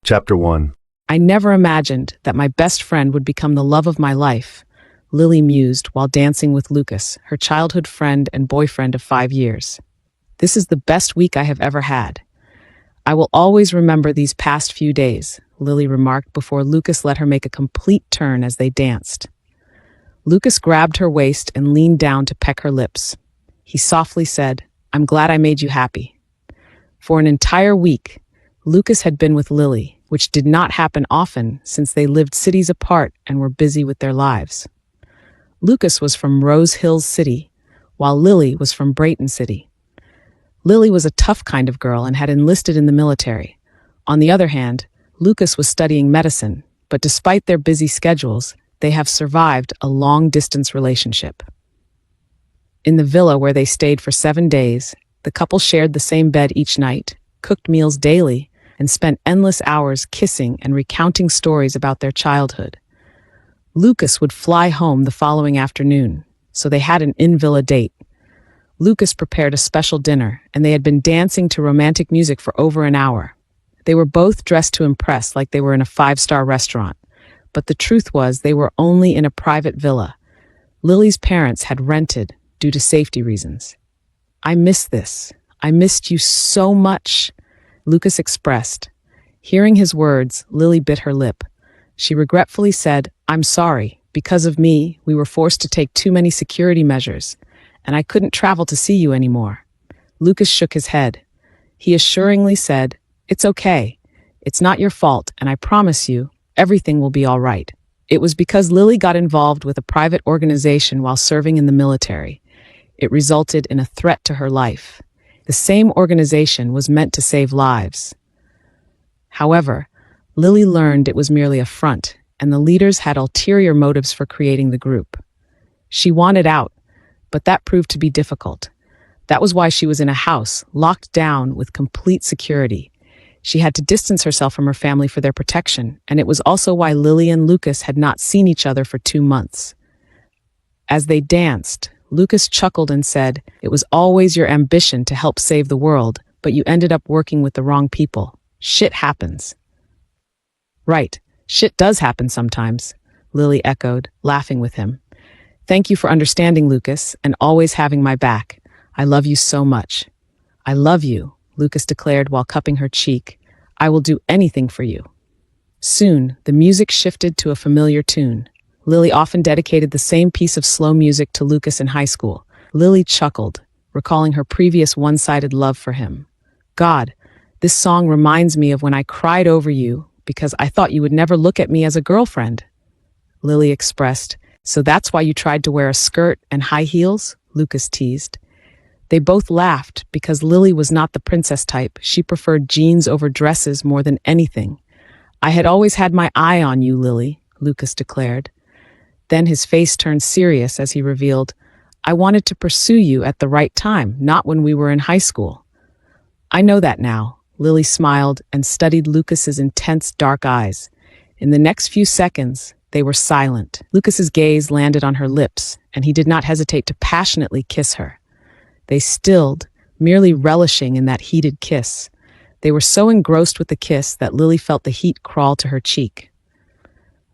Chapter 1. I never imagined that my best friend would become the love of my life, Lily mused while dancing with Lucas, her childhood friend and boyfriend of 5 years. This is the best week I have ever had. I will always remember these past few days, Lily remarked before Lucas let her make a complete turn as they danced. Lucas grabbed her waist and leaned down to peck her lips. He softly said, "I'm glad I made you happy." For an entire week, Lucas had been with Lily, which did not happen often since they lived cities apart and were busy with their lives. Lucas was from Rose Hills City, while Lily was from Brayton City. Lily was a tough kind of girl and had enlisted in the military. On the other hand, Lucas was studying medicine, but despite their busy schedules, they have survived a long-distance relationship. In the villa where they stayed for 7 days, the couple shared the same bed each night, cooked meals daily, and spent endless hours kissing and recounting stories about their childhood. Lucas would fly home the following afternoon, so they had an in-villa date. Lucas prepared a special dinner, and they had been dancing to romantic music for over an hour. They were both dressed to impress like they were in a 5-star restaurant, but the truth was they were only in a private villa. Lily's parents had rented due to safety reasons. "I miss this. I missed you so much," Lucas expressed. Hearing his words, Lily bit her lip. She regretfully said, "I'm sorry. Because of me, we were forced to take too many security measures, and I couldn't travel to see you anymore." Lucas shook his head. He assuringly said, "It's okay. It's not your fault, and I promise you, everything will be all right." It was because Lily got involved with a private organization while serving in the military. It resulted in a threat to her life. The same organization was meant to save lives. However, Lily learned it was merely a front, and the leaders had ulterior motives for creating the group. She wanted out, but that proved to be difficult. That was why she was in a house, locked down with complete security. She had to distance herself from her family for their protection, and it was also why Lily and Lucas had not seen each other for 2 months. As they danced, Lucas chuckled and said, "It was always your ambition to help save the world, but you ended up working with the wrong people. Shit happens." "Right, shit does happen sometimes," Lily echoed, laughing with him. "Thank you for understanding, Lucas, and always having my back. I love you so much." "I love you," Lucas declared while cupping her cheek. "I will do anything for you." Soon, the music shifted to a familiar tune. Lily often dedicated the same piece of slow music to Lucas in high school. Lily chuckled, recalling her previous one-sided love for him. "God, this song reminds me of when I cried over you because I thought you would never look at me as a girlfriend." Lily expressed, "So that's why you tried to wear a skirt and high heels?" Lucas teased. They both laughed because Lily was not the princess type. She preferred jeans over dresses more than anything. "I had always had my eye on you, Lily," Lucas declared. Then his face turned serious as he revealed, "I wanted to pursue you at the right time, not when we were in high school." "I know that now," Lily smiled and studied Lucas's intense dark eyes. In the next few seconds, they were silent. Lucas's gaze landed on her lips, and he did not hesitate to passionately kiss her. They stilled, merely relishing in that heated kiss. They were so engrossed with the kiss that Lily felt the heat crawl to her cheek.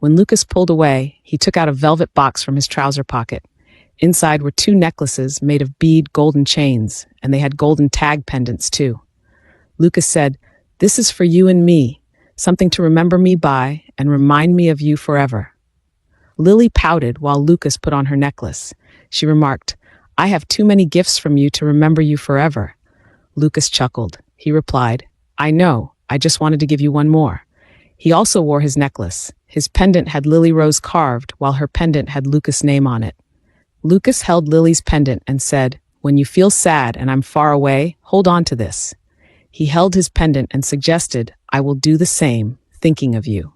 When Lucas pulled away, he took out a velvet box from his trouser pocket. Inside were 2 necklaces made of bead golden chains, and they had golden tag pendants too. Lucas said, "This is for you and me, something to remember me by and remind me of you forever." Lily pouted while Lucas put on her necklace. She remarked, "I have too many gifts from you to remember you forever." Lucas chuckled. He replied, "I know, I just wanted to give you one more." He also wore his necklace. His pendant had Lily Rose carved, while her pendant had Lucas' name on it. Lucas held Lily's pendant and said, "When you feel sad and I'm far away, hold on to this." He held his pendant and suggested, "I will do the same, thinking of you."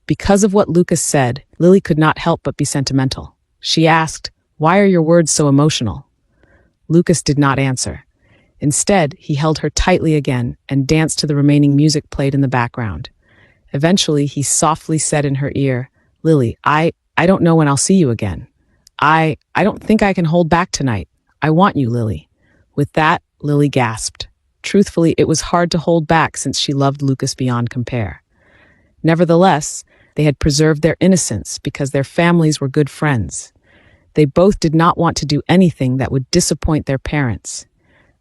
Because of what Lucas said, Lily could not help but be sentimental. She asked, "Why are your words so emotional?" Lucas did not answer. Instead, he held her tightly again and danced to the remaining music played in the background. Eventually, he softly said in her ear, "Lily, I don't know when I'll see you again. I don't think I can hold back tonight. I want you, Lily." With that, Lily gasped. Truthfully, it was hard to hold back since she loved Lucas beyond compare. Nevertheless, they had preserved their innocence because their families were good friends. They both did not want to do anything that would disappoint their parents.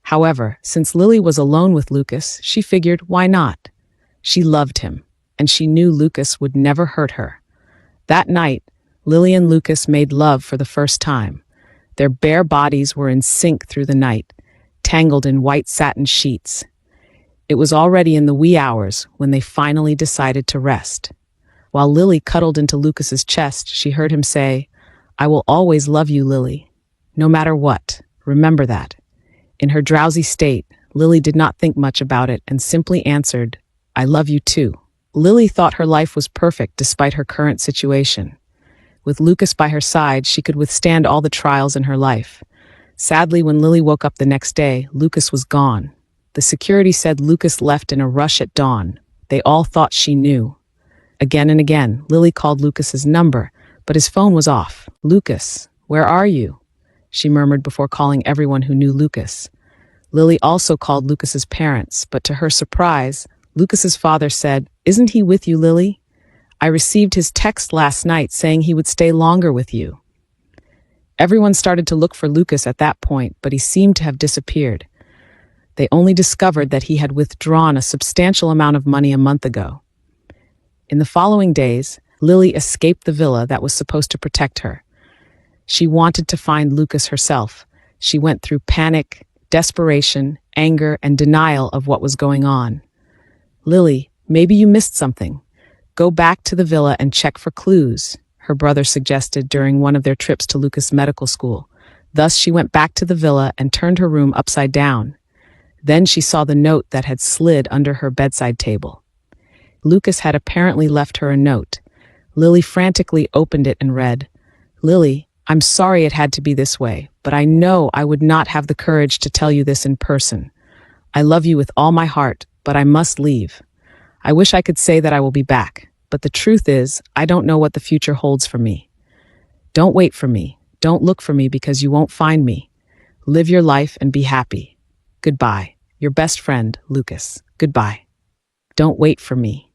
However, since Lily was alone with Lucas, she figured, why not? She loved him, and she knew Lucas would never hurt her. That night, Lily and Lucas made love for the first time. Their bare bodies were in sync through the night, tangled in white satin sheets. It was already in the wee hours when they finally decided to rest. While Lily cuddled into Lucas's chest, she heard him say, "I will always love you, Lily. No matter what, remember that." In her drowsy state, Lily did not think much about it and simply answered, "I love you too." Lily thought her life was perfect despite her current situation. With Lucas by her side, she could withstand all the trials in her life. Sadly, when Lily woke up the next day, Lucas was gone. The security said Lucas left in a rush at dawn. They all thought she knew. Again and again, Lily called Lucas's number, but his phone was off. "Lucas, where are you?" she murmured before calling everyone who knew Lucas. Lily also called Lucas's parents, but to her surprise, Lucas's father said, "Isn't he with you, Lily? I received his text last night saying he would stay longer with you." Everyone started to look for Lucas at that point, but he seemed to have disappeared. They only discovered that he had withdrawn a substantial amount of money a month ago. In the following days, Lily escaped the villa that was supposed to protect her. She wanted to find Lucas herself. She went through panic, desperation, anger, and denial of what was going on. "Lily, maybe you missed something. Go back to the villa and check for clues," her brother suggested during one of their trips to Lucas Medical School. Thus, she went back to the villa and turned her room upside down. Then she saw the note that had slid under her bedside table. Lucas had apparently left her a note. Lily frantically opened it and read, "Lily, I'm sorry it had to be this way, but I know I would not have the courage to tell you this in person. I love you with all my heart, but I must leave. I wish I could say that I will be back, but the truth is, I don't know what the future holds for me. Don't wait for me. Don't look for me because you won't find me. Live your life and be happy. Goodbye. Your best friend, Lucas. Goodbye. Don't wait for me."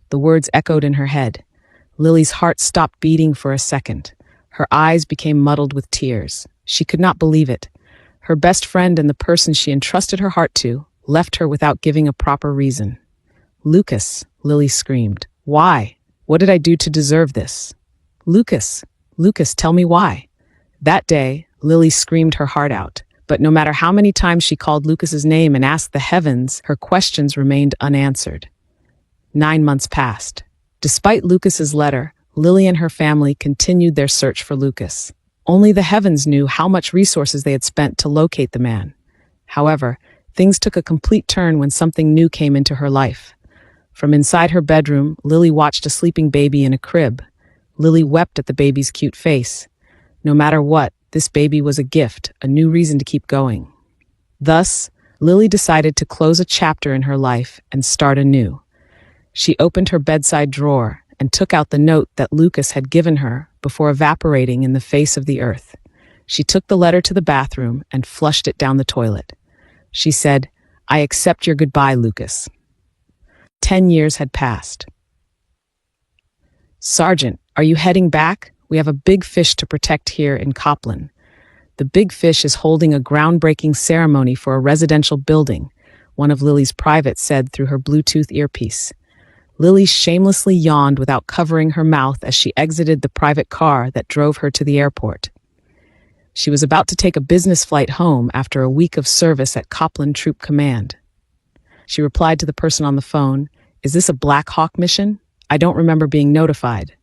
The words echoed in her head. Lily's heart stopped beating for a second. Her eyes became muddled with tears. She could not believe it. Her best friend and the person she entrusted her heart to left her without giving a proper reason. "Lucas," Lily screamed. "Why? What did I do to deserve this? Lucas, Lucas, tell me why." That day, Lily screamed her heart out. But no matter how many times she called Lucas's name and asked the heavens, her questions remained unanswered. 9 months passed. Despite Lucas's letter, Lily and her family continued their search for Lucas. Only the heavens knew how much resources they had spent to locate the man. However, things took a complete turn when something new came into her life. From inside her bedroom, Lily watched a sleeping baby in a crib. Lily wept at the baby's cute face. No matter what, this baby was a gift, a new reason to keep going. Thus, Lily decided to close a chapter in her life and start anew. She opened her bedside drawer and took out the note that Lucas had given her before evaporating in the face of the earth. She took the letter to the bathroom and flushed it down the toilet. She said, "I accept your goodbye, Lucas." 10 years had passed. "Sergeant, are you heading back? We have a big fish to protect here in Copland. The big fish is holding a groundbreaking ceremony for a residential building," one of Lily's privates said through her Bluetooth earpiece. Lily shamelessly yawned without covering her mouth as she exited the private car that drove her to the airport. She was about to take a business flight home after a week of service at Copland Troop Command. She replied to the person on the phone, "Is this a Black Hawk mission? I don't remember being notified."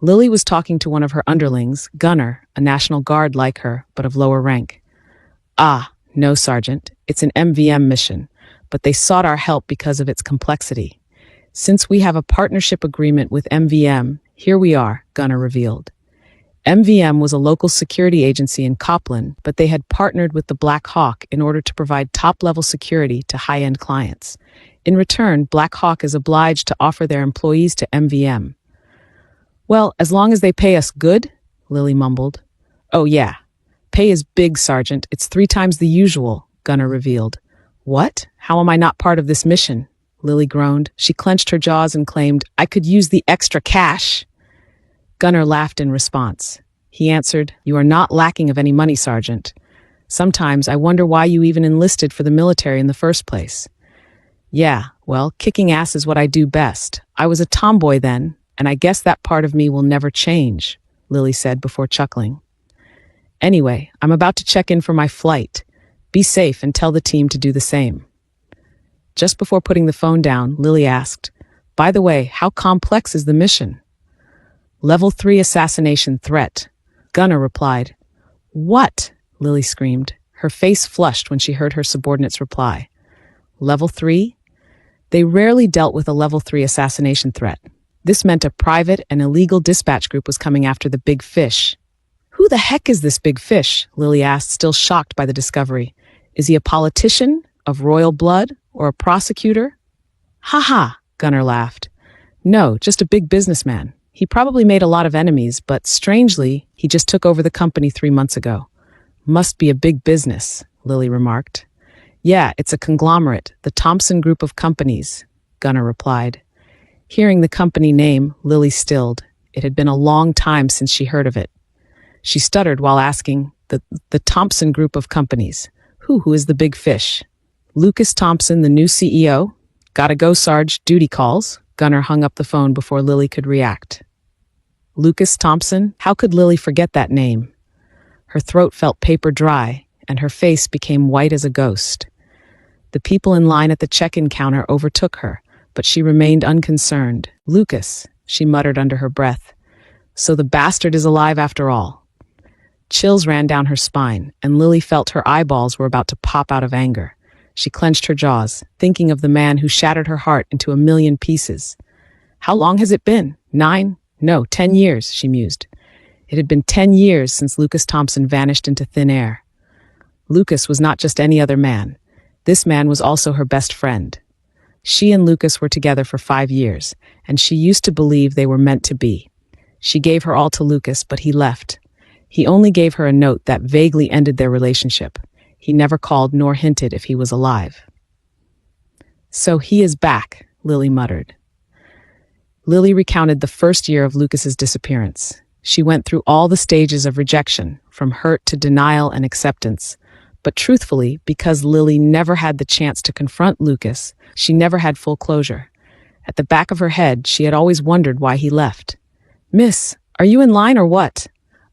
Lily was talking to one of her underlings, Gunner, a National Guard like her, but of lower rank. "Ah, no, Sergeant. It's an MVM mission, but they sought our help because of its complexity. Since we have a partnership agreement with MVM, here we are," Gunner revealed. MVM was a local security agency in Copland, but they had partnered with the Black Hawk in order to provide top-level security to high-end clients. In return, Black Hawk is obliged to offer their employees to MVM. "Well, as long as they pay us good," Lily mumbled. "Oh yeah, pay is big, Sergeant. It's 3 times the usual," Gunner revealed. What? How am I not part of this mission? Lily groaned. She clenched her jaws and claimed, I could use the extra cash. Gunnar laughed in response. He answered, You are not lacking of any money, Sergeant. Sometimes I wonder why you even enlisted for the military in the first place. Yeah, well, kicking ass is what I do best. I was a tomboy then, and I guess that part of me will never change, Lily said before chuckling. Anyway, I'm about to check in for my flight. Be safe and tell the team to do the same. Just before putting the phone down, Lily asked, By the way, how complex is the mission? Level 3 assassination threat. Gunnar replied. What? Lily screamed. Her face flushed when she heard her subordinate's reply. Level 3? They rarely dealt with a level 3 assassination threat. This meant a private and illegal dispatch group was coming after the big fish. Who the heck is this big fish? Lily asked, still shocked by the discovery. Is he a politician of royal blood or a prosecutor? Ha ha, Gunnar laughed. No, just a big businessman. He probably made a lot of enemies, but strangely, he just took over the company 3 months ago. Must be a big business, Lily remarked. Yeah, it's a conglomerate, the Thompson Group of Companies, Gunnar replied. Hearing the company name, Lily stilled. It had been a long time since she heard of it. She stuttered while asking, the Thompson Group of Companies. Who is the big fish? Lucas Thompson, the new CEO? Gotta go, Sarge, duty calls. Gunnar hung up the phone before Lily could react. Lucas Thompson? How could Lily forget that name? Her throat felt paper dry, and her face became white as a ghost. The people in line at the check-in counter overtook her, but she remained unconcerned. Lucas, she muttered under her breath. So the bastard is alive after all. Chills ran down her spine, and Lily felt her eyeballs were about to pop out of anger. She clenched her jaws, thinking of the man who shattered her heart into a million pieces. How long has it been? 9? No, 10 years, she mused. It had been 10 years since Lucas Thompson vanished into thin air. Lucas was not just any other man. This man was also her best friend. She and Lucas were together for 5 years, and she used to believe they were meant to be. She gave her all to Lucas, but he left. He only gave her a note that vaguely ended their relationship. He never called nor hinted if he was alive. So he is back, Lily muttered. Lily recounted the first year of Lucas's disappearance. She went through all the stages of rejection, from hurt to denial and acceptance. But truthfully, because Lily never had the chance to confront Lucas, she never had full closure. At the back of her head, she had always wondered why he left. Miss, are you in line or what?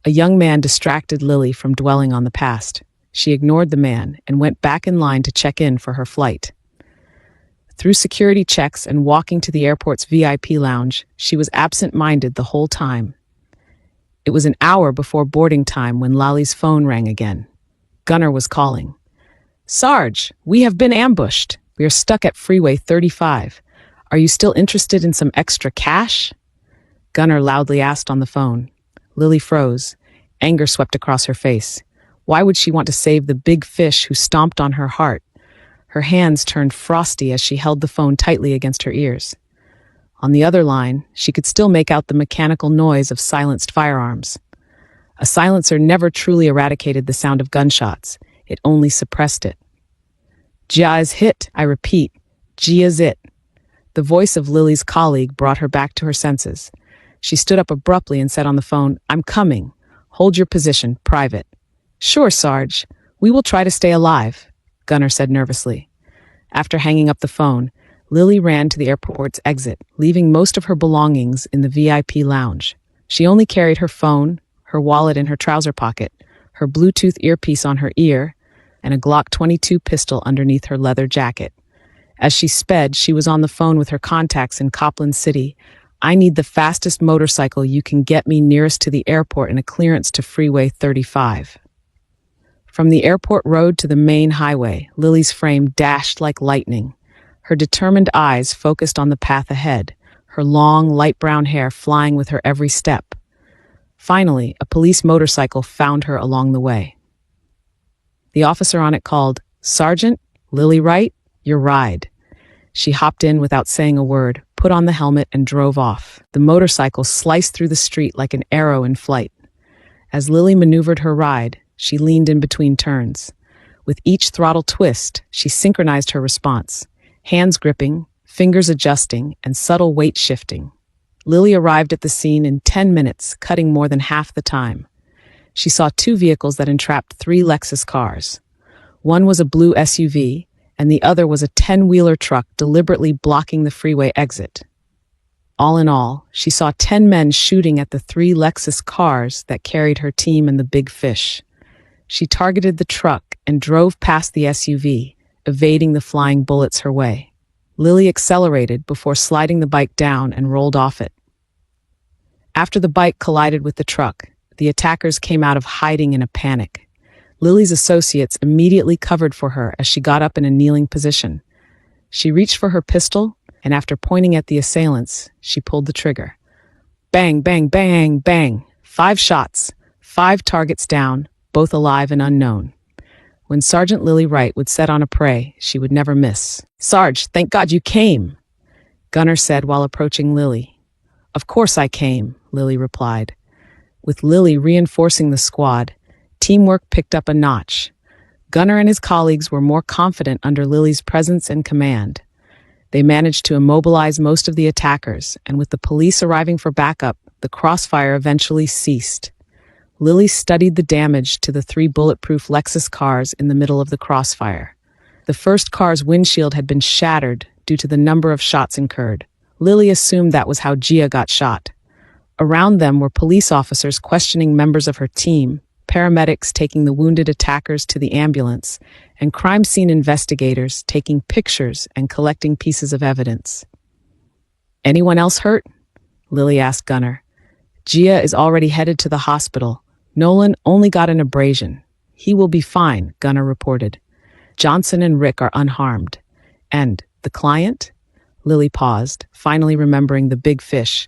A young man distracted Lily from dwelling on the past. She ignored the man and went back in line to check in for her flight. Through security checks and walking to the airport's VIP lounge, she was absent-minded the whole time. It was an hour before boarding time when Lali's phone rang again. Gunnar was calling. Sarge, we have been ambushed. We are stuck at Freeway 35. Are you still interested in some extra cash? Gunnar loudly asked on the phone. Lily froze. Anger swept across her face. Why would she want to save the big fish who stomped on her heart? Her hands turned frosty as she held the phone tightly against her ears. On the other line, she could still make out the mechanical noise of silenced firearms. A silencer never truly eradicated the sound of gunshots. It only suppressed it. Gia is hit, I repeat. Gia is it. The voice of Lily's colleague brought her back to her senses. She stood up abruptly and said on the phone, I'm coming. Hold your position, private. Sure, Sarge. We will try to stay alive, Gunnar said nervously. After hanging up the phone, Lily ran to the airport's exit, leaving most of her belongings in the VIP lounge. She only carried her phone, her wallet in her trouser pocket, her Bluetooth earpiece on her ear, and a Glock 22 pistol underneath her leather jacket. As she sped, she was on the phone with her contacts in Copland City. I need the fastest motorcycle you can get me nearest to the airport and a clearance to Freeway 35. From the airport road to the main highway, Lily's frame dashed like lightning. Her determined eyes focused on the path ahead, her long, light brown hair flying with her every step. Finally, a police motorcycle found her along the way. The officer on it called, Sergeant, Lily Wright, your ride. She hopped in without saying a word, put on the helmet, and drove off. The motorcycle sliced through the street like an arrow in flight. As Lily maneuvered her ride, she leaned in between turns. With each throttle twist, she synchronized her response, hands gripping, fingers adjusting, and subtle weight shifting. Lily arrived at the scene in 10 minutes, cutting more than half the time. She saw two vehicles that entrapped three Lexus cars. One was a blue SUV, and the other was a 10-wheeler truck deliberately blocking the freeway exit. All in all, she saw 10 men shooting at the three Lexus cars that carried her team and the big fish. She targeted the truck and drove past the SUV, evading the flying bullets her way. Lily accelerated before sliding the bike down and rolled off it. After the bike collided with the truck, the attackers came out of hiding in a panic. Lily's associates immediately covered for her as she got up in a kneeling position. She reached for her pistol, and after pointing at the assailants, she pulled the trigger. Bang, bang, bang, bang. 5 shots, 5 targets down, both alive and unknown. When Sergeant Lily Wright would set on a prey, she would never miss. "Sarge, thank God you came," Gunner said while approaching Lily. "Of course I came," Lily replied. With Lily reinforcing the squad, teamwork picked up a notch. Gunner and his colleagues were more confident under Lily's presence and command. They managed to immobilize most of the attackers, and with the police arriving for backup, the crossfire eventually ceased. Lily studied the damage to the 3 bulletproof Lexus cars in the middle of the crossfire. The first car's windshield had been shattered due to the number of shots incurred. Lily assumed that was how Gia got shot. Around them were police officers questioning members of her team, paramedics taking the wounded attackers to the ambulance, and crime scene investigators taking pictures and collecting pieces of evidence. "Anyone else hurt?" Lily asked Gunner. "Gia is already headed to the hospital. Nolan only got an abrasion. He will be fine," Gunner reported. "Johnson and Rick are unharmed. And the client?" Lily paused, finally remembering the big fish.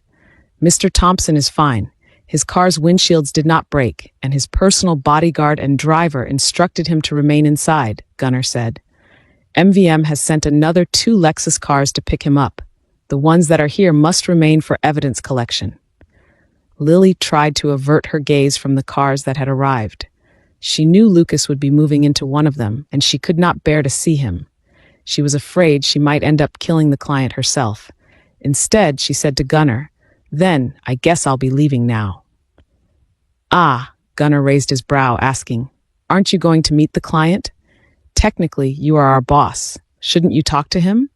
"Mr. Thompson is fine. His car's windshields did not break, and his personal bodyguard and driver instructed him to remain inside," Gunner said. "MVM has sent another 2 Lexus cars to pick him up. The ones that are here must remain for evidence collection." Lily tried to avert her gaze from the cars that had arrived. She knew Lucas would be moving into one of them, and she could not bear to see him. She was afraid she might end up killing the client herself. Instead, she said to Gunner, "Then, I guess I'll be leaving now." "Ah," Gunner raised his brow, asking, "Aren't you going to meet the client? Technically, you are our boss. Shouldn't you talk to him?"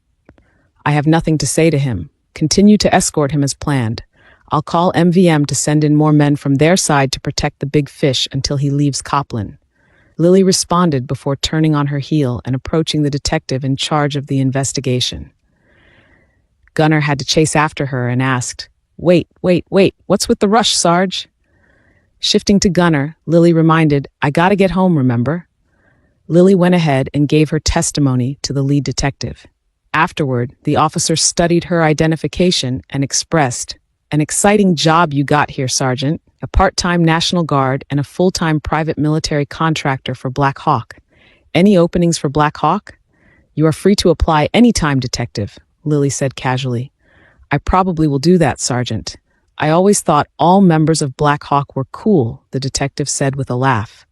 "I have nothing to say to him. Continue to escort him as planned. I'll call MVM to send in more men from their side to protect the big fish until he leaves Copland." Lily responded before turning on her heel and approaching the detective in charge of the investigation. Gunner had to chase after her and asked, Wait, what's with the rush, Sarge?" Shifting to Gunner, Lily reminded, "I gotta get home, remember?" Lily went ahead and gave her testimony to the lead detective. Afterward, the officer studied her identification and expressed, "An exciting job you got here, Sergeant. A part-time National Guard and a full-time private military contractor for Black Hawk. Any openings for Black Hawk?" "You are free to apply anytime, Detective," Lily said casually. "I probably will do that, Sergeant. I always thought all members of Black Hawk were cool," the detective said with a laugh.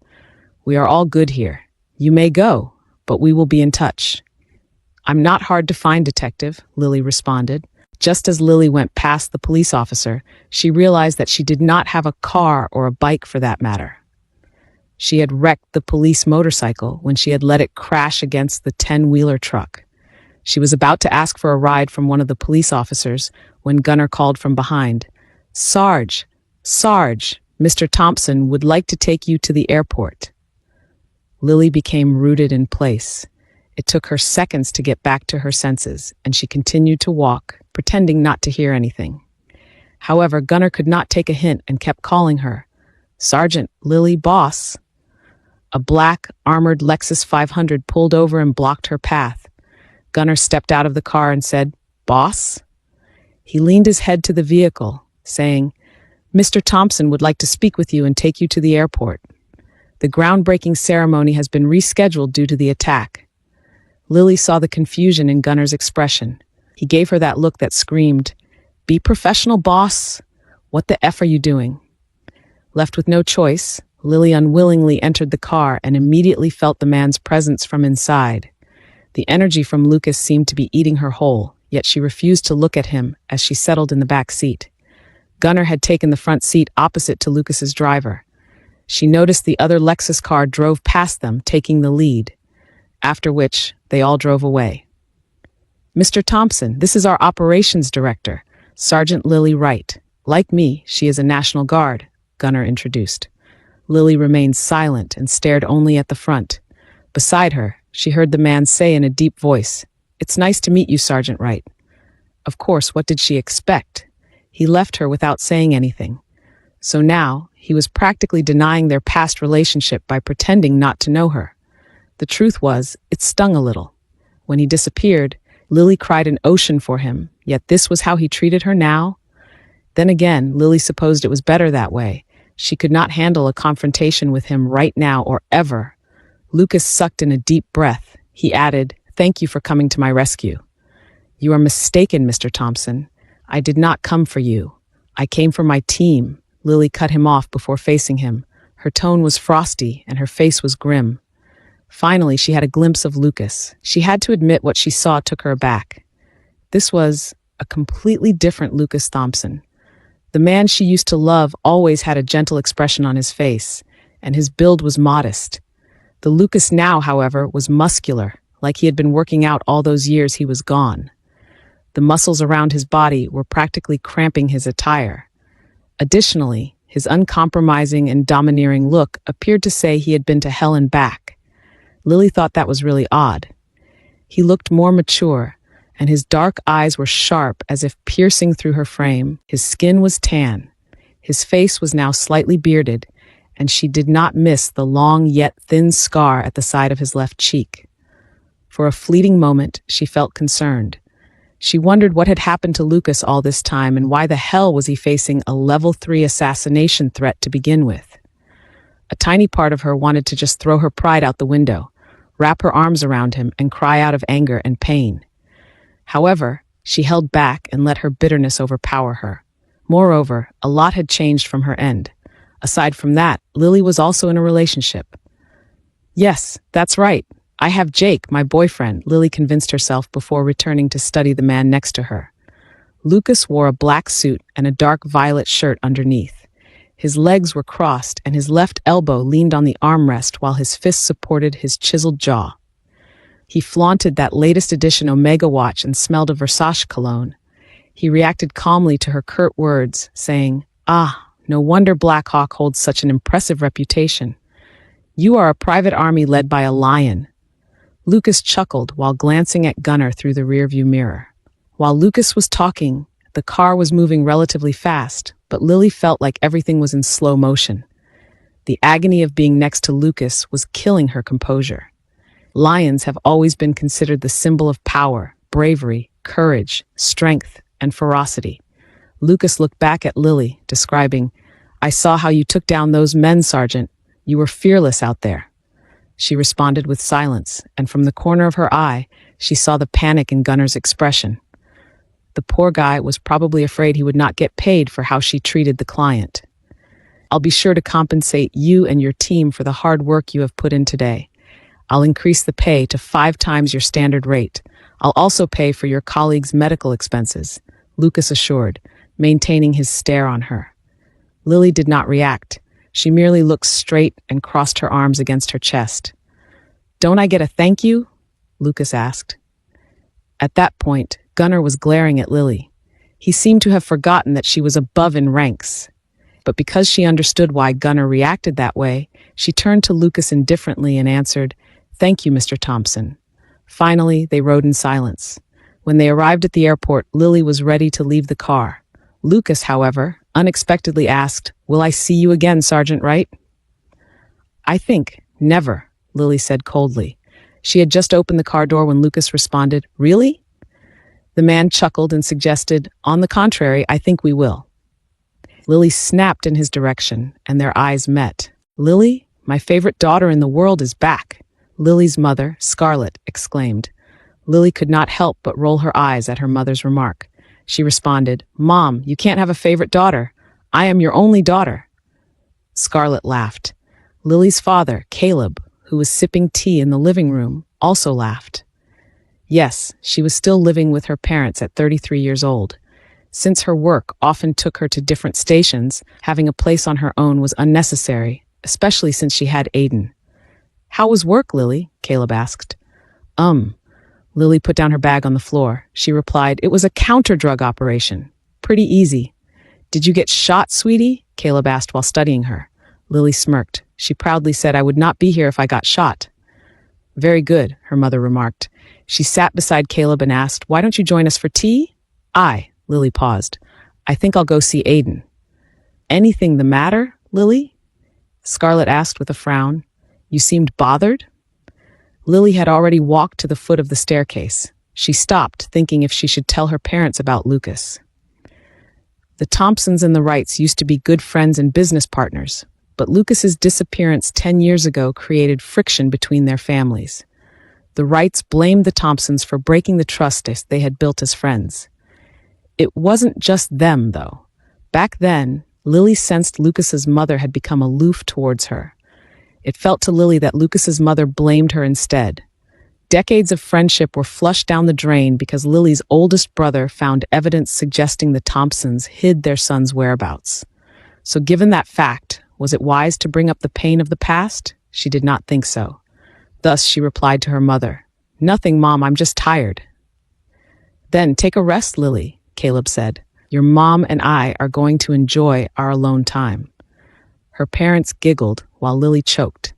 "We are all good here. You may go, but we will be in touch." "I'm not hard to find, Detective," Lily responded. Just as Lily went past the police officer, she realized that she did not have a car or a bike for that matter. She had wrecked the police motorcycle when she had let it crash against the 10-wheeler truck. She was about to ask for a ride from one of the police officers when Gunner called from behind. Sarge, Mr. Thompson would like to take you to the airport." Lily became rooted in place. It took her seconds to get back to her senses, and she continued to walk, pretending not to hear anything. However, Gunner could not take a hint and kept calling her. "Sergeant, Lily, boss." A black, armored Lexus 500 pulled over and blocked her path. Gunner stepped out of the car and said, "Boss?" He leaned his head to the vehicle, saying, "Mr. Thompson would like to speak with you and take you to the airport. The groundbreaking ceremony has been rescheduled due to the attack." Lily saw the confusion in Gunner's expression. He gave her that look that screamed, "Be professional, boss. What the F are you doing?" Left with no choice, Lily unwillingly entered the car and immediately felt the man's presence from inside. The energy from Lucas seemed to be eating her whole, yet she refused to look at him as she settled in the back seat. Gunnar had taken the front seat opposite to Lucas's driver. She noticed the other Lexus car drove past them, taking the lead, after which they all drove away. "Mr. Thompson, this is our operations director, Sergeant Lily Wright. Like me, she is a National Guard," Gunnar introduced. Lily remained silent and stared only at the front. Beside her, she heard the man say in a deep voice, "It's nice to meet you, Sergeant Wright." Of course, what did she expect? He left her without saying anything. So now, he was practically denying their past relationship by pretending not to know her. The truth was, it stung a little. When he disappeared, Lily cried an ocean for him, yet this was how he treated her now? Then again, Lily supposed it was better that way. She could not handle a confrontation with him right now or ever. Lucas sucked in a deep breath. He added, "Thank you for coming to my rescue." "You are mistaken, Mr. Thompson. I did not come for you. I came for my team." Lily cut him off before facing him. Her tone was frosty and her face was grim. Finally, she had a glimpse of Lucas. She had to admit what she saw took her aback. This was a completely different Lucas Thompson. The man she used to love always had a gentle expression on his face, and his build was modest. The Lucas now, however, was muscular, like he had been working out all those years he was gone. The muscles around his body were practically cramping his attire. Additionally, his uncompromising and domineering look appeared to say he had been to hell and back. Lily thought that was really odd. He looked more mature, and his dark eyes were sharp as if piercing through her frame. His skin was tan. His face was now slightly bearded, and she did not miss the long yet thin scar at the side of his left cheek. For a fleeting moment, she felt concerned. She wondered what had happened to Lucas all this time and why the hell was he facing a level 3 assassination threat to begin with. A tiny part of her wanted to just throw her pride out the window, wrap her arms around him, and cry out of anger and pain. However, she held back and let her bitterness overpower her. Moreover, a lot had changed from her end. Aside from that, Lily was also in a relationship. "Yes, that's right. I have Jake, my boyfriend," Lily convinced herself before returning to study the man next to her. Lucas wore a black suit and a dark violet shirt underneath. His legs were crossed and his left elbow leaned on the armrest while his fist supported his chiseled jaw. He flaunted that latest edition Omega watch and smelled of Versace cologne. He reacted calmly to her curt words, saying, "Ah, no wonder Black Hawk holds such an impressive reputation. You are a private army led by a lion." Lucas chuckled while glancing at Gunnar through the rearview mirror. While Lucas was talking, the car was moving relatively fast, but Lily felt like everything was in slow motion. The agony of being next to Lucas was killing her composure. Lions have always been considered the symbol of power, bravery, courage, strength, and ferocity. Lucas looked back at Lily, describing, "I saw how you took down those men, Sergeant. You were fearless out there." She responded with silence, and from the corner of her eye, she saw the panic in Gunnar's expression. The poor guy was probably afraid he would not get paid for how she treated the client. "I'll be sure to compensate you and your team for the hard work you have put in today. I'll increase the pay to 5 times your standard rate. I'll also pay for your colleagues' medical expenses," Lucas assured, maintaining his stare on her. Lily did not react. She merely looked straight and crossed her arms against her chest. "Don't I get a thank you?" Lucas asked. At that point, Gunnar was glaring at Lily. He seemed to have forgotten that she was above in ranks. But because she understood why Gunnar reacted that way, she turned to Lucas indifferently and answered, "Thank you, Mr. Thompson." Finally, they rode in silence. When they arrived at the airport, Lily was ready to leave the car. Lucas, however, unexpectedly asked, "Will I see you again, Sergeant Wright?" "I think, never," Lily said coldly. She had just opened the car door when Lucas responded, "Really?" The man chuckled and suggested, "On the contrary, I think we will." Lily snapped in his direction, and their eyes met. "Lily, my favorite daughter in the world is back," Lily's mother, Scarlett, exclaimed. Lily could not help but roll her eyes at her mother's remark. She responded, "Mom, you can't have a favorite daughter. I am your only daughter." Scarlett laughed. Lily's father, Caleb, who was sipping tea in the living room, also laughed. Yes, she was still living with her parents at 33 years old. Since her work often took her to different stations, having a place on her own was unnecessary, especially since she had Aiden. "How was work, Lily?" Caleb asked. Lily put down her bag on the floor. She replied, "It was a counter-drug operation. Pretty easy." "Did you get shot, sweetie?" Caleb asked while studying her. Lily smirked. She proudly said, "I would not be here if I got shot." "Very good," her mother remarked. She sat beside Caleb and asked, "Why don't you join us for tea?" Lily paused. "I think I'll go see Aiden." "Anything the matter, Lily?" Scarlett asked with a frown. "You seemed bothered?" Lily had already walked to the foot of the staircase. She stopped, thinking if she should tell her parents about Lucas. The Thompsons and the Wrights used to be good friends and business partners, but Lucas's disappearance 10 years ago created friction between their families. The Wrights blamed the Thompsons for breaking the trust they had built as friends. It wasn't just them, though. Back then, Lily sensed Lucas's mother had become aloof towards her. It felt to Lily that Lucas's mother blamed her instead. Decades of friendship were flushed down the drain because Lily's oldest brother found evidence suggesting the Thompsons hid their son's whereabouts. So given that fact, was it wise to bring up the pain of the past? She did not think so. Thus, she replied to her mother, "Nothing, Mom, I'm just tired." "Then take a rest, Lily," Caleb said. "Your mom and I are going to enjoy our alone time." Her parents giggled while Lily choked.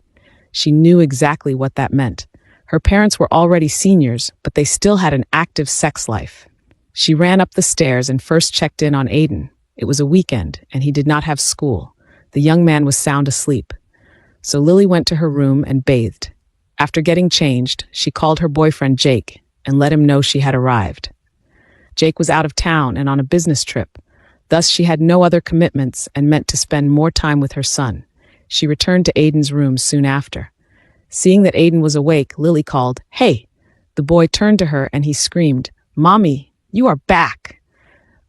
She knew exactly what that meant. Her parents were already seniors, but they still had an active sex life. She ran up the stairs and first checked in on Aiden. It was a weekend, and he did not have school. The young man was sound asleep. So Lily went to her room and bathed. After getting changed, she called her boyfriend Jake and let him know she had arrived. Jake was out of town and on a business trip. Thus, she had no other commitments and meant to spend more time with her son. She returned to Aiden's room soon after. Seeing that Aiden was awake, Lily called, "Hey!" The boy turned to her and he screamed, "Mommy, you are back!"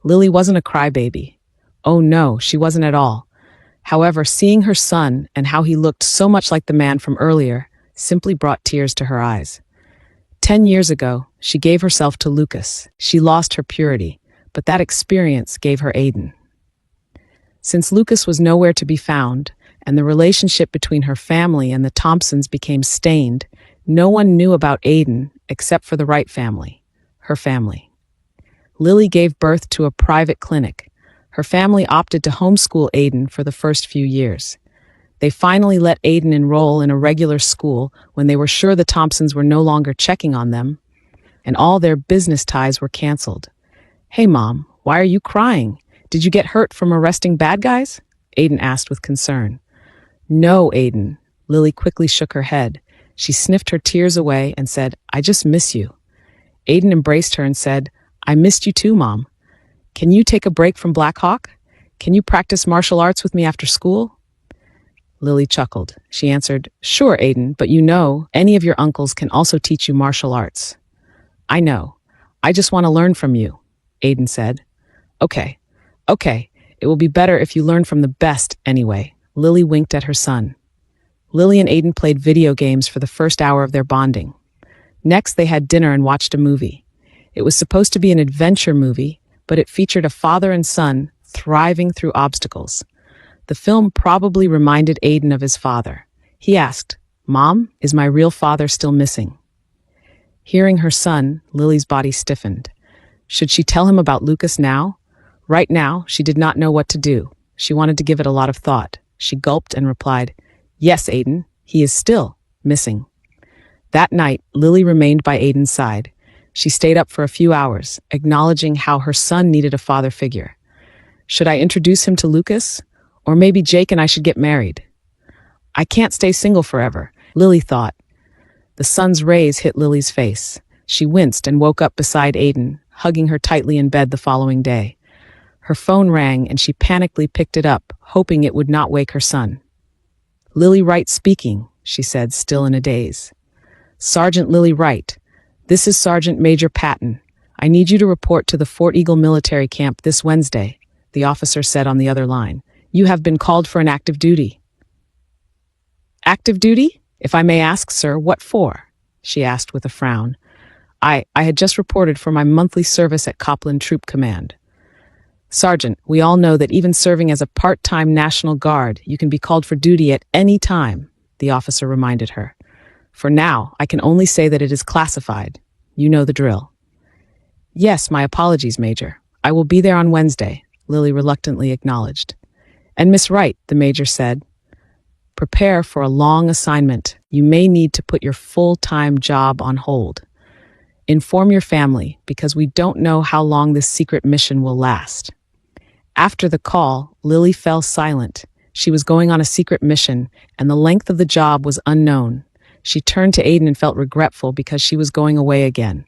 Lily wasn't a crybaby. Oh no, she wasn't at all. However, seeing her son and how he looked so much like the man from earlier simply brought tears to her eyes. 10 years ago, she gave herself to Lucas. She lost her purity, but that experience gave her Aiden. Since Lucas was nowhere to be found, and the relationship between her family and the Thompsons became stained, no one knew about Aiden except for the Wright family, her family. Lily gave birth to a private clinic. Her family opted to homeschool Aiden for the first few years. They finally let Aiden enroll in a regular school when they were sure the Thompsons were no longer checking on them, and all their business ties were canceled. "Hey, Mom, why are you crying? Did you get hurt from arresting bad guys?" Aiden asked with concern. "No, Aiden." Lily quickly shook her head. She sniffed her tears away and said, "I just miss you." Aiden embraced her and said, "I missed you too, Mom. Can you take a break from Black Hawk? Can you practice martial arts with me after school?" Lily chuckled. She answered, "Sure, Aiden, but you know, any of your uncles can also teach you martial arts." "I know. I just want to learn from you," Aiden said. Okay, it will be better if you learn from the best anyway." Lily winked at her son. Lily and Aiden played video games for the first hour of their bonding. Next, they had dinner and watched a movie. It was supposed to be an adventure movie, but it featured a father and son thriving through obstacles. The film probably reminded Aiden of his father. He asked, "Mom, is my real father still missing?" Hearing her son, Lily's body stiffened. Should she tell him about Lucas now? Right now, she did not know what to do. She wanted to give it a lot of thought. She gulped and replied, "Yes, Aiden, he is still missing." That night, Lily remained by Aiden's side. She stayed up for a few hours, acknowledging how her son needed a father figure. Should I introduce him to Lucas? Or maybe Jake and I should get married. I can't stay single forever, Lily thought. The sun's rays hit Lily's face. She winced and woke up beside Aiden, hugging her tightly in bed the following day. Her phone rang and she panickedly picked it up, hoping it would not wake her son. "Lily Wright speaking," she said, still in a daze. "Sergeant Lily Wright, this is Sergeant Major Patton. I need you to report to the Fort Eagle military camp this Wednesday," the officer said on the other line. "You have been called for an active duty." Active duty? If I may ask, sir, what for? She asked with a frown. I had just reported for my monthly service at Copland Troop Command. Sergeant, we all know that even serving as a part-time National Guard, you can be called for duty at any time, the officer reminded her. For now, I can only say that it is classified. You know the drill. Yes, my apologies, Major. I will be there on Wednesday, Lily reluctantly acknowledged. And Miss Wright, the Major said, prepare for a long assignment. You may need to put your full-time job on hold. Inform your family, because we don't know how long this secret mission will last. After the call, Lily fell silent. She was going on a secret mission, and the length of the job was unknown. She turned to Aiden and felt regretful because she was going away again.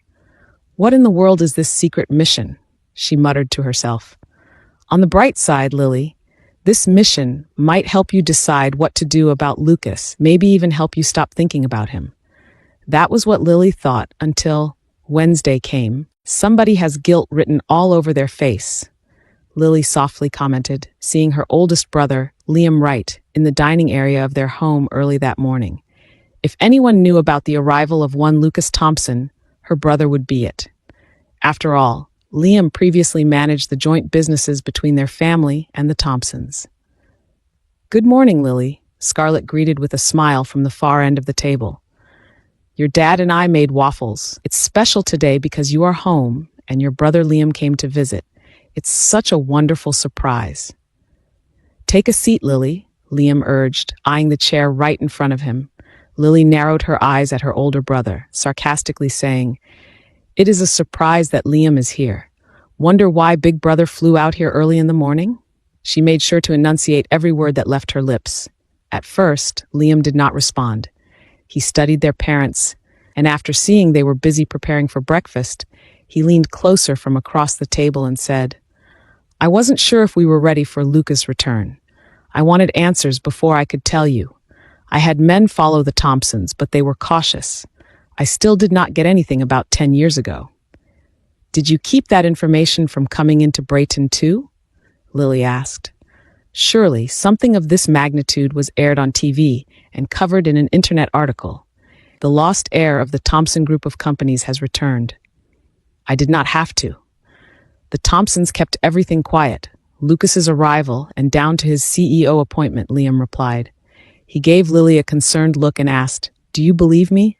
What in the world is this secret mission? She muttered to herself. On the bright side, Lily, this mission might help you decide what to do about Lucas, maybe even help you stop thinking about him. That was what Lily thought until Wednesday came. Somebody has guilt written all over their face, Lily softly commented, seeing her oldest brother, Liam Wright, in the dining area of their home early that morning. If anyone knew about the arrival of one Lucas Thompson, her brother would be it. After all, Liam previously managed the joint businesses between their family and the Thompsons. Good morning, Lily, Scarlett greeted with a smile from the far end of the table. Your dad and I made waffles. It's special today because you are home and your brother Liam came to visit. It's such a wonderful surprise. Take a seat, Lily, Liam urged, eyeing the chair right in front of him. Lily narrowed her eyes at her older brother, sarcastically saying, It is a surprise that Liam is here. Wonder why Big Brother flew out here early in the morning? She made sure to enunciate every word that left her lips. At first, Liam did not respond. He studied their parents, and after seeing they were busy preparing for breakfast, he leaned closer from across the table and said, I wasn't sure if we were ready for Lucas' return. I wanted answers before I could tell you. I had men follow the Thompsons, but they were cautious. I still did not get anything about 10 years ago. Did you keep that information from coming into Brayton too? Lily asked. Surely, something of this magnitude was aired on TV and covered in an internet article. The lost heir of the Thompson group of companies has returned. I did not have to. The Thompsons kept everything quiet. Lucas's arrival and down to his CEO appointment, Liam replied. He gave Lily a concerned look and asked, Do you believe me?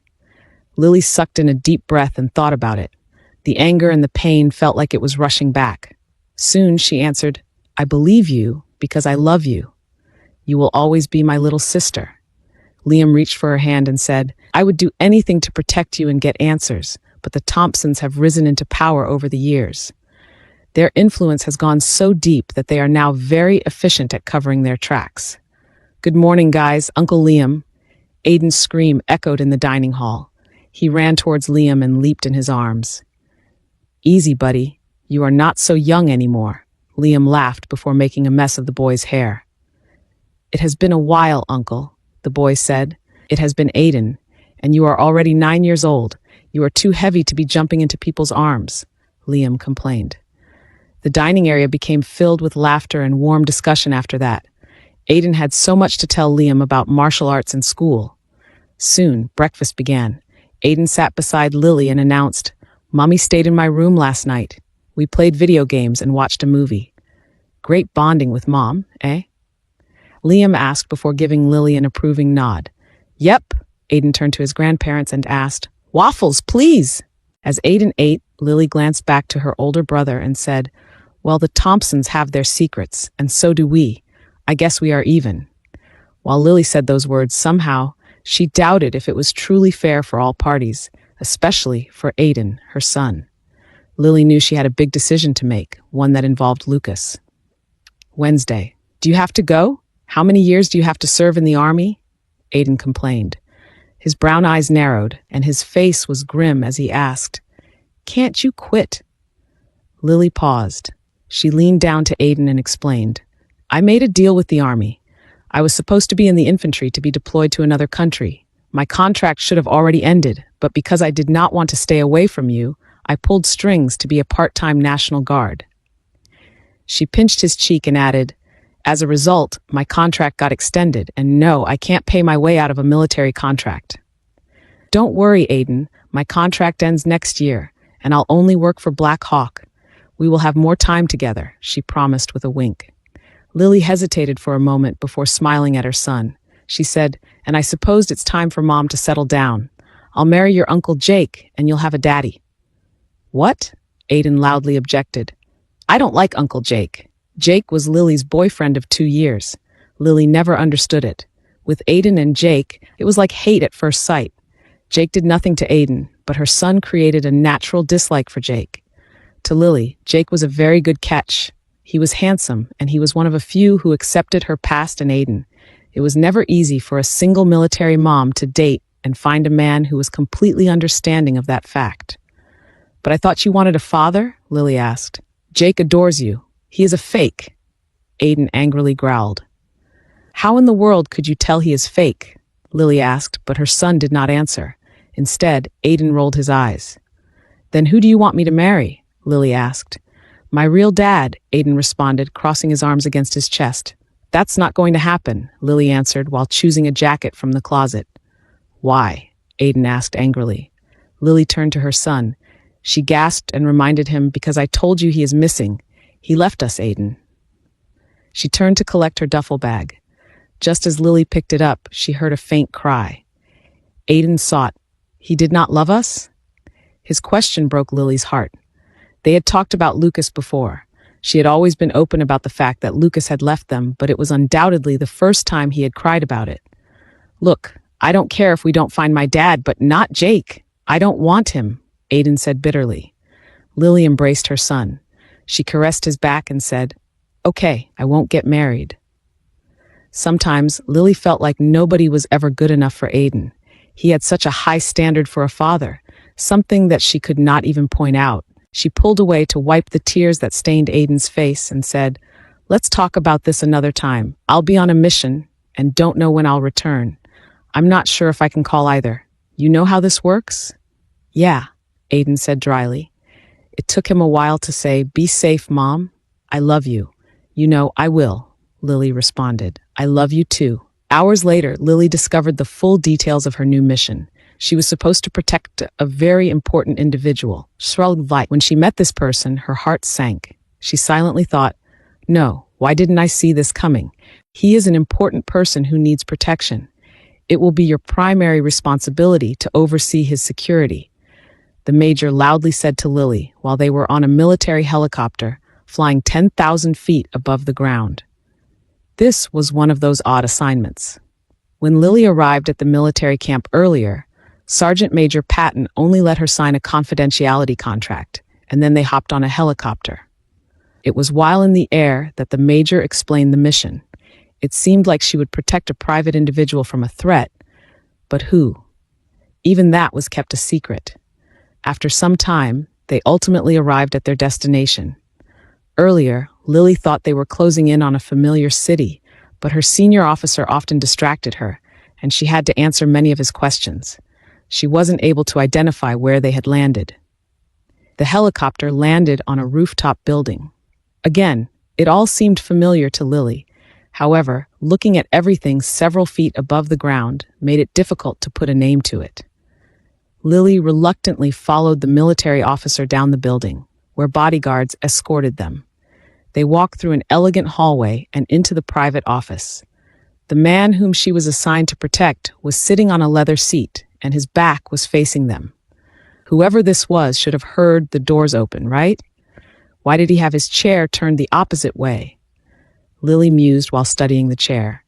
Lily sucked in a deep breath and thought about it. The anger and the pain felt like it was rushing back. Soon she answered, I believe you because I love you. You will always be my little sister. Liam reached for her hand and said, I would do anything to protect you and get answers, but the Thompsons have risen into power over the years. Their influence has gone so deep that they are now very efficient at covering their tracks. Good morning, guys, Uncle Liam. Aiden's scream echoed in the dining hall. He ran towards Liam and leaped in his arms. Easy, buddy. You are not so young anymore. Liam laughed before making a mess of the boy's hair. It has been a while, Uncle, the boy said. It has been Aiden, and you are already 9 years old. You are too heavy to be jumping into people's arms, Liam complained. The dining area became filled with laughter and warm discussion after that. Aiden had so much to tell Liam about martial arts in school. Soon, breakfast began. Aiden sat beside Lily and announced, Mommy stayed in my room last night. We played video games and watched a movie. Great bonding with Mom, eh? Liam asked before giving Lily an approving nod. Yep, Aiden turned to his grandparents and asked, Waffles, please! As Aiden ate, Lily glanced back to her older brother and said, Well, the Thompsons have their secrets, and so do we. I guess we are even. While Lily said those words, somehow, she doubted if it was truly fair for all parties, especially for Aiden, her son. Lily knew she had a big decision to make, one that involved Lucas. Wednesday. Do you have to go? How many years do you have to serve in the army? Aiden complained. His brown eyes narrowed, and his face was grim as he asked, Can't you quit? Lily paused. She leaned down to Aiden and explained, I made a deal with the army. I was supposed to be in the infantry to be deployed to another country. My contract should have already ended, but because I did not want to stay away from you, I pulled strings to be a part-time National Guard. She pinched his cheek and added, As a result, my contract got extended, and no, I can't pay my way out of a military contract. Don't worry, Aiden. My contract ends next year, and I'll only work for Black Hawk. We will have more time together, she promised with a wink. Lily hesitated for a moment before smiling at her son. She said, and I suppose it's time for Mom to settle down. I'll marry your Uncle Jake, and you'll have a daddy. What? Aiden loudly objected. I don't like Uncle Jake. Jake was Lily's boyfriend of 2 years. Lily never understood it. With Aiden and Jake, it was like hate at first sight. Jake did nothing to Aiden, but her son created a natural dislike for Jake. To Lily, Jake was a very good catch. He was handsome, and he was one of a few who accepted her past and Aiden. It was never easy for a single military mom to date and find a man who was completely understanding of that fact. But I thought you wanted a father? Lily asked. Jake adores you. He is a fake. Aiden angrily growled. How in the world could you tell he is fake? Lily asked, but her son did not answer. Instead, Aiden rolled his eyes. Then who do you want me to marry? Lily asked. My real dad, Aiden responded, crossing his arms against his chest. That's not going to happen, Lily answered while choosing a jacket from the closet. Why? Aiden asked angrily. Lily turned to her son. She gasped and reminded him, because I told you he is missing. He left us, Aiden. She turned to collect her duffel bag. Just as Lily picked it up, she heard a faint cry. Aiden sought. He did not love us? His question broke Lily's heart. They had talked about Lucas before. She had always been open about the fact that Lucas had left them, but it was undoubtedly the first time he had cried about it. Look, I don't care if we don't find my dad, but not Jake. I don't want him, Aiden said bitterly. Lily embraced her son. She caressed his back and said, Okay, I won't get married. Sometimes Lily felt like nobody was ever good enough for Aiden. He had such a high standard for a father, something that she could not even point out. She pulled away to wipe the tears that stained Aiden's face and said, Let's talk about this another time. I'll be on a mission and don't know when I'll return. I'm not sure if I can call either. You know how this works? Yeah, Aiden said dryly. It took him a while to say, Be safe, Mom. I love you. You know, I will, Lily responded. I love you too. Hours later, Lily discovered the full details of her new mission. She was supposed to protect a very important individual, Rose Wright. When she met this person, her heart sank. She silently thought, No, why didn't I see this coming? He is an important person who needs protection. It will be your primary responsibility to oversee his security, the major loudly said to Lily while they were on a military helicopter flying 10,000 feet above the ground. This was one of those odd assignments. When Lily arrived at the military camp earlier, Sergeant Major Patton only let her sign a confidentiality contract, and then they hopped on a helicopter. It was while in the air that the major explained the mission. It seemed like she would protect a private individual from a threat, but who? Even that was kept a secret. After some time, they ultimately arrived at their destination. Earlier, Lily thought they were closing in on a familiar city, but her senior officer often distracted her, and she had to answer many of his questions. She wasn't able to identify where they had landed. The helicopter landed on a rooftop building. Again, it all seemed familiar to Lily. However, looking at everything several feet above the ground made it difficult to put a name to it. Lily reluctantly followed the military officer down the building, where bodyguards escorted them. They walked through an elegant hallway and into the private office. The man whom she was assigned to protect was sitting on a leather seat, and his back was facing them. Whoever this was should have heard the doors open, right? Why did he have his chair turned the opposite way? Lily mused while studying the chair.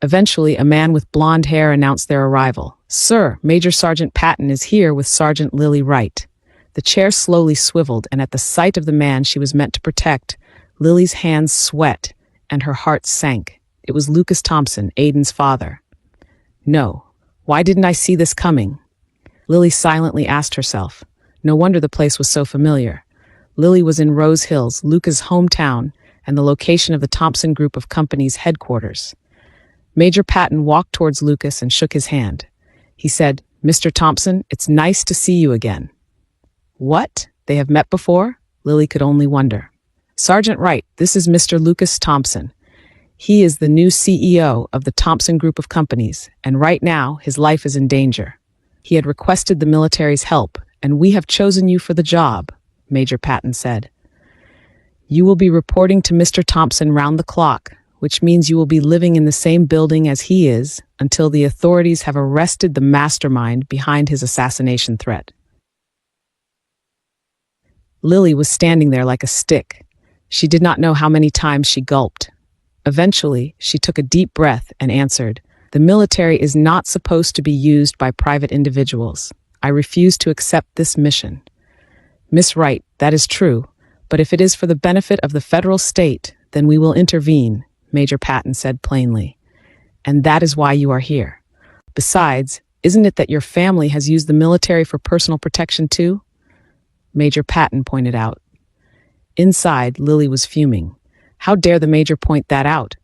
Eventually, a man with blonde hair announced their arrival. Sir, Major Sergeant Patton is here with Sergeant Lily Wright. The chair slowly swiveled, and at the sight of the man she was meant to protect, Lily's hands sweat and her heart sank. It was Lucas Thompson, Aiden's father. No, why didn't I see this coming? Lily silently asked herself. No wonder the place was so familiar. Lily was in Rose Hills, Lucas' hometown, and the location of the Thompson Group of Companies' headquarters. Major Patton walked towards Lucas and shook his hand. He said, Mr. Thompson, it's nice to see you again. What? They have met before? Lily could only wonder. Sergeant Wright, this is Mr. Lucas Thompson. He is the new CEO of the Thompson Group of Companies, and right now his life is in danger. He had requested the military's help, and we have chosen you for the job, Major Patton said. You will be reporting to Mr. Thompson round the clock, which means you will be living in the same building as he is until the authorities have arrested the mastermind behind his assassination threat. Lily was standing there like a stick. She did not know how many times she gulped. Eventually, she took a deep breath and answered, "The military is not supposed to be used by private individuals. I refuse to accept this mission." "Miss Wright, that is true, but if it is for the benefit of the federal state, then we will intervene," Major Patton said plainly. "And that is why you are here. Besides, isn't it that your family has used the military for personal protection too?" Major Patton pointed out. Inside, Lily was fuming. How dare the Major point that out?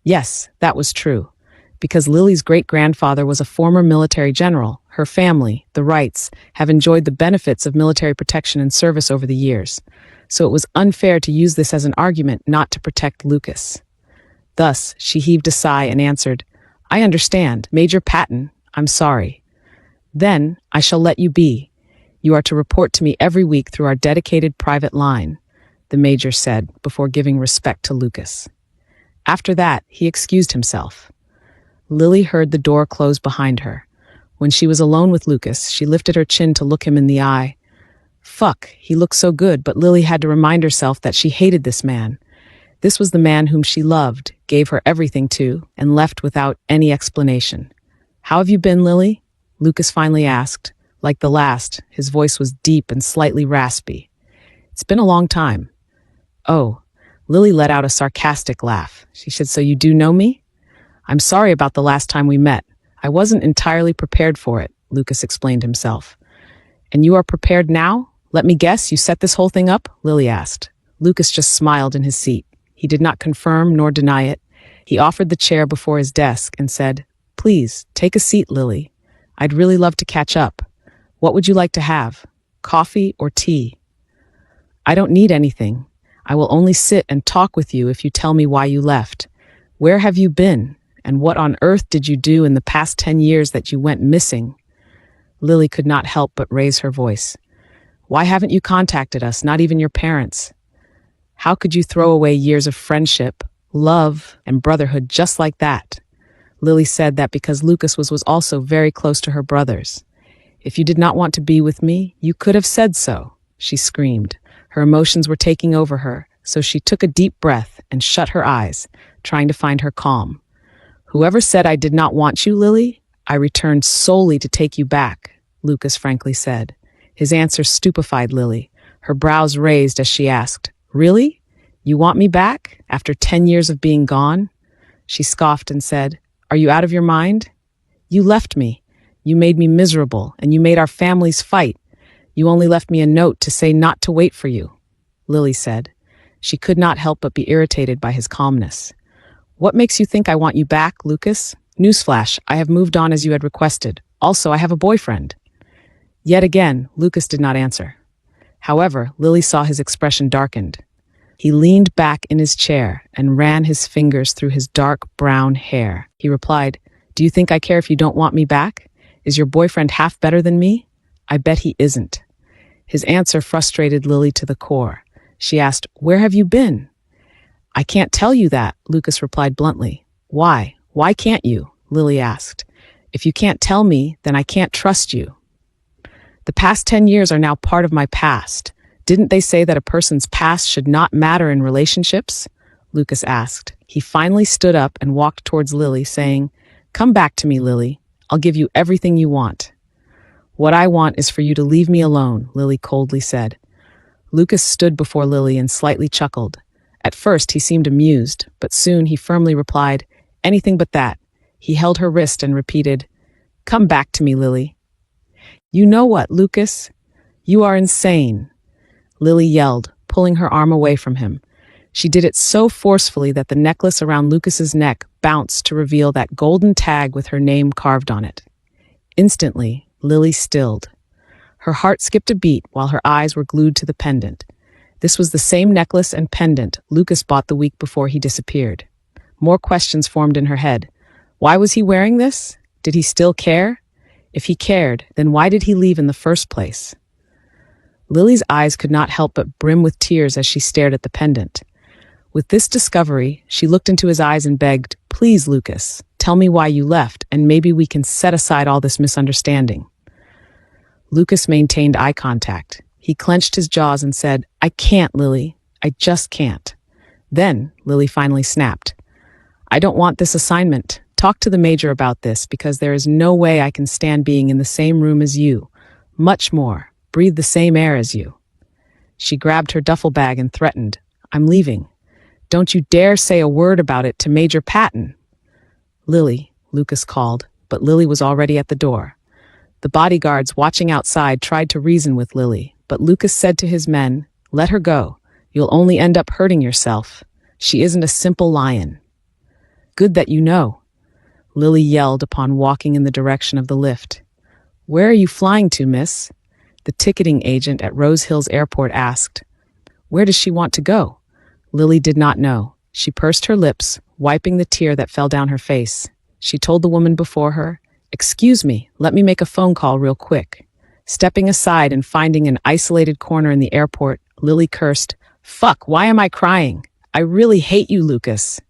Yes, that was true. Because Lily's great-grandfather was a former military general, her family, the Wrights, have enjoyed the benefits of military protection and service over the years. So it was unfair to use this as an argument not to protect Lucas. Thus, she heaved a sigh and answered, "I understand, Major Patton, I'm sorry. Then, I shall let you be. You are to report to me every week through our dedicated private line," the Major said before giving respect to Lucas. After that, he excused himself. Lily heard the door close behind her. When she was alone with Lucas, she lifted her chin to look him in the eye. Fuck, he looked so good, but Lily had to remind herself that she hated this man. This was the man whom she loved, gave her everything to, and left without any explanation. "How have you been, Lily?" Lucas finally asked. Like the last, his voice was deep and slightly raspy. "It's been a long time." "Oh," Lily let out a sarcastic laugh. She said, "So you do know me?" "I'm sorry about the last time we met. I wasn't entirely prepared for it," Lucas explained himself. "And you are prepared now? Let me guess, you set this whole thing up?" Lily asked. Lucas just smiled in his seat. He did not confirm nor deny it. He offered the chair before his desk and said, "Please, take a seat, Lily. I'd really love to catch up. What would you like to have? Coffee or tea?" "I don't need anything. I will only sit and talk with you if you tell me why you left. Where have you been? And what on earth did you do in the past 10 years that you went missing?" Lily could not help but raise her voice. "Why haven't you contacted us, not even your parents? How could you throw away years of friendship, love, and brotherhood just like that?" Lily said that because Lucas was also very close to her brothers. "If you did not want to be with me, you could have said so," she screamed. Her emotions were taking over her, so she took a deep breath and shut her eyes, trying to find her calm. "Whoever said I did not want you, Lily? I returned solely to take you back," Lucas frankly said. His answer stupefied Lily. Her brows raised as she asked, "Really? You want me back, after 10 years of being gone?" She scoffed and said, "Are you out of your mind? You left me. You made me miserable, and you made our families fight. You only left me a note to say not to wait for you," Lily said. She could not help but be irritated by his calmness. "What makes you think I want you back, Lucas? Newsflash, I have moved on as you had requested. Also, I have a boyfriend." Yet again, Lucas did not answer. However, Lily saw his expression darkened. He leaned back in his chair and ran his fingers through his dark brown hair. He replied, "Do you think I care if you don't want me back? Is your boyfriend half better than me? I bet he isn't." His answer frustrated Lily to the core. She asked, "Where have you been?" "I can't tell you that," Lucas replied bluntly. "Why? Why can't you?" Lily asked. "If you can't tell me, then I can't trust you." "The past 10 years are now part of my past. Didn't they say that a person's past should not matter in relationships?" Lucas asked. He finally stood up and walked towards Lily, saying, "Come back to me, Lily. I'll give you everything you want." "What I want is for you to leave me alone," Lily coldly said. Lucas stood before Lily and slightly chuckled. At first, he seemed amused, but soon he firmly replied, "Anything but that." He held her wrist and repeated, "Come back to me, Lily." "You know what, Lucas? You are insane," Lily yelled, pulling her arm away from him. She did it so forcefully that the necklace around Lucas's neck bounced to reveal that golden tag with her name carved on it. Instantly, Lily stilled. Her heart skipped a beat while her eyes were glued to the pendant. This was the same necklace and pendant Lucas bought the week before he disappeared. More questions formed in her head. Why was he wearing this? Did he still care? If he cared, then why did he leave in the first place? Lily's eyes could not help but brim with tears as she stared at the pendant. With this discovery, she looked into his eyes and begged, "Please, Lucas, tell me why you left, and maybe we can set aside all this misunderstanding." Lucas maintained eye contact. He clenched his jaws and said, "I can't, Lily. I just can't." Then, Lily finally snapped. "I don't want this assignment. Talk to the major about this, because there is no way I can stand being in the same room as you. Much more, breathe the same air as you." She grabbed her duffel bag and threatened, "I'm leaving. Don't you dare say a word about it to Major Patton." "Lily," Lucas called, but Lily was already at the door. The bodyguards watching outside tried to reason with Lily, but Lucas said to his men, "Let her go. You'll only end up hurting yourself. She isn't a simple lion." "Good that you know," Lily yelled upon walking in the direction of the lift. "Where are you flying to, miss?" the ticketing agent at Rose Hills Airport asked. Where does she want to go? Lily did not know. She pursed her lips, wiping the tear that fell down her face. She told the woman before her, "Excuse me, let me make a phone call real quick." Stepping aside and finding an isolated corner in the airport, Lily cursed, "Fuck, why am I crying? I really hate you, Lucas."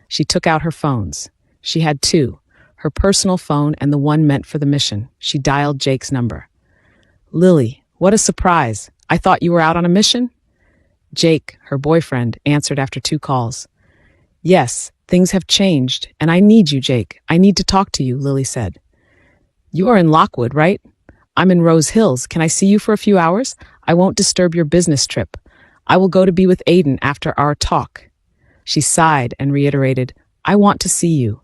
She took out her phones. She had two, her personal phone and the one meant for the mission. She dialed Jake's number. "Lily, what a surprise. I thought you were out on a mission?" Jake, her boyfriend, answered after two calls. "Yes, things have changed, and I need you, Jake. I need to talk to you," Lily said. "You are in Lockwood, right? I'm in Rose Hills. Can I see you for a few hours? I won't disturb your business trip. I will go to be with Aiden after our talk." She sighed and reiterated, "I want to see you."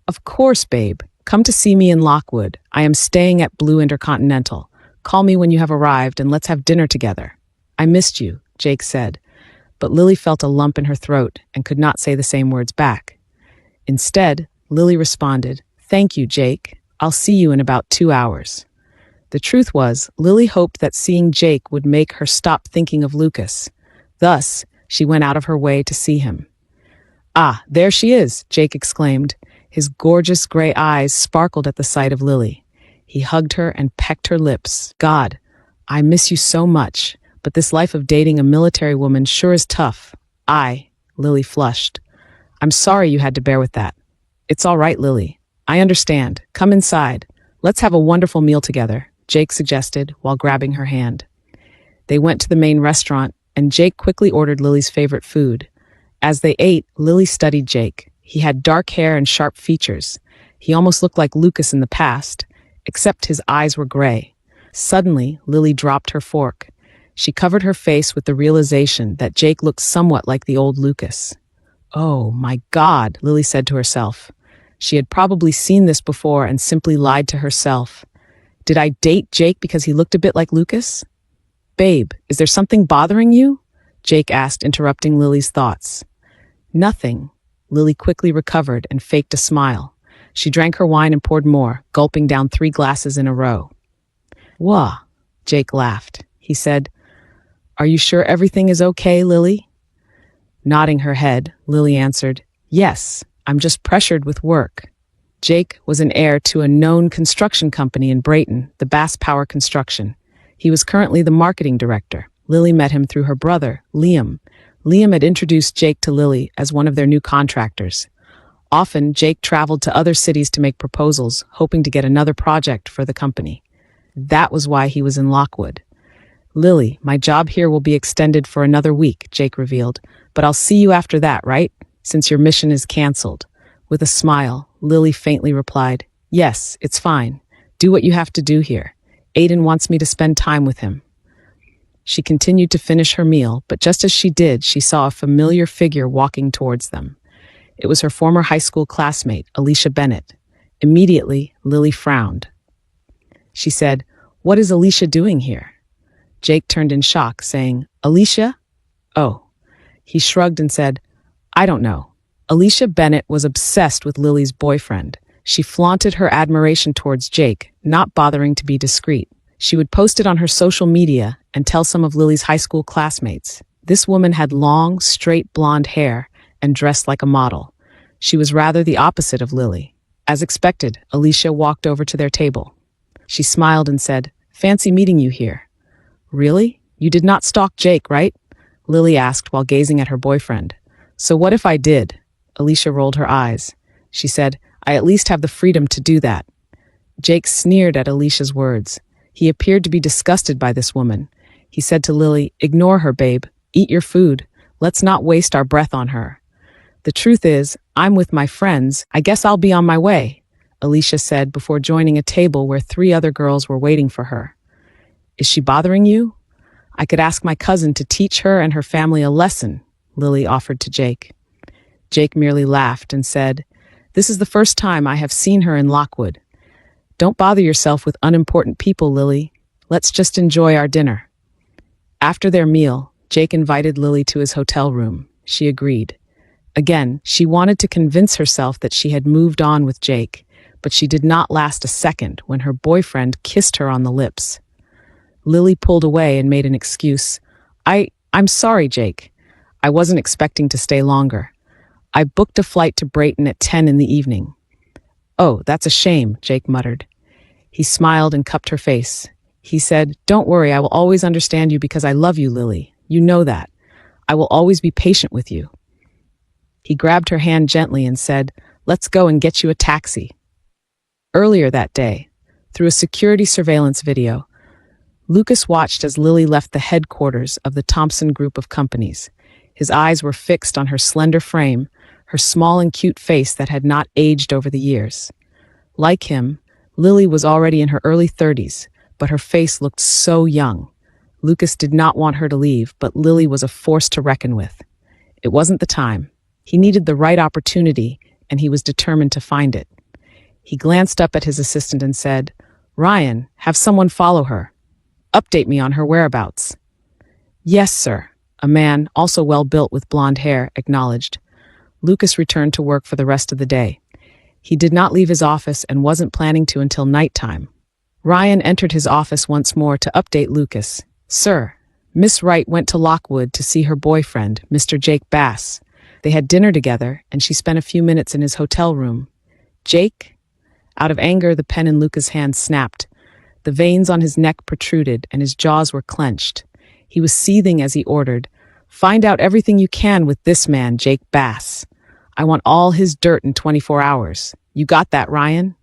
"Of course, babe. Come to see me in Lockwood. I am staying at Blue Intercontinental. Call me when you have arrived and let's have dinner together." "I missed you," Jake said, but Lily felt a lump in her throat and could not say the same words back. Instead, Lily responded, "Thank you, Jake. I'll see you in about 2 hours." The truth was, Lily hoped that seeing Jake would make her stop thinking of Lucas. Thus, she went out of her way to see him. "Ah, there she is," Jake exclaimed. His gorgeous gray eyes sparkled at the sight of Lily. He hugged her and pecked her lips. "God, I miss you so much, but this life of dating a military woman sure is tough." Lily flushed. "I'm sorry you had to bear with that." "It's all right, Lily. I understand. Come inside. Let's have a wonderful meal together," Jake suggested while grabbing her hand. They went to the main restaurant, and Jake quickly ordered Lily's favorite food. As they ate, Lily studied Jake. He had dark hair and sharp features. He almost looked like Lucas in the past, except his eyes were gray. Suddenly, Lily dropped her fork. She covered her face with the realization that Jake looked somewhat like the old Lucas. "Oh, my God," Lily said to herself. She had probably seen this before and simply lied to herself. Did I date Jake because he looked a bit like Lucas? "Babe, is there something bothering you?" Jake asked, interrupting Lily's thoughts. "Nothing." Lily quickly recovered and faked a smile. She drank her wine and poured more, gulping down 3 glasses in a row. "Wah," Jake laughed. He said, "Are you sure everything is okay, Lily?" Nodding her head, Lily answered, "Yes, I'm just pressured with work." Jake was an heir to a known construction company in Brayton, the Bass Power Construction. He was currently the marketing director. Lily met him through her brother, Liam. Liam had introduced Jake to Lily as one of their new contractors. Often, Jake traveled to other cities to make proposals, hoping to get another project for the company. That was why he was in Lockwood. "Lily, my job here will be extended for another week," Jake revealed, "but I'll see you after that, right? Since your mission is canceled." With a smile, Lily faintly replied, "Yes, it's fine. Do what you have to do here. Aiden wants me to spend time with him." She continued to finish her meal, but just as she did, she saw a familiar figure walking towards them. It was her former high school classmate, Alicia Bennett. Immediately, Lily frowned. She said, "What is Alicia doing here?" Jake turned in shock, saying, "Alicia? Oh." He shrugged and said, "I don't know." Alicia Bennett was obsessed with Lily's boyfriend. She flaunted her admiration towards Jake, not bothering to be discreet. She would post it on her social media and tell some of Lily's high school classmates. This woman had long, straight blonde hair and dressed like a model. She was rather the opposite of Lily. As expected, Alicia walked over to their table. She smiled and said, "Fancy meeting you here." "Really? You did not stalk Jake, right?" Lily asked while gazing at her boyfriend. "So what if I did?" Alicia rolled her eyes. She said, "I at least have the freedom to do that." Jake sneered at Alicia's words. He appeared to be disgusted by this woman. He said to Lily, "Ignore her, babe. Eat your food. Let's not waste our breath on her." "The truth is, I'm with my friends. I guess I'll be on my way," Alicia said before joining a table where 3 other girls were waiting for her. "Is she bothering you?" "I could ask my cousin to teach her and her family a lesson," Lily offered to Jake. Jake merely laughed and said, "This is the first time I have seen her in Lockwood. Don't bother yourself with unimportant people, Lily. Let's just enjoy our dinner." After their meal, Jake invited Lily to his hotel room. She agreed. Again, she wanted to convince herself that she had moved on with Jake, but she did not last a second when her boyfriend kissed her on the lips. Lily pulled away and made an excuse. I'm sorry, Jake. I wasn't expecting to stay longer. I booked a flight to Brayton at 10 in the evening." "Oh, that's a shame," Jake muttered. He smiled and cupped her face. He said, "Don't worry, I will always understand you because I love you, Lily. You know that. I will always be patient with you." He grabbed her hand gently and said, "Let's go and get you a taxi." Earlier that day, through a security surveillance video, Lucas watched as Lily left the headquarters of the Thompson group of companies. His eyes were fixed on her slender frame, her small and cute face that had not aged over the years. Like him, Lily was already in her early 30s, but her face looked so young. Lucas did not want her to leave, but Lily was a force to reckon with. It wasn't the time. He needed the right opportunity, and he was determined to find it. He glanced up at his assistant and said, "Ryan, have someone follow her. Update me on her whereabouts." "Yes, sir," a man, also well-built with blonde hair, acknowledged. Lucas returned to work for the rest of the day. He did not leave his office and wasn't planning to until nighttime. Ryan entered his office once more to update Lucas. "Sir, Miss Wright went to Lockwood to see her boyfriend, Mr. Jake Bass. They had dinner together, and she spent a few minutes in his hotel room." "Jake?" Out of anger, the pen in Lucas' hand snapped. The veins on his neck protruded, and his jaws were clenched. He was seething as he ordered, "Find out everything you can with this man, Jake Bass. I want all his dirt in 24 hours. You got that, Ryan?"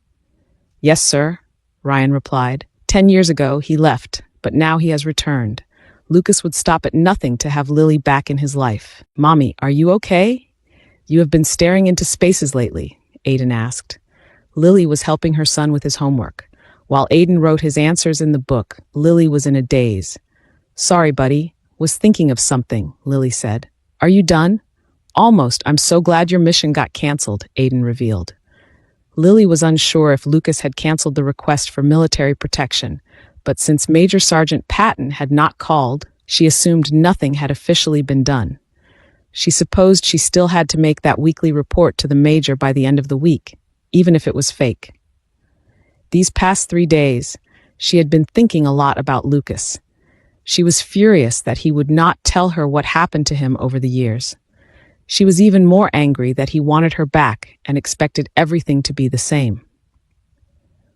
"Yes, sir," Ryan replied. 10 years ago, he left, but now he has returned. Lucas would stop at nothing to have Lily back in his life. "Mommy, are you okay? You have been staring into spaces lately," Aiden asked. Lily was helping her son with his homework. While Aiden wrote his answers in the book, Lily was in a daze. "Sorry, buddy. Was thinking of something," Lily said. "Are you done?" "Almost. I'm so glad your mission got canceled," Aiden revealed. Lily was unsure if Lucas had canceled the request for military protection, but since Major Sergeant Patton had not called, she assumed nothing had officially been done. She supposed she still had to make that weekly report to the Major by the end of the week, even if it was fake. These past 3 days, she had been thinking a lot about Lucas. She was furious that he would not tell her what happened to him over the years. She was even more angry that he wanted her back and expected everything to be the same.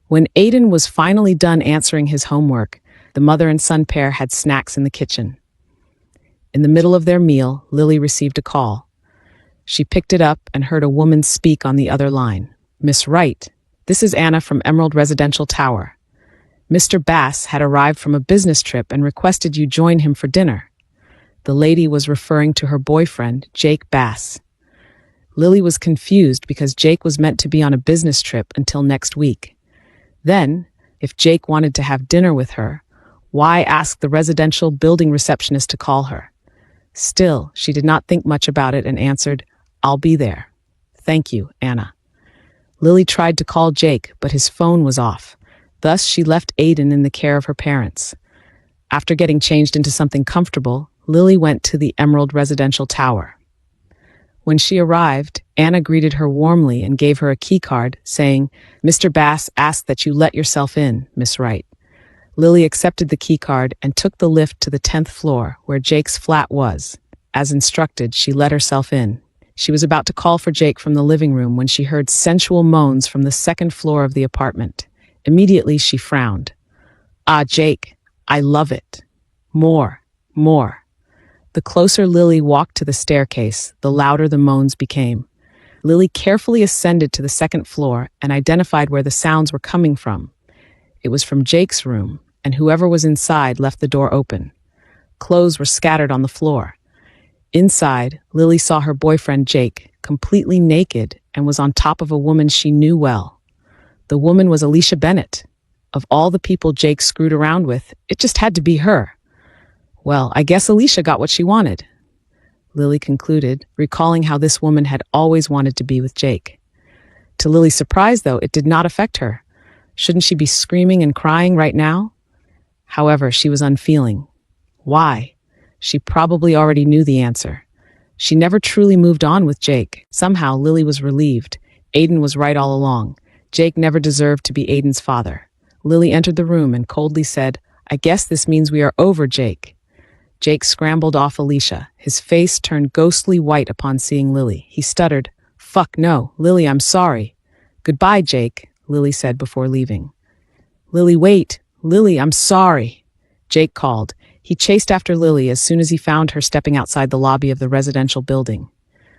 When Aiden was finally done answering his homework, the mother and son pair had snacks in the kitchen. In the middle of their meal, Lily received a call. She picked it up and heard a woman speak on the other line. "Miss Wright, this is Anna from Emerald Residential Tower. Mr. Bass had arrived from a business trip and requested you join him for dinner." The lady was referring to her boyfriend, Jake Bass. Lily was confused because Jake was meant to be on a business trip until next week. Then, if Jake wanted to have dinner with her, why ask the residential building receptionist to call her? Still, she did not think much about it and answered, "I'll be there." "Thank you, Anna." Lily tried to call Jake, but his phone was off. Thus, she left Aiden in the care of her parents. After getting changed into something comfortable, Lily went to the Emerald Residential Tower. When she arrived, Anna greeted her warmly and gave her a keycard, saying, "Mr. Bass asked that you let yourself in, Miss Wright." Lily accepted the keycard and took the lift to the 10th floor, where Jake's flat was. As instructed, she let herself in. She was about to call for Jake from the living room when she heard sensual moans from the second floor of the apartment. Immediately, she frowned. Ah, Jake, I love it. More, more. The closer Lily walked to the staircase, the louder the moans became. Lily carefully ascended to the second floor and identified where the sounds were coming from. It was from Jake's room, and whoever was inside left the door open. Clothes were scattered on the floor. Inside, Lily saw her boyfriend Jake, completely naked, and was on top of a woman she knew well. The woman was Alicia Bennett. Of all the people Jake screwed around with, it just had to be her. Well, I guess Alicia got what she wanted, Lily concluded, recalling how this woman had always wanted to be with Jake. To Lily's surprise, though, it did not affect her. Shouldn't she be screaming and crying right now? However, she was unfeeling. Why? She probably already knew the answer. She never truly moved on with Jake. Somehow, Lily was relieved. Aiden was right all along. Jake never deserved to be Aiden's father. Lily entered the room and coldly said, "I guess this means we are over, Jake." Jake scrambled off Alicia. His face turned ghostly white upon seeing Lily. He stuttered, "Fuck no, Lily, I'm sorry." "Goodbye, Jake," Lily said before leaving. "Lily, wait. Lily, I'm sorry," Jake called. He chased after Lily as soon as he found her stepping outside the lobby of the residential building.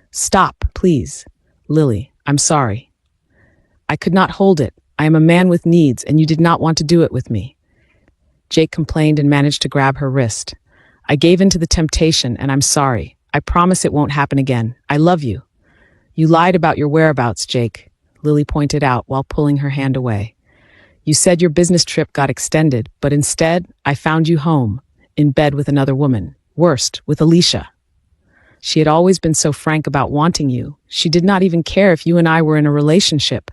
"Stop, please. Lily, I'm sorry. I could not hold it. I am a man with needs, and you did not want to do it with me." Jake complained and managed to grab her wrist. "I gave in to the temptation, and I'm sorry. I promise it won't happen again. I love you." "You lied about your whereabouts, Jake," Lily pointed out while pulling her hand away. "You said your business trip got extended, but instead, I found you home, in bed with another woman. Worst, with Alicia." She had always been so frank about wanting you. She did not even care if you and I were in a relationship.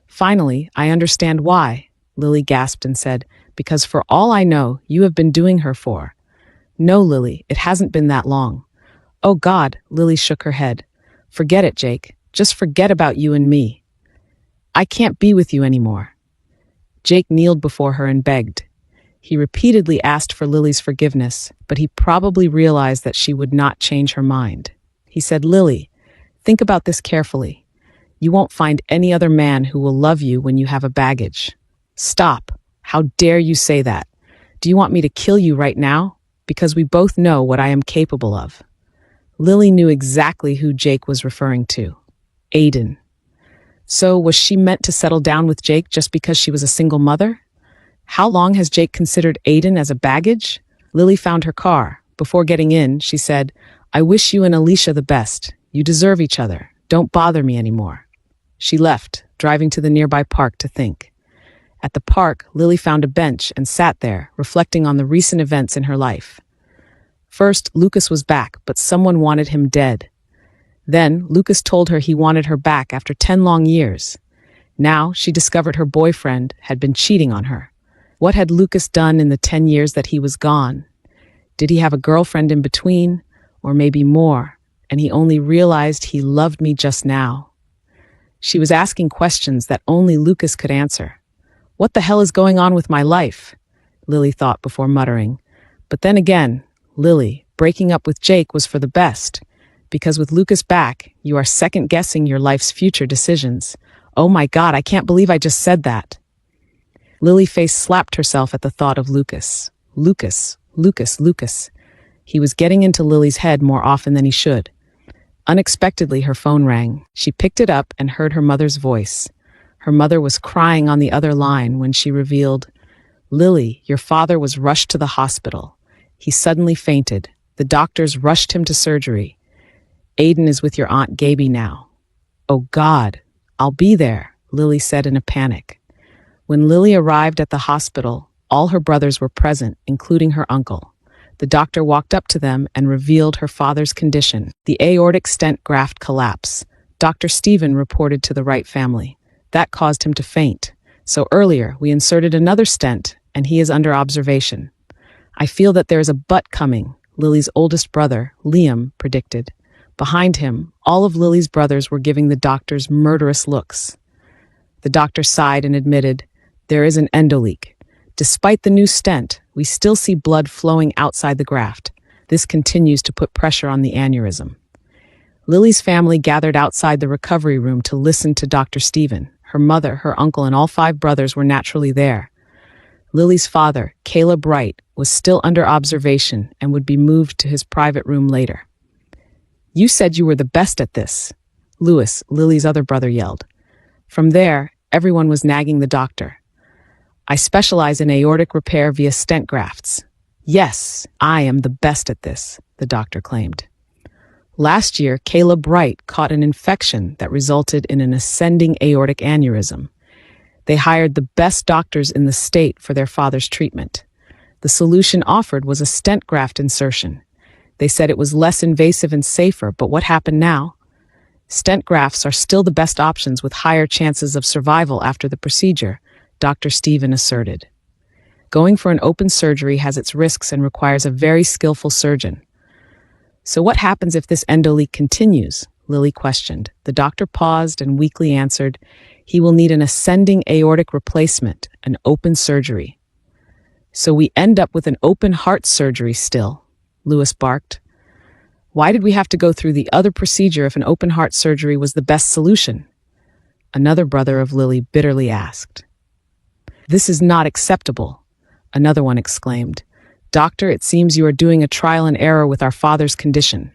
"Finally, I understand why," Lily gasped and said, "because for all I know, you have been doing her for." "No, Lily, it hasn't been that long." "Oh God," Lily shook her head. "Forget it, Jake. Just forget about you and me. I can't be with you anymore." Jake kneeled before her and begged. He repeatedly asked for Lily's forgiveness, but he probably realized that she would not change her mind. He said, "Lily, think about this carefully. You won't find any other man who will love you when you have a baggage." "Stop. How dare you say that? Do you want me to kill you right now? Because we both know what I am capable of." Lily knew exactly who Jake was referring to. Aiden. So was she meant to settle down with Jake just because she was a single mother? How long has Jake considered Aiden as a baggage? Lily found her car. Before getting in, she said, "I wish you and Alicia the best. You deserve each other. Don't bother me anymore." She left, driving to the nearby park to think. At the park, Lily found a bench and sat there, reflecting on the recent events in her life. First, Lucas was back, but someone wanted him dead. Then, Lucas told her he wanted her back after 10 long years. Now, she discovered her boyfriend had been cheating on her. What had Lucas done in the 10 years that he was gone? Did he have a girlfriend in between, or maybe more, and he only realized he loved me just now? She was asking questions that only Lucas could answer. What the hell is going on with my life? Lily thought before muttering. But then again, Lily, breaking up with Jake was for the best, because with Lucas back, you are second-guessing your life's future decisions. Oh my God, I can't believe I just said that. Lily's face slapped herself at the thought of Lucas. Lucas. He was getting into Lily's head more often than he should. Unexpectedly, her phone rang. She picked it up and heard her mother's voice. Her mother was crying on the other line when she revealed, "Lily, your father was rushed to the hospital. He suddenly fainted. The doctors rushed him to surgery. Aiden is with your Aunt Gaby now." "Oh God, I'll be there," Lily said in a panic. When Lily arrived at the hospital, all her brothers were present, including her uncle. The doctor walked up to them and revealed her father's condition, the aortic stent graft collapse. Dr. Stephen reported to the Wright family. That caused him to faint. So earlier, we inserted another stent, and he is under observation. "I feel that there is a but coming," Lily's oldest brother, Liam, predicted. Behind him, all of Lily's brothers were giving the doctors murderous looks. The doctor sighed and admitted, "There is an endoleak. Despite the new stent, we still see blood flowing outside the graft. This continues to put pressure on the aneurysm." Lily's family gathered outside the recovery room to listen to Dr. Stephen. Her mother, her uncle, and all 5 brothers were naturally there. Lily's father, Caleb Wright, was still under observation and would be moved to his private room later. "You said you were the best at this," Louis, Lily's other brother, yelled. From there, everyone was nagging the doctor. "I specialize in aortic repair via stent grafts." "Yes, I am the best at this," the doctor claimed. Last year, Caleb Wright caught an infection that resulted in an ascending aortic aneurysm. They hired the best doctors in the state for their father's treatment. The solution offered was a stent graft insertion. They said it was less invasive and safer, but what happened now? Stent grafts are still the best options with higher chances of survival after the procedure, Dr. Stephen asserted. Going for an open surgery has its risks and requires a very skillful surgeon. "So what happens if this endoleak continues?" Lily questioned. The doctor paused and weakly answered, "He will need an ascending aortic replacement, an open surgery." "So we end up with an open heart surgery still," Louis barked. "Why did we have to go through the other procedure if an open heart surgery was the best solution?" Another brother of Lily bitterly asked. "This is not acceptable," another one exclaimed. "Doctor, it seems you are doing a trial and error with our father's condition."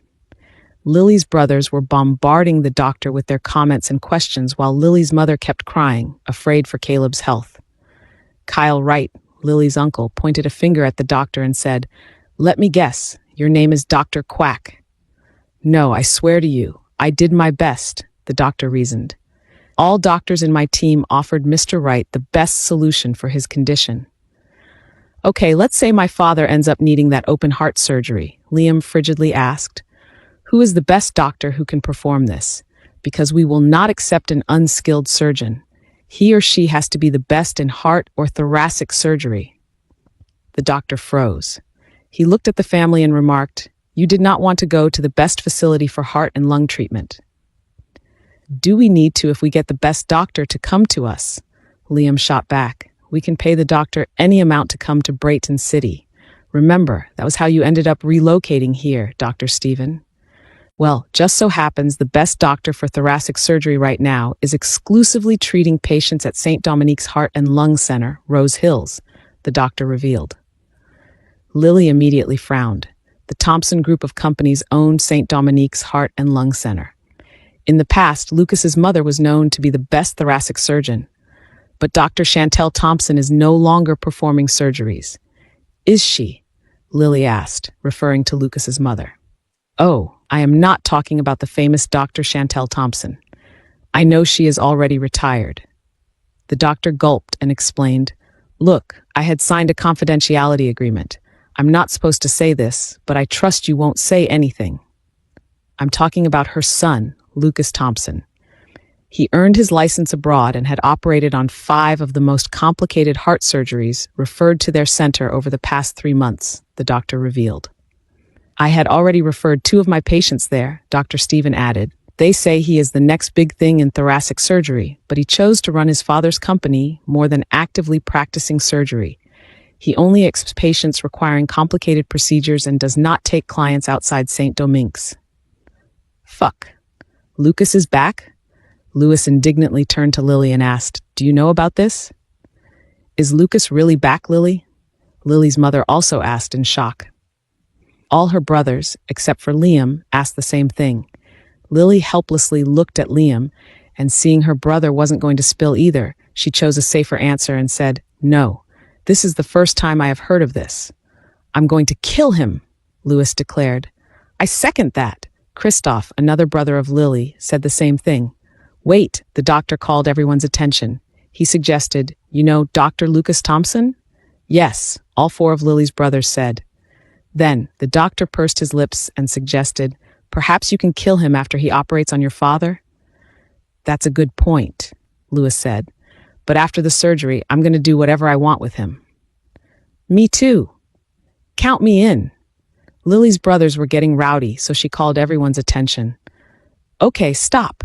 Lily's brothers were bombarding the doctor with their comments and questions while Lily's mother kept crying, afraid for Caleb's health. Kyle Wright, Lily's uncle, pointed a finger at the doctor and said, "Let me guess, your name is Dr. Quack." "No, I swear to you, I did my best," the doctor reasoned. "All doctors in my team offered Mr. Wright the best solution for his condition." "Okay, let's say my father ends up needing that open heart surgery," Liam frigidly asked. "Who is the best doctor who can perform this? Because we will not accept an unskilled surgeon. He or she has to be the best in heart or thoracic surgery." The doctor froze. He looked at the family and remarked, "You did not want to go to the best facility for heart and lung treatment." "Do we need to if we get the best doctor to come to us?" Liam shot back. "We can pay the doctor any amount to come to Brayton City. Remember, that was how you ended up relocating here, Dr. Stephen." "Well, just so happens the best doctor for thoracic surgery right now is exclusively treating patients at St. Dominique's Heart and Lung Center, Rose Hills," the doctor revealed. Lily immediately frowned. The Thompson Group of companies owned St. Dominique's Heart and Lung Center. In the past, Lucas's mother was known to be the best thoracic surgeon. But Dr. Chantel Thompson is no longer performing surgeries. "Is she?" Lily asked, referring to Lucas's mother. "Oh, I am not talking about the famous Dr. Chantel Thompson. I know she is already retired." The doctor gulped and explained, "Look, I had signed a confidentiality agreement. I'm not supposed to say this, but I trust you won't say anything. I'm talking about her son, Lucas Thompson. He earned his license abroad and had operated on 5 of the most complicated heart surgeries referred to their center over the past 3 months, the doctor revealed. "I had already referred 2 of my patients there," Dr. Stephen added. "They say he is the next big thing in thoracic surgery, but he chose to run his father's company more than actively practicing surgery. He only accepts patients requiring complicated procedures and does not take clients outside St. Domingue's." "Fuck. Lucas is back?" Louis indignantly turned to Lily and asked, "Do you know about this?" "Is Lucas really back, Lily?" Lily's mother also asked in shock. All her brothers, except for Liam, asked the same thing. Lily helplessly looked at Liam, and seeing her brother wasn't going to spill either, she chose a safer answer and said, "No, this is the first time I have heard of this." "I'm going to kill him," Louis declared. "I second that." Christoph, another brother of Lily, said the same thing. "Wait," the doctor called everyone's attention. He suggested, "You know Dr. Lucas Thompson?" "Yes," all 4 of Lily's brothers said. Then, the doctor pursed his lips and suggested, "Perhaps you can kill him after he operates on your father?" "That's a good point," Louis said. "But after the surgery, I'm going to do whatever I want with him." "Me too. Count me in." Lily's brothers were getting rowdy, so she called everyone's attention. "Okay, stop.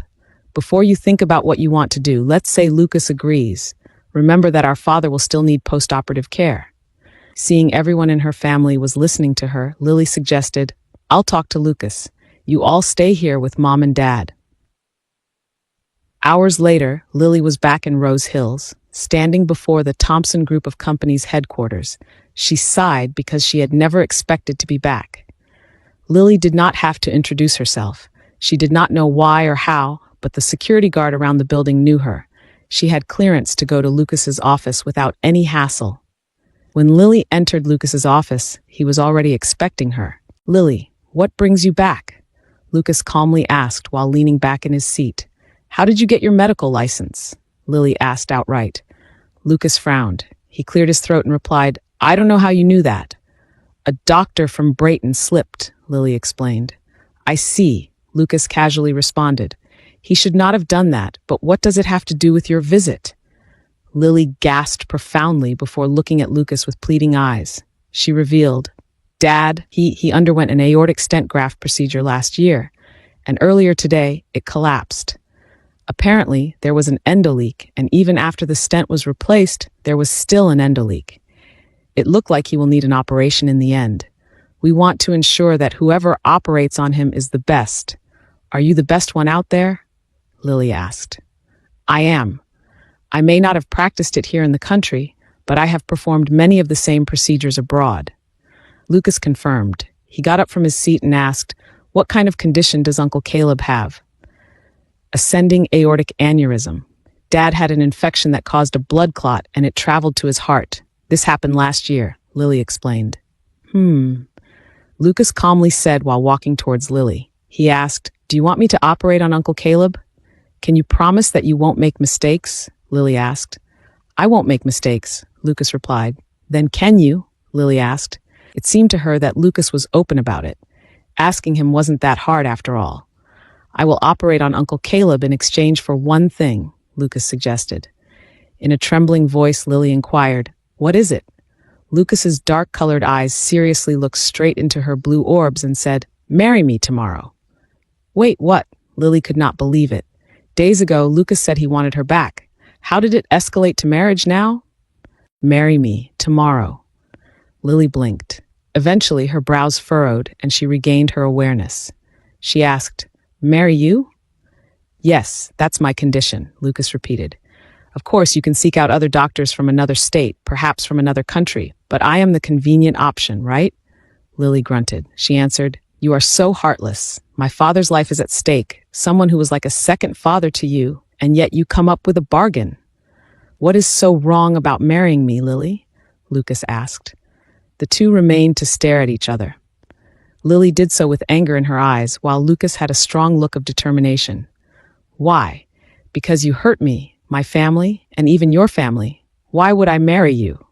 Before you think about what you want to do, let's say Lucas agrees. Remember that our father will still need post-operative care." Seeing everyone in her family was listening to her, Lily suggested, "I'll talk to Lucas. You all stay here with Mom and Dad." Hours later, Lily was back in Rose Hills, standing before the Thompson Group of Companies headquarters. She sighed because she had never expected to be back. Lily did not have to introduce herself. She did not know why or how, but the security guard around the building knew her. She had clearance to go to Lucas's office without any hassle. When Lily entered Lucas's office, he was already expecting her. "Lily, what brings you back?" Lucas calmly asked while leaning back in his seat. "How did you get your medical license?" Lily asked outright. Lucas frowned. He cleared his throat and replied, "I don't know how you knew that." "A doctor from Brayton slipped," Lily explained. "I see," Lucas casually responded. "He should not have done that, but what does it have to do with your visit?" Lily gasped profoundly before looking at Lucas with pleading eyes. She revealed, "Dad, he underwent an aortic stent graft procedure last year, and earlier today, it collapsed. Apparently, there was an endoleak, and even after the stent was replaced, there was still an endoleak. It looked like he will need an operation in the end. We want to ensure that whoever operates on him is the best. Are you the best one out there?" Lily asked. "I am. I may not have practiced it here in the country, but I have performed many of the same procedures abroad." Lucas confirmed. He got up from his seat and asked, "What kind of condition does Uncle Caleb have?" "Ascending aortic aneurysm. Dad had an infection that caused a blood clot and it traveled to his heart. This happened last year," Lily explained. Lucas calmly said while walking towards Lily. He asked, "Do you want me to operate on Uncle Caleb?" "Can you promise that you won't make mistakes?" Lily asked. "I won't make mistakes," Lucas replied. "Then can you?" Lily asked. It seemed to her that Lucas was open about it. Asking him wasn't that hard after all. "I will operate on Uncle Caleb in exchange for one thing," Lucas suggested. In a trembling voice, Lily inquired, "What is it?" Lucas's dark-colored eyes seriously looked straight into her blue orbs and said, "Marry me tomorrow." "Wait, what?" Lily could not believe it. Days ago, Lucas said he wanted her back. How did it escalate to marriage now? "Marry me tomorrow." Lily blinked. Eventually, her brows furrowed and she regained her awareness. She asked, "Marry you?" "Yes, that's my condition," Lucas repeated. "Of course, you can seek out other doctors from another state, perhaps from another country, but I am the convenient option, right?" Lily grunted. She answered, "You are so heartless. My father's life is at stake, someone who was like a second father to you, and yet you come up with a bargain." "What is so wrong about marrying me, Lily?" Lucas asked. The two remained to stare at each other. Lily did so with anger in her eyes, while Lucas had a strong look of determination. "Why? Because you hurt me, my family, and even your family. Why would I marry you?"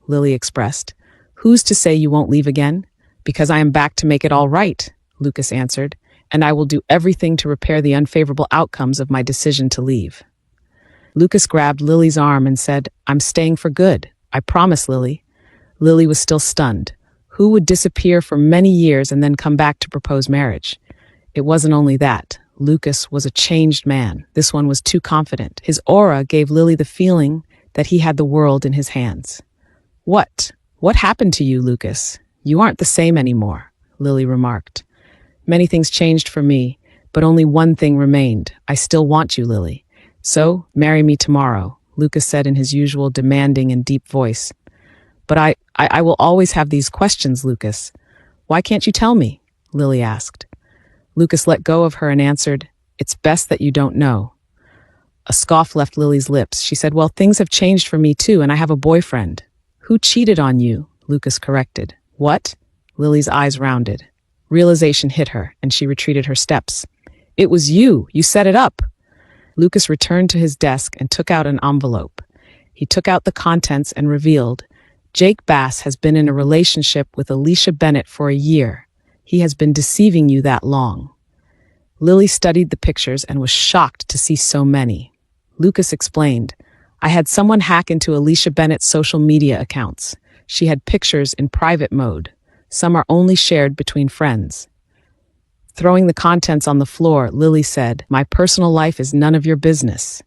Lily expressed. "Who's to say you won't leave again?" "Because I am back to make it all right," Lucas answered, "and I will do everything to repair the unfavorable outcomes of my decision to leave." Lucas grabbed Lily's arm and said, "I'm staying for good. I promise, Lily." Lily was still stunned. Who would disappear for many years and then come back to propose marriage? It wasn't only that. Lucas was a changed man. This one was too confident. His aura gave Lily the feeling that he had the world in his hands. What happened to you, Lucas? You aren't the same anymore," Lily remarked. "Many things changed for me, but only one thing remained. I still want you, Lily. So, marry me tomorrow," Lucas said in his usual demanding and deep voice. "But I will always have these questions, Lucas. Why can't you tell me?" Lily asked. Lucas let go of her and answered, "It's best that you don't know." A scoff left Lily's lips. She said, "Well, things have changed for me too, and I have a boyfriend." "Who cheated on you?" Lucas corrected. "What?" Lily's eyes rounded. Realization hit her, and she retreated her steps. "It was you. You set it up." Lucas returned to his desk and took out an envelope. He took out the contents and revealed, "Jake Bass has been in a relationship with Alicia Bennett for a year. He has been deceiving you that long." Lily studied the pictures and was shocked to see so many. Lucas explained, "I had someone hack into Alicia Bennett's social media accounts. She had pictures in private mode. Some are only shared between friends." Throwing the contents on the floor, Lily said, "My personal life is none of your business."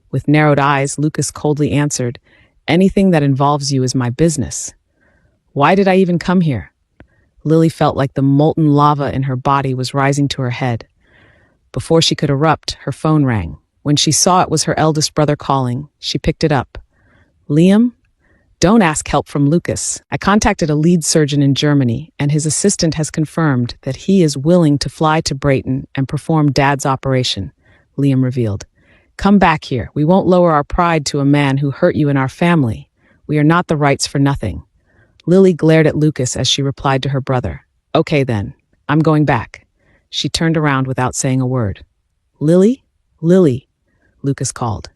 With narrowed eyes, Lucas coldly answered, "Anything that involves you is my business." "Why did I even come here?" Lily felt like the molten lava in her body was rising to her head. Before she could erupt, her phone rang. When she saw it was her eldest brother calling, she picked it up. "Liam? Don't ask help from Lucas. I contacted a lead surgeon in Germany, and his assistant has confirmed that he is willing to fly to Brayton and perform Dad's operation," Liam revealed. "Come back here. We won't lower our pride to a man who hurt you and our family. We are not the Wrights for nothing." Lily glared at Lucas as she replied to her brother. "Okay then, I'm going back." She turned around without saying a word. "Lily? Lily," Lucas called.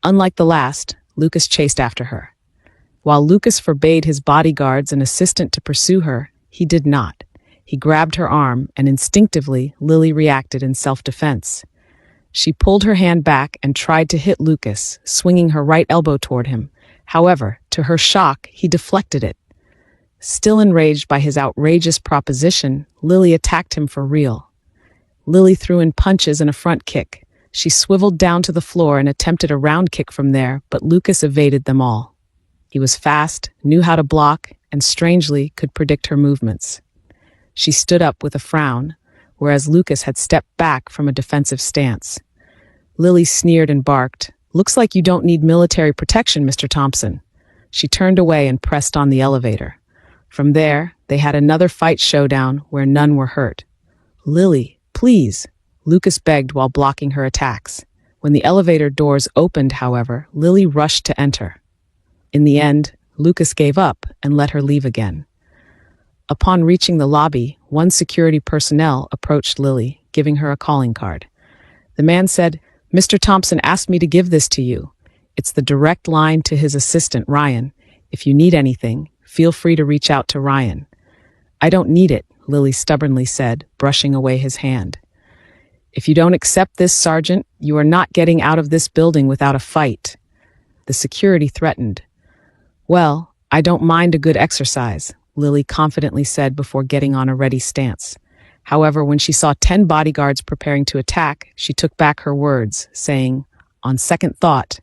Unlike the last, Lucas chased after her. While Lucas forbade his bodyguards and assistant to pursue her, he did not. He grabbed her arm, and instinctively, Lily reacted in self-defense. She pulled her hand back and tried to hit Lucas, swinging her right elbow toward him. However, to her shock, he deflected it. Still enraged by his outrageous proposition, Lily attacked him for real. Lily threw in punches and a front kick. She swiveled down to the floor and attempted a round kick from there, but Lucas evaded them all. He was fast, knew how to block, and strangely could predict her movements. She stood up with a frown, whereas Lucas had stepped back from a defensive stance. Lily sneered and barked, "Looks like you don't need military protection, Mr. Thompson." She turned away and pressed on the elevator. From there, they had another fight showdown where none were hurt. "Lily, please," Lucas begged while blocking her attacks. When the elevator doors opened, however, Lily rushed to enter. In the end, Lucas gave up and let her leave again. Upon reaching the lobby, one security personnel approached Lily, giving her a calling card. The man said, "Mr. Thompson asked me to give this to you. It's the direct line to his assistant, Ryan. If you need anything, feel free to reach out to Ryan." "I don't need it," Lily stubbornly said, brushing away his hand. "If you don't accept this, Sergeant, you are not getting out of this building without a fight." The security threatened. "Well, I don't mind a good exercise," Lily confidently said before getting on a ready stance. However, when she saw 10 bodyguards preparing to attack, she took back her words, saying, "On second thought,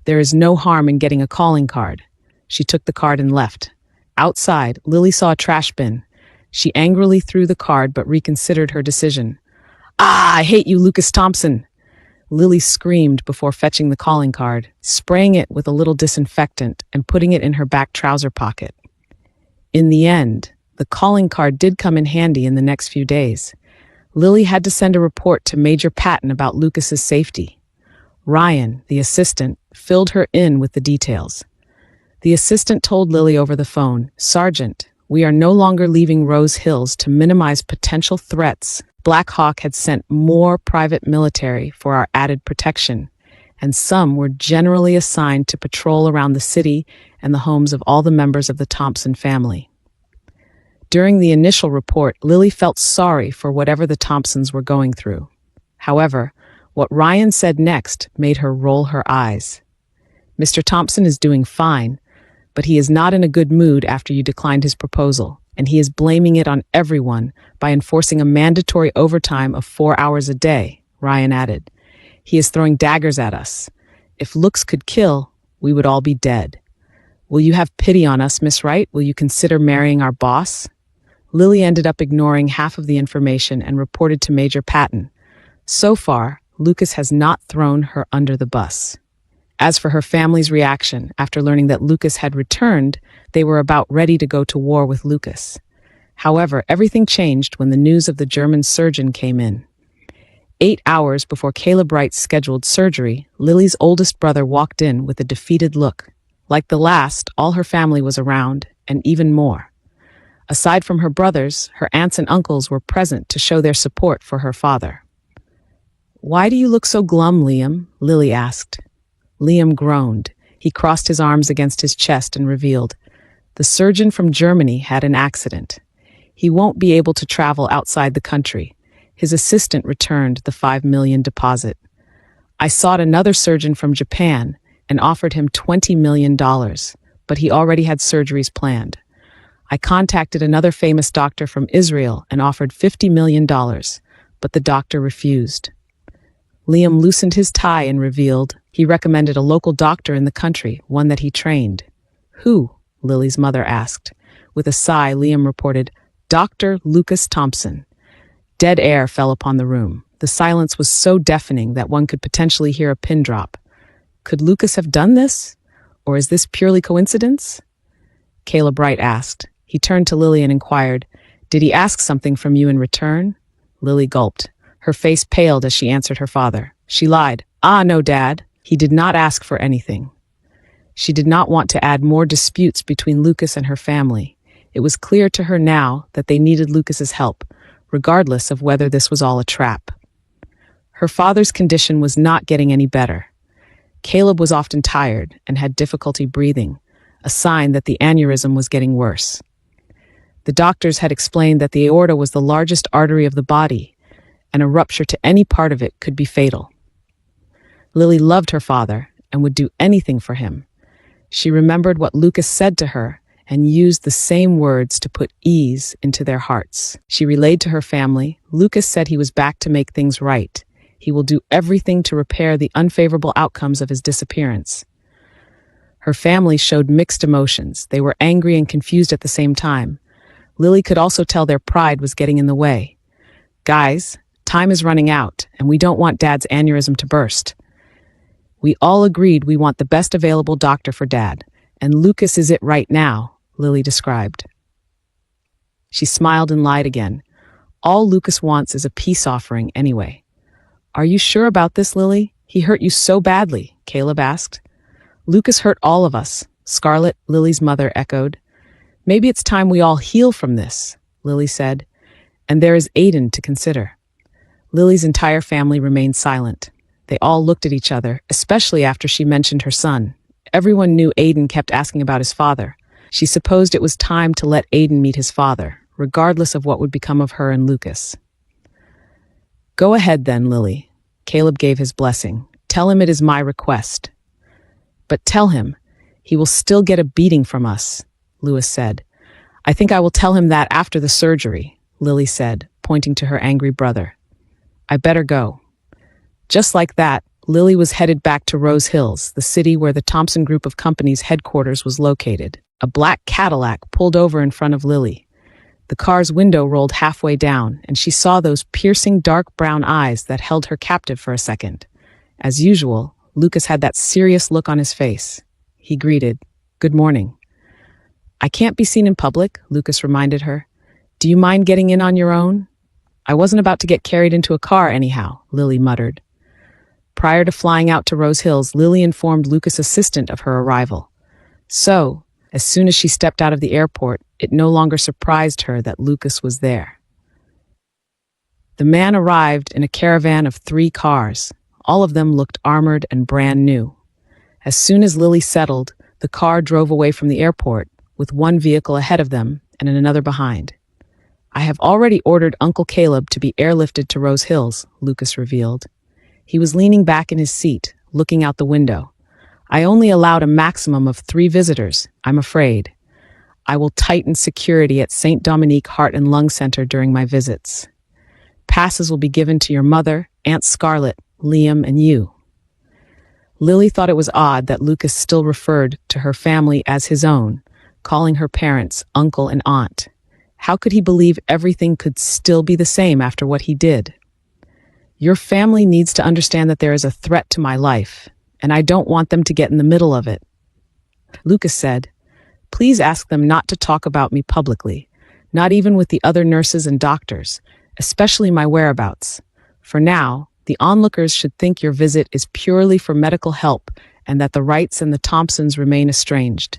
there is no harm in getting a calling card." She took the card and left. Outside, Lily saw a trash bin. She angrily threw the card but reconsidered her decision. "Ah, I hate you, Lucas Thompson!" Lily screamed before fetching the calling card, spraying it with a little disinfectant and putting it in her back trouser pocket. In the end, the calling card did come in handy in the next few days. Lily had to send a report to Major Patton about Lucas's safety. Ryan, the assistant, filled her in with the details. The assistant told Lily over the phone, "Sergeant, we are no longer leaving Rose Hills to minimize potential threats. Black Hawk had sent more private military for our added protection, and some were generally assigned to patrol around the city and the homes of all the members of the Thompson family." During the initial report, Lily felt sorry for whatever the Thompsons were going through. However, what Ryan said next made her roll her eyes. "Mr. Thompson is doing fine, but he is not in a good mood after you declined his proposal, and he is blaming it on everyone by enforcing a mandatory overtime of 4 hours a day," Ryan added. "He is throwing daggers at us. If looks could kill, we would all be dead. Will you have pity on us, Miss Wright? Will you consider marrying our boss?" Lily ended up ignoring half of the information and reported to Major Patton. So far, Lucas has not thrown her under the bus. As for her family's reaction, after learning that Lucas had returned, they were about ready to go to war with Lucas. However, everything changed when the news of the German surgeon came in. 8 hours before Caleb Wright's scheduled surgery, Lily's oldest brother walked in with a defeated look. Like the last, all her family was around, and even more. Aside from her brothers, her aunts and uncles were present to show their support for her father. "Why do you look so glum, Liam?" Lily asked. Liam groaned. He crossed his arms against his chest and revealed, "The surgeon from Germany had an accident. He won't be able to travel outside the country. His assistant returned the $5 million deposit. I sought another surgeon from Japan and offered him $20 million, but he already had surgeries planned. I contacted another famous doctor from Israel and offered $50 million, but the doctor refused." Liam loosened his tie and revealed he recommended a local doctor in the country, one that he trained. "Who?" Lily's mother asked. With a sigh, Liam reported, Dr. Lucas Thompson. Dead air fell upon the room. The silence was so deafening that one could potentially hear a pin drop. Could Lucas have done this? Or is this purely coincidence? Caleb Wright asked. He turned to Lily and inquired, "Did he ask something from you in return?" Lily gulped. Her face paled as she answered her father. She lied. "Ah, no, Dad. He did not ask for anything." She did not want to add more disputes between Lucas and her family. It was clear to her now that they needed Lucas's help, regardless of whether this was all a trap. Her father's condition was not getting any better. Caleb was often tired and had difficulty breathing, a sign that the aneurysm was getting worse. The doctors had explained that the aorta was the largest artery of the body, and a rupture to any part of it could be fatal. Lily loved her father and would do anything for him. She remembered what Lucas said to her and used the same words to put ease into their hearts. She relayed to her family, Lucas said he was back to make things right. He will do everything to repair the unfavorable outcomes of his disappearance. Her family showed mixed emotions. They were angry and confused at the same time. Lily could also tell their pride was getting in the way. "Guys, time is running out, and we don't want Dad's aneurysm to burst. We all agreed we want the best available doctor for Dad, and Lucas is it right now," Lily described. She smiled and lied again. "All Lucas wants is a peace offering anyway." "Are you sure about this, Lily? He hurt you so badly," Caleb asked. "Lucas hurt all of us," Scarlett, Lily's mother, echoed. "Maybe it's time we all heal from this," Lily said. "And there is Aiden to consider." Lily's entire family remained silent. They all looked at each other, especially after she mentioned her son. Everyone knew Aiden kept asking about his father. She supposed it was time to let Aiden meet his father, regardless of what would become of her and Lucas. "Go ahead then, Lily." Caleb gave his blessing. "Tell him it is my request." "But tell him, he will still get a beating from us," Lewis said. "I think I will tell him that after the surgery," Lily said, pointing to her angry brother. "I better go." Just like that, Lily was headed back to Rose Hills, the city where the Thompson Group of Companies' headquarters was located. A black Cadillac pulled over in front of Lily. The car's window rolled halfway down, and she saw those piercing dark brown eyes that held her captive for a second. As usual, Lucas had that serious look on his face. He greeted, "Good morning." "I can't be seen in public," Lucas reminded her. "Do you mind getting in on your own?" "I wasn't about to get carried into a car anyhow," Lily muttered. Prior to flying out to Rose Hills, Lily informed Lucas' assistant of her arrival. So, as soon as she stepped out of the airport, it no longer surprised her that Lucas was there. The man arrived in a caravan of 3 cars. All of them looked armored and brand new. As soon as Lily settled, the car drove away from the airport, with one vehicle ahead of them and another behind. "I have already ordered Uncle Caleb to be airlifted to Rose Hills," Lucas revealed. He was leaning back in his seat, looking out the window. "I only allowed a maximum of 3 visitors, I'm afraid. I will tighten security at St. Dominique Heart and Lung Center during my visits. Passes will be given to your mother, Aunt Scarlett, Liam, and you." Lily thought it was odd that Lucas still referred to her family as his own, calling her parents uncle and aunt. How could he believe everything could still be the same after what he did? "Your family needs to understand that there is a threat to my life, and I don't want them to get in the middle of it," Lucas said. "Please ask them not to talk about me publicly, not even with the other nurses and doctors, especially my whereabouts. For now, the onlookers should think your visit is purely for medical help and that the Wrights and the Thompsons remain estranged.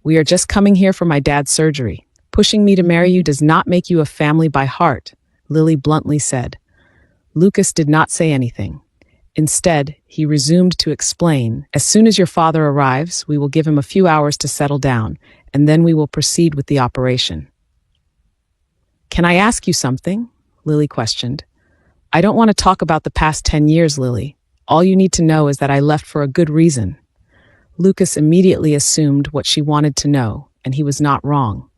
We are just coming here for my dad's surgery. Pushing me to marry you does not make you a family by heart," Lily bluntly said. Lucas did not say anything. Instead, he resumed to explain, "As soon as your father arrives, we will give him a few hours to settle down, and then we will proceed with the operation." "Can I ask you something?" Lily questioned. "I don't want to talk about the past 10 years, Lily. All you need to know is that I left for a good reason." Lucas immediately assumed what she wanted to know, and he was not wrong.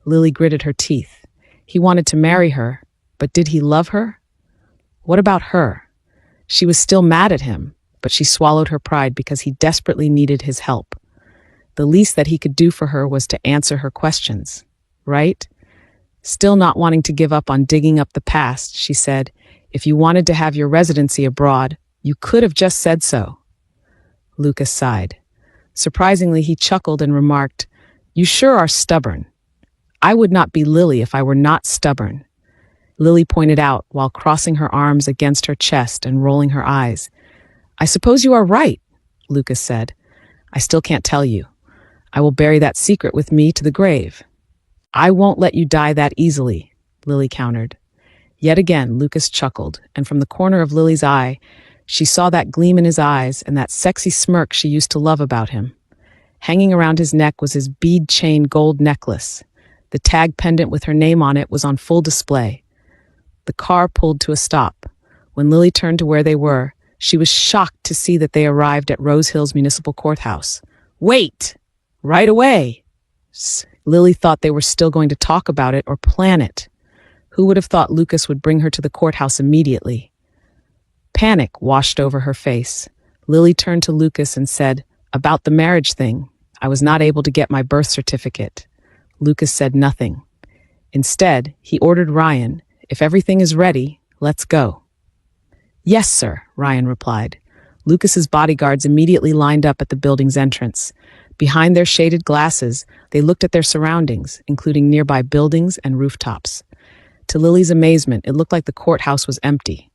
Lily gritted her teeth. He wanted to marry her, but did he love her? What about her? She was still mad at him, but she swallowed her pride because he desperately needed his help. The least that he could do for her was to answer her questions, right? Still not wanting to give up on digging up the past, she said, "If you wanted to have your residency abroad, you could have just said so." Lucas sighed. Surprisingly, he chuckled and remarked, "You sure are stubborn." "I would not be Lily if I were not stubborn," Lily pointed out while crossing her arms against her chest and rolling her eyes. "I suppose you are right," Lucas said. "I still can't tell you. I will bury that secret with me to the grave." "I won't let you die that easily," Lily countered. Yet again, Lucas chuckled, and from the corner of Lily's eye, she saw that gleam in his eyes and that sexy smirk she used to love about him. Hanging around his neck was his bead chain gold necklace. The tag pendant with her name on it was on full display. The car pulled to a stop. When Lily turned to where they were, she was shocked to see that they arrived at Rose Hills Municipal Courthouse. "Wait! Right away!" Lily thought they were still going to talk about it or plan it. Who would have thought Lucas would bring her to the courthouse immediately? Panic washed over her face. Lily turned to Lucas and said, "About the marriage thing, I was not able to get my birth certificate." Lucas said nothing. Instead, he ordered Ryan, "If everything is ready, let's go." "Yes, sir," Ryan replied. Lucas's bodyguards immediately lined up at the building's entrance. Behind their shaded glasses, they looked at their surroundings, including nearby buildings and rooftops. To Lily's amazement, it looked like the courthouse was empty.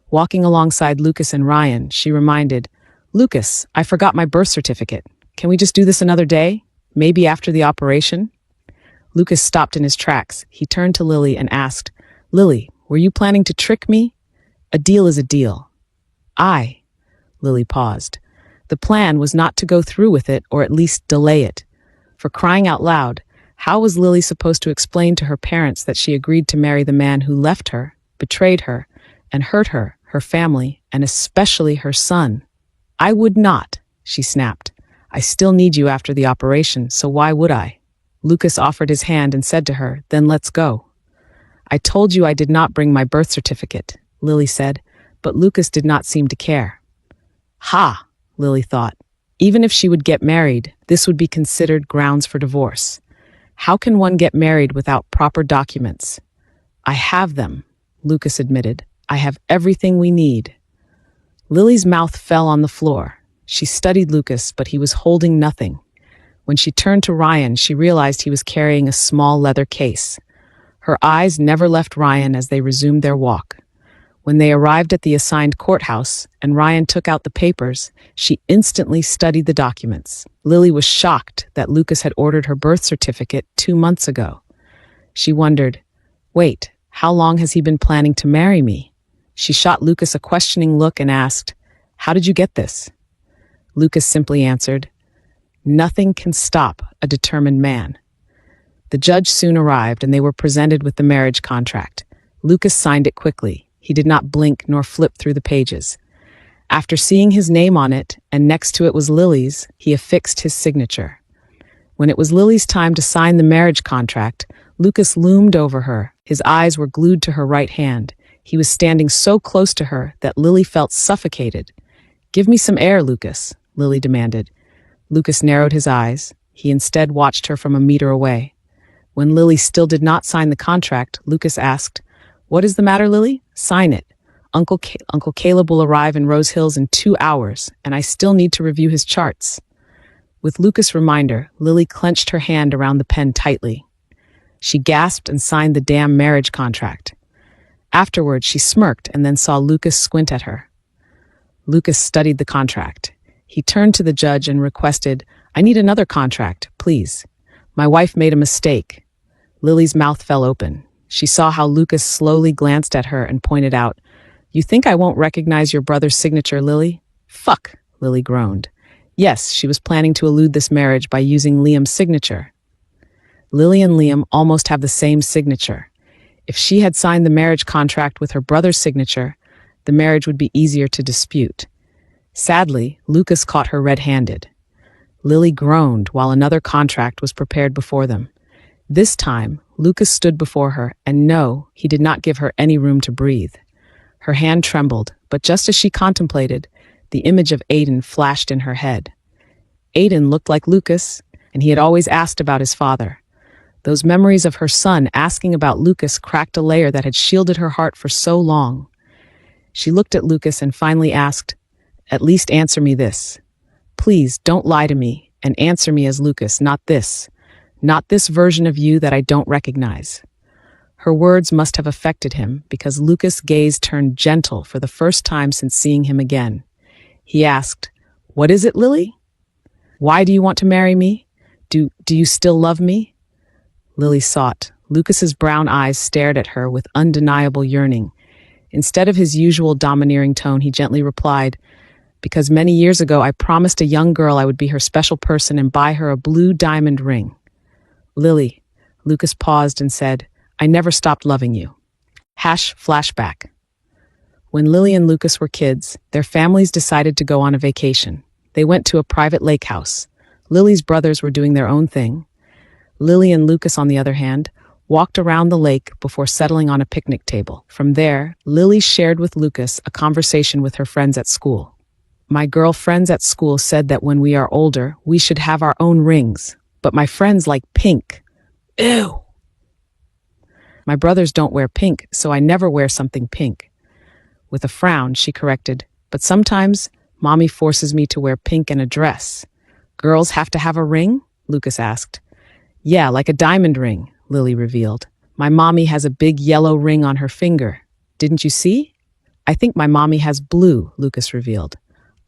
Walking alongside Lucas and Ryan, she reminded, "Lucas, I forgot my birth certificate. Can we just do this another day? Maybe after the operation?" Lucas stopped in his tracks. He turned to Lily and asked, "Lily, were you planning to trick me? A deal is a deal." Lily paused. The plan was not to go through with it, or at least delay it. For crying out loud, how was Lily supposed to explain to her parents that she agreed to marry the man who left her, betrayed her, and hurt her, her family, and especially her son? "I would not," she snapped. "I still need you after the operation, so why would I?" Lucas offered his hand and said to her, "Then let's go." "I told you I did not bring my birth certificate," Lily said, but Lucas did not seem to care. Ha, Lily thought. Even if she would get married, this would be considered grounds for divorce. How can one get married without proper documents? "I have them," Lucas admitted. "I have everything we need." Lily's mouth fell on the floor. She studied Lucas, but he was holding nothing. When she turned to Ryan, she realized he was carrying a small leather case. Her eyes never left Ryan as they resumed their walk. When they arrived at the assigned courthouse and Ryan took out the papers, she instantly studied the documents. Lily was shocked that Lucas had ordered her birth certificate 2 months ago. She wondered, wait, how long has he been planning to marry me? She shot Lucas a questioning look and asked, "How did you get this?" Lucas simply answered, "Nothing can stop a determined man." The judge soon arrived and they were presented with the marriage contract. Lucas signed it quickly. He did not blink nor flip through the pages. After seeing his name on it, and next to it was Lily's, he affixed his signature. When it was Lily's time to sign the marriage contract, Lucas loomed over her. His eyes were glued to her right hand. He was standing so close to her that Lily felt suffocated. "Give me some air, Lucas," Lily demanded. Lucas narrowed his eyes. He instead watched her from a meter away. When Lily still did not sign the contract, Lucas asked, "What is the matter, Lily? Sign it. Uncle Caleb will arrive in Rose Hills in 2 hours, and I still need to review his charts." With Lucas' reminder, Lily clenched her hand around the pen tightly. She gasped and signed the damn marriage contract. Afterward, she smirked and then saw Lucas squint at her. Lucas studied the contract. He turned to the judge and requested, "I need another contract, please. My wife made a mistake." Lily's mouth fell open. She saw how Lucas slowly glanced at her and pointed out, "You think I won't recognize your brother's signature, Lily?" "Fuck," Lily groaned. Yes, she was planning to elude this marriage by using Liam's signature. Lily and Liam almost have the same signature. If she had signed the marriage contract with her brother's signature, the marriage would be easier to dispute. Sadly, Lucas caught her red-handed. Lily groaned while another contract was prepared before them. This time, Lucas stood before her, and no, he did not give her any room to breathe. Her hand trembled, but just as she contemplated, the image of Aiden flashed in her head. Aiden looked like Lucas, and he had always asked about his father. Those memories of her son asking about Lucas cracked a layer that had shielded her heart for so long. She looked at Lucas and finally asked, "At least answer me this. Please don't lie to me and answer me as Lucas, not this. Not this version of you that I don't recognize." Her words must have affected him because Lucas' gaze turned gentle for the first time since seeing him again. He asked, "What is it, Lily? Why do you want to marry me? Do you still love me?" Lily sought. Lucas's brown eyes stared at her with undeniable yearning. Instead of his usual domineering tone, he gently replied, "Because many years ago I promised a young girl I would be her special person and buy her a blue diamond ring." "Lily," Lucas paused and said, "I never stopped loving you." Flashback. When Lily and Lucas were kids, their families decided to go on a vacation. They went to a private lake house. Lily's brothers were doing their own thing. Lily and Lucas, on the other hand, walked around the lake before settling on a picnic table. From there, Lily shared with Lucas a conversation with her friends at school. "My girlfriends at school said that when we are older, we should have our own rings, but my friends like pink. Ew! My brothers don't wear pink, so I never wear something pink." With a frown, she corrected, "But sometimes Mommy forces me to wear pink and a dress." "Girls have to have a ring?" Lucas asked. "Yeah, like a diamond ring," Lily revealed. "My mommy has a big yellow ring on her finger. Didn't you see?" "I think my mommy has blue," Lucas revealed.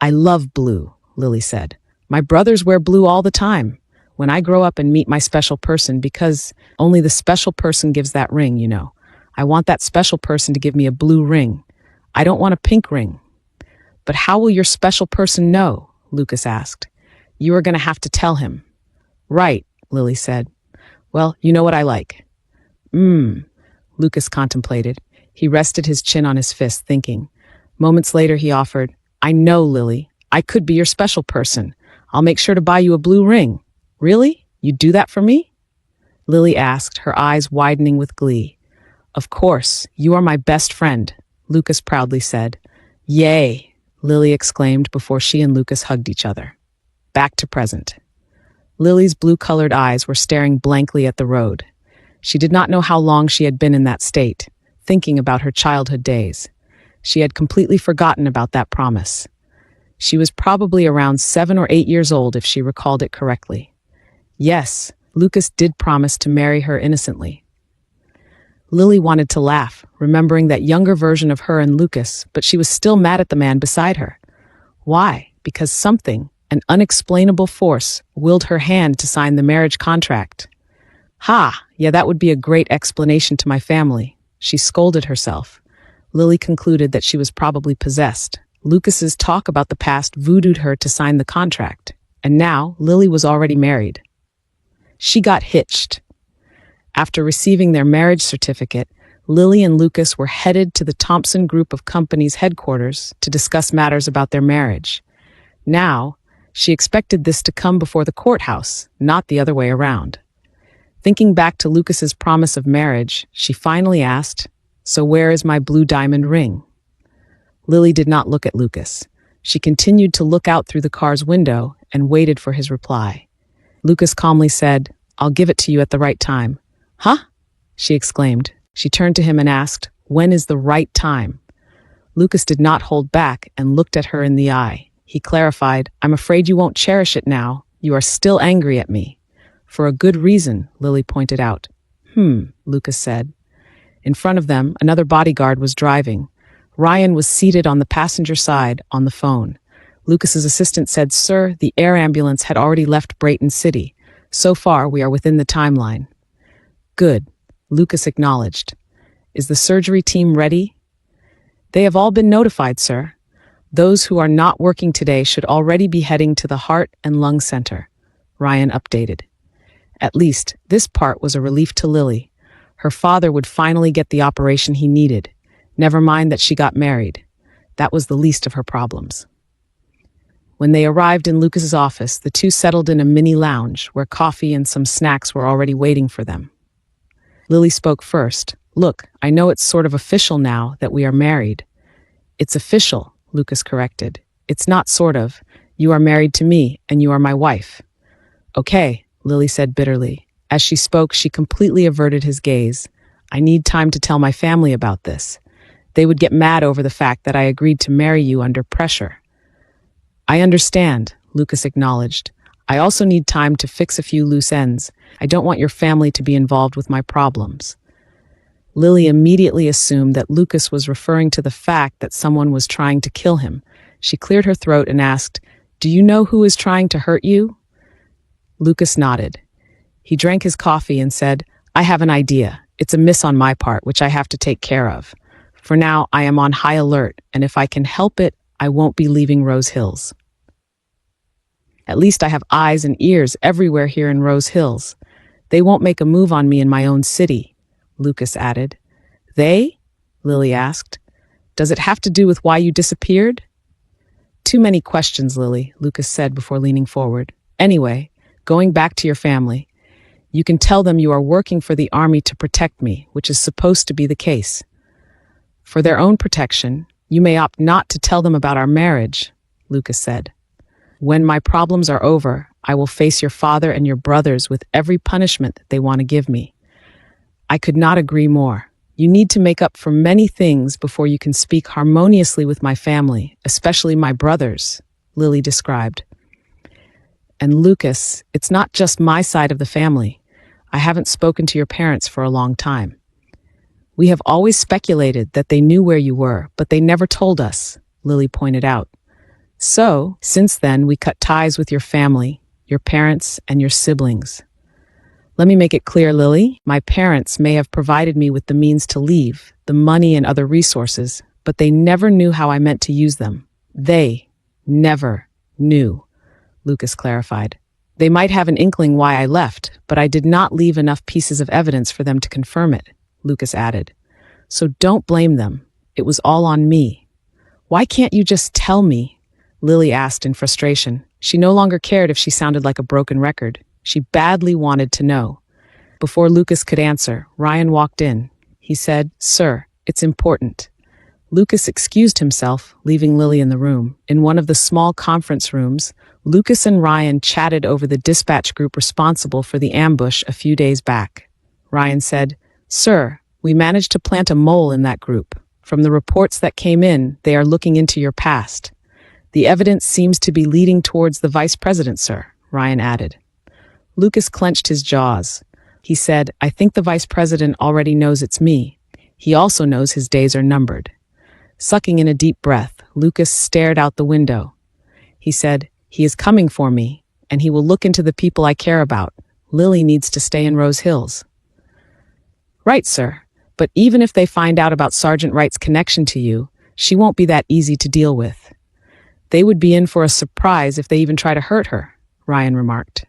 "I love blue," Lily said. "My brothers wear blue all the time. When I grow up and meet my special person, because only the special person gives that ring, you know. I want that special person to give me a blue ring. I don't want a pink ring." "But how will your special person know?" Lucas asked. "You are going to have to tell him." "Right," Lily said. "Well, you know what I like." Lucas contemplated. He rested his chin on his fist, thinking. Moments later, he offered, "I know, Lily. I could be your special person. I'll make sure to buy you a blue ring." "Really? You'd do that for me?" Lily asked, her eyes widening with glee. "Of course. You are my best friend," Lucas proudly said. "Yay!" Lily exclaimed before she and Lucas hugged each other. Back to present. Lily's blue-colored eyes were staring blankly at the road. She did not know how long she had been in that state, thinking about her childhood days. She had completely forgotten about that promise. She was probably around 7 or 8 years old if she recalled it correctly. Yes, Lucas did promise to marry her innocently. Lily wanted to laugh, remembering that younger version of her and Lucas, but she was still mad at the man beside her. Why? Because something, an unexplainable force, willed her hand to sign the marriage contract. Yeah, that would be a great explanation to my family. She scolded herself. Lily concluded that she was probably possessed. Lucas's talk about the past voodooed her to sign the contract, and now Lily was already married. She got hitched. After receiving their marriage certificate, Lily and Lucas were headed to the Thompson Group of Companies headquarters to discuss matters about their marriage. Now, she expected this to come before the courthouse, not the other way around. Thinking back to Lucas's promise of marriage, she finally asked, "So where is my blue diamond ring?" Lily did not look at Lucas. She continued to look out through the car's window and waited for his reply. Lucas calmly said, "I'll give it to you at the right time." "Huh?" she exclaimed. She turned to him and asked, "When is the right time?" Lucas did not hold back and looked at her in the eye. He clarified, "I'm afraid you won't cherish it now. You are still angry at me." "For a good reason," Lily pointed out. Lucas said. In front of them, another bodyguard was driving. Ryan was seated on the passenger side on the phone. Lucas's assistant said, "Sir, the air ambulance had already left Brayton City. So far, we are within the timeline." "Good," Lucas acknowledged. "Is the surgery team ready?" "They have all been notified, sir. Those who are not working today should already be heading to the Heart and Lung Center," Ryan updated. At least, this part was a relief to Lily. Her father would finally get the operation he needed. Never mind that she got married. That was the least of her problems. When they arrived in Lucas's office, the two settled in a mini lounge where coffee and some snacks were already waiting for them. Lily spoke first. "Look, I know it's sort of official now that we are married." "It's official," Lucas corrected. "It's not sort of. You are married to me, and you are my wife." "Okay," Lily said bitterly. As she spoke, she completely averted his gaze. I need time to tell my family about this. They would get mad over the fact that I agreed to marry you under pressure. I understand, Lucas acknowledged. I also need time to fix a few loose ends. I don't want your family to be involved with my problems. Lily immediately assumed that Lucas was referring to the fact that someone was trying to kill him. She cleared her throat and asked, "Do you know who is trying to hurt you?" Lucas nodded. He drank his coffee and said, "I have an idea. It's a miss on my part, which I have to take care of. For now, I am on high alert, and if I can help it, I won't be leaving Rose Hills. At least I have eyes and ears everywhere here in Rose Hills. They won't make a move on me in my own city," Lucas added. "They?" Lily asked. "Does it have to do with why you disappeared?" "Too many questions, Lily," Lucas said before leaning forward. "Anyway, going back to your family, you can tell them you are working for the army to protect me, which is supposed to be the case. For their own protection, you may opt not to tell them about our marriage," Lucas said. "When my problems are over, I will face your father and your brothers with every punishment that they want to give me." "I could not agree more. You need to make up for many things before you can speak harmoniously with my family, especially my brothers," Lily described. "And Lucas, it's not just my side of the family. I haven't spoken to your parents for a long time. We have always speculated that they knew where you were, but they never told us," Lily pointed out. "So, since then, we cut ties with your family, your parents, and your siblings. Let me make it clear, Lily, my parents may have provided me with the means to leave, the money and other resources, but they never knew how I meant to use them. They never knew," Lucas clarified. "They might have an inkling why I left, but I did not leave enough pieces of evidence for them to confirm it," Lucas added. "So don't blame them. It was all on me." "Why can't you just tell me?" Lily asked in frustration. She no longer cared if she sounded like a broken record. She badly wanted to know. Before Lucas could answer, Ryan walked in. He said, "Sir, it's important." Lucas excused himself, leaving Lily in the room. In one of the small conference rooms, Lucas and Ryan chatted over the dispatch group responsible for the ambush a few days back. Ryan said, "Sir, we managed to plant a mole in that group. From the reports that came in, they are looking into your past. The evidence seems to be leading towards the vice president, sir," Ryan added. Lucas clenched his jaws. He said, "I think the vice president already knows it's me. He also knows his days are numbered." Sucking in a deep breath, Lucas stared out the window. He said, "He is coming for me, and he will look into the people I care about. Lily needs to stay in Rose Hills." "Right, sir. But even if they find out about Sergeant Wright's connection to you, she won't be that easy to deal with. They would be in for a surprise if they even try to hurt her," Ryan remarked.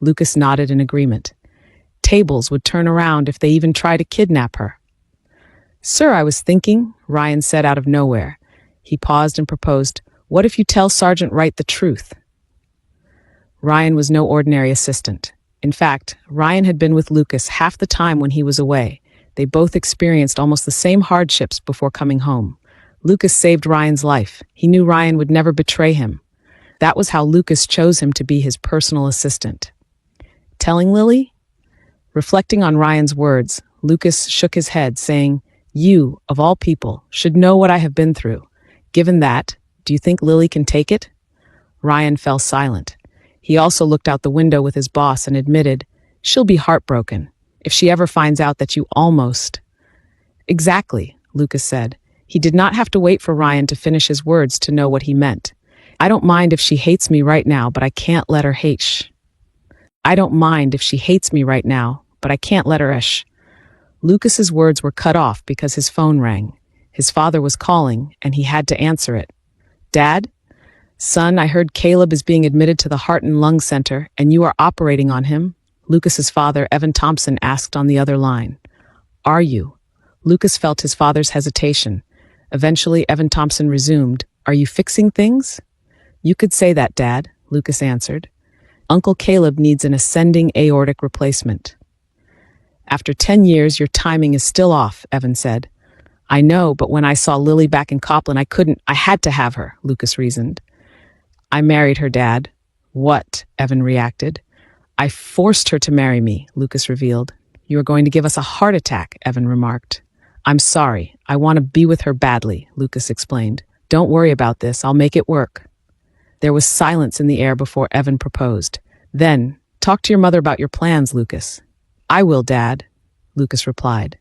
Lucas nodded in agreement. "Tables would turn around if they even try to kidnap her." "Sir, I was thinking," Ryan said out of nowhere. He paused and proposed, "What if you tell Sergeant Wright the truth?" Ryan was no ordinary assistant. In fact, Ryan had been with Lucas half the time when he was away. They both experienced almost the same hardships before coming home. Lucas saved Ryan's life. He knew Ryan would never betray him. That was how Lucas chose him to be his personal assistant. Telling Lily? Reflecting on Ryan's words, Lucas shook his head, saying, "You, of all people, should know what I have been through. Given that, do you think Lily can take it?" Ryan fell silent. He also looked out the window with his boss and admitted, "She'll be heartbroken if she ever finds out that you almost—" "Exactly," Lucas said. He did not have to wait for Ryan to finish his words to know what he meant. "I don't mind if she hates me right now, but I can't let her hate. I don't mind if she hates me right now, but I can't let her Lucas's words were cut off because his phone rang. His father was calling, and he had to answer it. "Dad? Son, I heard Caleb is being admitted to the Heart and Lung Center, and you are operating on him?" Lucas's father, Evan Thompson, asked on the other line. "Are you?" Lucas felt his father's hesitation. Eventually, Evan Thompson resumed, "Are you fixing things?" "You could say that, Dad," Lucas answered. "Uncle Caleb needs an ascending aortic replacement." "After 10 years, your timing is still off," Evan said. "I know, but when I saw Lily back in Copland, I had to have her," Lucas reasoned. "I married her, Dad." "What?" Evan reacted. I forced her to marry me, Lucas revealed. You are going to give us a heart attack, Evan remarked. I'm sorry. I want to be with her badly, Lucas explained. Don't worry about this. I'll make it work. There was silence in the air before Evan proposed. Then, talk to your mother about your plans, Lucas. I will, Dad, Lucas replied.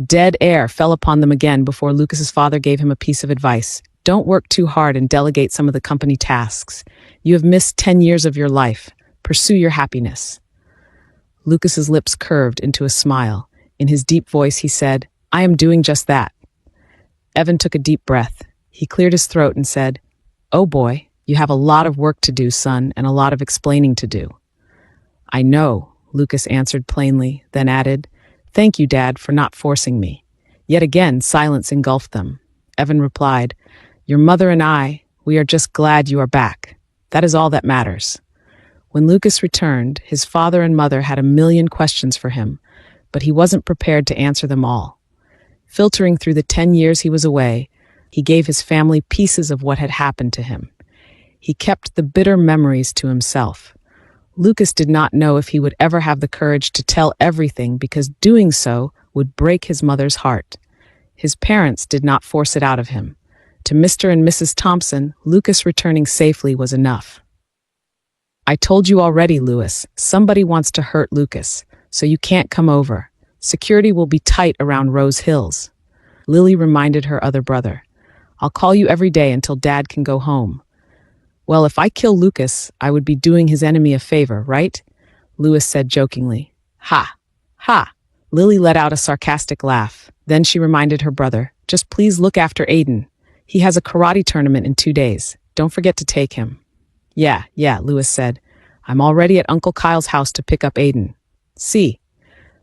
Dead air fell upon them again before Lucas's father gave him a piece of advice. Don't work too hard and delegate some of the company tasks. You have missed 10 years of your life. Pursue your happiness. Lucas's lips curved into a smile. In his deep voice, he said, I am doing just that. Evan took a deep breath. He cleared his throat and said, Oh boy, you have a lot of work to do, son, and a lot of explaining to do. I know, Lucas answered plainly, then added, Thank you, Dad, for not forcing me. Yet again, silence engulfed them. Evan replied, Your mother and I, we are just glad you are back. That is all that matters. When Lucas returned, his father and mother had a million questions for him, but he wasn't prepared to answer them all. Filtering through the 10 years he was away, he gave his family pieces of what had happened to him. He kept the bitter memories to himself. Lucas did not know if he would ever have the courage to tell everything because doing so would break his mother's heart. His parents did not force it out of him. To Mr. and Mrs. Thompson, Lucas returning safely was enough. I told you already, Louis, somebody wants to hurt Lucas, so you can't come over. Security will be tight around Rose Hills. Lily reminded her other brother. I'll call you every day until Dad can go home. Well, if I kill Lucas, I would be doing his enemy a favor, right? Louis said jokingly. Ha! Ha! Lily let out a sarcastic laugh. Then she reminded her brother, just please look after Aiden. He has a karate tournament in 2 days. Don't forget to take him. Yeah, Louis said. I'm already at Uncle Kyle's house to pick up Aiden. See.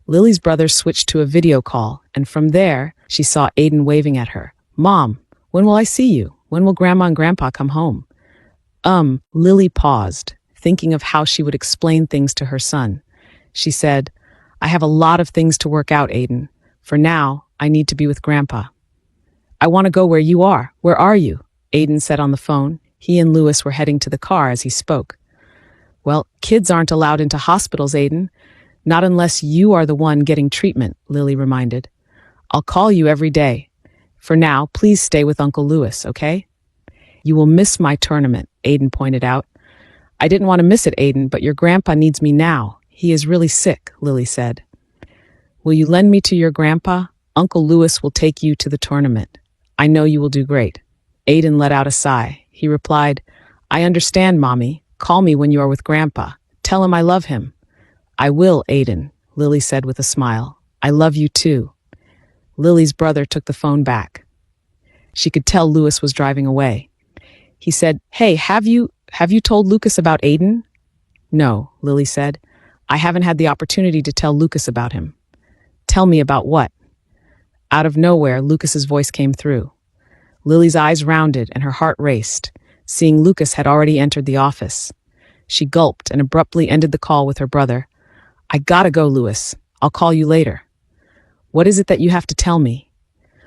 Lily's brother switched to a video call, and from there, she saw Aiden waving at her. Mom, when will I see you? When will Grandma and Grandpa come home? Lily paused, thinking of how she would explain things to her son. She said, I have a lot of things to work out, Aiden. For now, I need to be with Grandpa. I want to go where you are. Where are you? Aiden said on the phone. He and Louis were heading to the car as he spoke. Well, kids aren't allowed into hospitals, Aiden. Not unless you are the one getting treatment, Lily reminded. I'll call you every day. For now, please stay with Uncle Louis, okay? You will miss my tournament, Aiden pointed out. I didn't want to miss it, Aiden, but your grandpa needs me now. He is really sick, Lily said. Will you lend me to your grandpa? Uncle Louis will take you to the tournament. I know you will do great. Aiden let out a sigh. He replied, I understand, Mommy. Call me when you are with Grandpa. Tell him I love him. I will, Aiden, Lily said with a smile. I love you too. Lily's brother took the phone back. She could tell Louis was driving away. He said, Hey, have you told Lucas about Aiden? No, Lily said. I haven't had the opportunity to tell Lucas about him. Tell me about what? Out of nowhere, Lucas's voice came through. Lily's eyes rounded and her heart raced, seeing Lucas had already entered the office. She gulped and abruptly ended the call with her brother. I gotta go, Louis. I'll call you later. What is it that you have to tell me?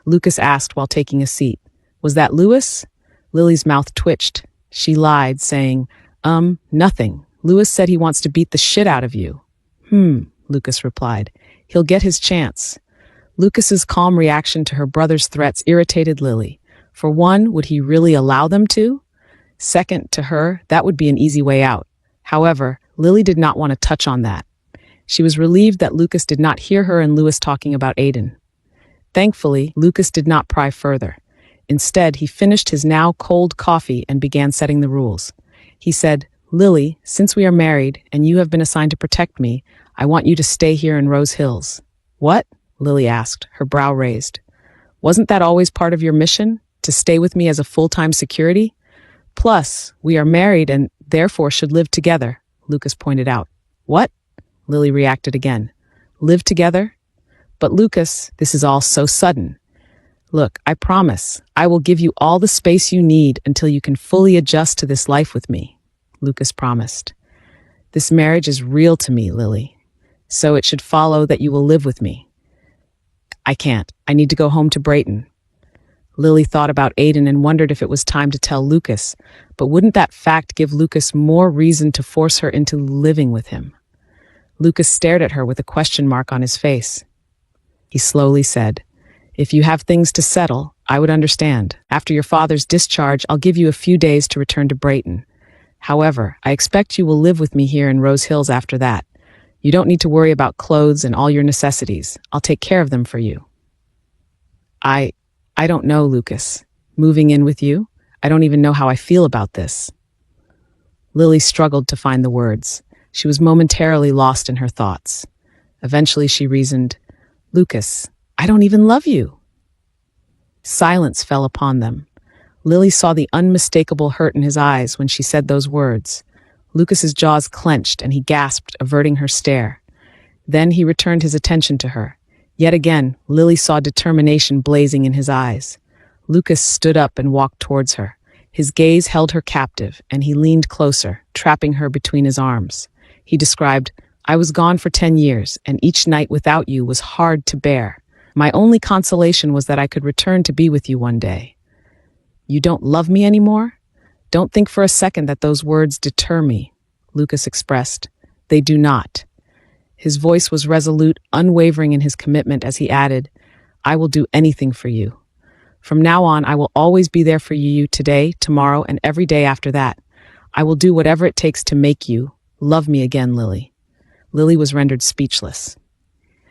Lucas asked while taking a seat. Was that Louis? Lily's mouth twitched. She lied, saying, nothing. Louis said he wants to beat the shit out of you. Lucas replied. He'll get his chance. Lucas's calm reaction to her brother's threats irritated Lily. For one, would he really allow them to? Second, to her, that would be an easy way out. However, Lily did not want to touch on that. She was relieved that Lucas did not hear her and Louis talking about Aiden. Thankfully, Lucas did not pry further. Instead, he finished his now cold coffee and began setting the rules. He said, Lily, since we are married and you have been assigned to protect me, I want you to stay here in Rose Hills. What? Lily asked, her brow raised. Wasn't that always part of your mission? To stay with me as a full-time security? Plus, we are married and therefore should live together, Lucas pointed out. What? Lily reacted again. Live together? But Lucas, this is all so sudden. Look, I promise, I will give you all the space you need until you can fully adjust to this life with me, Lucas promised. This marriage is real to me, Lily, so it should follow that you will live with me. I can't. I need to go home to Brayton. Lily thought about Aiden and wondered if it was time to tell Lucas, but wouldn't that fact give Lucas more reason to force her into living with him? Lucas stared at her with a question mark on his face. He slowly said, "If you have things to settle, I would understand. After your father's discharge, I'll give you a few days to return to Brayton. However, I expect you will live with me here in Rose Hills after that. You don't need to worry about clothes and all your necessities. I'll take care of them for you." I don't know, Lucas. Moving in with you? I don't even know how I feel about this. Lily struggled to find the words. She was momentarily lost in her thoughts. Eventually she reasoned, "Lucas, I don't even love you." Silence fell upon them. Lily saw the unmistakable hurt in his eyes when she said those words. Lucas's jaws clenched and he gasped, averting her stare. Then he returned his attention to her. Yet again, Lily saw determination blazing in his eyes. Lucas stood up and walked towards her. His gaze held her captive, and he leaned closer, trapping her between his arms. He described, "I was gone for 10 years, and each night without you was hard to bear. My only consolation was that I could return to be with you one day." "You don't love me anymore?" "Don't think for a second that those words deter me," Lucas expressed. "They do not." His voice was resolute, unwavering in his commitment as he added, "I will do anything for you. From now on, I will always be there for you today, tomorrow, and every day after that. I will do whatever it takes to make you love me again, Lily." Lily was rendered speechless.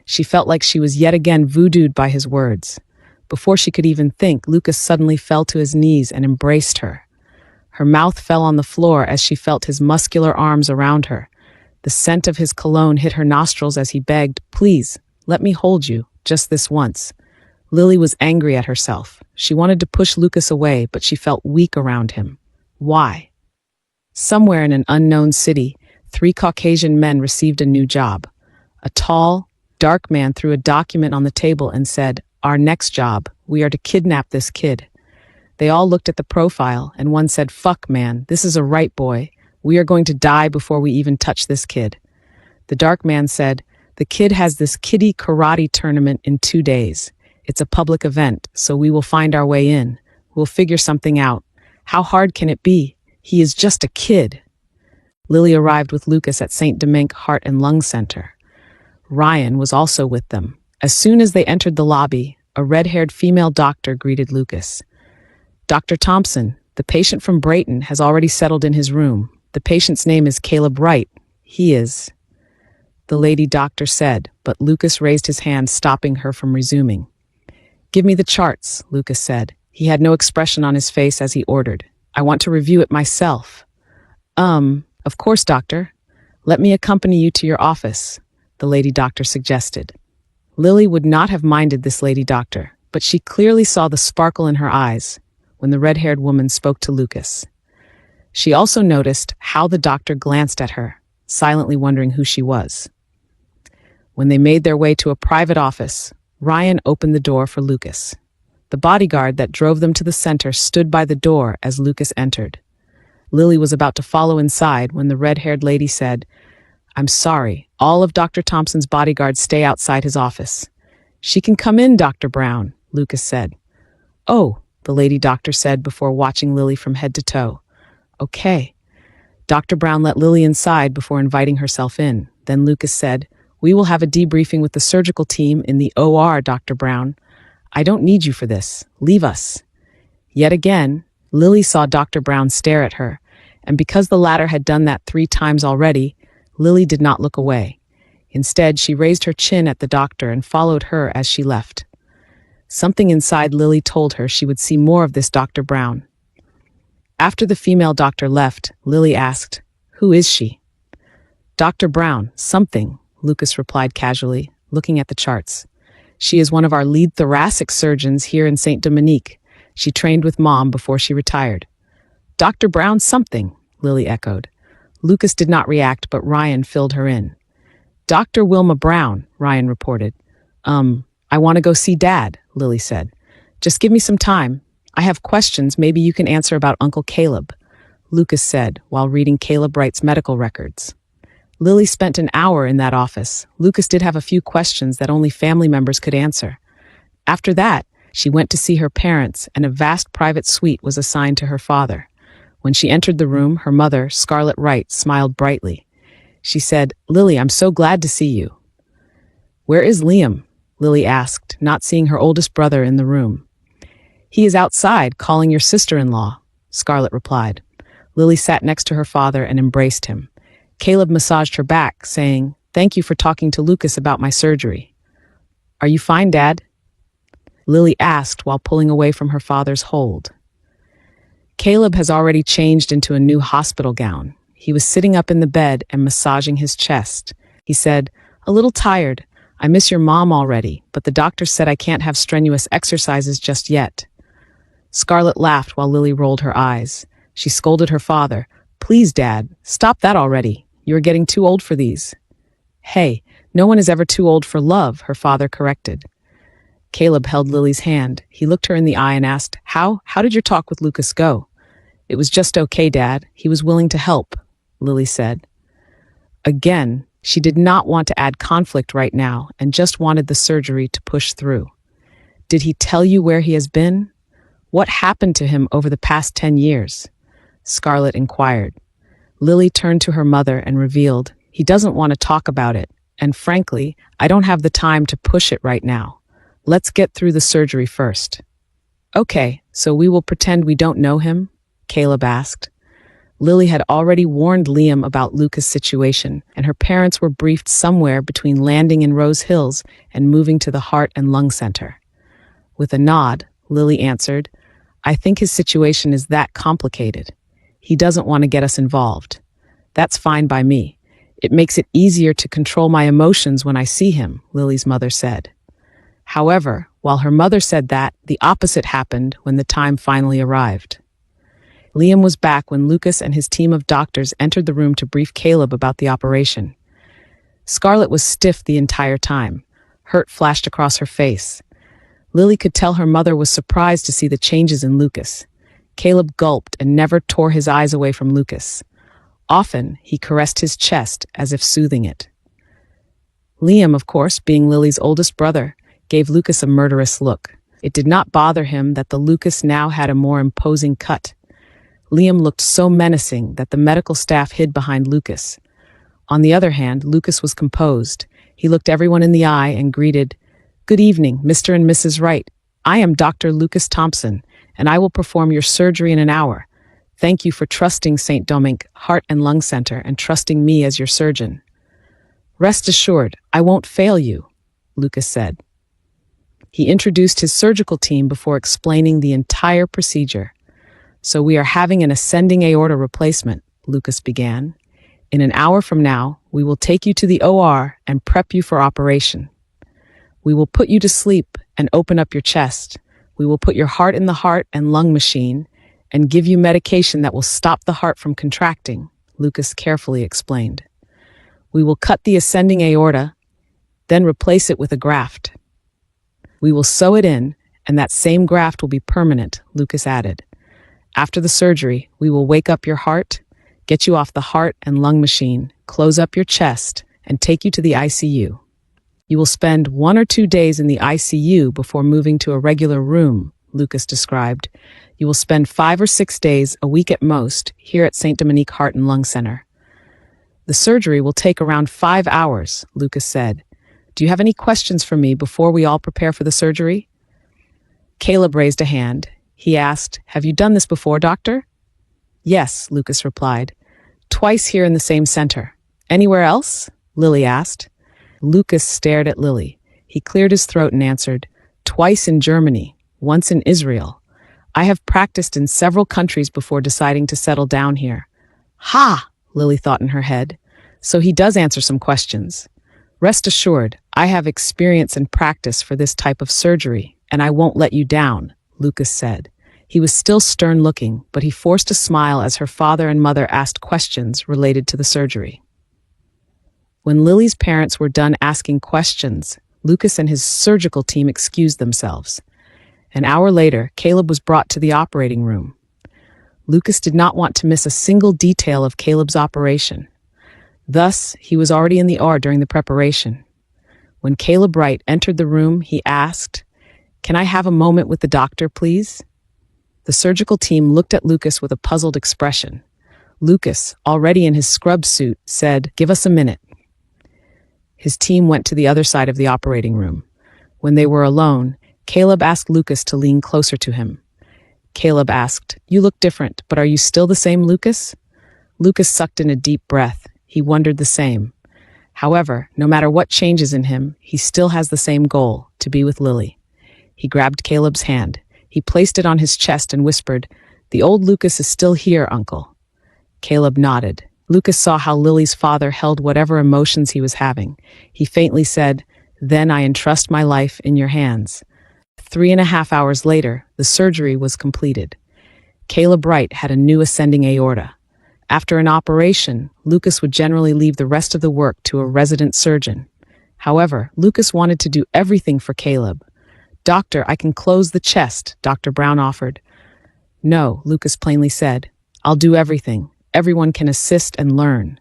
She felt like she was yet again voodooed by his words. Before she could even think, Lucas suddenly fell to his knees and embraced her. Her mouth fell on the floor as she felt his muscular arms around her. The scent of his cologne hit her nostrils as he begged, "Please, let me hold you, just this once." Lily was angry at herself. She wanted to push Lucas away, but she felt weak around him. Why? Somewhere in an unknown city, 3 Caucasian men received a new job. A tall, dark man threw a document on the table and said, "Our next job, we are to kidnap this kid." They all looked at the profile, and one said, "Fuck, man, this is a right boy. We are going to die before we even touch this kid." The dark man said, "The kid has this kiddie karate tournament in 2 days. It's a public event, so we will find our way in. We'll figure something out. How hard can it be? He is just a kid." Lily arrived with Lucas at St. Domingue Heart and Lung Center. Ryan was also with them. As soon as they entered the lobby, a red-haired female doctor greeted Lucas. "Dr. Thompson, the patient from Brayton has already settled in his room. The patient's name is Caleb Wright. He is," the lady doctor said, but Lucas raised his hand, stopping her from resuming. "Give me the charts," Lucas said. He had no expression on his face as he ordered. "I want to review it myself." Of course, doctor. Let me accompany you to your office," the lady doctor suggested. Lily would not have minded this lady doctor, but she clearly saw the sparkle in her eyes when the red-haired woman spoke to Lucas. She also noticed how the doctor glanced at her, silently wondering who she was. When they made their way to a private office, Ryan opened the door for Lucas. The bodyguard that drove them to the center stood by the door as Lucas entered. Lily was about to follow inside when the red-haired lady said, "I'm sorry, all of Dr. Thompson's bodyguards stay outside his office." "She can come in, Dr. Brown," Lucas said. "Oh," the lady doctor said before watching Lily from head to toe. "Okay." Dr. Brown let Lily inside before inviting herself in. Then Lucas said, "We will have a debriefing with the surgical team in the OR, Dr. Brown. I don't need you for this. Leave us." Yet again, Lily saw Dr. Brown stare at her, and because the latter had done that 3 times already, Lily did not look away. Instead, she raised her chin at the doctor and followed her as she left. Something inside Lily told her she would see more of this Dr. Brown. After the female doctor left, Lily asked, "Who is she?" "Dr. Brown, something," Lucas replied casually, looking at the charts. "She is one of our lead thoracic surgeons here in St. Dominique. She trained with Mom before she retired." "Dr. Brown something," Lily echoed. Lucas did not react, but Ryan filled her in. "Dr. Wilma Brown," Ryan reported. I want to go see Dad," Lily said. "Just give me some time. I have questions maybe you can answer about Uncle Caleb," Lucas said while reading Caleb Wright's medical records. Lily spent an hour in that office. Lucas did have a few questions that only family members could answer. After that, She went to see her parents, and a vast private suite was assigned to her father. When she entered the room, her mother, Scarlett Wright, smiled brightly. She said, "Lily, I'm so glad to see you." "Where is Liam?" Lily asked, not seeing her oldest brother in the room. "He is outside, calling your sister-in-law," Scarlett replied. Lily sat next to her father and embraced him. Caleb massaged her back, saying, "Thank you for talking to Lucas about my surgery." "Are you fine, Dad?" Lily asked while pulling away from her father's hold. Caleb has already changed into a new hospital gown. He was sitting up in the bed and massaging his chest. He said, "A little tired. I miss your mom already, but the doctor said I can't have strenuous exercises just yet." Scarlett laughed while Lily rolled her eyes. She scolded her father. "Please, Dad, stop that already. You are getting too old for these." "Hey, no one is ever too old for love," her father corrected. Caleb held Lily's hand. He looked her in the eye and asked, How did your talk with Lucas go?" "It was just okay, Dad. He was willing to help," Lily said. Again, she did not want to add conflict right now and just wanted the surgery to push through. "Did he tell you where he has been? What happened to him over the past 10 years? Scarlett inquired. Lily turned to her mother and revealed, "He doesn't want to talk about it, and frankly, I don't have the time to push it right now. Let's get through the surgery first." "Okay, so we will pretend we don't know him?" Caleb asked. Lily had already warned Liam about Lucas' situation, and her parents were briefed somewhere between landing in Rose Hills and moving to the Heart and Lung Center. With a nod, Lily answered, "I think his situation is that complicated. He doesn't want to get us involved. That's fine by me. It makes it easier to control my emotions when I see him," Lily's mother said. However, while her mother said that, the opposite happened when the time finally arrived. Liam was back when Lucas and his team of doctors entered the room to brief Caleb about the operation. Scarlett was stiff the entire time. Hurt flashed across her face. Lily could tell her mother was surprised to see the changes in Lucas. Caleb gulped and never tore his eyes away from Lucas. Often, he caressed his chest as if soothing it. Liam, of course, being Lily's oldest brother, gave Lucas a murderous look. It did not bother him that the Lucas now had a more imposing cut. Liam looked so menacing that the medical staff hid behind Lucas. On the other hand, Lucas was composed. He looked everyone in the eye and greeted, "Good evening, Mr. and Mrs. Wright. I am Dr. Lucas Thompson, and I will perform your surgery in an hour. Thank you for trusting St. Dominic Heart and Lung Center and trusting me as your surgeon." "Rest assured, I won't fail you," Lucas said. He introduced his surgical team before explaining the entire procedure. "So we are having an ascending aorta replacement," Lucas began. "In an hour from now, we will take you to the OR and prep you for operation. We will put you to sleep and open up your chest. We will put your heart in the heart and lung machine and give you medication that will stop the heart from contracting," Lucas carefully explained. "We will cut the ascending aorta, then replace it with a graft. We will sew it in, and that same graft will be permanent," Lucas added. "After the surgery, we will wake up your heart, get you off the heart and lung machine, close up your chest, and take you to the ICU. You will spend 1 or 2 days in the ICU before moving to a regular room," Lucas described. "You will spend 5 or 6 days, a week at most, here at St. Dominic Heart and Lung Center. The surgery will take around 5 hours," Lucas said. "Do you have any questions for me before we all prepare for the surgery?" Caleb raised a hand. He asked, "Have you done this before, doctor?" "Yes," Lucas replied. "Twice here in the same center. Anywhere else?" Lily asked. Lucas stared at Lily. He cleared his throat and answered, "Twice in Germany, once in Israel. I have practiced in several countries before deciding to settle down here." "Ha!" Lily thought in her head. "So he does answer some questions. Rest assured, I have experience and practice for this type of surgery, and I won't let you down," Lucas said. He was still stern-looking, but he forced a smile as her father and mother asked questions related to the surgery. When Lily's parents were done asking questions, Lucas and his surgical team excused themselves. An hour later, Caleb was brought to the operating room. Lucas did not want to miss a single detail of Caleb's operation. Thus, he was already in the OR during the preparation. When Caleb Wright entered the room, he asked, Can I have a moment with the doctor, please? The surgical team looked at Lucas with a puzzled expression. Lucas, already in his scrub suit, said, "Give us a minute." His team went to the other side of the operating room. When they were alone, Caleb asked Lucas to lean closer to him. Caleb asked, "You look different, but are you still the same Lucas?" Lucas sucked in a deep breath. He wondered the same. However, no matter what changes in him, he still has the same goal, to be with Lily. He grabbed Caleb's hand. He placed it on his chest and whispered, "The old Lucas is still here, Uncle." Caleb nodded. Lucas saw how Lily's father held whatever emotions he was having. He faintly said, "Then I entrust my life in your hands." 3.5 hours later, the surgery was completed. Caleb Wright had a new ascending aorta. After an operation, Lucas would generally leave the rest of the work to a resident surgeon. However, Lucas wanted to do everything for Caleb. "Doctor, I can close the chest," Dr. Brown offered. "No," Lucas plainly said. "I'll do everything. Everyone can assist and learn."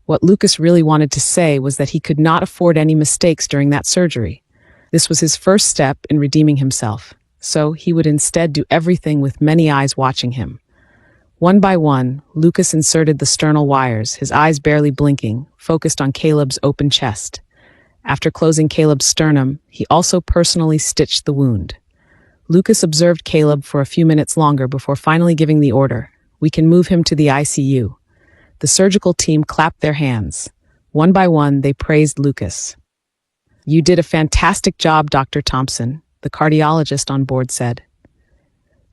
What Lucas really wanted to say was that he could not afford any mistakes during that surgery. This was his first step in redeeming himself, so he would instead do everything with many eyes watching him. One by one, Lucas inserted the sternal wires, his eyes barely blinking, focused on Caleb's open chest. After closing Caleb's sternum, he also personally stitched the wound. Lucas observed Caleb for a few minutes longer before finally giving the order, "We can move him to the ICU." The surgical team clapped their hands. One by one, they praised Lucas. "You did a fantastic job, Dr. Thompson," the cardiologist on board said.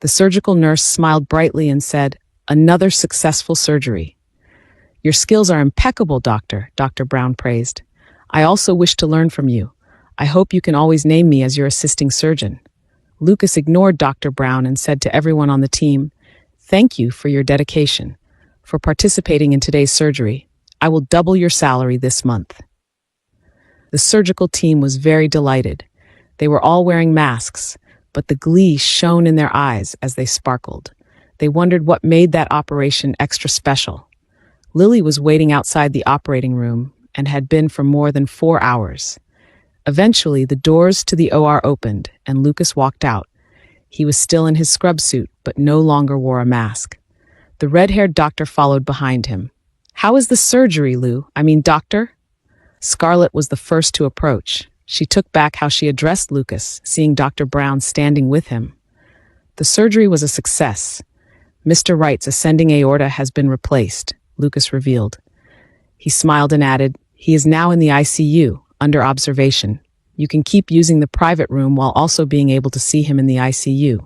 The surgical nurse smiled brightly and said, "Another successful surgery." "Your skills are impeccable, Doctor," Dr. Brown praised. "I also wish to learn from you. I hope you can always name me as your assisting surgeon." Lucas ignored Dr. Brown and said to everyone on the team, "Thank you for your dedication. For participating in today's surgery, I will double your salary this month." The surgical team was very delighted. They were all wearing masks, but the glee shone in their eyes as they sparkled. They wondered what made that operation extra special. Lily was waiting outside the operating room and had been for more than 4 hours. Eventually, the doors to the OR opened and Lucas walked out. He was still in his scrub suit, but no longer wore a mask. The red-haired doctor followed behind him. "How is the surgery, Doctor?" Scarlett was the first to approach. She took back how she addressed Lucas, seeing Dr. Brown standing with him. "The surgery was a success. Mr. Wright's ascending aorta has been replaced," Lucas revealed. He smiled and added, "He is now in the ICU, under observation. You can keep using the private room while also being able to see him in the ICU."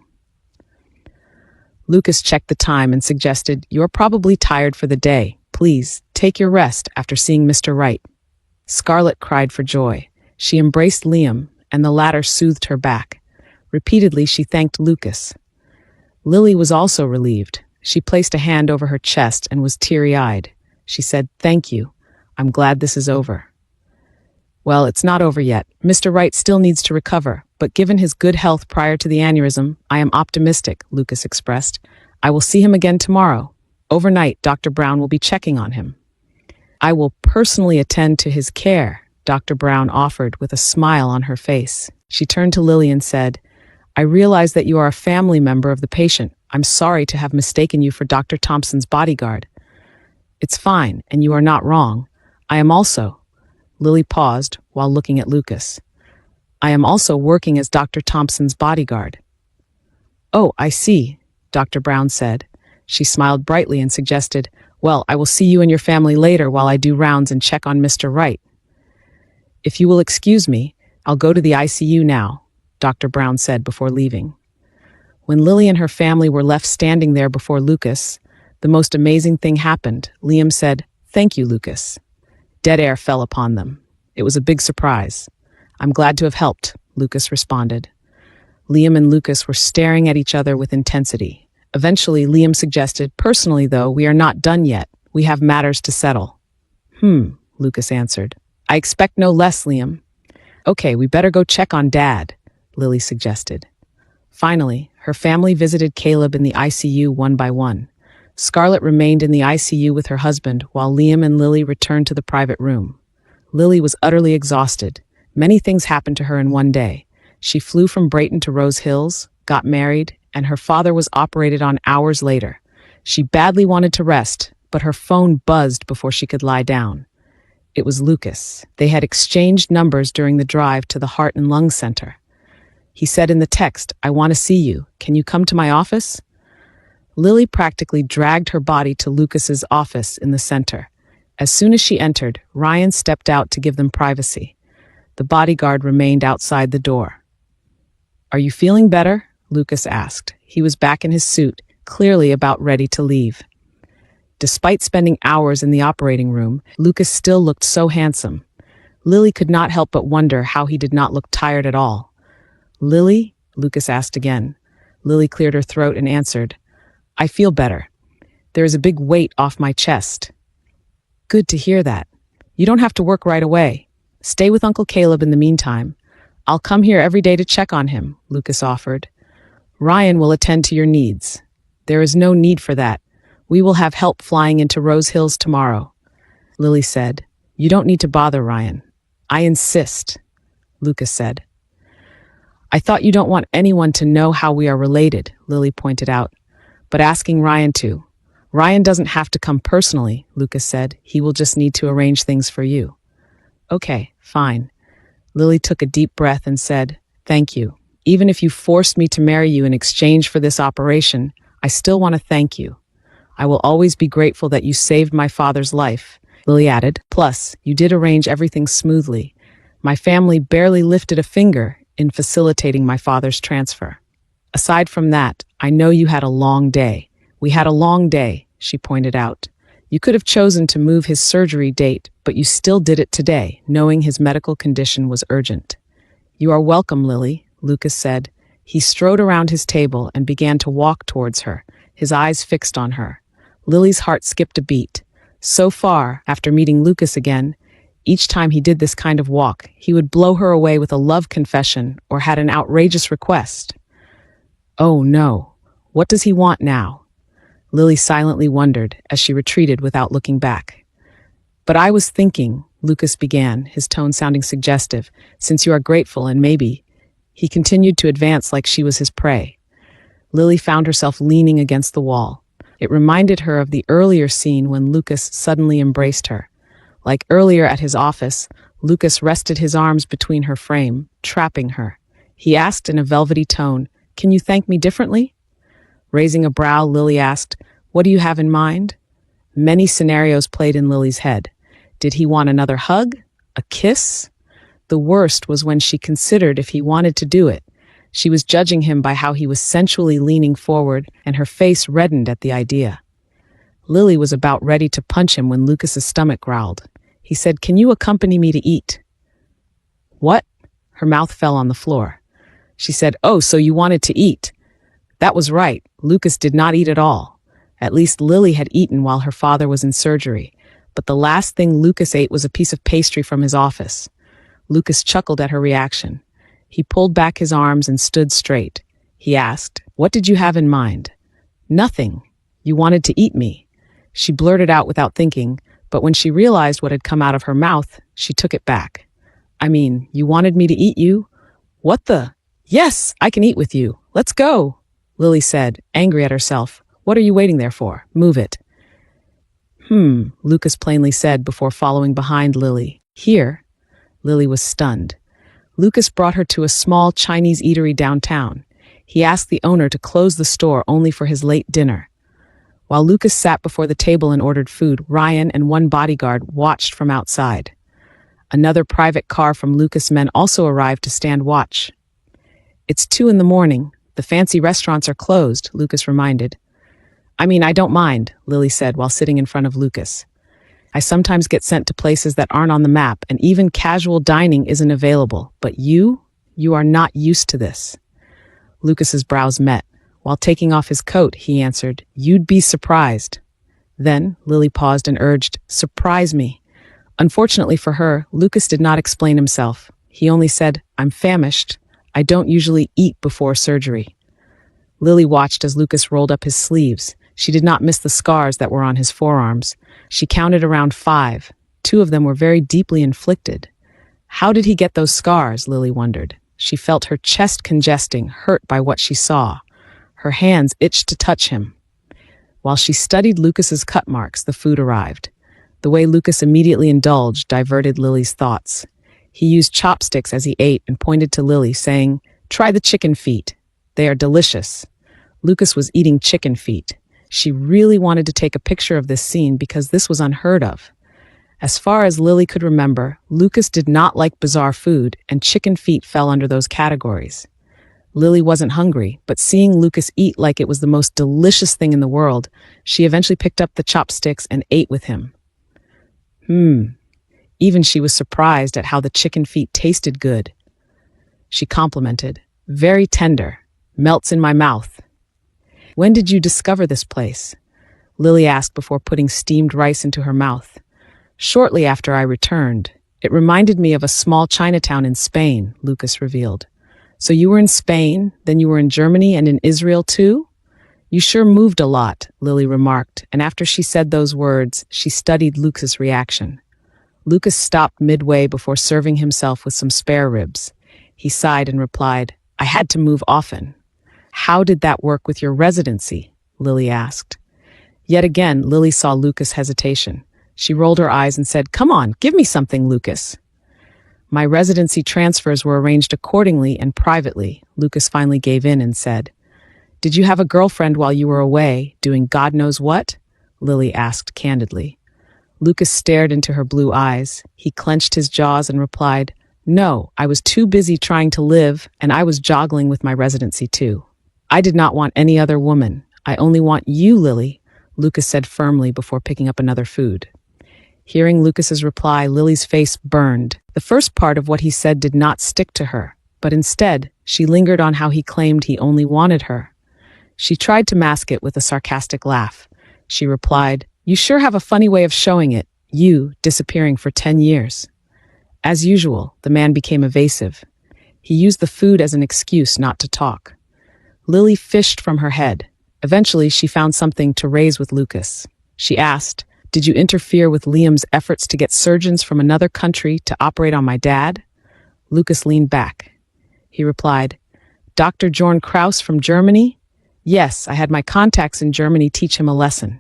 Lucas checked the time and suggested, "You're probably tired for the day. Please, take your rest after seeing Mr. Wright." Scarlett cried for joy. She embraced Liam, and the latter soothed her back. Repeatedly, she thanked Lucas. Lily was also relieved. She placed a hand over her chest and was teary-eyed. She said, "Thank you. I'm glad this is over." "Well, it's not over yet. Mr. Wright still needs to recover, but given his good health prior to the aneurysm, I am optimistic," Lucas expressed. "I will see him again tomorrow. Overnight, Dr. Brown will be checking on him." "I will personally attend to his care," Dr. Brown offered with a smile on her face. She turned to Lily and said, "I realize that you are a family member of the patient. I'm sorry to have mistaken you for Dr. Thompson's bodyguard." "It's fine, and you are not wrong. I am also—" Lily paused while looking at Lucas. "I am also working as Dr. Thompson's bodyguard." "Oh, I see," Dr. Brown said. She smiled brightly and suggested, "Well, I will see you and your family later while I do rounds and check on Mr. Wright." "If you will excuse me, I'll go to the ICU now," Dr. Brown said before leaving. When Lily and her family were left standing there before Lucas, the most amazing thing happened. Liam said, "Thank you, Lucas." Dead air fell upon them. It was a big surprise. "I'm glad to have helped," Lucas responded. Liam and Lucas were staring at each other with intensity. Eventually, Liam suggested, "Personally, though, we are not done yet. We have matters to settle." Lucas answered. "I expect no less, Liam." "Okay, we better go check on Dad," Lily suggested. Finally, her family visited Caleb in the ICU one by one. Scarlett remained in the ICU with her husband while Liam and Lily returned to the private room. Lily was utterly exhausted. Many things happened to her in one day. She flew from Brayton to Rose Hills, got married, and her father was operated on hours later. She badly wanted to rest, but her phone buzzed before she could lie down. It was Lucas. They had exchanged numbers during the drive to the Heart and Lung Center. He said in the text, "I want to see you. Can you come to my office?" Lily practically dragged her body to Lucas's office in the center. As soon as she entered, Ryan stepped out to give them privacy. The bodyguard remained outside the door. "Are you feeling better?" Lucas asked. He was back in his suit, clearly about ready to leave. Despite spending hours in the operating room, Lucas still looked so handsome. Lily could not help but wonder how he did not look tired at all. "Lily?" Lucas asked again. Lily cleared her throat and answered, "I feel better. There is a big weight off my chest." "Good to hear that. You don't have to work right away. Stay with Uncle Caleb in the meantime. I'll come here every day to check on him," Lucas offered. "Ryan will attend to your needs." "There is no need for that. We will have help flying into Rose Hills tomorrow," Lily said. "You don't need to bother Ryan." "I insist," Lucas said. "I thought you don't want anyone to know how we are related," Lily pointed out, "but asking Ryan to." "Ryan doesn't have to come personally," Lucas said. "He will just need to arrange things for you." "Okay, fine." Lily took a deep breath and said, "Thank you. Even if you forced me to marry you in exchange for this operation, I still want to thank you. I will always be grateful that you saved my father's life," Lily added. "Plus, you did arrange everything smoothly. My family barely lifted a finger in facilitating my father's transfer. Aside from that, I know you had a long day." "We had a long day," she pointed out. "You could have chosen to move his surgery date, but you still did it today, knowing his medical condition was urgent." "You are welcome, Lily," Lucas said. He strode around his table and began to walk towards her, his eyes fixed on her. Lily's heart skipped a beat. So far, after meeting Lucas again, each time he did this kind of walk, he would blow her away with a love confession or had an outrageous request. Oh no, what does he want now? Lily silently wondered as she retreated without looking back. "But I was thinking," Lucas began, his tone sounding suggestive, "since you are grateful and maybe—" He continued to advance like she was his prey. Lily found herself leaning against the wall. It reminded her of the earlier scene when Lucas suddenly embraced her. Like earlier at his office, Lucas rested his arms between her frame, trapping her. He asked in a velvety tone, "Can you thank me differently?" Raising a brow, Lily asked, "What do you have in mind?" Many scenarios played in Lily's head. Did he want another hug? A kiss? The worst was when she considered if he wanted to do it. She was judging him by how he was sensually leaning forward, and her face reddened at the idea. Lily was about ready to punch him when Lucas's stomach growled. He said, "Can you accompany me to eat?" "What?" Her mouth fell on the floor. She said, "Oh, so you wanted to eat." That was right. Lucas did not eat at all. At least Lily had eaten while her father was in surgery. But the last thing Lucas ate was a piece of pastry from his office. Lucas chuckled at her reaction. He pulled back his arms and stood straight. He asked, "What did you have in mind?" "Nothing. You wanted to eat me." She blurted out without thinking, but when she realized what had come out of her mouth, she took it back. "I mean, you wanted me to eat you? What the—" "Yes, I can eat with you. Let's go," Lily said, angry at herself. "What are you waiting there for? Move it." Lucas plainly said before following behind Lily. "Here." Lily was stunned. Lucas brought her to a small Chinese eatery downtown. He asked the owner to close the store only for his late dinner. While Lucas sat before the table and ordered food, Ryan and one bodyguard watched from outside. Another private car from Lucas' men also arrived to stand watch. "It's 2 a.m. The fancy restaurants are closed," Lucas reminded. "I mean, I don't mind," Lily said while sitting in front of Lucas. "I sometimes get sent to places that aren't on the map, and even casual dining isn't available. But you are not used to this." Lucas's brows met. While taking off his coat, he answered, "You'd be surprised." Then Lily paused and urged, "Surprise me." Unfortunately for her, Lucas did not explain himself. He only said, "I'm famished. I don't usually eat before surgery." Lily watched as Lucas rolled up his sleeves. She did not miss the scars that were on his forearms. She counted around 5. 2 of them were very deeply inflicted. How did he get those scars, Lily wondered. She felt her chest congesting, hurt by what she saw. Her hands itched to touch him. While she studied Lucas's cut marks, the food arrived. The way Lucas immediately indulged diverted Lily's thoughts. He used chopsticks as he ate and pointed to Lily, saying, "Try the chicken feet. They are delicious." Lucas was eating chicken feet. She really wanted to take a picture of this scene because this was unheard of. As far as Lily could remember, Lucas did not like bizarre food, and chicken feet fell under those categories. Lily wasn't hungry, but seeing Lucas eat like it was the most delicious thing in the world, she eventually picked up the chopsticks and ate with him. Even she was surprised at how the chicken feet tasted good. She complimented, "Very tender, melts in my mouth." "When did you discover this place?" Lily asked before putting steamed rice into her mouth. "Shortly after I returned. It reminded me of a small Chinatown in Spain," Lucas revealed. "So you were in Spain, then you were in Germany and in Israel too?" "You sure moved a lot," Lily remarked, and after she said those words, she studied Lucas' reaction. Lucas stopped midway before serving himself with some spare ribs. He sighed and replied, "I had to move often." "How did that work with your residency?" Lily asked. Yet again, Lily saw Lucas' hesitation. She rolled her eyes and said, "Come on, give me something, Lucas." "My residency transfers were arranged accordingly and privately," Lucas finally gave in and said. "Did you have a girlfriend while you were away, doing God knows what?" Lily asked candidly. Lucas stared into her blue eyes. He clenched his jaws and replied, "No, I was too busy trying to live, and I was joggling with my residency too. I did not want any other woman. I only want you, Lily," Lucas said firmly before picking up another food. Hearing Lucas's reply, Lily's face burned. The first part of what he said did not stick to her, but instead, she lingered on how he claimed he only wanted her. She tried to mask it with a sarcastic laugh. She replied, "You sure have a funny way of showing it, you disappearing for 10 years. As usual, the man became evasive. He used the food as an excuse not to talk. Lily fished from her head. Eventually, she found something to raise with Lucas. She asked, "Did you interfere with Liam's efforts to get surgeons from another country to operate on my dad?" Lucas leaned back. He replied, "Dr. Jorn Kraus from Germany? Yes, I had my contacts in Germany teach him a lesson.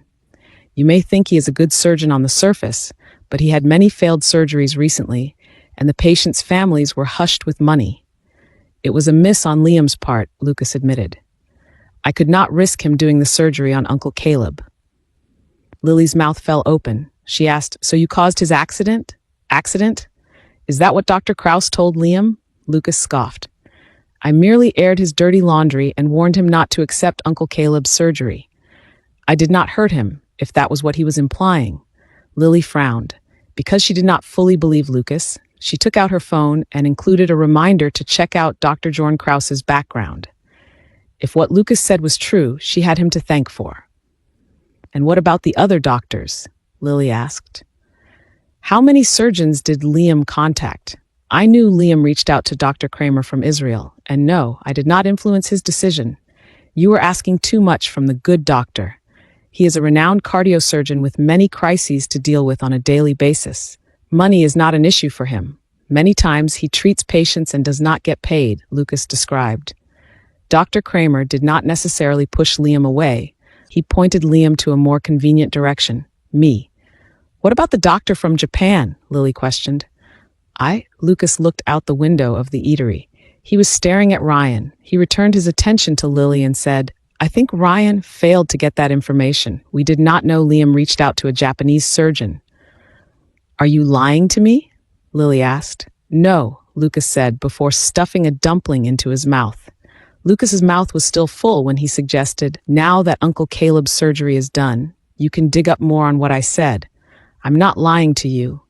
You may think he is a good surgeon on the surface, but he had many failed surgeries recently, and the patients' families were hushed with money. It was a miss on Liam's part," Lucas admitted. "I could not risk him doing the surgery on Uncle Caleb." Lily's mouth fell open. She asked, "So you caused his accident? Accident? Is that what Dr. Kraus told Liam?" Lucas scoffed. "I merely aired his dirty laundry and warned him not to accept Uncle Caleb's surgery. I did not hurt him, if that was what he was implying." Lily frowned. Because she did not fully believe Lucas, she took out her phone and included a reminder to check out Dr. Jorn Kraus's background. If what Lucas said was true, she had him to thank for. "And what about the other doctors?" Lily asked. "How many surgeons did Liam contact? I knew Liam reached out to Dr. Kramer from Israel, and no, I did not influence his decision. You are asking too much from the good doctor. He is a renowned cardiosurgeon with many crises to deal with on a daily basis. Money is not an issue for him. Many times he treats patients and does not get paid," Lucas described. Dr. Kramer did not necessarily push Liam away. He pointed Liam to a more convenient direction, me. "What about the doctor from Japan?" Lily questioned. Lucas looked out the window of the eatery. He was staring at Ryan. He returned his attention to Lily and said, "I think Ryan failed to get that information. We did not know Liam reached out to a Japanese surgeon." "Are you lying to me?" Lily asked. "No," Lucas said before stuffing a dumpling into his mouth. Lucas's mouth was still full when he suggested, "Now that Uncle Caleb's surgery is done, you can dig up more on what I said. I'm not lying to you.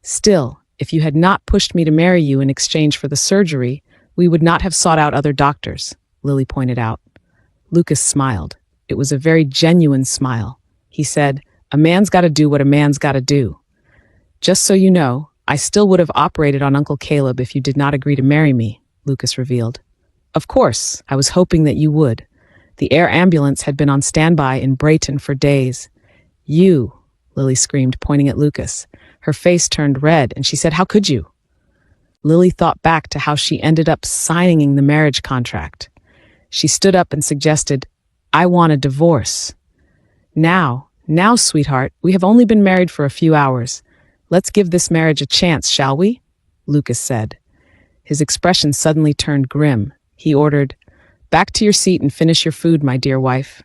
Still, if you had not pushed me to marry you in exchange for the surgery, we would not have sought out other doctors," Lily pointed out. Lucas smiled. It was a very genuine smile. He said, "A man's got to do what a man's got to do. Just so you know, I still would have operated on Uncle Caleb if you did not agree to marry me," Lucas revealed. "Of course, I was hoping that you would. The air ambulance had been on standby in Brayton for days." "You," Lily screamed, pointing at Lucas. Her face turned red, and she said, "How could you?" Lily thought back to how she ended up signing the marriage contract. She stood up and suggested, "I want a divorce." Now, sweetheart, we have only been married for a few hours. Let's give this marriage a chance, shall we? Lucas said. His expression suddenly turned grim. He ordered, "Back to your seat and finish your food, my dear wife."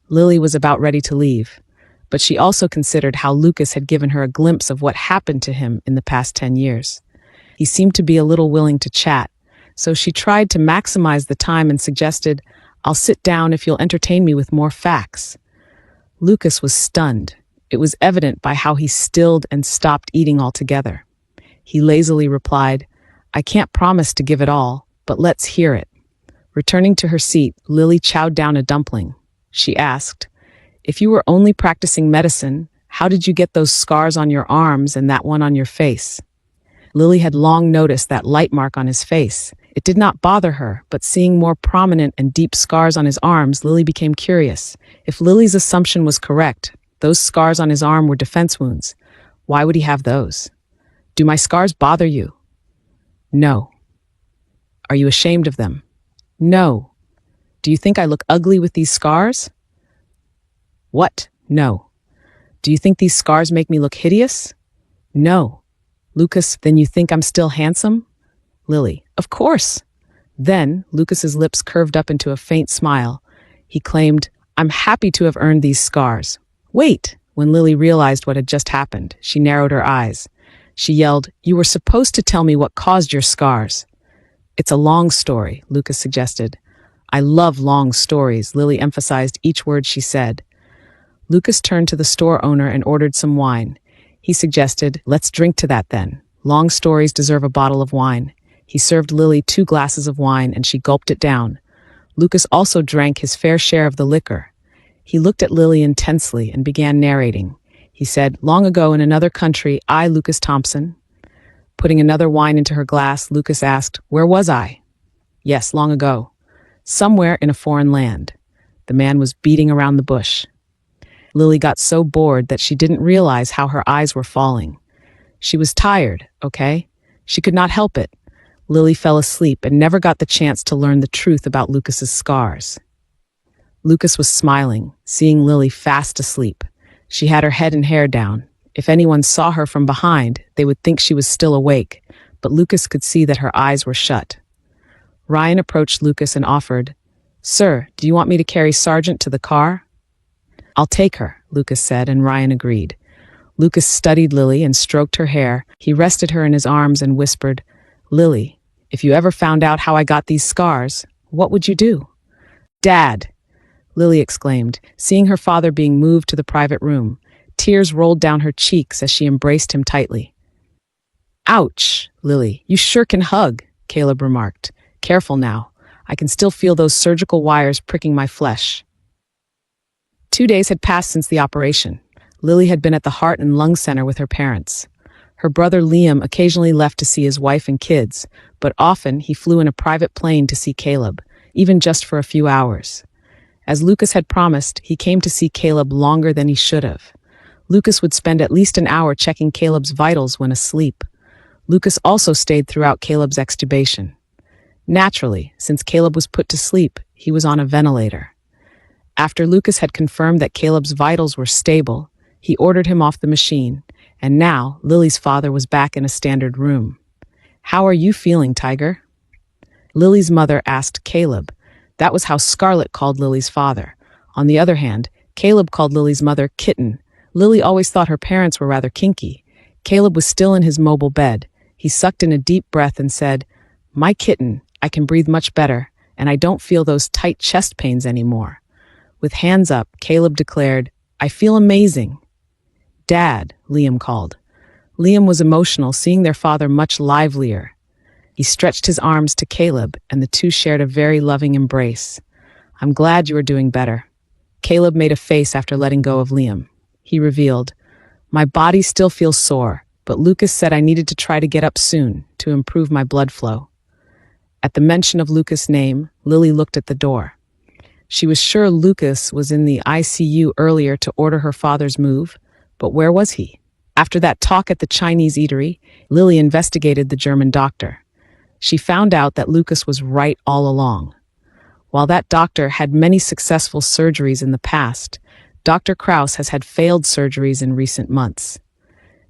Lily was about ready to leave, but she also considered how Lucas had given her a glimpse of what happened to him in the past 10 years. He seemed to be a little willing to chat, so she tried to maximize the time and suggested, "I'll sit down if you'll entertain me with more facts." Lucas was stunned. It was evident by how he stilled and stopped eating altogether. He lazily replied, "I can't promise to give it all, but let's hear it." Returning to her seat, Lily chowed down a dumpling. She asked, "If you were only practicing medicine, how did you get those scars on your arms and that one on your face?" Lily had long noticed that light mark on his face. It did not bother her, but seeing more prominent and deep scars on his arms, Lily became curious. If Lily's assumption was correct, those scars on his arm were defense wounds. Why would he have those? "Do my scars bother you?" "No." "Are you ashamed of them?" "No." "Do you think I look ugly with these scars?" "What? No." "Do you think these scars make me look hideous?" "No." "Lucas, then you think I'm still handsome?" Lily, "Of course." Then, Lucas's lips curved up into a faint smile. He claimed, "I'm happy to have earned these scars." "Wait!" When Lily realized what had just happened, she narrowed her eyes. She yelled, "You were supposed to tell me what caused your scars." "It's a long story," Lucas suggested. "I love long stories," Lily emphasized each word she said. Lucas turned to the store owner and ordered some wine. He suggested, "Let's drink to that then. Long stories deserve a bottle of wine." He served Lily 2 glasses of wine and she gulped it down. Lucas also drank his fair share of the liquor. He looked at Lily intensely and began narrating. He said, "Long ago in another country, I, Lucas Thompson." Putting another wine into her glass, Lucas asked, "Where was I?" "Yes, long ago. Somewhere in a foreign land." The man was beating around the bush. Lily got so bored that she didn't realize how her eyes were falling. She was tired, okay? She could not help it. Lily fell asleep and never got the chance to learn the truth about Lucas's scars. Lucas was smiling, seeing Lily fast asleep. She had her head and hair down. If anyone saw her from behind, they would think she was still awake, but Lucas could see that her eyes were shut. Ryan approached Lucas and offered, "Sir, do you want me to carry Sergeant to the car?" "I'll take her," Lucas said, and Ryan agreed. Lucas studied Lily and stroked her hair. He rested her in his arms and whispered, "Lily, if you ever found out how I got these scars, what would you do?" "Dad!" Lily exclaimed, seeing her father being moved to the private room. Tears rolled down her cheeks as she embraced him tightly. "Ouch, Lily, you sure can hug," Caleb remarked. "Careful now. I can still feel those surgical wires pricking my flesh." 2 days had passed since the operation. Lily had been at the Heart and Lung Center with her parents. Her brother Liam occasionally left to see his wife and kids, but often he flew in a private plane to see Caleb, even just for a few hours. As Lucas had promised, he came to see Caleb longer than he should have. Lucas would spend at least an hour checking Caleb's vitals when asleep. Lucas also stayed throughout Caleb's extubation. Naturally, since Caleb was put to sleep, he was on a ventilator. After Lucas had confirmed that Caleb's vitals were stable, he ordered him off the machine, and now Lily's father was back in a standard room. "How are you feeling, Tiger?" Lily's mother asked Caleb. That was how Scarlett called Lily's father. On the other hand, Caleb called Lily's mother Kitten. Lily always thought her parents were rather kinky. Caleb was still in his mobile bed. He sucked in a deep breath and said, "My kitten, I can breathe much better, and I don't feel those tight chest pains anymore." With hands up, Caleb declared, "I feel amazing." "Dad," Liam called. Liam was emotional, seeing their father much livelier. He stretched his arms to Caleb, and the two shared a very loving embrace. "I'm glad you are doing better." Caleb made a face after letting go of Liam. He revealed, "My body still feels sore, but Lucas said I needed to try to get up soon to improve my blood flow." At the mention of Lucas' name, Lily looked at the door. She was sure Lucas was in the ICU earlier to order her father's move, but where was he? After that talk at the Chinese eatery, Lily investigated the German doctor. She found out that Lucas was right all along. While that doctor had many successful surgeries in the past, Dr. Krauss has had failed surgeries in recent months.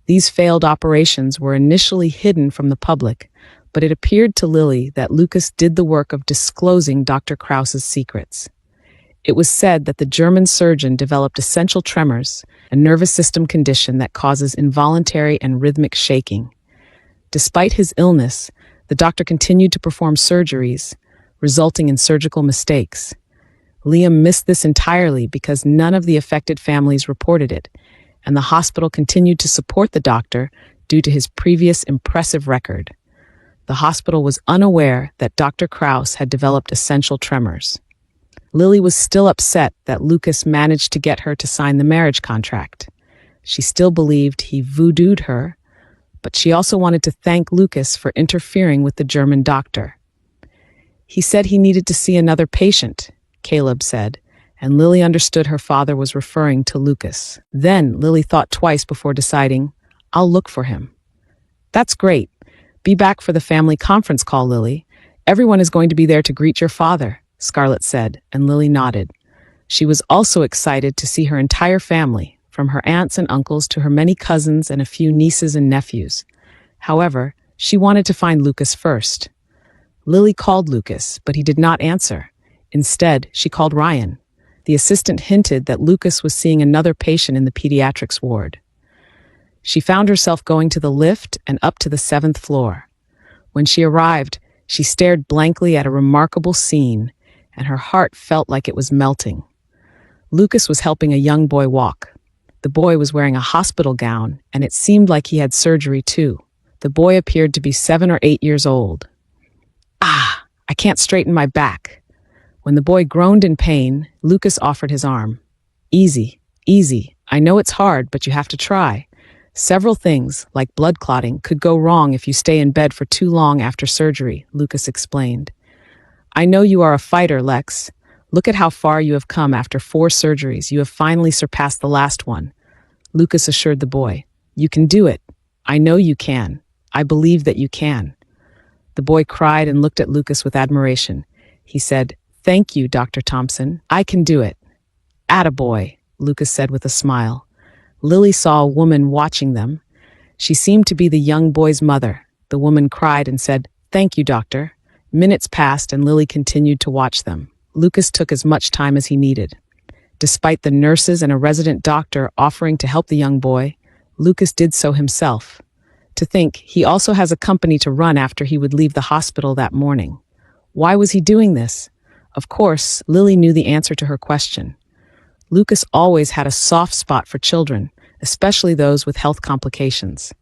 These failed operations were initially hidden from the public, but it appeared to Lily that Lucas did the work of disclosing Dr. Krauss's secrets. It was said that the German surgeon developed essential tremors, a nervous system condition that causes involuntary and rhythmic shaking. Despite his illness, the doctor continued to perform surgeries, resulting in surgical mistakes. Liam missed this entirely because none of the affected families reported it, and the hospital continued to support the doctor due to his previous impressive record. The hospital was unaware that Dr. Krauss had developed essential tremors. Lily was still upset that Lucas managed to get her to sign the marriage contract. She still believed he voodooed her, but she also wanted to thank Lucas for interfering with the German doctor. He said he needed to see another patient, Caleb said, and Lily understood her father was referring to Lucas. Then Lily thought twice before deciding, I'll look for him. That's great. Be back for the family conference call, Lily. Everyone is going to be there to greet your father, Scarlett said, and Lily nodded. She was also excited to see her entire family, from her aunts and uncles to her many cousins and a few nieces and nephews. However, she wanted to find Lucas first. Lily called Lucas, but he did not answer. Instead, she called Ryan. The assistant hinted that Lucas was seeing another patient in the pediatrics ward. She found herself going to the lift and up to the 7th floor. When she arrived, she stared blankly at a remarkable scene, and her heart felt like it was melting. Lucas was helping a young boy walk. The boy was wearing a hospital gown, and it seemed like he had surgery too. The boy appeared to be 7 or 8 years old. Ah, I can't straighten my back. When the boy groaned in pain, Lucas offered his arm. Easy, easy. I know it's hard, but you have to try. Several things, like blood clotting, could go wrong if you stay in bed for too long after surgery, Lucas explained. I know you are a fighter, Lex. Look at how far you have come after 4 surgeries. You have finally surpassed the last one. Lucas assured the boy. You can do it. I know you can. I believe that you can. The boy cried and looked at Lucas with admiration. He said, Thank you, Dr. Thompson. I can do it. Attaboy, Lucas said with a smile. Lily saw a woman watching them. She seemed to be the young boy's mother. The woman cried and said, Thank you, doctor. Minutes passed and Lily continued to watch them. Lucas took as much time as he needed. Despite the nurses and a resident doctor offering to help the young boy, Lucas did so himself. To think, he also has a company to run after he would leave the hospital that morning. Why was he doing this? Of course, Lily knew the answer to her question. Lucas always had a soft spot for children, especially those with health complications.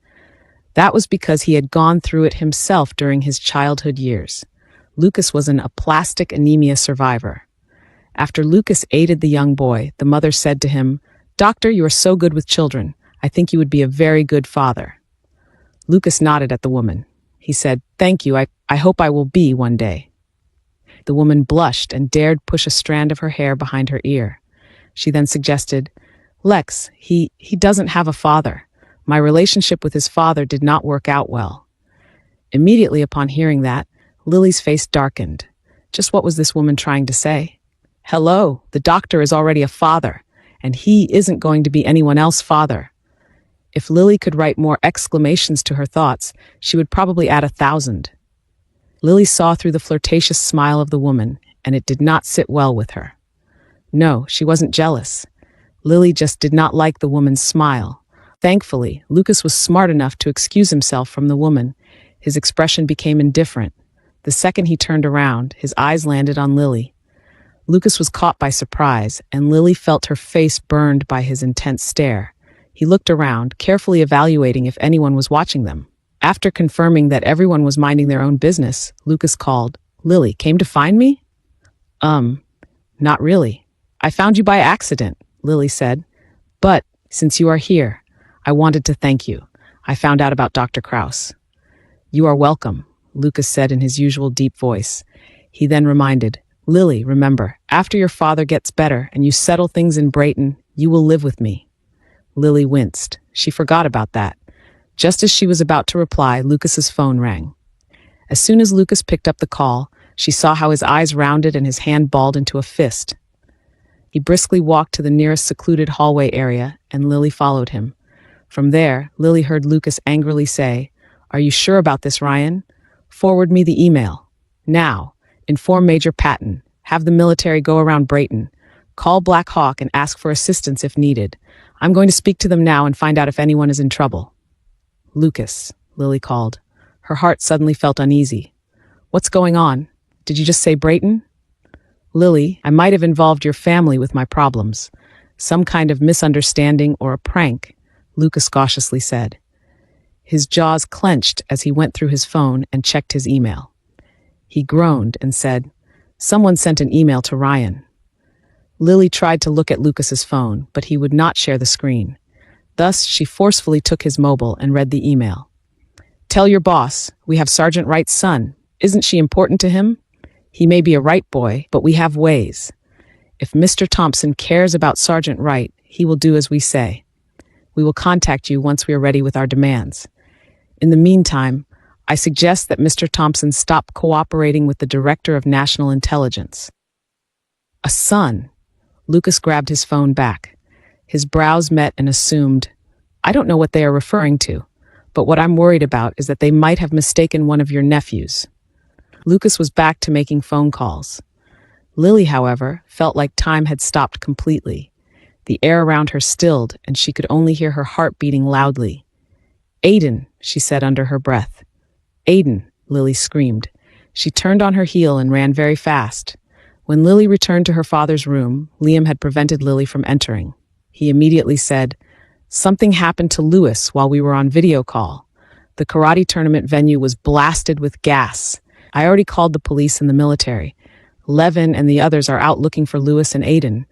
That was because he had gone through it himself during his childhood years. Lucas was an aplastic anemia survivor. After Lucas aided the young boy, the mother said to him, Doctor, you are so good with children. I think you would be a very good father. Lucas nodded at the woman. He said, Thank you. I hope I will be one day. The woman blushed and dared push a strand of her hair behind her ear. She then suggested, Lex, he doesn't have a father. My relationship with his father did not work out well. Immediately upon hearing that, Lily's face darkened. Just what was this woman trying to say? Hello, the doctor is already a father, and he isn't going to be anyone else's father. If Lily could write more exclamations to her thoughts, she would probably add 1,000. Lily saw through the flirtatious smile of the woman, and it did not sit well with her. No, she wasn't jealous. Lily just did not like the woman's smile. Thankfully, Lucas was smart enough to excuse himself from the woman. His expression became indifferent. The second he turned around, his eyes landed on Lily. Lucas was caught by surprise, and Lily felt her face burned by his intense stare. He looked around, carefully evaluating if anyone was watching them. After confirming that everyone was minding their own business, Lucas called, Lily, came to find me? Not really. I found you by accident, Lily said. But, since you are here, I wanted to thank you. I found out about Dr. Krauss. You are welcome, Lucas said in his usual deep voice. He then reminded, Lily, remember, after your father gets better and you settle things in Brayton, you will live with me. Lily winced. She forgot about that. Just as she was about to reply, Lucas's phone rang. As soon as Lucas picked up the call, she saw how his eyes rounded and his hand balled into a fist. He briskly walked to the nearest secluded hallway area, and Lily followed him. From there, Lily heard Lucas angrily say, "Are you sure about this, Ryan? Forward me the email. Now, inform Major Patton. Have the military go around Brayton. Call Black Hawk and ask for assistance if needed. I'm going to speak to them now and find out if anyone is in trouble." "Lucas," Lily called. Her heart suddenly felt uneasy. "What's going on? Did you just say Brayton?" "Lily, I might have involved your family with my problems. Some kind of misunderstanding or a prank," Lucas cautiously said. His jaws clenched as he went through his phone and checked his email. He groaned and said, "Someone sent an email to Ryan." Lily tried to look at Lucas's phone, but he would not share the screen. Thus, she forcefully took his mobile and read the email. "Tell your boss, we have Sergeant Wright's son. Isn't she important to him? He may be a Wright boy, but we have ways. If Mr. Thompson cares about Sergeant Wright, he will do as we say. We will contact you once we are ready with our demands. In the meantime, I suggest that Mr. Thompson stop cooperating with the Director of National Intelligence." A son. Lucas grabbed his phone back. His brows met and assumed, "I don't know what they are referring to, but what I'm worried about is that they might have mistaken one of your nephews." Lucas was back to making phone calls. Lily, however, felt like time had stopped completely. The air around her stilled, and she could only hear her heart beating loudly. "Aiden," she said under her breath. "Aiden," Lily screamed. She turned on her heel and ran very fast. When Lily returned to her father's room, Liam had prevented Lily from entering. He immediately said, "Something happened to Lewis while we were on video call. The karate tournament venue was blasted with gas. I already called the police and the military. Levin and the others are out looking for Lewis and Aiden."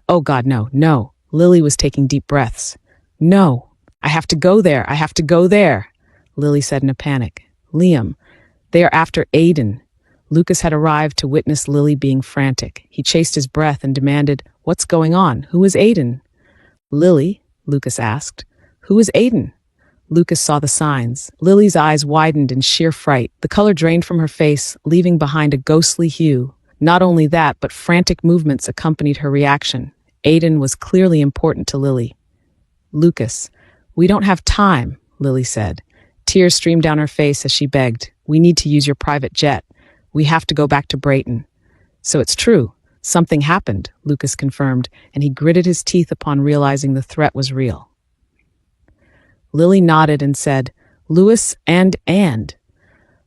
"Oh God, no, no." Lily was taking deep breaths. "No, I have to go there. I have to go there," Lily said in a panic. "Liam, they are after Aiden." Lucas had arrived to witness Lily being frantic. He chased his breath and demanded, "What's going on? Who is Aiden?" "Lily?" Lucas asked. "Who is Aiden?" Lucas saw the signs. Lily's eyes widened in sheer fright. The color drained from her face, leaving behind a ghostly hue. Not only that, but frantic movements accompanied her reaction. Aiden was clearly important to Lily. "Lucas, we don't have time," Lily said. Tears streamed down her face as she begged. "We need to use your private jet. We have to go back to Brayton." "So it's true. Something happened," Lucas confirmed, and he gritted his teeth upon realizing the threat was real. Lily nodded and said, "Lewis and."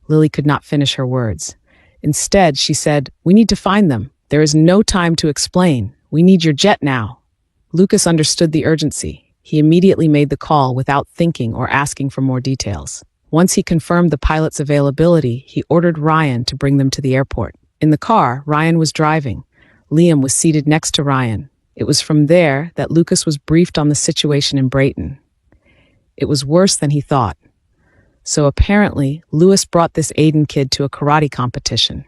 Lily could not finish her words. Instead, she said, "We need to find them. There is no time to explain. We need your jet now." Lucas understood the urgency. He immediately made the call without thinking or asking for more details. Once he confirmed the pilot's availability, he ordered Ryan to bring them to the airport. In the car, Ryan was driving. Liam was seated next to Ryan. It was from there that Lucas was briefed on the situation in Brayton. It was worse than he thought. So apparently, Lewis brought this Aiden kid to a karate competition.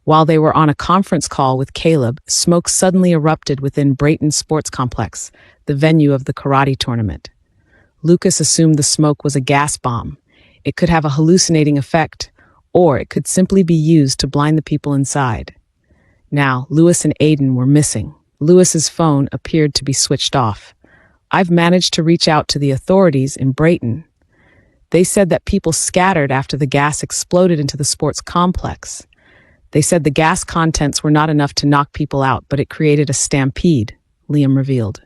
While they were on a conference call with Caleb, smoke suddenly erupted within Brayton Sports Complex, the venue of the karate tournament. Lucas assumed the smoke was a gas bomb. It could have a hallucinating effect, or it could simply be used to blind the people inside. Now, Lewis and Aiden were missing. Lewis's phone appeared to be switched off. "I've managed to reach out to the authorities in Brayton. They said that people scattered after the gas exploded into the sports complex. They said the gas contents were not enough to knock people out, but it created a stampede," Liam revealed.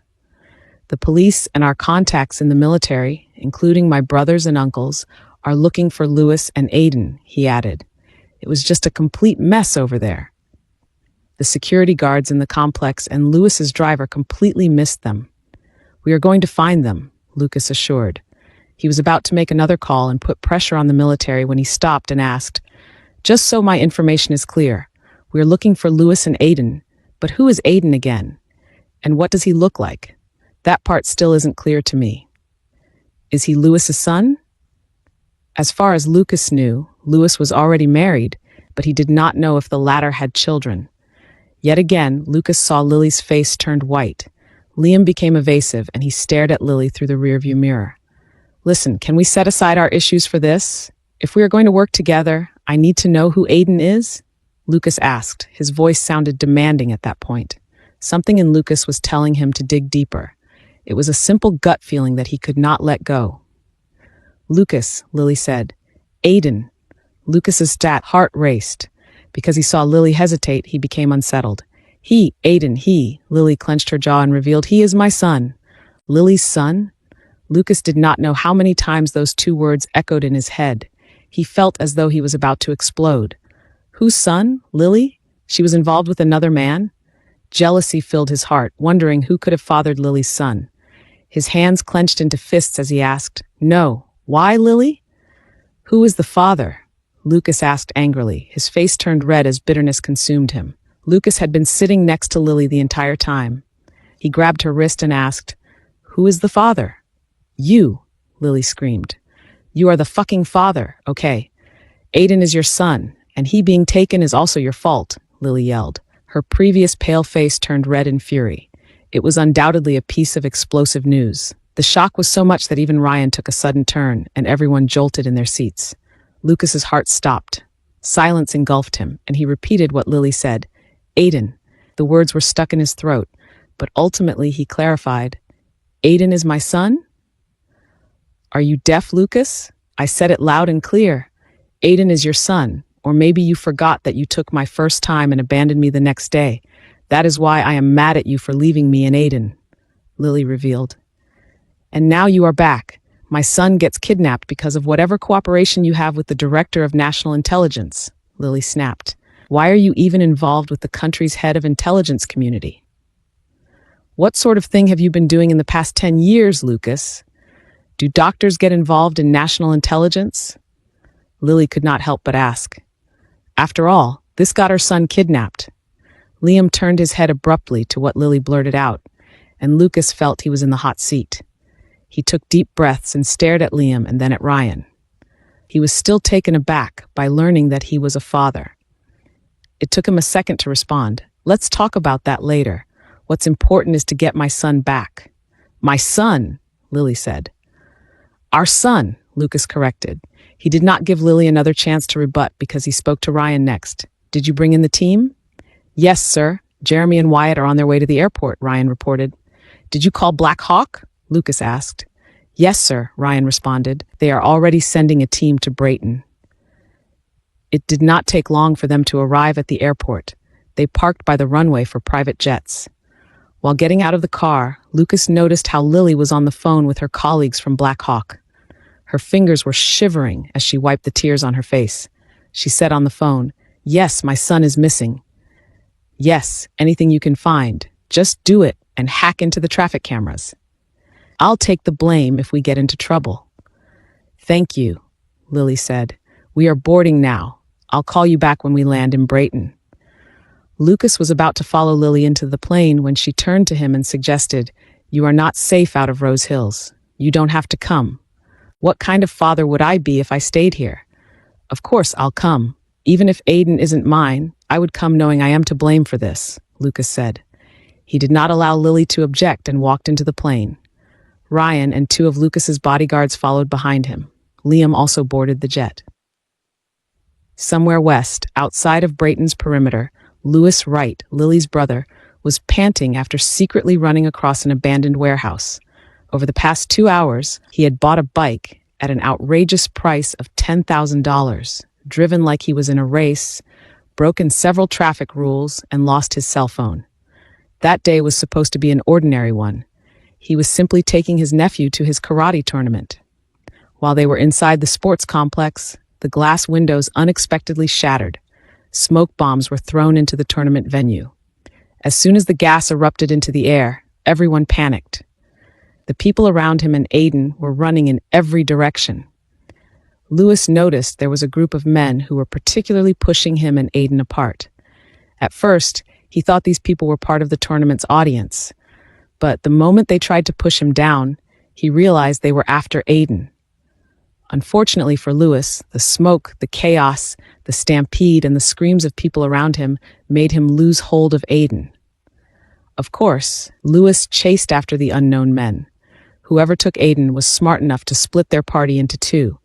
"The police and our contacts in the military, including my brothers and uncles, are looking for Lewis and Aiden," he added. "It was just a complete mess over there. The security guards in the complex and Lewis's driver completely missed them. We are going to find them," Lucas assured. He was about to make another call and put pressure on the military when he stopped and asked, "Just so my information is clear, we are looking for Lewis and Aiden, but who is Aiden again? And what does he look like? That part still isn't clear to me. Is he Lewis's son?" As far as Lucas knew, Lewis was already married, but he did not know if the latter had children. Yet again, Lucas saw Lily's face turned white. Liam became evasive and he stared at Lily through the rearview mirror. Listen, can we set aside our issues for this? If we are going to work together, I need to know who Aiden is? Lucas asked. His voice sounded demanding at that point. Something in Lucas was telling him to dig deeper. It was a simple gut feeling that he could not let go. Lucas, Lily said. Aiden. Lucas's heart raced. Because he saw Lily hesitate, he became unsettled. Aiden, Lily clenched her jaw and revealed, he is my son. Lily's son? Lucas did not know how many times those two words echoed in his head. He felt as though he was about to explode. Whose son? Lily? She was involved with another man? Jealousy filled his heart, wondering who could have fathered Lily's son. His hands clenched into fists as he asked, No. Why, Lily? Who is the father? Lucas asked angrily. His face turned red as bitterness consumed him. Lucas had been sitting next to Lily the entire time. He grabbed her wrist and asked, Who is the father? You, Lily screamed. You are the fucking father, okay? Aiden is your son, and he being taken is also your fault, Lily yelled. Her previous pale face turned red in fury. It was undoubtedly a piece of explosive news. The shock was so much that even Ryan took a sudden turn, and everyone jolted in their seats. Lucas's heart stopped. Silence engulfed him, and he repeated what Lily said. Aiden. The words were stuck in his throat, but ultimately he clarified. Aiden is my son? Are you deaf, Lucas? I said it loud and clear. Aiden is your son, or maybe you forgot that you took my first time and abandoned me the next day. That is why I am mad at you for leaving me and Aiden, Lily revealed. And now you are back. My son gets kidnapped because of whatever cooperation you have with the Director of National Intelligence, Lily snapped. Why are you even involved with the country's head of intelligence community? What sort of thing have you been doing in the past 10 years, Lucas? Do doctors get involved in national intelligence? Lily could not help but ask. After all, this got her son kidnapped. Liam turned his head abruptly to what Lily blurted out, and Lucas felt he was in the hot seat. He took deep breaths and stared at Liam and then at Ryan. He was still taken aback by learning that he was a father. It took him a second to respond. Let's talk about that later. What's important is to get my son back. My son, Lily said. Our son, Lucas corrected. He did not give Lily another chance to rebut because he spoke to Ryan next. Did you bring in the team? Yes, sir. Jeremy and Wyatt are on their way to the airport, Ryan reported. Did you call Black Hawk? Lucas asked. Yes, sir, Ryan responded. They are already sending a team to Brayton. It did not take long for them to arrive at the airport. They parked by the runway for private jets. While getting out of the car, Lucas noticed how Lily was on the phone with her colleagues from Black Hawk. Her fingers were shivering as she wiped the tears on her face. She said on the phone, Yes, my son is missing. Yes, anything you can find. Just do it and hack into the traffic cameras. I'll take the blame if we get into trouble. Thank you, Lily said. We are boarding now. I'll call you back when we land in Brayton. Lucas was about to follow Lily into the plane when she turned to him and suggested, You are not safe out of Rose Hills. You don't have to come. What kind of father would I be if I stayed here? Of course I'll come. Even if Aiden isn't mine, I would come knowing I am to blame for this, Lucas said. He did not allow Lily to object and walked into the plane. Ryan and two of Lucas's bodyguards followed behind him. Liam also boarded the jet. Somewhere west, outside of Brayton's perimeter, Rose Wright, Lily's brother, was panting after secretly running across an abandoned warehouse. Over the past 2 hours, he had bought a bike at an outrageous price of $10,000, driven like he was in a race, broken several traffic rules, and lost his cell phone. That day was supposed to be an ordinary one. He was simply taking his nephew to his karate tournament. While they were inside the sports complex, the glass windows unexpectedly shattered. Smoke bombs were thrown into the tournament venue. As soon as the gas erupted into the air, everyone panicked. The people around him and Aiden were running in every direction. Lewis noticed there was a group of men who were particularly pushing him and Aiden apart. At first, he thought these people were part of the tournament's audience. But the moment they tried to push him down, he realized they were after Aiden. Unfortunately for Lewis, the smoke, the chaos, the stampede, and the screams of people around him made him lose hold of Aiden. Of course, Lewis chased after the unknown men. Whoever took Aiden was smart enough to split their party into two.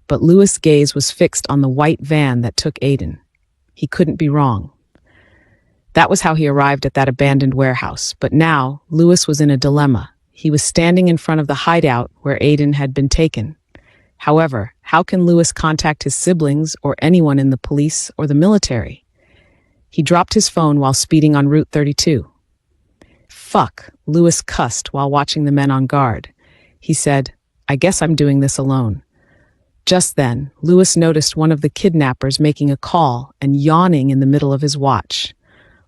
But Lewis' gaze was fixed on the white van that took Aiden. He couldn't be wrong. That was how he arrived at that abandoned warehouse. But now, Lewis was in a dilemma. He was standing in front of the hideout where Aiden had been taken. However, how can Lewis contact his siblings or anyone in the police or the military? He dropped his phone while speeding on Route 32. Fuck, Lewis cussed while watching the men on guard. He said, I guess I'm doing this alone. Just then, Lewis noticed one of the kidnappers making a call and yawning in the middle of his watch.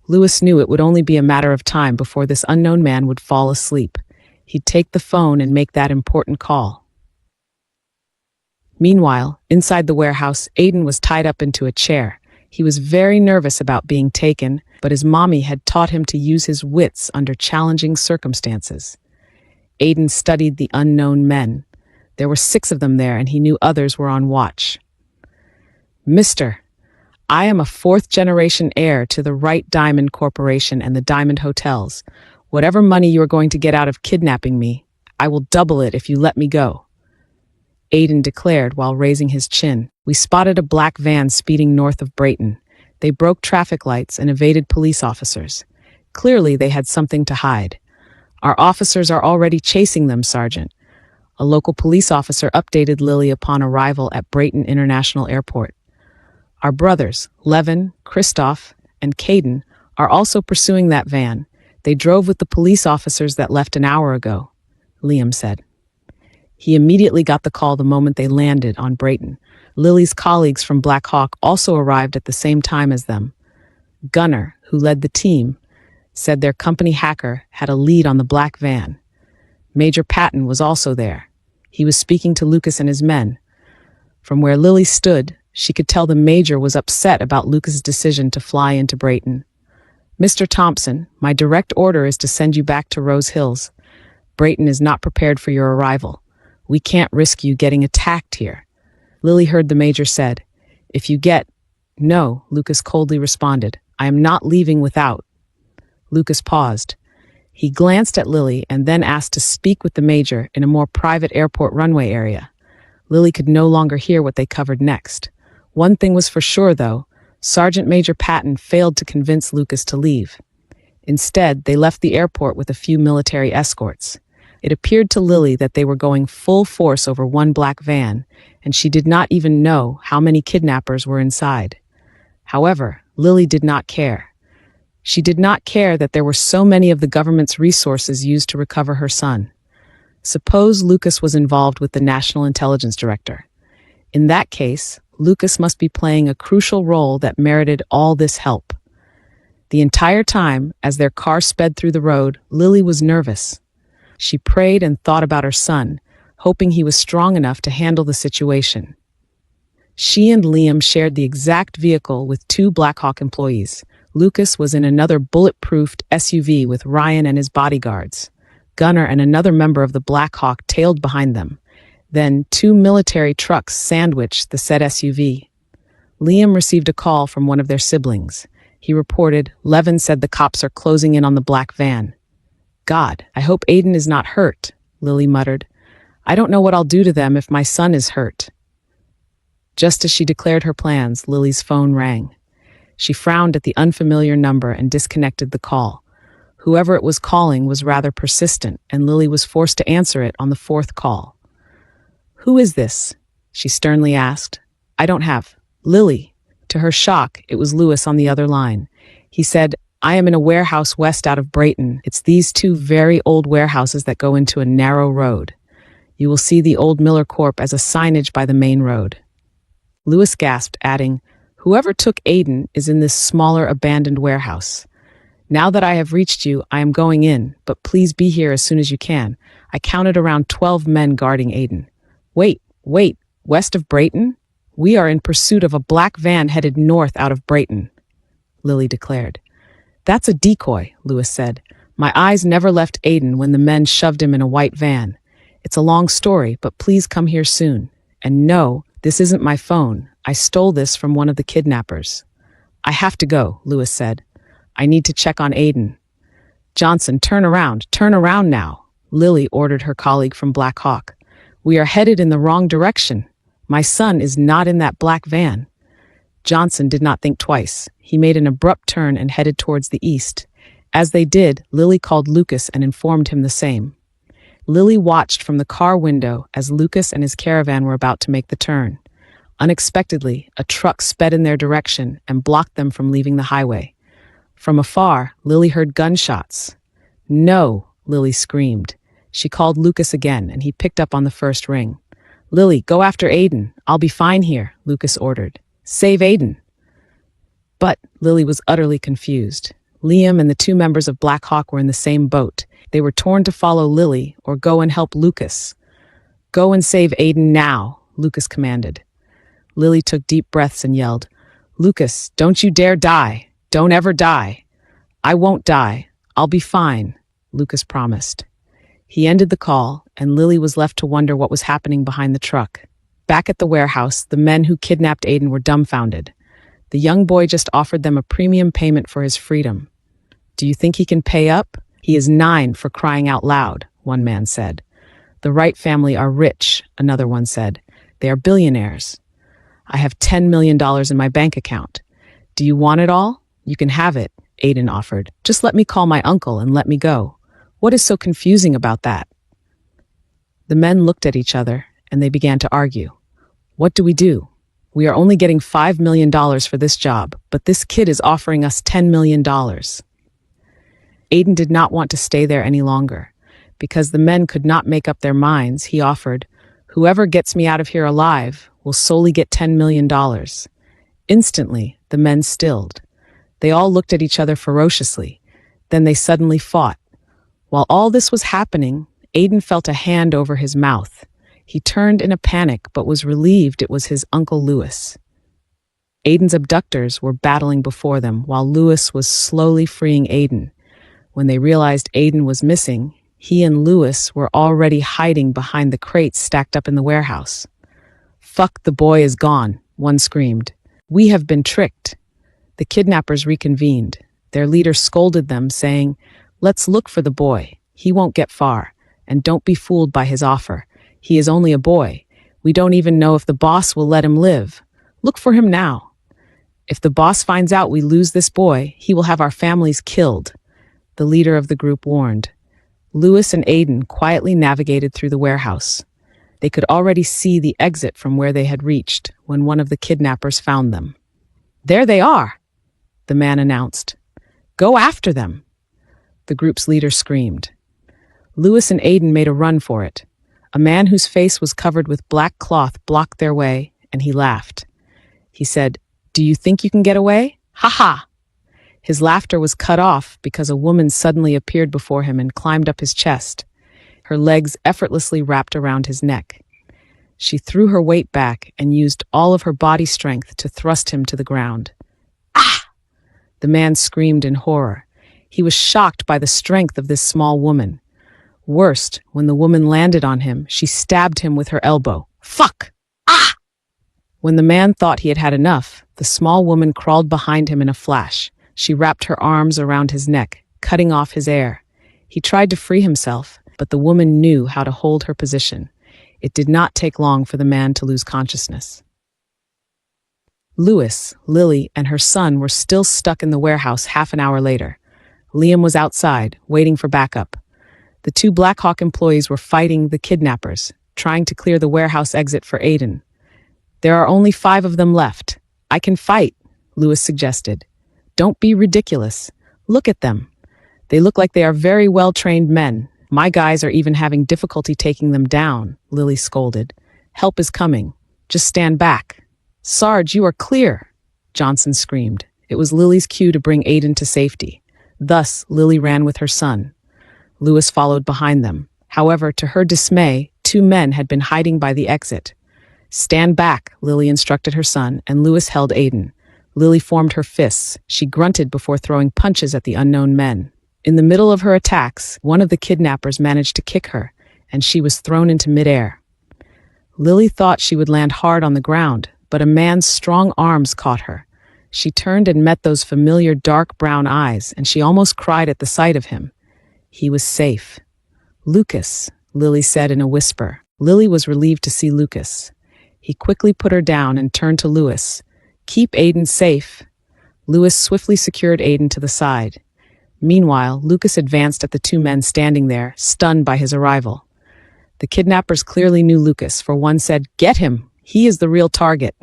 Lewis knew it would only be a matter of time before this unknown man would fall asleep. He'd take the phone and make that important call. Meanwhile, inside the warehouse, Aiden was tied up into a chair. He was very nervous about being taken, but his mommy had taught him to use his wits under challenging circumstances. Aiden studied the unknown men. There were 6 of them there, and he knew others were on watch. Mister, I am a 4th-generation heir to the Wright Diamond Corporation and the Diamond Hotels. Whatever money you are going to get out of kidnapping me, I will double it if you let me go. Aiden declared while raising his chin. We spotted a black van speeding north of Brayton. They broke traffic lights and evaded police officers. Clearly, they had something to hide. Our officers are already chasing them, Sergeant. A local police officer updated Lily upon arrival at Brayton International Airport. Our brothers, Levin, Christoph, and Caden, are also pursuing that van. They drove with the police officers that left an hour ago, Liam said. He immediately got the call the moment they landed on Brayton. Lily's colleagues from Black Hawk also arrived at the same time as them. Gunnar, who led the team, said their company hacker had a lead on the black van. Major Patton was also there. He was speaking to Lucas and his men. From where Lily stood, she could tell the major was upset about Lucas's decision to fly into Brayton. Mr. Thompson, my direct order is to send you back to Rose Hills. Brayton is not prepared for your arrival. We can't risk you getting attacked here. Lily heard the major said, If you get... No, Lucas coldly responded. I am not leaving without. Lucas paused. He glanced at Lily and then asked to speak with the major in a more private airport runway area. Lily could no longer hear what they covered next. One thing was for sure, though. Sergeant Major Patton failed to convince Lucas to leave. Instead, they left the airport with a few military escorts. It appeared to Lily that they were going full force over one black van, and she did not even know how many kidnappers were inside. However, Lily did not care. She did not care that there were so many of the government's resources used to recover her son. Suppose Lucas was involved with the National Intelligence Director. In that case, Lucas must be playing a crucial role that merited all this help. The entire time, as their car sped through the road, Lily was nervous. She prayed and thought about her son, hoping he was strong enough to handle the situation. She and Liam shared the exact vehicle with 2 Black Hawk employees. Lucas was in another bulletproofed SUV with Ryan and his bodyguards. Gunnar and another member of the Black Hawk tailed behind them. Then 2 military trucks sandwiched the said SUV. Liam received a call from one of their siblings. He reported, Levin said the cops are closing in on the black van. God, I hope Aiden is not hurt, Lily muttered. I don't know what I'll do to them if my son is hurt. Just as she declared her plans, Lily's phone rang. She frowned at the unfamiliar number and disconnected the call. Whoever it was calling was rather persistent, and Lily was forced to answer it on the 4th call. Who is this? She sternly asked. I don't have. Lily. To her shock, it was Lewis on the other line. He said, I am in a warehouse west out of Brayton. It's these 2 very old warehouses that go into a narrow road. You will see the old Miller Corp as a signage by the main road. Lewis gasped, adding, Whoever took Aiden is in this smaller abandoned warehouse. Now that I have reached you, I am going in, but please be here as soon as you can. I counted around 12 men guarding Aiden. Wait, west of Brayton? We are in pursuit of a black van headed north out of Brayton, Lily declared. That's a decoy, Lewis said. My eyes never left Aiden when the men shoved him in a white van. It's a long story, but please come here soon. And no, this isn't my phone. I stole this from one of the kidnappers. I have to go, Lewis said. I need to check on Aiden. Johnson, turn around now, Lily ordered her colleague from Black Hawk. We are headed in the wrong direction. My son is not in that black van. Johnson did not think twice. He made an abrupt turn and headed towards the east. As they did, Lily called Lucas and informed him the same. Lily watched from the car window as Lucas and his caravan were about to make the turn. Unexpectedly, a truck sped in their direction and blocked them from leaving the highway. From afar, Lily heard gunshots. No, Lily screamed. She called Lucas again, and he picked up on the first ring. Lily, go after Aiden. I'll be fine here, Lucas ordered. Save Aiden. But Lily was utterly confused. Liam and the two members of Black Hawk were in the same boat. They were torn to follow Lily or go and help Lucas. Go and save Aiden now, Lucas commanded. Lily took deep breaths and yelled, Lucas, don't you dare die. Don't ever die. I won't die. I'll be fine, Lucas promised. He ended the call, and Lily was left to wonder what was happening behind the truck. Back at the warehouse, the men who kidnapped Aiden were dumbfounded. The young boy just offered them a premium payment for his freedom. Do you think he can pay up? He is 9 for crying out loud, one man said. The Wright family are rich, another one said. They are billionaires. I have $10 million in my bank account. Do you want it all? You can have it, Aiden offered. Just let me call my uncle and let me go. What is so confusing about that? The men looked at each other and they began to argue. What do we do? We are only getting $5 million for this job, but this kid is offering us $10 million. Aiden did not want to stay there any longer. Because the men could not make up their minds, he offered, whoever gets me out of here alive will solely get $10 million. Instantly, the men stilled. They all looked at each other ferociously. Then they suddenly fought. While all this was happening, Aiden felt a hand over his mouth. He turned in a panic, but was relieved it was his Uncle Lewis. Aiden's abductors were battling before them, while Lewis was slowly freeing Aiden. When they realized Aiden was missing, he and Lewis were already hiding behind the crates stacked up in the warehouse. Fuck, the boy is gone, one screamed. We have been tricked. The kidnappers reconvened. Their leader scolded them, saying, Let's look for the boy. He won't get far. And don't be fooled by his offer. He is only a boy. We don't even know if the boss will let him live. Look for him now. If the boss finds out we lose this boy, he will have our families killed, the leader of the group warned. Lewis and Aiden quietly navigated through the warehouse. They could already see the exit from where they had reached when one of the kidnappers found them. There they are, the man announced. Go after them, the group's leader screamed. Lewis and Aiden made a run for it. A man whose face was covered with black cloth blocked their way, and he laughed. He said, Do you think you can get away? Ha ha! His laughter was cut off because a woman suddenly appeared before him and climbed up his chest. Her legs effortlessly wrapped around his neck. She threw her weight back and used all of her body strength to thrust him to the ground. Ah! The man screamed in horror. He was shocked by the strength of this small woman. Worst, when the woman landed on him, she stabbed him with her elbow. Fuck! Ah! When the man thought he had had enough, the small woman crawled behind him in a flash. She wrapped her arms around his neck, cutting off his air. He tried to free himself, but the woman knew how to hold her position. It did not take long for the man to lose consciousness. Lewis, Lily, and her son were still stuck in the warehouse half an hour later. Liam was outside, waiting for backup. The 2 Black Hawk employees were fighting the kidnappers, trying to clear the warehouse exit for Aiden. There are only 5 of them left. I can fight, Lewis suggested. Don't be ridiculous. Look at them. They look like they are very well-trained men. My guys are even having difficulty taking them down, Lily scolded. Help is coming. Just stand back. Sarge, you are clear, Johnson screamed. It was Lily's cue to bring Aiden to safety. Thus, Lily ran with her son. Lewis followed behind them. However, to her dismay, 2 men had been hiding by the exit. Stand back, Lily instructed her son, and Lewis held Aiden. Lily formed her fists. She grunted before throwing punches at the unknown men. In the middle of her attacks, one of the kidnappers managed to kick her, and she was thrown into midair. Lily thought she would land hard on the ground, but a man's strong arms caught her. She turned and met those familiar dark brown eyes, and she almost cried at the sight of him. He was safe. "Lucas," Lily said in a whisper. Lily was relieved to see Lucas. He quickly put her down and turned to Lewis. "Keep Aiden safe." Lewis swiftly secured Aiden to the side. Meanwhile, Lucas advanced at the two men standing there, stunned by his arrival. The kidnappers clearly knew Lucas, for one said, "Get him! He is the real target."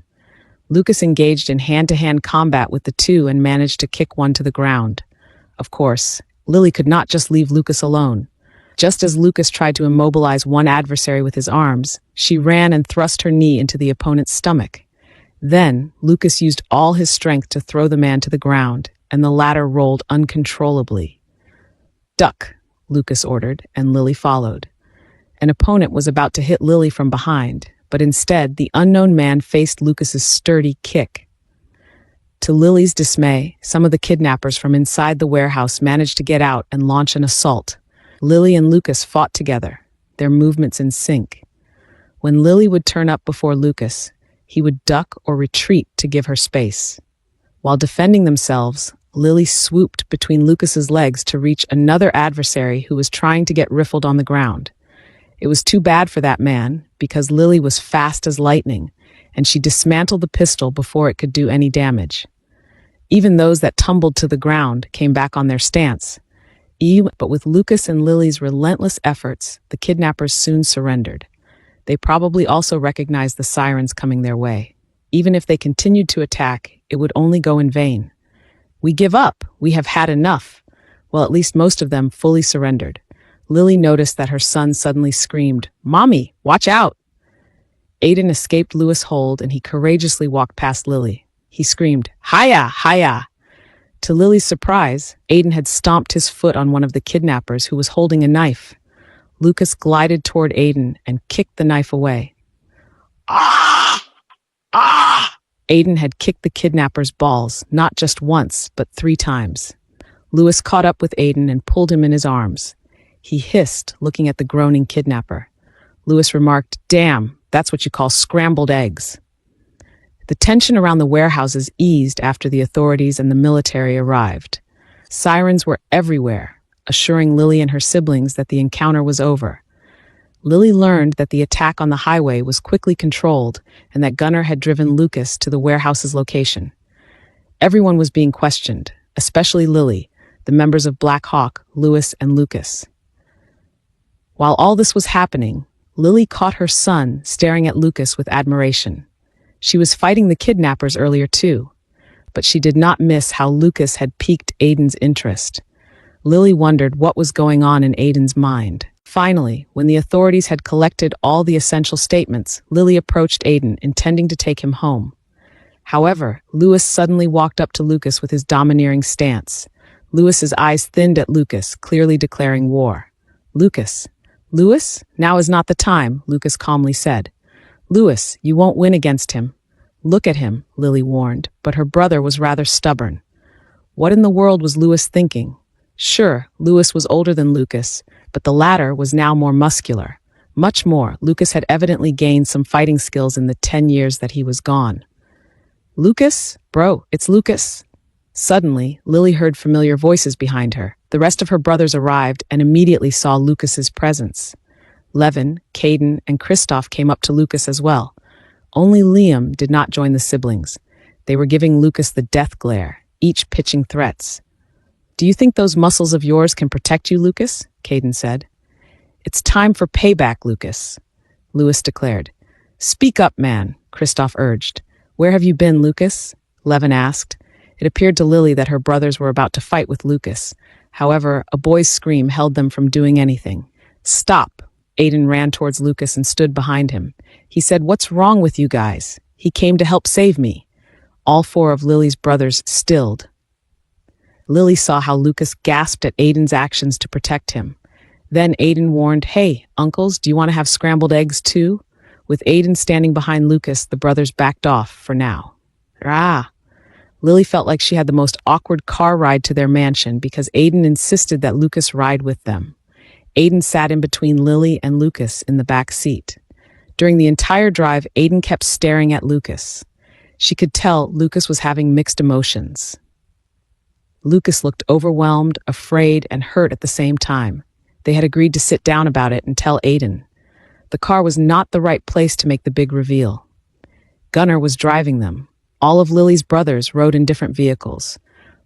Lucas engaged in hand-to-hand combat with the two and managed to kick one to the ground. Of course, Lily could not just leave Lucas alone. Just as Lucas tried to immobilize one adversary with his arms, she ran and thrust her knee into the opponent's stomach. Then, Lucas used all his strength to throw the man to the ground, and the latter rolled uncontrollably. "Duck," Lucas ordered, and Lily followed. An opponent was about to hit Lily from behind, but instead, the unknown man faced Lucas's sturdy kick. To Lily's dismay, some of the kidnappers from inside the warehouse managed to get out and launch an assault. Lily and Lucas fought together, their movements in sync. When Lily would turn up before Lucas, he would duck or retreat to give her space. While defending themselves, Lily swooped between Lucas's legs to reach another adversary who was trying to get riffled on the ground. It was too bad for that man, because Lily was fast as lightning, and she dismantled the pistol before it could do any damage. Even those that tumbled to the ground came back on their stance. But with Lucas and Lily's relentless efforts, the kidnappers soon surrendered. They probably also recognized the sirens coming their way. Even if they continued to attack, it would only go in vain. "We give up. We have had enough." Well, at least most of them fully surrendered. Lily noticed that her son suddenly screamed, "Mommy, watch out!" Aiden escaped Lewis' hold and he courageously walked past Lily. He screamed, "Hiya, hiya!" To Lily's surprise, Aiden had stomped his foot on one of the kidnappers who was holding a knife. Lucas glided toward Aiden and kicked the knife away. "Ah! Ah!" Aiden had kicked the kidnapper's balls, not just once, but 3 times. Lewis caught up with Aiden and pulled him in his arms. He hissed, looking at the groaning kidnapper. Lewis remarked, "Damn, that's what you call scrambled eggs." The tension around the warehouses eased after the authorities and the military arrived. Sirens were everywhere, assuring Lily and her siblings that the encounter was over. Lily learned that the attack on the highway was quickly controlled and that Gunnar had driven Lucas to the warehouse's location. Everyone was being questioned, especially Lily, the members of Black Hawk, Lewis, and Lucas. While all this was happening, Lily caught her son staring at Lucas with admiration. She was fighting the kidnappers earlier too, but she did not miss how Lucas had piqued Aiden's interest. Lily wondered what was going on in Aiden's mind. Finally, when the authorities had collected all the essential statements, Lily approached Aiden, intending to take him home. However, Lewis suddenly walked up to Lucas with his domineering stance. Lewis's eyes thinned at Lucas, clearly declaring war. Lewis, now is not the time," Lucas calmly said. "Lewis, you won't win against him." "Look at him," Lily warned, but her brother was rather stubborn. What in the world was Lewis thinking? Sure, Lewis was older than Lucas, but the latter was now more muscular. Much more, Lucas had evidently gained some fighting skills in the 10 years that he was gone. "Lucas? Bro, it's Lucas." Suddenly, Lily heard familiar voices behind her. The rest of her brothers arrived and immediately saw Lucas's presence. Levin, Caden, and Kristoff came up to Lucas as well. Only Liam did not join the siblings. They were giving Lucas the death glare, each pitching threats. "Do you think those muscles of yours can protect you, Lucas?" Caden said. "It's time for payback, Lucas," Lewis declared. "Speak up, man," Kristoff urged. "Where have you been, Lucas?" Levin asked. It appeared to Lily that her brothers were about to fight with Lucas. However, a boy's scream held them from doing anything. "Stop!" Aiden ran towards Lucas and stood behind him. He said, "What's wrong with you guys? He came to help save me." All 4 of Lily's brothers stilled. Lily saw how Lucas gasped at Aiden's actions to protect him. Then Aiden warned, "Hey, uncles, do you want to have scrambled eggs too?" With Aiden standing behind Lucas, the brothers backed off for now. Lily felt like she had the most awkward car ride to their mansion because Aiden insisted that Lucas ride with them. Aiden sat in between Lily and Lucas in the back seat. During the entire drive, Aiden kept staring at Lucas. She could tell Lucas was having mixed emotions. Lucas looked overwhelmed, afraid, and hurt at the same time. They had agreed to sit down about it and tell Aiden. The car was not the right place to make the big reveal. Gunnar was driving them. All of Lily's brothers rode in different vehicles.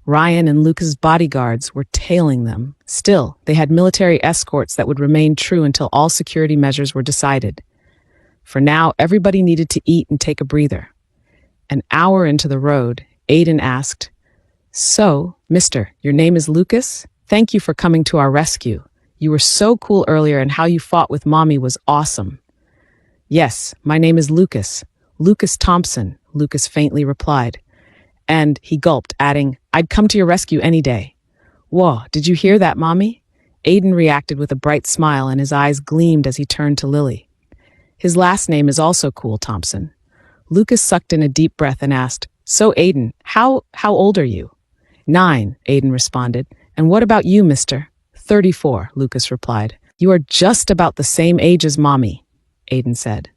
Ryan and Lucas's bodyguards were tailing them. Still, they had military escorts that would remain true until all security measures were decided. For now, everybody needed to eat and take a breather. An hour into the road, Aiden asked, "So, mister, your name is Lucas? Thank you for coming to our rescue. You were so cool earlier and how you fought with Mommy was awesome." "Yes, my name is Lucas. Lucas Thompson," Lucas faintly replied. And he gulped, adding, "I'd come to your rescue any day." "Whoa, did you hear that, Mommy?" Aiden reacted with a bright smile and his eyes gleamed as he turned to Lily. "His last name is also cool, Thompson." Lucas sucked in a deep breath and asked, "So Aiden, how old are you?" 9, Aiden responded. "And what about you, mister?" 34, Lucas replied. "You are just about the same age as Mommy," Aiden said.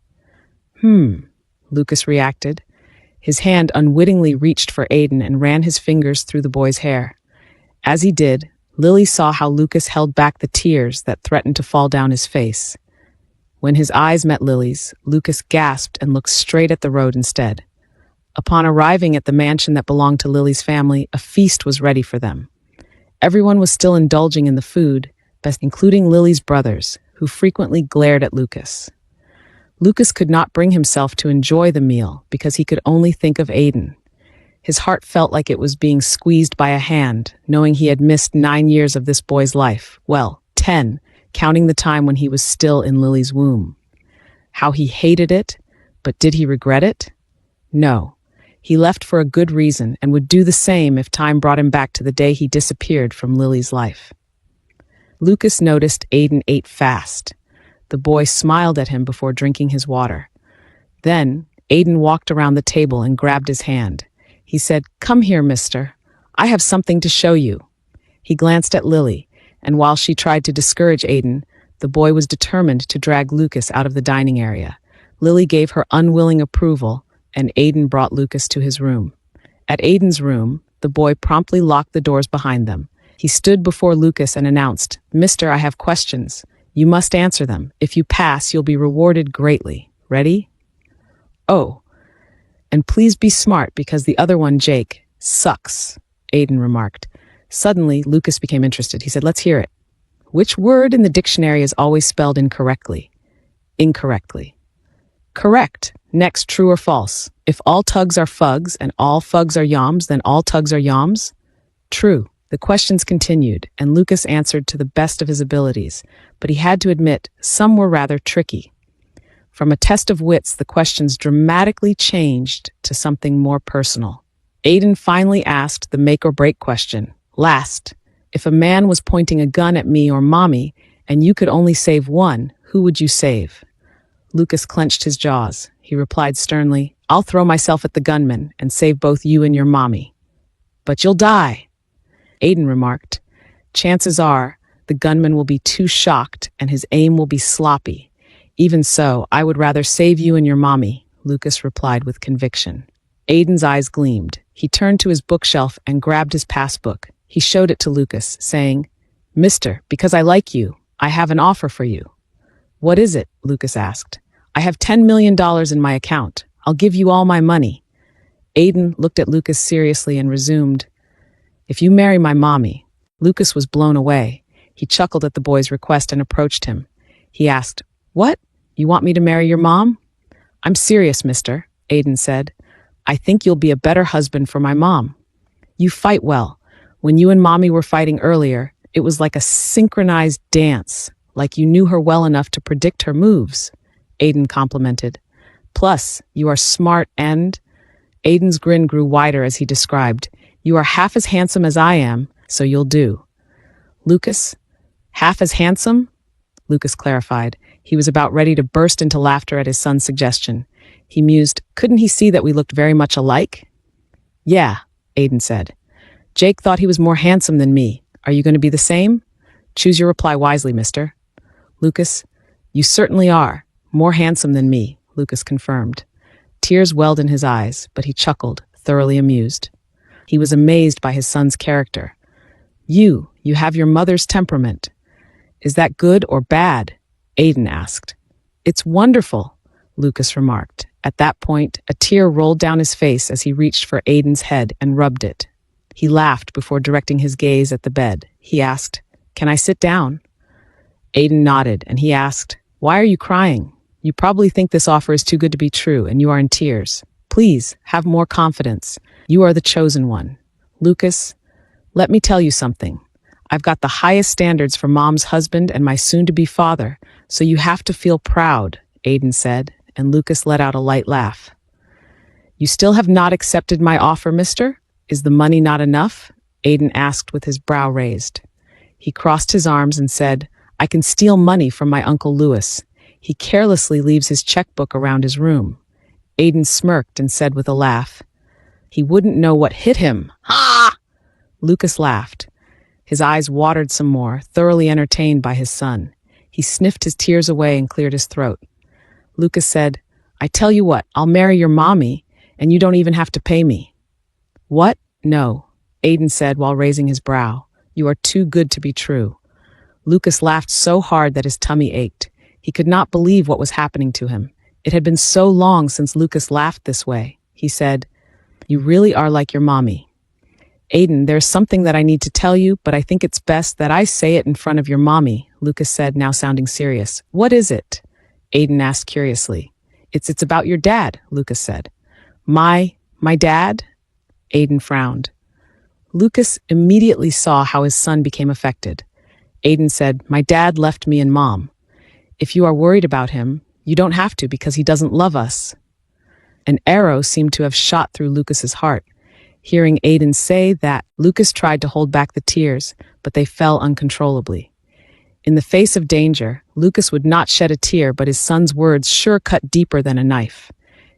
Lucas reacted. His hand unwittingly reached for Aiden and ran his fingers through the boy's hair. As he did, Lily saw how Lucas held back the tears that threatened to fall down his face. When his eyes met Lily's, Lucas gasped and looked straight at the road instead. Upon arriving at the mansion that belonged to Lily's family, a feast was ready for them. Everyone was still indulging in the food, including Lily's brothers, who frequently glared at Lucas. Lucas could not bring himself to enjoy the meal because he could only think of Aiden. His heart felt like it was being squeezed by a hand, knowing he had missed 9 years of this boy's life. Well, 10, counting the time when he was still in Lily's womb. How he hated it, but did he regret it? No. He left for a good reason and would do the same if time brought him back to the day he disappeared from Lily's life. Lucas noticed Aiden ate fast. The boy smiled at him before drinking his water. Then, Aiden walked around the table and grabbed his hand. He said, "Come here, mister. I have something to show you." He glanced at Lily, and while she tried to discourage Aiden, the boy was determined to drag Lucas out of the dining area. Lily gave her unwilling approval, and Aiden brought Lucas to his room. At Aiden's room, the boy promptly locked the doors behind them. He stood before Lucas and announced, "Mister, I have questions. You must answer them. If you pass, you'll be rewarded greatly. Ready?" "Oh, and please be smart because the other one, Jake, sucks," Aiden remarked. Suddenly, Lucas became interested. He said, "Let's hear it. Which word in the dictionary is always spelled incorrectly?" "Incorrectly." "Correct. Next, true or false? If all tugs are fugs and all fugs are yoms, then all tugs are yoms?" "True." The questions continued, and Lucas answered to the best of his abilities, but he had to admit some were rather tricky. From a test of wits, the questions dramatically changed to something more personal. Aiden finally asked the make-or-break question. "Last, if a man was pointing a gun at me or Mommy, and you could only save one, who would you save?" Lucas clenched his jaws. He replied sternly, "I'll throw myself at the gunman and save both you and your Mommy." "But you'll die," Aiden remarked. "Chances are, the gunman will be too shocked and his aim will be sloppy. Even so, I would rather save you and your Mommy," Lucas replied with conviction. Aiden's eyes gleamed. He turned to his bookshelf and grabbed his passbook. He showed it to Lucas, saying, "Mister, because I like you, I have an offer for you." "What is it?" Lucas asked. "I have $10 million in my account. I'll give you all my money." Aiden looked at Lucas seriously and resumed, "If you marry my Mommy." Lucas was blown away. He chuckled at the boy's request and approached him. He asked, "What? You want me to marry your mom?" "I'm serious, mister," Aiden said. "I think you'll be a better husband for my mom. You fight well. When you and Mommy were fighting earlier, it was like a synchronized dance, like you knew her well enough to predict her moves," Aiden complimented. "Plus, you are smart and—" Aiden's grin grew wider as he described, "You are half as handsome as I am, so you'll do." "Lucas, half as handsome?" Lucas clarified. He was about ready to burst into laughter at his son's suggestion. He mused, "Couldn't he see that we looked very much alike?" "Yeah," Aiden said. "Jake thought he was more handsome than me. Are you going to be the same? Choose your reply wisely, mister." "Lucas, you certainly are. More handsome than me," Lucas confirmed. Tears welled in his eyes, but he chuckled, thoroughly amused. He was amazed by his son's character. You have your mother's temperament. Is that good or bad? Aiden asked. It's wonderful, Lucas remarked. At that point, a tear rolled down his face as he reached for Aiden's head and rubbed it. He laughed before directing his gaze at the bed. He asked, "Can I sit down?" Aiden nodded, and he asked, "Why are you crying? You probably think this offer is too good to be true, and you are in tears. Please, have more confidence. You are the chosen one. Lucas, let me tell you something. I've got the highest standards for Mom's husband and my soon-to-be father, so you have to feel proud," Aiden said, and Lucas let out a light laugh. "You still have not accepted my offer, mister? Is the money not enough?" Aiden asked with his brow raised. He crossed his arms and said, "I can steal money from my Uncle Louis. He carelessly leaves his checkbook around his room." Aiden smirked and said with a laugh, "He wouldn't know what hit him." Ha! Lucas laughed. His eyes watered some more, thoroughly entertained by his son. He sniffed his tears away and cleared his throat. Lucas said, "I tell you what, I'll marry your mommy, and you don't even have to pay me." "What? No," Aiden said while raising his brow. "You are too good to be true." Lucas laughed so hard that his tummy ached. He could not believe what was happening to him. It had been so long since Lucas laughed this way. He said, "You really are like your mommy." "Aiden, there's something that I need to tell you, but I think it's best that I say it in front of your mommy," Lucas said, now sounding serious. "What is it?" Aiden asked curiously. It's about your dad," Lucas said. My dad?" Aiden frowned. Lucas immediately saw how his son became affected. Aiden said, "My dad left me and Mom. If you are worried about him, you don't have to because he doesn't love us." An arrow seemed to have shot through Lucas's heart. Hearing Aiden say that, Lucas tried to hold back the tears, but they fell uncontrollably. In the face of danger, Lucas would not shed a tear, but his son's words sure cut deeper than a knife.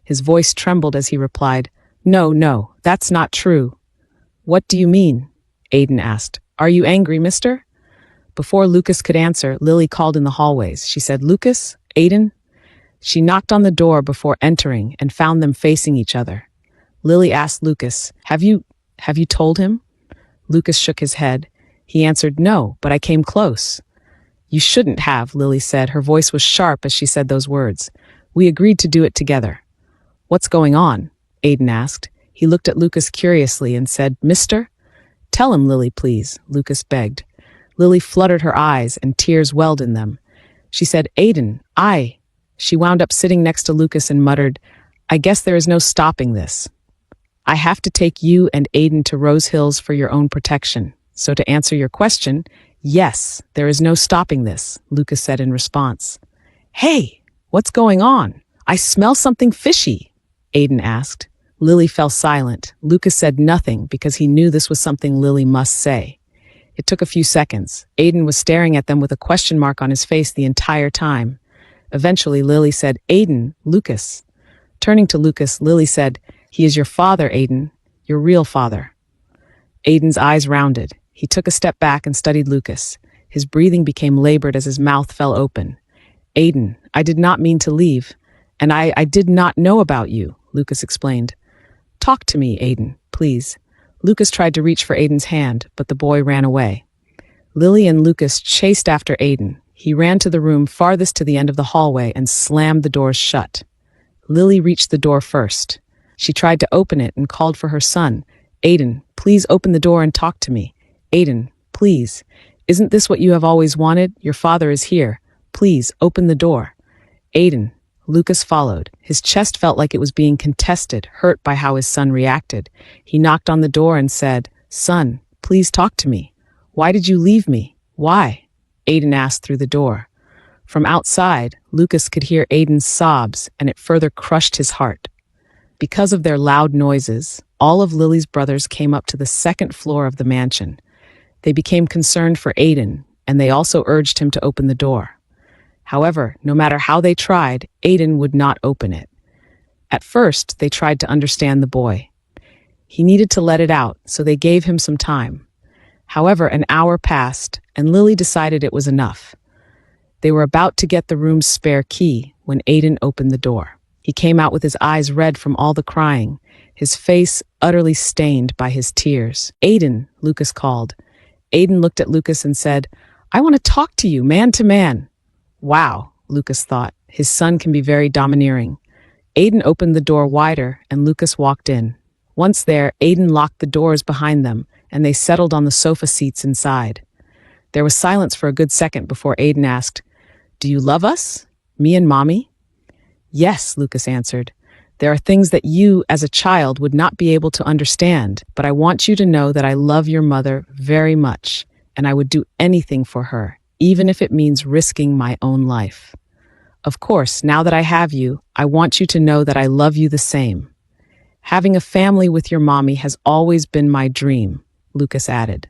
His voice trembled as he replied, No, that's not true." "What do you mean?" Aiden asked. "Are you angry, mister?" Before Lucas could answer, Lily called in the hallways. She said, "Lucas? Aiden?" She knocked on the door before entering and found them facing each other. Lily asked Lucas, Have you told him?" Lucas shook his head. He answered, "No, but I came close." "You shouldn't have," Lily said. Her voice was sharp as she said those words. "We agreed to do it together." "What's going on?" Aiden asked. He looked at Lucas curiously and said, "Mister?" "Tell him, Lily, please," Lucas begged. Lily fluttered her eyes and tears welled in them. She said, "Aiden, She wound up sitting next to Lucas and muttered, "I guess there is no stopping this. I have to take you and Aiden to Rose Hills for your own protection. So to answer your question, yes, there is no stopping this," Lucas said in response. "Hey, what's going on? I smell something fishy," Aiden asked. Lily fell silent. Lucas said nothing because he knew this was something Lily must say. It took a few seconds. Aiden was staring at them with a question mark on his face the entire time. Eventually, Lily said, "Aiden, Lucas." Turning to Lucas, Lily said, "He is your father, Aiden, your real father." Aiden's eyes rounded. He took a step back and studied Lucas. His breathing became labored as his mouth fell open. "Aiden, I did not mean to leave, and I did not know about you," Lucas explained. "Talk to me, Aiden, please." Lucas tried to reach for Aiden's hand, but the boy ran away. Lily and Lucas chased after Aiden. He ran to the room farthest to the end of the hallway and slammed the doors shut. Lily reached the door first. She tried to open it and called for her son. "Aiden, please open the door and talk to me. Aiden, please. Isn't this what you have always wanted? Your father is here. Please, open the door." "Aiden." Lucas followed. His chest felt like it was being contested, hurt by how his son reacted. He knocked on the door and said, "Son, please talk to me. Why did you leave me? Why?" Aiden asked through the door. From outside, Lucas could hear Aiden's sobs, and it further crushed his heart. Because of their loud noises, all of Lily's brothers came up to the second floor of the mansion. They became concerned for Aiden, and they also urged him to open the door. However, no matter how they tried, Aiden would not open it. At first, they tried to understand the boy. He needed to let it out, so they gave him some time. However, an hour passed, and Lily decided it was enough. They were about to get the room's spare key when Aiden opened the door. He came out with his eyes red from all the crying, his face utterly stained by his tears. "Aiden," Lucas called. Aiden looked at Lucas and said, "I want to talk to you, man to man." Wow, Lucas thought. His son can be very domineering. Aiden opened the door wider, and Lucas walked in. Once there, Aiden locked the doors behind them, and they settled on the sofa seats inside. There was silence for a good second before Aiden asked, "Do you love us? Me and Mommy?" "Yes," Lucas answered. "There are things that you, as a child, would not be able to understand, but I want you to know that I love your mother very much, and I would do anything for her, even if it means risking my own life. Of course, now that I have you, I want you to know that I love you the same. Having a family with your mommy has always been my dream," Lucas added.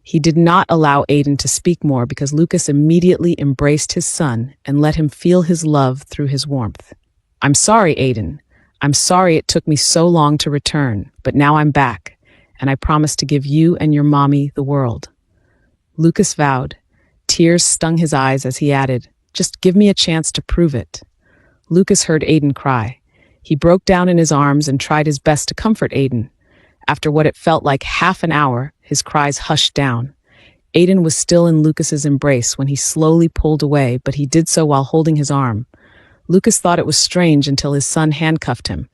He did not allow Aiden to speak more because Lucas immediately embraced his son and let him feel his love through his warmth. "I'm sorry, Aiden. I'm sorry it took me so long to return, but now I'm back, and I promise to give you and your mommy the world." Lucas vowed. Tears stung his eyes as he added, "Just give me a chance to prove it." Lucas heard Aiden cry. He broke down in his arms and tried his best to comfort Aiden. After what it felt like half an hour, his cries hushed down. Aiden was still in Lucas's embrace when he slowly pulled away, but he did so while holding his arm. Lucas thought it was strange until his son handcuffed him.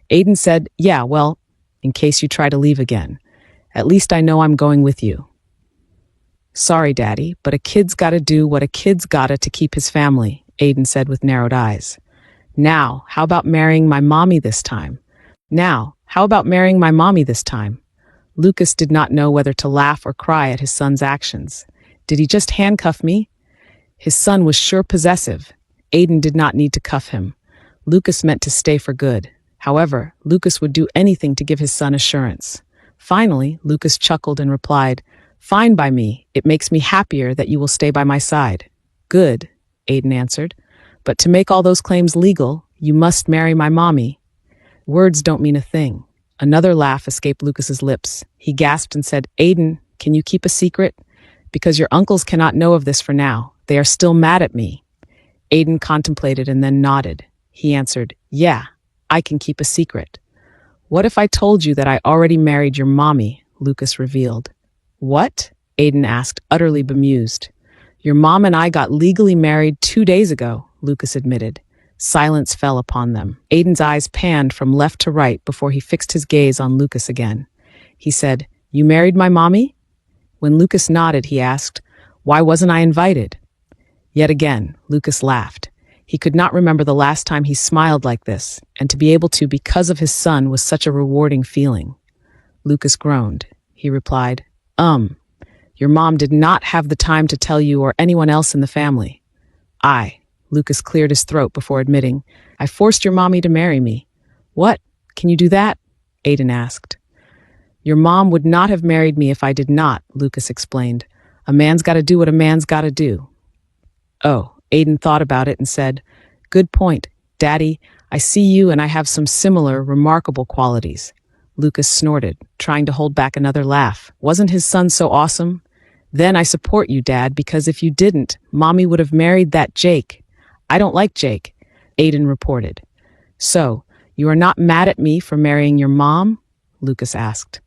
Aiden said, "Yeah, well, in case you try to leave again. At least I know I'm going with you." "Sorry, Daddy, but a kid's gotta do what a kid's gotta to keep his family," Aiden said with narrowed eyes. "Now, how about marrying my mommy this time? Now, how about marrying my mommy this time?" Lucas did not know whether to laugh or cry at his son's actions. Did he just handcuff me? His son was sure possessive. Aiden did not need to cuff him. Lucas meant to stay for good. However, Lucas would do anything to give his son assurance. Finally, Lucas chuckled and replied, "Fine by me. It makes me happier that you will stay by my side." "Good," Aiden answered. "But to make all those claims legal, you must marry my mommy." Words don't mean a thing. Another laugh escaped Lucas's lips. He gasped and said, "Aiden, can you keep a secret? Because your uncles cannot know of this for now. They are still mad at me." Aiden contemplated and then nodded. He answered, "Yeah, I can keep a secret." "What if I told you that I already married your mommy?" Lucas revealed. "What?" Aiden asked, utterly bemused. "Your mom and I got legally married 2 days ago," Lucas admitted. Silence fell upon them. Aiden's eyes panned from left to right before he fixed his gaze on Lucas again. He said, "You married my mommy?" When Lucas nodded, he asked, "Why wasn't I invited?" Yet again, Lucas laughed. He could not remember the last time he smiled like this, and to be able to because of his son was such a rewarding feeling. Lucas groaned. He replied, Your mom did not have the time to tell you or anyone else in the family." Lucas cleared his throat before admitting, "I forced your mommy to marry me." "What? Can you do that?" Aiden asked. "Your mom would not have married me if I did not," Lucas explained. "A man's got to do what a man's got to do." "Oh," Aiden thought about it and said, "Good point. Daddy, I see you and I have some similar, remarkable qualities." Lucas snorted, trying to hold back another laugh. Wasn't his son so awesome? "Then I support you, Dad, because if you didn't, Mommy would have married that Jake." "I don't like Jake," Aiden reported. "So, you are not mad at me for marrying your mom?" Lucas asked.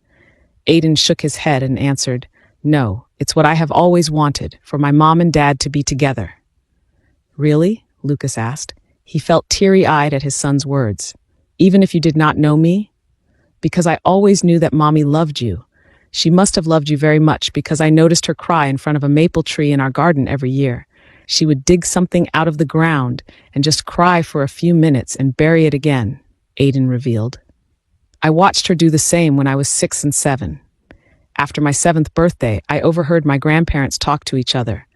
Aiden shook his head and answered, "No, it's what I have always wanted, for my mom and dad to be together." "Really?" Lucas asked. He felt teary-eyed at his son's words. "Even if you did not know me?" "Because I always knew that Mommy loved you. She must have loved you very much because I noticed her cry in front of a maple tree in our garden every year. She would dig something out of the ground and just cry for a few minutes and bury it again," Aiden revealed. "I watched her do the same when I was 6 and 7. After my 7th birthday, I overheard my grandparents talk to each other.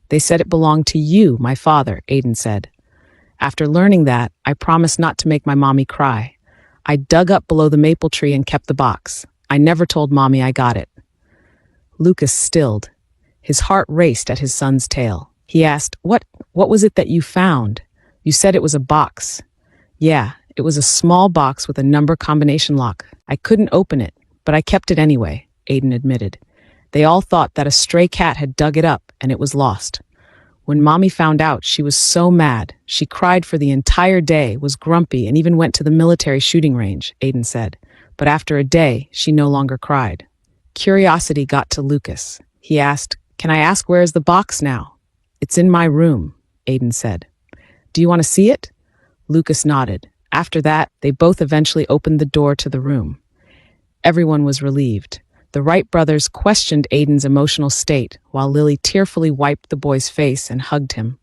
They said it belonged to you, my father," Aiden said. "After learning that, I promised not to make my mommy cry. I dug up below the maple tree and kept the box. I never told Mommy I got it." Lucas stilled. His heart raced at his son's tale. He asked, What was it that you found? You said it was a box." "Yeah, it was a small box with a number combination lock. I couldn't open it, but I kept it anyway," Aiden admitted. "They all thought that a stray cat had dug it up and it was lost. When Mommy found out, she was so mad. She cried for the entire day, was grumpy, and even went to the military shooting range, Aiden said. But after a day, she no longer cried. Curiosity got to Lucas. He asked, "Can I ask where is the box now?" "It's in my room," Aiden said. "Do you want to see it?" Lucas nodded. After that, they both eventually opened the door to the room. Everyone was relieved. The Wright brothers questioned Aiden's emotional state, while Lily tearfully wiped the boy's face and hugged him.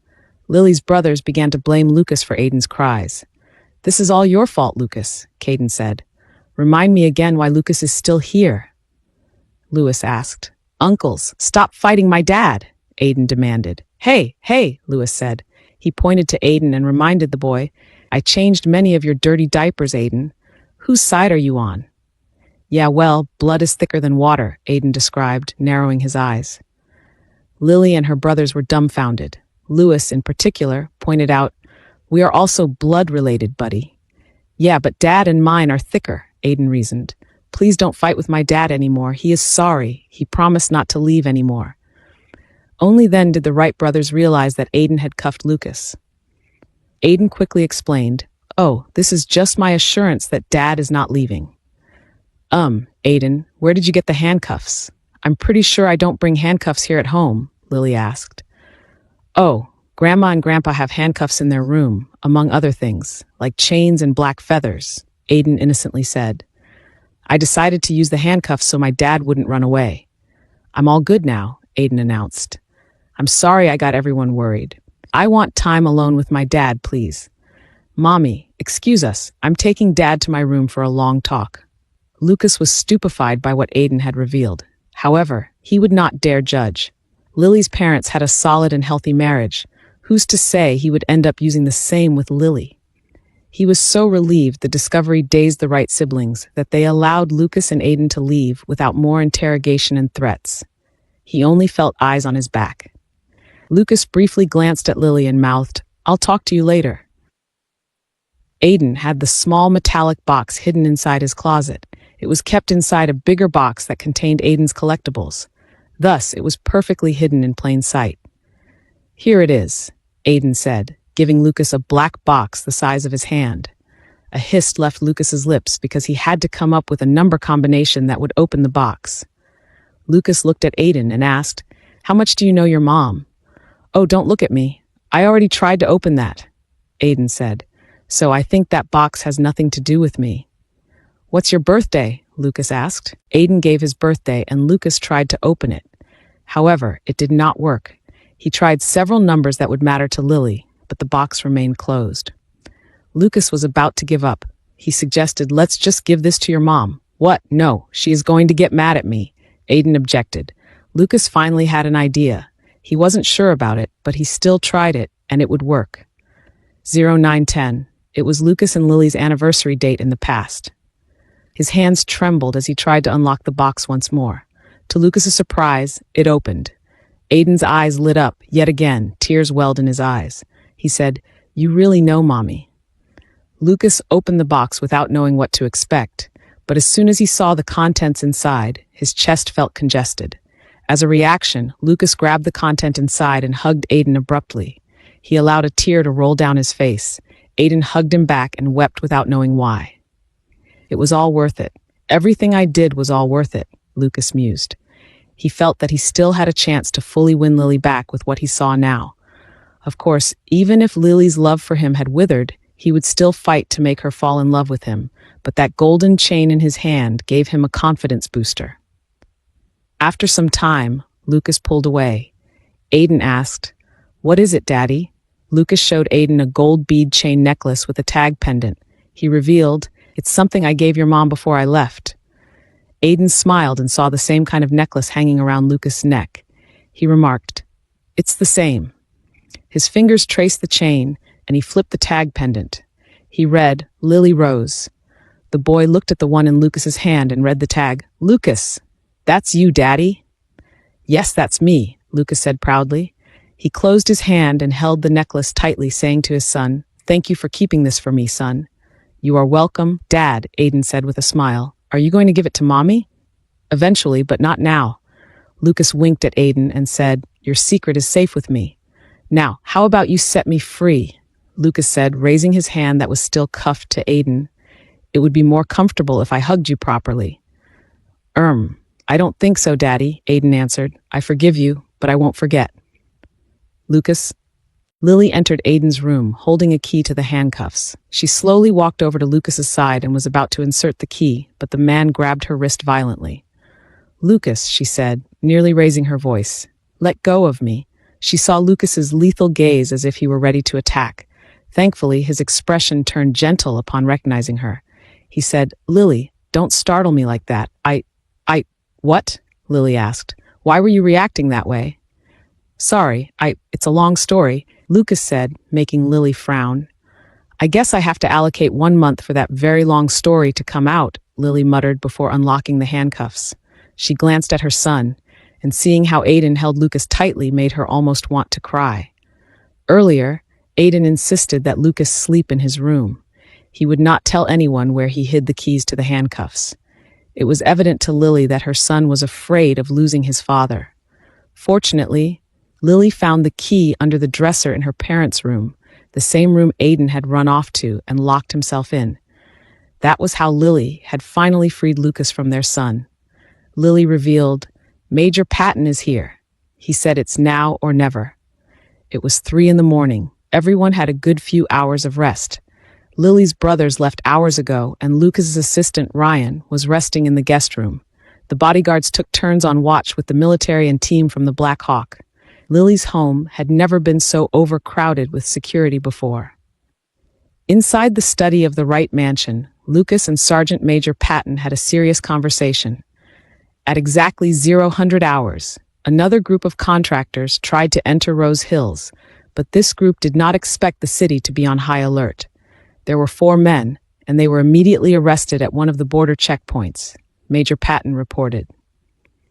Lily's brothers began to blame Lucas for Aiden's cries. "This is all your fault, Lucas," Caden said. "Remind me again why Lucas is still here." Lewis asked. "Uncles, stop fighting my dad," Aiden demanded. Hey, Lewis said. He pointed to Aiden and reminded the boy, "I changed many of your dirty diapers, Aiden. Whose side are you on?" "Yeah, well, blood is thicker than water," Aiden described, narrowing his eyes. Lily and her brothers were dumbfounded. Lewis, in particular, pointed out, "We are also blood-related, buddy." "Yeah, but Dad and mine are thicker," Aiden reasoned. "Please don't fight with my dad anymore. He is sorry. He promised not to leave anymore." Only then did the Wright brothers realize that Aiden had cuffed Lucas. Aiden quickly explained, "Oh, this is just my assurance that Dad is not leaving." Aiden, where did you get the handcuffs?" "I'm pretty sure I don't bring handcuffs here at home," Lily asked. "Oh, Grandma and Grandpa have handcuffs in their room, among other things, like chains and black feathers," Aiden innocently said. "I decided to use the handcuffs so my dad wouldn't run away." "I'm all good now," Aiden announced. "I'm sorry I got everyone worried. I want time alone with my dad, please." "Mommy, excuse us, I'm taking Dad to my room for a long talk." Lucas was stupefied by what Aiden had revealed. However, he would not dare judge. Lily's parents had a solid and healthy marriage. Who's to say he would end up using the same with Lily? He was so relieved the discovery dazed the Wright siblings that they allowed Lucas and Aiden to leave without more interrogation and threats. He only felt eyes on his back. Lucas briefly glanced at Lily and mouthed, "I'll talk to you later." Aiden had the small metallic box hidden inside his closet. It was kept inside a bigger box that contained Aiden's collectibles. Thus, it was perfectly hidden in plain sight. "Here it is," Aiden said, giving Lucas a black box the size of his hand. A hiss left Lucas's lips because he had to come up with a number combination that would open the box. Lucas looked at Aiden and asked, "How much do you know your mom?" "Oh, don't look at me. I already tried to open that," Aiden said. "So I think that box has nothing to do with me." "What's your birthday?" Lucas asked. Aiden gave his birthday and Lucas tried to open it. However, it did not work. He tried several numbers that would matter to Lily, but the box remained closed. Lucas was about to give up. He suggested, "Let's just give this to your mom." "What? No, she is going to get mad at me," Aiden objected. Lucas finally had an idea. He wasn't sure about it, but he still tried it, and it would work. 0910. It was Lucas and Lily's anniversary date in the past. His hands trembled as he tried to unlock the box once more. To Lucas's surprise, it opened. Aiden's eyes lit up, yet again, tears welled in his eyes. He said, "You really know, Mommy." Lucas opened the box without knowing what to expect, but as soon as he saw the contents inside, his chest felt congested. As a reaction, Lucas grabbed the content inside and hugged Aiden abruptly. He allowed a tear to roll down his face. Aiden hugged him back and wept without knowing why. "It was all worth it. Everything I did was all worth it," Lucas mused. He felt that he still had a chance to fully win Lily back with what he saw now. Of course, even if Lily's love for him had withered, he would still fight to make her fall in love with him, but that golden chain in his hand gave him a confidence booster. After some time, Lucas pulled away. Aiden asked, "What is it, Daddy?" Lucas showed Aiden a gold bead chain necklace with a tag pendant. He revealed, "It's something I gave your mom before I left." Aiden smiled and saw the same kind of necklace hanging around Lucas' neck. He remarked, "It's the same." His fingers traced the chain, and he flipped the tag pendant. He read, "Lily Rose." The boy looked at the one in Lucas's hand and read the tag, "Lucas, that's you, Daddy?" "Yes, that's me," Lucas said proudly. He closed his hand and held the necklace tightly, saying to his son, "Thank you for keeping this for me, son." "You are welcome, Dad," Aiden said with a smile. "Are you going to give it to Mommy?" "Eventually, but not now." Lucas winked at Aiden and said, "Your secret is safe with me." Now, how about you set me free? Lucas said, raising his hand that was still cuffed to Aiden. It would be more comfortable if I hugged you properly. I don't think so, Daddy, Aiden answered. I forgive you, but I won't forget. Lucas. Lily entered Aiden's room, holding a key to the handcuffs. She slowly walked over to Lucas's side and was about to insert the key, but the man grabbed her wrist violently. Lucas, she said, nearly raising her voice. Let go of me. She saw Lucas's lethal gaze as if he were ready to attack. Thankfully, his expression turned gentle upon recognizing her. He said, Lily, don't startle me like that. What? Lily asked. Why were you reacting that way? Sorry, it's a long story, Lucas said, making Lily frown. I guess I have to allocate 1 month for that very long story to come out, Lily muttered before unlocking the handcuffs. She glanced at her son, and seeing how Aiden held Lucas tightly made her almost want to cry. Earlier, Aiden insisted that Lucas sleep in his room. He would not tell anyone where he hid the keys to the handcuffs. It was evident to Lily that her son was afraid of losing his father. Fortunately, Lily found the key under the dresser in her parents' room, the same room Aiden had run off to and locked himself in. That was how Lily had finally freed Lucas from their son. Lily revealed, Major Patton is here. He said it's now or never. It was 3 a.m. Everyone had a good few hours of rest. Lily's brothers left hours ago, and Lucas's assistant, Ryan, was resting in the guest room. The bodyguards took turns on watch with the military and team from the Black Hawk. Lily's home had never been so overcrowded with security before. Inside the study of the Wright mansion, Lucas and Sergeant Major Patton had a serious conversation. At exactly 00 hours, another group of contractors tried to enter Rose Hills, but this group did not expect the city to be on high alert. There were 4 men, and they were immediately arrested at one of the border checkpoints, Major Patton reported.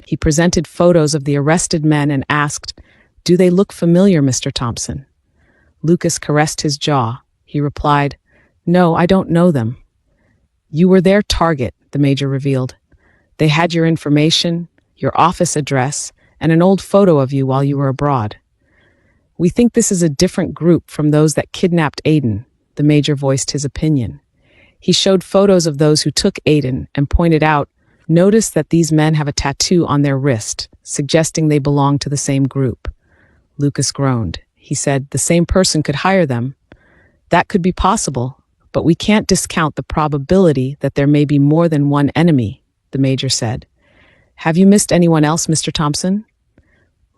He presented photos of the arrested men and asked, Do they look familiar, Mr. Thompson? Lucas caressed his jaw. He replied, No, I don't know them. You were their target, the major revealed. They had your information, your office address, and an old photo of you while you were abroad. We think this is a different group from those that kidnapped Aiden, the major voiced his opinion. He showed photos of those who took Aiden and pointed out, Notice that these men have a tattoo on their wrist, suggesting they belong to the same group. Lucas groaned. He said, The same person could hire them. That could be possible, but we can't discount the probability that there may be more than one enemy, the major said. Have you missed anyone else, Mr. Thompson?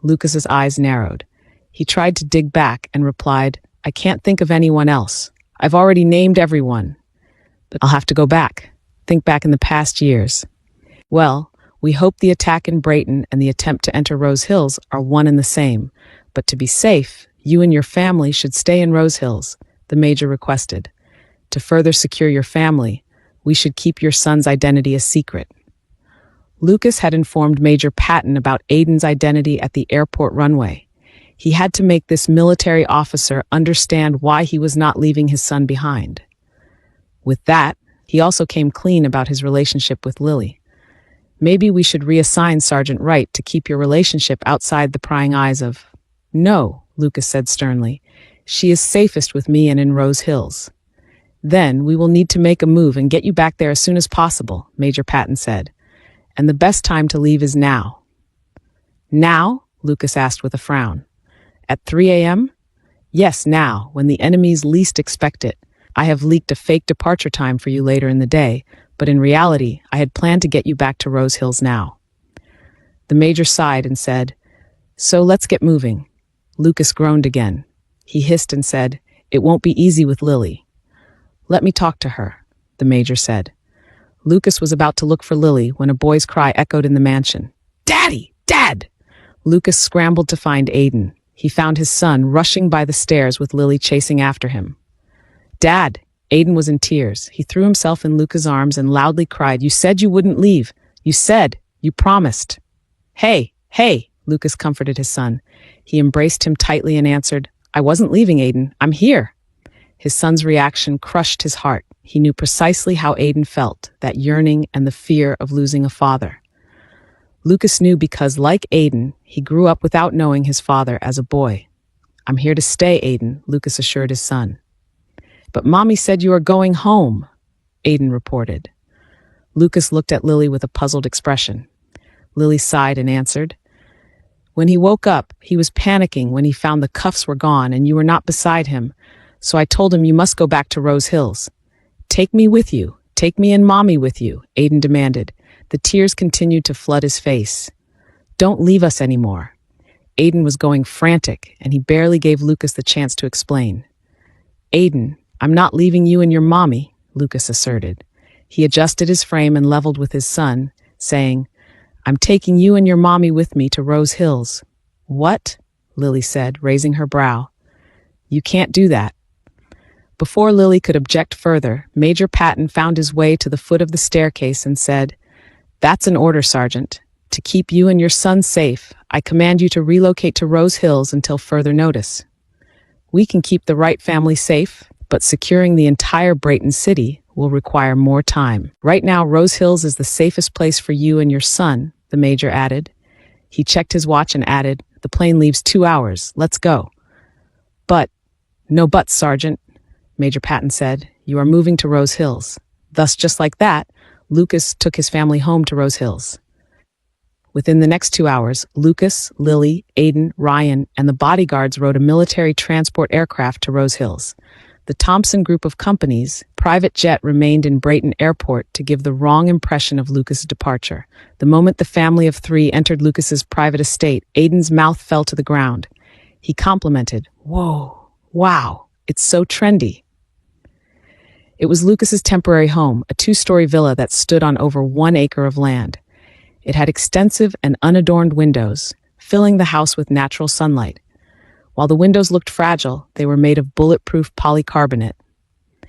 Lucas's eyes narrowed. He tried to dig back and replied, I can't think of anyone else. I've already named everyone. But I'll have to go back. Think back in the past years. Well, we hope the attack in Brayton and the attempt to enter Rose Hills are one and the same. But to be safe, you and your family should stay in Rose Hills, the major requested. To further secure your family, we should keep your son's identity a secret. Lucas had informed Major Patton about Aiden's identity at the airport runway. He had to make this military officer understand why he was not leaving his son behind. With that, he also came clean about his relationship with Lily. Maybe we should reassign Sergeant Wright to keep your relationship outside the prying eyes of... No, Lucas said sternly. She is safest with me and in Rose Hills. Then we will need to make a move and get you back there as soon as possible, Major Patton said. And the best time to leave is now. Now? Lucas asked with a frown. At 3 a.m.? Yes, now, when the enemies least expect it. I have leaked a fake departure time for you later in the day, but in reality, I had planned to get you back to Rose Hills now. The major sighed and said, So let's get moving. Lucas groaned again. He hissed and said, It won't be easy with Lily. Let me talk to her, the major said. Lucas was about to look for Lily when a boy's cry echoed in the mansion. Daddy! Dad! Lucas scrambled to find Aiden. He found his son rushing by the stairs with Lily chasing after him. Dad! Aiden was in tears. He threw himself in Lucas' arms and loudly cried, You said you wouldn't leave. You said. You promised. Hey! Lucas comforted his son. He embraced him tightly and answered, I wasn't leaving, Aiden. I'm here. His son's reaction crushed his heart. He knew precisely how Aiden felt, that yearning and the fear of losing a father. Lucas knew because, like Aiden, he grew up without knowing his father as a boy. I'm here to stay, Aiden, Lucas assured his son. But Mommy said you are going home, Aiden reported. Lucas looked at Lily with a puzzled expression. Lily sighed and answered, When he woke up, he was panicking when he found the cuffs were gone and you were not beside him, so I told him you must go back to Rose Hills. Take me with you. Take me and Mommy with you, Aiden demanded. The tears continued to flood his face. Don't leave us anymore. Aiden was going frantic, and he barely gave Lucas the chance to explain. Aiden, I'm not leaving you and your Mommy, Lucas asserted. He adjusted his frame and leveled with his son, saying, I'm taking you and your Mommy with me to Rose Hills. What? Lily said, raising her brow. You can't do that. Before Lily could object further, Major Patton found his way to the foot of the staircase and said, That's an order, Sergeant. To keep you and your son safe, I command you to relocate to Rose Hills until further notice. We can keep the Wright family safe, but securing the entire Brayton City will require more time. Right now, Rose Hills is the safest place for you and your son, the Major added. He checked his watch and added, The plane leaves 2 hours. Let's go. But, no buts, Sergeant, Major Patton said. You are moving to Rose Hills. Thus, just like that, Lucas took his family home to Rose Hills. Within the next 2 hours, Lucas, Lily, Aiden, Ryan, and the bodyguards rode a military transport aircraft to Rose Hills. The Thompson Group of Companies' private jet remained in Brayton Airport to give the wrong impression of Lucas's departure. The moment the family of 3 entered Lucas's private estate, Aiden's mouth fell to the ground. He complimented, Whoa, wow, it's so trendy. It was Lucas's temporary home, a 2-story villa that stood on over 1 acre of land. It had extensive and unadorned windows, filling the house with natural sunlight. While the windows looked fragile, they were made of bulletproof polycarbonate.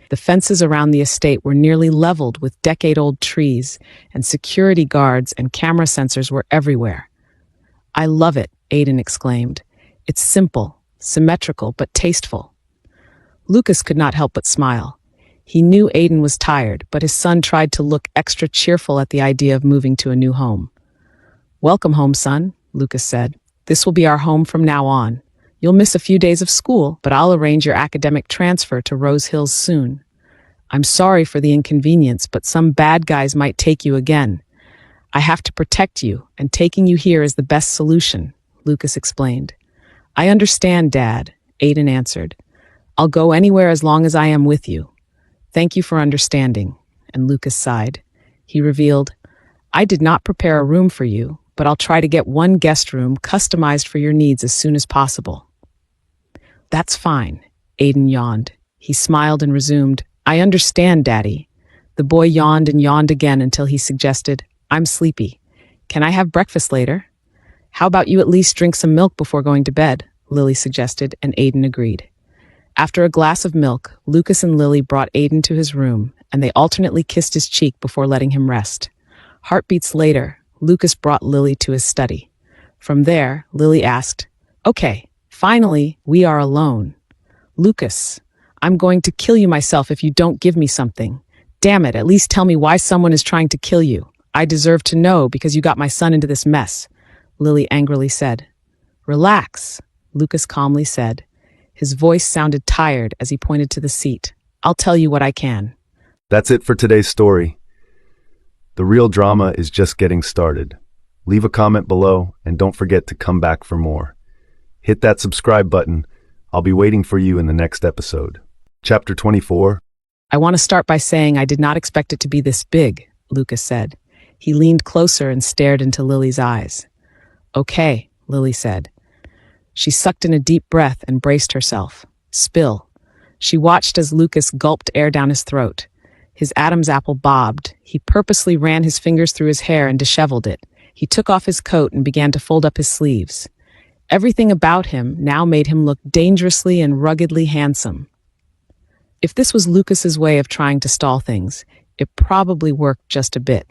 The fences around the estate were nearly leveled with decade-old trees, and security guards and camera sensors were everywhere. I love it, Aiden exclaimed. It's simple, symmetrical, but tasteful. Lucas could not help but smile. He knew Aiden was tired, but his son tried to look extra cheerful at the idea of moving to a new home. Welcome home, son, Lucas said. This will be our home from now on. You'll miss a few days of school, but I'll arrange your academic transfer to Rose Hills soon. I'm sorry for the inconvenience, but some bad guys might take you again. I have to protect you, and taking you here is the best solution, Lucas explained. I understand, Dad, Aiden answered. I'll go anywhere as long as I am with you. Thank you for understanding, and Lucas sighed. He revealed, I did not prepare a room for you, but I'll try to get one guest room customized for your needs as soon as possible. That's fine, Aiden yawned. He smiled and resumed, I understand, Daddy. The boy yawned and yawned again until he suggested, I'm sleepy. Can I have breakfast later? How about you at least drink some milk before going to bed? Lily suggested, and Aiden agreed. After a glass of milk, Lucas and Lily brought Aiden to his room, and they alternately kissed his cheek before letting him rest. Heartbeats later, Lucas brought Lily to his study. From there, Lily asked, Okay, finally, we are alone. Lucas, I'm going to kill you myself if you don't give me something. Damn it, at least tell me why someone is trying to kill you. I deserve to know because you got my son into this mess, Lily angrily said. Relax, Lucas calmly said. His voice sounded tired as he pointed to the seat. I'll tell you what I can. That's it for today's story. The real drama is just getting started. Leave a comment below and don't forget to come back for more. Hit that subscribe button. I'll be waiting for you in the next episode. Chapter 24. I want to start by saying I did not expect it to be this big, Lucas said. He leaned closer and stared into Lily's eyes. Okay, Lily said. She sucked in a deep breath and braced herself. Spill. She watched as Lucas gulped air down his throat. His Adam's apple bobbed. He purposely ran his fingers through his hair and disheveled it. He took off his coat and began to fold up his sleeves. Everything about him now made him look dangerously and ruggedly handsome. If this was Lucas's way of trying to stall things, it probably worked just a bit.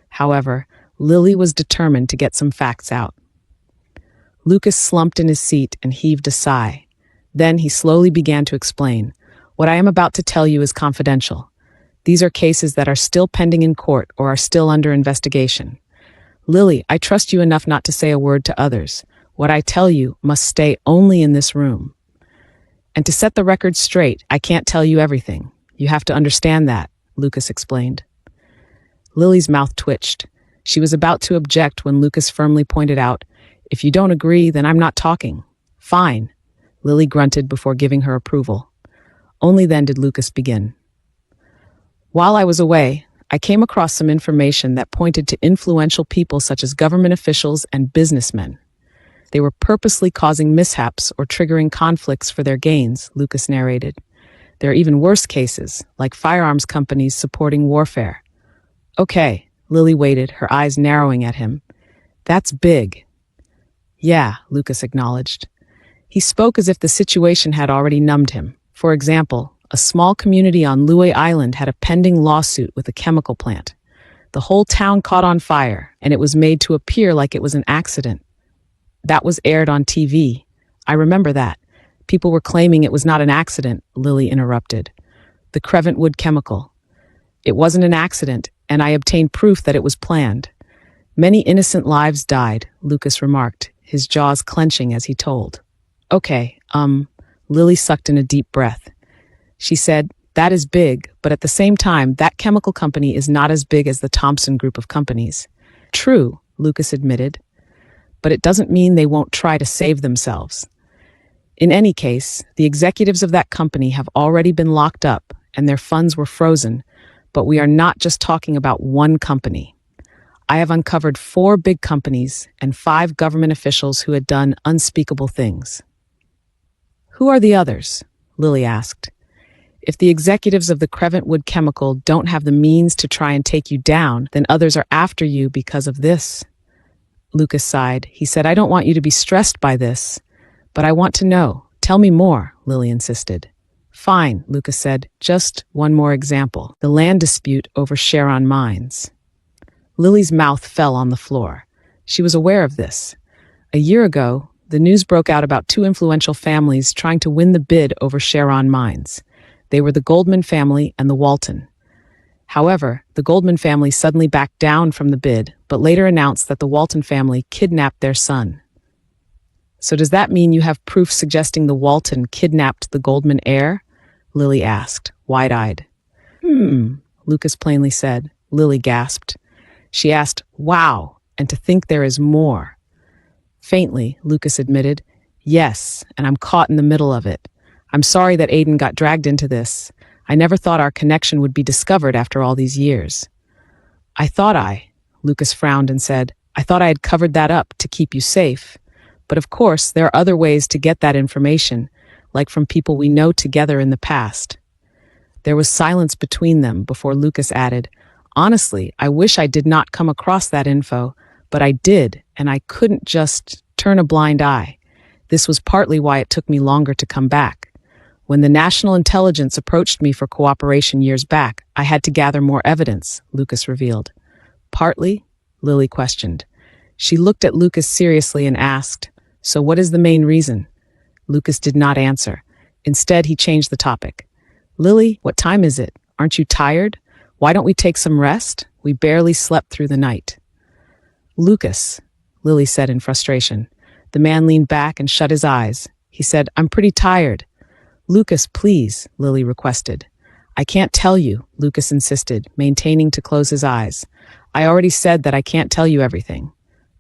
However, Lily was determined to get some facts out. Lucas slumped in his seat and heaved a sigh. Then he slowly began to explain. What I am about to tell you is confidential. These are cases that are still pending in court or are still under investigation. Lily, I trust you enough not to say a word to others. What I tell you must stay only in this room. And to set the record straight, I can't tell you everything. You have to understand that, Lucas explained. Lily's mouth twitched. She was about to object when Lucas firmly pointed out, "If you don't agree, then I'm not talking." "Fine," Lily grunted before giving her approval. Only then did Lucas begin. "While I was away, I came across some information that pointed to influential people such as government officials and businessmen. They were purposely causing mishaps or triggering conflicts for their gains," Lucas narrated. "There are even worse cases, like firearms companies supporting warfare." "Okay," Lily waited, her eyes narrowing at him. "That's big." "Yeah," Lucas acknowledged. He spoke as if the situation had already numbed him. For example, a small community on Lue Island had a pending lawsuit with a chemical plant. The whole town caught on fire, and it was made to appear like it was an accident. That was aired on TV. I remember that. People were claiming it was not an accident, Lily interrupted. The Creventwood chemical. It wasn't an accident, and I obtained proof that it was planned. Many innocent lives died, Lucas remarked, his jaws clenching as he told. Okay, Lily sucked in a deep breath. She said, "That is big, but at the same time, that chemical company is not as big as the Thompson group of companies." "True," Lucas admitted, "but it doesn't mean they won't try to save themselves. In any case, the executives of that company have already been locked up and their funds were frozen, but we are not just talking about one company. I have uncovered 4 big companies and 5 government officials who had done unspeakable things." "Who are the others?" Lily asked. "If the executives of the Creventwood Chemical don't have the means to try and take you down, then others are after you because of this." Lucas sighed. He said, "I don't want you to be stressed by this, but I want to know. Tell me more," Lily insisted. "Fine," Lucas said. "Just one more example. The land dispute over Sharon Mines." Lily's mouth fell on the floor. She was aware of this. A year ago, the news broke out about 2 influential families trying to win the bid over Sharon Mines. They were the Goldman family and the Walton. However, the Goldman family suddenly backed down from the bid, but later announced that the Walton family kidnapped their son. "So does that mean you have proof suggesting the Walton kidnapped the Goldman heir?" Lily asked, wide-eyed. Lucas plainly said. Lily gasped. She asked, "Wow, and to think there is more." Faintly, Lucas admitted, "Yes, and I'm caught in the middle of it. I'm sorry that Aiden got dragged into this. I never thought our connection would be discovered after all these years." Lucas frowned and said, "I thought I had covered that up to keep you safe. But of course, there are other ways to get that information, like from people we know together in the past." There was silence between them before Lucas added, "Honestly, I wish I did not come across that info, but I did, and I couldn't just turn a blind eye. This was partly why it took me longer to come back. When the National Intelligence approached me for cooperation years back, I had to gather more evidence," Lucas revealed. "Partly?" Lily questioned. She looked at Lucas seriously and asked, "So what is the main reason?" Lucas did not answer. Instead, he changed the topic. "Lily, what time is it? Aren't you tired? Why don't we take some rest? We barely slept through the night." "Lucas," Lily said in frustration. The man leaned back and shut his eyes. He said, "I'm pretty tired." "Lucas, please," Lily requested. "I can't tell you," Lucas insisted, maintaining to close his eyes. "I already said that I can't tell you everything."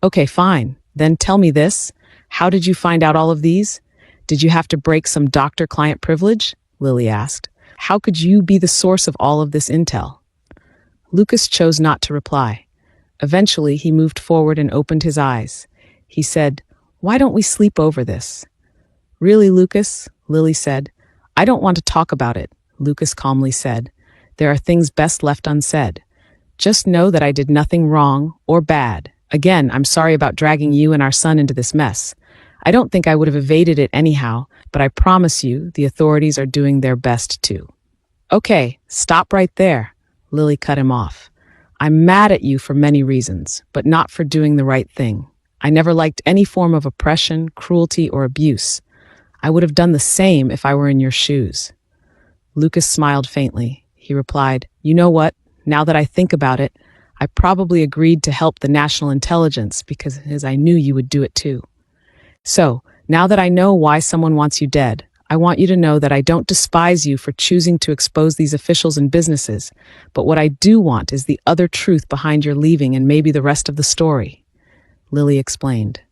"Okay, fine. Then tell me this. How did you find out all of these? Did you have to break some doctor-client privilege?" Lily asked. "How could you be the source of all of this intel?" Lucas chose not to reply. Eventually, he moved forward and opened his eyes. He said, "Why don't we sleep over this?" "Really, Lucas?" Lily said. "I don't want to talk about it," Lucas calmly said. "There are things best left unsaid. Just know that I did nothing wrong or bad. Again, I'm sorry about dragging you and our son into this mess. I don't think I would have evaded it anyhow, but I promise you the authorities are doing their best too." "Okay, stop right there," Lily cut him off. "I'm mad at you for many reasons, but not for doing the right thing. I never liked any form of oppression, cruelty, or abuse. I would have done the same if I were in your shoes." Lucas smiled faintly. He replied, "You know what? Now that I think about it, I probably agreed to help the National Intelligence because I knew you would do it too. So, now that I know why someone wants you dead, I want you to know that I don't despise you for choosing to expose these officials and businesses, but what I do want is the other truth behind your leaving and maybe the rest of the story," Lily explained.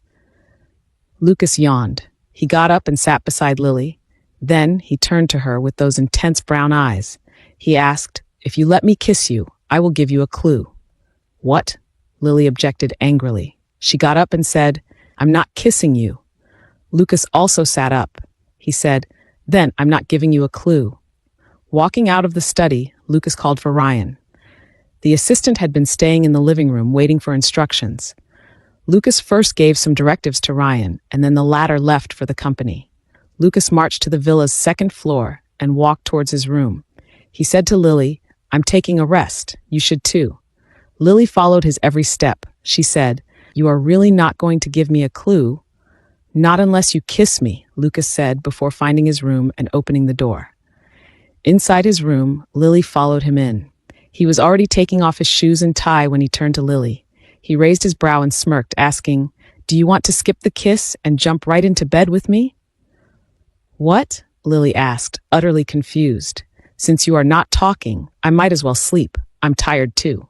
Lucas yawned. He got up and sat beside Lily. Then he turned to her with those intense brown eyes. He asked, "If you let me kiss you, I will give you a clue." "What?" Lily objected angrily. She got up and said, "I'm not kissing you." Lucas also sat up. He said, "Then I'm not giving you a clue." Walking out of the study, Lucas called for Ryan. The assistant had been staying in the living room waiting for instructions. Lucas first gave some directives to Ryan, and then the latter left for the company. Lucas marched to the villa's second floor and walked towards his room. He said to Lily, "I'm taking a rest. You should too." Lily followed his every step. She said, "You are really not going to give me a clue?" "Not unless you kiss me," Lucas said before finding his room and opening the door. Inside his room, Lily followed him in. He was already taking off his shoes and tie when he turned to Lily. He raised his brow and smirked, asking, "Do you want to skip the kiss and jump right into bed with me?" "What?" Lily asked, utterly confused. "Since you are not talking, I might as well sleep. I'm tired too."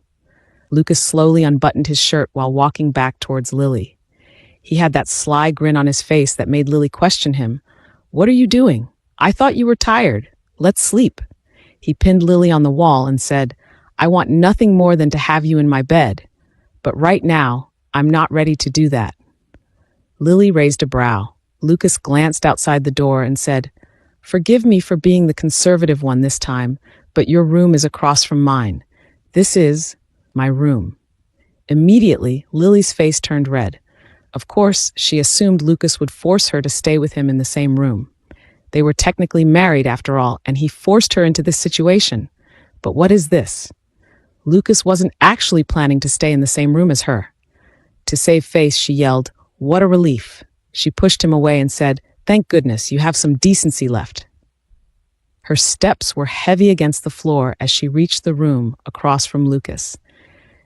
Lucas slowly unbuttoned his shirt while walking back towards Lily. He had that sly grin on his face that made Lily question him. "What are you doing? I thought you were tired. Let's sleep." He pinned Lily on the wall and said, "I want nothing more than to have you in my bed. But right now, I'm not ready to do that." Lily raised a brow. Lucas glanced outside the door and said, "Forgive me for being the conservative one this time, but your room is across from mine. This is my room." Immediately, Lily's face turned red. Of course, she assumed Lucas would force her to stay with him in the same room. They were technically married after all, and he forced her into this situation. But what is this? Lucas wasn't actually planning to stay in the same room as her. To save face, she yelled, "What a relief." She pushed him away and said, "Thank goodness, you have some decency left." Her steps were heavy against the floor as she reached the room across from Lucas.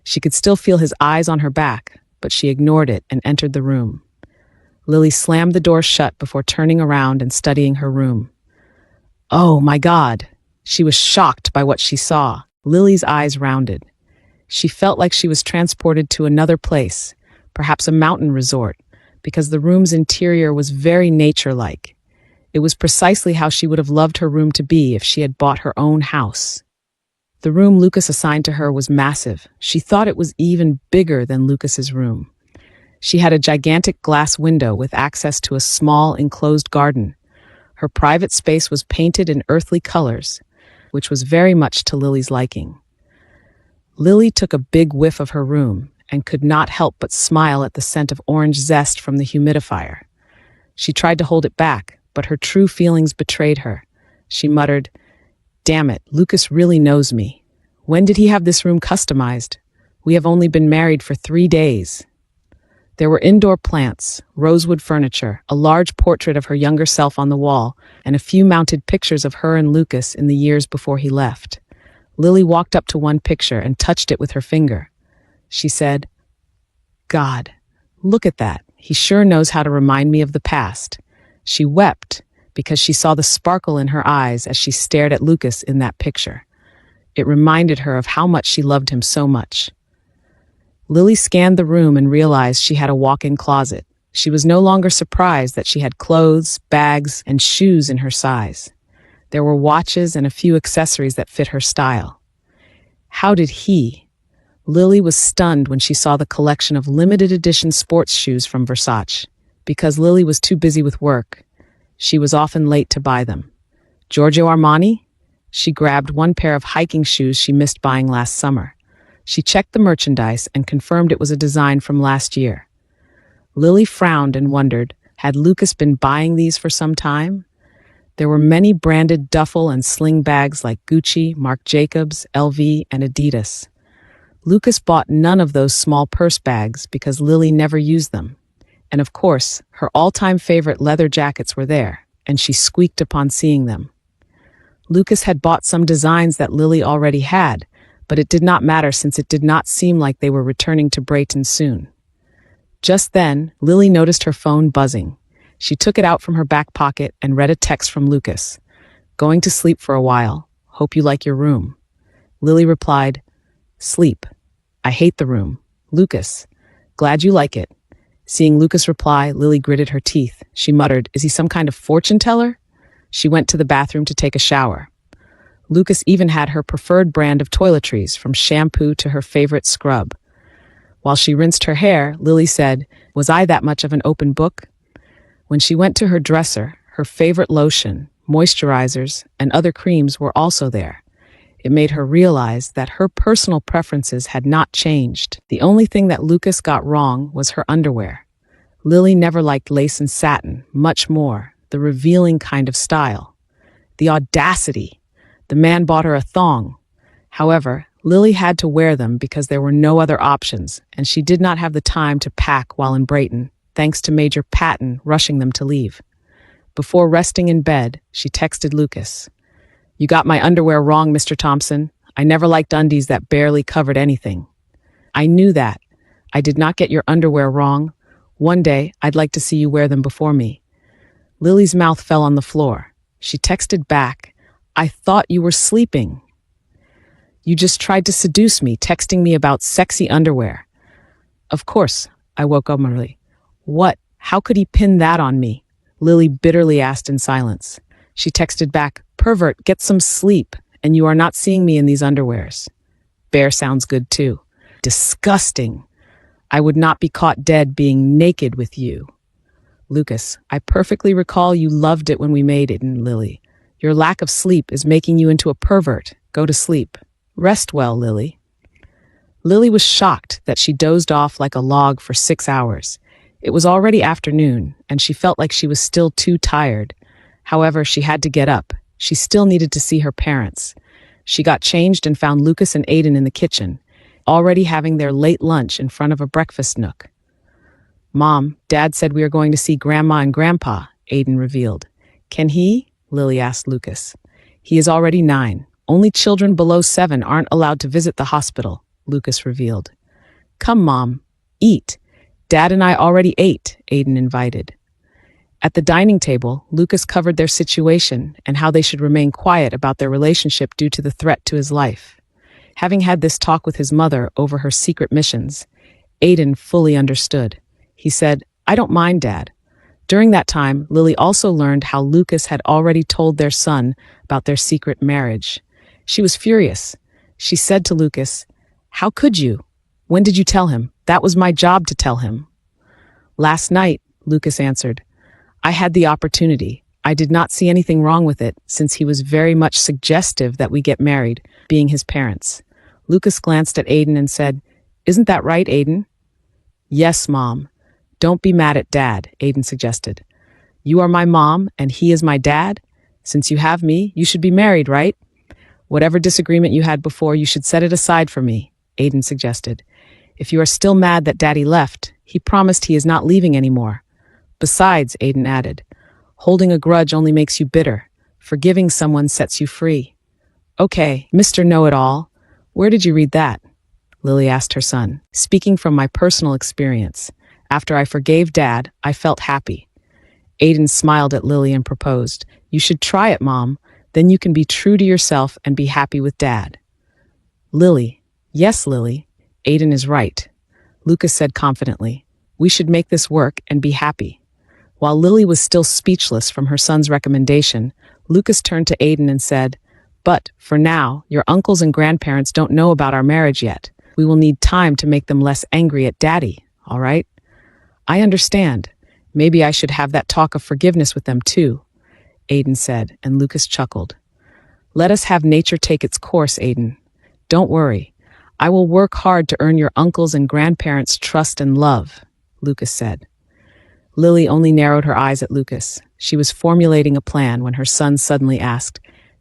She could still feel his eyes on her back, but she ignored it and entered the room. Lily slammed the door shut before turning around and studying her room. Oh my God! She was shocked by what she saw. Lily's eyes rounded. She felt like she was transported to another place, perhaps a mountain resort, because the room's interior was very nature-like. It was precisely how she would have loved her room to be if she had bought her own house. The room Lucas assigned to her was massive. She thought it was even bigger than Lucas's room. She had a gigantic glass window with access to a small enclosed garden. Her private space was painted in earthly colors, which was very much to Lily's liking. Lily took a big whiff of her room and could not help but smile at the scent of orange zest from the humidifier. She tried to hold it back, but her true feelings betrayed her. She muttered, "Damn it, Lucas really knows me. When did he have this room customized? We have only been married for 3 days." There were indoor plants, rosewood furniture, a large portrait of her younger self on the wall, and a few mounted pictures of her and Lucas in the years before he left. Lily walked up to one picture and touched it with her finger. She said, "God, look at that. He sure knows how to remind me of the past." She wept because she saw the sparkle in her eyes as she stared at Lucas in that picture. It reminded her of how much she loved him so much. Lily scanned the room and realized she had a walk-in closet. She was no longer surprised that she had clothes, bags, and shoes in her size. There were watches and a few accessories that fit her style. How did he? Lily was stunned when she saw the collection of limited edition sports shoes from Versace. Because Lily was too busy with work, she was often late to buy them. Giorgio Armani? She grabbed one pair of hiking shoes she missed buying last summer. She checked the merchandise and confirmed it was a design from last year. Lily frowned and wondered, had Lucas been buying these for some time? There were many branded duffel and sling bags like Gucci, Marc Jacobs, LV, and Adidas. Lucas bought none of those small purse bags because Lily never used them. And of course, her all-time favorite leather jackets were there, and she squeaked upon seeing them. Lucas had bought some designs that Lily already had, but it did not matter since it did not seem like they were returning to Brayton soon. Just then, Lily noticed her phone buzzing. She took it out from her back pocket and read a text from Lucas. Going to sleep for a while. Hope you like your room. Lily replied, Sleep. I hate the room. Lucas. Glad you like it. Seeing Lucas reply, Lily gritted her teeth. She muttered, Is he some kind of fortune teller? She went to the bathroom to take a shower. Lucas even had her preferred brand of toiletries, from shampoo to her favorite scrub. While she rinsed her hair, Lily said, Was I that much of an open book? When she went to her dresser, her favorite lotion, moisturizers, and other creams were also there. It made her realize that her personal preferences had not changed. The only thing that Lucas got wrong was her underwear. Lily never liked lace and satin, much more, the revealing kind of style. The audacity! The man bought her a thong. However, Lily had to wear them because there were no other options, and she did not have the time to pack while in Brayton, thanks to Major Patton rushing them to leave. Before resting in bed, she texted Lucas. You got my underwear wrong, Mr. Thompson. I never liked undies that barely covered anything. I knew that. I did not get your underwear wrong. One day, I'd like to see you wear them before me. Lily's mouth fell on the floor. She texted back, I thought you were sleeping. You just tried to seduce me, texting me about sexy underwear. Of course, I woke up early. What? How could he pin that on me? Lily bitterly asked in silence. She texted back, Pervert, get some sleep, and you are not seeing me in these underwears. Bear sounds good too. Disgusting. I would not be caught dead being naked with you. Lucas, I perfectly recall you loved it when we made it, and Lily. Your lack of sleep is making you into a pervert. Go to sleep. Rest well, Lily. Lily was shocked that she dozed off like a log for 6 hours. It was already afternoon, and she felt like she was still too tired. However, she had to get up. She still needed to see her parents. She got changed and found Lucas and Aiden in the kitchen, already having their late lunch in front of a breakfast nook. Mom, Dad said we are going to see Grandma and Grandpa, Aiden revealed. Can he? Lily asked Lucas. He is already 9. Only children below 7 aren't allowed to visit the hospital, Lucas revealed. Come, Mom, eat. Dad and I already ate, Aiden invited. At the dining table, Lucas covered their situation and how they should remain quiet about their relationship due to the threat to his life. Having had this talk with his mother over her secret missions, Aiden fully understood. He said, I don't mind, Dad. During that time, Lily also learned how Lucas had already told their son about their secret marriage. She was furious. She said to Lucas, How could you? When did you tell him? That was my job to tell him. Last night, Lucas answered. I had the opportunity. I did not see anything wrong with it, since he was very much suggestive that we get married, being his parents. Lucas glanced at Aiden and said, Isn't that right, Aiden? Yes, Mom. Don't be mad at Dad, Aiden suggested. You are my mom, and he is my dad. Since you have me, you should be married, right? Whatever disagreement you had before, you should set it aside for me, Aiden suggested. If you are still mad that Daddy left, he promised he is not leaving anymore. Besides, Aiden added, holding a grudge only makes you bitter. Forgiving someone sets you free. Okay, Mr. Know-It-All, where did you read that? Lily asked her son. Speaking from my personal experience, after I forgave Dad, I felt happy. Aiden smiled at Lily and proposed, You should try it, Mom. Then you can be true to yourself and be happy with Dad. Lily. Yes, Lily. Aiden is right. Lucas said confidently. We should make this work and be happy. While Lily was still speechless from her son's recommendation, Lucas turned to Aiden and said, But, for now, your uncles and grandparents don't know about our marriage yet. We will need time to make them less angry at Daddy, all right? I understand. Maybe I should have that talk of forgiveness with them too, Aiden said, and Lucas chuckled. Let us have nature take its course, Aiden. Don't worry. I will work hard to earn your uncles and grandparents' trust and love, Lucas said. Lily only narrowed her eyes at Lucas. She was formulating a plan when her son suddenly asked,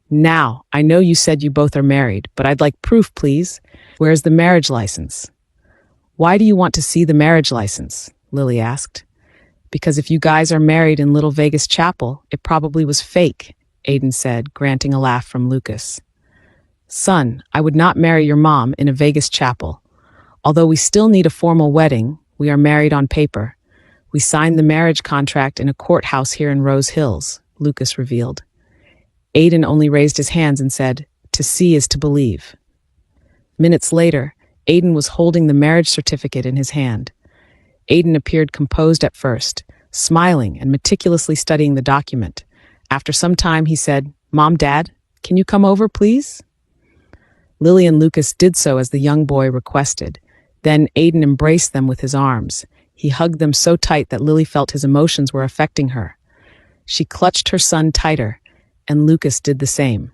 Now, I know you said you both are married, but I'd like proof, please. Where's the marriage license? Why do you want to see the marriage license? Lily asked. Because if you guys are married in Little Vegas Chapel, it probably was fake, Aiden said, granting a laugh from Lucas. Son, I would not marry your mom in a Vegas chapel. Although we still need a formal wedding, we are married on paper. We signed the marriage contract in a courthouse here in Rose Hills, Lucas revealed. Aiden only raised his hands and said, "To see is to believe." Minutes later, Aiden was holding the marriage certificate in his hand. Aiden appeared composed at first, smiling and meticulously studying the document. After some time, he said, "Mom, Dad, can you come over, please?" Lily and Lucas did so as the young boy requested. Then Aiden embraced them with his arms. He hugged them so tight that Lily felt his emotions were affecting her. She clutched her son tighter, and Lucas did the same.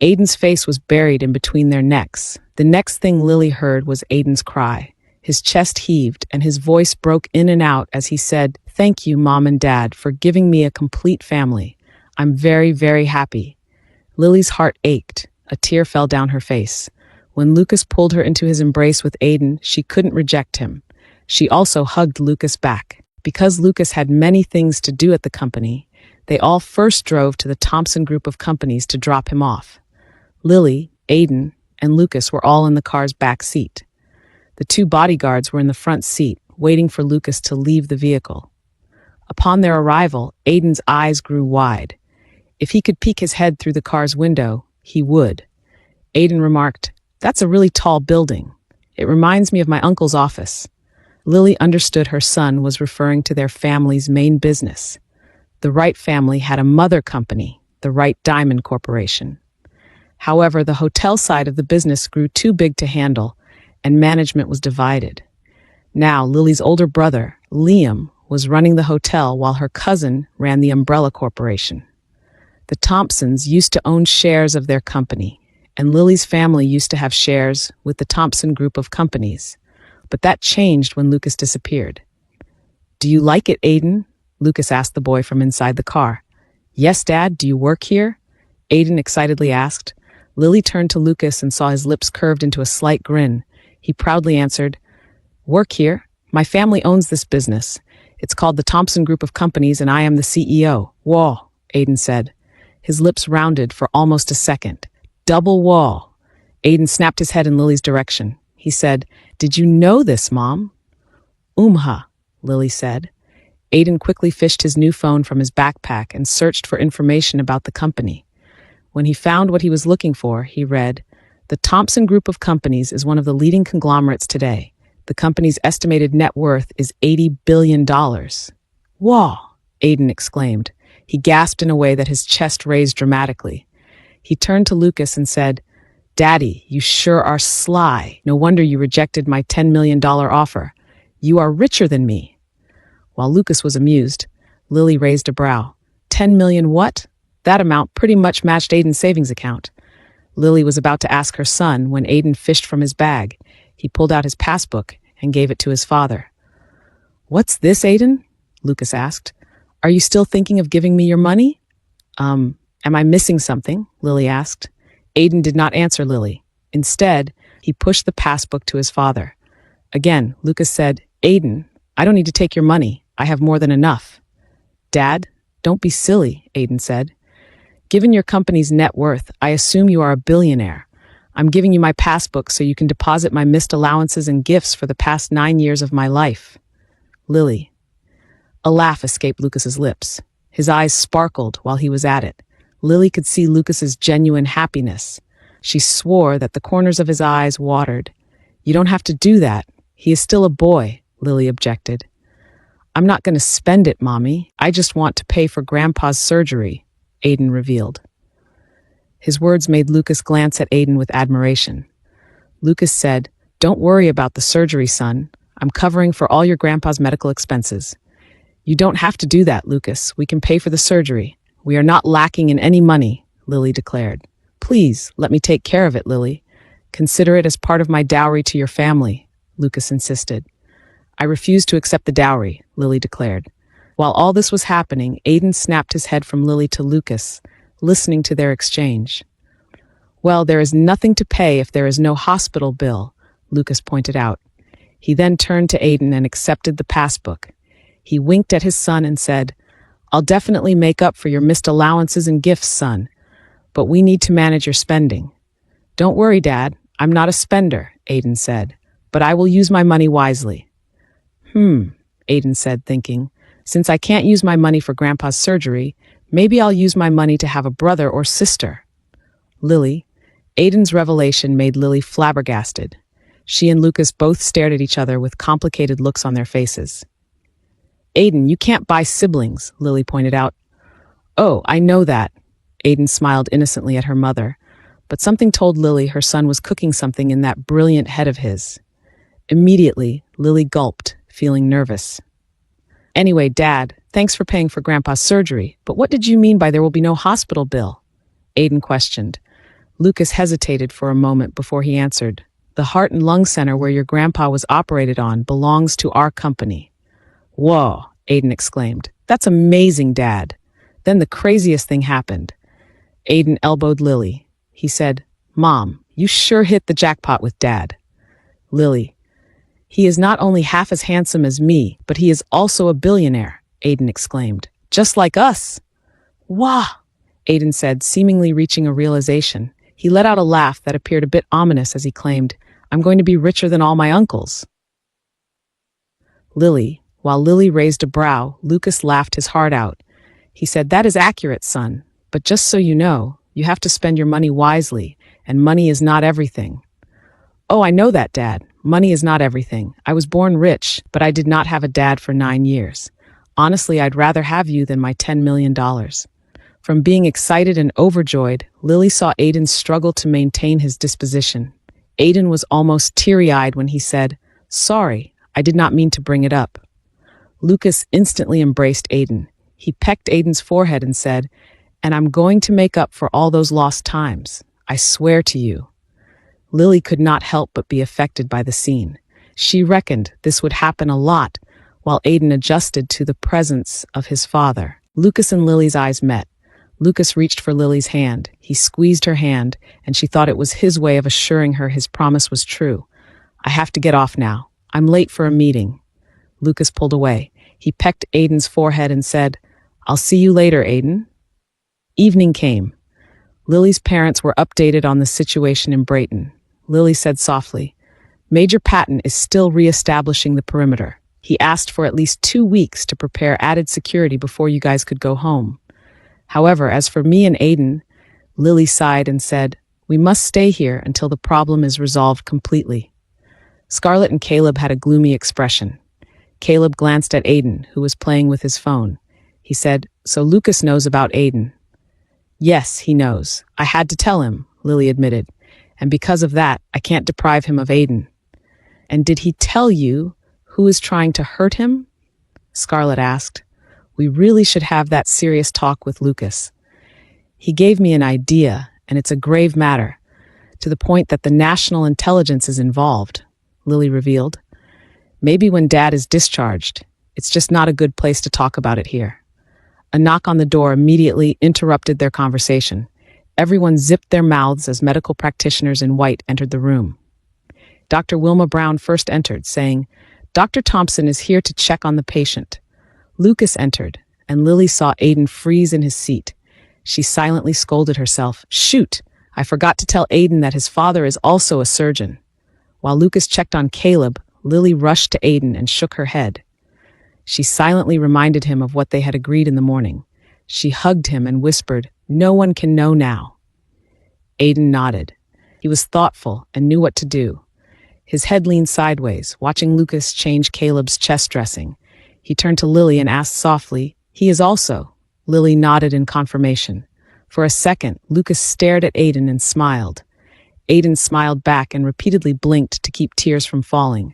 Aiden's face was buried in between their necks. The next thing Lily heard was Aiden's cry. His chest heaved, and his voice broke in and out as he said, "Thank you, Mom and Dad, for giving me a complete family. I'm very, very happy." Lily's heart ached. A tear fell down her face. When Lucas pulled her into his embrace with Aiden, she couldn't reject him. She also hugged Lucas back. Because Lucas had many things to do at the company, they all first drove to the Thompson group of companies to drop him off. Lily, Aiden, and Lucas were all in the car's back seat. The two bodyguards were in the front seat, waiting for Lucas to leave the vehicle. Upon their arrival, Aiden's eyes grew wide. If he could peek his head through the car's window, he would. Aiden remarked, "That's a really tall building. It reminds me of my uncle's office." Lily understood her son was referring to their family's main business. The Wright family had a mother company, the Wright Diamond Corporation. However, the hotel side of the business grew too big to handle, and management was divided. Now, Lily's older brother, Liam, was running the hotel while her cousin ran the umbrella corporation. The Thompsons used to own shares of their company, and Lily's family used to have shares with the Thompson group of companies. But that changed when Lucas disappeared. "Do you like it, Aiden?" Lucas asked the boy from inside the car. "Yes, Dad, do you work here?" Aiden excitedly asked. Lily turned to Lucas and saw his lips curved into a slight grin. He proudly answered, "Work here? My family owns this business. It's called the Thompson Group of Companies, and I am the CEO. Whoa," Aiden said. His lips rounded for almost a second. "Double wall." Aiden snapped his head in Lily's direction. He said, "Did you know this, Mom?" Lily said. Aiden quickly fished his new phone from his backpack and searched for information about the company. When he found what he was looking for, he read, "The Thompson Group of Companies is one of the leading conglomerates today. The company's estimated net worth is $80 billion. "Whoa," Aiden exclaimed. He gasped in a way that his chest raised dramatically. He turned to Lucas and said, "Daddy, you sure are sly. No wonder you rejected my $10 million offer. You are richer than me." While Lucas was amused, Lily raised a brow. 10 million what? That amount pretty much matched Aiden's savings account. Lily was about to ask her son when Aiden fished from his bag. He pulled out his passbook and gave it to his father. "What's this, Aiden?" Lucas asked. "Are you still thinking of giving me your money?" Am I missing something?" Lily asked. Aiden did not answer Lily. Instead, he pushed the passbook to his father. Again, Lucas said, "Aiden, I don't need to take your money. I have more than enough." "Dad, don't be silly," Aiden said. "Given your company's net worth, I assume you are a billionaire. I'm giving you my passbook so you can deposit my missed allowances and gifts for the past 9 years of my life." Lily. A laugh escaped Lucas's lips. His eyes sparkled while he was at it. Lily could see Lucas's genuine happiness. She swore that the corners of his eyes watered. "You don't have to do that. He is still a boy," Lily objected. "I'm not going to spend it, Mommy. I just want to pay for Grandpa's surgery," Aiden revealed. His words made Lucas glance at Aiden with admiration. Lucas said, "Don't worry about the surgery, son. I'm covering for all your grandpa's medical expenses." "You don't have to do that, Lucas. We can pay for the surgery. We are not lacking in any money," Lily declared. "Please, let me take care of it, Lily. Consider it as part of my dowry to your family," Lucas insisted. "I refuse to accept the dowry," Lily declared. While all this was happening, Aiden snapped his head from Lily to Lucas, listening to their exchange. "Well, there is nothing to pay if there is no hospital bill," Lucas pointed out. He then turned to Aiden and accepted the passbook. He winked at his son and said, "I'll definitely make up for your missed allowances and gifts, son, but we need to manage your spending." "Don't worry, Dad. I'm not a spender," Aiden said, "but I will use my money wisely." Aiden said, thinking. Since I can't use my money for Grandpa's surgery, maybe I'll use my money to have a brother or sister. Lily. Aiden's revelation made Lily flabbergasted. She and Lucas both stared at each other with complicated looks on their faces. Aiden, you can't buy siblings, Lily pointed out. Oh, I know that. Aiden smiled innocently at her mother, but something told Lily her son was cooking something in that brilliant head of his. Immediately, Lily gulped, feeling nervous. Anyway, Dad, thanks for paying for Grandpa's surgery, but what did you mean by there will be no hospital bill? Aiden questioned. Lucas hesitated for a moment before he answered. The Heart and Lung Center where your grandpa was operated on belongs to our company. Whoa, Aiden exclaimed. That's amazing, Dad. Then the craziest thing happened. Aiden elbowed Lily. He said, Mom, you sure hit the jackpot with Dad. Lily. He is not only half as handsome as me, but he is also a billionaire, Aiden exclaimed. Just like us. Wah, Aiden said, seemingly reaching a realization. He let out a laugh that appeared a bit ominous as he claimed, I'm going to be richer than all my uncles. Lily. While Lily raised a brow, Lucas laughed his heart out. He said, That is accurate, son. But just so you know, you have to spend your money wisely, and money is not everything. Oh, I know that, Dad. Money is not everything. I was born rich, but I did not have a dad for 9 years. Honestly, I'd rather have you than my $10 million. From being excited and overjoyed, Lily saw Aiden struggle to maintain his disposition. Aiden was almost teary-eyed when he said, Sorry, I did not mean to bring it up. Lucas instantly embraced Aiden. He pecked Aiden's forehead and said, And I'm going to make up for all those lost times. I swear to you. Lily could not help but be affected by the scene. She reckoned this would happen a lot, while Aiden adjusted to the presence of his father. Lucas and Lily's eyes met. Lucas reached for Lily's hand. He squeezed her hand, and she thought it was his way of assuring her his promise was true. I have to get off now. I'm late for a meeting. Lucas pulled away. He pecked Aiden's forehead and said, I'll see you later, Aiden. Evening came. Lily's parents were updated on the situation in Brayton. Lily said softly, Major Patton is still re-establishing the perimeter. He asked for at least 2 weeks to prepare added security before you guys could go home. However, as for me and Aiden, Lily sighed and said, We must stay here until the problem is resolved completely. Scarlett and Caleb had a gloomy expression. Caleb glanced at Aiden, who was playing with his phone. He said, So Lucas knows about Aiden. Yes, he knows. I had to tell him, Lily admitted. And because of that, I can't deprive him of Aiden. And did he tell you who is trying to hurt him? Scarlett asked. We really should have that serious talk with Lucas. He gave me an idea, and it's a grave matter, to the point that the national intelligence is involved, Lily revealed. Maybe when Dad is discharged. It's just not a good place to talk about it here. A knock on the door immediately interrupted their conversation. Everyone zipped their mouths as medical practitioners in white entered the room. Dr. Wilma Brown first entered, saying, Dr. Thompson is here to check on the patient. Lucas entered, and Lily saw Aiden freeze in his seat. She silently scolded herself, Shoot! I forgot to tell Aiden that his father is also a surgeon. While Lucas checked on Caleb, Lily rushed to Aiden and shook her head. She silently reminded him of what they had agreed in the morning. She hugged him and whispered, No one can know now. Aiden nodded. He was thoughtful and knew what to do. His head leaned sideways, watching Lucas change Caleb's chest dressing. He turned to Lily and asked softly, He is also. Lily nodded in confirmation. For a second, Lucas stared at Aiden and smiled. Aiden smiled back and repeatedly blinked to keep tears from falling.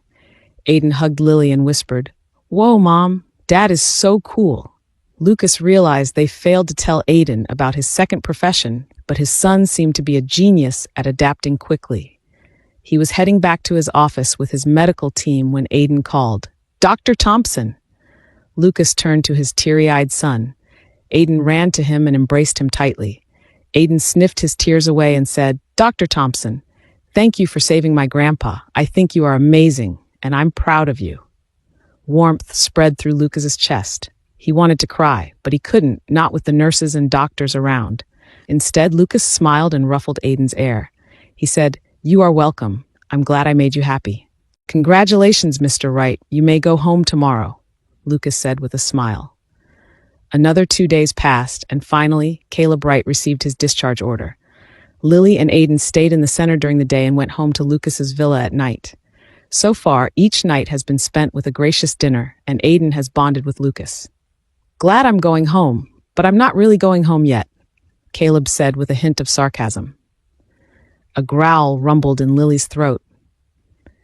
Aiden hugged Lily and whispered, Whoa, Mom, Dad is so cool. Lucas realized they failed to tell Aiden about his second profession, but his son seemed to be a genius at adapting quickly. He was heading back to his office with his medical team when Aiden called, Dr. Thompson. Lucas turned to his teary-eyed son. Aiden ran to him and embraced him tightly. Aiden sniffed his tears away and said, Dr. Thompson, thank you for saving my grandpa. I think you are amazing, and I'm proud of you. Warmth spread through Lucas's chest. He wanted to cry, but he couldn't, not with the nurses and doctors around. Instead, Lucas smiled and ruffled Aiden's air. He said, You are welcome. I'm glad I made you happy. Congratulations, Mr. Wright. You may go home tomorrow. Lucas said with a smile. Another 2 days passed, and finally, Caleb Wright received his discharge order. Lily and Aiden stayed in the center during the day and went home to Lucas's villa at night. So far, each night has been spent with a gracious dinner, and Aiden has bonded with Lucas. "Glad I'm going home, but I'm not really going home yet," Caleb said with a hint of sarcasm. A growl rumbled in Lily's throat,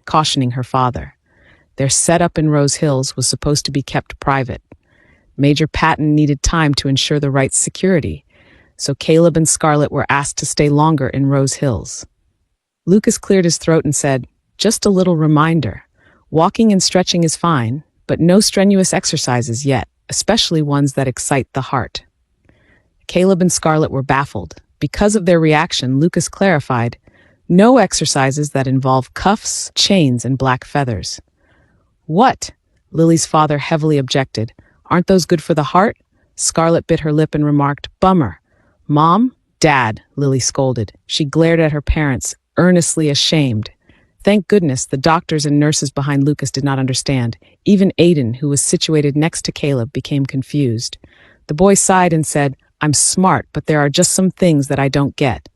cautioning her father. Their setup in Rose Hills was supposed to be kept private. Major Patton needed time to ensure the Wright's security, so Caleb and Scarlett were asked to stay longer in Rose Hills. Lucas cleared his throat and said, "Just a little reminder. Walking and stretching is fine, but no strenuous exercises yet, especially ones that excite the heart." Caleb and Scarlett were baffled. Because of their reaction, Lucas clarified, "No exercises that involve cuffs, chains, and black feathers." "What?" Lily's father heavily objected. "Aren't those good for the heart?" Scarlett bit her lip and remarked, "Bummer." "Mom? Dad," Lily scolded. She glared at her parents, earnestly ashamed. Thank goodness the doctors and nurses behind Lucas did not understand. Even Aiden, who was situated next to Caleb, became confused. The boy sighed and said, "I'm smart, but there are just some things that I don't get."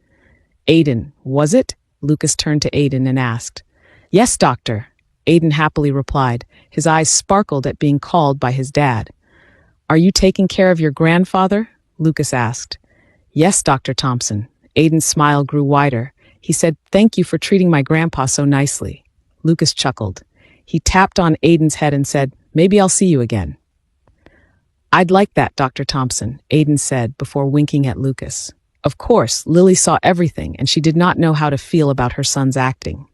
"Aiden, was it?" Lucas turned to Aiden and asked. "Yes, doctor," Aiden happily replied. His eyes sparkled at being called by his dad. "Are you taking care of your grandfather?" Lucas asked. "Yes, Dr. Thompson." Aiden's smile grew wider. He said, "Thank you for treating my grandpa so nicely." Lucas chuckled. He tapped on Aiden's head and said, "Maybe I'll see you again." "I'd like that, Dr. Thompson," Aiden said before winking at Lucas. Of course, Lily saw everything, and she did not know how to feel about her son's acting.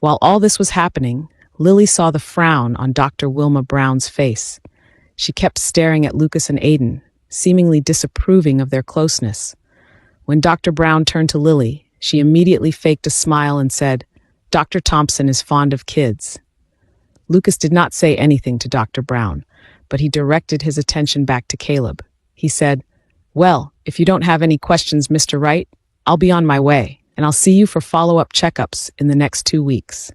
While all this was happening, Lily saw the frown on Dr. Wilma Brown's face. She kept staring at Lucas and Aiden, seemingly disapproving of their closeness. When Dr. Brown turned to Lily, she immediately faked a smile and said, "Dr. Thompson is fond of kids." Lucas did not say anything to Dr. Brown, but he directed his attention back to Caleb. He said, "Well, if you don't have any questions, Mr. Wright, I'll be on my way, and I'll see you for follow-up checkups in the next 2 weeks."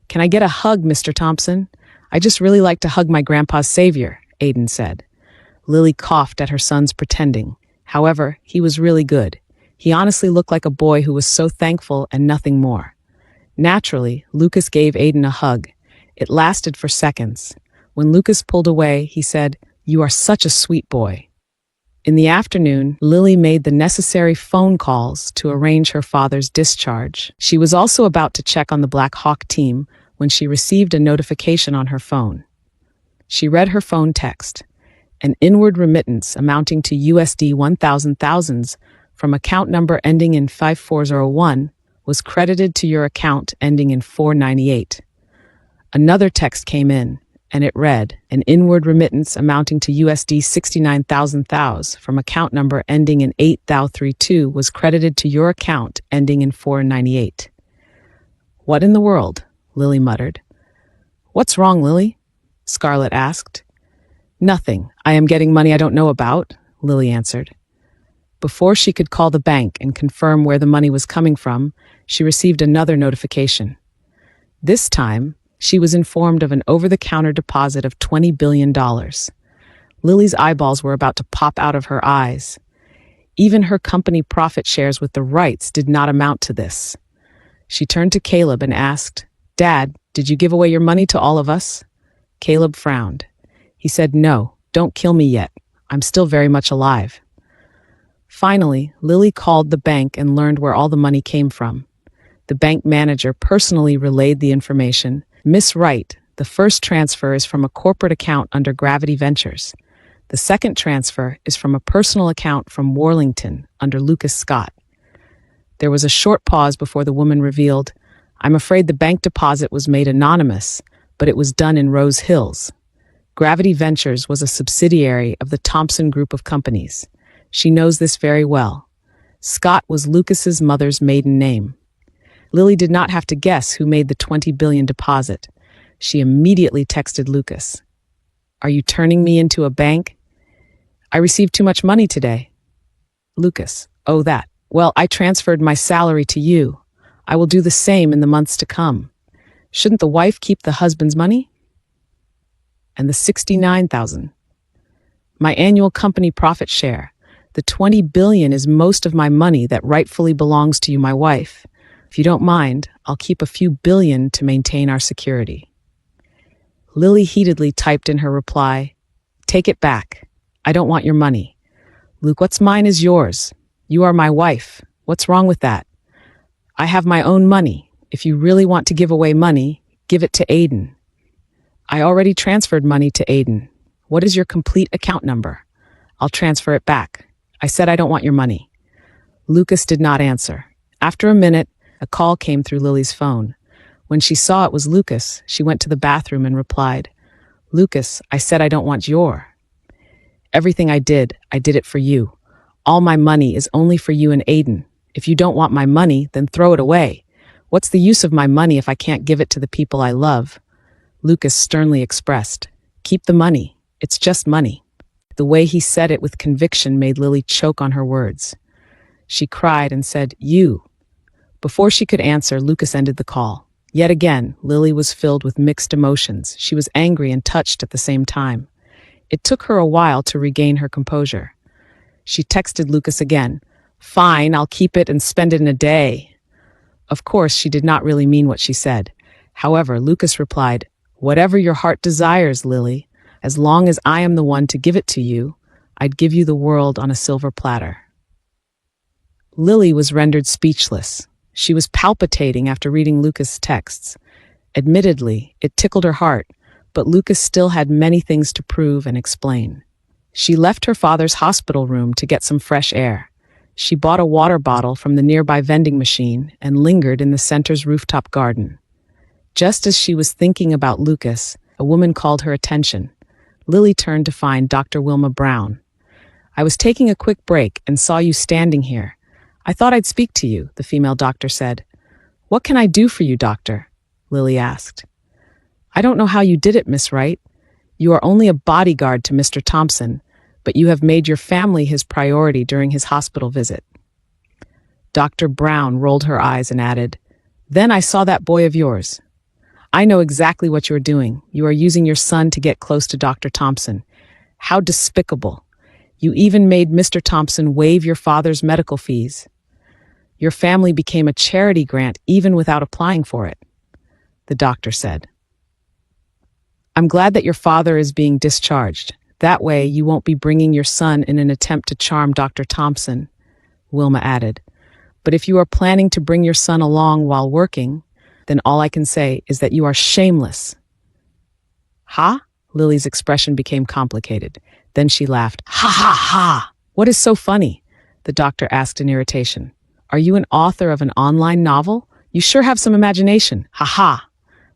"Can I get a hug, Mr. Thompson? I just really like to hug my grandpa's savior," Aiden said. Lily coughed at her son's pretending. However, he was really good. He honestly looked like a boy who was so thankful and nothing more. Naturally, Lucas gave Aiden a hug. It lasted for seconds. When Lucas pulled away, he said, "You are such a sweet boy." In the afternoon, Lily made the necessary phone calls to arrange her father's discharge. She was also about to check on the Black Hawk team when she received a notification on her phone. She read her phone text. An inward remittance amounting to USD 1,000 thousands from account number ending in 5401 was credited to your account ending in 498. Another text came in, and it read, "An inward remittance amounting to USD 69,000 thous from account number ending in 8032 was credited to your account ending in 498. "What in the world?" Lily muttered. "What's wrong, Lily?" Scarlett asked. "Nothing. I am getting money I don't know about," Lily answered. Before she could call the bank and confirm where the money was coming from, she received another notification. This time, she was informed of an over-the-counter deposit of $20 billion. Lily's eyeballs were about to pop out of her eyes. Even her company profit shares with the Wrights did not amount to this. She turned to Caleb and asked, "Dad, did you give away your money to all of us?" Caleb frowned. He said, "No, don't kill me yet. I'm still very much alive." Finally, Lily called the bank and learned where all the money came from. The bank manager personally relayed the information. "Miss Wright, the first transfer is from a corporate account under Gravity Ventures. The second transfer is from a personal account from Warlington under Lucas Scott." There was a short pause before the woman revealed, "I'm afraid the bank deposit was made anonymous, but it was done in Rose Hills." Gravity Ventures was a subsidiary of the Thompson Group of companies. She knows this very well. Scott was Lucas's mother's maiden name. Lily did not have to guess who made the $20 billion deposit. She immediately texted Lucas. "Are you turning me into a bank? I received too much money today." Lucas, "Oh, that. Well, I transferred my salary to you. I will do the same in the months to come. Shouldn't the wife keep the husband's money?" And the 69,000. My annual company profit share. The 20 billion is most of my money that rightfully belongs to you, my wife. If you don't mind, I'll keep a few billion to maintain our security. Lily heatedly typed in her reply, "Take it back. I don't want your money. Luke, what's mine is yours. You are my wife. What's wrong with that? I have my own money. If you really want to give away money, give it to Aiden. I already transferred money to Aiden. What is your complete account number? I'll transfer it back. I said I don't want your money." Lucas did not answer. After a minute, a call came through Lily's phone. When she saw it was Lucas, she went to the bathroom and replied, "Lucas, I said I don't want your. Everything I did it for you. All my money is only for you and Aiden. If you don't want my money, then throw it away. What's the use of my money if I can't give it to the people I love?" Lucas sternly expressed, "Keep the money. It's just money." The way he said it with conviction made Lily choke on her words. She cried and said, "You." Before she could answer, Lucas ended the call. Yet again, Lily was filled with mixed emotions. She was angry and touched at the same time. It took her a while to regain her composure. She texted Lucas again, "Fine, I'll keep it and spend it in a day." Of course, she did not really mean what she said. However, Lucas replied, "Whatever your heart desires, Lily. As long as I am the one to give it to you, I'd give you the world on a silver platter." Lily was rendered speechless. She was palpitating after reading Lucas' texts. Admittedly, it tickled her heart, but Lucas still had many things to prove and explain. She left her father's hospital room to get some fresh air. She bought a water bottle from the nearby vending machine and lingered in the center's rooftop garden. Just as she was thinking about Lucas, a woman called her attention. Lily turned to find Dr. Wilma Brown. "I was taking a quick break and saw you standing here. I thought I'd speak to you," the female doctor said. "What can I do for you, doctor?" Lily asked. "I don't know how you did it, Miss Wright. You are only a bodyguard to Mr. Thompson, but you have made your family his priority during his hospital visit." Dr. Brown rolled her eyes and added, "Then I saw that boy of yours. I know exactly what you're doing. You are using your son to get close to Dr. Thompson. How despicable. You even made Mr. Thompson waive your father's medical fees. Your family became a charity grant even without applying for it," the doctor said. "I'm glad that your father is being discharged. That way you won't be bringing your son in an attempt to charm Dr. Thompson," Wilma added. "But if you are planning to bring your son along while working, then all I can say is that you are shameless." "Ha?" Lily's expression became complicated. Then she laughed. "Ha ha ha! What is so funny?" the doctor asked in irritation. "Are you an author of an online novel? You sure have some imagination. Ha ha!"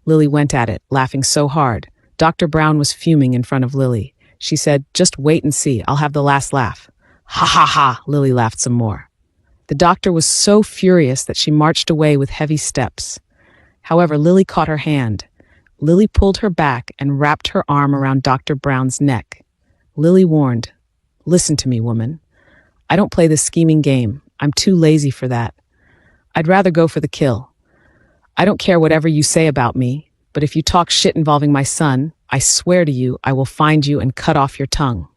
Lily went at it, laughing so hard. Dr. Brown was fuming in front of Lily. She said, "Just wait and see. I'll have the last laugh." "Ha ha ha!" Lily laughed some more. The doctor was so furious that she marched away with heavy steps. However, Lily caught her hand. Lily pulled her back and wrapped her arm around Dr. Brown's neck. Lily warned, "Listen to me, woman. I don't play this scheming game. I'm too lazy for that. I'd rather go for the kill. I don't care whatever you say about me, but if you talk shit involving my son, I swear to you, I will find you and cut off your tongue."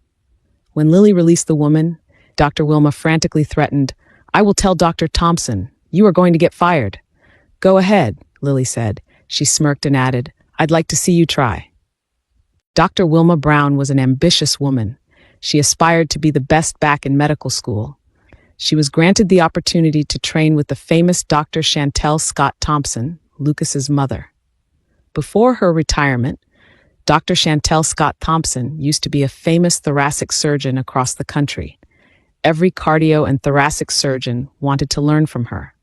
When Lily released the woman, Dr. Wilma frantically threatened, "I will tell Dr. Thompson. You are going to get fired." "Go ahead," Lily said. She smirked and added, "I'd like to see you try." Dr. Wilma Brown was an ambitious woman. She aspired to be the best back in medical school. She was granted the opportunity to train with the famous Dr. Chantel Scott Thompson, Lucas's mother. Before her retirement, Dr. Chantel Scott Thompson used to be a famous thoracic surgeon across the country. Every cardio and thoracic surgeon wanted to learn from her.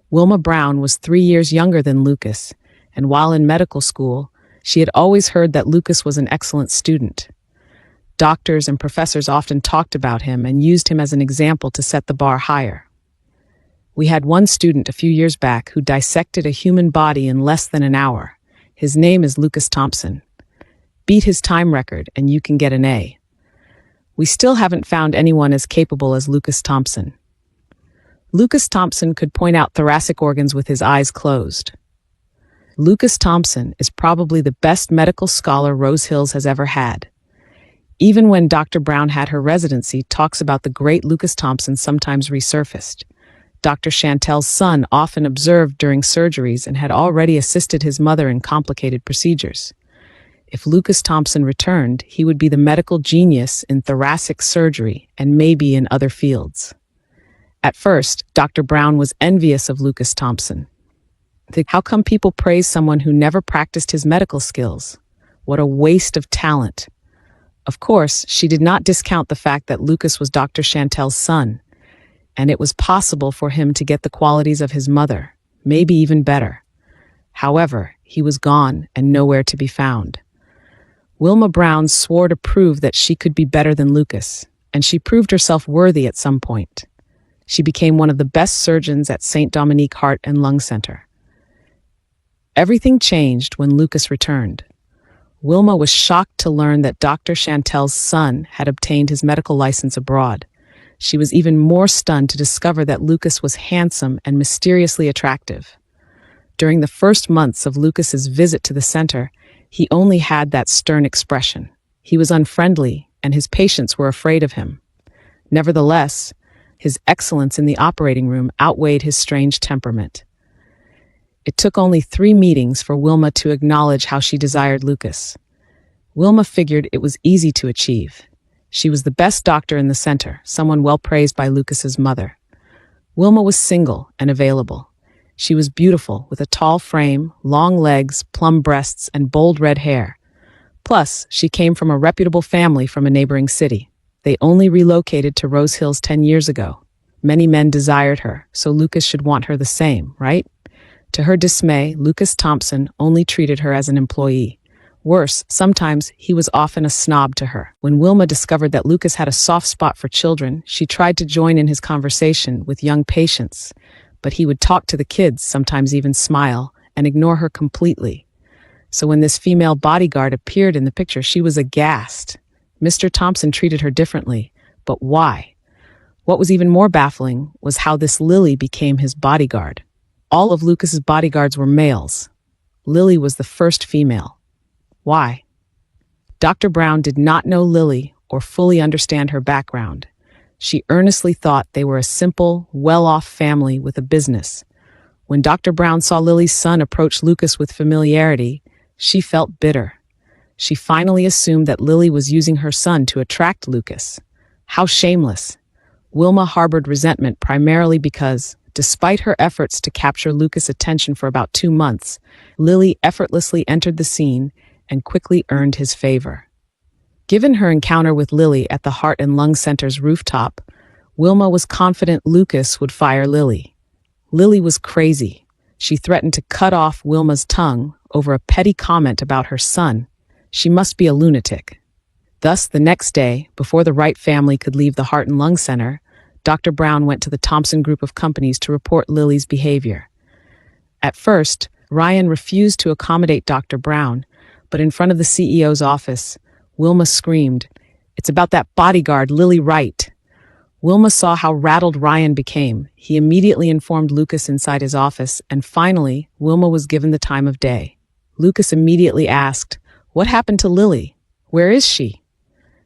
Wilma Brown was 3 years younger than Lucas, and while in medical school, she had always heard that Lucas was an excellent student. Doctors and professors often talked about him and used him as an example to set the bar higher. We had one student a few years back who dissected a human body in less than an hour. His name is Lucas Thompson. Beat his time record and you can get an A. We still haven't found anyone as capable as Lucas Thompson. Lucas Thompson could point out thoracic organs with his eyes closed. Lucas Thompson is probably the best medical scholar Rose Hills has ever had. Even when Dr. Brown had her residency, talks about the great Lucas Thompson sometimes resurfaced. Dr. Chantel's son often observed during surgeries and had already assisted his mother in complicated procedures. If Lucas Thompson returned, he would be the medical genius in thoracic surgery and maybe in other fields. At first, Dr. Brown was envious of Lucas Thompson. How come people praise someone who never practiced his medical skills? What a waste of talent. Of course, she did not discount the fact that Lucas was Dr. Chantel's son, and it was possible for him to get the qualities of his mother, maybe even better. However, he was gone and nowhere to be found. Wilma Brown swore to prove that she could be better than Lucas, and she proved herself worthy at some point. She became one of the best surgeons at St. Dominique Heart and Lung Center. Everything changed when Lucas returned. Wilma was shocked to learn that Dr. Chantel's son had obtained his medical license abroad. She was even more stunned to discover that Lucas was handsome and mysteriously attractive. During the first months of Lucas's visit to the center, he only had that stern expression. He was unfriendly, and his patients were afraid of him. Nevertheless, his excellence in the operating room outweighed his strange temperament. It took only 3 meetings for Wilma to acknowledge how she desired Lucas. Wilma figured it was easy to achieve. She was the best doctor in the center, someone well praised by Lucas's mother. Wilma was single and available. She was beautiful, with a tall frame, long legs, plump breasts, and bold red hair. Plus, she came from a reputable family from a neighboring city. They only relocated to Rose Hills 10 years ago. Many men desired her, so Lucas should want her the same, right? To her dismay, Lucas Thompson only treated her as an employee. Worse, sometimes he was often a snob to her. When Wilma discovered that Lucas had a soft spot for children, she tried to join in his conversation with young patients, but he would talk to the kids, sometimes even smile, and ignore her completely. So when this female bodyguard appeared in the picture, she was aghast. Mr. Thompson treated her differently, but why? What was even more baffling was how this Lily became his bodyguard. All of Lucas's bodyguards were males. Lily was the first female. Why? Dr. Brown did not know Lily or fully understand her background. She earnestly thought they were a simple, well-off family with a business. When Dr. Brown saw Lily's son approach Lucas with familiarity, she felt bitter. She finally assumed that Lily was using her son to attract Lucas. How shameless. Wilma harbored resentment primarily because, despite her efforts to capture Lucas' attention for about 2 months, Lily effortlessly entered the scene and quickly earned his favor. Given her encounter with Lily at the Heart and Lung Center's rooftop, Wilma was confident Lucas would fire Lily. Lily was crazy. She threatened to cut off Wilma's tongue over a petty comment about her son. She must be a lunatic. Thus, the next day, before the Wright family could leave the Heart and Lung Center, Dr. Brown went to the Thompson Group of companies to report Lily's behavior. At first, Ryan refused to accommodate Dr. Brown, but in front of the CEO's office, Wilma screamed, "It's about that bodyguard, Lily Wright." Wilma saw how rattled Ryan became. He immediately informed Lucas inside his office, and finally, Wilma was given the time of day. Lucas immediately asked, "What happened to Lily? Where is she?"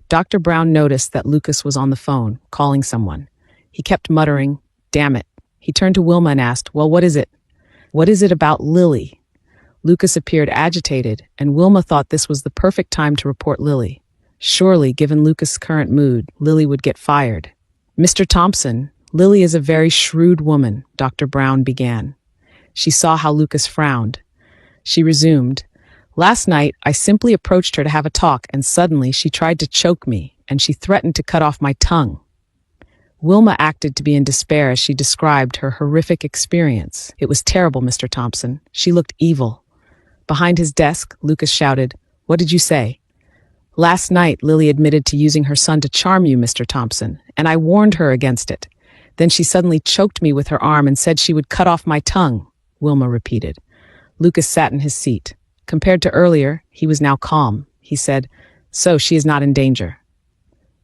Dr. Brown noticed that Lucas was on the phone, calling someone. He kept muttering, "Damn it." He turned to Wilma and asked, "Well, what is it? What is it about Lily?" Lucas appeared agitated, and Wilma thought this was the perfect time to report Lily. Surely, given Lucas' current mood, Lily would get fired. "Mr. Thompson, Lily is a very shrewd woman," Dr. Brown began. She saw how Lucas frowned. She resumed, "Last night, I simply approached her to have a talk, and suddenly she tried to choke me, and she threatened to cut off my tongue." Wilma acted to be in despair as she described her horrific experience. "It was terrible, Mr. Thompson. She looked evil." Behind his desk, Lucas shouted, "What did you say?" "Last night, Lily admitted to using her son to charm you, Mr. Thompson, and I warned her against it. Then she suddenly choked me with her arm and said she would cut off my tongue," Wilma repeated. Lucas sat in his seat. Compared to earlier, he was now calm. He said, "So she is not in danger."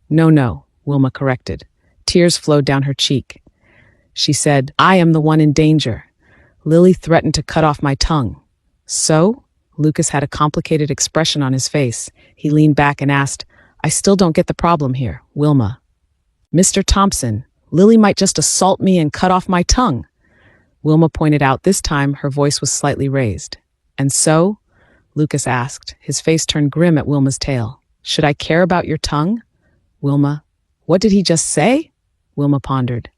No, Wilma corrected. Tears flowed down her cheek. She said, "I am the one in danger. Lily threatened to cut off my tongue." So? Lucas had a complicated expression on his face. He leaned back and asked, I still don't get the problem here, Wilma. Mr. Thompson, Lily might just assault me and cut off my tongue. Wilma pointed out. This time her voice was slightly raised. And so? Lucas asked. His face turned grim at Wilma's tale. Should I care about your tongue? Wilma. What did he just say? Wilma pondered.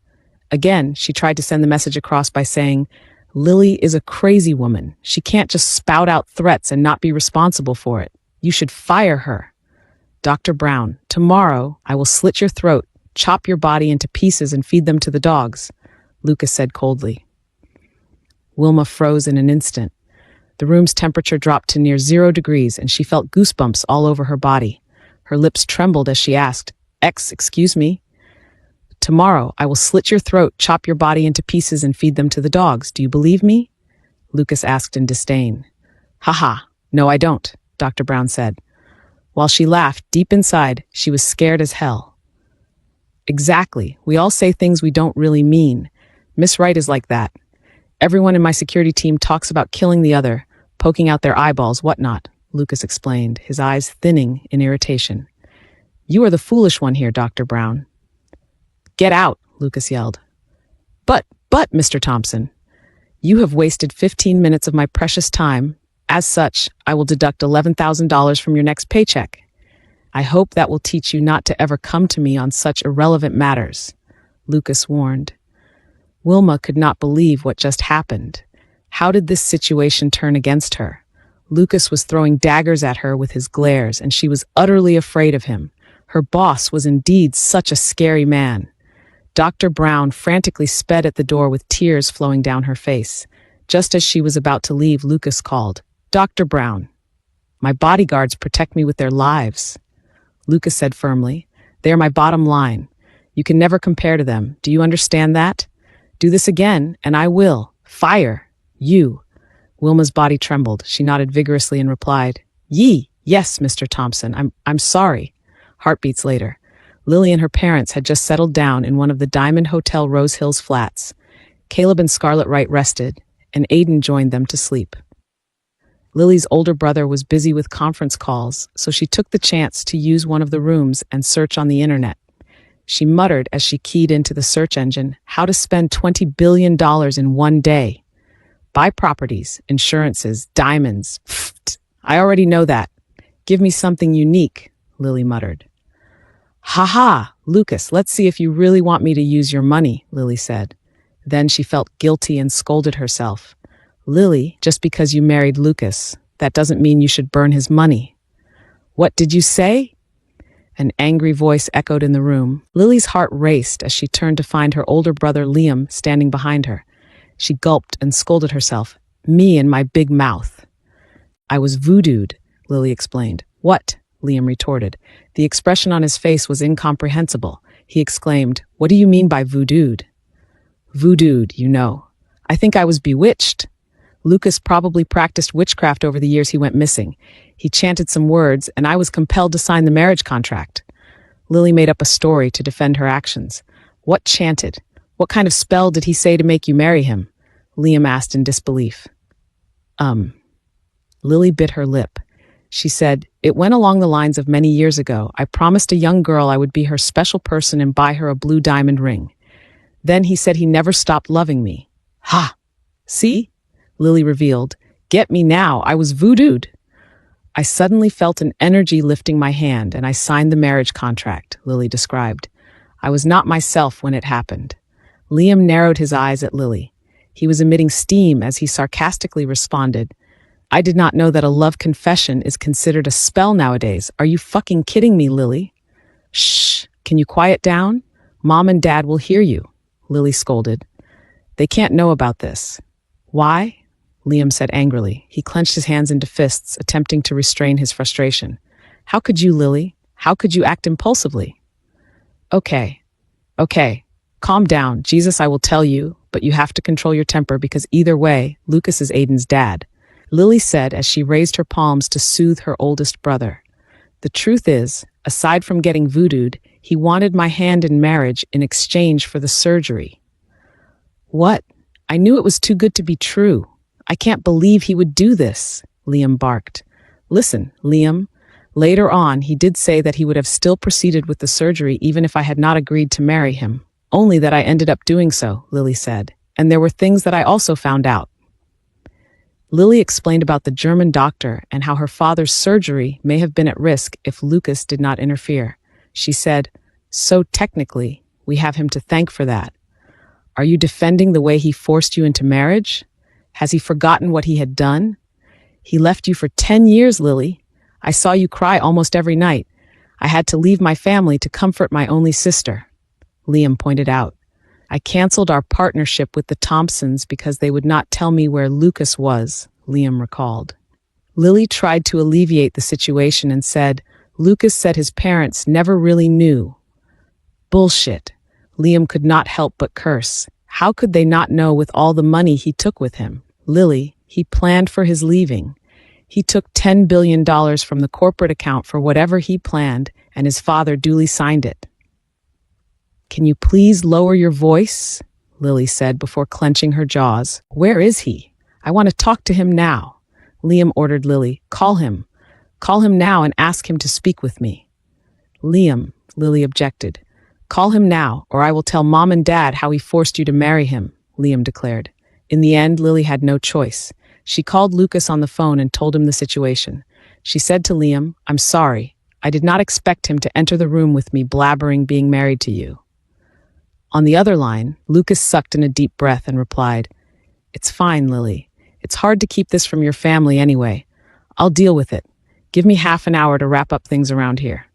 Again, she tried to send the message across by saying, Lily is a crazy woman. She can't just spout out threats and not be responsible for it. You should fire her. Dr. Brown, tomorrow I will slit your throat, chop your body into pieces and feed them to the dogs, Lucas said coldly. Wilma froze in an instant. The room's temperature dropped to near 0 degrees and she felt goosebumps all over her body. Her lips trembled as she asked, excuse me? Tomorrow I will slit your throat, chop your body into pieces and feed them to the dogs. Do you believe me? Lucas asked in disdain. Ha, no I don't, Dr. Brown said. While she laughed, deep inside, she was scared as hell. Exactly. We all say things we don't really mean. Miss Wright is like that. Everyone in my security team talks about killing the other, poking out their eyeballs, whatnot, Lucas explained, his eyes thinning in irritation. You are the foolish one here, Dr. Brown. Get out, Lucas yelled. But, Mr. Thompson, you have wasted 15 minutes of my precious time. As such, I will deduct $11,000 from your next paycheck. I hope that will teach you not to ever come to me on such irrelevant matters, Lucas warned. Wilma could not believe what just happened. How did this situation turn against her? Lucas was throwing daggers at her with his glares, and she was utterly afraid of him. Her boss was indeed such a scary man. Dr. Brown frantically sped at the door with tears flowing down her face. Just as she was about to leave, Lucas called, Dr. Brown, my bodyguards protect me with their lives. Lucas said firmly, they are my bottom line. You can never compare to them. Do you understand that? Do this again, and I will. Fire. You. Wilma's body trembled. She nodded vigorously and replied, Yes, Mr. Thompson. I'm sorry. Heartbeats later. Lily and her parents had just settled down in one of the Diamond Hotel Rose Hills flats. Caleb and Scarlett Wright rested, and Aiden joined them to sleep. Lily's older brother was busy with conference calls, so she took the chance to use one of the rooms and search on the internet. She muttered as she keyed into the search engine, how to spend $20 billion in one day. Buy properties, insurances, diamonds. Pfft, I already know that. Give me something unique, Lily muttered. Ha, Lucas, let's see if you really want me to use your money, Lily said. Then she felt guilty and scolded herself. Lily, just because you married Lucas, that doesn't mean you should burn his money. What did you say? An angry voice echoed in the room. Lily's heart raced as she turned to find her older brother Liam standing behind her. She gulped and scolded herself. Me and my big mouth. I was voodooed, Lily explained. What? Liam retorted. The expression on his face was incomprehensible. He exclaimed, What do you mean by voodooed? Voodooed, you know. I think I was bewitched. Lucas probably practiced witchcraft over the years he went missing. He chanted some words, and I was compelled to sign the marriage contract. Lily made up a story to defend her actions. What chanted? What kind of spell did he say to make you marry him? Liam asked in disbelief. Lily bit her lip. She said, It went along the lines of many years ago. I promised a young girl I would be her special person and buy her a blue diamond ring. Then he said he never stopped loving me. Ha! See? Lily revealed. Get me now. I was voodooed. I suddenly felt an energy lifting my hand and I signed the marriage contract, Lily described. I was not myself when it happened. Liam narrowed his eyes at Lily. He was emitting steam as he sarcastically responded, I did not know that a love confession is considered a spell nowadays. Are you fucking kidding me, Lily? Shh, can you quiet down? Mom and Dad will hear you, Lily scolded. They can't know about this. Why? Liam said angrily. He clenched his hands into fists, attempting to restrain his frustration. How could you, Lily? How could you act impulsively? Okay. Calm down. Jesus, I will tell you, but you have to control your temper because either way, Lucas is Aiden's dad. Lily said as she raised her palms to soothe her oldest brother. The truth is, aside from getting voodooed, he wanted my hand in marriage in exchange for the surgery. What? I knew it was too good to be true. I can't believe he would do this, Liam barked. Listen, Liam. Later on, he did say that he would have still proceeded with the surgery even if I had not agreed to marry him. Only that I ended up doing so, Lily said. And there were things that I also found out. Lily explained about the German doctor and how her father's surgery may have been at risk if Lucas did not interfere. She said, so technically, we have him to thank for that. Are you defending the way he forced you into marriage? Has he forgotten what he had done? He left you for 10 years, Lily. I saw you cry almost every night. I had to leave my family to comfort my only sister. Liam pointed out. I canceled our partnership with the Thompsons because they would not tell me where Lucas was, Liam recalled. Lily tried to alleviate the situation and said, Lucas said his parents never really knew. Bullshit. Liam could not help but curse. How could they not know with all the money he took with him? Lily, he planned for his leaving. He took $10 billion from the corporate account for whatever he planned, and his father duly signed it. Can you please lower your voice? Lily said before clenching her jaws. Where is he? I want to talk to him now. Liam ordered Lily. Call him. Call him now and ask him to speak with me. Liam, Lily objected. Call him now, or I will tell Mom and Dad how he forced you to marry him, Liam declared. In the end, Lily had no choice. She called Lucas on the phone and told him the situation. She said to Liam, I'm sorry. I did not expect him to enter the room with me blabbering being married to you. On the other line, Lucas sucked in a deep breath and replied, It's fine, Lily. It's hard to keep this from your family anyway. I'll deal with it. Give me half an hour to wrap up things around here.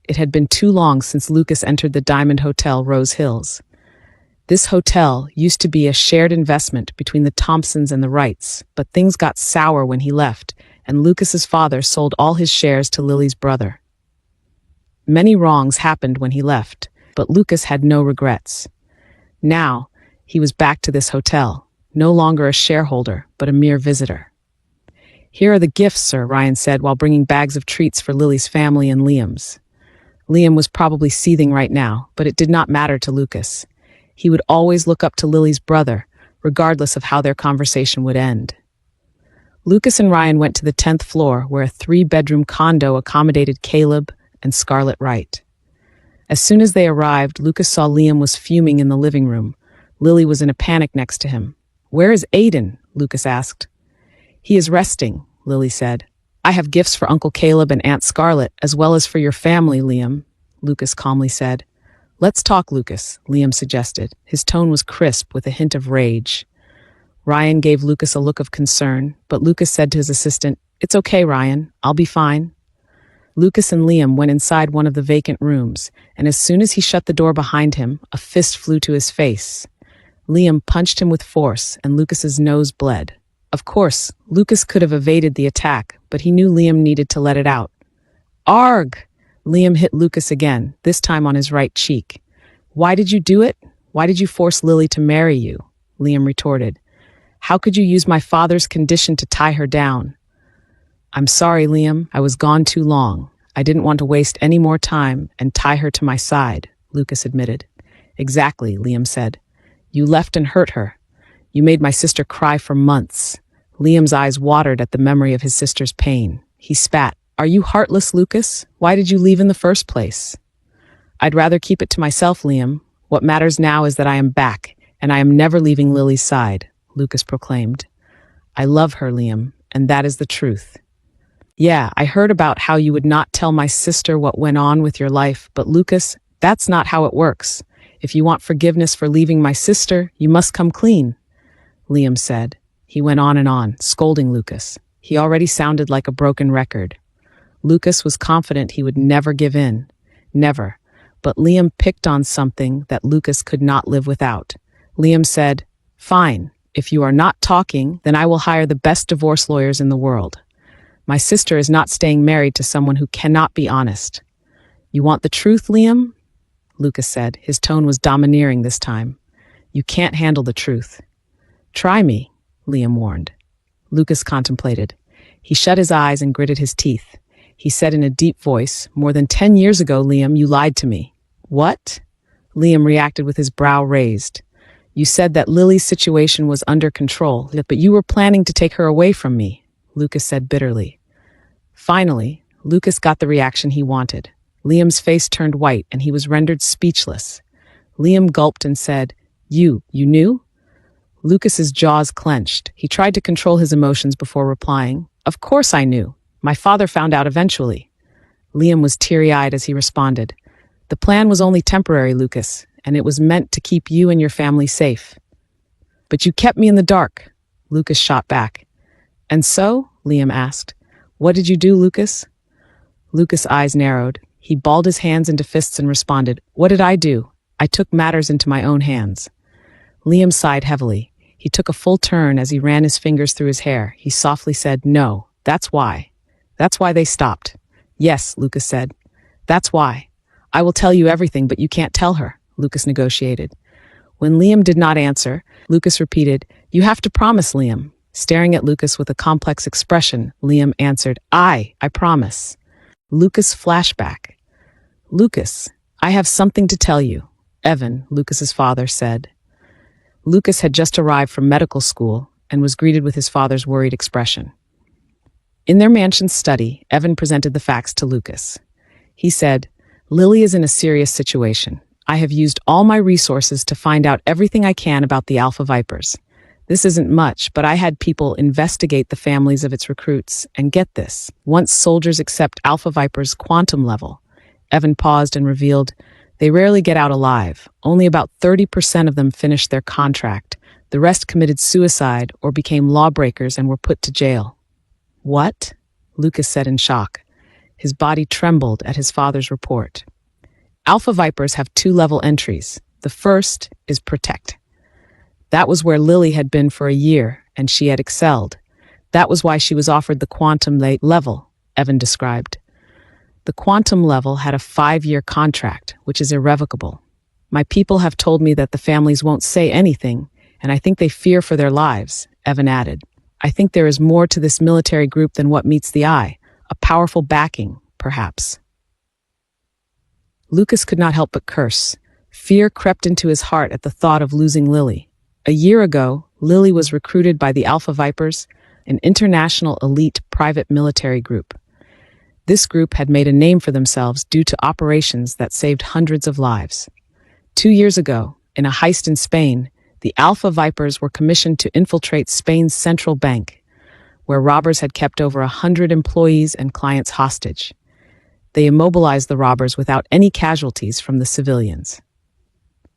It had been too long since Lucas entered the Diamond Hotel, Rose Hills. This hotel used to be a shared investment between the Thompsons and the Wrights, but things got sour when he left, and Lucas's father sold all his shares to Lily's brother. Many wrongs happened when he left, but Lucas had no regrets. Now, he was back to this hotel, no longer a shareholder, but a mere visitor. Here are the gifts, sir, Ryan said while bringing bags of treats for Lily's family and Liam's. Liam was probably seething right now, but it did not matter to Lucas. He would always look up to Lily's brother, regardless of how their conversation would end. Lucas and Ryan went to the 10th floor, where a 3-bedroom condo accommodated Caleb and Scarlett Wright. As soon as they arrived, Lucas saw Liam was fuming in the living room. Lily was in a panic next to him. Where is Aiden? Lucas asked. He is resting, Lily said. I have gifts for Uncle Caleb and Aunt Scarlett, as well as for your family, Liam, Lucas calmly said. Let's talk, Lucas, Liam suggested. His tone was crisp with a hint of rage. Ryan gave Lucas a look of concern, but Lucas said to his assistant, It's okay, Ryan. I'll be fine. Lucas and Liam went inside one of the vacant rooms, and as soon as he shut the door behind him, a fist flew to his face. Liam punched him with force, and Lucas's nose bled. Of course, Lucas could have evaded the attack, but he knew Liam needed to let it out. Arg! Liam hit Lucas again, this time on his right cheek. Why did you do it? Why did you force Lily to marry you? Liam retorted. How could you use my father's condition to tie her down? I'm sorry, Liam. I was gone too long. I didn't want to waste any more time and tie her to my side, Lucas admitted. Exactly, Liam said. You left and hurt her. You made my sister cry for months. Liam's eyes watered at the memory of his sister's pain. He spat. Are you heartless, Lucas? Why did you leave in the first place? I'd rather keep it to myself, Liam. What matters now is that I am back, and I am never leaving Lily's side, Lucas proclaimed. I love her, Liam, and that is the truth. Yeah, I heard about how you would not tell my sister what went on with your life, but Lucas, that's not how it works. If you want forgiveness for leaving my sister, you must come clean, Liam said. He went on and on, scolding Lucas. He already sounded like a broken record. Lucas was confident he would never give in. Never. But Liam picked on something that Lucas could not live without. Liam said, Fine, if you are not talking, then I will hire the best divorce lawyers in the world. My sister is not staying married to someone who cannot be honest. You want the truth, Liam? Lucas said. His tone was domineering this time. You can't handle the truth. Try me, Liam warned. Lucas contemplated. He shut his eyes and gritted his teeth. He said in a deep voice, More than 10 years ago, Liam, you lied to me. What? Liam reacted with his brow raised. You said that Lily's situation was under control, but you were planning to take her away from me, Lucas said bitterly. Finally, Lucas got the reaction he wanted. Liam's face turned white and he was rendered speechless. Liam gulped and said, You knew? Lucas's jaws clenched. He tried to control his emotions before replying. Of course I knew. My father found out eventually. Liam was teary-eyed as he responded. The plan was only temporary, Lucas, and it was meant to keep you and your family safe. But you kept me in the dark, Lucas shot back. And so? Liam asked. What did you do, Lucas? Lucas' eyes narrowed. He balled his hands into fists and responded, What did I do? I took matters into my own hands. Liam sighed heavily. He took a full turn as he ran his fingers through his hair. He softly said, No, that's why. That's why they stopped. Yes, Lucas said. That's why. I will tell you everything, but you can't tell her, Lucas negotiated. When Liam did not answer, Lucas repeated, You have to promise, Liam. Staring at Lucas with a complex expression, Liam answered, I promise. Lucas flashback. Lucas, I have something to tell you, Evan, Lucas's father said. Lucas had just arrived from medical school and was greeted with his father's worried expression. In their mansion study, Evan presented the facts to Lucas. He said, Lily is in a serious situation. I have used all my resources to find out everything I can about the Alpha Vipers. This isn't much, but I had people investigate the families of its recruits, and get this, once soldiers accept Alpha Viper's quantum level. Evan paused and revealed, they rarely get out alive. Only about 30% of them finished their contract. The rest committed suicide or became lawbreakers and were put to jail. What? Lucas said in shock. His body trembled at his father's report. Alpha Vipers have 2-level entries. The first is Protect. That was where Lily had been for a year, and she had excelled. That was why she was offered the quantum level, Evan described. The quantum level had a 5-year contract, which is irrevocable. My people have told me that the families won't say anything, and I think they fear for their lives, Evan added. I think there is more to this military group than what meets the eye, a powerful backing, perhaps. Lucas could not help but curse. Fear crept into his heart at the thought of losing Lily. A year ago, Lily was recruited by the Alpha Vipers, an international elite private military group. This group had made a name for themselves due to operations that saved hundreds of lives. 2 years ago, in a heist in Spain, the Alpha Vipers were commissioned to infiltrate Spain's central bank, where robbers had kept over 100 employees and clients hostage. They immobilized the robbers without any casualties from the civilians.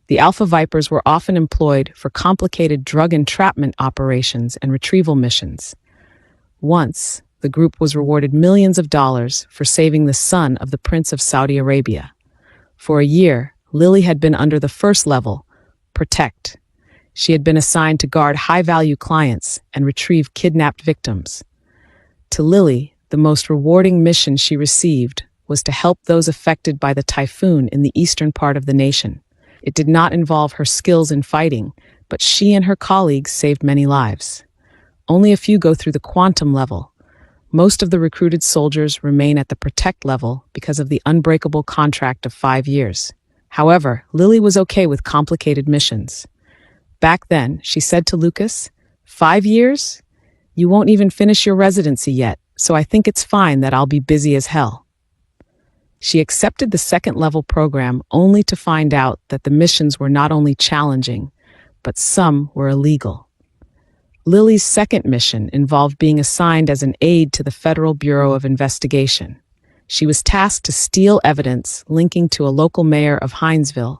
The Alpha Vipers were often employed for complicated drug entrapment operations and retrieval missions. Once, the group was rewarded millions of dollars for saving the son of the Prince of Saudi Arabia. For a year, Lily had been under the first level, Protect. She had been assigned to guard high-value clients and retrieve kidnapped victims. To Lily, the most rewarding mission she received was to help those affected by the typhoon in the eastern part of the nation. It did not involve her skills in fighting, but she and her colleagues saved many lives. Only a few go through the quantum level. Most of the recruited soldiers remain at the Protect level because of the unbreakable contract of 5 years. However, Lily was okay with complicated missions. Back then, she said to Lucas, 5 years? You won't even finish your residency yet, so I think it's fine that I'll be busy as hell. She accepted the second-level program only to find out that the missions were not only challenging, but some were illegal. Lily's second mission involved being assigned as an aide to the Federal Bureau of Investigation. She was tasked to steal evidence linking to a local mayor of Hinesville.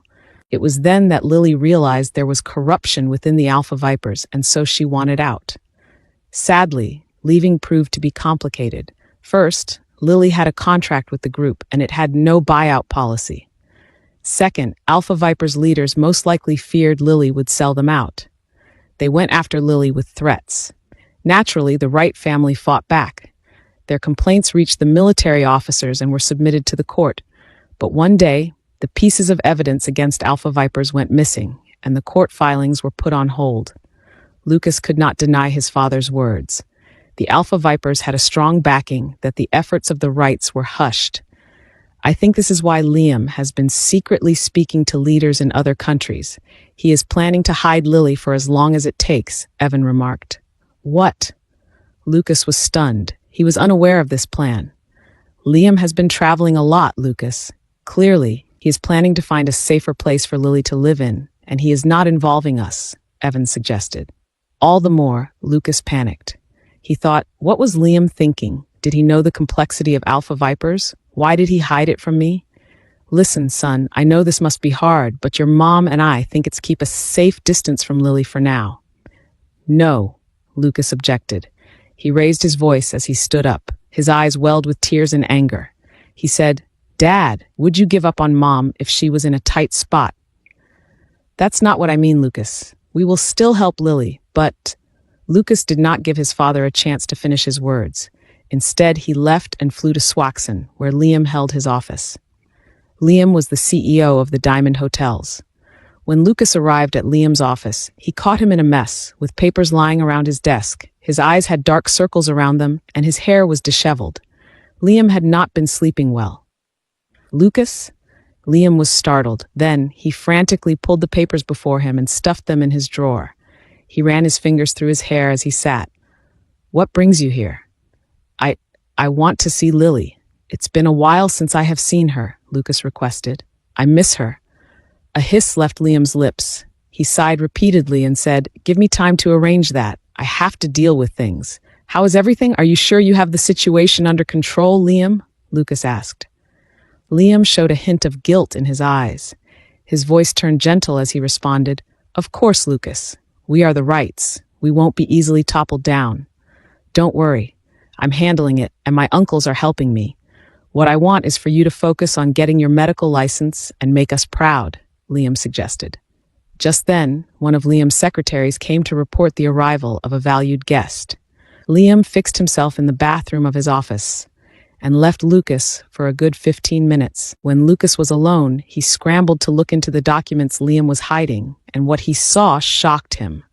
It was then that Lily realized there was corruption within the Alpha Vipers, and so she wanted out. Sadly, leaving proved to be complicated. First, Lily had a contract with the group, and it had no buyout policy. Second, Alpha Vipers leaders most likely feared Lily would sell them out. They went after Lily with threats. Naturally, the Wright family fought back. Their complaints reached the military officers and were submitted to the court. But one day, the pieces of evidence against Alpha Vipers went missing, and the court filings were put on hold. Lucas could not deny his father's words. The Alpha Vipers had a strong backing that the efforts of the Wrights were hushed. I think this is why Liam has been secretly speaking to leaders in other countries. He is planning to hide Lily for as long as it takes, Evan remarked. What? Lucas was stunned. He was unaware of this plan. Liam has been traveling a lot, Lucas. Clearly, he is planning to find a safer place for Lily to live in, and he is not involving us, Evan suggested. All the more, Lucas panicked. He thought, what was Liam thinking? Did he know the complexity of alpha vipers? Why did he hide it from me? Listen, son, I know this must be hard, but your mom and I think it's keep a safe distance from Lily for now. No, Lucas objected. He raised his voice as he stood up. His eyes welled with tears and anger. He said, Dad, would you give up on Mom if she was in a tight spot? That's not what I mean, Lucas. We will still help Lily, but... Lucas did not give his father a chance to finish his words. Instead, he left and flew to Swaxon, where Liam held his office. Liam was the CEO of the Diamond Hotels. When Lucas arrived at Liam's office, he caught him in a mess, with papers lying around his desk. His eyes had dark circles around them, and his hair was disheveled. Liam had not been sleeping well. Lucas? Liam was startled. Then, he frantically pulled the papers before him and stuffed them in his drawer. He ran his fingers through his hair as he sat. What brings you here? I want to see Lily. It's been a while since I have seen her, Lucas requested. I miss her. A hiss left Liam's lips. He sighed repeatedly and said, Give me time to arrange that. I have to deal with things. How is everything? Are you sure you have the situation under control, Liam? Lucas asked. Liam showed a hint of guilt in his eyes. His voice turned gentle as he responded, Of course, Lucas. We are the Wrights. We won't be easily toppled down. Don't worry. I'm handling it, and my uncles are helping me. What I want is for you to focus on getting your medical license and make us proud, Liam suggested. Just then, one of Liam's secretaries came to report the arrival of a valued guest. Liam fixed himself in the bathroom of his office and left Lucas for a good 15 minutes. When Lucas was alone, he scrambled to look into the documents Liam was hiding, and what he saw shocked him.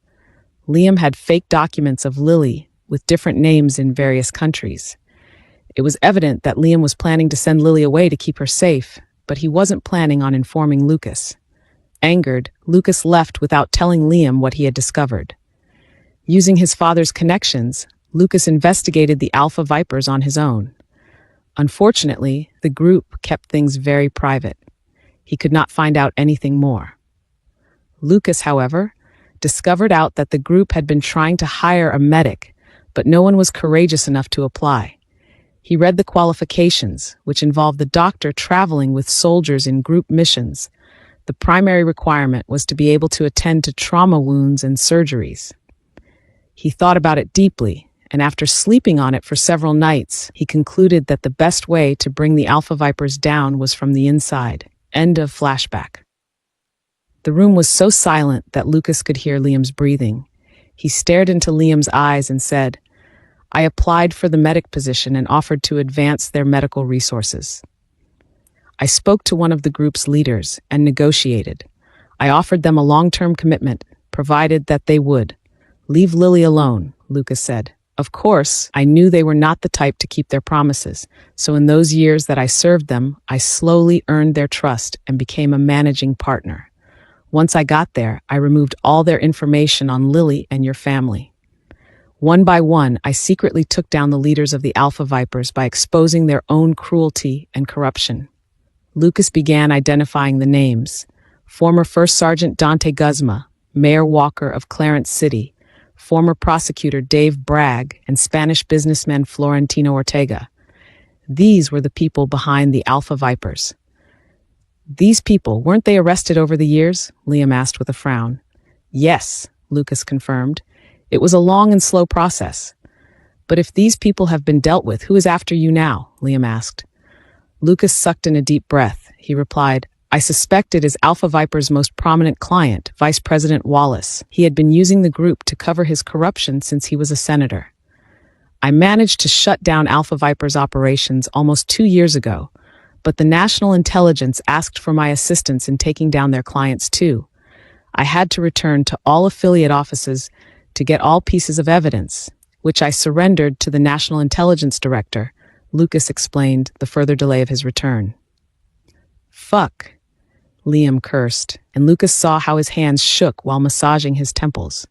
Liam had fake documents of Lily with different names in various countries. It was evident that Liam was planning to send Lily away to keep her safe, but he wasn't planning on informing Lucas. Angered, Lucas left without telling Liam what he had discovered. Using his father's connections, Lucas investigated the Alpha Vipers on his own. Unfortunately, the group kept things very private. He could not find out anything more. Lucas, however, discovered out that the group had been trying to hire a medic, but no one was courageous enough to apply. He read the qualifications, which involved the doctor traveling with soldiers in group missions. The primary requirement was to be able to attend to trauma wounds and surgeries. He thought about it deeply, and after sleeping on it for several nights, he concluded that the best way to bring the Alpha Vipers down was from the inside. End of Flashback. The room was so silent that Lucas could hear Liam's breathing. He stared into Liam's eyes and said, I applied for the medic position and offered to advance their medical resources. I spoke to one of the group's leaders and negotiated. I offered them a long-term commitment, provided that they would. Leave Lily alone, Lucas said. Of course, I knew they were not the type to keep their promises, so in those years that I served them, I slowly earned their trust and became a managing partner. Once I got there, I removed all their information on Lily and your family. One by one, I secretly took down the leaders of the Alpha Vipers by exposing their own cruelty and corruption. Lucas began identifying the names. Former First Sergeant Dante Guzma, Mayor Walker of Clarence City, former prosecutor Dave Bragg, and Spanish businessman Florentino Ortega. These were the people behind the Alpha Vipers. These people, weren't they arrested over the years? Liam asked with a frown. Yes, Lucas confirmed. It was a long and slow process. But if these people have been dealt with, who is after you now? Liam asked. Lucas sucked in a deep breath. He replied, I suspect it is Alpha Viper's most prominent client, Vice President Wallace. He had been using the group to cover his corruption since he was a senator. I managed to shut down Alpha Viper's operations almost 2 years ago, but the National Intelligence asked for my assistance in taking down their clients too. I had to return to all affiliate offices to get all pieces of evidence, which I surrendered to the National Intelligence Director. Lucas explained the further delay of his return. fuck?" Liam cursed, and Lucas saw how his hands shook while massaging his temples.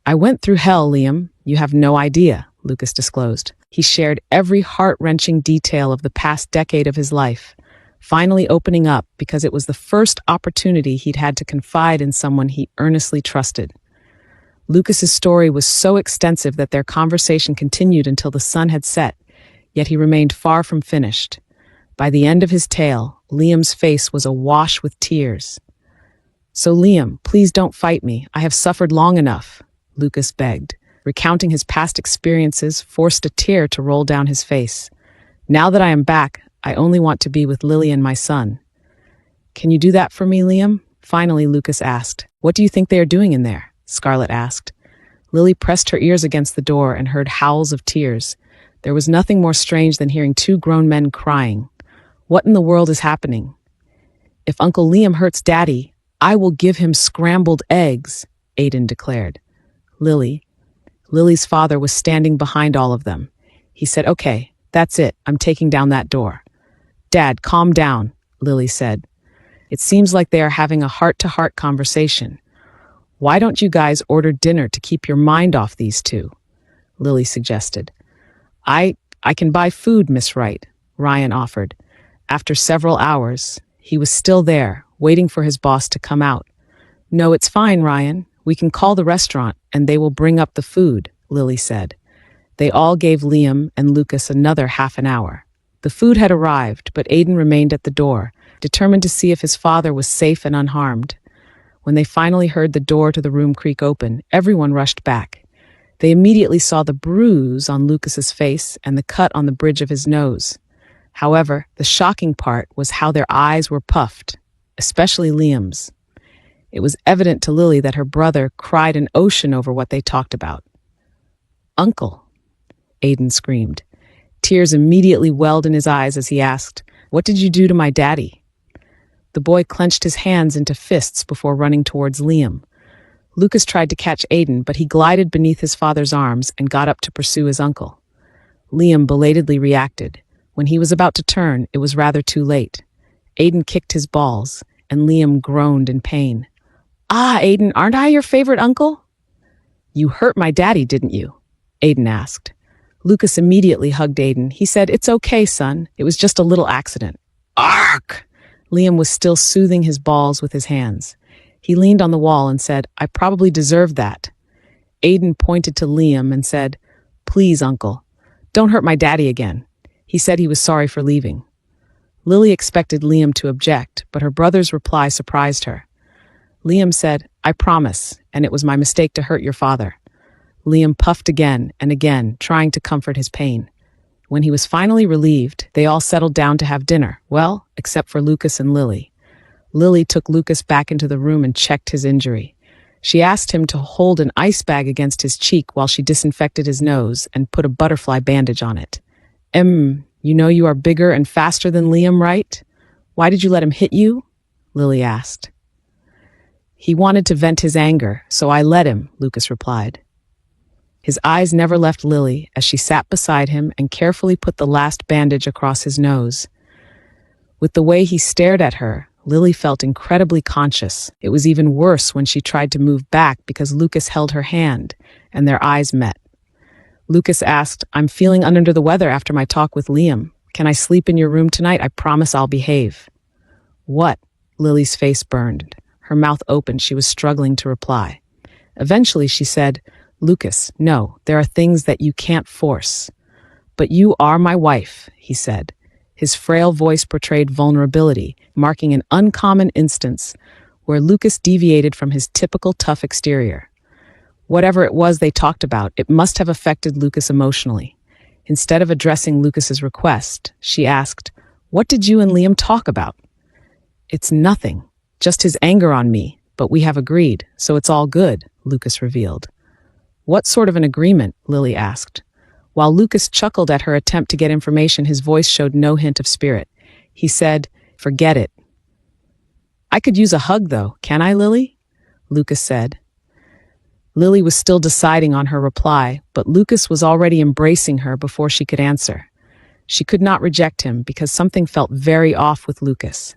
"I went through hell, Liam. You have no idea," Lucas disclosed. He shared every heart-wrenching detail of the past decade of his life, finally opening up because it was the first opportunity he'd had to confide in someone he earnestly trusted. Lucas's story was so extensive that their conversation continued until the sun had set, yet he remained far from finished. By the end of his tale, Liam's face was awash with tears. "So Liam, please don't fight me. I have suffered long enough," Lucas begged. Recounting his past experiences forced a tear to roll down his face. "Now that I am back, I only want to be with Lily and my son." "Can you do that for me, Liam?" Finally, Lucas asked. "What do you think they are doing in there?" Scarlett asked. Lily pressed her ears against the door and heard howls of tears. There was nothing more strange than hearing two grown men crying. What in the world is happening? "If Uncle Liam hurts Daddy, I will give him scrambled eggs," Aiden declared. Lily's father was standing behind all of them. He said, "Okay, that's it. I'm taking down that door." "Dad, calm down," Lily said. "It seems like they are having a heart-to-heart conversation. Why don't you guys order dinner to keep your mind off these two?" Lily suggested. I can buy food, Miss Wright," Ryan offered. After several hours, he was still there, waiting for his boss to come out. "No, it's fine, Ryan. We can call the restaurant, and they will bring up the food," Lily said. They all gave Liam and Lucas another half an hour. The food had arrived, but Aiden remained at the door, determined to see if his father was safe and unharmed. When they finally heard the door to the room creak open, everyone rushed back. They immediately saw the bruise on Lucas's face and the cut on the bridge of his nose. However, the shocking part was how their eyes were puffed, especially Liam's. It was evident to Lily that her brother cried an ocean over what they talked about. "Uncle," Aiden screamed. Tears immediately welled in his eyes as he asked, "What did you do to my daddy?" The boy clenched his hands into fists before running towards Liam. Lucas tried to catch Aiden, but he glided beneath his father's arms and got up to pursue his uncle. Liam belatedly reacted. When he was about to turn, it was rather too late. Aiden kicked his balls, and Liam groaned in pain. "Ah, Aiden, aren't I your favorite uncle?" "You hurt my daddy, didn't you?" Aiden asked. Lucas immediately hugged Aiden. He said, "It's okay, son. It was just a little accident." "Ark!" Liam was still soothing his balls with his hands. He leaned on the wall and said, "I probably deserved that." Aiden pointed to Liam and said, "Please, uncle, don't hurt my daddy again." He said he was sorry for leaving. Lily expected Liam to object, but her brother's reply surprised her. Liam said, "I promise, and it was my mistake to hurt your father." Liam puffed again and again, trying to comfort his pain. When he was finally relieved, they all settled down to have dinner, well, except for Lucas and Lily. Lily took Lucas back into the room and checked his injury. She asked him to hold an ice bag against his cheek while she disinfected his nose and put a butterfly bandage on it. You know you are bigger and faster than Liam, right? Why did you let him hit you?" Lily asked. "He wanted to vent his anger, so I let him," Lucas replied. His eyes never left Lily as she sat beside him and carefully put the last bandage across his nose. With the way he stared at her, Lily felt incredibly conscious. It was even worse when she tried to move back because Lucas held her hand, and their eyes met. Lucas asked, "I'm feeling under the weather after my talk with Liam. Can I sleep in your room tonight? I promise I'll behave." "What?" Lily's face burned. Her mouth opened. She was struggling to reply. Eventually she said, "Lucas, no, there are things that you can't force." "But you are my wife," he said. His frail voice portrayed vulnerability, marking an uncommon instance where Lucas deviated from his typical tough exterior. Whatever it was they talked about, it must have affected Lucas emotionally. Instead of addressing Lucas's request, she asked, "What did you and Liam talk about?" "It's nothing, just his anger on me, but we have agreed, so it's all good," Lucas revealed. "What sort of an agreement?" Lily asked. While Lucas chuckled at her attempt to get information, his voice showed no hint of spirit. He said, "Forget it." "I could use a hug, though, can I, Lily?" Lucas said. Lily was still deciding on her reply, but Lucas was already embracing her before she could answer. She could not reject him because something felt very off with Lucas.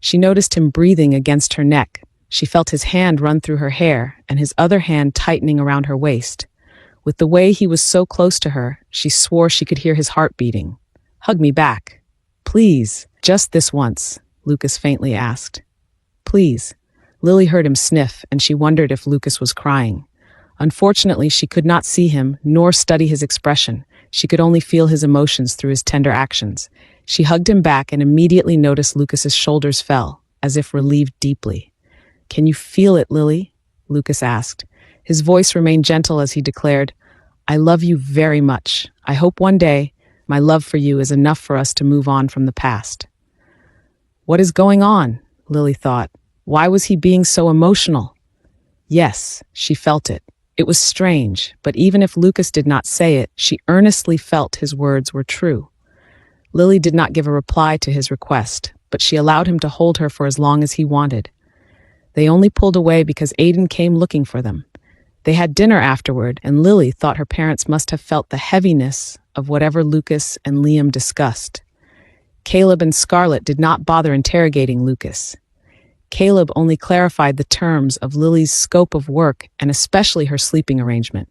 She noticed him breathing against her neck. She felt his hand run through her hair and his other hand tightening around her waist. With the way he was so close to her, she swore she could hear his heart beating. "Hug me back. Please, just this once," Lucas faintly asked. "Please." Lily heard him sniff, and she wondered if Lucas was crying. Unfortunately, she could not see him, nor study his expression. She could only feel his emotions through his tender actions. She hugged him back and immediately noticed Lucas's shoulders fell, as if relieved deeply. "Can you feel it, Lily?" Lucas asked. His voice remained gentle as he declared, "I love you very much. I hope one day my love for you is enough for us to move on from the past." What is going on? Lily thought. Why was he being so emotional? Yes, she felt it. It was strange, but even if Lucas did not say it, she earnestly felt his words were true. Lily did not give a reply to his request, but she allowed him to hold her for as long as he wanted. They only pulled away because Aiden came looking for them. They had dinner afterward, and Lily thought her parents must have felt the heaviness of whatever Lucas and Liam discussed. Caleb and Scarlett did not bother interrogating Lucas. Caleb only clarified the terms of Lily's scope of work and especially her sleeping arrangement.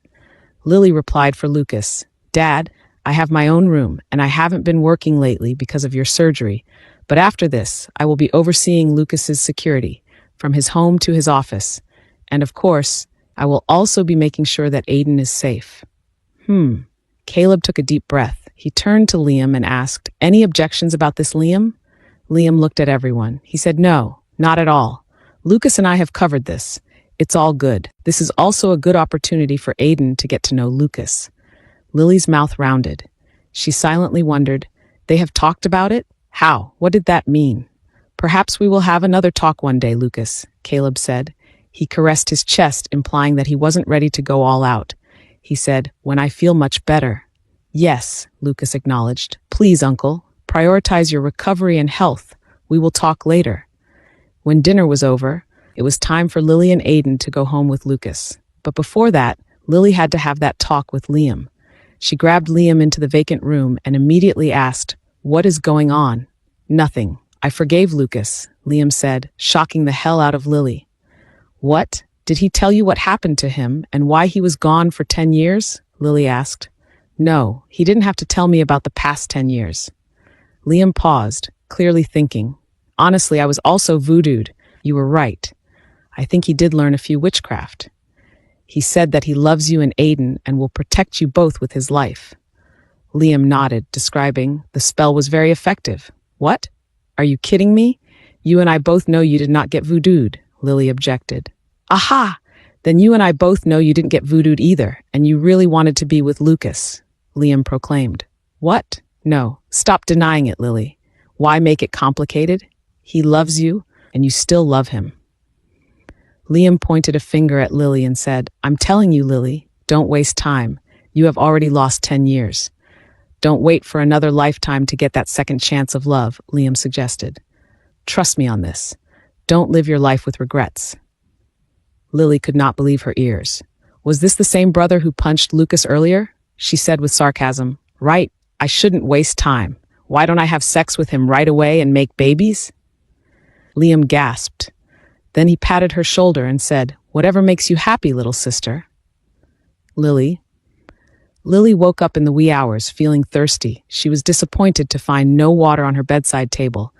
Lily replied for Lucas, "Dad, I have my own room and I haven't been working lately because of your surgery, but after this, I will be overseeing Lucas's security, from his home to his office, and of course, I will also be making sure that Aiden is safe." Caleb took a deep breath. He turned to Liam and asked, "Any objections about this, Liam?" Liam looked at everyone. He said, "No. Not at all. Lucas and I have covered this. It's all good. This is also a good opportunity for Aiden to get to know Lucas." Lily's mouth rounded. She silently wondered, "They have talked about it? How? What did that mean?" "Perhaps we will have another talk one day, Lucas," Caleb said. He caressed his chest, implying that he wasn't ready to go all out. He said, "When I feel much better." "Yes," Lucas acknowledged. "Please, Uncle, prioritize your recovery and health. We will talk later." When dinner was over, it was time for Lily and Aiden to go home with Lucas. But before that, Lily had to have that talk with Liam. She grabbed Liam into the vacant room and immediately asked, "What is going on?" "Nothing. I forgave Lucas," Liam said, shocking the hell out of Lily. "What? Did he tell you what happened to him and why he was gone for 10 years? Lily asked. "No, he didn't have to tell me about the past 10 years. Liam paused, clearly thinking. "Honestly, I was also voodooed. You were right. I think he did learn a few witchcraft. He said that he loves you and Aiden and will protect you both with his life." Liam nodded, describing, "The spell was very effective." "What? Are you kidding me? You and I both know you did not get voodooed," Lily objected. "Aha! Then you and I both know you didn't get voodooed either, and you really wanted to be with Lucas," Liam proclaimed. "What? No, stop denying it, Lily. Why make it complicated? He loves you, and you still love him." Liam pointed a finger at Lily and said, "I'm telling you, Lily, don't waste time. You have already lost 10 years. Don't wait for another lifetime to get that second chance of love," Liam suggested. "Trust me on this. Don't live your life with regrets." Lily could not believe her ears. Was this the same brother who punched Lucas earlier? She said with sarcasm, "Right, I shouldn't waste time. Why don't I have sex with him right away and make babies?" Liam gasped. Then he patted her shoulder and said, "Whatever makes you happy, little sister." Lily woke up in the wee hours, feeling thirsty. She was disappointed to find no water on her bedside table.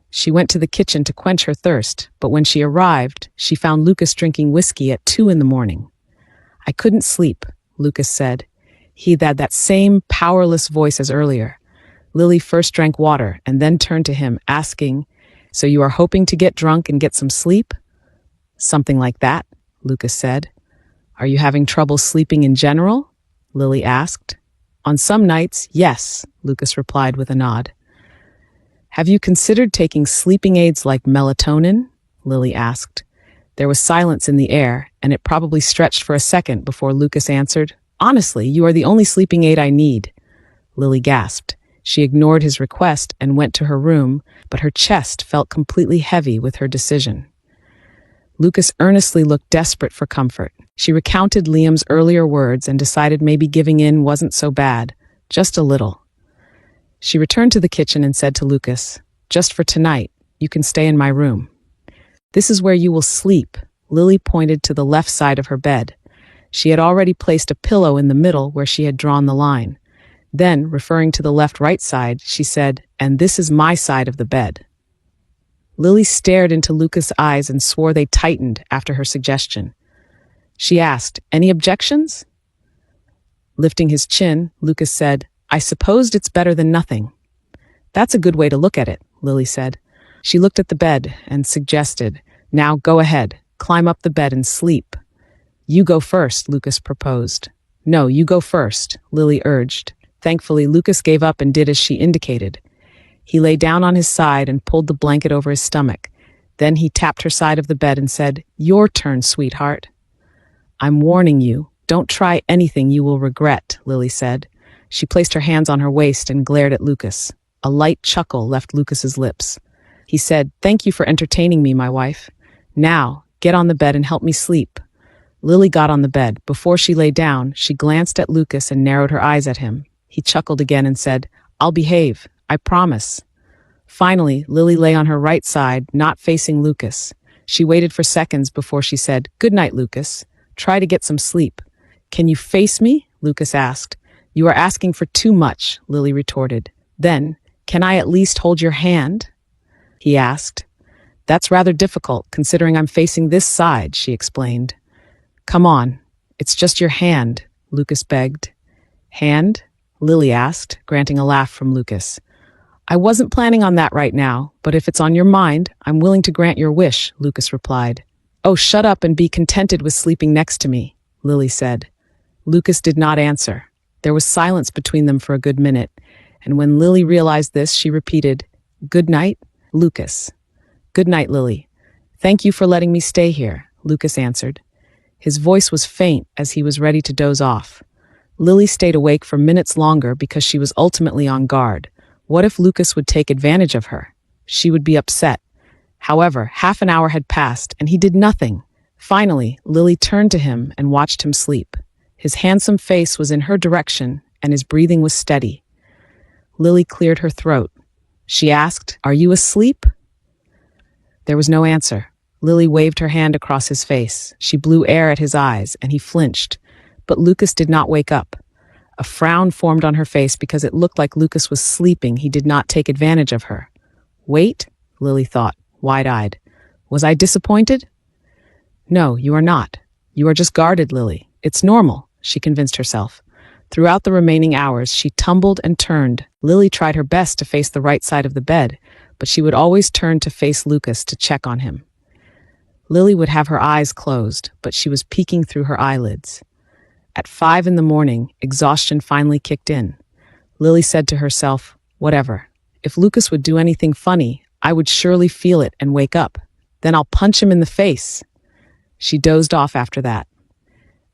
She went to the kitchen to quench her thirst, but when she arrived, she found Lucas drinking whiskey at 2 a.m. "I couldn't sleep," Lucas said. He had that same powerless voice as earlier. Lily first drank water and then turned to him, asking, "So you are hoping to get drunk and get some sleep?" "Something like that," Lucas said. "Are you having trouble sleeping in general?" Lily asked. "On some nights, yes," Lucas replied with a nod. "Have you considered taking sleeping aids like melatonin?" Lily asked. There was silence in the air, and it probably stretched for a second before Lucas answered, "Honestly, you are the only sleeping aid I need." Lily gasped. She ignored his request and went to her room, but her chest felt completely heavy with her decision. Lucas earnestly looked desperate for comfort. She recounted Liam's earlier words and decided maybe giving in wasn't so bad, just a little. She returned to the kitchen and said to Lucas, "Just for tonight, You can stay in my room. This is where you will sleep. Lily pointed to the left side of her bed. She had already placed a pillow in the middle where she had drawn the line. Then, referring to the left-right side, she said, "And this is my side of the bed." Lily stared into Lucas' eyes and swore they tightened after her suggestion. She asked, "Any objections?" Lifting his chin, Lucas said, "I supposed it's better than nothing." "That's a good way to look at it," Lily said. She looked at the bed and suggested, "Now go ahead, climb up the bed and sleep." "You go first," Lucas proposed. "No, you go first," Lily urged. Thankfully, Lucas gave up and did as she indicated. He lay down on his side and pulled the blanket over his stomach. Then he tapped her side of the bed and said, "Your turn, sweetheart." "I'm warning you, don't try anything you will regret," Lily said. She placed her hands on her waist and glared at Lucas. A light chuckle left Lucas's lips. He said, "Thank you for entertaining me, my wife. Now, get on the bed and help me sleep." Lily got on the bed. Before she lay down, she glanced at Lucas and narrowed her eyes at him. He chuckled again and said, "I'll behave, I promise." Finally, Lily lay on her right side, not facing Lucas. She waited for seconds before she said, "Good night, Lucas. Try to get some sleep." "Can you face me?" Lucas asked. "You are asking for too much," Lily retorted. Then, "Can I at least hold your hand?" he asked. "That's rather difficult, considering I'm facing this side," she explained. "Come on, it's just your hand," Lucas begged. "Hand?" Lily asked, granting a laugh from Lucas. "I wasn't planning on that right now, but if it's on your mind, I'm willing to grant your wish," Lucas replied. "Oh, shut up and be contented with sleeping next to me," Lily said. Lucas did not answer. There was silence between them for a good minute, and when Lily realized this, she repeated, "Good night, Lucas." "Good night, Lily. Thank you for letting me stay here," Lucas answered. His voice was faint as he was ready to doze off. Lily stayed awake for minutes longer because she was ultimately on guard. What if Lucas would take advantage of her? She would be upset. However, half an hour had passed, and he did nothing. Finally, Lily turned to him and watched him sleep. His handsome face was in her direction, and his breathing was steady. Lily cleared her throat. She asked, "Are you asleep?" There was no answer. Lily waved her hand across his face. She blew air at his eyes, and he flinched. But Lucas did not wake up. A frown formed on her face because it looked like Lucas was sleeping. He did not take advantage of her. "Wait," Lily thought, wide-eyed. "Was I disappointed?" "No, you are not. You are just guarded, Lily. It's normal," she convinced herself. Throughout the remaining hours, she tumbled and turned. Lily tried her best to face the right side of the bed, but she would always turn to face Lucas to check on him. Lily would have her eyes closed, but she was peeking through her eyelids. At 5 in the morning, exhaustion finally kicked in. Lily said to herself, "Whatever. If Lucas would do anything funny, I would surely feel it and wake up. Then I'll punch him in the face." She dozed off after that.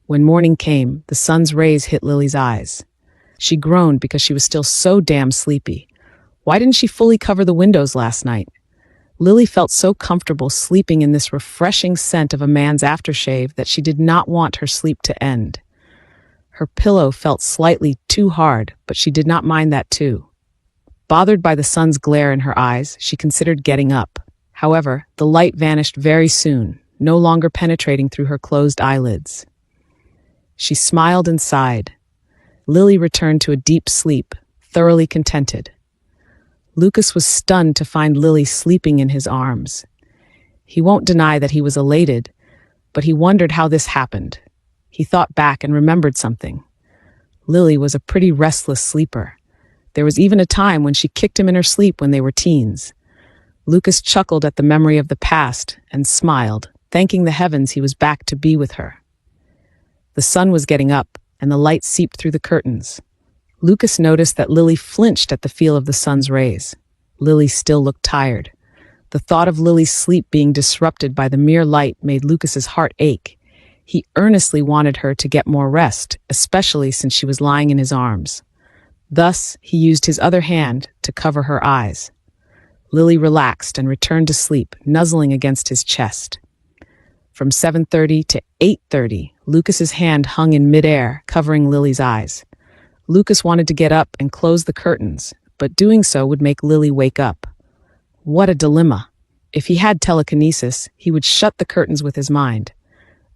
When morning came, the sun's rays hit Lily's eyes. She groaned because she was still so damn sleepy. Why didn't she fully cover the windows last night? Lily felt so comfortable sleeping in this refreshing scent of a man's aftershave that she did not want her sleep to end. Her pillow felt slightly too hard, but she did not mind that too. Bothered by the sun's glare in her eyes, she considered getting up. However, the light vanished very soon, no longer penetrating through her closed eyelids. She smiled and sighed. Lily returned to a deep sleep, thoroughly contented. Lucas was stunned to find Lily sleeping in his arms. He won't deny that he was elated, but he wondered how this happened. He thought back and remembered something. Lily was a pretty restless sleeper. There was even a time when she kicked him in her sleep when they were teens. Lucas chuckled at the memory of the past and smiled, thanking the heavens he was back to be with her. The sun was getting up, and the light seeped through the curtains. Lucas noticed that Lily flinched at the feel of the sun's rays. Lily still looked tired. The thought of Lily's sleep being disrupted by the mere light made Lucas's heart ache. He earnestly wanted her to get more rest, especially since she was lying in his arms. Thus, he used his other hand to cover her eyes. Lily relaxed and returned to sleep, nuzzling against his chest. From 7:30 to 8:30, Lucas's hand hung in midair, covering Lily's eyes. Lucas wanted to get up and close the curtains, but doing so would make Lily wake up. What a dilemma. If he had telekinesis, he would shut the curtains with his mind.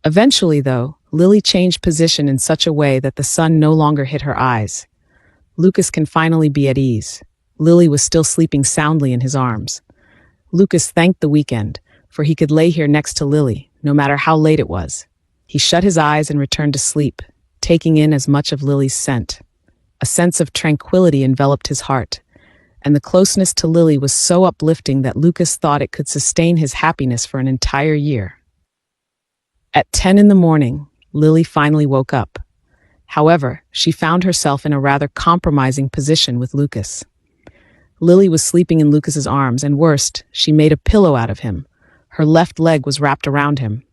Eventually, though, Lily changed position in such a way that the sun no longer hit her eyes. Lucas can finally be at ease. Lily was still sleeping soundly in his arms. Lucas thanked the weekend, for he could lay here next to Lily, no matter how late it was. He shut his eyes and returned to sleep, taking in as much of Lily's scent. A sense of tranquility enveloped his heart, and the closeness to Lily was so uplifting that Lucas thought it could sustain his happiness for an entire year. At 10 in the morning, Lily finally woke up. However, she found herself in a rather compromising position with Lucas. Lily was sleeping in Lucas's arms, and worst, she made a pillow out of him. Her left leg was wrapped around him.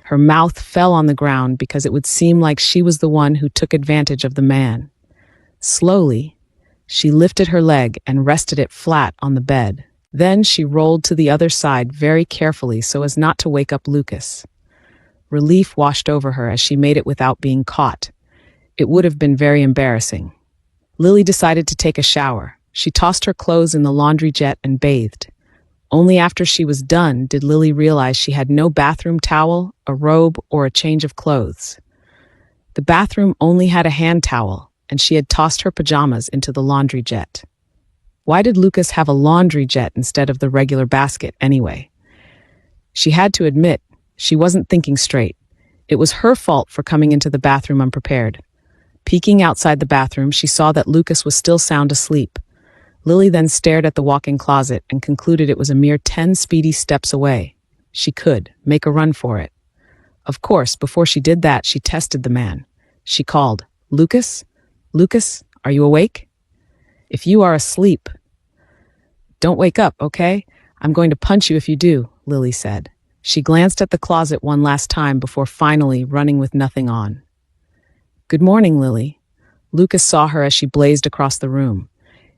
Her mouth fell on the ground because it would seem like she was the one who took advantage of the man. Slowly, she lifted her leg and rested it flat on the bed. Then she rolled to the other side very carefully so as not to wake up Lucas. Relief washed over her as she made it without being caught. It would have been very embarrassing. Lily decided to take a shower. She tossed her clothes in the laundry jet and bathed. Only after she was done did Lily realize she had no bathroom towel, a robe, or a change of clothes. The bathroom only had a hand towel, and she had tossed her pajamas into the laundry jet. Why did Lucas have a laundry jet instead of the regular basket anyway? She had to admit, she wasn't thinking straight. It was her fault for coming into the bathroom unprepared. Peeking outside the bathroom, she saw that Lucas was still sound asleep. Lily then stared at the walk-in closet and concluded it was a mere 10 speedy steps away. She could make a run for it. Of course, before she did that, she tested the man. She called, "Lucas? Lucas, are you awake? If you are asleep, don't wake up, okay? I'm going to punch you if you do," Lily said. She glanced at the closet one last time before finally running with nothing on. "Good morning, Lily." Lucas saw her as she blazed across the room.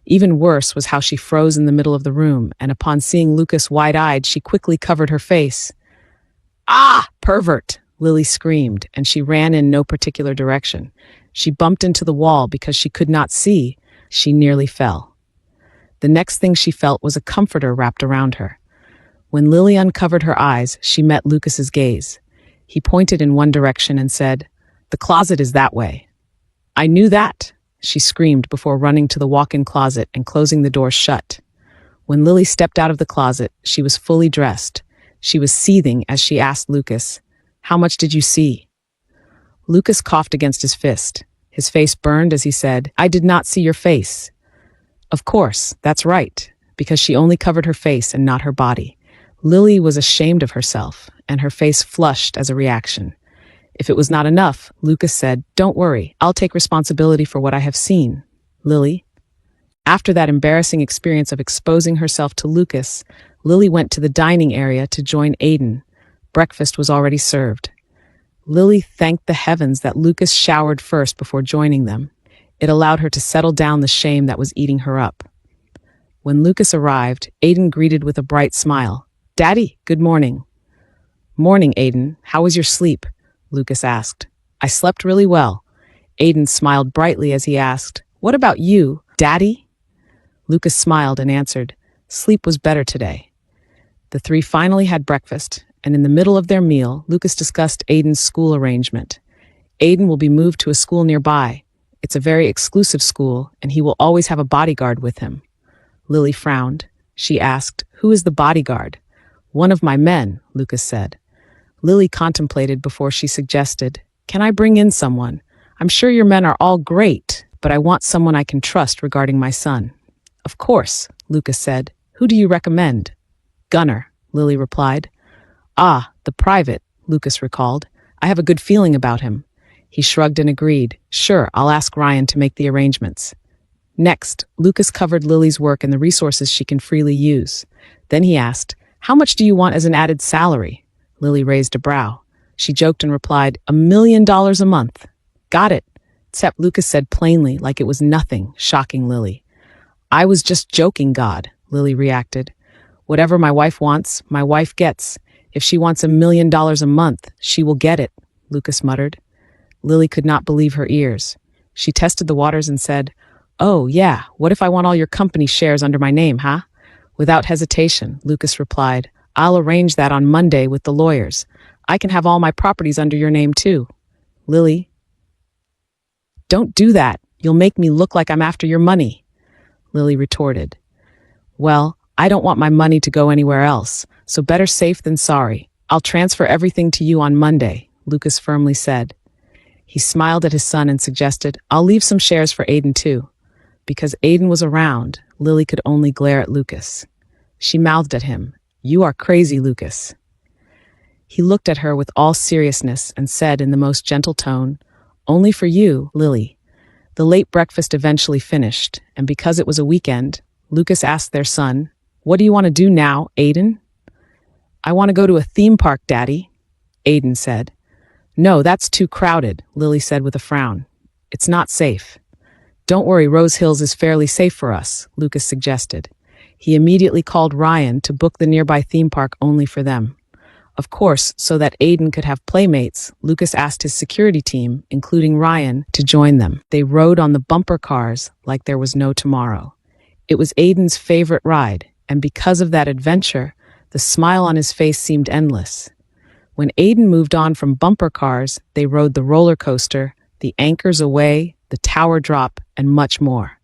Even worse was how she froze in the middle of the room, and upon seeing Lucas wide-eyed, she quickly covered her face. "Ah, pervert!" Lily screamed, and she ran in no particular direction. She bumped into the wall because she could not see. She nearly fell. The next thing she felt was a comforter wrapped around her. When Lily uncovered her eyes, she met Lucas's gaze. He pointed in one direction and said, "The closet is that way." "I knew that," she screamed before running to the walk-in closet and closing the door shut. When Lily stepped out of the closet, she was fully dressed. She was seething as she asked Lucas, "How much did you see?" Lucas coughed against his fist. His face burned as he said, "I did not see your face." Of course, that's right, because she only covered her face and not her body. Lily was ashamed of herself, and her face flushed as a reaction. If it was not enough, Lucas said, "Don't worry, I'll take responsibility for what I have seen, Lily." After that embarrassing experience of exposing herself to Lucas, Lily went to the dining area to join Aiden. Breakfast was already served. Lily thanked the heavens that Lucas showered first before joining them. It allowed her to settle down the shame that was eating her up. When Lucas arrived, Aiden greeted with a bright smile. "Daddy, good morning." "Morning, Aiden. How was your sleep?" Lucas asked. "I slept really well." Aiden smiled brightly as he asked, "What about you, Daddy?" Lucas smiled and answered, "Sleep was better today." The three finally had breakfast, and in the middle of their meal, Lucas discussed Aiden's school arrangement. Aiden will be moved to a school nearby. It's a very exclusive school, and he will always have a bodyguard with him. Lily frowned. She asked, "Who is the bodyguard?" "One of my men," Lucas said. Lily contemplated before she suggested, "Can I bring in someone? I'm sure your men are all great, but I want someone I can trust regarding my son." "Of course," Lucas said. "Who do you recommend?" "Gunner," Lily replied. "Ah, the private," Lucas recalled. "I have a good feeling about him." He shrugged and agreed. "Sure, I'll ask Ryan to make the arrangements." Next, Lucas covered Lily's work and the resources she can freely use. Then he asked, "How much do you want as an added salary?" Lily raised a brow. She joked and replied, $1 million a month. "Got it," except Lucas said plainly, like it was nothing, shocking Lily. "I was just joking, God," Lily reacted. "Whatever my wife wants, my wife gets. If she wants $1 million a month, she will get it," Lucas muttered. Lily could not believe her ears. She tested the waters and said, "Oh, yeah, what if I want all your company shares under my name, huh?" Without hesitation, Lucas replied, I'll arrange that on Monday with the lawyers. I can have all my properties under your name too. Lily, don't do that. You'll make me look like I'm after your money. Lily retorted. Well, I don't want my money to go anywhere else, so better safe than sorry. I'll transfer everything to you on Monday, Lucas firmly said. He smiled at his son and suggested, I'll leave some shares for Aiden too. Because Aiden was around, Lily could only glare at Lucas. She mouthed at him, You are crazy, Lucas. He looked at her with all seriousness and said in the most gentle tone, Only for you, Lily. The late breakfast eventually finished, and because it was a weekend, Lucas asked their son, What do you want to do now, Aiden? I want to go to a theme park, Daddy, Aiden said. No, that's too crowded, Lily said with a frown. It's not safe. Don't worry, Rose Hills is fairly safe for us, Lucas suggested. He immediately called Ryan to book the nearby theme park only for them. Of course, so that Aiden could have playmates, Lucas asked his security team, including Ryan, to join them. They rode on the bumper cars like there was no tomorrow. It was Aiden's favorite ride, and because of that adventure, the smile on his face seemed endless. When Aiden moved on from bumper cars, they rode the roller coaster, the anchors away, the tower drop, and much more.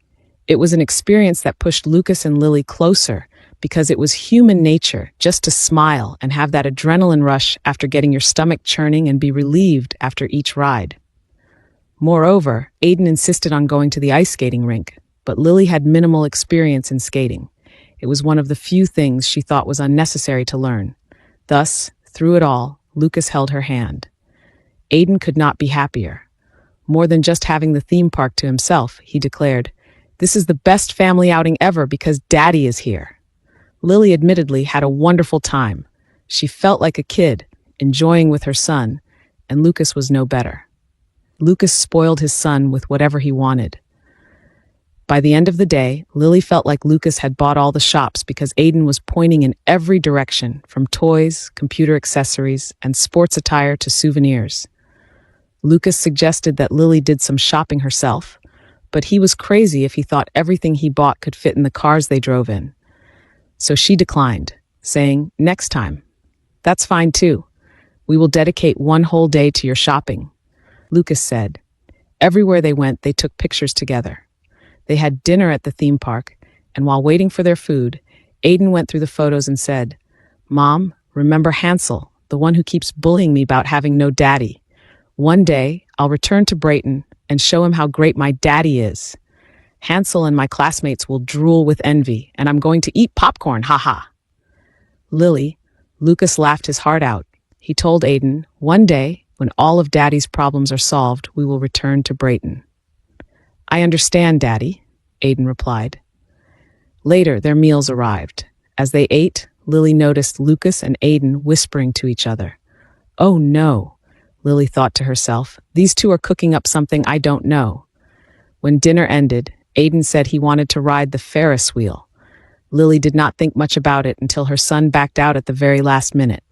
It was an experience that pushed Lucas and Lily closer because it was human nature just to smile and have that adrenaline rush after getting your stomach churning and be relieved after each ride. Moreover, Aiden insisted on going to the ice skating rink, but Lily had minimal experience in skating. It was one of the few things she thought was unnecessary to learn. Thus, through it all, Lucas held her hand. Aiden could not be happier. More than just having the theme park to himself, he declared, This is the best family outing ever because Daddy is here. Lily admittedly had a wonderful time. She felt like a kid, enjoying with her son, and Lucas was no better. Lucas spoiled his son with whatever he wanted. By the end of the day, Lily felt like Lucas had bought all the shops because Aiden was pointing in every direction, from toys, computer accessories, and sports attire to souvenirs. Lucas suggested that Lily did some shopping herself, but he was crazy if he thought everything he bought could fit in the cars they drove in. So she declined, saying, Next time. That's fine too. We will dedicate one whole day to your shopping. Lucas said. Everywhere they went, they took pictures together. They had dinner at the theme park, and while waiting for their food, Aiden went through the photos and said, Mom, remember Hansel, the one who keeps bullying me about having no daddy. One day, I'll return to Brayton and show him how great my daddy is. Hansel and my classmates will drool with envy, and I'm going to eat popcorn, haha. Lily, Lucas laughed his heart out. He told Aiden, One day, when all of Daddy's problems are solved, we will return to Brayton. I understand, Daddy, Aiden replied. Later, their meals arrived. As they ate, Lily noticed Lucas and Aiden whispering to each other. Oh no, Lily thought to herself, these two are cooking up something I don't know. When dinner ended, Aiden said he wanted to ride the Ferris wheel. Lily did not think much about it until her son backed out at the very last minute.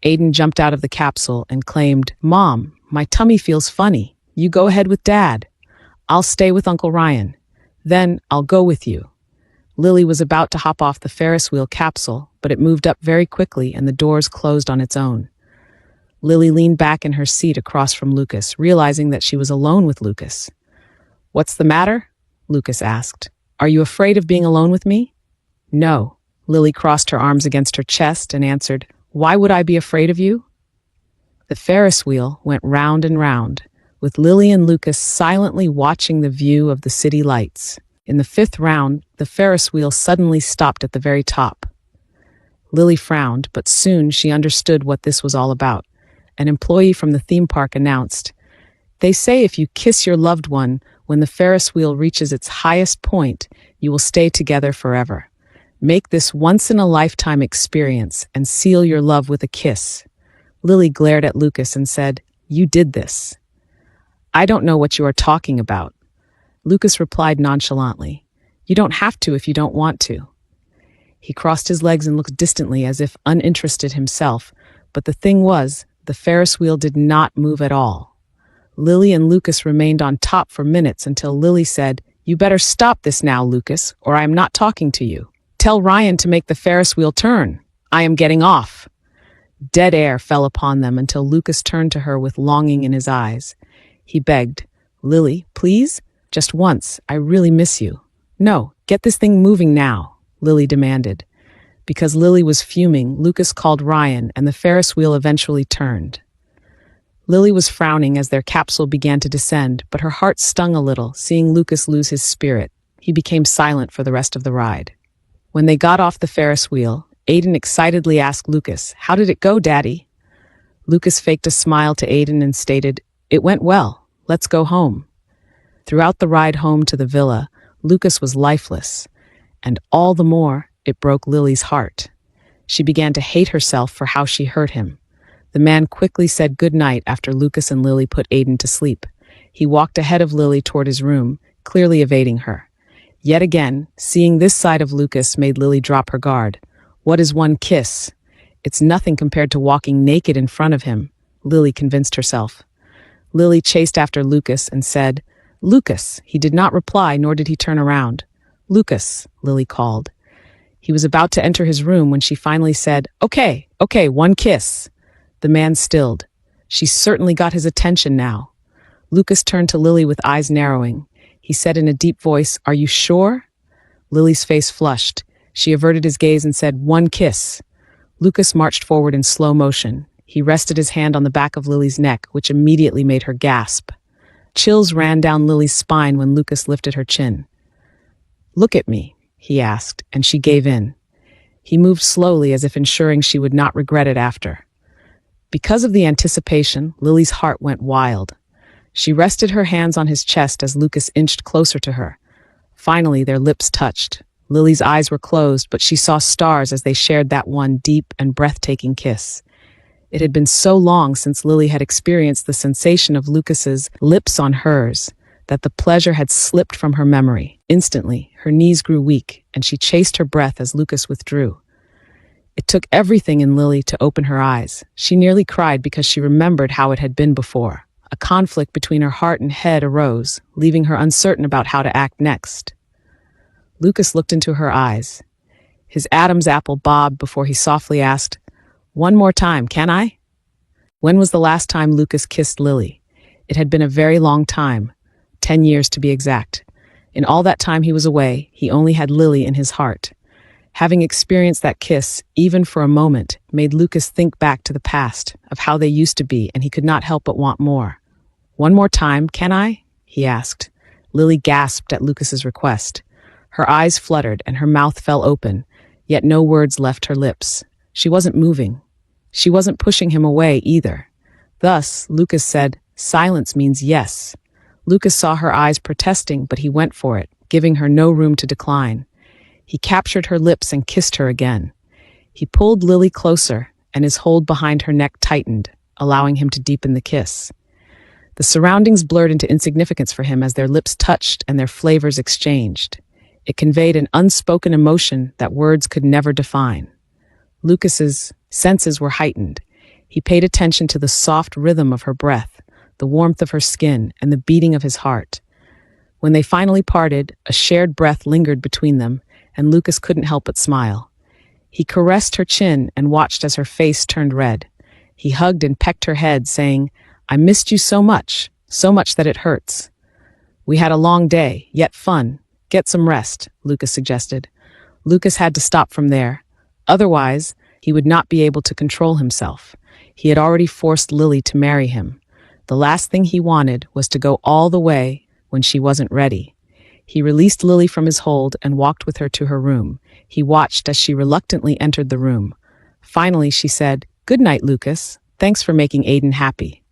Aiden jumped out of the capsule and claimed, Mom, my tummy feels funny. You go ahead with Dad. I'll stay with Uncle Ryan. Then I'll go with you. Lily was about to hop off the Ferris wheel capsule, but it moved up very quickly and the doors closed on its own. Lily leaned back in her seat across from Lucas, realizing that she was alone with Lucas. What's the matter? Lucas asked. Are you afraid of being alone with me? No. Lily crossed her arms against her chest and answered, Why would I be afraid of you? The Ferris wheel went round and round, with Lily and Lucas silently watching the view of the city lights. In the fifth round, the Ferris wheel suddenly stopped at the very top. Lily frowned, but soon she understood what this was all about. An employee from the theme park announced, They say if you kiss your loved one, when the Ferris wheel reaches its highest point, you will stay together forever. Make this once-in-a-lifetime experience and seal your love with a kiss. Lily glared at Lucas and said, You did this. I don't know what you are talking about. Lucas replied nonchalantly, You don't have to if you don't want to. He crossed his legs and looked distantly as if uninterested himself, but the thing was, the Ferris wheel did not move at all. Lily and Lucas remained on top for minutes until Lily said, You better stop this now, Lucas, or I am not talking to you. Tell Ryan to make the Ferris wheel turn. I am getting off. Dead air fell upon them until Lucas turned to her with longing in his eyes. He begged, Lily, please? Just once. I really miss you. No, get this thing moving now, Lily demanded. Because Lily was fuming, Lucas called Ryan, and the Ferris wheel eventually turned. Lily was frowning as their capsule began to descend, but her heart stung a little, seeing Lucas lose his spirit. He became silent for the rest of the ride. When they got off the Ferris wheel, Aiden excitedly asked Lucas, "How did it go, Daddy?" Lucas faked a smile to Aiden and stated, "It went well. Let's go home." Throughout the ride home to the villa, Lucas was lifeless, and all the more, it broke Lily's heart. She began to hate herself for how she hurt him. The man quickly said goodnight after Lucas and Lily put Aiden to sleep. He walked ahead of Lily toward his room, clearly evading her. Yet again, seeing this side of Lucas made Lily drop her guard. What is one kiss? It's nothing compared to walking naked in front of him, Lily convinced herself. Lily chased after Lucas and said, "Lucas." He did not reply, nor did he turn around. "Lucas," Lily called. He was about to enter his room when she finally said, Okay, one kiss." The man stilled. She certainly got his attention now. Lucas turned to Lily with eyes narrowing. He said in a deep voice, "Are you sure?" Lily's face flushed. She averted his gaze and said, "One kiss." Lucas marched forward in slow motion. He rested his hand on the back of Lily's neck, which immediately made her gasp. Chills ran down Lily's spine when Lucas lifted her chin. "Look at me," he asked, and she gave in. He moved slowly as if ensuring she would not regret it after. Because of the anticipation, Lily's heart went wild. She rested her hands on his chest as Lucas inched closer to her. Finally, their lips touched. Lily's eyes were closed, but she saw stars as they shared that one deep and breathtaking kiss. It had been so long since Lily had experienced the sensation of Lucas's lips on hers that the pleasure had slipped from her memory. Instantly, her knees grew weak, and she chased her breath as Lucas withdrew. It took everything in Lily to open her eyes. She nearly cried because she remembered how it had been before. A conflict between her heart and head arose, leaving her uncertain about how to act next. Lucas looked into her eyes. His Adam's apple bobbed before he softly asked, "One more time, can I?" When was the last time Lucas kissed Lily? It had been a very long time, 10 years to be exact. In all that time he was away, he only had Lily in his heart. Having experienced that kiss, even for a moment, made Lucas think back to the past, of how they used to be, and he could not help but want more. "One more time, can I?" he asked. Lily gasped at Lucas's request. Her eyes fluttered and her mouth fell open, yet no words left her lips. She wasn't moving. She wasn't pushing him away either. Thus, Lucas said, "Silence means yes." Lucas saw her eyes protesting, but he went for it, giving her no room to decline. He captured her lips and kissed her again. He pulled Lily closer, and his hold behind her neck tightened, allowing him to deepen the kiss. The surroundings blurred into insignificance for him as their lips touched and their flavors exchanged. It conveyed an unspoken emotion that words could never define. Lucas's senses were heightened. He paid attention to the soft rhythm of her breath, the warmth of her skin, and the beating of his heart. When they finally parted, a shared breath lingered between them, and Lucas couldn't help but smile. He caressed her chin and watched as her face turned red. He hugged and pecked her head, saying, "I missed you so much that it hurts." "We had a long day, yet fun. Get some rest," Lucas suggested. Lucas had to stop from there. Otherwise, he would not be able to control himself. He had already forced Lily to marry him. The last thing he wanted was to go all the way when she wasn't ready. He released Lily from his hold and walked with her to her room. He watched as she reluctantly entered the room. Finally, she said, "Good night, Lucas. Thanks for making Aiden happy."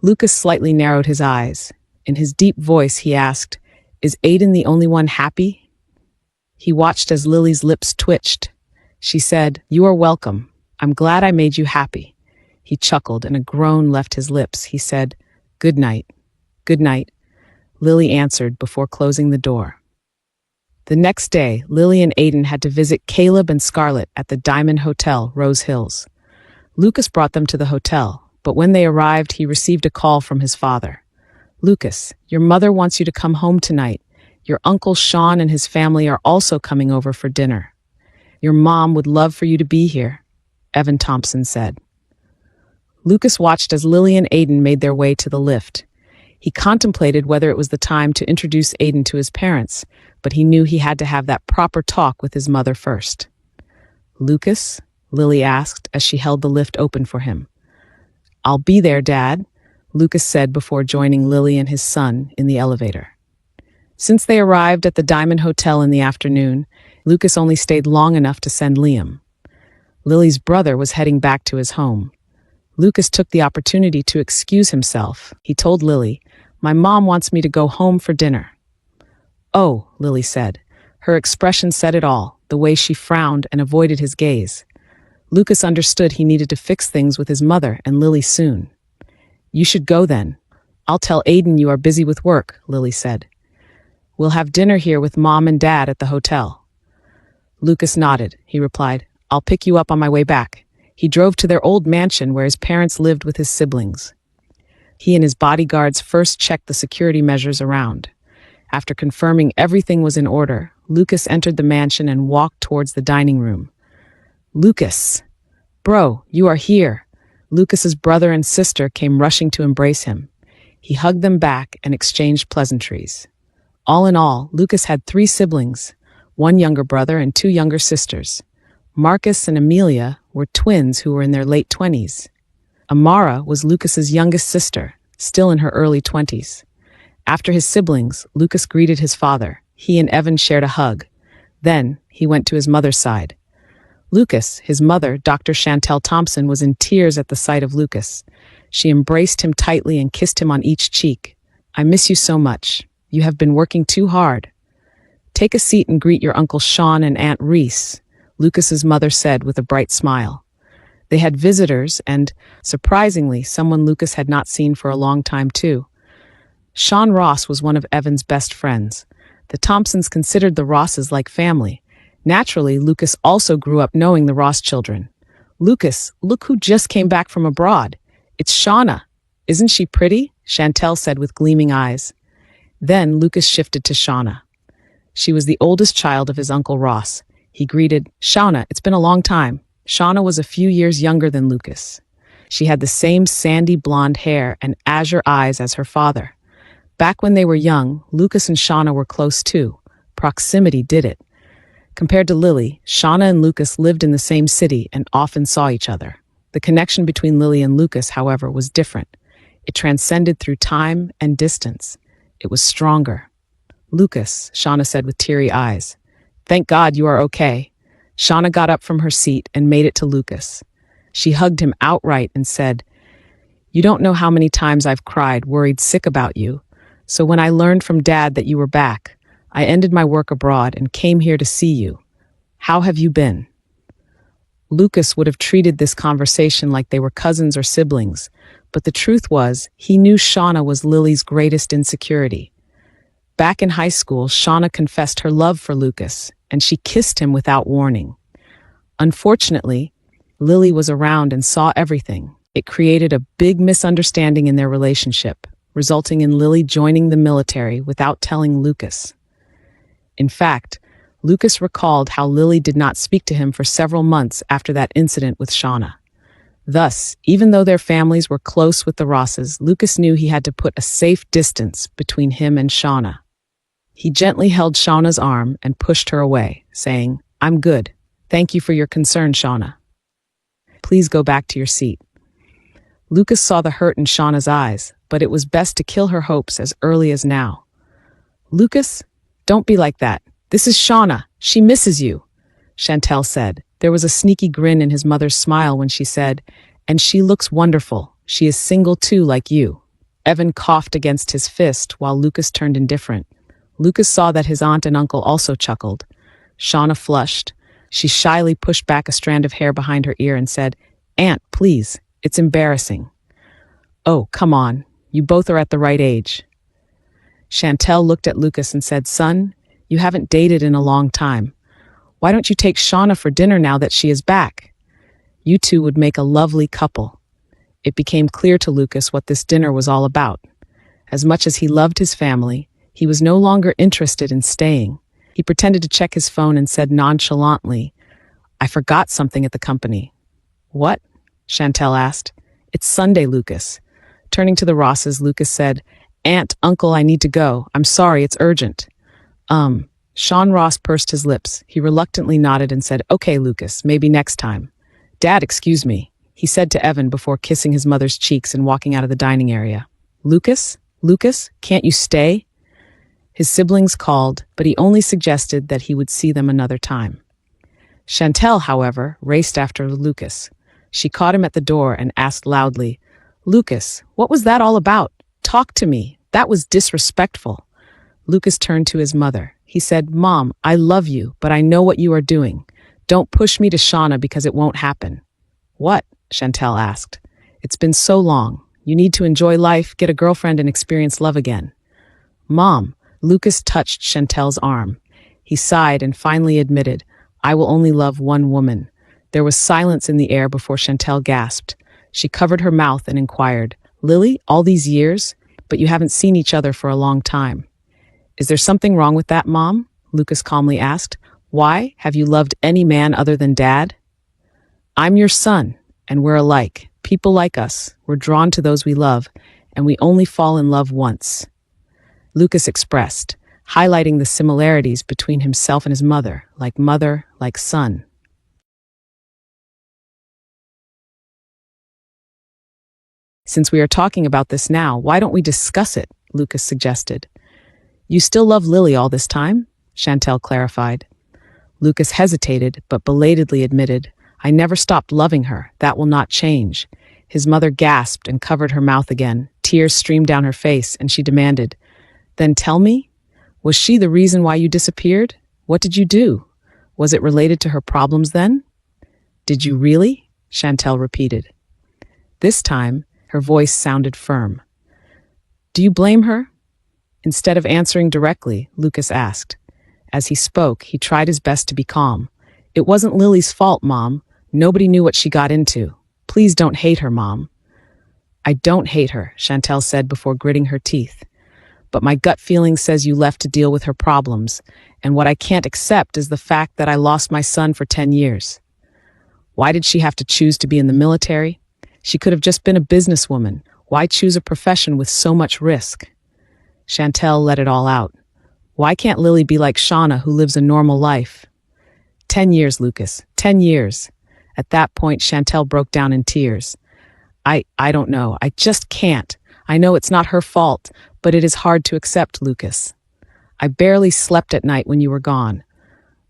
Lucas slightly narrowed his eyes. In his deep voice, he asked, "Is Aiden the only one happy?" He watched as Lily's lips twitched. She said, "You are welcome. I'm glad I made you happy." He chuckled and a groan left his lips. He said, "Good night." "Good night," Lily answered before closing the door. The next day, Lily and Aiden had to visit Caleb and Scarlett at the Diamond Hotel, Rose Hills. Lucas brought them to the hotel, but when they arrived, he received a call from his father. "Lucas, your mother wants you to come home tonight. Your uncle Sean and his family are also coming over for dinner. Your mom would love for you to be here." Evan Thompson said. Lucas watched as Lily and Aiden made their way to the lift. He contemplated whether it was the time to introduce Aiden to his parents, but he knew he had to have that proper talk with his mother first. "Lucas?" Lily asked as she held the lift open for him. "I'll be there, Dad," Lucas said before joining Lily and his son in the elevator. Since they arrived at the Diamond Hotel in the afternoon, Lucas only stayed long enough to send Liam. Lily's brother was heading back to his home. Lucas took the opportunity to excuse himself. He told Lily, "My mom wants me to go home for dinner." "Oh," Lily said. Her expression said it all, the way she frowned and avoided his gaze. Lucas understood he needed to fix things with his mother and Lily soon. "You should go then. I'll tell Aiden you are busy with work," Lily said. "We'll have dinner here with Mom and Dad at the hotel." Lucas nodded. He replied, "I'll pick you up on my way back." He drove to their old mansion where his parents lived with his siblings. He and his bodyguards first checked the security measures around. After confirming everything was in order, Lucas entered the mansion and walked towards the dining room. "Lucas! Bro, you are here!" Lucas's brother and sister came rushing to embrace him. He hugged them back and exchanged pleasantries. All in all, Lucas had 3 siblings, 1 younger brother and 2 younger sisters. Marcus and Amelia were twins who were in their late 20s. Amara was Lucas's youngest sister, still in her early 20s. After his siblings, Lucas greeted his father. He and Evan shared a hug. Then, he went to his mother's side. Lucas, his mother, Dr. Chantel Thompson, was in tears at the sight of Lucas. She embraced him tightly and kissed him on each cheek. "I miss you so much. You have been working too hard. Take a seat and greet your Uncle Sean and Aunt Reese," Lucas's mother said with a bright smile. They had visitors and, surprisingly, someone Lucas had not seen for a long time too. Sean Ross was one of Evan's best friends. The Thompsons considered the Rosses like family. Naturally, Lucas also grew up knowing the Ross children. "Lucas, look who just came back from abroad. It's Shauna. Isn't she pretty?" Chantel said with gleaming eyes. Then Lucas shifted to Shauna. She was the oldest child of his Uncle Ross. He greeted, "Shauna, it's been a long time." Shauna was a few years younger than Lucas. She had the same sandy blonde hair and azure eyes as her father. Back when they were young, Lucas and Shauna were close too. Proximity did it. Compared to Lily, Shauna and Lucas lived in the same city and often saw each other. The connection between Lily and Lucas, however, was different. It transcended through time and distance. It was stronger. "Lucas," Shauna said with teary eyes, "thank God you are okay." Shauna got up from her seat and made it to Lucas. She hugged him outright and said, "You don't know how many times I've cried, worried sick about you. So when I learned from Dad that you were back, I ended my work abroad and came here to see you. How have you been?" Lucas would have treated this conversation like they were cousins or siblings, but the truth was, he knew Shauna was Lily's greatest insecurity. Back in high school, Shauna confessed her love for Lucas, and she kissed him without warning. Unfortunately, Lily was around and saw everything. It created a big misunderstanding in their relationship, resulting in Lily joining the military without telling Lucas. In fact, Lucas recalled how Lily did not speak to him for several months after that incident with Shauna. Thus, even though their families were close with the Rosses, Lucas knew he had to put a safe distance between him and Shauna. He gently held Shauna's arm and pushed her away, saying, "I'm good. Thank you for your concern, Shauna. Please go back to your seat." Lucas saw the hurt in Shauna's eyes, but it was best to kill her hopes as early as now. "Lucas, don't be like that. This is Shauna. She misses you," Chantel said. There was a sneaky grin in his mother's smile when she said, "And she looks wonderful. She is single too, like you." Evan coughed against his fist while Lucas turned indifferent. Lucas saw that his aunt and uncle also chuckled. Shauna flushed. She shyly pushed back a strand of hair behind her ear and said, "Aunt, please, it's embarrassing." "Oh, come on. You both are at the right age." Chantel looked at Lucas and said, "Son, you haven't dated in a long time. Why don't you take Shauna for dinner now that she is back? You two would make a lovely couple." It became clear to Lucas what this dinner was all about. As much as he loved his family, he was no longer interested in staying. He pretended to check his phone and said nonchalantly, "I forgot something at the company." What? Chantel asked. It's Sunday, Lucas. Turning to the Rosses, Lucas said, Aunt, Uncle, I need to go. I'm sorry, it's urgent. Sean Ross pursed his lips. He reluctantly nodded and said, Okay, Lucas, maybe next time. Dad, excuse me, he said to Evan before kissing his mother's cheeks and walking out of the dining area. Lucas? Lucas, can't you stay? His siblings called, but he only suggested that he would see them another time. Chantel, however, raced after Lucas. She caught him at the door and asked loudly, Lucas, what was that all about? Talk to me. That was disrespectful. Lucas turned to his mother. He said, Mom, I love you, but I know what you are doing. Don't push me to Shauna because it won't happen. What? Chantel asked. It's been so long. You need to enjoy life, get a girlfriend, and experience love again. Mom, Lucas touched Chantel's arm. He sighed and finally admitted, I will only love one woman. There was silence in the air before Chantel gasped. She covered her mouth and inquired, Lily, all these years? But you haven't seen each other for a long time. Is there something wrong with that, Mom? Lucas calmly asked. Why? Have you loved any man other than Dad? I'm your son, and we're alike. People like us, we're drawn to those we love, and we only fall in love once. Lucas expressed, highlighting the similarities between himself and his mother, like son. Since we are talking about this now, why don't we discuss it? Lucas suggested. You still love Lily all this time? Chantel clarified. Lucas hesitated, but belatedly admitted, I never stopped loving her. That will not change. His mother gasped and covered her mouth again. Tears streamed down her face, and she demanded, Then tell me, was she the reason why you disappeared? What did you do? Was it related to her problems then? Did you really? Chantel repeated. This time, her voice sounded firm. Do you blame her? Instead of answering directly, Lucas asked. As he spoke, he tried his best to be calm. It wasn't Lily's fault, Mom. Nobody knew what she got into. Please don't hate her, Mom. I don't hate her, Chantel said before gritting her teeth. But my gut feeling says you left to deal with her problems, and what I can't accept is the fact that I lost my son for 10 years. Why did she have to choose to be in the military? She could have just been a businesswoman. Why choose a profession with so much risk? Chantel let it all out. Why can't Lily be like Shauna, who lives a normal life? 10 years, Lucas. 10 years. At that point, Chantel broke down in tears. I don't know. I just can't. I know it's not her fault, but it is hard to accept, Lucas. I barely slept at night when you were gone.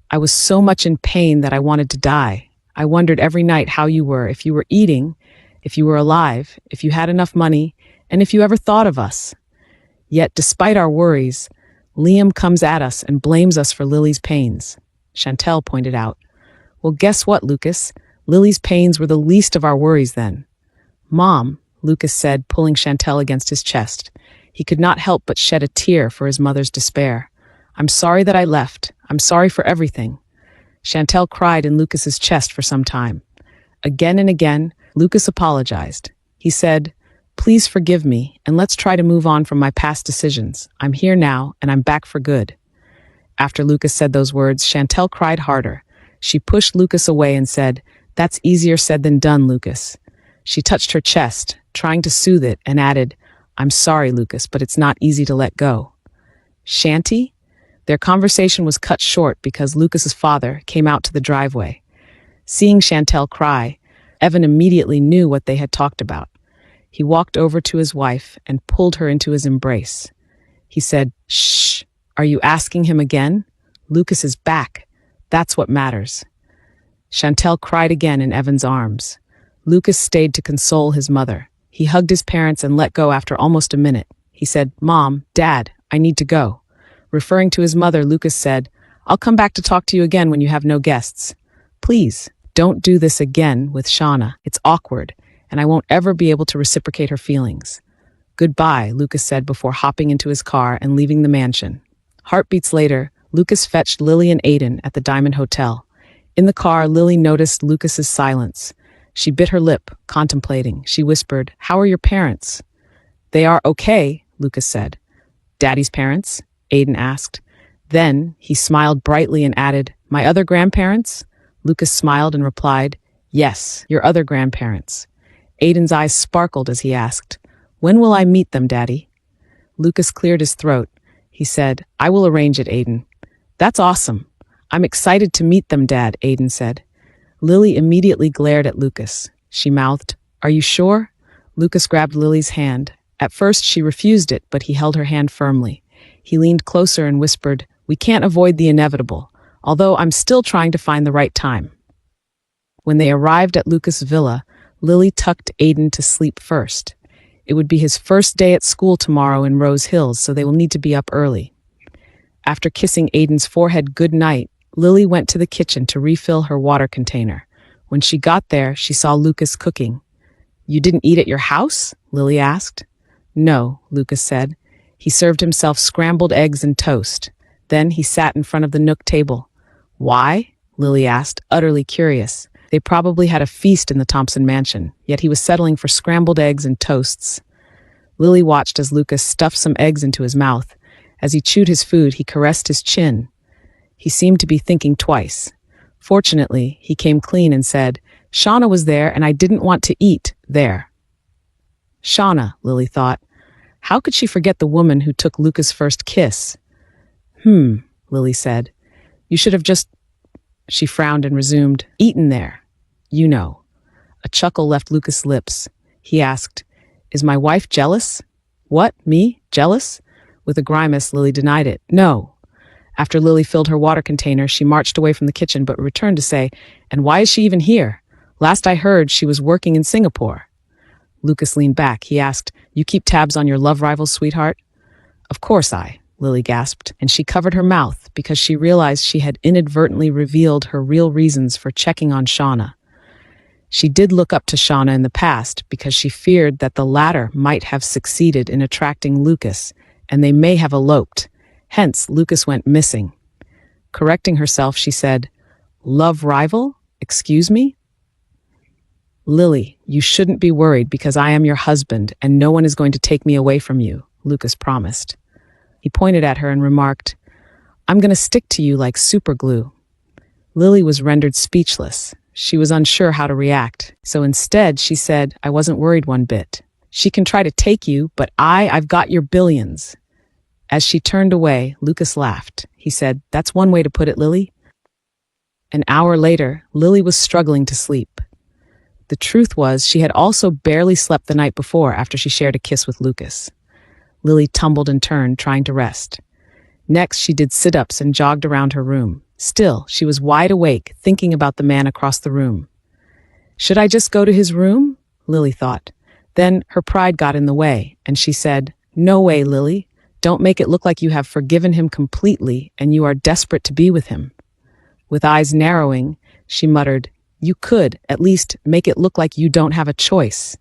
I was so much in pain that I wanted to die. I wondered every night how you were, if you were eating, if you were alive, if you had enough money, and if you ever thought of us. Yet, despite our worries, Liam comes at us and blames us for Lily's pains. Chantel pointed out. Well, guess what, Lucas? Lily's pains were the least of our worries then. Mom, Lucas said, pulling Chantel against his chest. He could not help but shed a tear for his mother's despair. I'm sorry that I left. I'm sorry for everything. Chantel cried in Lucas's chest for some time. Again and again, Lucas apologized. He said, Please forgive me, and let's try to move on from my past decisions. I'm here now, and I'm back for good. After Lucas said those words, Chantel cried harder. She pushed Lucas away and said, That's easier said than done, Lucas. She touched her chest, trying to soothe it, and added, I'm sorry, Lucas, but it's not easy to let go. Shanty? Their conversation was cut short because Lucas's father came out to the driveway. Seeing Chantel cry, Evan immediately knew what they had talked about. He walked over to his wife and pulled her into his embrace. He said, Shh, are you asking him again? Lucas is back. That's what matters. Chantel cried again in Evan's arms. Lucas stayed to console his mother. He hugged his parents and let go after almost a minute. He said, Mom, Dad, I need to go. Referring to his mother, Lucas said, I'll come back to talk to you again when you have no guests. Please, don't do this again with Shauna. It's awkward, and I won't ever be able to reciprocate her feelings. Goodbye, Lucas said before hopping into his car and leaving the mansion. Heartbeats later, Lucas fetched Lily and Aiden at the Diamond Hotel. In the car, Lily noticed Lucas's silence. She bit her lip, contemplating. She whispered, How are your parents? They are okay, Lucas said. Daddy's parents? Aiden asked. Then he smiled brightly and added, My other grandparents? Lucas smiled and replied, Yes, your other grandparents. Aiden's eyes sparkled as he asked, "When will I meet them, Daddy?" Lucas cleared his throat. He said, "I will arrange it, Aiden." "That's awesome. I'm excited to meet them, Dad," Aiden said. Lily immediately glared at Lucas. She mouthed, "Are you sure?" Lucas grabbed Lily's hand. At first she refused it, but he held her hand firmly. He leaned closer and whispered, "We can't avoid the inevitable, although I'm still trying to find the right time." When they arrived at Lucas' villa, Lily tucked Aiden to sleep first. It would be his first day at school tomorrow in Rose Hills, so they will need to be up early. After kissing Aiden's forehead good night, Lily went to the kitchen to refill her water container. When she got there, she saw Lucas cooking. "You didn't eat at your house?" Lily asked. "No," Lucas said. He served himself scrambled eggs and toast. Then he sat in front of the nook table. "Why?" Lily asked, utterly curious. They probably had a feast in the Thompson mansion, yet he was settling for scrambled eggs and toasts. Lily watched as Lucas stuffed some eggs into his mouth. As he chewed his food, he caressed his chin. He seemed to be thinking twice. Fortunately, he came clean and said, "Shauna was there and I didn't want to eat there." Shauna, Lily thought. How could she forget the woman who took Lucas' first kiss? Lily said. "You should have just..." She frowned and resumed, "Eaten there. You know." A chuckle left Lucas' lips. He asked, "Is my wife jealous?" "What, me? Jealous?" With a grimace, Lily denied it. "No." After Lily filled her water container, she marched away from the kitchen but returned to say, "And why is she even here? Last I heard, she was working in Singapore." Lucas leaned back. He asked, "You keep tabs on your love rivals, sweetheart?" "Of course Lily gasped, and she covered her mouth because she realized she had inadvertently revealed her real reasons for checking on Shauna. She did look up to Shauna in the past because she feared that the latter might have succeeded in attracting Lucas, and they may have eloped. Hence, Lucas went missing. Correcting herself, she said, "Love rival? Excuse me?" "Lily, you shouldn't be worried because I am your husband and no one is going to take me away from you," Lucas promised. He pointed at her and remarked, "I'm going to stick to you like super glue." Lily was rendered speechless. She was unsure how to react, so instead she said, "I wasn't worried one bit. She can try to take you, but I've got your billions." As she turned away, Lucas laughed. He said, "That's one way to put it, Lily." An hour later, Lily was struggling to sleep. The truth was, she had also barely slept the night before after she shared a kiss with Lucas. Lily tumbled and turned, trying to rest. Next, she did sit-ups and jogged around her room. Still, she was wide awake, thinking about the man across the room. Should I just go to his room? Lily thought. Then her pride got in the way, and she said, "No way, Lily. Don't make it look like you have forgiven him completely and you are desperate to be with him." With eyes narrowing, she muttered, "You could, at least, make it look like you don't have a choice."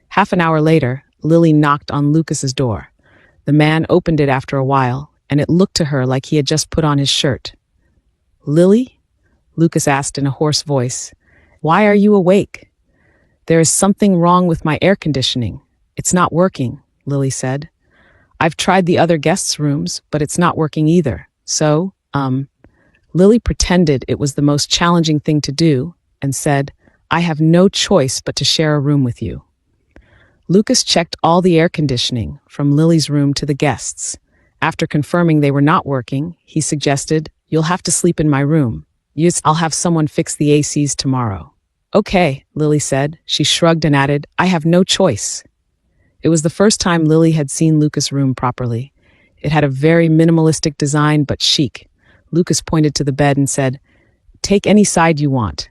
Half an hour later, Lily knocked on Lucas's door. The man opened it after a while, and it looked to her like he had just put on his shirt. "Lily?" Lucas asked in a hoarse voice. "Why are you awake?" "There is something wrong with my air conditioning. It's not working," Lily said. "I've tried the other guests' rooms, but it's not working either. So, Lily pretended it was the most challenging thing to do and said, "I have no choice but to share a room with you." Lucas checked all the air conditioning, from Lily's room to the guests'. After confirming they were not working, he suggested, "You'll have to sleep in my room. Yes, I'll have someone fix the ACs tomorrow." "Okay," Lily said. She shrugged and added, "I have no choice." It was the first time Lily had seen Lucas' room properly. It had a very minimalistic design, but chic. Lucas pointed to the bed and said, "Take any side you want."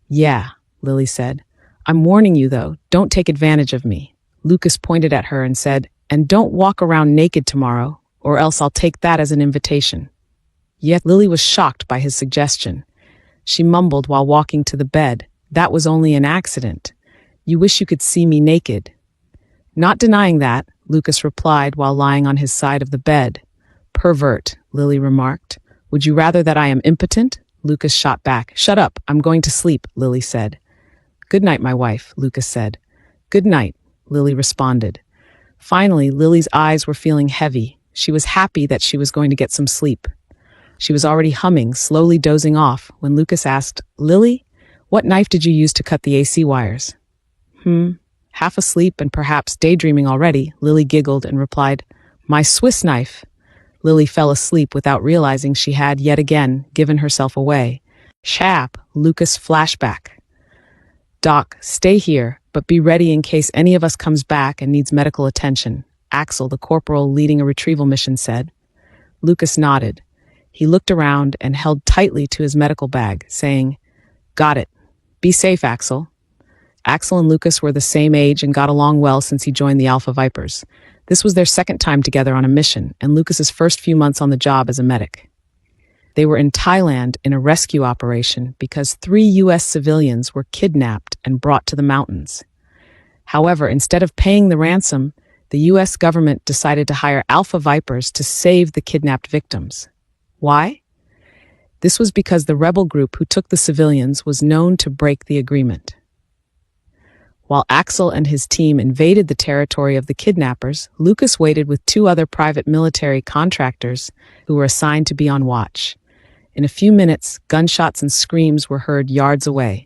"Yeah," Lily said. "I'm warning you, though, don't take advantage of me." Lucas pointed at her and said, "And don't walk around naked tomorrow, or else I'll take that as an invitation." Yet Lily was shocked by his suggestion. She mumbled while walking to the bed, "That was only an accident. You wish you could see me naked." "Not denying that," Lucas replied while lying on his side of the bed. "Pervert," Lily remarked. "Would you rather that I am impotent?" Lucas shot back. "Shut up, I'm going to sleep," Lily said. "Good night, my wife," Lucas said. "Good night," Lily responded. Finally, Lily's eyes were feeling heavy. She was happy that she was going to get some sleep. She was already humming, slowly dozing off, when Lucas asked, "Lily, What knife did you use to cut the AC wires? Half asleep and perhaps daydreaming already, Lily giggled and replied, My Swiss knife. Lily fell asleep without realizing she had, yet again, given herself away. Chap, Lucas Flashback. Doc, stay here, but be ready in case any of us comes back and needs medical attention, Axel, the corporal leading a retrieval mission, said. Lucas nodded. He looked around and held tightly to his medical bag, saying, Got it. Be safe, Axel. Axel and Lucas were the same age and got along well since he joined the Alpha Vipers. This was their second time together on a mission, and Lucas's first few months on the job as a medic. They were in Thailand in a rescue operation because 3 U.S. civilians were kidnapped and brought to the mountains. However, instead of paying the ransom, the U.S. government decided to hire Alpha Vipers to save the kidnapped victims. Why? This was because the rebel group who took the civilians was known to break the agreement. While Axel and his team invaded the territory of the kidnappers, Lucas waited with 2 other private military contractors who were assigned to be on watch. In a few minutes, gunshots and screams were heard yards away.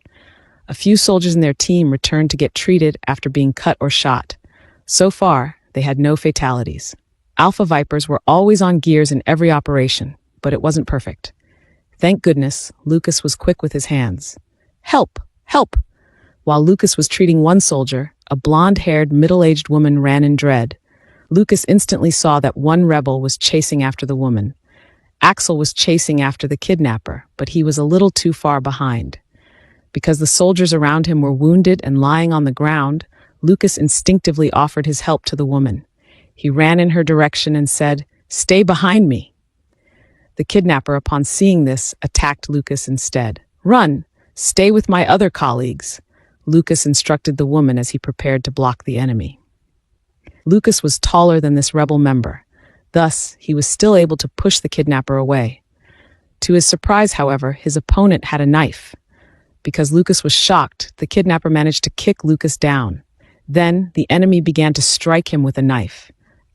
A few soldiers in their team returned to get treated after being cut or shot. So far, they had no fatalities. Alpha Vipers were always on gears in every operation, but it wasn't perfect. Thank goodness, Lucas was quick with his hands. Help! Help! While Lucas was treating one soldier, a blonde-haired, middle-aged woman ran in dread. Lucas instantly saw that one rebel was chasing after the woman. Axel was chasing after the kidnapper, but he was a little too far behind. Because the soldiers around him were wounded and lying on the ground, Lucas instinctively offered his help to the woman. He ran in her direction and said, "Stay behind me." The kidnapper, upon seeing this, attacked Lucas instead. "Run! Stay with my other colleagues," Lucas instructed the woman as he prepared to block the enemy. Lucas was taller than this rebel member. Thus, he was still able to push the kidnapper away. To his surprise, however, his opponent had a knife. Because Lucas was shocked, the kidnapper managed to kick Lucas down. Then, the enemy began to strike him with a knife.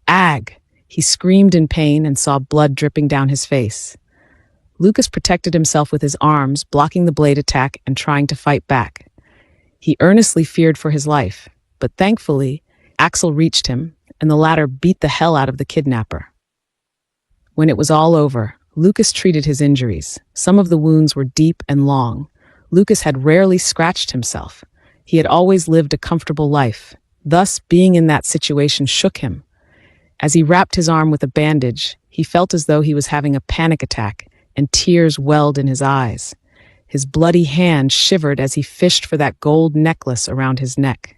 "Ag!" He screamed in pain and saw blood dripping down his face. Lucas protected himself with his arms, blocking the blade attack and trying to fight back. He earnestly feared for his life, but thankfully, Axel reached him, and the latter beat the hell out of the kidnapper. When it was all over, Lucas treated his injuries. Some of the wounds were deep and long. Lucas had rarely scratched himself. He had always lived a comfortable life. Thus, being in that situation shook him. As he wrapped his arm with a bandage, he felt as though he was having a panic attack, and tears welled in his eyes. His bloody hand shivered as he fished for that gold necklace around his neck.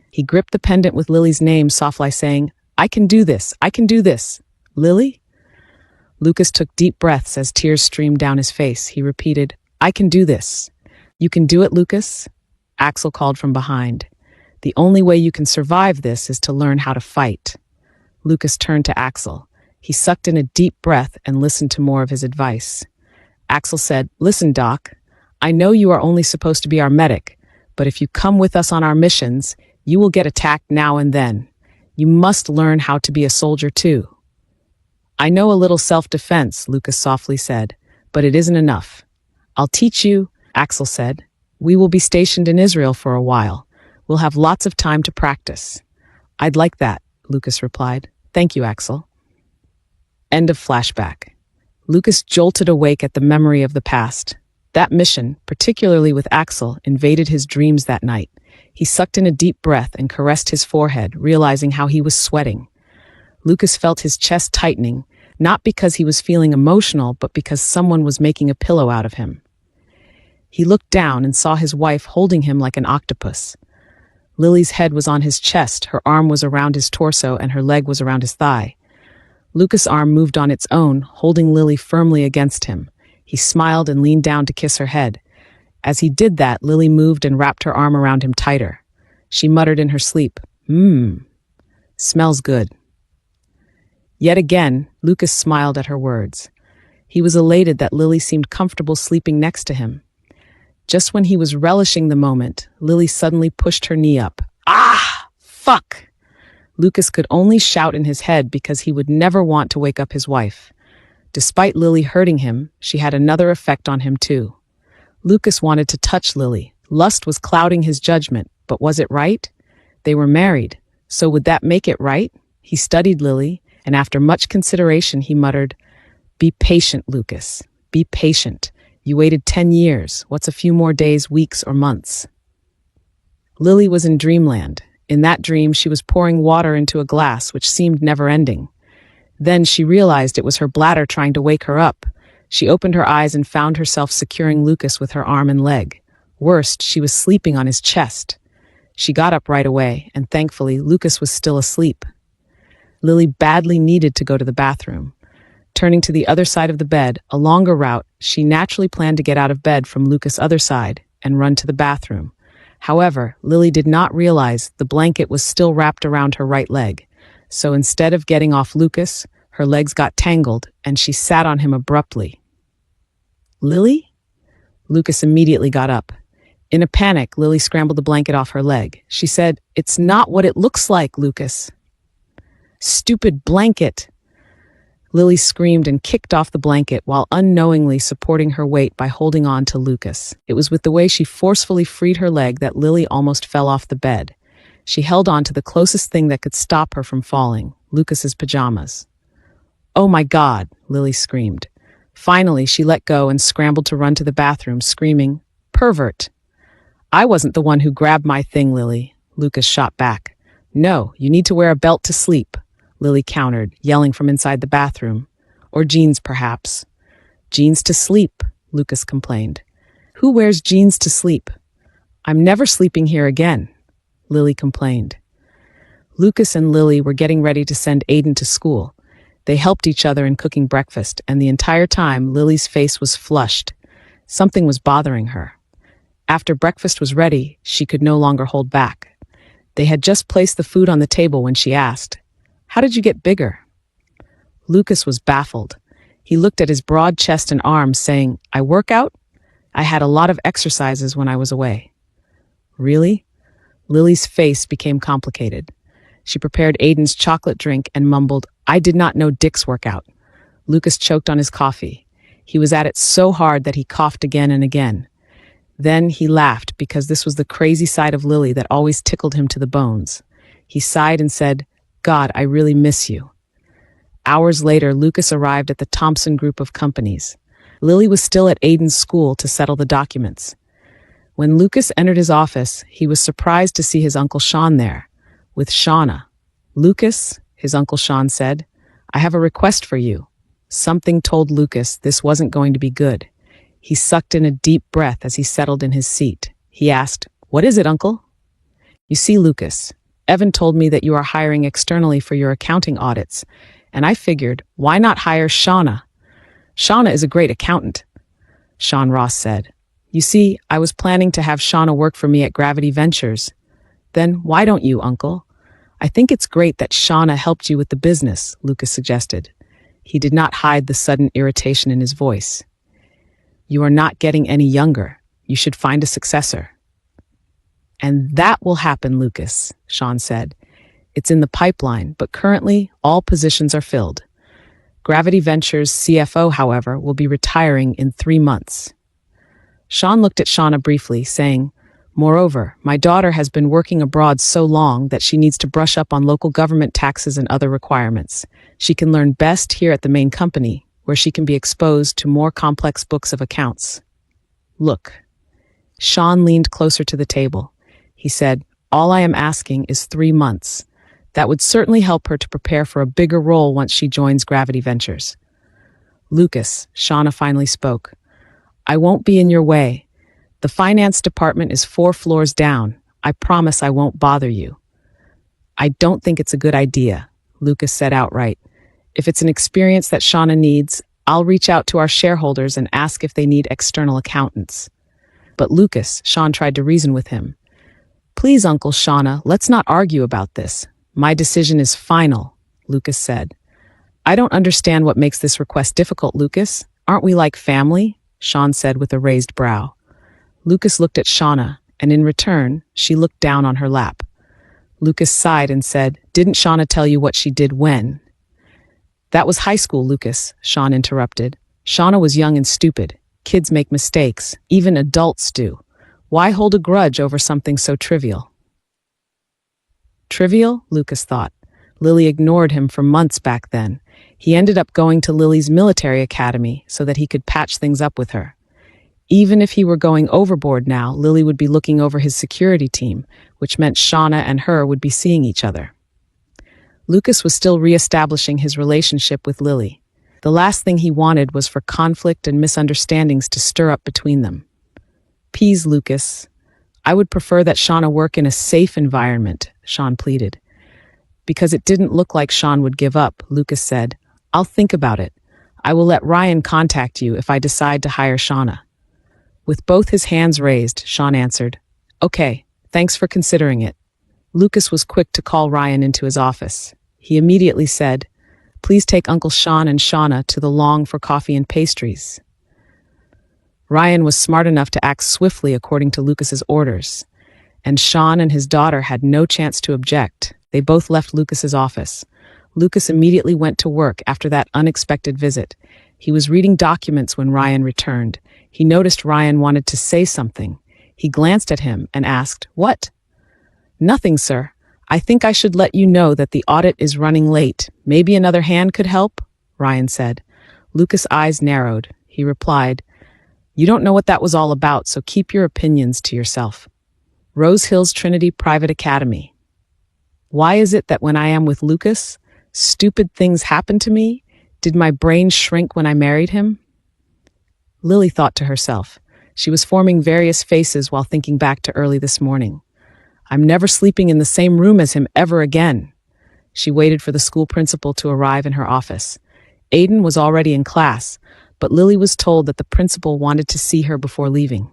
He gripped the pendant with Lily's name softly, saying, "I can do this, I can do this." "Lily?" Lucas took deep breaths as tears streamed down his face. He repeated, "I can do this." "You can do it, Lucas?" Axel called from behind. "The only way you can survive this is to learn how to fight." Lucas turned to Axel. He sucked in a deep breath and listened to more of his advice. Axel said, "Listen, Doc, I know you are only supposed to be our medic, but if you come with us on our missions, you will get attacked now and then. You must learn how to be a soldier too." "I know a little self-defense," Lucas softly said, "but it isn't enough." "I'll teach you," Axel said. "We will be stationed in Israel for a while. We'll have lots of time to practice." "I'd like that," Lucas replied. "Thank you, Axel." End of flashback. Lucas jolted awake at the memory of the past. That mission, particularly with Axel, invaded his dreams that night. He sucked in a deep breath and caressed his forehead, realizing how he was sweating. Lucas felt his chest tightening, not because he was feeling emotional, but because someone was making a pillow out of him. He looked down and saw his wife holding him like an octopus. Lily's head was on his chest, her arm was around his torso, and her leg was around his thigh. Lucas' arm moved on its own, holding Lily firmly against him. He smiled and leaned down to kiss her head. As he did that, Lily moved and wrapped her arm around him tighter. She muttered in her sleep, "Smells good." Yet again, Lucas smiled at her words. He was elated that Lily seemed comfortable sleeping next to him. Just when he was relishing the moment, Lily suddenly pushed her knee up. "Ah! Fuck!" Lucas could only shout in his head because he would never want to wake up his wife. Despite Lily hurting him, she had another effect on him too. Lucas wanted to touch Lily. Lust was clouding his judgment, but was it right? They were married, so would that make it right? He studied Lily, and after much consideration he muttered, "Be patient, Lucas. Be patient. You waited 10 years. What's a few more days, weeks, or months?" Lily was in dreamland. In that dream, she was pouring water into a glass, which seemed never-ending. Then she realized it was her bladder trying to wake her up. She opened her eyes and found herself securing Lucas with her arm and leg. Worst, she was sleeping on his chest. She got up right away, and thankfully, Lucas was still asleep. Lily badly needed to go to the bathroom. Turning to the other side of the bed, a longer route, she naturally planned to get out of bed from Lucas' other side and run to the bathroom. However, Lily did not realize the blanket was still wrapped around her right leg. So instead of getting off Lucas, her legs got tangled and she sat on him abruptly. "Lily?" Lucas immediately got up. In a panic, Lily scrambled the blanket off her leg. She said, "It's not what it looks like, Lucas." "Stupid blanket!" Lily screamed and kicked off the blanket while unknowingly supporting her weight by holding on to Lucas. It was with the way she forcefully freed her leg that Lily almost fell off the bed. She held on to the closest thing that could stop her from falling, Lucas's pajamas. "Oh my God," Lily screamed. Finally, she let go and scrambled to run to the bathroom, screaming, "Pervert!" "I wasn't the one who grabbed my thing, Lily," Lucas shot back. "No, you need to wear a belt to sleep," Lily countered, yelling from inside the bathroom. "Or jeans, perhaps." "Jeans to sleep," Lucas complained. "Who wears jeans to sleep?" "I'm never sleeping here again," Lily complained. Lucas and Lily were getting ready to send Aiden to school. They helped each other in cooking breakfast, and the entire time Lily's face was flushed. Something was bothering her. After breakfast was ready, she could no longer hold back. They had just placed the food on the table when she asked, "How did you get bigger?" Lucas was baffled. He looked at his broad chest and arms, saying, "I work out? I had a lot of exercises when I was away." "Really?" Lily's face became complicated. She prepared Aiden's chocolate drink and mumbled, "I did not know dicks work out." Lucas choked on his coffee. He was at it so hard that he coughed again and again. Then he laughed because this was the crazy side of Lily that always tickled him to the bones. He sighed and said, "God, I really miss you." Hours later, Lucas arrived at the Thompson group of companies. Lily was still at Aiden's school to settle the documents. When Lucas entered his office, he was surprised to see his Uncle Sean there, with Shauna. "Lucas," his Uncle Sean said, "I have a request for you." Something told Lucas this wasn't going to be good. He sucked in a deep breath as he settled in his seat. He asked, "What is it, Uncle?" "You see, Lucas, Evan told me that you are hiring externally for your accounting audits, and I figured, why not hire Shauna? Shauna is a great accountant," Sean Ross said. "You see, I was planning to have Shauna work for me at Gravity Ventures." "Then why don't you, Uncle?" "I think it's great that Shauna helped you with the business," Lucas suggested. He did not hide the sudden irritation in his voice. "You are not getting any younger. You should find a successor." "And that will happen, Lucas," Sean said. "It's in the pipeline, but currently all positions are filled. Gravity Ventures' CFO, however, will be retiring in 3 months." Sean looked at Shauna briefly, saying, "Moreover, my daughter has been working abroad so long that she needs to brush up on local government taxes and other requirements. She can learn best here at the main company, where she can be exposed to more complex books of accounts." "Look." Sean leaned closer to the table. He said, "All I am asking is 3 months. That would certainly help her to prepare for a bigger role once she joins Gravity Ventures." "Lucas," Shauna finally spoke, "I won't be in your way. The finance department is 4 floors down. I promise I won't bother you." "I don't think it's a good idea," Lucas said outright. "If it's an experience that Shauna needs, I'll reach out to our shareholders and ask if they need external accountants." "But Lucas," Sean tried to reason with him. "Please, Uncle Shauna, let's not argue about this. My decision is final," Lucas said. "I don't understand what makes this request difficult, Lucas. Aren't we like family?" Sean said with a raised brow. Lucas looked at Shauna, and in return, she looked down on her lap. Lucas sighed and said, "Didn't Shauna tell you what she did when?" "That was high school, Lucas," Sean interrupted. "Shauna was young and stupid. Kids make mistakes. Even adults do. Why hold a grudge over something so trivial? Trivial? Lucas thought. Lily ignored him for months back then. He ended up going to Lily's military academy so that he could patch things up with her. Even if he were going overboard now, Lily would be looking over his security team, which meant Shauna and her would be seeing each other. Lucas was still re-establishing his relationship with Lily. The last thing he wanted was for conflict and misunderstandings to stir up between them. Please, Lucas. I would prefer that Shauna work in a safe environment, Sean pleaded. Because it didn't look like Sean would give up, Lucas said. I'll think about it. I will let Ryan contact you if I decide to hire Shauna. With both his hands raised, Sean answered, Okay, thanks for considering it. Lucas was quick to call Ryan into his office. He immediately said, Please take Uncle Sean and Shauna to the Long for coffee and pastries. Ryan was smart enough to act swiftly according to Lucas's orders, and Sean and his daughter had no chance to object. They both left Lucas's office. Lucas immediately went to work after that unexpected visit. He was reading documents when Ryan returned. He noticed Ryan wanted to say something. He glanced at him and asked, What? Nothing, sir. I think I should let you know that the audit is running late. Maybe another hand could help? Ryan said. Lucas' eyes narrowed. He replied, You don't know what that was all about, so keep your opinions to yourself. Rose Hills Trinity Private Academy. Why is it that when I am with Lucas, stupid things happen to me? Did my brain shrink when I married him? Lily thought to herself. She was forming various faces while thinking back to early this morning. I'm never sleeping in the same room as him ever again. She waited for the school principal to arrive in her office. Aiden was already in class, but Lily was told that the principal wanted to see her before leaving.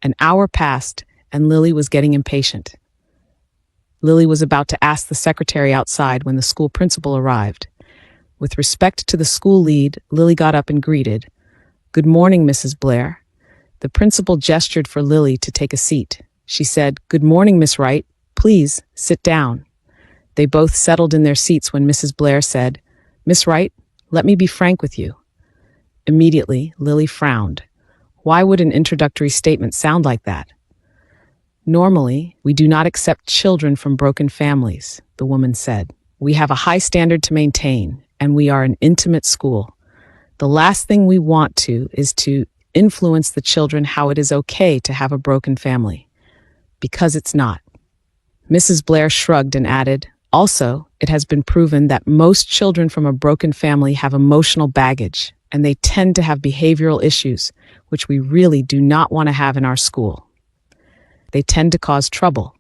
An hour passed, and Lily was getting impatient. Lily was about to ask the secretary outside when the school principal arrived. With respect to the school lead, Lily got up and greeted. Good morning, Mrs. Blair. The principal gestured for Lily to take a seat. She said, Good morning, Miss Wright. Please, sit down. They both settled in their seats when Mrs. Blair said, Miss Wright, let me be frank with you. Immediately, Lily frowned. Why would an introductory statement sound like that? Normally, we do not accept children from broken families, the woman said. We have a high standard to maintain, and we are an intimate school. The last thing we want to is to influence the children how it is okay to have a broken family. Because it's not. Mrs. Blair shrugged and added, Also, it has been proven that most children from a broken family have emotional baggage, and they tend to have behavioral issues, which we really do not want to have in our school. They tend to cause trouble.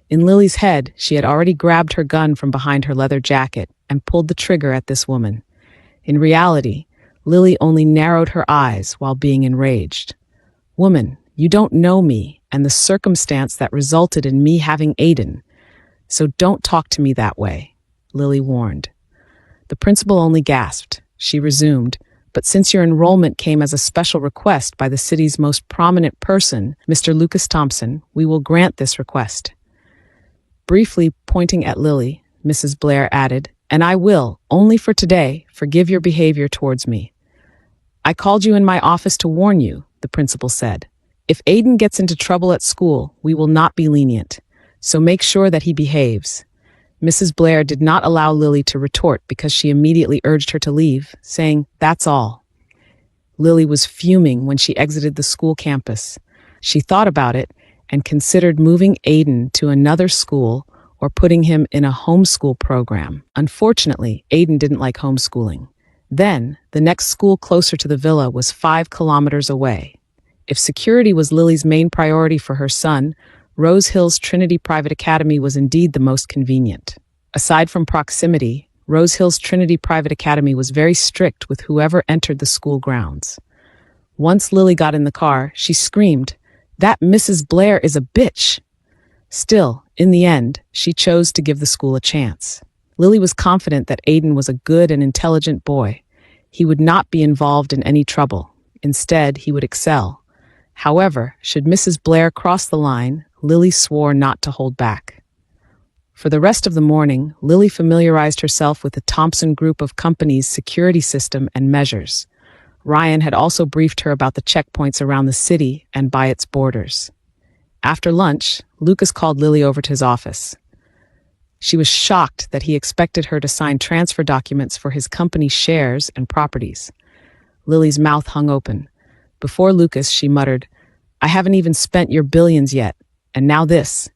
In Lily's head, she had already grabbed her gun from behind her leather jacket and pulled the trigger at this woman. In reality, Lily only narrowed her eyes while being enraged. Woman, you don't know me and the circumstance that resulted in me having Aiden. So don't talk to me that way, Lily warned. The principal only gasped. She resumed, But since your enrollment came as a special request by the city's most prominent person, Mr. Lucas Thompson, we will grant this request. Briefly pointing at Lily, Mrs. Blair added, And I will, only for today, forgive your behavior towards me. I called you in my office to warn you, the principal said. If Aiden gets into trouble at school, we will not be lenient. So make sure that he behaves. Mrs. Blair did not allow Lily to retort because she immediately urged her to leave, saying, That's all. Lily was fuming when she exited the school campus. She thought about it and considered moving Aiden to another school or putting him in a homeschool program. Unfortunately, Aiden didn't like homeschooling. Then, the next school closer to the villa was 5 kilometers away. If security was Lily's main priority for her son, Rose Hills Trinity Private Academy was indeed the most convenient. Aside from proximity, Rose Hills Trinity Private Academy was very strict with whoever entered the school grounds. Once Lily got in the car, she screamed, That Mrs. Blair is a bitch! Still, in the end, she chose to give the school a chance. Lily was confident that Aiden was a good and intelligent boy. He would not be involved in any trouble. Instead, he would excel. However, should Mrs. Blair cross the line, Lily swore not to hold back. For the rest of the morning, Lily familiarized herself with the Thompson Group of Companies' security system and measures. Ryan had also briefed her about the checkpoints around the city and by its borders. After lunch, Lucas called Lily over to his office. She was shocked that he expected her to sign transfer documents for his company's shares and properties. Lily's mouth hung open. Before Lucas, she muttered, "I haven't even spent your billions yet, and now this."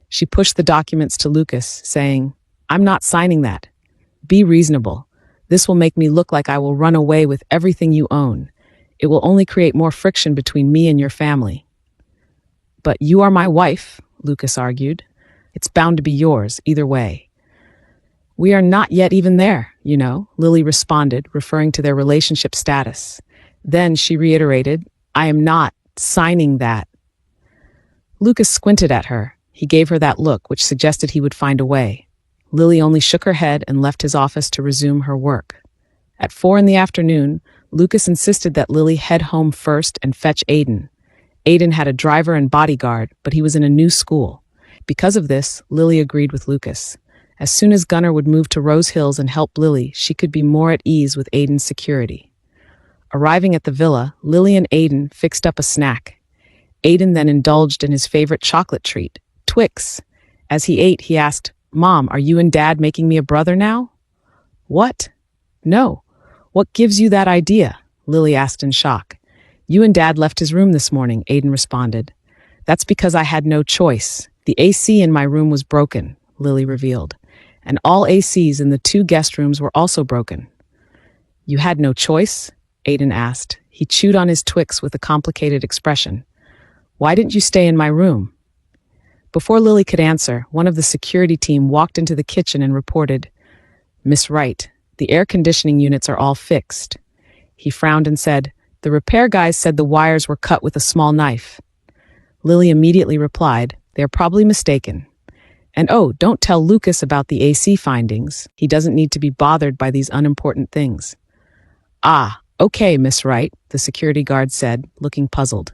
She pushed the documents to Lucas, saying, "I'm not signing that. Be reasonable. This will make me look like I will run away with everything you own. It will only create more friction between me and your family." "But you are my wife," Lucas argued. "It's bound to be yours, either way." "We are not yet even there, you know," Lily responded, referring to their relationship status. Then she reiterated, "I am not signing that." Lucas squinted at her. He gave her that look, which suggested he would find a way. Lily only shook her head and left his office to resume her work. At 4 p.m, Lucas insisted that Lily head home first and fetch Aiden. Aiden had a driver and bodyguard, but he was in a new school. Because of this, Lily agreed with Lucas. As soon as Gunnar would move to Rose Hills and help Lily, she could be more at ease with Aiden's security. Arriving at the villa, Lily and Aiden fixed up a snack. Aiden then indulged in his favorite chocolate treat, Twix. As he ate, he asked, "Mom, are you and Dad making me a brother now?" "What?" "No. What gives you that idea?" Lily asked in shock. "You and Dad left his room this morning," Aiden responded. "That's because I had no choice. The AC in my room was broken," Lily revealed. "And all ACs in the 2 guest rooms were also broken." "You had no choice?" Aiden asked. He chewed on his Twix with a complicated expression. "Why didn't you stay in my room?" Before Lily could answer, one of the security team walked into the kitchen and reported, "Miss Wright, the air conditioning units are all fixed." He frowned and said, "The repair guys said the wires were cut with a small knife." Lily immediately replied, "They're probably mistaken. And oh, don't tell Lucas about the AC findings. He doesn't need to be bothered by these unimportant things." "Ah, okay, Miss Wright," the security guard said, looking puzzled.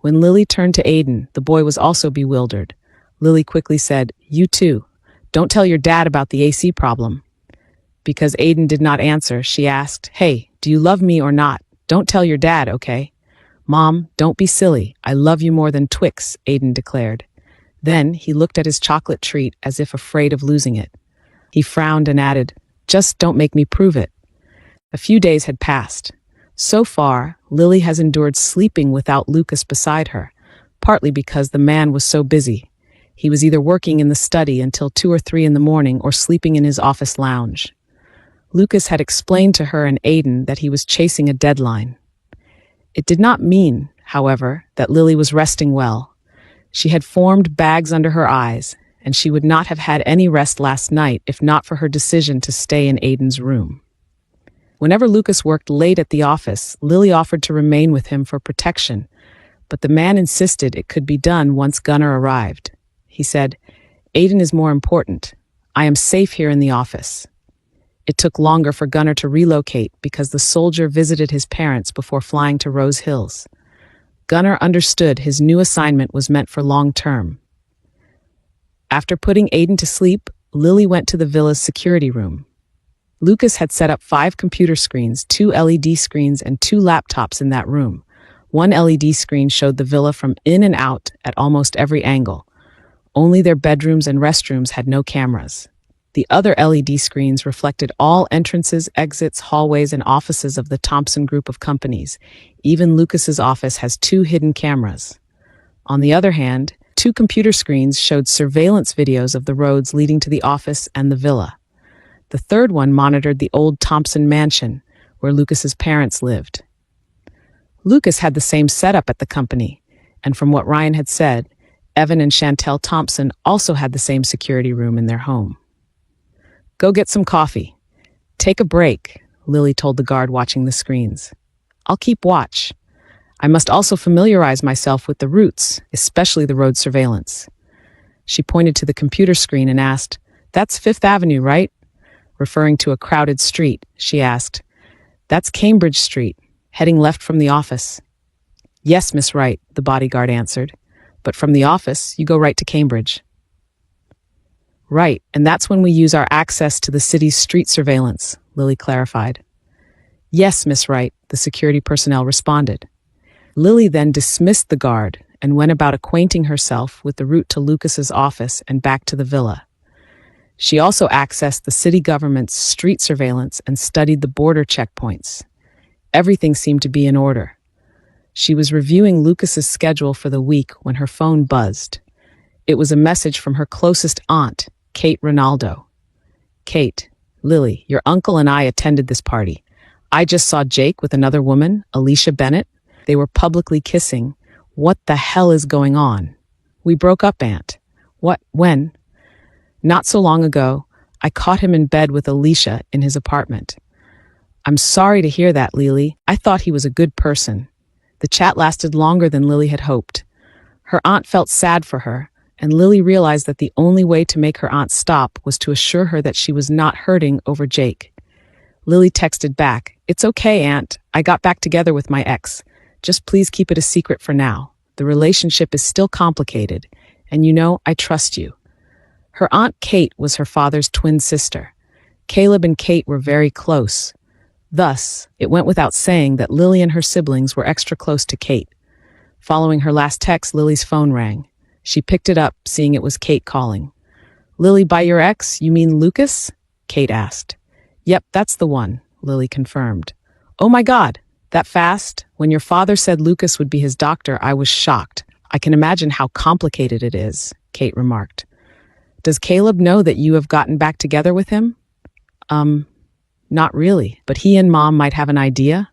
When Lily turned to Aiden, the boy was also bewildered. Lily quickly said, "You too. Don't tell your dad about the AC problem." Because Aiden did not answer, she asked, "Hey, do you love me or not? Don't tell your dad, okay?" "Mom, don't be silly. I love you more than Twix," Aiden declared. Then he looked at his chocolate treat as if afraid of losing it. He frowned and added, "Just don't make me prove it." A few days had passed. So far, Lily has endured sleeping without Lucas beside her, partly because the man was so busy. He was either working in the study until 2 or 3 in the morning or sleeping in his office lounge. Lucas had explained to her and Aiden that he was chasing a deadline. It did not mean, however, that Lily was resting well. She had formed bags under her eyes, and she would not have had any rest last night if not for her decision to stay in Aiden's room. Whenever Lucas worked late at the office, Lily offered to remain with him for protection, but the man insisted it could be done once Gunnar arrived. He said, "Aiden is more important. I am safe here in the office." It took longer for Gunnar to relocate because the soldier visited his parents before flying to Rose Hills. Gunnar understood his new assignment was meant for long term. After putting Aiden to sleep, Lily went to the villa's security room. Lucas had set up 5 computer screens, 2 LED screens, and 2 laptops in that room. One LED screen showed the villa from in and out at almost every angle. Only their bedrooms and restrooms had no cameras. The other LED screens reflected all entrances, exits, hallways, and offices of the Thompson group of companies. Even Lucas's office has 2 hidden cameras. On the other hand, 2 computer screens showed surveillance videos of the roads leading to the office and the villa. The third one monitored the old Thompson mansion, where Lucas's parents lived. Lucas had the same setup at the company, and from what Ryan had said, Evan and Chantel Thompson also had the same security room in their home. "Go get some coffee. Take a break," Lily told the guard watching the screens. "I'll keep watch. I must also familiarize myself with the routes, especially the road surveillance." She pointed to the computer screen and asked, "That's 5th Avenue, right?" Referring to a crowded street, she asked, "That's Cambridge Street, heading left from the office." "Yes, Miss Wright," the bodyguard answered. "But from the office, you go right to Cambridge." "Right, and that's when we use our access to the city's street surveillance," Lily clarified. Yes, Miss Wright, the security personnel responded. Lily then dismissed the guard and went about acquainting herself with the route to Lucas's office and back to the villa. She also accessed the city government's street surveillance and studied the border checkpoints. Everything seemed to be in order. She was reviewing Lucas's schedule for the week when her phone buzzed. It was a message from her closest aunt, Kate Ronaldo. Kate, Lily, your uncle and I attended this party. I just saw Jake with another woman, Alicia Bennett. They were publicly kissing. What the hell is going on? We broke up, Aunt. What? When? Not so long ago, I caught him in bed with Alicia in his apartment. I'm sorry to hear that, Lily. I thought he was a good person. The chat lasted longer than Lily had hoped. Her aunt felt sad for her, and Lily realized that the only way to make her aunt stop was to assure her that she was not hurting over Jake. Lily texted back, "It's okay, Aunt. I got back together with my ex. Just please keep it a secret for now. The relationship is still complicated, and you know I trust you." Her Aunt Kate was her father's twin sister. Caleb and Kate were very close. Thus, it went without saying that Lily and her siblings were extra close to Kate. Following her last text, Lily's phone rang. She picked it up, seeing it was Kate calling. "Lily, by your ex, you mean Lucas?" Kate asked. "Yep, that's the one," Lily confirmed. "Oh my God, that fast? When your father said Lucas would be his doctor, I was shocked. I can imagine how complicated it is," Kate remarked. "Does Caleb know that you have gotten back together with him?" Not really, but he and Mom might have an idea."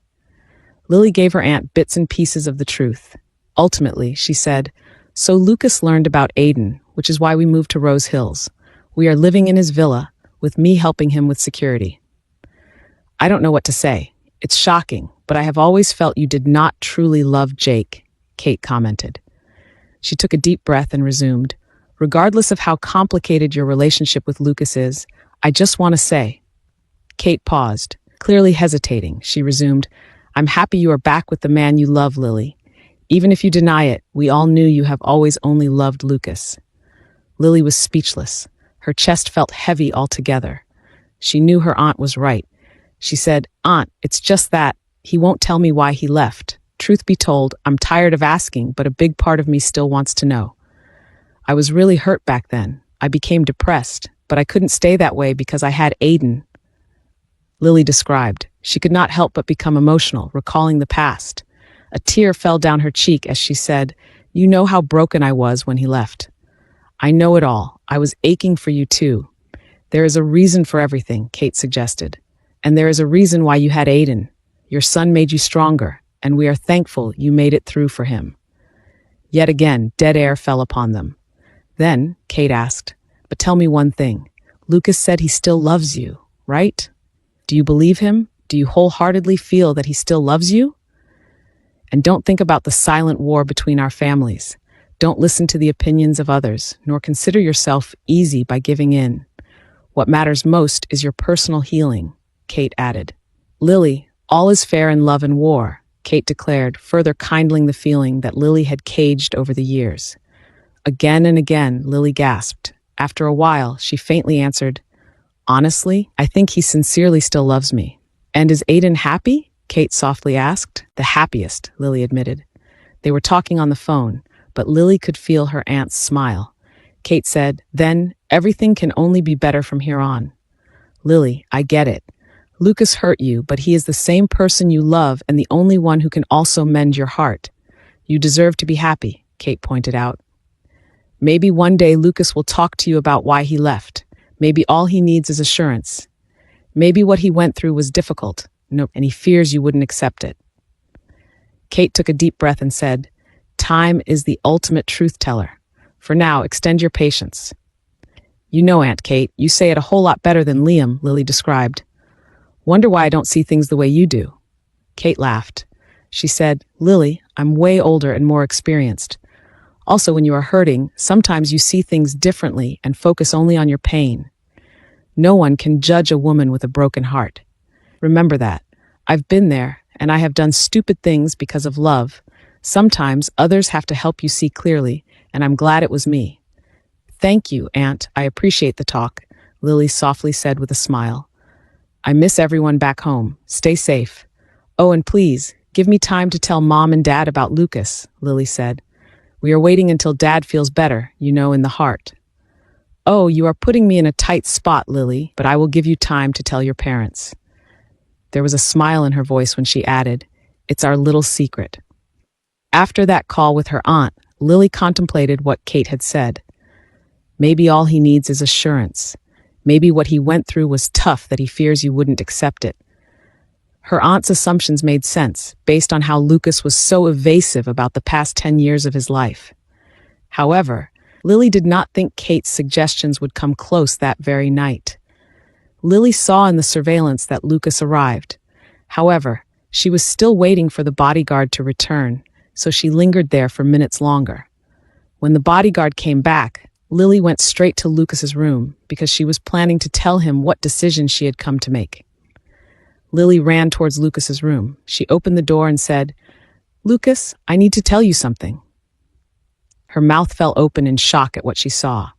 Lily gave her aunt bits and pieces of the truth. Ultimately, she said, "So Lucas learned about Aiden, which is why we moved to Rose Hills. We are living in his villa, with me helping him with security." "I don't know what to say. It's shocking, but I have always felt you did not truly love Jake," Kate commented. She took a deep breath and resumed, "Regardless of how complicated your relationship with Lucas is, I just want to say—" Kate paused, clearly hesitating. She resumed, "I'm happy you are back with the man you love, Lily. Even if you deny it, we all knew you have always only loved Lucas." Lily was speechless. Her chest felt heavy altogether. She knew her aunt was right. She said, "Aunt, it's just that. He won't tell me why he left. Truth be told, I'm tired of asking, but a big part of me still wants to know. I was really hurt back then. I became depressed, but I couldn't stay that way because I had Aiden." Lily described. She could not help but become emotional, recalling the past. A tear fell down her cheek as she said, "You know how broken I was when he left. I know it all. I was aching for you too. There is a reason for everything," Kate suggested. "And there is a reason why you had Aiden. Your son made you stronger, and we are thankful you made it through for him." Yet again, dead air fell upon them. Then, Kate asked, "But tell me one thing. Lucas said he still loves you, right? Do you believe him? Do you wholeheartedly feel that he still loves you? And don't think about the silent war between our families. Don't listen to the opinions of others, nor consider yourself easy by giving in. What matters most is your personal healing," Kate added. "Lily, all is fair in love and war," Kate declared, further kindling the feeling that Lily had caged over the years. Again and again, Lily gasped. After a while, she faintly answered, "Honestly, I think he sincerely still loves me." "And is Aiden happy?" Kate softly asked. "The happiest," Lily admitted. They were talking on the phone, but Lily could feel her aunt's smile. Kate said, "Then, everything can only be better from here on." "Lily, I get it. Lucas hurt you, but he is the same person you love and the only one who can also mend your heart. You deserve to be happy," Kate pointed out. "Maybe one day Lucas will talk to you about why he left. Maybe all he needs is assurance. Maybe what he went through was difficult, and he fears you wouldn't accept it." Kate took a deep breath and said, "Time is the ultimate truth teller. For now, extend your patience." "You know, Aunt Kate, you say it a whole lot better than Liam," Lily described. "Wonder why I don't see things the way you do." Kate laughed. She said, "Lily, I'm way older and more experienced. Also, when you are hurting, sometimes you see things differently and focus only on your pain. No one can judge a woman with a broken heart. Remember that. I've been there, and I have done stupid things because of love. Sometimes others have to help you see clearly, and I'm glad it was me." "Thank you, Aunt. I appreciate the talk," Lily softly said with a smile. "I miss everyone back home. Stay safe. Oh, and please, give me time to tell Mom and Dad about Lucas, Lily said. We are waiting until Dad feels better, in the heart. Oh, you are putting me in a tight spot, Lily, but I will give you time to tell your parents. There was a smile in her voice when she added, It's our little secret. After that call with her aunt, Lily contemplated what Kate had said. Maybe all he needs is assurance. Maybe what he went through was tough that he fears you wouldn't accept it. Her aunt's assumptions made sense, based on how Lucas was so evasive about the past 10 years of his life. However, Lily did not think Kate's suggestions would come close that very night. Lily saw in the surveillance that Lucas arrived. However, she was still waiting for the bodyguard to return, so she lingered there for minutes longer. When the bodyguard came back, Lily went straight to Lucas's room because she was planning to tell him what decision she had come to make. Lily ran towards Lucas's room. She opened the door and said, Lucas, I need to tell you something. Her mouth fell open in shock at what she saw.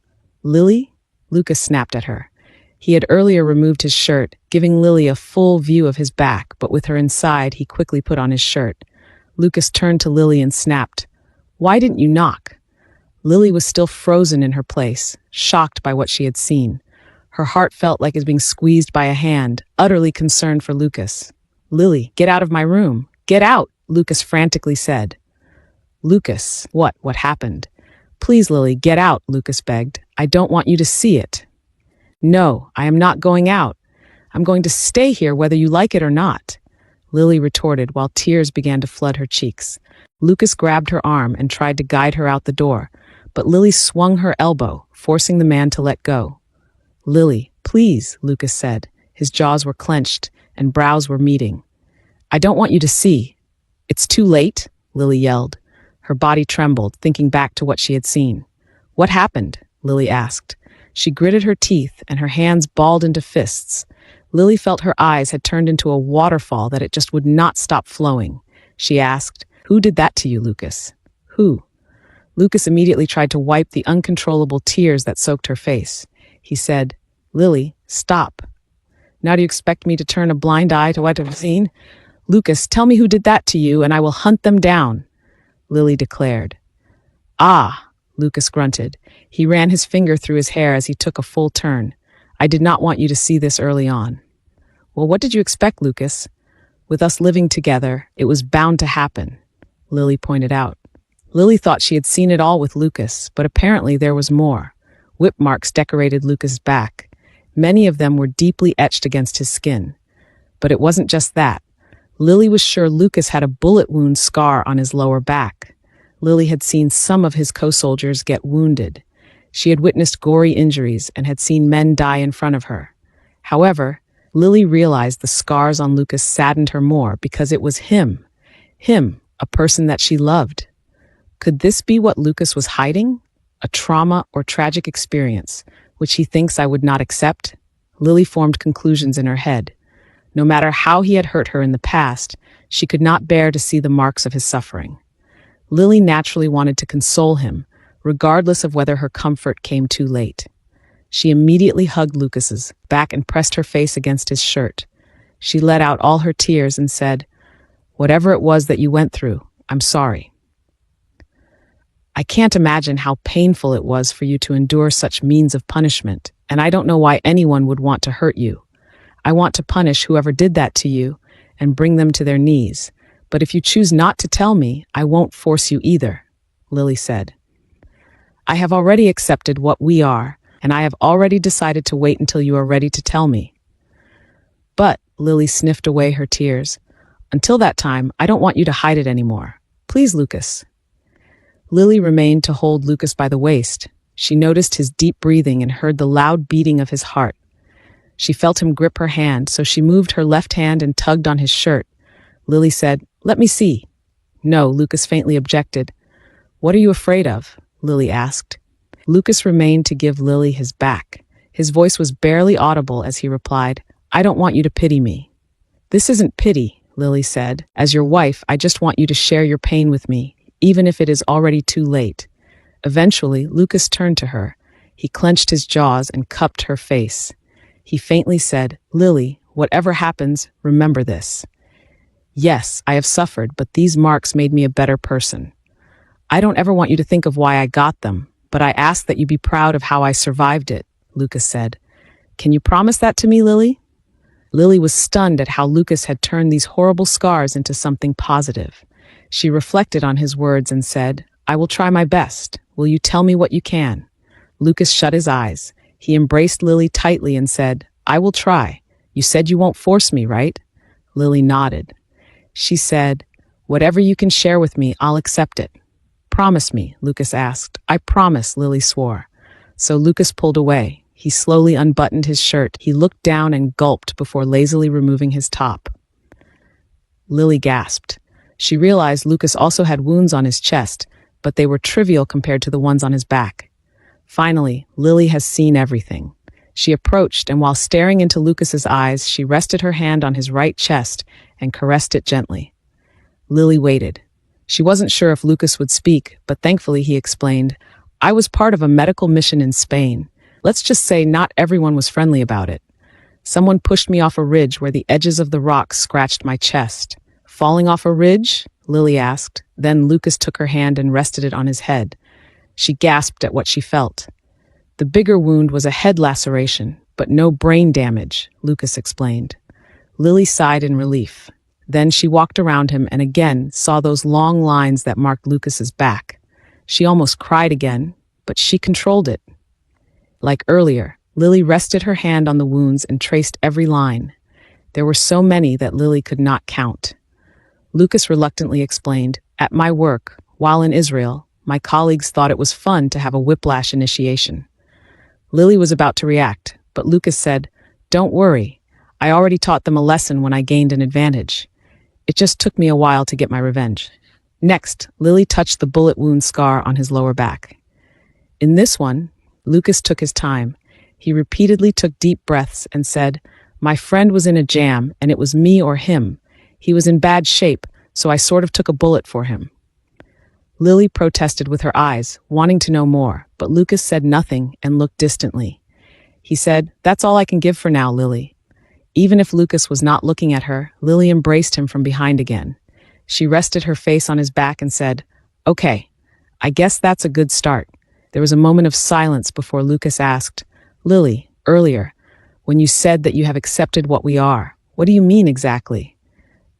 Lily? Lucas snapped at her. He had earlier removed his shirt, giving Lily a full view of his back, but with her inside, he quickly put on his shirt. Lucas turned to Lily and snapped, Why didn't you knock? Lily was still frozen in her place, shocked by what she had seen. Her heart felt like it was being squeezed by a hand, utterly concerned for Lucas. Lily, get out of my room. Get out, Lucas frantically said. Lucas, what happened? Please, Lily, get out, Lucas begged. I don't want you to see it. No, I am not going out. I'm going to stay here whether you like it or not, Lily retorted while tears began to flood her cheeks. Lucas grabbed her arm and tried to guide her out the door, but Lily swung her elbow, forcing the man to let go. Lily, please, Lucas said. His jaws were clenched and brows were meeting. I don't want you to see. It's too late, Lily yelled. Her body trembled, thinking back to what she had seen. What happened? Lily asked. She gritted her teeth and her hands balled into fists. Lily felt her eyes had turned into a waterfall that it just would not stop flowing. She asked, Who did that to you, Lucas? Who? Lucas immediately tried to wipe the uncontrollable tears that soaked her face. He said, Lily, stop. Now do you expect me to turn a blind eye to what I've seen? Lucas, tell me who did that to you and I will hunt them down, Lily declared. Ah, Lucas grunted. He ran his finger through his hair as he took a full turn. I did not want you to see this early on. Well, what did you expect, Lucas? With us living together, it was bound to happen, Lily pointed out. Lily thought she had seen it all with Lucas, but apparently there was more. Whip marks decorated Lucas' back. Many of them were deeply etched against his skin. But it wasn't just that. Lily was sure Lucas had a bullet wound scar on his lower back. Lily had seen some of his co-soldiers get wounded. She had witnessed gory injuries and had seen men die in front of her. However, Lily realized the scars on Lucas saddened her more because it was him, a person that she loved. Could this be what Lucas was hiding? A trauma or tragic experience, which he thinks I would not accept? Lily formed conclusions in her head. No matter how he had hurt her in the past, she could not bear to see the marks of his suffering. Lily naturally wanted to console him, regardless of whether her comfort came too late. She immediately hugged Lucas's back and pressed her face against his shirt. She let out all her tears and said, Whatever it was that you went through, I'm sorry. I can't imagine how painful it was for you to endure such means of punishment, and I don't know why anyone would want to hurt you. I want to punish whoever did that to you and bring them to their knees. But if you choose not to tell me, I won't force you either, Lily said. I have already accepted what we are, and I have already decided to wait until you are ready to tell me. But, Lily sniffed away her tears, until that time, I don't want you to hide it anymore. Please, Lucas. Lily remained to hold Lucas by the waist. She noticed his deep breathing and heard the loud beating of his heart. She felt him grip her hand, so she moved her left hand and tugged on his shirt. Lily said, Let me see. No, Lucas faintly objected. What are you afraid of? Lily asked. Lucas remained to give Lily his back. His voice was barely audible as he replied, I don't want you to pity me. This isn't pity, Lily said. As your wife, I just want you to share your pain with me, even if it is already too late. Eventually, Lucas turned to her. He clenched his jaws and cupped her face. He faintly said, Lily, whatever happens, remember this. Yes, I have suffered, but these marks made me a better person. I don't ever want you to think of why I got them, but I ask that you be proud of how I survived it, Lucas said. Can you promise that to me, Lily? Lily was stunned at how Lucas had turned these horrible scars into something positive. She reflected on his words and said, I will try my best. Will you tell me what you can? Lucas shut his eyes. He embraced Lily tightly and said, I will try. You said you won't force me, right? Lily nodded. She said, whatever you can share with me, I'll accept it. Promise me, Lucas asked. I promise, Lily swore. So Lucas pulled away. He slowly unbuttoned his shirt. He looked down and gulped before lazily removing his top. Lily gasped. She realized Lucas also had wounds on his chest, but they were trivial compared to the ones on his back. Finally, Lily has seen everything. She approached, and while staring into Lucas's eyes, she rested her hand on his right chest and caressed it gently. Lily waited. She wasn't sure if Lucas would speak, but thankfully he explained, I was part of a medical mission in Spain. Let's just say not everyone was friendly about it. Someone pushed me off a ridge where the edges of the rocks scratched my chest. Falling off a ridge? Lily asked. Then Lucas took her hand and rested it on his head. She gasped at what she felt. The bigger wound was a head laceration, but no brain damage, Lucas explained. Lily sighed in relief. Then she walked around him and again saw those long lines that marked Lucas's back. She almost cried again, but she controlled it. Like earlier, Lily rested her hand on the wounds and traced every line. There were so many that Lily could not count. Lucas reluctantly explained, at my work, while in Israel, my colleagues thought it was fun to have a whiplash initiation. Lily was about to react, but Lucas said, don't worry. I already taught them a lesson when I gained an advantage. It just took me a while to get my revenge. Next, Lily touched the bullet wound scar on his lower back. In this one, Lucas took his time. He repeatedly took deep breaths and said, my friend was in a jam and it was me or him. He was in bad shape, so I sort of took a bullet for him. Lily protested with her eyes, wanting to know more, but Lucas said nothing and looked distantly. He said, that's all I can give for now, Lily. Even if Lucas was not looking at her, Lily embraced him from behind again. She rested her face on his back and said, okay, I guess that's a good start. There was a moment of silence before Lucas asked, Lily, earlier, when you said that you have accepted what we are, what do you mean exactly?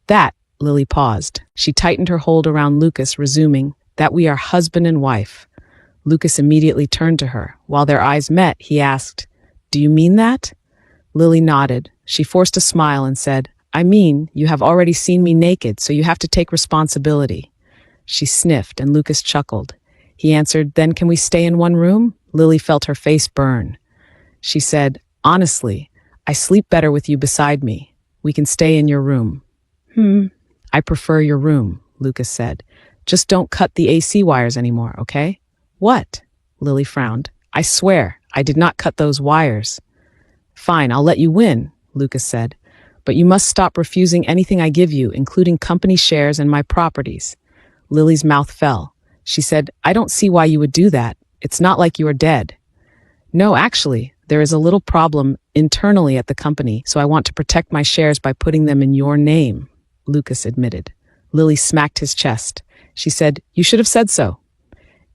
That, Lily paused. She tightened her hold around Lucas, resuming, that we are husband and wife. Lucas immediately turned to her. While their eyes met, he asked, do you mean that? Lily nodded. She forced a smile and said, I mean, you have already seen me naked, so you have to take responsibility. She sniffed, and Lucas chuckled. He answered, then can we stay in one room? Lily felt her face burn. She said, honestly, I sleep better with you beside me. We can stay in your room. I prefer your room, Lucas said. Just don't cut the AC wires anymore, okay? What? Lily frowned. I swear, I did not cut those wires. Fine, I'll let you win, Lucas said. But you must stop refusing anything I give you, including company shares and my properties. Lily's mouth fell. She said, I don't see why you would do that. It's not like you are dead. No, actually, there is a little problem internally at the company, so I want to protect my shares by putting them in your name, Lucas admitted. Lily smacked his chest. She said, you should have said so.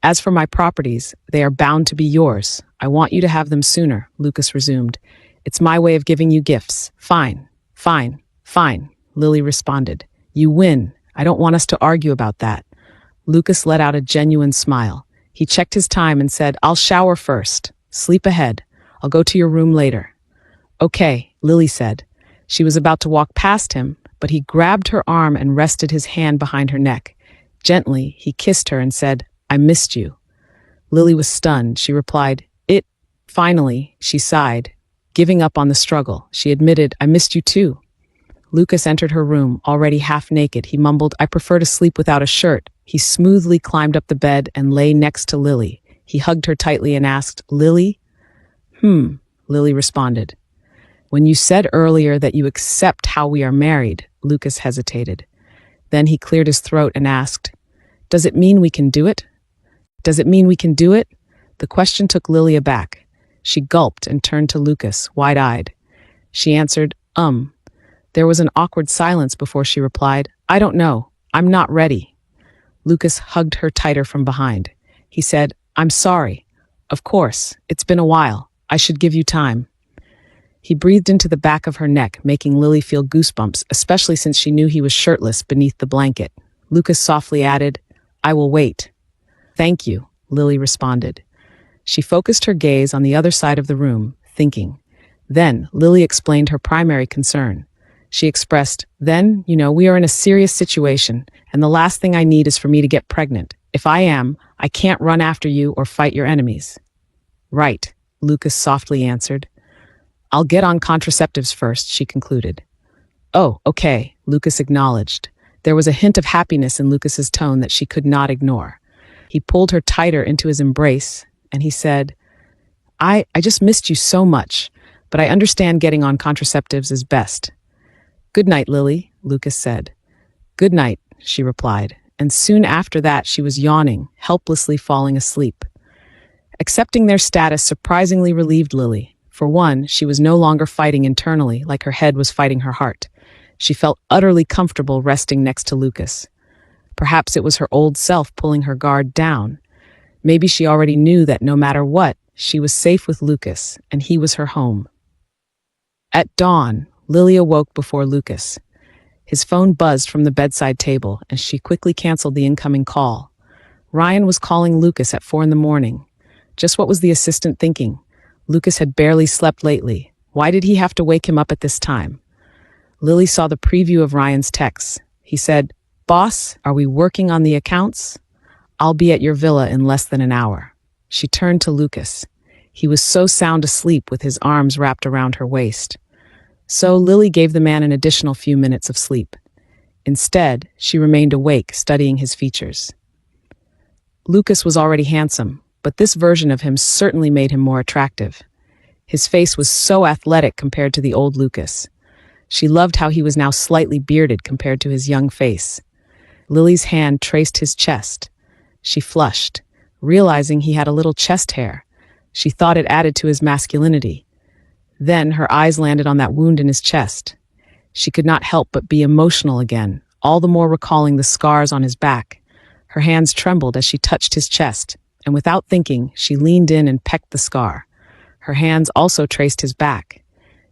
As for my properties, they are bound to be yours. I want you to have them sooner, Lucas resumed. It's my way of giving you gifts. Fine, fine, fine, Lily responded. You win. I don't want us to argue about that. Lucas let out a genuine smile. He checked his time and said, I'll shower first. Sleep ahead. I'll go to your room later. Okay, Lily said. She was about to walk past him, but he grabbed her arm and rested his hand behind her neck. Gently, he kissed her and said, I missed you. Lily was stunned. She replied, Finally, she sighed. Giving up on the struggle, she admitted, I missed you too. Lucas entered her room, already half naked. He mumbled, I prefer to sleep without a shirt. He smoothly climbed up the bed and lay next to Lily. He hugged her tightly and asked, Lily? Lily responded. When you said earlier that you accept how we are married, Lucas hesitated. Then he cleared his throat and asked, Does it mean we can do it? Does it mean we can do it? The question took Lily aback. She gulped and turned to Lucas, wide-eyed. She answered, There was an awkward silence before she replied, I don't know. I'm not ready. Lucas hugged her tighter from behind. He said, I'm sorry. Of course, it's been a while. I should give you time. He breathed into the back of her neck, making Lily feel goosebumps, especially since she knew he was shirtless beneath the blanket. Lucas softly added, I will wait. Thank you, Lily responded. She focused her gaze on the other side of the room, thinking. Then, Lily explained her primary concern. She expressed, we are in a serious situation, and the last thing I need is for me to get pregnant. If I am, I can't run after you or fight your enemies. Right, Lucas softly answered. I'll get on contraceptives first, she concluded. Oh, okay, Lucas acknowledged. There was a hint of happiness in Lucas's tone that she could not ignore. He pulled her tighter into his embrace, and he said, I just missed you so much, but I understand getting on contraceptives is best. Good night, Lily, Lucas said. Good night, she replied, and soon after that she was yawning, helplessly falling asleep. Accepting their status surprisingly relieved Lily. For one, she was no longer fighting internally like her head was fighting her heart. She felt utterly comfortable resting next to Lucas. Perhaps it was her old self pulling her guard down. Maybe she already knew that no matter what, she was safe with Lucas, and he was her home. At dawn, Lily awoke before Lucas. His phone buzzed from the bedside table, and she quickly canceled the incoming call. Ryan was calling Lucas at 4 a.m. Just what was the assistant thinking? Lucas had barely slept lately. Why did he have to wake him up at this time? Lily saw the preview of Ryan's texts. He said, Boss, are we working on the accounts? I'll be at your villa in less than an hour. She turned to Lucas. He was so sound asleep with his arms wrapped around her waist. So Lily gave the man an additional few minutes of sleep. Instead, she remained awake, studying his features. Lucas was already handsome, but this version of him certainly made him more attractive. His face was so athletic compared to the old Lucas. She loved how he was now slightly bearded compared to his young face. Lily's hand traced his chest. She flushed, realizing he had a little chest hair. She thought it added to his masculinity. Then her eyes landed on that wound in his chest. She could not help but be emotional again, all the more recalling the scars on his back. Her hands trembled as she touched his chest, and without thinking, she leaned in and pecked the scar. Her hands also traced his back.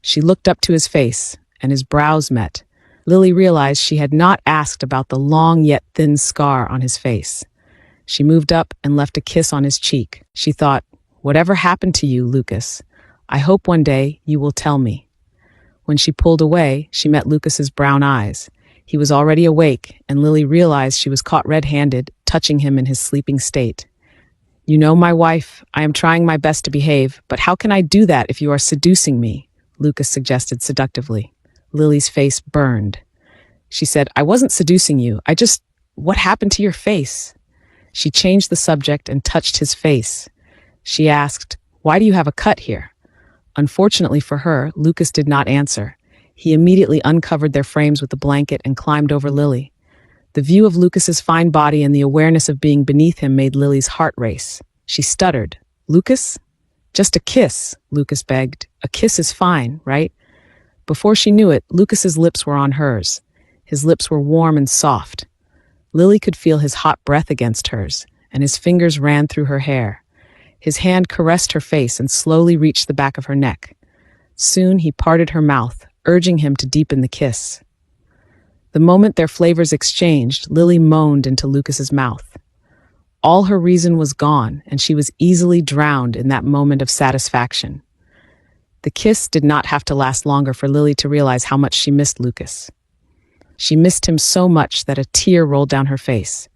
She looked up to his face, and his brows met. Lily realized she had not asked about the long yet thin scar on his face. She moved up and left a kiss on his cheek. She thought, whatever happened to you, Lucas, I hope one day you will tell me. When she pulled away, she met Lucas's brown eyes. He was already awake, and Lily realized she was caught red-handed, touching him in his sleeping state. You know, my wife, I am trying my best to behave, but how can I do that if you are seducing me? Lucas suggested seductively. Lily's face burned. She said, I wasn't seducing you. What happened to your face? She changed the subject and touched his face. She asked, why do you have a cut here? Unfortunately for her, Lucas did not answer. He immediately uncovered their frames with the blanket and climbed over Lily. The view of Lucas's fine body and the awareness of being beneath him made Lily's heart race. She stuttered. Lucas? Just a kiss, Lucas begged. A kiss is fine, right? Before she knew it, Lucas's lips were on hers. His lips were warm and soft. Lily could feel his hot breath against hers, and his fingers ran through her hair. His hand caressed her face and slowly reached the back of her neck. Soon he parted her mouth, urging him to deepen the kiss. The moment their flavors exchanged, Lily moaned into Lucas's mouth. All her reason was gone, and she was easily drowned in that moment of satisfaction. The kiss did not have to last longer for Lily to realize how much she missed Lucas. She missed him so much that a tear rolled down her face.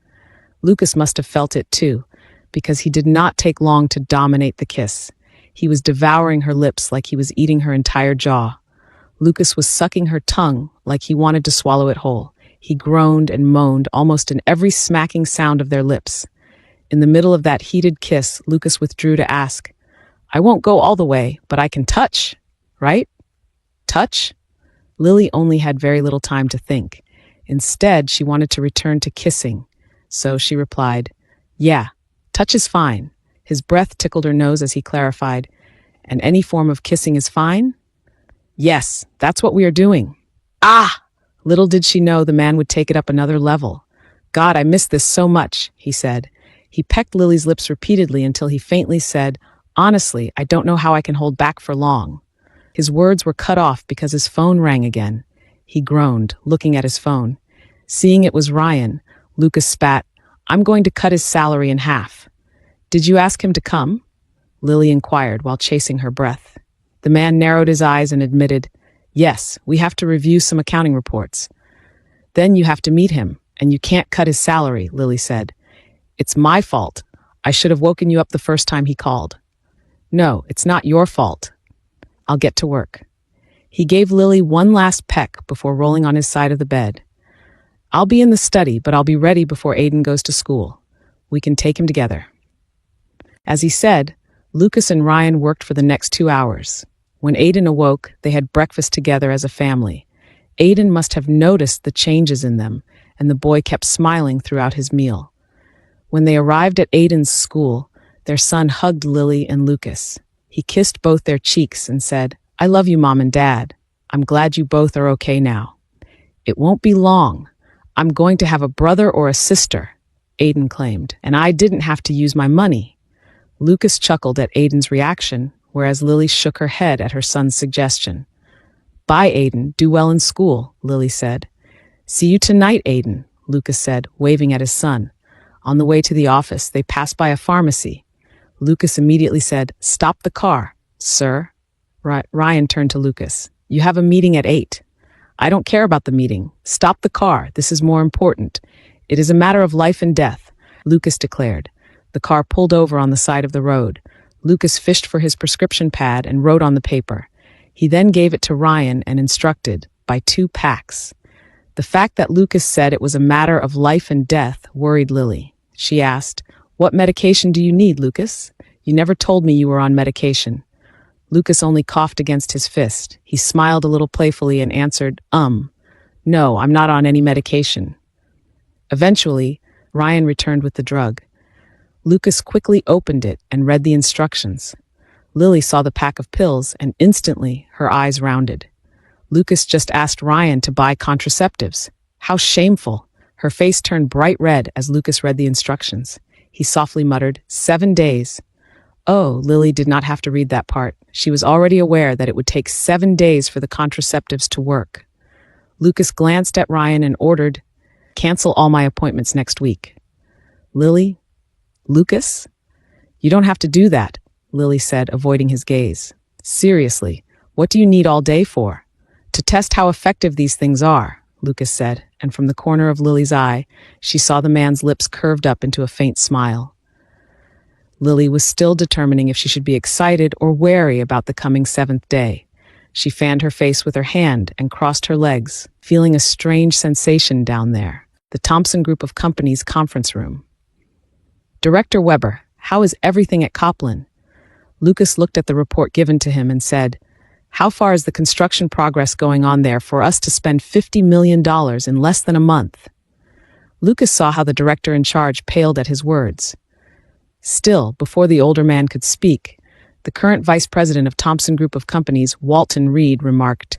Lucas must have felt it too, because he did not take long to dominate the kiss. He was devouring her lips like he was eating her entire jaw. Lucas was sucking her tongue like he wanted to swallow it whole. He groaned and moaned almost in every smacking sound of their lips. In the middle of that heated kiss, Lucas withdrew to ask, I won't go all the way, but I can touch, right? Touch? Lily only had very little time to think. Instead, she wanted to return to kissing. So she replied, yeah, touch is fine. His breath tickled her nose as he clarified, and any form of kissing is fine? Yes, that's what we are doing. Ah! Little did she know the man would take it up another level. God, I miss this so much, he said. He pecked Lily's lips repeatedly until he faintly said, Honestly, I don't know how I can hold back for long. His words were cut off because his phone rang again. He groaned, looking at his phone. Seeing it was Ryan, Lucas spat, I'm going to cut his salary in half. Did you ask him to come? Lily inquired while chasing her breath. The man narrowed his eyes and admitted, Yes, we have to review some accounting reports. Then you have to meet him, and you can't cut his salary, Lily said. It's my fault. I should have woken you up the first time he called. No, it's not your fault. I'll get to work. He gave Lily one last peck before rolling on his side of the bed. I'll be in the study, but I'll be ready before Aiden goes to school. We can take him together. As he said, Lucas and Ryan worked for the next 2 hours. When Aiden awoke, they had breakfast together as a family. Aiden must have noticed the changes in them, and the boy kept smiling throughout his meal. When they arrived at Aiden's school, their son hugged Lily and Lucas. He kissed both their cheeks and said, I love you, Mom and Dad. I'm glad you both are okay now. It won't be long. I'm going to have a brother or a sister, Aiden claimed, and I didn't have to use my money. Lucas chuckled at Aiden's reaction, whereas Lily shook her head at her son's suggestion. Bye, Aiden. Do well in school, Lily said. See you tonight, Aiden, Lucas said, waving at his son. On the way to the office, they passed by a pharmacy. Lucas immediately said, Stop the car, sir. Ryan turned to Lucas. You have a meeting at 8. I don't care about the meeting. Stop the car. This is more important. It is a matter of life and death, Lucas declared. The car pulled over on the side of the road. Lucas fished for his prescription pad and wrote on the paper. He then gave it to Ryan and instructed, Buy 2 packs. The fact that Lucas said it was a matter of life and death worried Lily. She asked, What medication do you need, Lucas? You never told me you were on medication. Lucas only coughed against his fist. He smiled a little playfully and answered, No, I'm not on any medication. Eventually, Ryan returned with the drug. Lucas quickly opened it and read the instructions. Lily saw the pack of pills and instantly her eyes rounded. Lucas just asked Ryan to buy contraceptives. How shameful. Her face turned bright red as Lucas read the instructions. He softly muttered, 7 days. Oh, Lily did not have to read that part. She was already aware that it would take 7 days for the contraceptives to work. Lucas glanced at Ryan and ordered, Cancel all my appointments next week. Lily? Lucas? You don't have to do that, Lily said, avoiding his gaze. Seriously, what do you need all day for? To test how effective these things are, Lucas said, and from the corner of Lily's eye, she saw the man's lips curved up into a faint smile. Lily was still determining if she should be excited or wary about the coming 7th day. She fanned her face with her hand and crossed her legs, feeling a strange sensation down there. The Thompson Group of Companies conference room. Director Weber, how is everything at Copland? Lucas looked at the report given to him and said, How far is the construction progress going on there for us to spend $50 million in less than a month? Lucas saw how the director in charge paled at his words. Still, before the older man could speak, the current vice president of Thompson Group of Companies, Walton Reed, remarked,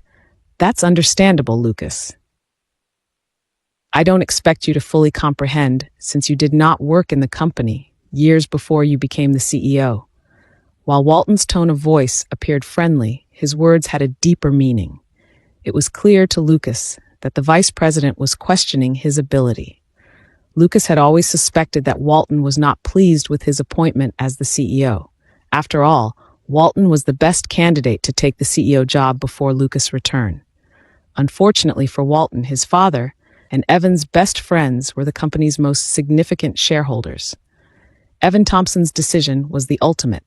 That's understandable, Lucas. I don't expect you to fully comprehend, since you did not work in the company years before you became the CEO. While Walton's tone of voice appeared friendly, his words had a deeper meaning. It was clear to Lucas that the vice president was questioning his ability. Lucas had always suspected that Walton was not pleased with his appointment as the CEO. After all, Walton was the best candidate to take the CEO job before Lucas' return. Unfortunately for Walton, his father and Evan's best friends were the company's most significant shareholders. Evan Thompson's decision was the ultimate.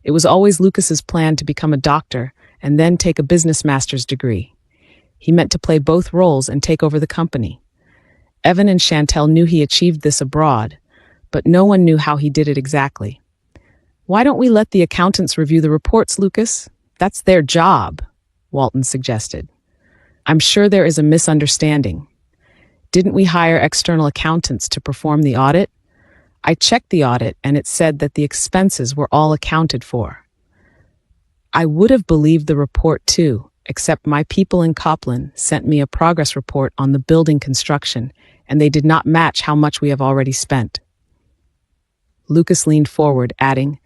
It was always Lucas's plan to become a doctor and then take a business master's degree. He meant to play both roles and take over the company. Evan and Chantel knew he achieved this abroad, but no one knew how he did it exactly. Why don't we let the accountants review the reports, Lucas? That's their job, Walton suggested. I'm sure there is a misunderstanding. Didn't we hire external accountants to perform the audit? I checked the audit and it said that the expenses were all accounted for. I would have believed the report too, except my people in Copland sent me a progress report on the building construction, and they did not match how much we have already spent. Lucas leaned forward, adding,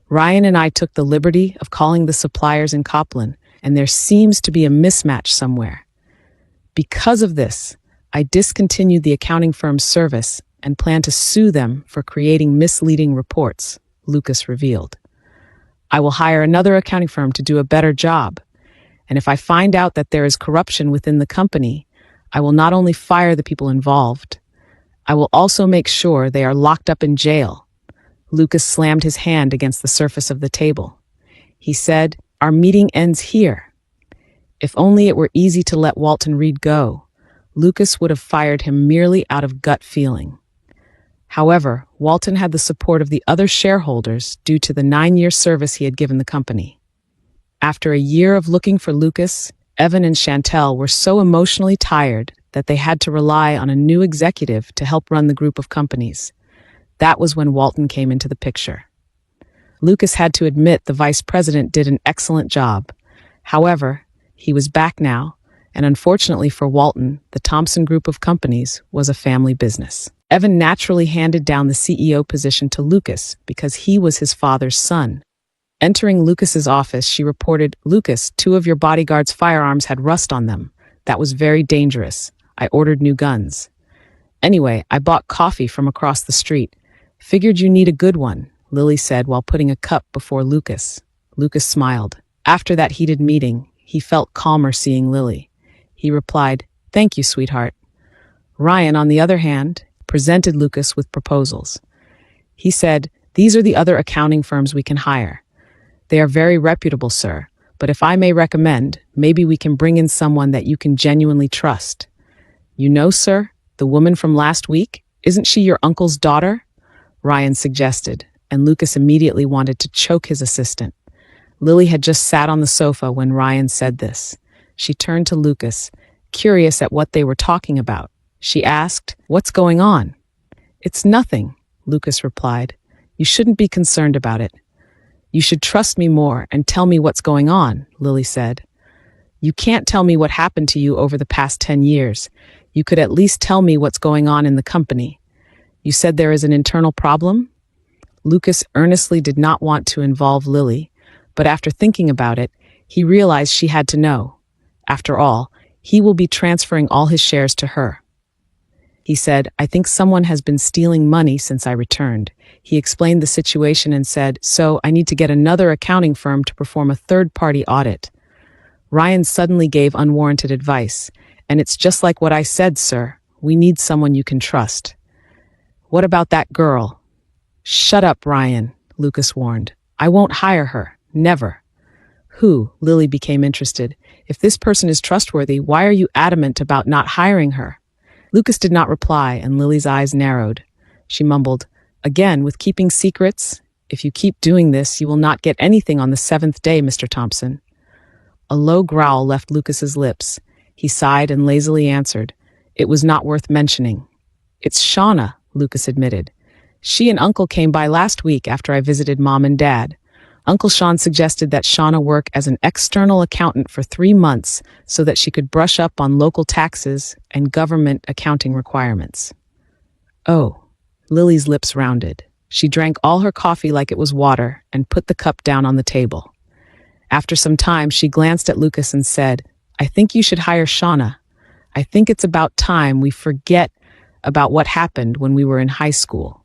Ryan and I took the liberty of calling the suppliers in Copland, and there seems to be a mismatch somewhere. Because of this, I discontinued the accounting firm's service and plan to sue them for creating misleading reports, Lucas revealed. I will hire another accounting firm to do a better job, and if I find out that there is corruption within the company, I will not only fire the people involved, I will also make sure they are locked up in jail. Lucas slammed his hand against the surface of the table. He said, Our meeting ends here. If only it were easy to let Walton Reed go, Lucas would have fired him merely out of gut feeling. However, Walton had the support of the other shareholders due to the 9-year service he had given the company. After a year of looking for Lucas, Evan and Chantel were so emotionally tired that they had to rely on a new executive to help run the group of companies. That was when Walton came into the picture. Lucas had to admit the vice president did an excellent job. However, he was back now, and unfortunately for Walton, the Thompson group of companies was a family business. Evan naturally handed down the CEO position to Lucas because he was his father's son. Entering Lucas's office, she reported, Lucas, 2 of your bodyguards' firearms had rust on them. That was very dangerous. I ordered new guns. Anyway, I bought coffee from across the street. Figured you need a good one, Lily said while putting a cup before Lucas. Lucas smiled. After that heated meeting, he felt calmer seeing Lily. He replied, Thank you, sweetheart. Ryan, on the other hand, presented Lucas with proposals. He said, These are the other accounting firms we can hire. They are very reputable, sir, but if I may recommend, maybe we can bring in someone that you can genuinely trust. You know, sir, the woman from last week, isn't she your uncle's daughter? Ryan suggested, and Lucas immediately wanted to choke his assistant. Lily had just sat on the sofa when Ryan said this. She turned to Lucas, curious at what they were talking about. She asked, What's going on? It's nothing, Lucas replied. You shouldn't be concerned about it. You should trust me more and tell me what's going on, Lily said. You can't tell me what happened to you over the past 10 years. You could at least tell me what's going on in the company. You said there is an internal problem? Lucas earnestly did not want to involve Lily, but after thinking about it, he realized she had to know. After all, he will be transferring all his shares to her. He said, I think someone has been stealing money since I returned. He explained the situation and said, So I need to get another accounting firm to perform a third-party audit. Ryan suddenly gave unwarranted advice, and it's just like what I said, sir. We need someone you can trust. What about that girl? Shut up, Ryan, Lucas warned. I won't hire her. Never. Who? Lily became interested. If this person is trustworthy, why are you adamant about not hiring her? Lucas did not reply, and Lily's eyes narrowed. She mumbled, Again, with keeping secrets, if you keep doing this, you will not get anything on the 7th day, Mr. Thompson. A low growl left Lucas's lips. He sighed and lazily answered, It was not worth mentioning. It's Shauna, Lucas admitted. She and Uncle came by last week after I visited Mom and Dad. Uncle Sean suggested that Shauna work as an external accountant for 3 months so that she could brush up on local taxes and government accounting requirements. Oh, Lily's lips rounded. She drank all her coffee like it was water and put the cup down on the table. After some time, she glanced at Lucas and said, I think you should hire Shauna. I think it's about time we forget about what happened when we were in high school.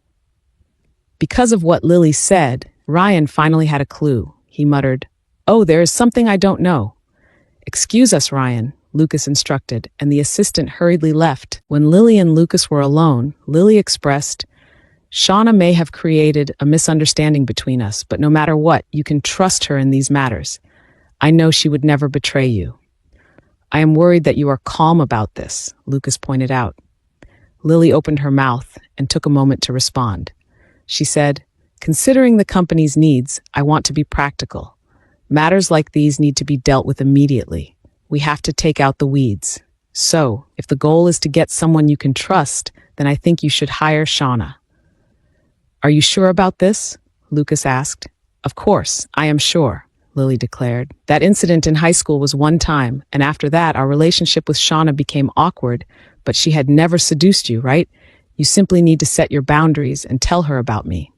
Because of what Lily said, Ryan finally had a clue. He muttered, Oh, there is something I don't know. Excuse us, Ryan, Lucas instructed, and the assistant hurriedly left. When Lily and Lucas were alone, Lily expressed, Shauna may have created a misunderstanding between us, but no matter what, you can trust her in these matters. I know she would never betray you. I am worried that you are calm about this, Lucas pointed out. Lily opened her mouth and took a moment to respond. She said, Considering the company's needs, I want to be practical. Matters like these need to be dealt with immediately. We have to take out the weeds. So, if the goal is to get someone you can trust, then I think you should hire Shauna. Are you sure about this? Lucas asked. Of course, I am sure. Lily declared. That incident in high school was one time, and after that, our relationship with Shauna became awkward, but she had never seduced you, right? You simply need to set your boundaries and tell her about me.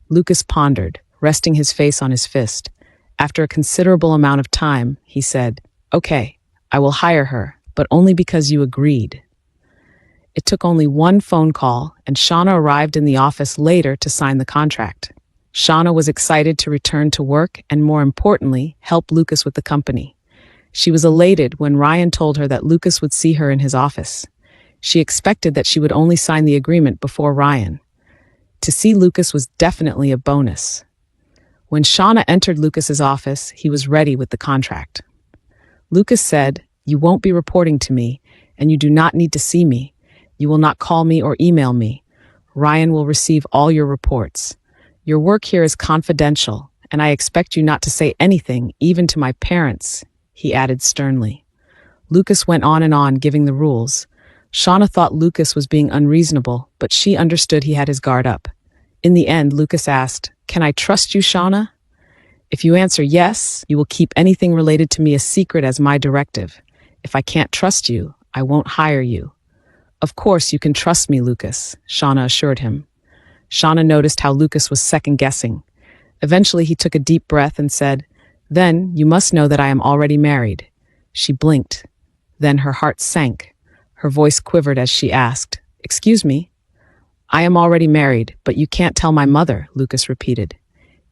Lucas pondered, resting his face on his fist. After a considerable amount of time, he said, "Okay, I will hire her, but only because you agreed." It took only one phone call, and Shauna arrived in the office later to sign the contract. Shauna was excited to return to work and, more importantly, help Lucas with the company. She was elated when Ryan told her that Lucas would see her in his office. She expected that she would only sign the agreement before Ryan. To see Lucas was definitely a bonus. When Shauna entered Lucas's office, he was ready with the contract. Lucas said, "You won't be reporting to me, and you do not need to see me. You will not call me or email me. Ryan will receive all your reports. Your work here is confidential, and I expect you not to say anything, even to my parents," he added sternly. Lucas went on and on, giving the rules. Shauna thought Lucas was being unreasonable, but she understood he had his guard up. In the end, Lucas asked, "Can I trust you, Shauna? If you answer yes, you will keep anything related to me a secret as my directive. If I can't trust you, I won't hire you." "Of course you can trust me, Lucas," Shauna assured him. Shauna noticed how Lucas was second-guessing. Eventually he took a deep breath and said, "Then you must know that I am already married." She blinked. Then her heart sank. Her voice quivered as she asked, "Excuse me?" "I am already married, but you can't tell my mother," Lucas repeated.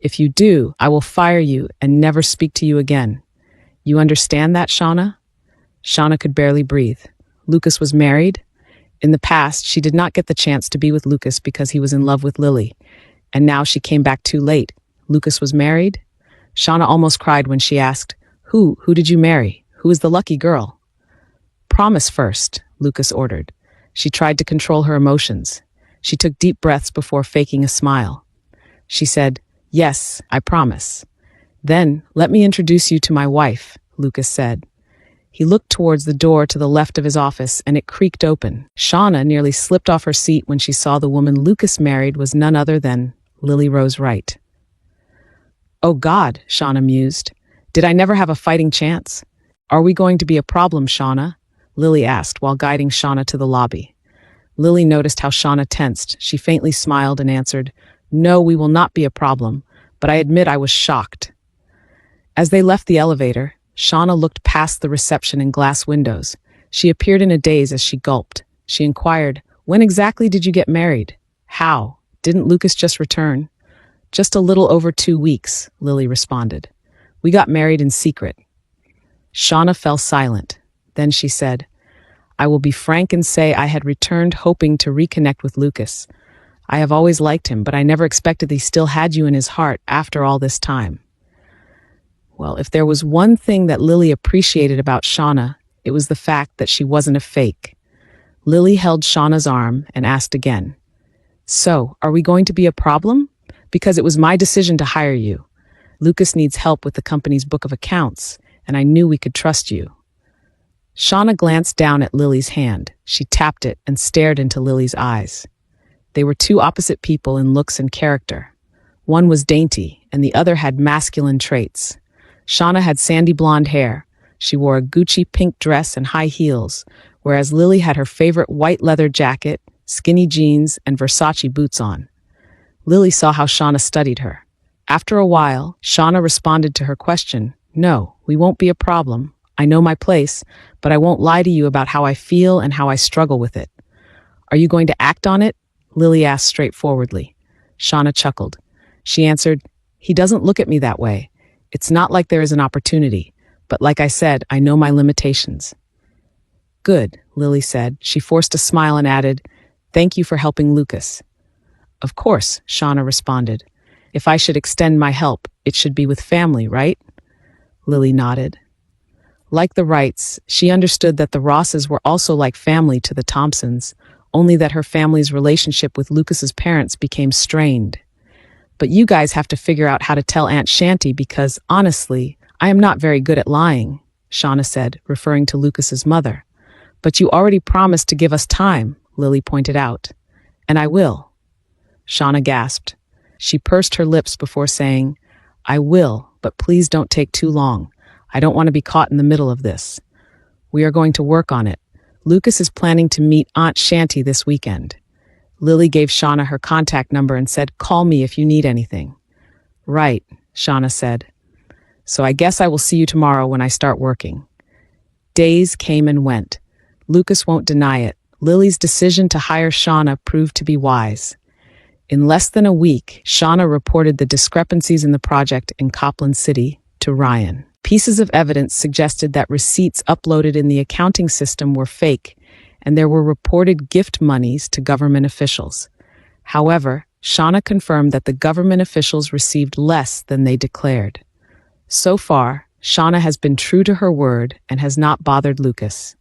"If you do, I will fire you and never speak to you again. You understand that, Shauna?" Shauna could barely breathe. Lucas was married? In the past, she did not get the chance to be with Lucas because he was in love with Lily. And now she came back too late. Lucas was married? Shauna almost cried when she asked, Who did you marry? Who is the lucky girl?" "Promise first," Lucas ordered. She tried to control her emotions. She took deep breaths before faking a smile. She said, "Yes, I promise." "Then let me introduce you to my wife," Lucas said. He looked towards the door to the left of his office, and it creaked open. Shauna nearly slipped off her seat when she saw the woman Lucas married was none other than Rose Wright. "Oh God," Shauna mused. "Did I never have a fighting chance? Are we going to be a problem, Shauna?" Lily asked while guiding Shauna to the lobby. Lily noticed how Shauna tensed. She faintly smiled and answered, "No, we will not be a problem, but I admit I was shocked." As they left the elevator, Shauna looked past the reception and glass windows. She appeared in a daze as she gulped. She inquired, "When exactly did you get married? How? Didn't Lucas just return?" "Just a little over 2 weeks," Lily responded. "We got married in secret." Shauna fell silent. Then she said, "I will be frank and say I had returned hoping to reconnect with Lucas. I have always liked him, but I never expected he still had you in his heart after all this time." Well, if there was one thing that Lily appreciated about Shauna, it was the fact that she wasn't a fake. Lily held Shauna's arm and asked again, "So, are we going to be a problem? Because it was my decision to hire you. Lucas needs help with the company's book of accounts, and I knew we could trust you." Shauna glanced down at Lily's hand. She tapped it and stared into Lily's eyes. They were two opposite people in looks and character. One was dainty, and the other had masculine traits. Shauna had sandy blonde hair. She wore a Gucci pink dress and high heels, whereas Lily had her favorite white leather jacket, skinny jeans, and Versace boots on. Lily saw how Shauna studied her. After a while, Shauna responded to her question, "No, we won't be a problem. I know my place, but I won't lie to you about how I feel and how I struggle with it." "Are you going to act on it?" Lily asked straightforwardly. Shauna chuckled. She answered, "He doesn't look at me that way. It's not like there is an opportunity, but like I said, I know my limitations." "Good," Lily said. She forced a smile and added, "Thank you for helping Lucas." "Of course," Shauna responded. "If I should extend my help, it should be with family, right?" Lily nodded. Like the Wrights, she understood that the Rosses were also like family to the Thompsons, only that her family's relationship with Lucas's parents became strained. "But you guys have to figure out how to tell Aunt Shanty because, honestly, I am not very good at lying," Shauna said, referring to Lucas's mother. "But you already promised to give us time," Lily pointed out. "And I will." Shauna gasped. She pursed her lips before saying, "I will, but please don't take too long. I don't want to be caught in the middle of this. We are going to work on it. Lucas is planning to meet Aunt Shanty this weekend. Lily gave Shauna her contact number and said, "Call me if you need anything." "Right," Shauna said. "So I guess I will see you tomorrow when I start working." Days came and went. Lucas won't deny it. Lily's decision to hire Shauna proved to be wise. In less than a week, Shauna reported the discrepancies in the project in Copland City to Ryan. Pieces of evidence suggested that receipts uploaded in the accounting system were fake, and there were reported gift monies to government officials. However, Shauna confirmed that the government officials received less than they declared. So far, Shauna has been true to her word and has not bothered Lucas.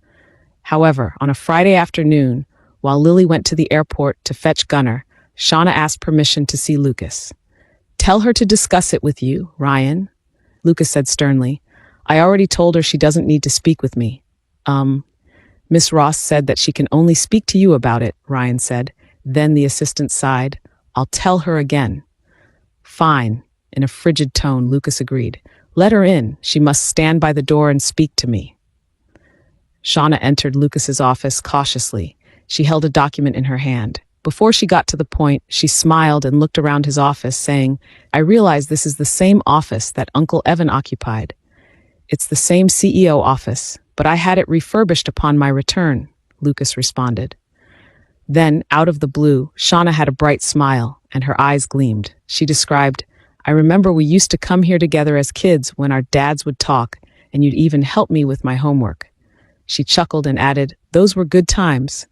However, on a Friday afternoon, while Lily went to the airport to fetch Gunnar, Shauna asked permission to see Lucas. "Tell her to discuss it with you, Ryan," Lucas said sternly. "I already told her she doesn't need to speak with me." Miss Ross said that she can only speak to you about it," Ryan said. Then the assistant sighed. "I'll tell her again." "Fine," in a frigid tone, Lucas agreed. "Let her in. She must stand by the door and speak to me." Shauna entered Lucas's office cautiously. She held a document in her hand. Before she got to the point, she smiled and looked around his office, saying, "I realize this is the same office that Uncle Evan occupied. It's the same CEO office, but I had it refurbished upon my return," Lucas responded. Then, out of the blue, Shauna had a bright smile, and her eyes gleamed. She described, "I remember we used to come here together as kids when our dads would talk, and you'd even help me with my homework." She chuckled and added, "Those were good times.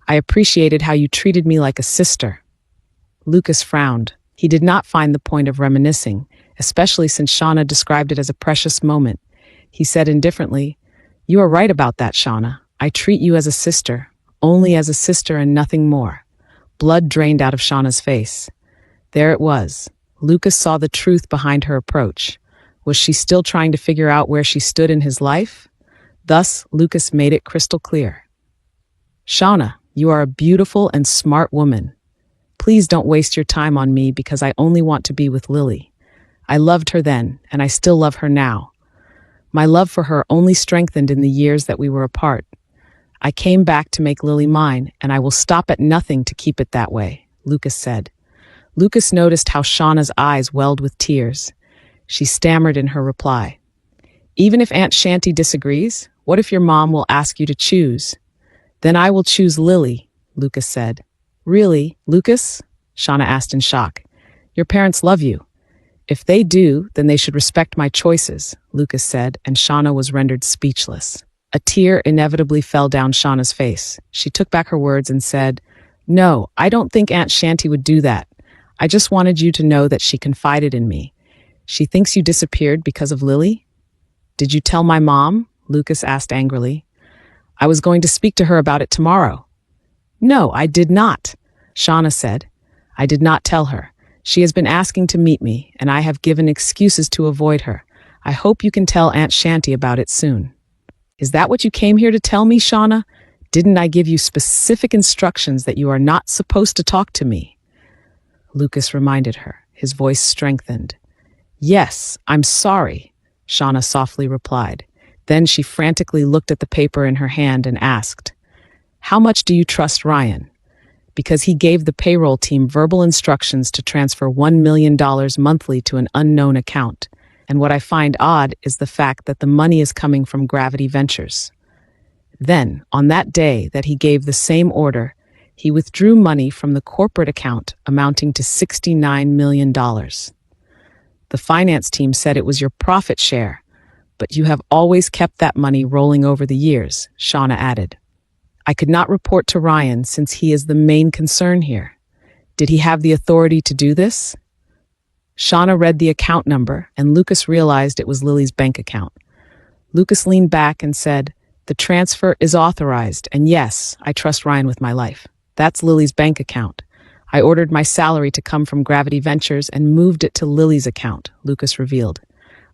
I appreciated how you treated me like a sister." Lucas frowned. He did not find the point of reminiscing, especially since Shauna described it as a precious moment. He said indifferently, "You are right about that, Shauna. I treat you as a sister, only as a sister and nothing more." Blood drained out of Shauna's face. There it was. Lucas saw the truth behind her approach. Was she still trying to figure out where she stood in his life? Thus, Lucas made it crystal clear. "Shauna, you are a beautiful and smart woman. Please don't waste your time on me because I only want to be with Lily. I loved her then, and I still love her now. My love for her only strengthened in the years that we were apart. I came back to make Lily mine, and I will stop at nothing to keep it that way," Lucas said. Lucas noticed how Shauna's eyes welled with tears. She stammered in her reply. "Even if Aunt Shanty disagrees, what if your mom will ask you to choose?" "Then I will choose Lily," Lucas said. "Really, Lucas?" Shauna asked in shock. "Your parents love you." "If they do, then they should respect my choices," Lucas said, and Shauna was rendered speechless. A tear inevitably fell down Shauna's face. She took back her words and said, "No, I don't think Aunt Shanty would do that. I just wanted you to know that she confided in me. She thinks you disappeared because of Lily?" "Did you tell my mom?" Lucas asked angrily. "I was going to speak to her about it tomorrow." "No, I did not," Shauna said. "I did not tell her. She has been asking to meet me, and I have given excuses to avoid her. I hope you can tell Aunt Shanty about it soon." "Is that what you came here to tell me, Shauna? Didn't I give you specific instructions that you are not supposed to talk to me?" Lucas reminded her. His voice strengthened. "Yes, I'm sorry," Shauna softly replied. Then she frantically looked at the paper in her hand and asked, "How much do you trust Ryan?" Because he gave the payroll team verbal instructions to transfer $1 million monthly to an unknown account. And what I find odd is the fact that the money is coming from Gravity Ventures. Then, on that day that he gave the same order, he withdrew money from the corporate account amounting to $69 million. The finance team said it was your profit share, but you have always kept that money rolling over the years, Shauna added. "I could not report to Ryan since he is the main concern here. Did he have the authority to do this?" Shauna read the account number, and Lucas realized it was Lily's bank account. Lucas leaned back and said, "The transfer is authorized, and yes, I trust Ryan with my life. That's Lily's bank account. I ordered my salary to come from Gravity Ventures and moved it to Lily's account," Lucas revealed.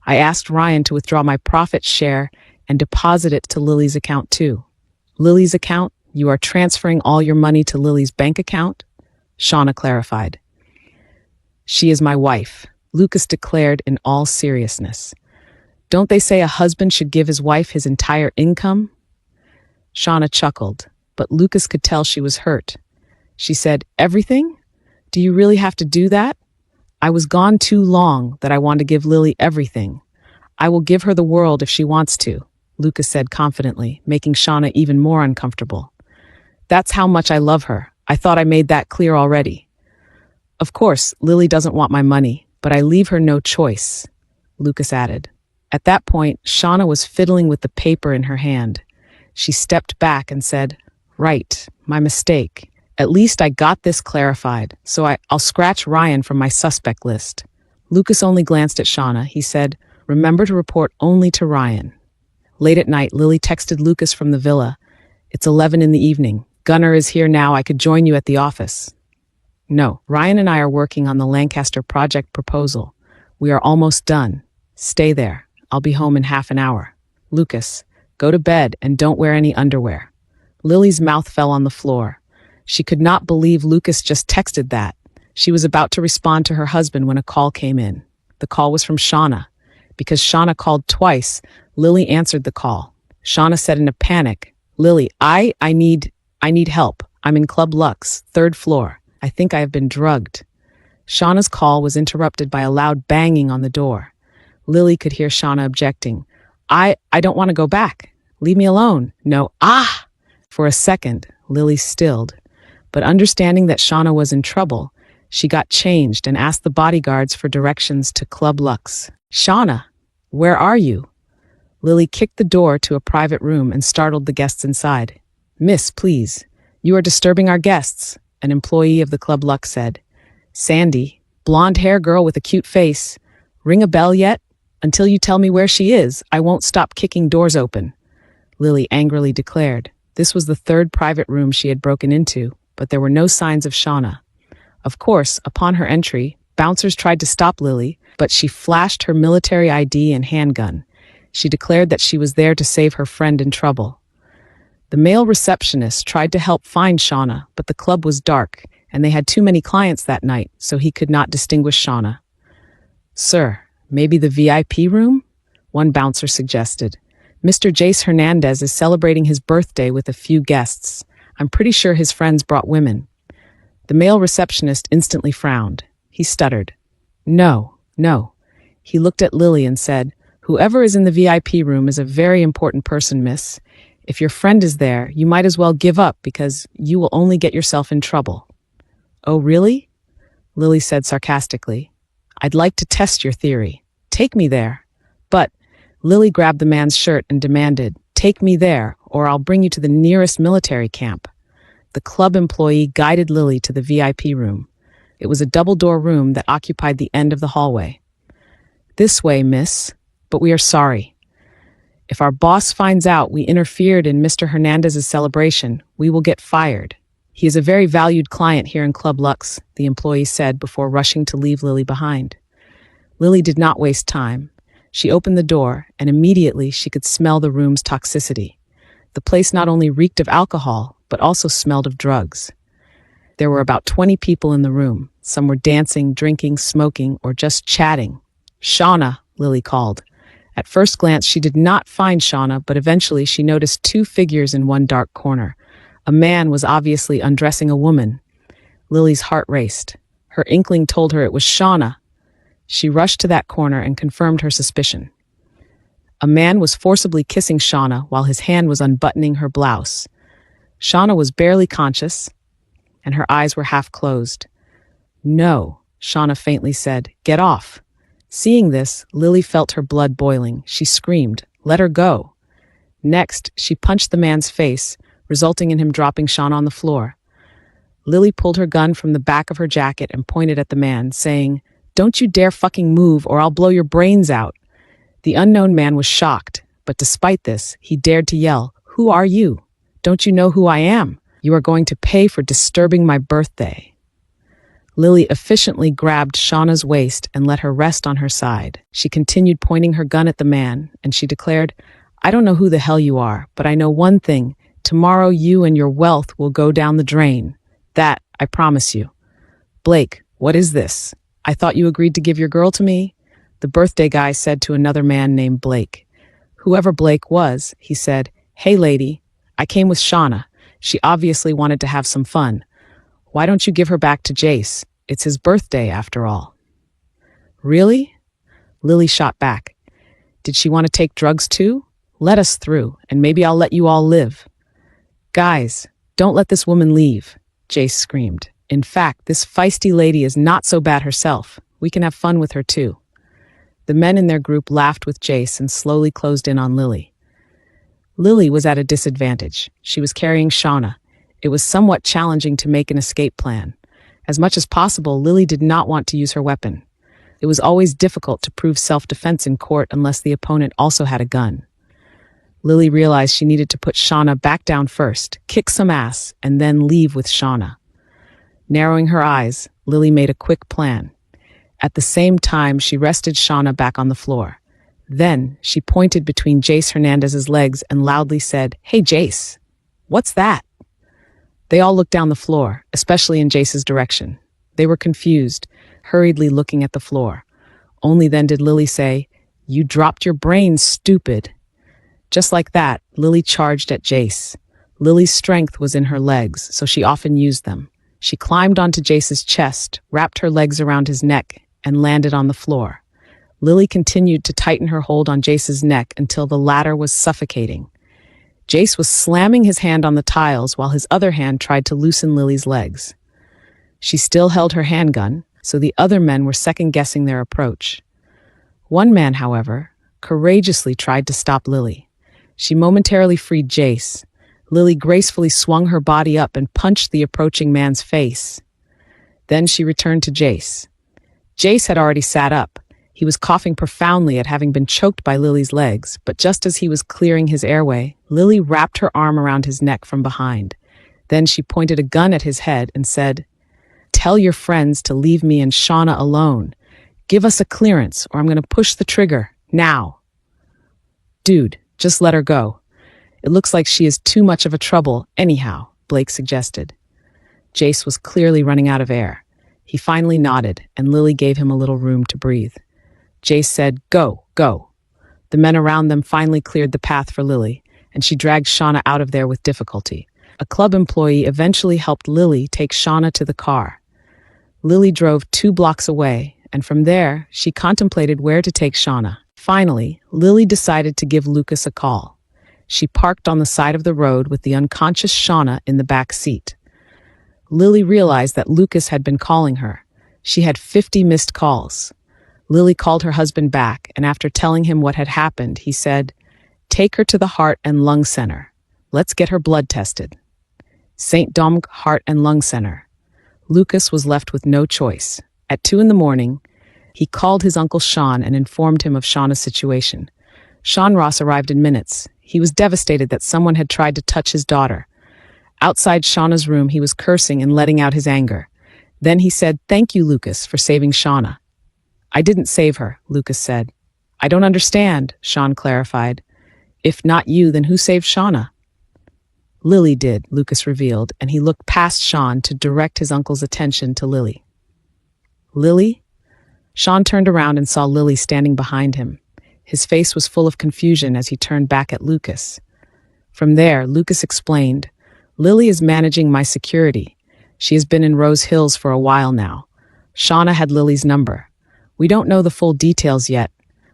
"I asked Ryan to withdraw my profit share and deposit it to Lily's account too." "Lily's account? You are transferring all your money to Lily's bank account?" Shauna clarified. "She is my wife. Lucas declared in all seriousness. Don't they say a husband should give his wife his entire income? Shauna chuckled, but Lucas could tell she was hurt. She said, everything? Do you really have to do that? I was gone too long that I want to give Lily everything. I will give her the world if she wants to, Lucas said confidently, making Shauna even more uncomfortable. That's how much I love her. I thought I made that clear already. Of course, Lily doesn't want my money, but I leave her no choice, Lucas added. At that point, Shauna was fiddling with the paper in her hand. She stepped back and said, Right, my mistake. At least I got this clarified, so I'll scratch Ryan from my suspect list. Lucas only glanced at Shauna. He said, Remember to report only to Ryan. Late at night, Lily texted Lucas from the villa. It's 11 in the evening. Gunnar is here now. I could join you at the office. No, Ryan and I are working on the Lancaster project proposal. We are almost done. Stay there. I'll be home in half an hour. Lucas, go to bed and don't wear any underwear. Lily's mouth fell on the floor. She could not believe Lucas just texted that. She was about to respond to her husband when a call came in. The call was from Shauna. Because Shauna called twice, Lily answered the call. Shauna said in a panic, Lily, I need help. I'm in Club Lux, 3rd floor. I think I have been drugged. Shauna's call was interrupted by a loud banging on the door. Lily could hear Shauna objecting. I don't want to go back. Leave me alone. No, For a second, Lily stilled. But understanding that Shauna was in trouble, she got changed and asked the bodyguards for directions to Club Lux. Shauna, where are you? Lily kicked the door to a private room and startled the guests inside. Miss, please. You are disturbing our guests, an employee of the Club Lux said. Sandy, blonde hair girl with a cute face. Ring a bell yet? Until you tell me where she is, I won't stop kicking doors open. Lily angrily declared. This was the 3rd private room she had broken into, but there were no signs of Shauna. Of course, upon her entry, bouncers tried to stop Lily, but she flashed her military ID and handgun. She declared that she was there to save her friend in trouble. The male receptionist tried to help find Shauna, but the club was dark, and they had too many clients that night, so he could not distinguish Shauna. Sir, maybe the VIP room? One bouncer suggested. Mr. Jace Hernandez is celebrating his birthday with a few guests. I'm pretty sure his friends brought women. The male receptionist instantly frowned. He stuttered. No. He looked at Lily and said, Whoever is in the VIP room is a very important person, miss. If your friend is there, you might as well give up because you will only get yourself in trouble. Oh, really? Lily said sarcastically. I'd like to test your theory. Take me there. But Lily grabbed the man's shirt and demanded, Take me there, or I'll bring you to the nearest military camp. The club employee guided Lily to the VIP room. It was a double-door room that occupied the end of the hallway. This way, miss, but we are sorry. If our boss finds out we interfered in Mr. Hernandez's celebration, we will get fired. He is a very valued client here in Club Lux, the employee said before rushing to leave Lily behind. Lily did not waste time. She opened the door, and immediately she could smell the room's toxicity. The place not only reeked of alcohol, but also smelled of drugs. There were about 20 people in the room. Some were dancing, drinking, smoking, or just chatting. Shauna, Lily called. At first glance, she did not find Shauna, but eventually she noticed 2 figures in one dark corner. A man was obviously undressing a woman. Lily's heart raced. Her inkling told her it was Shauna. She rushed to that corner and confirmed her suspicion. A man was forcibly kissing Shauna while his hand was unbuttoning her blouse. Shauna was barely conscious, and her eyes were half closed. No, Shauna faintly said, Get off. Seeing this, Lily felt her blood boiling. She screamed, Let her go. Next, she punched the man's face, resulting in him dropping Shauna on the floor. Lily pulled her gun from the back of her jacket and pointed at the man, saying, Don't you dare fucking move or I'll blow your brains out. The unknown man was shocked, but despite this, he dared to yell, Who are you? Don't you know who I am? You are going to pay for disturbing my birthday. Lily efficiently grabbed Shauna's waist and let her rest on her side. She continued pointing her gun at the man, and she declared, I don't know who the hell you are, but I know one thing. Tomorrow you and your wealth will go down the drain. That, I promise you. Blake, what is this? I thought you agreed to give your girl to me, the birthday guy said to another man named Blake. Whoever Blake was, he said, Hey lady, I came with Shauna. She obviously wanted to have some fun. Why don't you give her back to Jace? It's his birthday after all. Really? Lily shot back. Did she want to take drugs too? Let us through, and maybe I'll let you all live. Guys, don't let this woman leave, Jace screamed. In fact, this feisty lady is not so bad herself. We can have fun with her too. The men in their group laughed with Jace and slowly closed in on Lily. Lily was at a disadvantage. She was carrying Shauna. It was somewhat challenging to make an escape plan. As much as possible, Lily did not want to use her weapon. It was always difficult to prove self-defense in court unless the opponent also had a gun. Lily realized she needed to put Shauna back down first, kick some ass, and then leave with Shauna. Narrowing her eyes, Lily made a quick plan. At the same time, she rested Shauna back on the floor. Then, she pointed between Jace Hernandez's legs and loudly said, Hey Jace, what's that? They all looked down the floor, especially in Jace's direction. They were confused, hurriedly looking at the floor. Only then did Lily say, You dropped your brains, stupid. Just like that, Lily charged at Jace. Lily's strength was in her legs, so she often used them. She climbed onto Jace's chest, wrapped her legs around his neck, and landed on the floor. Lily continued to tighten her hold on Jace's neck until the latter was suffocating. Jace was slamming his hand on the tiles while his other hand tried to loosen Lily's legs. She still held her handgun, so the other men were second-guessing their approach. One man, however, courageously tried to stop Lily. She momentarily freed Jace. Lily gracefully swung her body up and punched the approaching man's face. Then she returned to Jace. Jace had already sat up. He was coughing profoundly at having been choked by Lily's legs, but just as he was clearing his airway, Lily wrapped her arm around his neck from behind. Then she pointed a gun at his head and said, Tell your friends to leave me and Shauna alone. Give us a clearance or I'm going to push the trigger, now. Dude, just let her go. It looks like she is too much of a trouble anyhow, Blake suggested. Jace was clearly running out of air. He finally nodded, and Lily gave him a little room to breathe. Jace said, Go, go. The men around them finally cleared the path for Lily, and she dragged Shauna out of there with difficulty. A club employee eventually helped Lily take Shauna to the car. Lily drove 2 blocks away, and from there, she contemplated where to take Shauna. Finally, Lily decided to give Lucas a call. She parked on the side of the road with the unconscious Shauna in the back seat. Lily realized that Lucas had been calling her. She had 50 missed calls. Lily called her husband back, and after telling him what had happened, he said, Take her to the Heart and Lung Center. Let's get her blood tested. St. Dominic Heart and Lung Center. Lucas was left with no choice. At 2 a.m, he called his uncle Sean and informed him of Shauna's situation. Sean Ross arrived in minutes. He was devastated that someone had tried to touch his daughter. Outside Shauna's room, he was cursing and letting out his anger. Then he said, Thank you, Lucas, for saving Shauna. I didn't save her, Lucas said. I don't understand, Sean clarified. If not you, then who saved Shauna? Lily did, Lucas revealed, and he looked past Sean to direct his uncle's attention to Lily. Lily? Sean turned around and saw Lily standing behind him. His face was full of confusion as he turned back at Lucas. From there, Lucas explained, Lily is managing my security. She has been in Rose Hills for a while now. Shauna had Lily's number. We don't know the full details yet,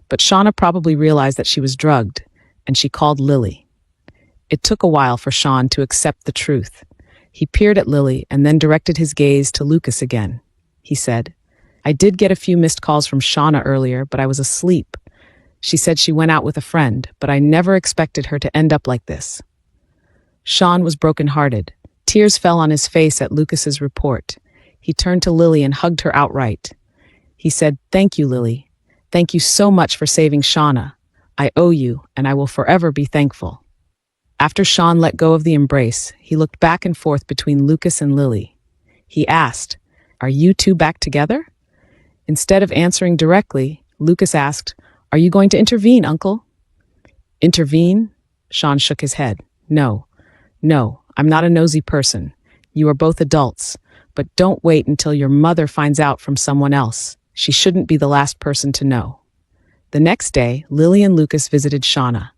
but Shauna probably realized that she was drugged, and she called Lily. It took a while for Sean to accept the truth. He peered at Lily and then directed his gaze to Lucas again. He said, I did get a few missed calls from Shauna earlier, but I was asleep. She said she went out with a friend, but I never expected her to end up like this. Sean was brokenhearted. Tears fell on his face at Lucas's report. He turned to Lily and hugged her outright. He said, Thank you, Lily. Thank you so much for saving Shauna. I owe you, and I will forever be thankful. After Sean let go of the embrace, he looked back and forth between Lucas and Lily. He asked, Are you two back together? Instead of answering directly, Lucas asked, Are you going to intervene, Uncle? Intervene? Sean shook his head. No, I'm not a nosy person. You are both adults, but don't wait until your mother finds out from someone else. She shouldn't be the last person to know. The next day, Lily and Lucas visited Shauna.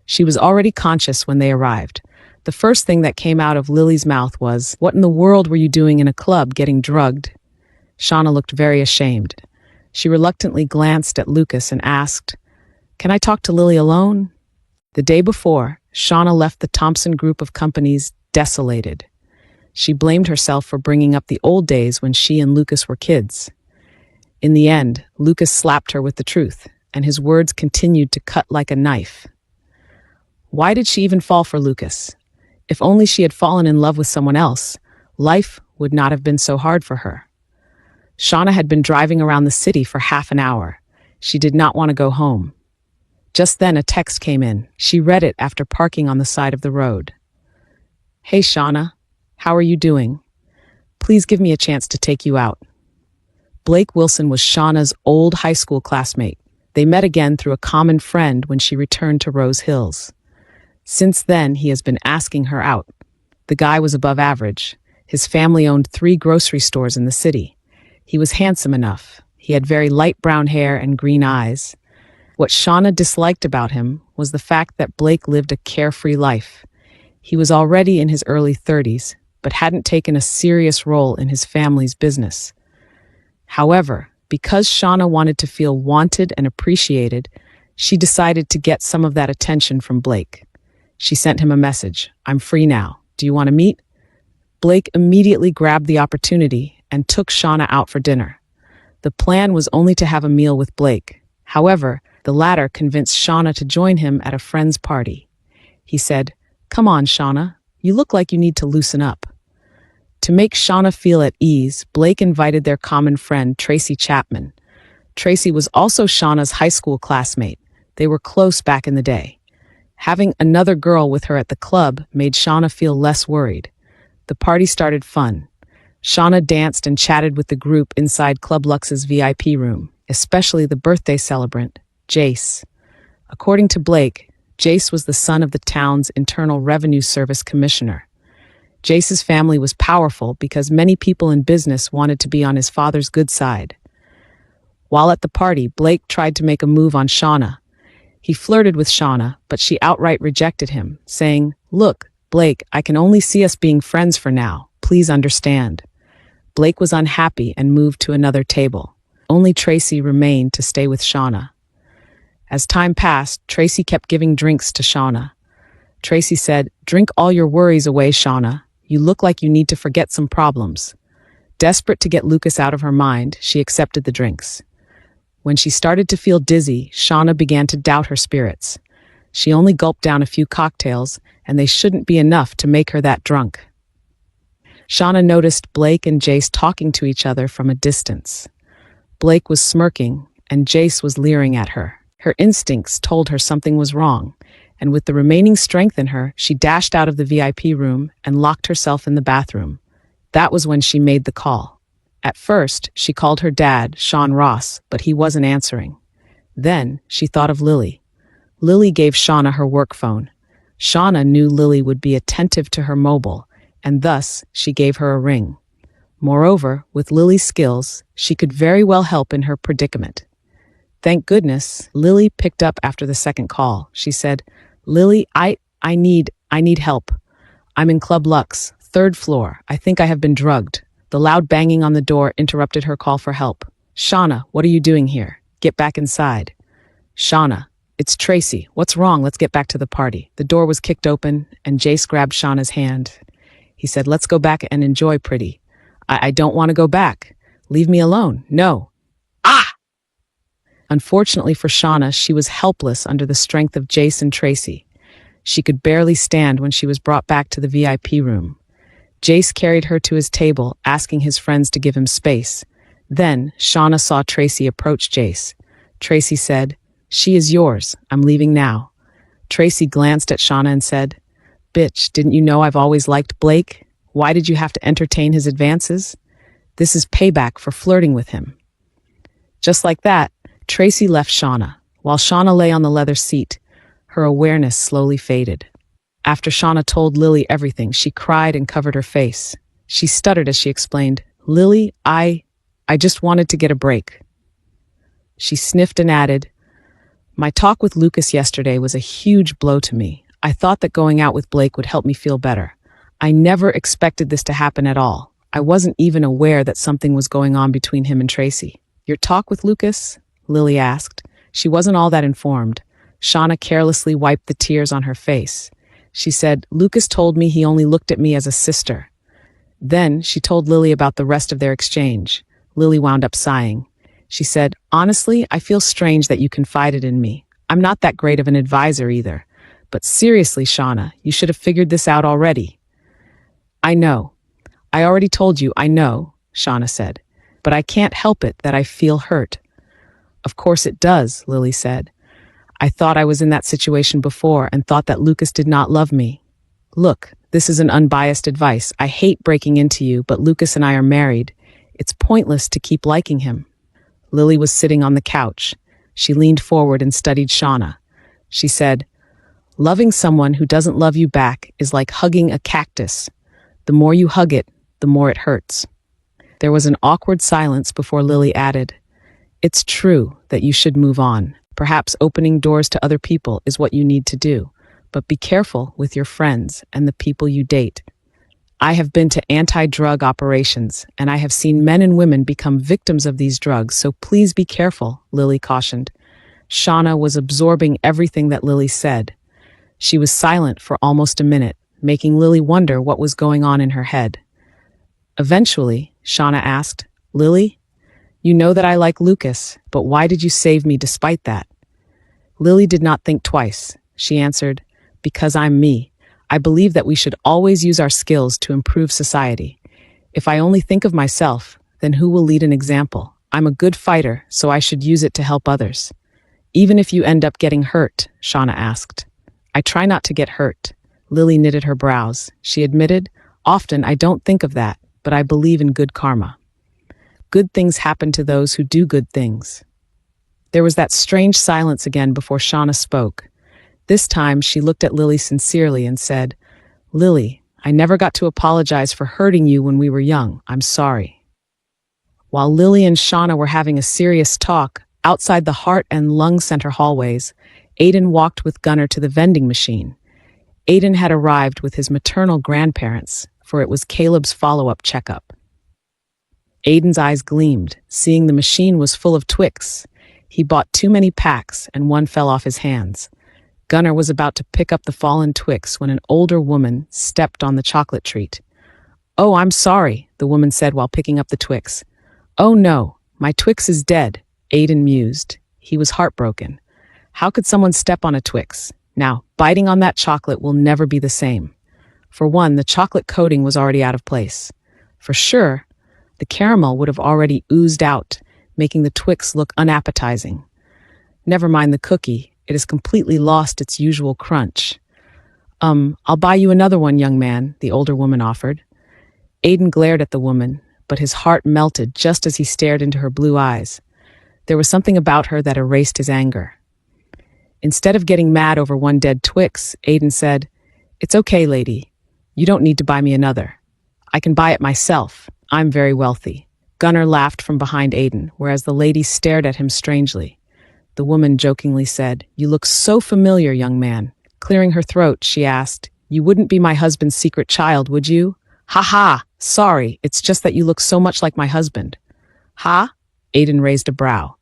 She was already conscious when they arrived. The first thing that came out of Lily's mouth was, "What in the world were you doing in a club getting drugged?" Shauna looked very ashamed. She reluctantly glanced at Lucas and asked, "Can I talk to Lily alone?" The day before, Shauna left the Thompson group of companies desolated. She blamed herself for bringing up the old days when she and Lucas were kids. In the end, Lucas slapped her with the truth, and his words continued to cut like a knife. Why did she even fall for Lucas? If only she had fallen in love with someone else, life would not have been so hard for her. Shauna had been driving around the city for half an hour. She did not want to go home. Just then a text came in. She read it after parking on the side of the road. "Hey Shauna, how are you doing? Please give me a chance to take you out." Blake Wilson was Shauna's old high school classmate. They met again through a common friend when she returned to Rose Hills. Since then, he has been asking her out. The guy was above average. His family owned 3 grocery stores in the city. He was handsome enough. He had very light brown hair and green eyes. What Shauna disliked about him was the fact that Blake lived a carefree life. He was already in his early 30s, but hadn't taken a serious role in his family's business. However, because Shauna wanted to feel wanted and appreciated, she decided to get some of that attention from Blake. She sent him a message, "I'm free now. Do you want to meet?" Blake immediately grabbed the opportunity and took Shauna out for dinner. The plan was only to have a meal with Blake. However, the latter convinced Shauna to join him at a friend's party. He said, "Come on, Shauna, you look like you need to loosen up." To make Shauna feel at ease, Blake invited their common friend, Tracy Chapman. Tracy was also Shauna's high school classmate. They were close back in the day. Having another girl with her at the club made Shauna feel less worried. The party started fun. Shauna danced and chatted with the group inside Club Lux's VIP room, especially the birthday celebrant, Jace. According to Blake, Jace was the son of the town's Internal Revenue Service commissioner. Jace's family was powerful because many people in business wanted to be on his father's good side. While at the party, Blake tried to make a move on Shauna. He flirted with Shauna, but she outright rejected him, saying, "Look, Blake, I can only see us being friends for now. Please understand." Blake was unhappy and moved to another table. Only Tracy remained to stay with Shauna. As time passed, Tracy kept giving drinks to Shauna. Tracy said, "Drink all your worries away, Shauna. You look like you need to forget some problems." Desperate to get Lucas out of her mind, she accepted the drinks. When she started to feel dizzy, Shauna began to doubt her spirits. She only gulped down a few cocktails, and they shouldn't be enough to make her that drunk. Shauna noticed Blake and Jace talking to each other from a distance. Blake was smirking, and Jace was leering at her. Her instincts told her something was wrong, and with the remaining strength in her, she dashed out of the VIP room and locked herself in the bathroom. That was when she made the call. At first, she called her dad, Sean Ross, but he wasn't answering. Then, she thought of Lily. Lily gave Shauna her work phone. Shauna knew Lily would be attentive to her mobile, and thus, she gave her a ring. Moreover, with Lily's skills, she could very well help in her predicament. Thank goodness, Lily picked up after the second call. She said, "Lily, I need help. I'm in Club Lux, 3rd floor. I think I have been drugged." The loud banging on the door interrupted her call for help. "Shauna, what are you doing here? Get back inside." "Shauna, it's Tracy. What's wrong? Let's get back to the party." The door was kicked open, and Jace grabbed Shauna's hand. He said, "Let's go back and enjoy, pretty." I don't want to go back. Leave me alone. No." "Ah!" Unfortunately for Shauna, she was helpless under the strength of Jace and Tracy. She could barely stand when she was brought back to the VIP room. Jace carried her to his table, asking his friends to give him space. Then, Shauna saw Tracy approach Jace. Tracy said, "She is yours. I'm leaving now." Tracy glanced at Shauna and said, "Bitch, didn't you know I've always liked Blake? Why did you have to entertain his advances? This is payback for flirting with him." Just like that, Tracy left Shauna. While Shauna lay on the leather seat, her awareness slowly faded. After Shauna told Lily everything, she cried and covered her face. She stuttered as she explained, "Lily, I just wanted to get a break. She sniffed and added, "My talk with Lucas yesterday was a huge blow to me. I thought that going out with Blake would help me feel better. I never expected this to happen at all. I wasn't even aware that something was going on between him and Tracy." "Your talk with Lucas?" Lily asked. She wasn't all that informed. Shauna carelessly wiped the tears on her face. She said, "Lucas told me he only looked at me as a sister." Then she told Lily about the rest of their exchange. Lily wound up sighing. She said, "Honestly, I feel strange that you confided in me. I'm not that great of an advisor either. But seriously, Shauna, you should have figured this out already." "I know. I already told you I know," Shauna said. "But I can't help it that I feel hurt." "Of course it does," Lily said. "I thought I was in that situation before and thought that Lucas did not love me. Look, this is an unbiased advice. I hate breaking into you, but Lucas and I are married. It's pointless to keep liking him." Lily was sitting on the couch. She leaned forward and studied Shauna. She said, "Loving someone who doesn't love you back is like hugging a cactus. The more you hug it, the more it hurts." There was an awkward silence before Lily added, "It's true that you should move on. Perhaps opening doors to other people is what you need to do, but be careful with your friends and the people you date. I have been to anti-drug operations, and I have seen men and women become victims of these drugs, so please be careful," Lily cautioned. Shauna was absorbing everything that Lily said. She was silent for almost a minute, making Lily wonder what was going on in her head. Eventually, Shauna asked, "Lily, you know that I like Lucas, but why did you save me despite that?" Lily did not think twice. She answered, "Because I'm me. I believe that we should always use our skills to improve society. If I only think of myself, then who will lead an example? I'm a good fighter, so I should use it to help others." "Even if you end up getting hurt?" Shauna asked. "I try not to get hurt." Lily knitted her brows. She admitted, "Often I don't think of that, but I believe in good karma. Good things happen to those who do good things." There was that strange silence again before Shauna spoke. This time she looked at Lily sincerely and said, "Lily, I never got to apologize for hurting you when we were young. I'm sorry." While Lily and Shauna were having a serious talk, outside the Heart and Lung Center hallways, Aiden walked with Gunnar to the vending machine. Aiden had arrived with his maternal grandparents, for it was Caleb's follow-up checkup. Aiden's eyes gleamed, seeing the machine was full of Twix. He bought too many packs, and one fell off his hands. Gunnar was about to pick up the fallen Twix when an older woman stepped on the chocolate treat. "Oh, I'm sorry," the woman said while picking up the Twix. "Oh no, my Twix is dead," Aiden mused. He was heartbroken. How could someone step on a Twix? Now, biting on that chocolate will never be the same. For one, the chocolate coating was already out of place. For sure, the caramel would have already oozed out, making the Twix look unappetizing. Never mind the cookie. It has completely lost its usual crunch. I'll buy you another one, young man," the older woman offered. Aiden glared at the woman, but his heart melted just as he stared into her blue eyes. There was something about her that erased his anger. Instead of getting mad over one dead Twix, Aiden said, "It's okay, lady. You don't need to buy me another. I can buy it myself. I'm very wealthy." Gunnar laughed from behind Aiden, whereas the lady stared at him strangely. The woman jokingly said, "You look so familiar, young man." Clearing her throat, she asked, "You wouldn't be my husband's secret child, would you?" "Ha ha! Sorry, it's just that you look so much like my husband." "Ha?" Aiden raised a brow.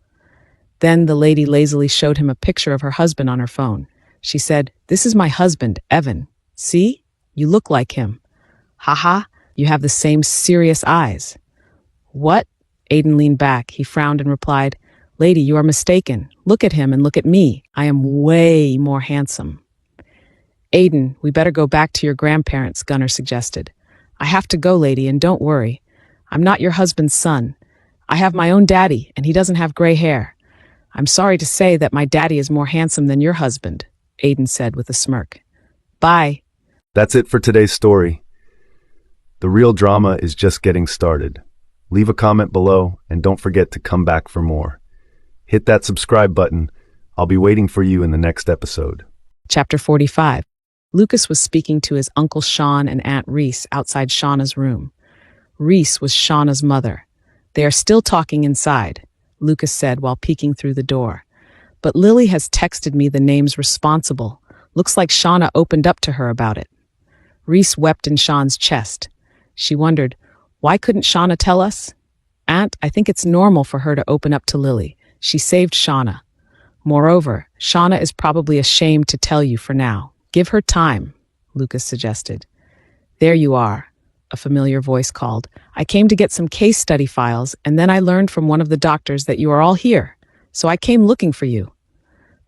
Then the lady lazily showed him a picture of her husband on her phone. She said, "This is my husband, Evan. See? You look like him." "Ha ha! You have the same serious eyes." "What?" Aiden leaned back. He frowned and replied, "Lady, you are mistaken. Look at him and look at me. I am way more handsome." "Aiden, we better go back to your grandparents," Gunnar suggested. "I have to go, lady, and don't worry. I'm not your husband's son. I have my own daddy, and he doesn't have gray hair. I'm sorry to say that my daddy is more handsome than your husband," Aiden said with a smirk. "Bye." That's it for today's story. The real drama is just getting started. Leave a comment below, and don't forget to come back for more. Hit that subscribe button. I'll be waiting for you in the next episode. Chapter 45. Lucas was speaking to his Uncle Sean and Aunt Reese outside Shauna's room. Reese was Shauna's mother. They are still talking inside. Lucas said while peeking through the door. But Lily has texted me the names responsible. Looks like Shauna opened up to her about it. Reese wept in Sean's chest. She wondered, why couldn't Shauna tell us? Aunt, I think it's normal for her to open up to Lily. She saved Shauna. Moreover, Shauna is probably ashamed to tell you for now. Give her time, Lucas suggested. There you are, a familiar voice called. I came to get some case study files, and then I learned from one of the doctors that you are all here, so I came looking for you.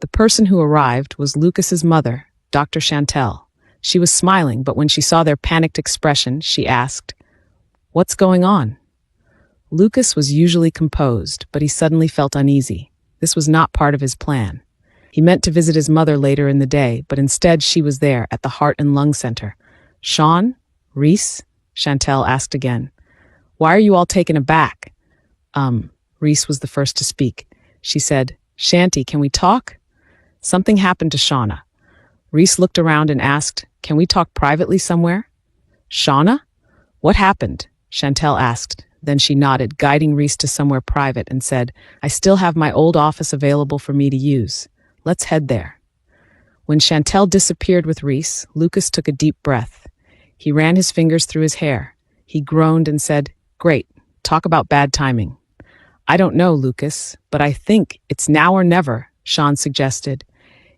The person who arrived was Lucas's mother, Dr. Chantel. She was smiling, but when she saw their panicked expression, she asked, "What's going on?" Lucas was usually composed, but he suddenly felt uneasy. This was not part of his plan. He meant to visit his mother later in the day, but instead she was there at the Heart and Lung Center. "Sean? Reese?" Chantel asked again. "Why are you all taken aback?" Reese was the first to speak. She said, "Shanty, can we talk?" Something happened to Shauna. Reese looked around and asked, "Can we talk privately somewhere?" "Shauna? What happened?" Chantel asked. Then she nodded, guiding Reese to somewhere private, and said, "I still have my old office available for me to use. Let's head there." When Chantel disappeared with Reese, Lucas took a deep breath. He ran his fingers through his hair. He groaned and said, "Great, talk about bad timing." "I don't know, Lucas, but I think it's now or never," Sean suggested.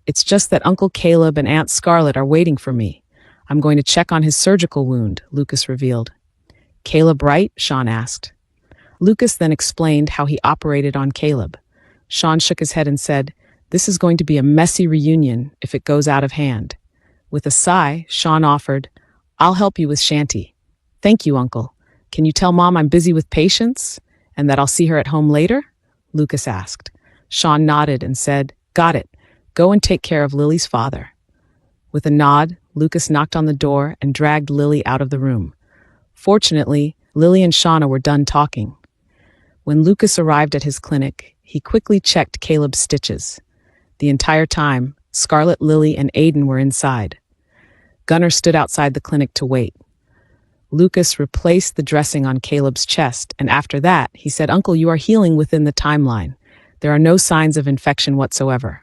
"It's just that Uncle Caleb and Aunt Scarlett are waiting for me. I'm going to check on his surgical wound," Lucas revealed. "Caleb Wright?" Sean asked. Lucas then explained how he operated on Caleb. Sean shook his head and said, "This is going to be a messy reunion if it goes out of hand." With a sigh, Sean offered, "I'll help you with Shanty." "Thank you, Uncle. Can you tell Mom I'm busy with patients and that I'll see her at home later?" Lucas asked. Sean nodded and said, "Got it. Go and take care of Lily's father." With a nod, Lucas knocked on the door and dragged Lily out of the room. Fortunately, Lily and Shauna were done talking. When Lucas arrived at his clinic, he quickly checked Caleb's stitches. The entire time, Scarlett, Lily, and Aiden were inside. Gunnar stood outside the clinic to wait. Lucas replaced the dressing on Caleb's chest, and after that, he said, "Uncle, you are healing within the timeline. There are no signs of infection whatsoever.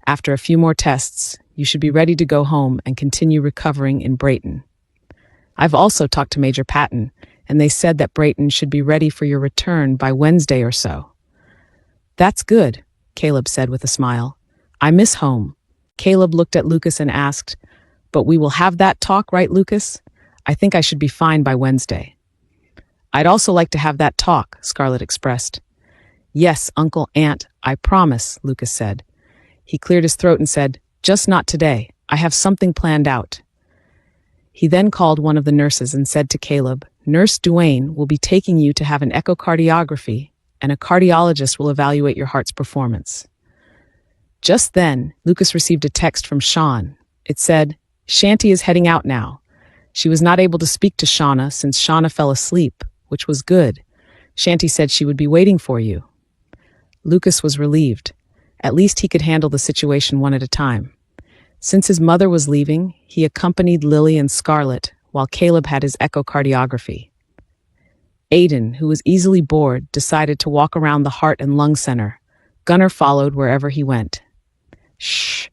After a few more tests, you should be ready to go home and continue recovering in Brayton. I've also talked to Major Patton, and they said that Brayton should be ready for your return by Wednesday or so." "That's good," Caleb said with a smile. "I miss home." Caleb looked at Lucas and asked, "But we will have that talk, right, Lucas? I think I should be fine by Wednesday." "I'd also like to have that talk," Scarlett expressed. "Yes, Uncle, Aunt, I promise," Lucas said. He cleared his throat and said, "Just not today. I have something planned out." He then called one of the nurses and said to Caleb, "Nurse Duane will be taking you to have an echocardiography, and a cardiologist will evaluate your heart's performance." Just then, Lucas received a text from Sean. It said, "Shanty is heading out now. She was not able to speak to Shauna since Shauna fell asleep, which was good. Shanty said she would be waiting for you." Lucas was relieved. At least he could handle the situation one at a time. Since his mother was leaving, he accompanied Lily and Scarlett while Caleb had his echocardiography. Aiden, who was easily bored, decided to walk around the Heart and Lung Center. Gunnar followed wherever he went. Shh!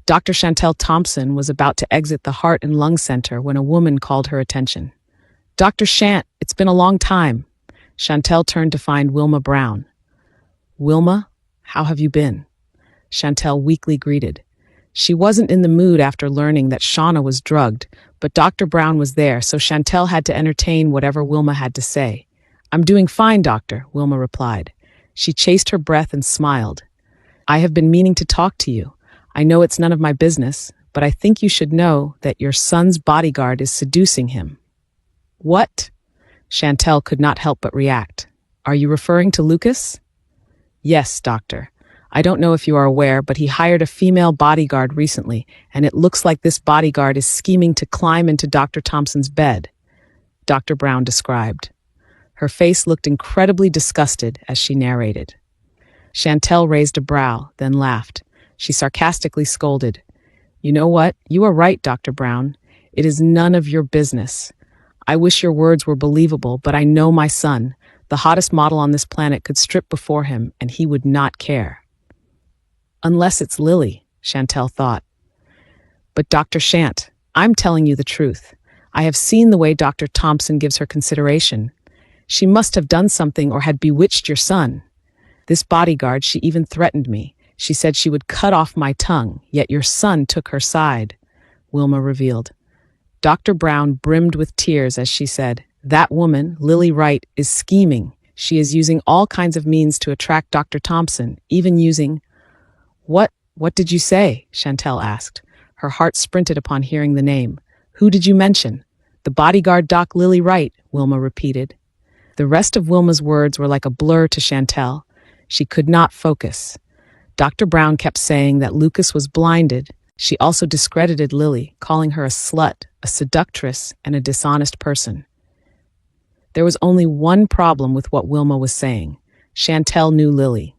Dr. Chantel Thompson was about to exit the Heart and Lung Center when a woman called her attention. "Dr. Shant, it's been a long time." Chantel turned to find Wilma Brown. "Wilma, how have you been?" Chantel weakly greeted. She wasn't in the mood after learning that Shauna was drugged, but Dr. Brown was there, so Chantel had to entertain whatever Wilma had to say. "I'm doing fine, doctor," Wilma replied. She chased her breath and smiled. "I have been meaning to talk to you. I know it's none of my business, but I think you should know that your son's bodyguard is seducing him." "What?" Chantel could not help but react. "Are you referring to Lucas?" "Yes, doctor. I don't know if you are aware, but he hired a female bodyguard recently, and it looks like this bodyguard is scheming to climb into Dr. Thompson's bed," Dr. Brown described. Her face looked incredibly disgusted as she narrated. Chantel raised a brow, then laughed. She sarcastically scolded, "You know what? You are right, Dr. Brown. It is none of your business. I wish your words were believable, but I know my son. The The hottest model on this planet could strip before him, and he would not care. Unless it's Lily, Chantel thought. But Dr. Shant, I'm telling you the truth. I have seen the way Dr. Thompson gives her consideration. She must have done something or had bewitched your son. This bodyguard, she even threatened me. She said she would cut off my tongue, yet your son took her side, Wilma revealed. Dr. Brown brimmed with tears as she said, that woman, Lily Wright, is scheming. She is using all kinds of means to attract Dr. Thompson, even using... What did you say? Chantel asked. Her heart sprinted upon hearing the name. Who did you mention? The bodyguard Doc Lily Wright, Wilma repeated. The rest of Wilma's words were like a blur to Chantel. She could not focus. Dr. Brown kept saying that Lucas was blinded. She also discredited Lily, calling her a slut, a seductress, and a dishonest person. There was only one problem with what Wilma was saying. Chantel knew Lily.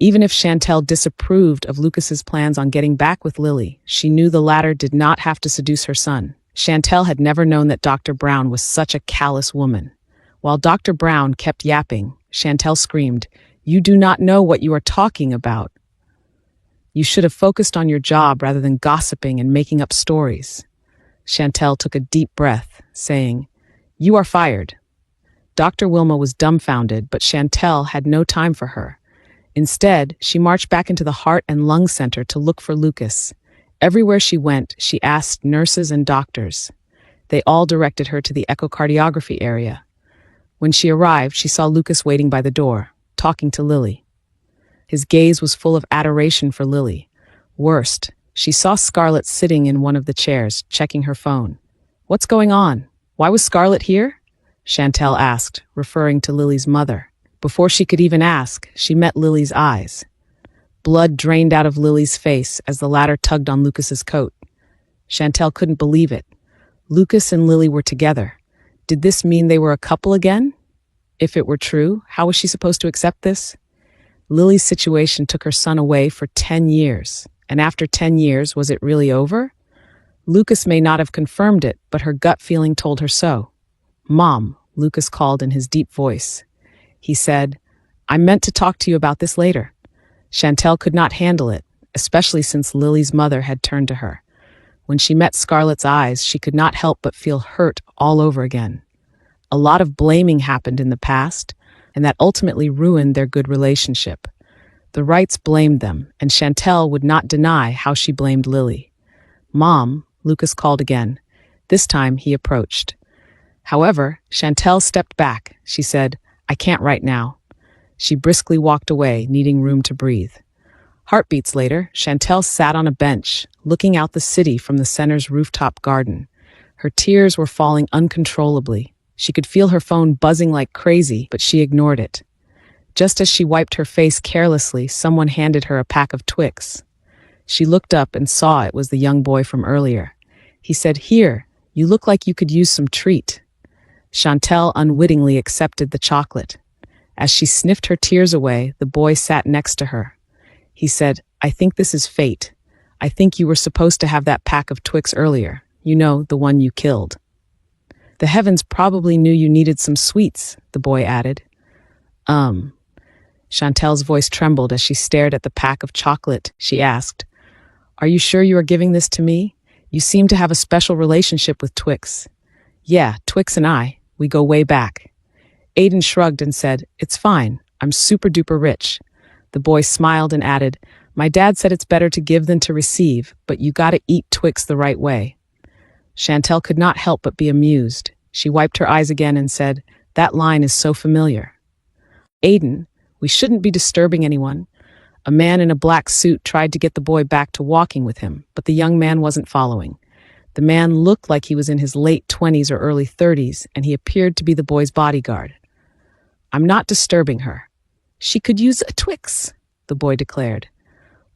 Even if Chantel disapproved of Lucas's plans on getting back with Lily, she knew the latter did not have to seduce her son. Chantel had never known that Dr. Brown was such a callous woman. While Dr. Brown kept yapping, Chantel screamed, "You do not know what you are talking about. You should have focused on your job rather than gossiping and making up stories." Chantel took a deep breath, saying, "You are fired." Dr. Wilma was dumbfounded, but Chantel had no time for her. Instead, she marched back into the Heart and Lung Center to look for Lucas. Everywhere she went, she asked nurses and doctors. They all directed her to the echocardiography area. When she arrived, she saw Lucas waiting by the door, talking to Lily. His gaze was full of adoration for Lily. Worst, she saw Scarlett sitting in one of the chairs, checking her phone. "What's going on? Why was Scarlett here?" Chantel asked, referring to Lily's mother. Before she could even ask, she met Lily's eyes. Blood drained out of Lily's face as the latter tugged on Lucas's coat. Chantel couldn't believe it. Lucas and Lily were together. Did this mean they were a couple again? If it were true, how was she supposed to accept this? Lily's situation took her son away for 10 years. And after 10 years, was it really over? Lucas may not have confirmed it, but her gut feeling told her so. "Mom," Lucas called in his deep voice. He said, "I meant to talk to you about this later." Chantel could not handle it, especially since Lily's mother had turned to her. When she met Scarlett's eyes, she could not help but feel hurt all over again. A lot of blaming happened in the past, and that ultimately ruined their good relationship. The Wrights blamed them, and Chantel would not deny how she blamed Lily. "Mom," Lucas called again. This time he approached. However, Chantel stepped back. She said, "I can't right now." She briskly walked away, needing room to breathe. Heartbeats later, Chantel sat on a bench, looking out the city from the center's rooftop garden. Her tears were falling uncontrollably. She could feel her phone buzzing like crazy, but she ignored it. Just as she wiped her face carelessly, someone handed her a pack of Twix. She looked up and saw it was the young boy from earlier. He said, "Here, you look like you could use some treat." Chantel unwittingly accepted the chocolate. As she sniffed her tears away, the boy sat next to her. He said, "I think this is fate. I think you were supposed to have that pack of Twix earlier. You know, the one you killed." "The heavens probably knew you needed some sweets," the boy added. Chantel's voice trembled as she stared at the pack of chocolate. She asked, "Are you sure you are giving this to me? You seem to have a special relationship with Twix." "Yeah, Twix and I, we go way back." Aiden shrugged and said, "It's fine. I'm super duper rich." The boy smiled and added, "My dad said it's better to give than to receive, but you gotta eat Twix the right way." Chantel could not help but be amused. She wiped her eyes again and said, "That line is so familiar." "Aiden, we shouldn't be disturbing anyone." A man in a black suit tried to get the boy back to walking with him, but the young man wasn't following. The man looked like he was in his late 20s or early 30s, and he appeared to be the boy's bodyguard. "I'm not disturbing her. She could use a Twix," the boy declared.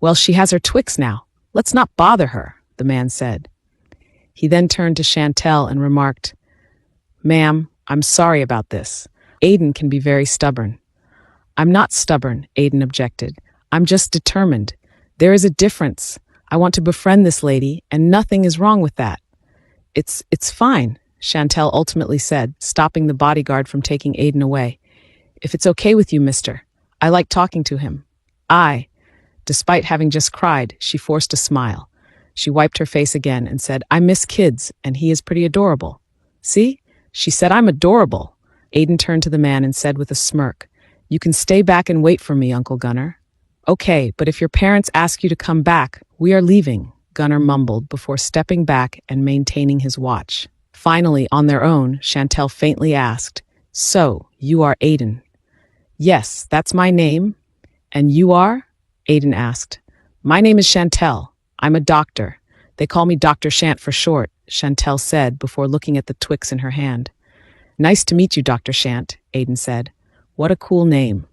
"Well, she has her Twix now. Let's not bother her," the man said. He then turned to Chantel and remarked, "Ma'am, I'm sorry about this. Aiden can be very stubborn." "I'm not stubborn," Aiden objected. "I'm just determined. There is a difference. I want to befriend this lady, and nothing is wrong with that." It's fine," Chantel ultimately said, stopping the bodyguard from taking Aiden away. If it's okay with you, mister. I like talking to him. Despite having just cried, she forced a smile. She wiped her face again and said, I miss kids, and he is pretty adorable. See? She said, I'm adorable. Aiden turned to the man and said with a smirk, You can stay back and wait for me, Uncle Gunnar. Okay, but if your parents ask you to come back, we are leaving, Gunnar mumbled before stepping back and maintaining his watch. Finally, on their own, Chantel faintly asked, So, you are Aiden? Yes, that's my name. And you are? Aiden asked. My name is Chantel. I'm a doctor. They call me Dr. Shant for short, Chantel said before looking at the Twix in her hand. Nice to meet you, Dr. Shant, Aiden said. What a cool name.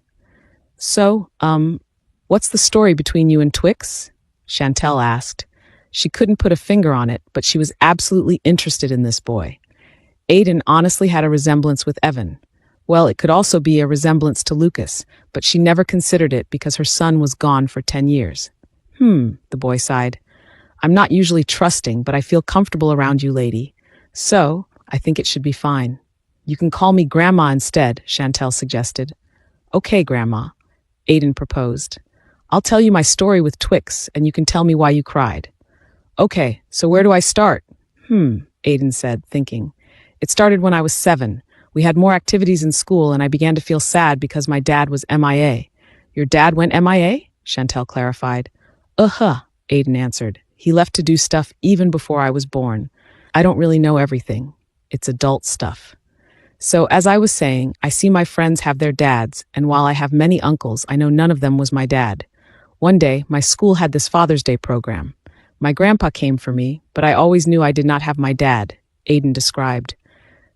So, what's the story between you and Twix? Chantel asked. She couldn't put a finger on it, but she was absolutely interested in this boy. Aiden honestly had a resemblance with Evan. Well, it could also be a resemblance to Lucas, but she never considered it because her son was gone for 10 years. The boy sighed. I'm not usually trusting, but I feel comfortable around you, lady. So, I think it should be fine. You can call me Grandma instead, Chantel suggested. Okay, Grandma, Aiden proposed. I'll tell you my story with Twix, and you can tell me why you cried. Okay, so where do I start? Aiden said, thinking. It started when I was 7. We had more activities in school, and I began to feel sad because my dad was MIA. Your dad went MIA? Chantel clarified. Aiden answered. He left to do stuff even before I was born. I don't really know everything. It's adult stuff. So, as I was saying, I see my friends have their dads, and while I have many uncles, I know none of them was my dad. One day, my school had this Father's Day program. My grandpa came for me, but I always knew I did not have my dad, Aiden described.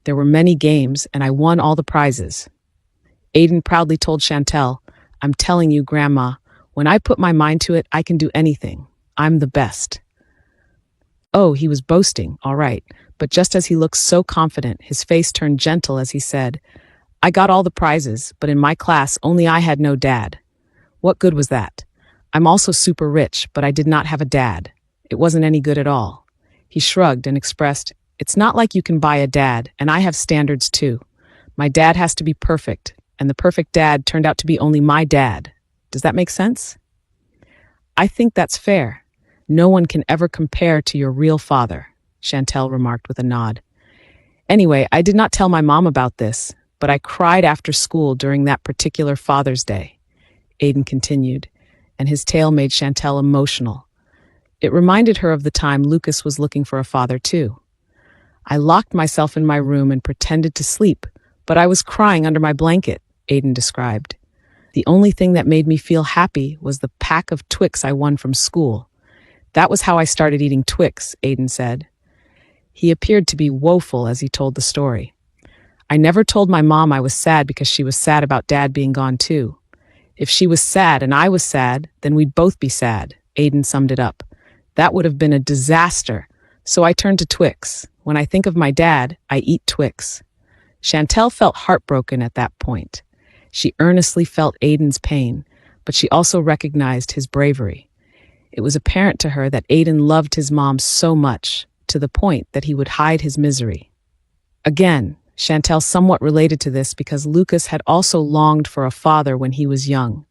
There were many games, and I won all the prizes. Aiden proudly told Chantel, I'm telling you, Grandma, when I put my mind to it, I can do anything. I'm the best. Oh, he was boasting, all right, but just as he looked so confident, his face turned gentle as he said, I got all the prizes, but in my class, only I had no dad. What good was that? I'm also super rich, but I did not have a dad. It wasn't any good at all. He shrugged and expressed, It's not like you can buy a dad, and I have standards too. My dad has to be perfect, and the perfect dad turned out to be only my dad. Does that make sense? I think that's fair. No one can ever compare to your real father, Chantel remarked with a nod. Anyway, I did not tell my mom about this, but I cried after school during that particular Father's Day. Aiden continued, and his tale made Chantel emotional. It reminded her of the time Lucas was looking for a father too. I locked myself in my room and pretended to sleep, but I was crying under my blanket, Aiden described. The only thing that made me feel happy was the pack of Twix I won from school. That was how I started eating Twix, Aiden said. He appeared to be woeful as he told the story. I never told my mom I was sad because she was sad about Dad being gone too. If she was sad and I was sad, then we'd both be sad, Aiden summed it up. That would have been a disaster, so I turned to Twix. When I think of my dad, I eat Twix. Chantel felt heartbroken at that point. She earnestly felt Aiden's pain, but she also recognized his bravery. It was apparent to her that Aiden loved his mom so much, to the point that he would hide his misery. Again, Chantel somewhat related to this because Lucas had also longed for a father when he was young.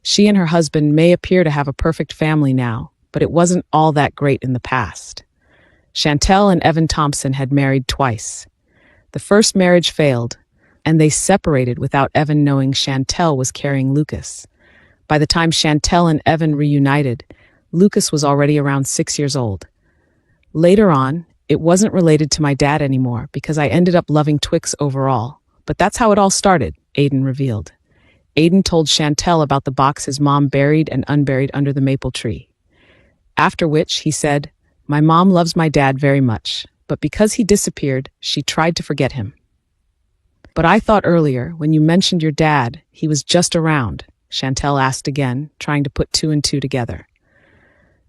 She and her husband may appear to have a perfect family now, but it wasn't all that great in the past. Chantel and Evan Thompson had married twice. The first marriage failed, and they separated without Evan knowing Chantel was carrying Lucas. By the time Chantel and Evan reunited, Lucas was already around 6 years old. Later on, it wasn't related to my dad anymore because I ended up loving Twix overall. But that's how it all started, Aiden revealed. Aiden told Chantel about the box his mom buried and unburied under the maple tree. After which, he said, My mom loves my dad very much, but because he disappeared, she tried to forget him. But I thought earlier, when you mentioned your dad, he was just around, Chantel asked again, trying to put 2 and 2 together.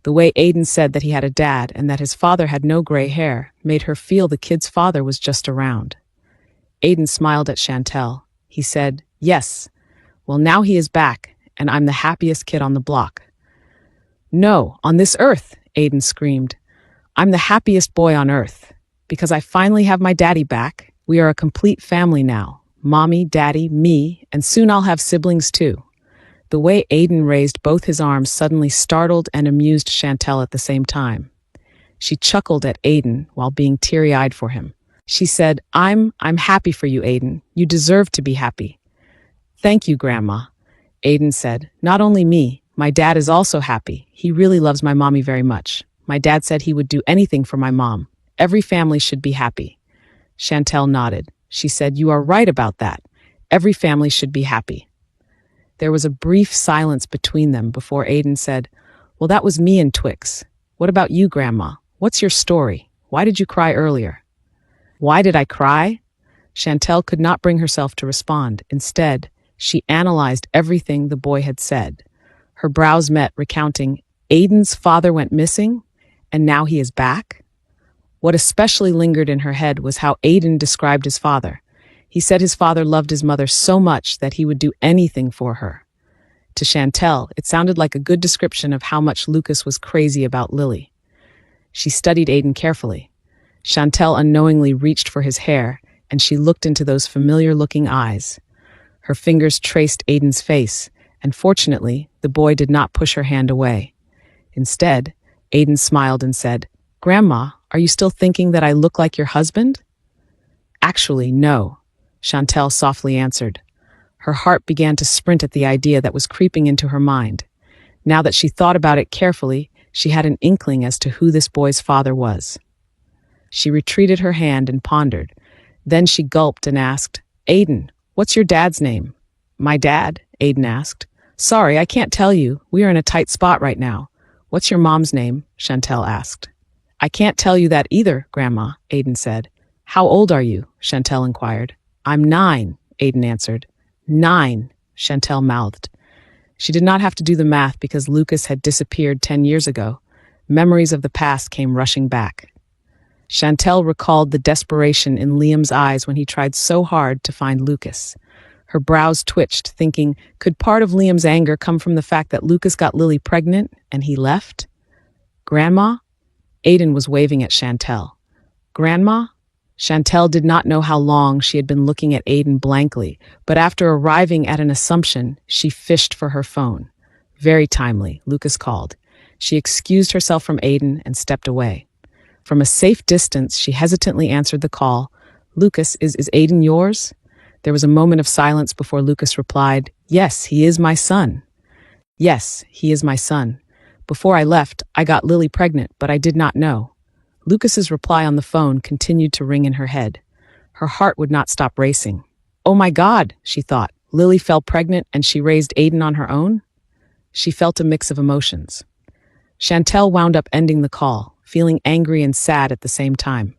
The way Aiden said that he had a dad and that his father had no gray hair made her feel the kid's father was just around. Aiden smiled at Chantel. He said, Yes. Well, now he is back, and I'm the happiest kid on the block. No, on this earth, Aiden screamed. I'm the happiest boy on earth. Because I finally have my daddy back. We are a complete family now. Mommy, Daddy, me, and soon I'll have siblings too. The way Aiden raised both his arms suddenly startled and amused Chantel at the same time. She chuckled at Aiden while being teary-eyed for him. She said, I'm happy for you, Aiden. You deserve to be happy. Thank you, Grandma. Aiden said, not only me, my dad is also happy. He really loves my mommy very much. My dad said he would do anything for my mom. Every family should be happy. Chantel nodded. She said, you are right about that. Every family should be happy. There was a brief silence between them before Aiden said, well, that was me and Twix. What about you, Grandma? What's your story? Why did you cry earlier? Why did I cry? Chantel could not bring herself to respond. Instead, she analyzed everything the boy had said. Her brows met, recounting, Aiden's father went missing, and now he is back? What especially lingered in her head was how Aiden described his father. He said his father loved his mother so much that he would do anything for her. To Chantel, it sounded like a good description of how much Lucas was crazy about Lily. She studied Aiden carefully. Chantel unknowingly reached for his hair, and she looked into those familiar-looking eyes. Her fingers traced Aiden's face, and fortunately, the boy did not push her hand away. Instead, Aiden smiled and said, Grandma, are you still thinking that I look like your husband? Actually, no, Chantel softly answered. Her heart began to sprint at the idea that was creeping into her mind. Now that she thought about it carefully, she had an inkling as to who this boy's father was. She retreated her hand and pondered. Then she gulped and asked, Aiden, what's your dad's name? My dad, Aiden asked. Sorry, I can't tell you. We are in a tight spot right now. What's your mom's name? Chantel asked. I can't tell you that either, Grandma, Aiden said. How old are you? Chantel inquired. I'm 9, Aiden answered. 9, Chantel mouthed. She did not have to do the math because Lucas had disappeared 10 years ago. Memories of the past came rushing back. Chantel recalled the desperation in Liam's eyes when he tried so hard to find Lucas. Her brows twitched, thinking, could part of Liam's anger come from the fact that Lucas got Lily pregnant and he left? Grandma? Aiden was waving at Chantel. Grandma? Chantel did not know how long she had been looking at Aiden blankly, but after arriving at an assumption, she fished for her phone. Very timely, Lucas called. She excused herself from Aiden and stepped away. From a safe distance, she hesitantly answered the call. Lucas, is Aiden yours? There was a moment of silence before Lucas replied, Yes, he is my son. Yes, he is my son. Before I left, I got Lily pregnant, but I did not know. Lucas's reply on the phone continued to ring in her head. Her heart would not stop racing. Oh my God, she thought. Lily fell pregnant and she raised Aiden on her own? She felt a mix of emotions. Chantel wound up ending the call, feeling angry and sad at the same time.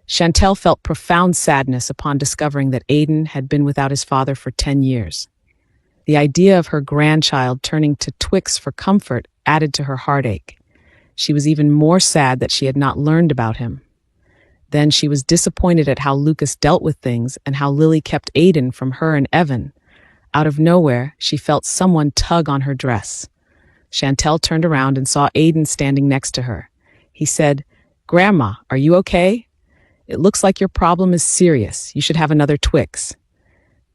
Chantel felt profound sadness upon discovering that Aiden had been without his father for 10 years. The idea of her grandchild turning to Twix for comfort added to her heartache. She was even more sad that she had not learned about him. Then she was disappointed at how Lucas dealt with things and how Lily kept Aiden from her and Evan. Out of nowhere, she felt someone tug on her dress. Chantel turned around and saw Aiden standing next to her. He said, Grandma, are you okay? It looks like your problem is serious. You should have another Twix.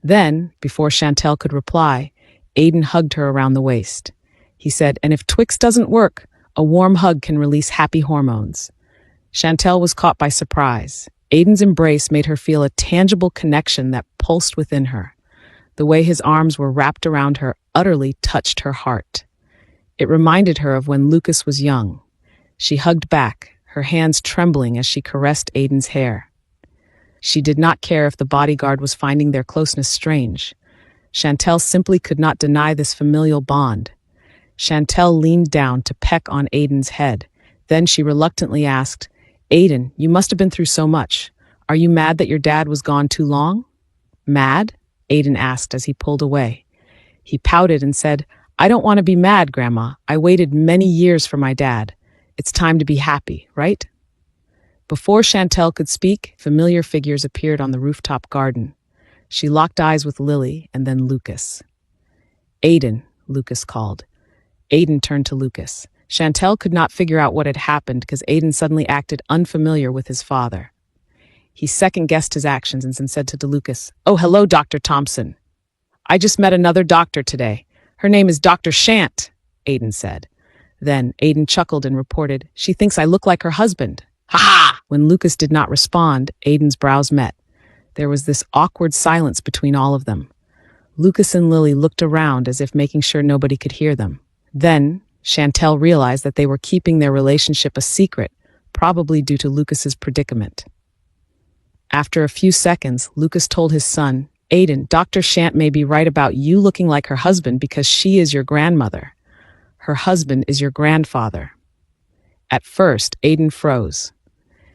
Then, before Chantel could reply, Aiden hugged her around the waist. He said, and if Twix doesn't work, a warm hug can release happy hormones. Chantel was caught by surprise. Aiden's embrace made her feel a tangible connection that pulsed within her. The way his arms were wrapped around her utterly touched her heart. It reminded her of when Lucas was young. She hugged back, her hands trembling as she caressed Aiden's hair. She did not care if the bodyguard was finding their closeness strange. Chantel simply could not deny this familial bond. Chantel leaned down to peck on Aiden's head. Then she reluctantly asked, Aiden, you must have been through so much. Are you mad that your dad was gone too long? Mad? Aiden asked as he pulled away. He pouted and said, I don't want to be mad, Grandma. I waited many years for my dad. It's time to be happy, right? Before Chantel could speak, familiar figures appeared on the rooftop garden. She locked eyes with Lily and then Lucas. Aiden, Lucas called. Aiden turned to Lucas. Chantel could not figure out what had happened because Aiden suddenly acted unfamiliar with his father. He second-guessed his actions and then said to Lucas, "Oh, hello, Dr. Thompson. I just met another doctor today. Her name is Dr. Shant," Aiden said. Then Aiden chuckled and reported, "She thinks I look like her husband." Ha ha! When Lucas did not respond, Aiden's brows met. There was this awkward silence between all of them. Lucas and Lily looked around as if making sure nobody could hear them. Then Chantel realized that they were keeping their relationship a secret, probably due to Lucas's predicament. After a few seconds, Lucas told his son, "Aiden, Dr. Shant may be right about you looking like her husband because she is your grandmother. Her husband is your grandfather." At first, Aiden froze.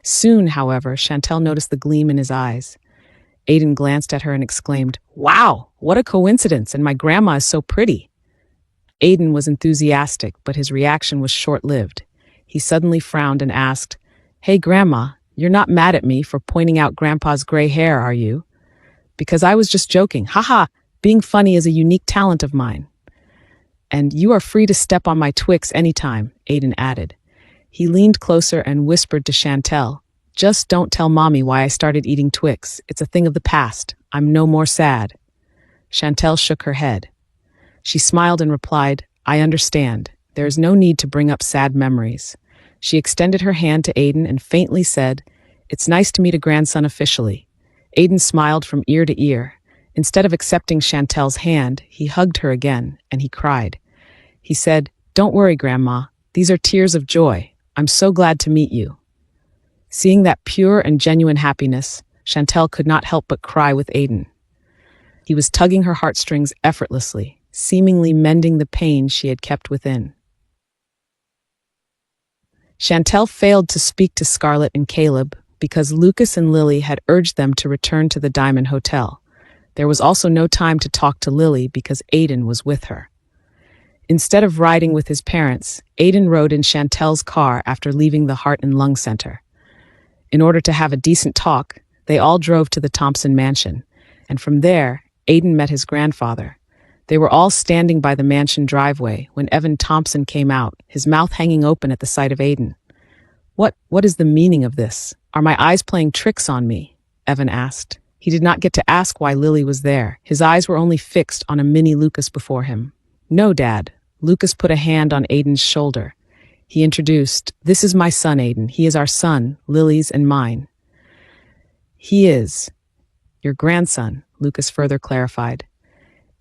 Soon, however, Chantel noticed the gleam in his eyes. Aiden glanced at her and exclaimed, "Wow, what a coincidence, and my grandma is so pretty." Aiden was enthusiastic, but his reaction was short-lived. He suddenly frowned and asked, "Hey, Grandma, you're not mad at me for pointing out Grandpa's gray hair, are you?" "Because I was just joking. Haha, being funny is a unique talent of mine." "And you are free to step on my Twix anytime," Aiden added. He leaned closer and whispered to Chantel, "Just don't tell Mommy why I started eating Twix. It's a thing of the past. I'm no more sad." Chantel shook her head. She smiled and replied, "I understand. There is no need to bring up sad memories." She extended her hand to Aiden and faintly said, "It's nice to meet a grandson officially." Aiden smiled from ear to ear. Instead of accepting Chantel's hand, he hugged her again, and he cried. He said, "Don't worry, Grandma. These are tears of joy. I'm so glad to meet you." Seeing that pure and genuine happiness, Chantel could not help but cry with Aiden. He was tugging her heartstrings effortlessly, seemingly mending the pain she had kept within. Chantel failed to speak to Scarlett and Caleb because Lucas and Lily had urged them to return to the Diamond Hotel. There was also no time to talk to Lily because Aiden was with her. Instead of riding with his parents, Aiden rode in Chantel's car after leaving the Heart and Lung Center. In order to have a decent talk, they all drove to the Thompson mansion, and from there, Aiden met his grandfather. They were all standing by the mansion driveway when Evan Thompson came out, his mouth hanging open at the sight of Aiden. What is the meaning of this? Are my eyes playing tricks on me?" Evan asked. He did not get to ask why Lily was there. His eyes were only fixed on a mini Lucas before him. "No, Dad." Lucas put a hand on Aiden's shoulder. He introduced, "This is my son, Aiden. He is our son, Lily's and mine." "He is your grandson," Lucas further clarified.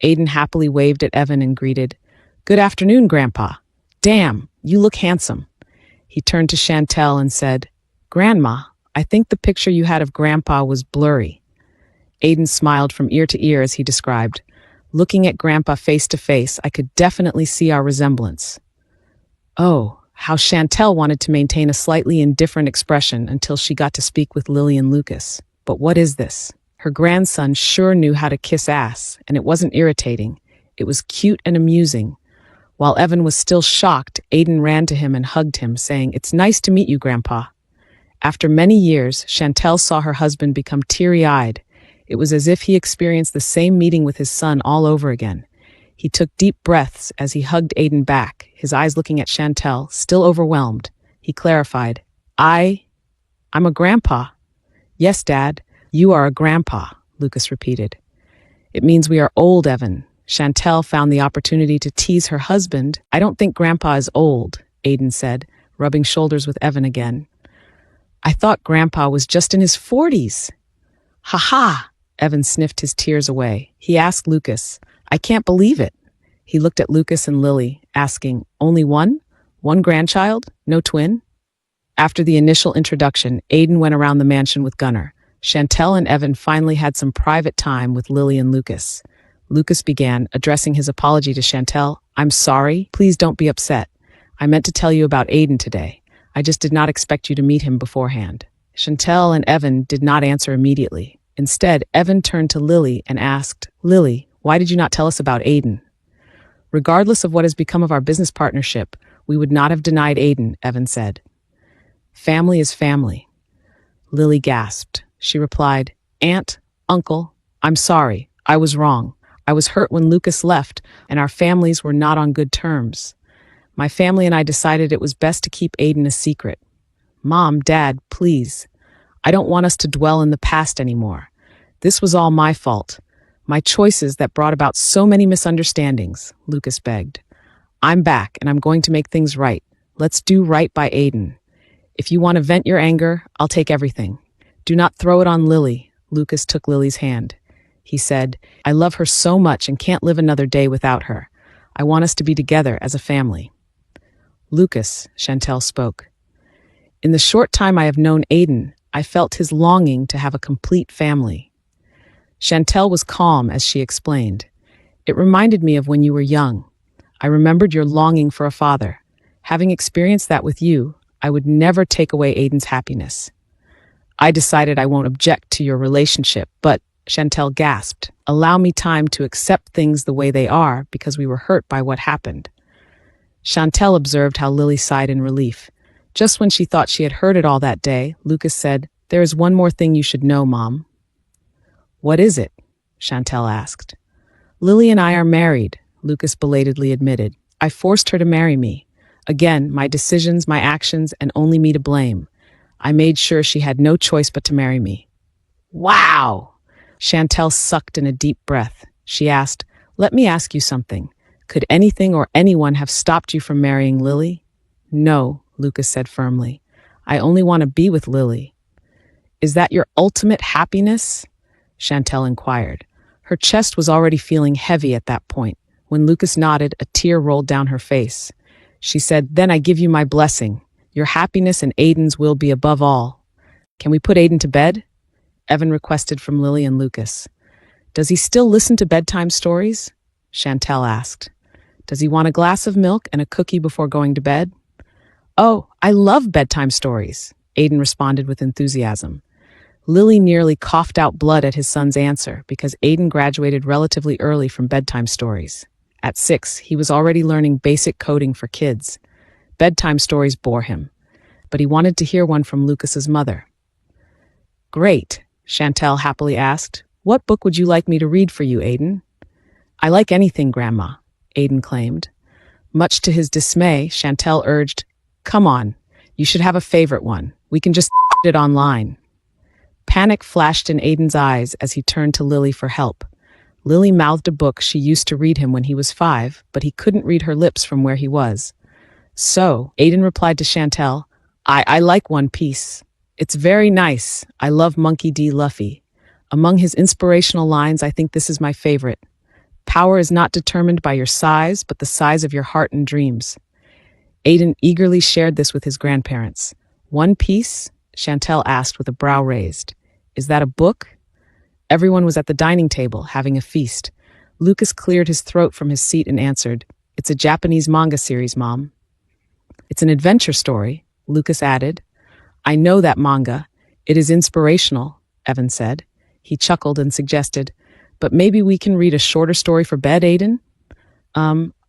Aiden happily waved at Evan and greeted, "Good afternoon, Grandpa. Damn, you look handsome." He turned to Chantel and said, "Grandma, I think the picture you had of Grandpa was blurry." Aiden smiled from ear to ear as he described, "Looking at Grandpa face to face, I could definitely see our resemblance." Oh, how Chantel wanted to maintain a slightly indifferent expression until she got to speak with Lily and Lucas. But what is this? Her grandson sure knew how to kiss ass, and it wasn't irritating. It was cute and amusing. While Evan was still shocked, Aiden ran to him and hugged him, saying, "It's nice to meet you, Grandpa." After many years, Chantel saw her husband become teary-eyed. It was as if he experienced the same meeting with his son all over again. He took deep breaths as he hugged Aiden back, his eyes looking at Chantel, still overwhelmed. He clarified, I'm a grandpa." "Yes, Dad, you are a grandpa," Lucas repeated. "It means we are old, Evan." Chantel found the opportunity to tease her husband. "I don't think Grandpa is old," Aiden said, rubbing shoulders with Evan again. "I thought Grandpa was just in his 40s. "Ha ha!" Evan sniffed his tears away. He asked Lucas, "I can't believe it." He looked at Lucas and Lily, asking, "Only one? One grandchild? No twin?" After the initial introduction, Aiden went around the mansion with Gunnar. Chantel and Evan finally had some private time with Lily and Lucas. Lucas began, addressing his apology to Chantel. "I'm sorry. Please don't be upset. I meant to tell you about Aiden today. I just did not expect you to meet him beforehand." Chantel and Evan did not answer immediately. Instead, Evan turned to Lily and asked, "Lily, why did you not tell us about Aiden?" "Regardless of what has become of our business partnership, we would not have denied Aiden," Evan said. "Family is family." Lily gasped. She replied, "Aunt, Uncle, I'm sorry. I was wrong. I was hurt when Lucas left, and our families were not on good terms. My family and I decided it was best to keep Aiden a secret. Mom, Dad, please. I don't want us to dwell in the past anymore. This was all my fault. My choices that brought about so many misunderstandings, Lucas begged. I'm back, and I'm going to make things right. Let's do right by Aiden. If you want to vent your anger, I'll take everything. Do not throw it on Lily. Lucas took Lily's hand. He said, I love her so much and can't live another day without her. I want us to be together as a family. Lucas, Chantel spoke. In the short time I have known Aiden, I felt his longing to have a complete family. Chantel was calm as she explained. It reminded me of when you were young. I remembered your longing for a father. Having experienced that with you, I would never take away Aiden's happiness. I decided I won't object to your relationship, but, Chantel gasped, allow me time to accept things the way they are because we were hurt by what happened. Chantel observed how Lily sighed in relief. Just when she thought she had heard it all that day, Lucas said, There is one more thing you should know, Mom. What is it? Chantel asked. Lily and I are married, Lucas belatedly admitted. I forced her to marry me. Again, my decisions, my actions, and only me to blame. I made sure she had no choice but to marry me. Wow! Chantel sucked in a deep breath. She asked, Let me ask you something. Could anything or anyone have stopped you from marrying Lily? No, Lucas said firmly. I only want to be with Lily. Is that your ultimate happiness? Chantel inquired. Her chest was already feeling heavy at that point. When Lucas nodded, a tear rolled down her face. She said, Then I give you my blessing. Your happiness and Aiden's will be above all. Can we put Aiden to bed? Evan requested from Lily and Lucas. Does he still listen to bedtime stories? Chantel asked. Does he want a glass of milk and a cookie before going to bed? Oh, I love bedtime stories, Aiden responded with enthusiasm. Lily nearly coughed out blood at his son's answer because Aiden graduated relatively early from bedtime stories. At 6, he was already learning basic coding for kids. Bedtime stories bore him, but he wanted to hear one from Lucas's mother. Great, Chantel happily asked. What book would you like me to read for you, Aiden? I like anything, Grandma, Aiden claimed. Much to his dismay, Chantel urged, Come on, you should have a favorite one. We can just it online. Panic flashed in Aiden's eyes as he turned to Lily for help. Lily mouthed a book she used to read him when he was 5, but he couldn't read her lips from where he was. So, Aiden replied to Chantel, I like One Piece. It's very nice. I love Monkey D. Luffy. Among his inspirational lines, I think this is my favorite. Power is not determined by your size, but the size of your heart and dreams. Aiden eagerly shared this with his grandparents. One Piece? Chantel asked with a brow raised. Is that a book? Everyone was at the dining table, having a feast. Lucas cleared his throat from his seat and answered, It's a Japanese manga series, Mom. It's an adventure story, Lucas added. I know that manga. It is inspirational, Evan said. He chuckled and suggested, But maybe we can read a shorter story for bed, Aiden?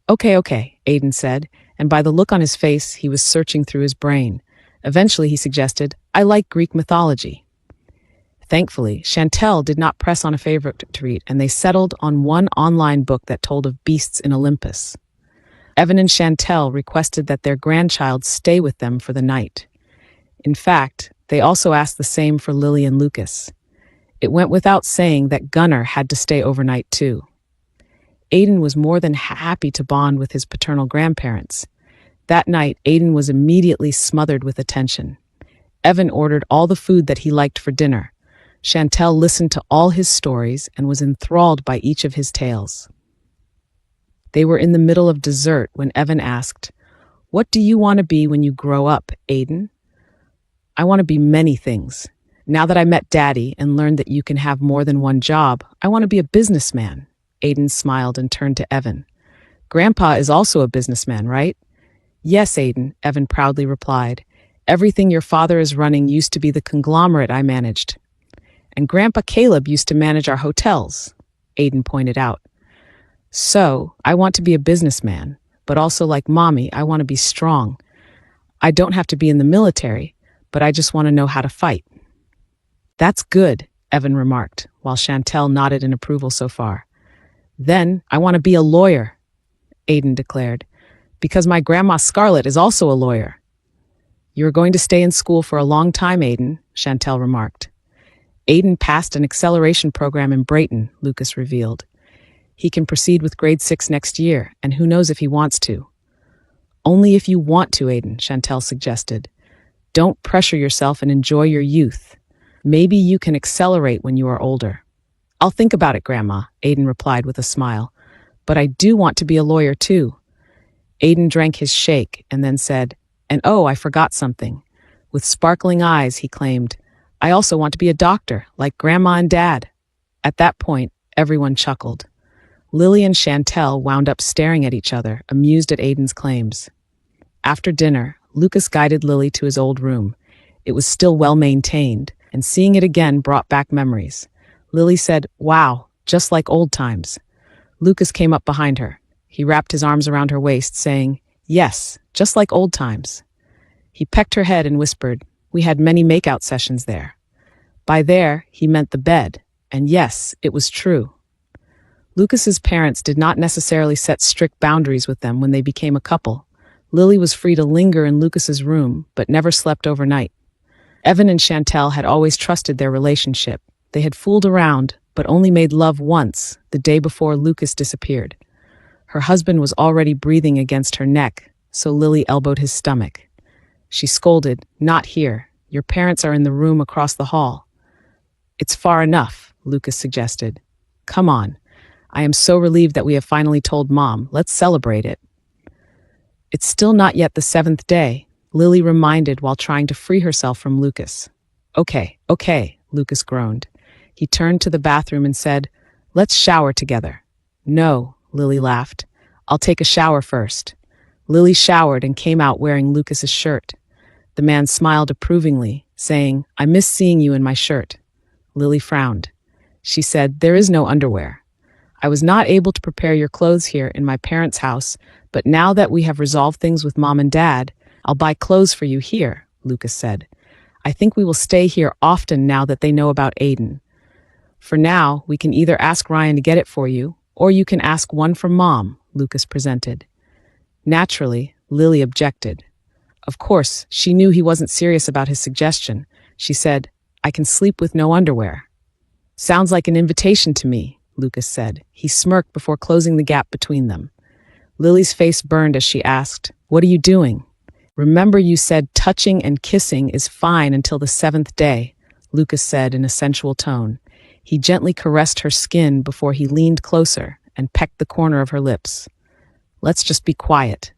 Okay, Aiden said, and by the look on his face, he was searching through his brain. Eventually, he suggested, I like Greek mythology. Thankfully, Chantel did not press on a favorite to read, and they settled on one online book that told of beasts in Olympus. Evan and Chantel requested that their grandchild stay with them for the night. In fact, they also asked the same for Lily and Lucas. It went without saying that Gunnar had to stay overnight too. Aiden was more than happy to bond with his paternal grandparents. That night, Aiden was immediately smothered with attention. Evan ordered all the food that he liked for dinner. Chantel listened to all his stories and was enthralled by each of his tales. They were in the middle of dessert when Evan asked, What do you want to be when you grow up, Aiden? I want to be many things. Now that I met Daddy and learned that you can have more than one job, I want to be a businessman. Aiden smiled and turned to Evan. Grandpa is also a businessman, right? Yes, Aiden, Evan proudly replied. Everything your father is running used to be the conglomerate I managed. And Grandpa Caleb used to manage our hotels, Aiden pointed out. So, I want to be a businessman, but also like Mommy, I want to be strong. I don't have to be in the military, but I just want to know how to fight. That's good, Evan remarked, while Chantel nodded in approval so far. Then, I want to be a lawyer, Aiden declared, because my grandma Scarlett is also a lawyer. "You are going to stay in school for a long time, Aiden," Chantel remarked. "Aiden passed an acceleration program in Brayton," Lucas revealed. "He can proceed with grade 6 next year, and who knows if he wants to." "Only if you want to, Aiden," Chantel suggested. "Don't pressure yourself and enjoy your youth. Maybe you can accelerate when you are older." "I'll think about it, Grandma," Aiden replied with a smile. "But I do want to be a lawyer, too." Aiden drank his shake and then said, "And oh, I forgot something." With sparkling eyes, he claimed, "I also want to be a doctor, like Grandma and Dad." At that point, everyone chuckled. Lily and Chantel wound up staring at each other, amused at Aiden's claims. After dinner, Lucas guided Lily to his old room. It was still well-maintained, and seeing it again brought back memories. Lily said, "Wow, just like old times." Lucas came up behind her. He wrapped his arms around her waist, saying, "Yes, just like old times." He pecked her head and whispered, "We had many makeout sessions there." By there, he meant the bed, and yes, it was true. Lucas's parents did not necessarily set strict boundaries with them when they became a couple. Lily was free to linger in Lucas's room, but never slept overnight. Evan and Chantel had always trusted their relationship. They had fooled around, but only made love once, the day before Lucas disappeared. Her husband was already breathing against her neck, so Lily elbowed his stomach. She scolded, "Not here. Your parents are in the room across the hall." "It's far enough," Lucas suggested. "Come on. I am so relieved that we have finally told Mom. Let's celebrate it." "It's still not yet the 7th day," Lily reminded while trying to free herself from Lucas. Okay, Lucas groaned. He turned to the bathroom and said, "Let's shower together." "No," Lily laughed. "I'll take a shower first." Lily showered and came out wearing Lucas's shirt. The man smiled approvingly, saying, "I miss seeing you in my shirt." Lily frowned. She said, "There is no underwear. I was not able to prepare your clothes here in my parents' house, but now that we have resolved things with Mom and Dad, I'll buy clothes for you here," Lucas said. "I think we will stay here often now that they know about Aiden. For now, we can either ask Ryan to get it for you, or you can ask one from Mom," Lucas presented. Naturally, Lily objected. Of course, she knew he wasn't serious about his suggestion. She said, "I can sleep with no underwear." "Sounds like an invitation to me," Lucas said. He smirked before closing the gap between them. Lily's face burned as she asked, "What are you doing?" "Remember you said touching and kissing is fine until the 7th day," Lucas said in a sensual tone. He gently caressed her skin before he leaned closer and pecked the corner of her lips. "Let's just be quiet."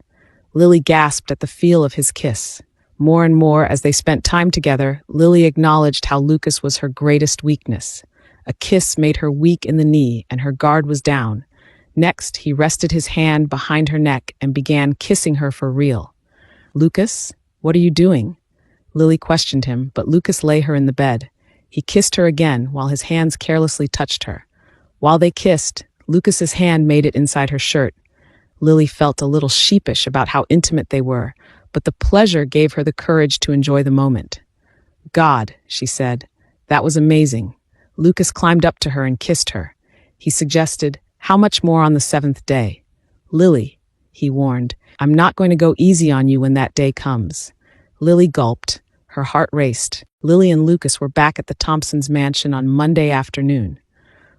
Lily gasped at the feel of his kiss. More and more as they spent time together, Lily acknowledged how Lucas was her greatest weakness. A kiss made her weak in the knee and her guard was down. Next, he rested his hand behind her neck and began kissing her for real. "Lucas, what are you doing?" Lily questioned him, but Lucas lay her in the bed. He kissed her again while his hands carelessly touched her. While they kissed, Lucas's hand made it inside her shirt. Lily felt a little sheepish about how intimate they were, but the pleasure gave her the courage to enjoy the moment. "God," she said, "that was amazing." Lucas climbed up to her and kissed her. He suggested, "How much more on the 7th day?" "Lily," he warned, "I'm not going to go easy on you when that day comes." Lily gulped. Her heart raced. Lily and Lucas were back at the Thompsons' mansion on Monday afternoon.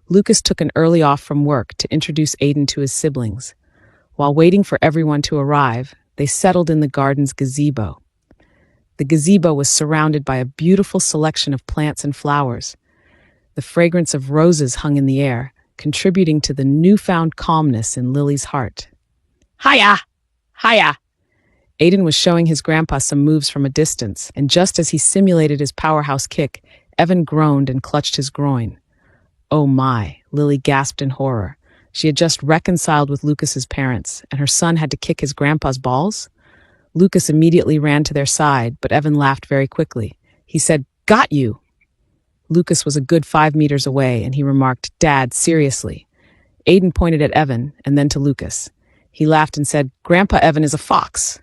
Lucas took an early off from work to introduce Aiden to his siblings. While waiting for everyone to arrive, they settled in the garden's gazebo. The gazebo was surrounded by a beautiful selection of plants and flowers. The fragrance of roses hung in the air, contributing to the newfound calmness in Lily's heart. "Hiya! Hiya!" Aiden was showing his grandpa some moves from a distance, and just as he simulated his powerhouse kick, Evan groaned and clutched his groin. "Oh my," Lily gasped in horror. She had just reconciled with Lucas's parents, and her son had to kick his grandpa's balls? Lucas immediately ran to their side, but Evan laughed very quickly. He said, "Got you!" Lucas was a good 5 meters away, and he remarked, "Dad, seriously." Aiden pointed at Evan, and then to Lucas. He laughed and said, "Grandpa Evan is a fox."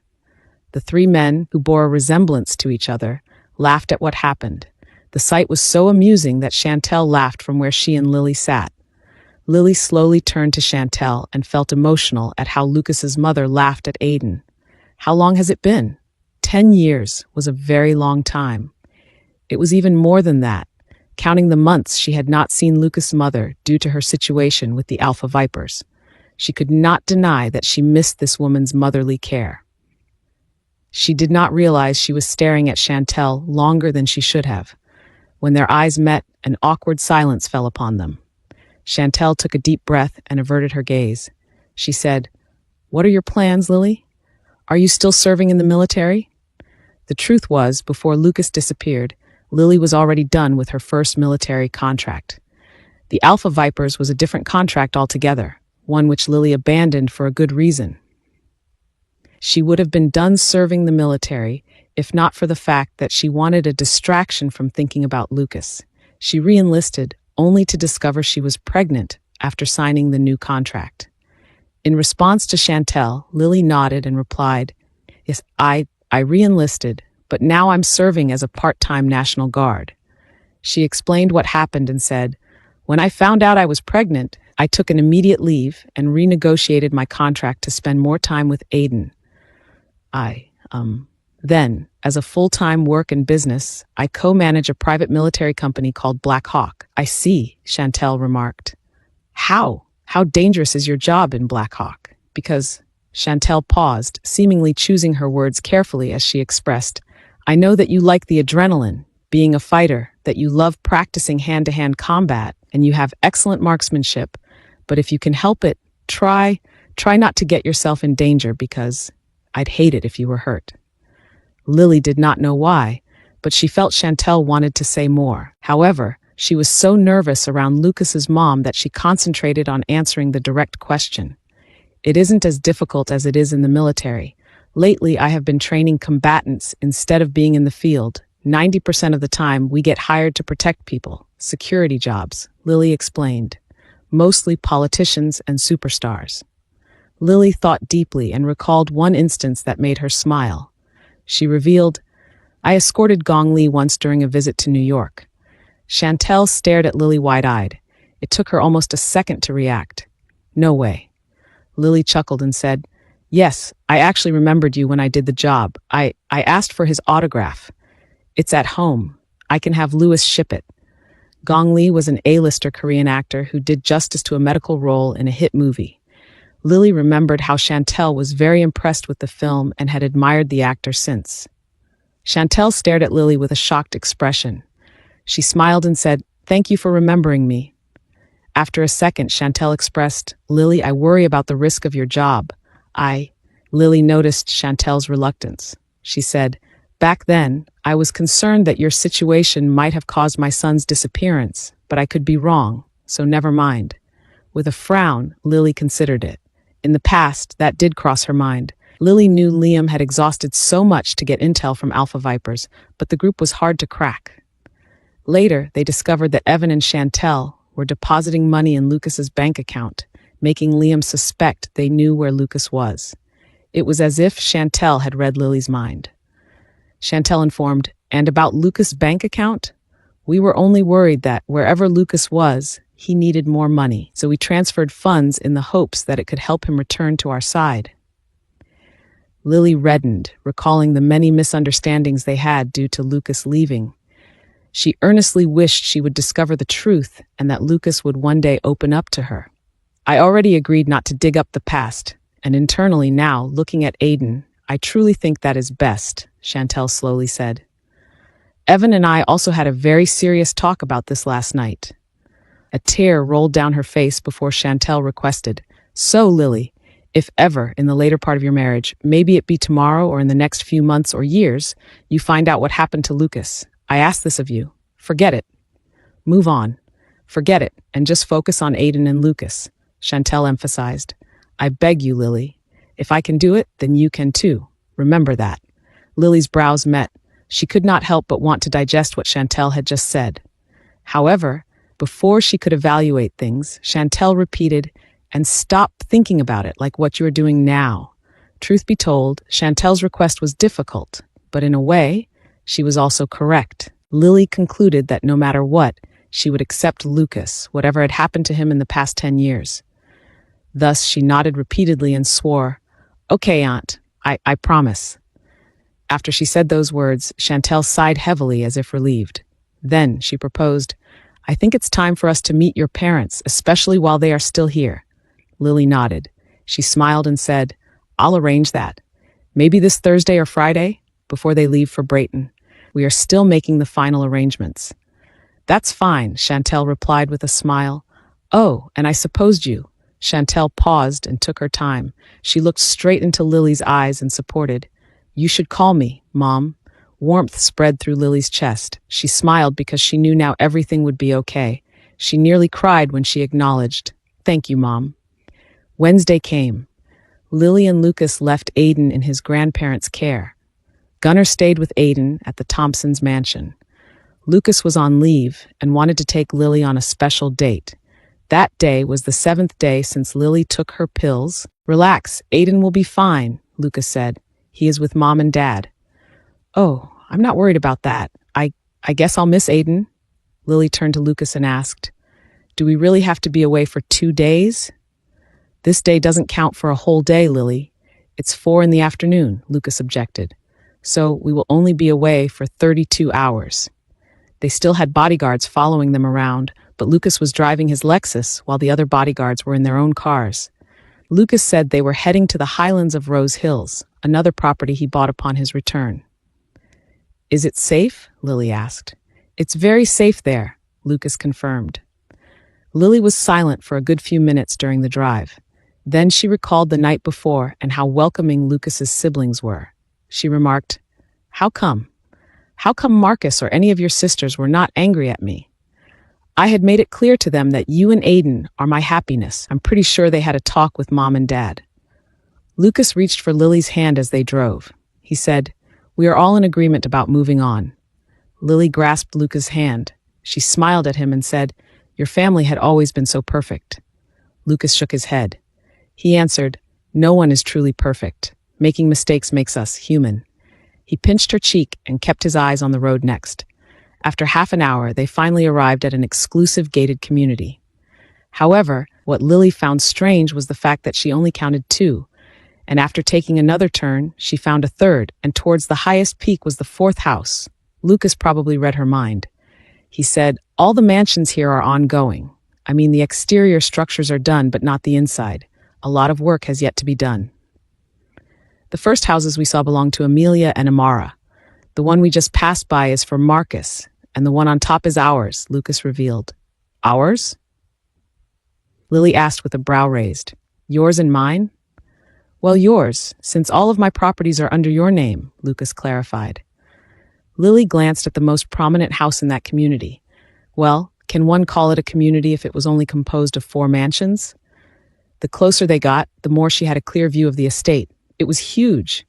The 3 men, who bore a resemblance to each other, laughed at what happened. The sight was so amusing that Chantel laughed from where she and Lily sat. Lily slowly turned to Chantel and felt emotional at how Lucas's mother laughed at Aiden. "How long has it been?" 10 years was a very long time. It was even more than that, counting the months she had not seen Lucas' mother due to her situation with the Alpha Vipers. She could not deny that she missed this woman's motherly care. She did not realize she was staring at Chantel longer than she should have. When their eyes met, an awkward silence fell upon them. Chantel took a deep breath and averted her gaze. She said, "What are your plans, Lily? Are you still serving in the military?" The truth was, before Lucas disappeared, Lily was already done with her first military contract. The Alpha Vipers was a different contract altogether, one which Lily abandoned for a good reason. She would have been done serving the military if not for the fact that she wanted a distraction from thinking about Lucas. She re-enlisted only to discover she was pregnant after signing the new contract. In response to Chantel, Lily nodded and replied, "Yes, I re-enlisted, but now I'm serving as a part-time National Guard." She explained what happened and said, "When I found out I was pregnant, I took an immediate leave and renegotiated my contract to spend more time with Aiden. Then, as a full-time work and business, I co-manage a private military company called Black Hawk." "I see," Chantel remarked. How dangerous is your job in Black Hawk?" Because Chantel paused, seemingly choosing her words carefully as she expressed, "I know that you like the adrenaline, being a fighter, that you love practicing hand-to-hand combat, and you have excellent marksmanship, but if you can help it, try not to get yourself in danger because I'd hate it if you were hurt." Lily did not know why, but she felt Chantel wanted to say more. However, she was so nervous around Lucas's mom that she concentrated on answering the direct question. "It isn't as difficult as it is in the military. Lately, I have been training combatants instead of being in the field. 90% of the time, we get hired to protect people, security jobs," Lily explained. "Mostly politicians and superstars." Lily thought deeply and recalled one instance that made her smile. She revealed, "I escorted Gong Li once during a visit to New York." Chantel stared at Lily wide-eyed. It took her almost a second to react. "No way." Lily chuckled and said, "Yes, I actually remembered you when I did the job. I asked for his autograph. It's at home. I can have Louis ship it." Gong Li was an A-lister Korean actor who did justice to a medical role in a hit movie. Lily remembered how Chantel was very impressed with the film and had admired the actor since. Chantel stared at Lily with a shocked expression. She smiled and said, "Thank you for remembering me." After a second, Chantel expressed, "Lily, I worry about the risk of your job. Lily noticed Chantel's reluctance. She said, "Back then, I was concerned that your situation might have caused my son's disappearance, but I could be wrong, so never mind." With a frown, Lily considered it. In the past, that did cross her mind. Lily knew Liam had exhausted so much to get intel from Alpha Vipers, but the group was hard to crack. Later, they discovered that Evan and Chantel were depositing money in Lucas's bank account, making Liam suspect they knew where Lucas was. It was as if Chantel had read Lily's mind. Chantel informed, "And about Lucas' bank account? We were only worried that wherever Lucas was, he needed more money, so we transferred funds in the hopes that it could help him return to our side." Lily reddened, recalling the many misunderstandings they had due to Lucas leaving. She earnestly wished she would discover the truth and that Lucas would one day open up to her. "I already agreed not to dig up the past, and internally now, looking at Aiden, I truly think that is best," Chantel slowly said. "Evan and I also had a very serious talk about this last night." A tear rolled down her face before Chantel requested, "So, Lily, if ever, in the later part of your marriage, maybe it be tomorrow or in the next few months or years, you find out what happened to Lucas, I ask this of you. Forget it. Move on. Forget it, and just focus on Aiden and Lucas," Chantel emphasized. "I beg you, Lily. If I can do it, then you can too. Remember that." Lily's brows met. She could not help but want to digest what Chantel had just said. However, before she could evaluate things, Chantel repeated, "And stop thinking about it like what you are doing now." Truth be told, Chantel's request was difficult, but in a way, she was also correct. Lily concluded that no matter what, she would accept Lucas, whatever had happened to him in the past 10 years. Thus, she nodded repeatedly and swore, "Okay, Aunt, I promise." After she said those words, Chantel sighed heavily as if relieved. Then she proposed, I think it's time for us to meet your parents, especially while they are still here. Lily nodded. She smiled and said, I'll arrange that. Maybe this Thursday or Friday, before they leave for Brayton. We are still making the final arrangements. That's fine, Chantel replied with a smile. Oh, and I supposed you. Chantel paused and took her time. She looked straight into Lily's eyes and supported. You should call me, Mom. Warmth spread through Lily's chest. She smiled because she knew now everything would be okay. She nearly cried when she acknowledged, Thank you, Mom. Wednesday came. Lily and Lucas left Aiden in his grandparents' care. Gunnar stayed with Aiden at the Thompsons' mansion. Lucas was on leave and wanted to take Lily on a special date. That day was the 7th day since Lily took her pills. Relax, Aiden will be fine, Lucas said. He is with Mom and Dad. Oh, I'm not worried about that. I guess I'll miss Aiden. Lily turned to Lucas and asked, Do we really have to be away for 2 days? This day doesn't count for a whole day, Lily. It's 4 in the afternoon, Lucas objected. So we will only be away for 32 hours. They still had bodyguards following them around, but Lucas was driving his Lexus while the other bodyguards were in their own cars. Lucas said they were heading to the highlands of Rose Hills, another property he bought upon his return. Is it safe? Lily asked. It's very safe there, Lucas confirmed. Lily was silent for a good few minutes during the drive. Then she recalled the night before and how welcoming Lucas's siblings were. She remarked, How come? How come Marcus or any of your sisters were not angry at me? I had made it clear to them that you and Aiden are my happiness. I'm pretty sure they had a talk with Mom and Dad. Lucas reached for Lily's hand as they drove. He said, We are all in agreement about moving on. Lily grasped Lucas' hand. She smiled at him and said, Your family had always been so perfect. Lucas shook his head. He answered, No one is truly perfect. Making mistakes makes us human. He pinched her cheek and kept his eyes on the road next. After half an hour, they finally arrived at an exclusive gated community. However, what Lily found strange was the fact that she only counted 2. And after taking another turn, she found a third, and towards the highest peak was the 4th house. Lucas probably read her mind. He said, All the mansions here are ongoing. I mean, the exterior structures are done, but not the inside. A lot of work has yet to be done. The first houses we saw belonged to Amelia and Amara. The one we just passed by is for Marcus, and the one on top is ours, Lucas revealed. Ours? Lily asked with a brow raised. Yours and mine? Well, yours, since all of my properties are under your name, Lucas clarified. Lily glanced at the most prominent house in that community. Well, can one call it a community if it was only composed of 4 mansions? The closer they got, the more she had a clear view of the estate. It was huge.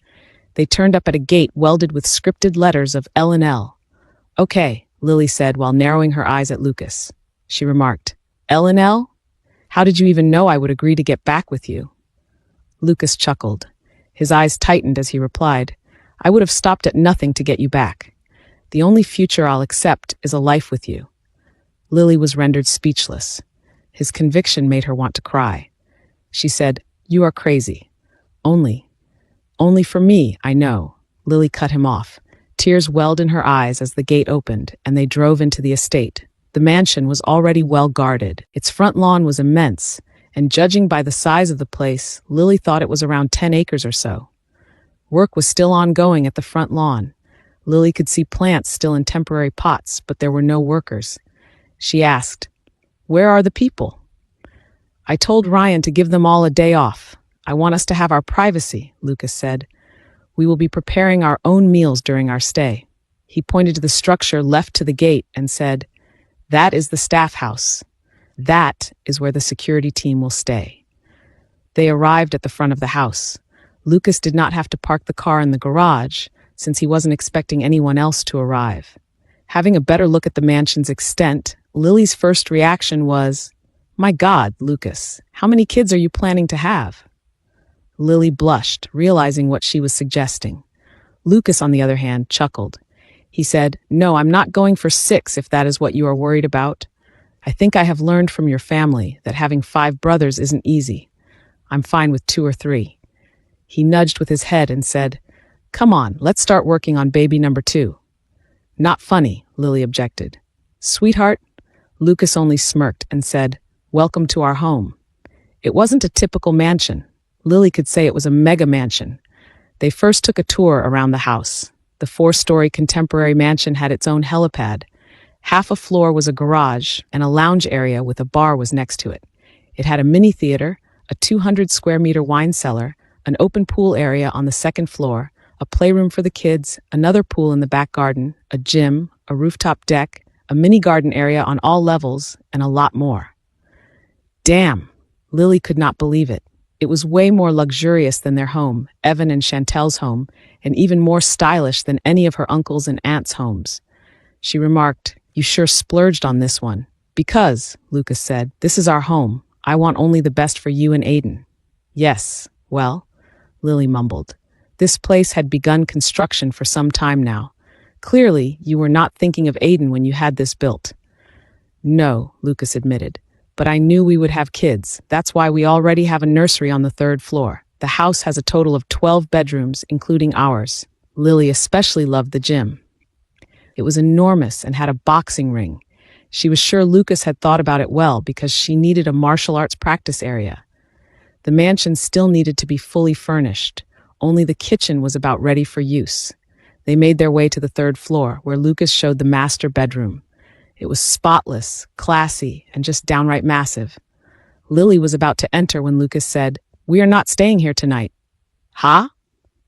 They turned up at a gate welded with scripted letters of L&L. Okay, Lily said while narrowing her eyes at Lucas. She remarked, L&L? How did you even know I would agree to get back with you? Lucas chuckled. His eyes tightened as he replied, I would have stopped at nothing to get you back. The only future I'll accept is a life with you. Lily was rendered speechless. His conviction made her want to cry. She said, You are crazy. Only for me, I know. Lily cut him off. Tears welled in her eyes as the gate opened, and they drove into the estate. The mansion was already well guarded. Its front lawn was immense, and judging by the size of the place, Lily thought it was around 10 acres or so. Work was still ongoing at the front lawn. Lily could see plants still in temporary pots, but there were no workers. She asked, Where are the people? I told Ryan to give them all a day off. I want us to have our privacy, Lucas said. We will be preparing our own meals during our stay. He pointed to the structure left to the gate and said, That is the staff house. That is where the security team will stay. They arrived at the front of the house. Lucas did not have to park the car in the garage, since he wasn't expecting anyone else to arrive. Having a better look at the mansion's extent, Lily's first reaction was, My God, Lucas, how many kids are you planning to have? Lily blushed, realizing what she was suggesting. Lucas, on the other hand, chuckled. He said, No, I'm not going for 6 if that is what you are worried about. I think I have learned from your family that having 5 brothers isn't easy. I'm fine with 2 or 3. He nudged with his head and said, Come on, let's start working on baby number 2. Not funny, Lily objected. Sweetheart, Lucas only smirked and said, welcome to our home. It wasn't a typical mansion. Lily could say it was a mega mansion. They first took a tour around the house. The 4-story contemporary mansion had its own helipad. Half a floor was a garage, and a lounge area with a bar was next to it. It had a mini theater, a 200-square-meter wine cellar, an open pool area on the second floor, a playroom for the kids, another pool in the back garden, a gym, a rooftop deck, a mini garden area on all levels, and a lot more. Damn, Lily could not believe it. It was way more luxurious than their home, Evan and Chantel's home, and even more stylish than any of her uncles' and aunts' homes. She remarked, "You sure splurged on this one." "Because," Lucas said, "this is our home. I want only the best for you and Aiden." "Yes, well," Lily mumbled. This place had begun construction for some time now. "Clearly, you were not thinking of Aiden when you had this built." "No," Lucas admitted, "but I knew we would have kids. That's why we already have a nursery on the 3rd floor. The house has a total of 12 bedrooms, including ours." Lily especially loved the gym. It was enormous and had a boxing ring. She was sure Lucas had thought about it well because she needed a martial arts practice area. The mansion still needed to be fully furnished. Only the kitchen was about ready for use. They made their way to the 3rd floor, where Lucas showed the master bedroom. It was spotless, classy, and just downright massive. Lily was about to enter when Lucas said, "We are not staying here tonight." "Huh?"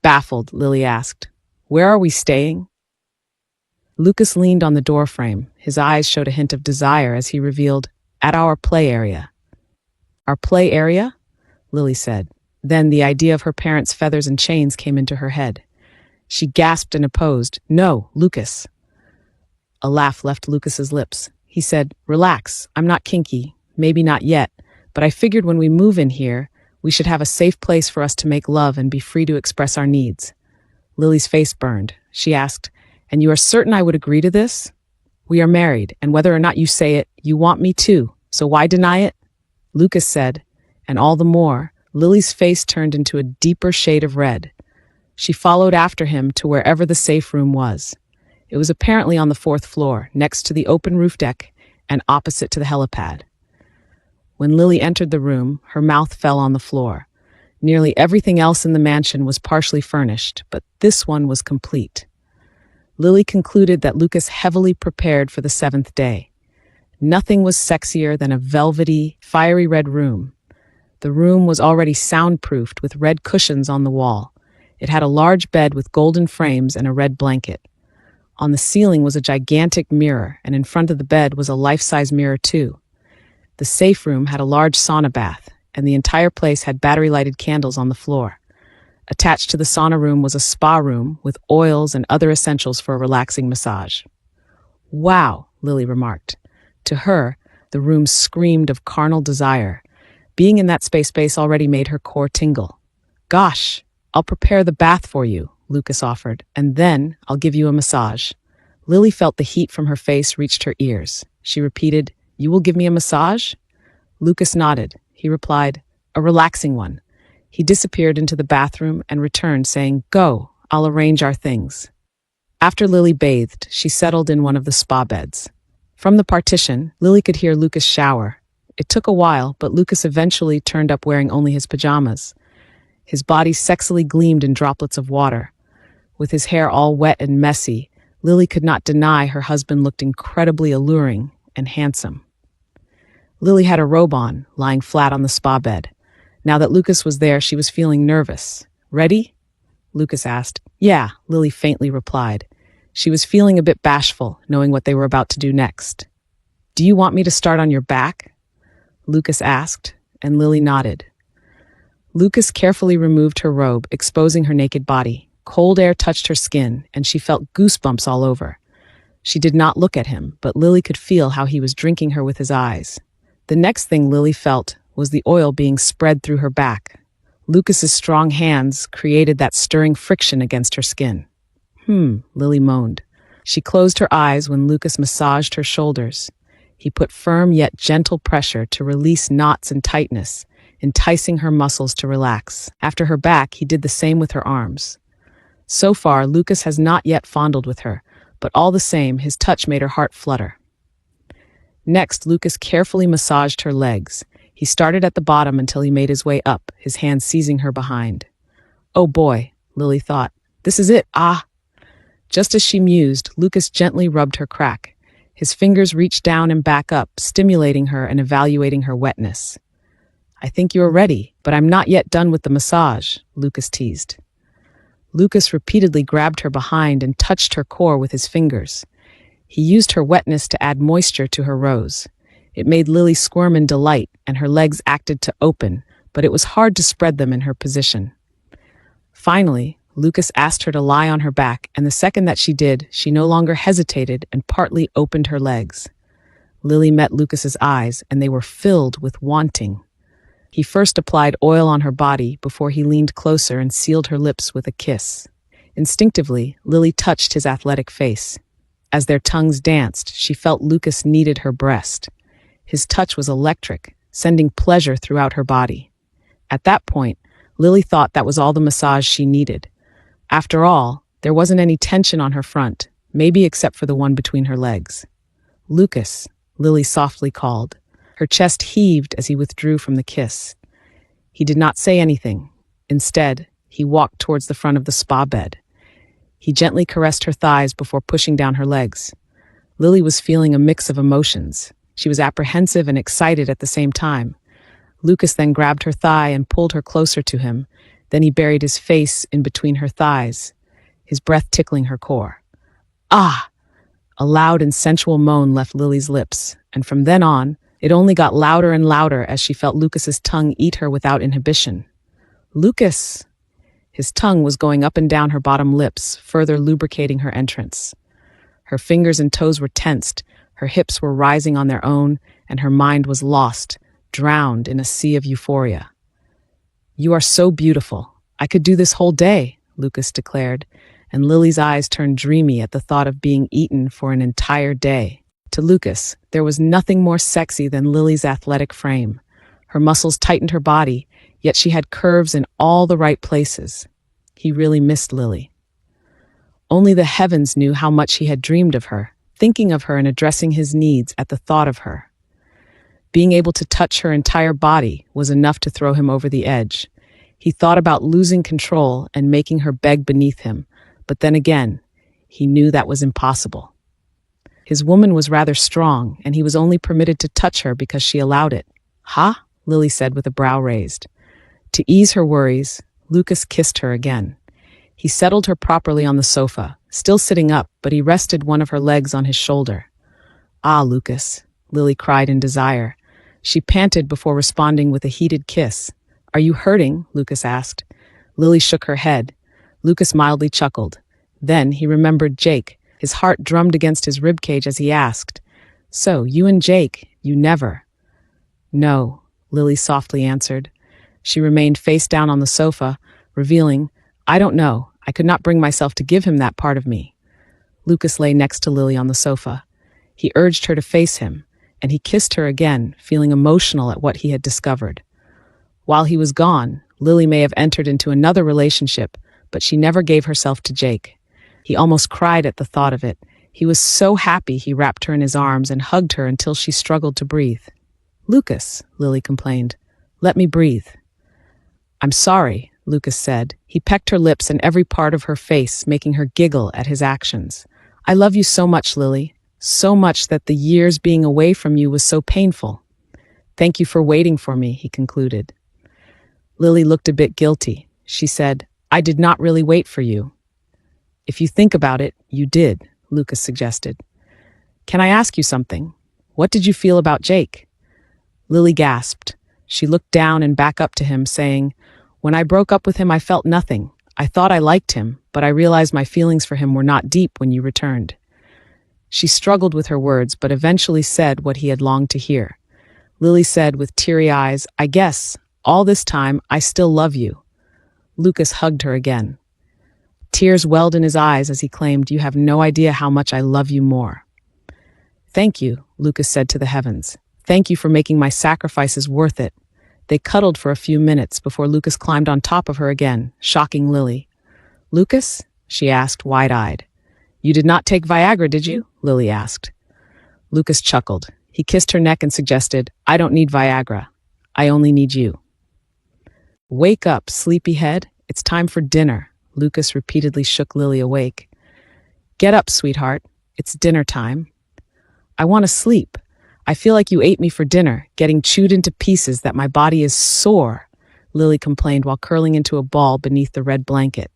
Baffled, Lily asked. "Where are we staying?" Lucas leaned on the doorframe. His eyes showed a hint of desire as he revealed, "At our play area." "Our play area?" Lily said. Then the idea of her parents' feathers and chains came into her head. She gasped and opposed. "No, Lucas." A laugh left Lucas's lips. He said, "Relax, I'm not kinky, maybe not yet, but I figured when we move in here, we should have a safe place for us to make love and be free to express our needs." Lily's face burned. She asked, "And you are certain I would agree to this? We are married, and whether or not you say it, you want me too, so why deny it?" Lucas said, and all the more, Lily's face turned into a deeper shade of red. She followed after him to wherever the safe room was. It was apparently on the 4th floor, next to the open roof deck and opposite to the helipad. When Lily entered the room, her mouth fell on the floor. Nearly everything else in the mansion was partially furnished, but this one was complete. Lily concluded that Lucas heavily prepared for the 7th day. Nothing was sexier than a velvety, fiery red room. The room was already soundproofed with red cushions on the wall. It had a large bed with golden frames and a red blanket. On the ceiling was a gigantic mirror, and in front of the bed was a life-size mirror too. The safe room had a large sauna bath, and the entire place had battery-lighted candles on the floor. Attached to the sauna room was a spa room with oils and other essentials for a relaxing massage. "Wow," Lily remarked. To her, the room screamed of carnal desire. Being in that space already made her core tingle. "Gosh, I'll prepare the bath for you," Lucas offered, "and then I'll give you a massage." Lily felt the heat from her face reached her ears. She repeated, "You will give me a massage?" Lucas nodded. He replied, "A relaxing one." He disappeared into the bathroom and returned, saying, "Go, I'll arrange our things." After Lily bathed, she settled in one of the spa beds. From the partition, Lily could hear Lucas shower. It took a while, but Lucas eventually turned up wearing only his pajamas. His body sexily gleamed in droplets of water. With his hair all wet and messy, Lily could not deny her husband looked incredibly alluring and handsome. Lily had a robe on, lying flat on the spa bed. Now that Lucas was there, she was feeling nervous. "Ready?" Lucas asked. "Yeah," Lily faintly replied. She was feeling a bit bashful, knowing what they were about to do next. "Do you want me to start on your back?" Lucas asked, and Lily nodded. Lucas carefully removed her robe, exposing her naked body. Cold air touched her skin, and she felt goosebumps all over. She did not look at him, but Lily could feel how he was drinking her with his eyes. The next thing Lily felt was the oil being spread through her back. Lucas's strong hands created that stirring friction against her skin. Lily moaned. She closed her eyes when Lucas massaged her shoulders. He put firm yet gentle pressure to release knots and tightness, enticing her muscles to relax. After her back, he did the same with her arms. So far, Lucas has not yet fondled with her, but all the same, his touch made her heart flutter. Next, Lucas carefully massaged her legs. He started at the bottom until he made his way up, his hand seizing her behind. Oh boy, Lily thought. This is it, ah! Just as she mused, Lucas gently rubbed her crack. His fingers reached down and back up, stimulating her and evaluating her wetness. I think you are ready, but I'm not yet done with the massage, Lucas teased. Lucas repeatedly grabbed her behind and touched her core with his fingers. He used her wetness to add moisture to her rose. It made Lily squirm in delight, and her legs acted to open, but it was hard to spread them in her position. Finally, Lucas asked her to lie on her back, and the second that she did, she no longer hesitated and partly opened her legs. Lily met Lucas's eyes, and they were filled with wanting. He first applied oil on her body before he leaned closer and sealed her lips with a kiss. Instinctively, Lily touched his athletic face. As their tongues danced, she felt Lucas kneaded her breast. His touch was electric, sending pleasure throughout her body. At that point, Lily thought that was all the massage she needed. After all, there wasn't any tension on her front, maybe except for the one between her legs. Lucas, Lily softly called. Her chest heaved as he withdrew from the kiss. He did not say anything. Instead, he walked towards the front of the spa bed. He gently caressed her thighs before pushing down her legs. Lily was feeling a mix of emotions. She was apprehensive and excited at the same time. Lucas then grabbed her thigh and pulled her closer to him. Then he buried his face in between her thighs, his breath tickling her core. Ah! A loud and sensual moan left Lily's lips, and from then on, it only got louder and louder as she felt Lucas's tongue eat her without inhibition. Lucas! His tongue was going up and down her bottom lips, further lubricating her entrance. Her fingers and toes were tensed, her hips were rising on their own, and her mind was lost, drowned in a sea of euphoria. You are so beautiful. I could do this whole day, Lucas declared, and Lily's eyes turned dreamy at the thought of being eaten for an entire day. To Lucas, there was nothing more sexy than Lily's athletic frame. Her muscles tightened her body, yet she had curves in all the right places. He really missed Lily. Only the heavens knew how much he had dreamed of her, thinking of her and addressing his needs at the thought of her. Being able to touch her entire body was enough to throw him over the edge. He thought about losing control and making her beg beneath him, but then again, he knew that was impossible. His woman was rather strong, and he was only permitted to touch her because she allowed it. "Ha?" Lily said with a brow raised. To ease her worries, Lucas kissed her again. He settled her properly on the sofa, still sitting up, but he rested one of her legs on his shoulder. "Ah, Lucas," Lily cried in desire. She panted before responding with a heated kiss. "Are you hurting?" Lucas asked. Lily shook her head. Lucas mildly chuckled. Then he remembered Jake. His heart drummed against his ribcage as he asked, "So, you and Jake, you never?" "No," Lily softly answered. She remained face down on the sofa, revealing, "I don't know. I could not bring myself to give him that part of me." Lucas lay next to Lily on the sofa. He urged her to face him, and he kissed her again, feeling emotional at what he had discovered. While he was gone, Lily may have entered into another relationship, but she never gave herself to Jake. He almost cried at the thought of it. He was so happy he wrapped her in his arms and hugged her until she struggled to breathe. "Lucas," Lily complained, "let me breathe." "I'm sorry," Lucas said. He pecked her lips and every part of her face, making her giggle at his actions. "I love you so much, Lily. So much that the years being away from you was so painful. Thank you for waiting for me," he concluded. Lily looked a bit guilty. She said, "I did not really wait for you." "If you think about it, you did," Lucas suggested. "Can I ask you something? What did you feel about Jake?" Lily gasped. She looked down and back up to him, saying, "When I broke up with him, I felt nothing. I thought I liked him, but I realized my feelings for him were not deep when you returned." She struggled with her words, but eventually said what he had longed to hear. Lily said with teary eyes, "I guess, all this time, I still love you." Lucas hugged her again. Tears welled in his eyes as he claimed, "You have no idea how much I love you more." "Thank you," Lucas said to the heavens. "Thank you for making my sacrifices worth it." They cuddled for a few minutes before Lucas climbed on top of her again, shocking Lily. "Lucas?" she asked, wide-eyed. You did not take Viagra, did you? Lily asked. Lucas chuckled. He kissed her neck and suggested, I don't need Viagra. I only need you. Wake up, sleepyhead. It's time for dinner. Lucas repeatedly shook Lily awake. Get up, sweetheart. It's dinner time. I want to sleep. I feel like you ate me for dinner, getting chewed into pieces that my body is sore, Lily complained while curling into a ball beneath the red blanket.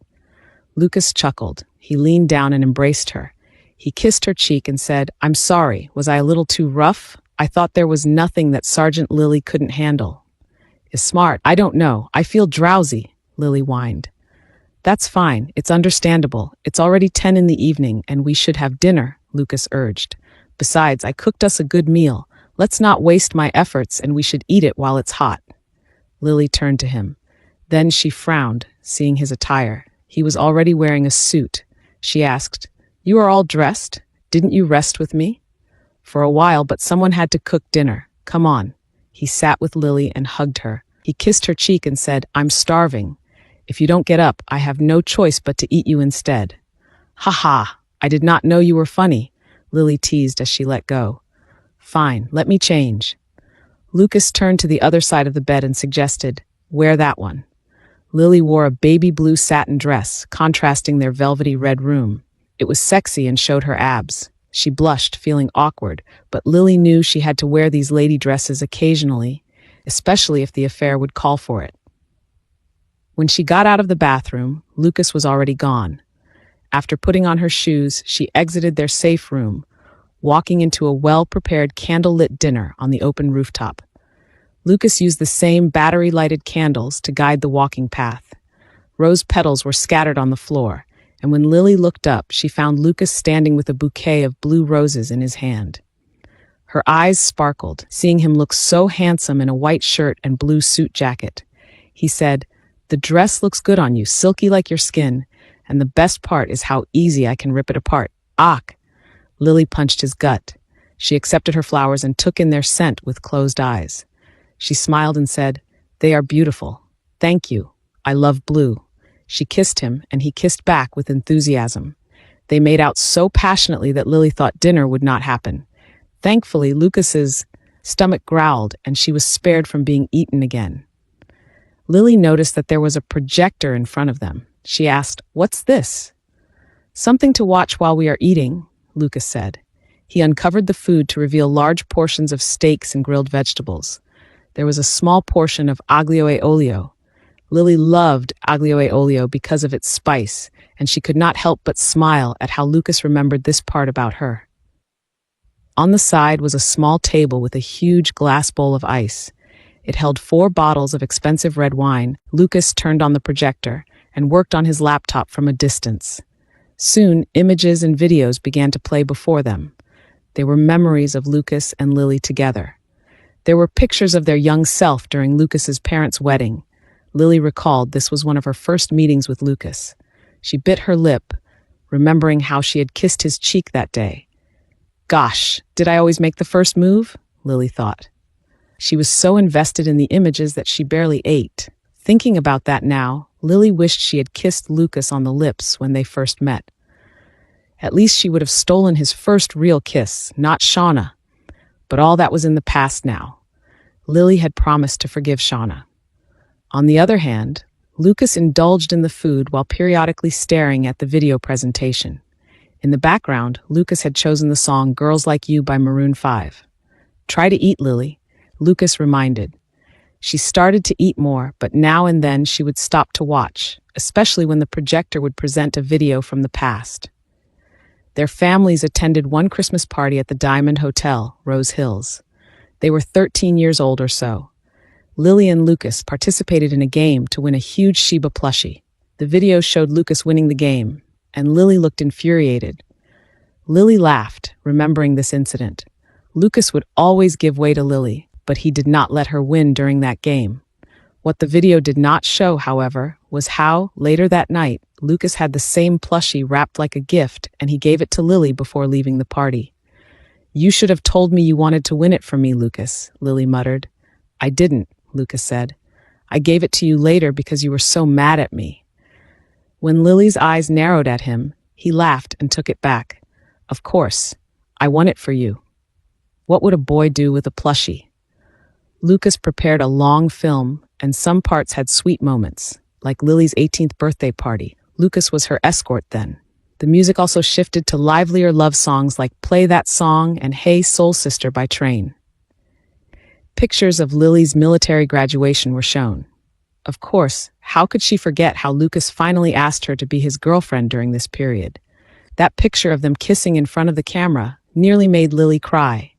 Lucas chuckled. He leaned down and embraced her. He kissed her cheek and said, I'm sorry, was I a little too rough? I thought there was nothing that Sergeant Lily couldn't handle. Is smart. I don't know. I feel drowsy, Lily whined. That's fine. It's understandable. It's already 10 in the evening and we should have dinner, Lucas urged. Besides, I cooked us a good meal. Let's not waste my efforts and we should eat it while it's hot. Lily turned to him. Then she frowned, seeing his attire. He was already wearing a suit. She asked, You are all dressed? Didn't you rest with me? For a while, but someone had to cook dinner. Come on. He sat with Lily and hugged her. He kissed her cheek and said, I'm starving. If you don't get up, I have no choice but to eat you instead. Ha ha, I did not know you were funny, Lily teased as she let go. Fine, let me change. Lucas turned to the other side of the bed and suggested, Wear that one. Lily wore a baby blue satin dress, contrasting their velvety red room. It was sexy and showed her abs. She blushed, feeling awkward, but Lily knew she had to wear these lady dresses occasionally, especially if the affair would call for it. When she got out of the bathroom, Lucas was already gone. After putting on her shoes, she exited their safe room, walking into a well-prepared candle-lit dinner on the open rooftop. Lucas used the same battery-lighted candles to guide the walking path. Rose petals were scattered on the floor, and when Lily looked up, she found Lucas standing with a bouquet of blue roses in his hand. Her eyes sparkled, seeing him look so handsome in a white shirt and blue suit jacket. He said, The dress looks good on you, silky like your skin, and the best part is how easy I can rip it apart. Ach! Lily punched his gut. She accepted her flowers and took in their scent with closed eyes. She smiled and said, They are beautiful. Thank you. I love blue. She kissed him, and he kissed back with enthusiasm. They made out so passionately that Lily thought dinner would not happen. Thankfully, Lucas's stomach growled, and she was spared from being eaten again. Lily noticed that there was a projector in front of them. She asked, What's this? Something to watch while we are eating, Lucas said. He uncovered the food to reveal large portions of steaks and grilled vegetables. There was a small portion of aglio e olio. Lily loved aglio e olio because of its spice, and she could not help but smile at how Lucas remembered this part about her. On the side was a small table with a huge glass bowl of ice. It held 4 bottles of expensive red wine. Lucas turned on the projector and worked on his laptop from a distance. Soon, images and videos began to play before them. They were memories of Lucas and Lily together. There were pictures of their young self during Lucas's parents' wedding. Lily recalled this was one of her first meetings with Lucas. She bit her lip, remembering how she had kissed his cheek that day. Gosh, did I always make the first move? Lily thought. She was so invested in the images that she barely ate. Thinking about that now, Lily wished she had kissed Lucas on the lips when they first met. At least she would have stolen his first real kiss, not Shauna. But all that was in the past now. Lily had promised to forgive Shauna. On the other hand, Lucas indulged in the food while periodically staring at the video presentation. In the background, Lucas had chosen the song Girls Like You by Maroon 5. Try to eat, Lily, Lucas reminded. She started to eat more, but now and then she would stop to watch, especially when the projector would present a video from the past. Their families attended one Christmas party at the Diamond Hotel, Rose Hills. They were 13 years old or so. Lily and Lucas participated in a game to win a huge Shiba plushie. The video showed Lucas winning the game, and Lily looked infuriated. Lily laughed, remembering this incident. Lucas would always give way to Lily, but he did not let her win during that game. What the video did not show, however, was how, later that night, Lucas had the same plushie wrapped like a gift, and he gave it to Lily before leaving the party. You should have told me you wanted to win it from me, Lucas, Lily muttered. I didn't, Lucas said. I gave it to you later because you were so mad at me. When Lily's eyes narrowed at him, he laughed and took it back. Of course, I won it for you. What would a boy do with a plushie? Lucas prepared a long film, and some parts had sweet moments, like Lily's 18th birthday party. Lucas was her escort then. The music also shifted to livelier love songs like Play That Song and Hey Soul Sister by Train. Pictures of Lily's military graduation were shown. Of course, how could she forget how Lucas finally asked her to be his girlfriend during this period? That picture of them kissing in front of the camera nearly made Lily cry.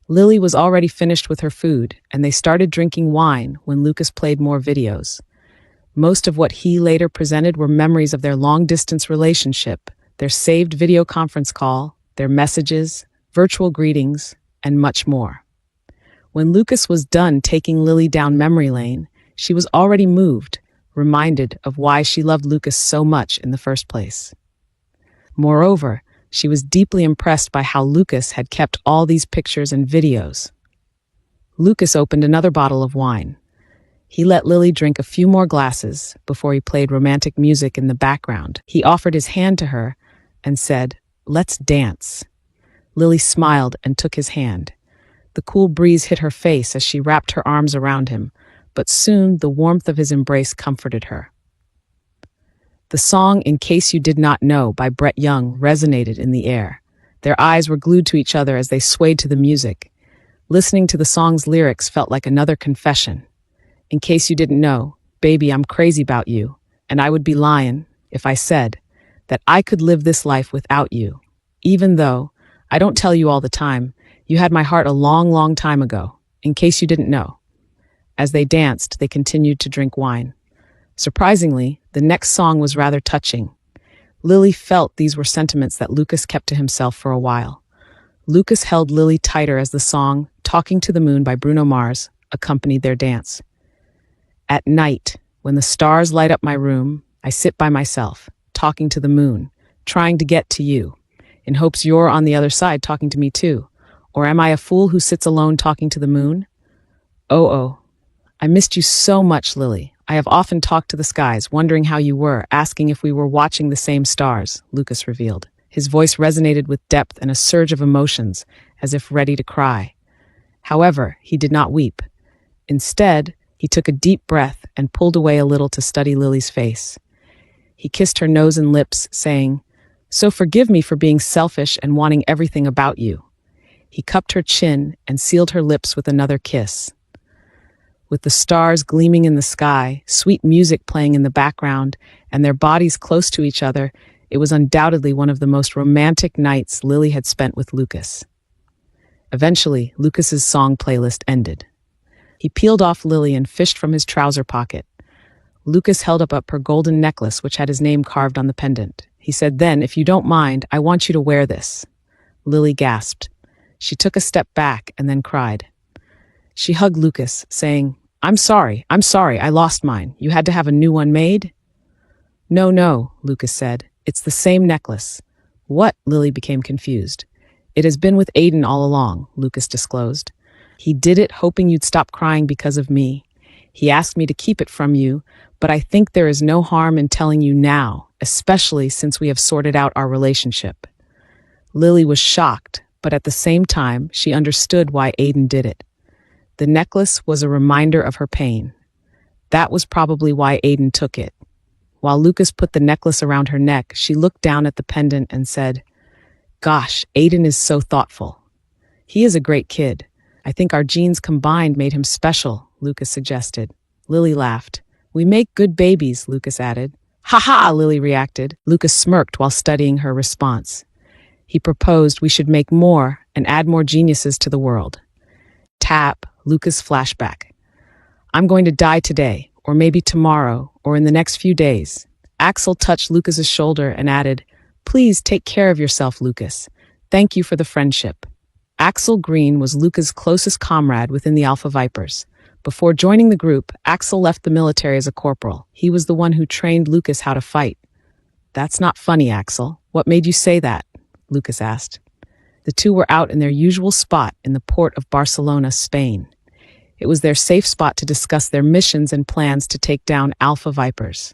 Lily was already finished with her food, and they started drinking wine when Lucas played more videos. Most of what he later presented were memories of their long-distance relationship, their saved video conference call, their messages, virtual greetings, and much more. When Lucas was done taking Lily down memory lane, she was already moved, reminded of why she loved Lucas so much in the first place. Moreover, she was deeply impressed by how Lucas had kept all these pictures and videos. Lucas opened another bottle of wine. He let Lily drink a few more glasses before he played romantic music in the background. He offered his hand to her and said, "Let's dance." Lily smiled and took his hand. The cool breeze hit her face as she wrapped her arms around him, but soon the warmth of his embrace comforted her. The song In Case You Did Not Know by Brett Young resonated in the air. Their eyes were glued to each other as they swayed to the music. Listening to the song's lyrics felt like another confession. In case you didn't know, baby, I'm crazy about you, and I would be lying if I said that I could live this life without you. Even though I don't tell you all the time, you had my heart a long, long time ago, in case you didn't know. As they danced, they continued to drink wine. Surprisingly, the next song was rather touching. Lily felt these were sentiments that Lucas kept to himself for a while. Lucas held Lily tighter as the song, Talking to the Moon by Bruno Mars, accompanied their dance. At night, when the stars light up my room, I sit by myself, talking to the moon, trying to get to you, in hopes you're on the other side talking to me too. Or am I a fool who sits alone talking to the moon? Oh, I missed you so much, Lily. I have often talked to the skies, wondering how you were, asking if we were watching the same stars, Lucas revealed. His voice resonated with depth and a surge of emotions, as if ready to cry. However, he did not weep. Instead, he took a deep breath and pulled away a little to study Lily's face. He kissed her nose and lips, saying, "So forgive me for being selfish and wanting everything about you." He cupped her chin and sealed her lips with another kiss. With the stars gleaming in the sky, sweet music playing in the background, and their bodies close to each other, it was undoubtedly one of the most romantic nights Lily had spent with Lucas. Eventually, Lucas's song playlist ended. He peeled off Lily and fished from his trouser pocket. Lucas held up her golden necklace, which had his name carved on the pendant. He said, "Then, if you don't mind, I want you to wear this." Lily gasped. She took a step back and then cried. She hugged Lucas, saying, I'm sorry, I lost mine. You had to have a new one made?" No, Lucas said. "It's the same necklace." "What?" Lily became confused. "It has been with Aiden all along," Lucas disclosed. "He did it hoping you'd stop crying because of me. He asked me to keep it from you, but I think there is no harm in telling you now, especially since we have sorted out our relationship." Lily was shocked, but at the same time, she understood why Aiden did it. The necklace was a reminder of her pain. That was probably why Aiden took it. While Lucas put the necklace around her neck, she looked down at the pendant and said, "Gosh, Aiden is so thoughtful. He is a great kid. I think our genes combined made him special," Lucas suggested. Lily laughed. "We make good babies," Lucas added. "Ha ha," Lily reacted. Lucas smirked while studying her response. He proposed we should make more and add more geniuses to the world. Tap, Lucas flashback. "I'm going to die today, or maybe tomorrow, or in the next few days." Axel touched Lucas's shoulder and added, "Please take care of yourself, Lucas. Thank you for the friendship." Axel Green was Lucas' closest comrade within the Alpha Vipers. Before joining the group, Axel left the military as a corporal. He was the one who trained Lucas how to fight. "That's not funny, Axel. What made you say that?" Lucas asked. The two were out in their usual spot in the port of Barcelona, Spain. It was their safe spot to discuss their missions and plans to take down Alpha Vipers.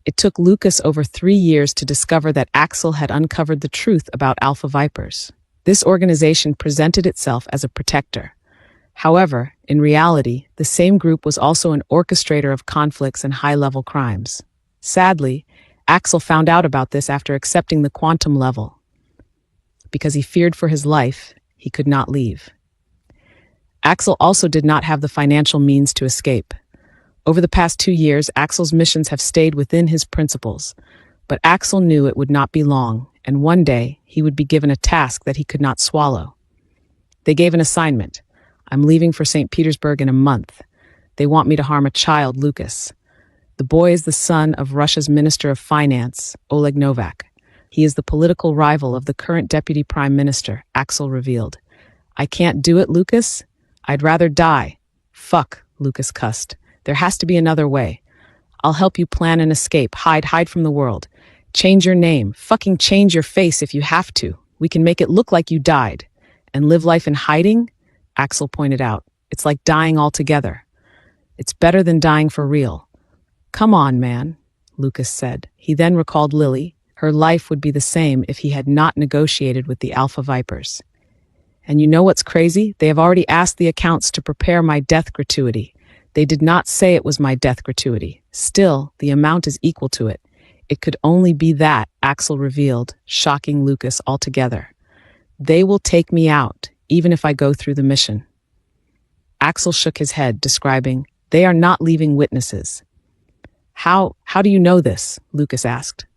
It took Lucas over 3 years to discover that Axel had uncovered the truth about Alpha Vipers. This organization presented itself as a protector. However, in reality, the same group was also an orchestrator of conflicts and high-level crimes. Sadly, Axel found out about this after accepting the quantum level. Because he feared for his life, he could not leave. Axel also did not have the financial means to escape. Over the past 2 years, Axel's missions have stayed within his principles, but Axel knew it would not be long, and one day he would be given a task that he could not swallow. They gave an assignment. I'm leaving for St. Petersburg in a month. They want me to harm a child, Lucas. The boy is the son of Russia's Minister of Finance, Oleg Novak. He is the political rival of the current Deputy Prime Minister, Axel revealed. I can't do it, Lucas. I'd rather die. Fuck, Lucas cussed. There has to be another way. I'll help you plan an escape. Hide from the world. Change your name. Fucking change your face if you have to. We can make it look like you died. And live life in hiding? Axel pointed out. It's like dying altogether. It's better than dying for real. Come on, man, Lucas said. He then recalled Lily. Her life would be the same if he had not negotiated with the Alpha Vipers. And you know what's crazy? They have already asked the accounts to prepare my death gratuity. They did not say it was my death gratuity. Still, the amount is equal to it. It could only be that, Axel revealed, shocking Lucas altogether. They will take me out, even if I go through the mission. Axel shook his head, describing, they are not leaving witnesses. How do you know this? Lucas asked.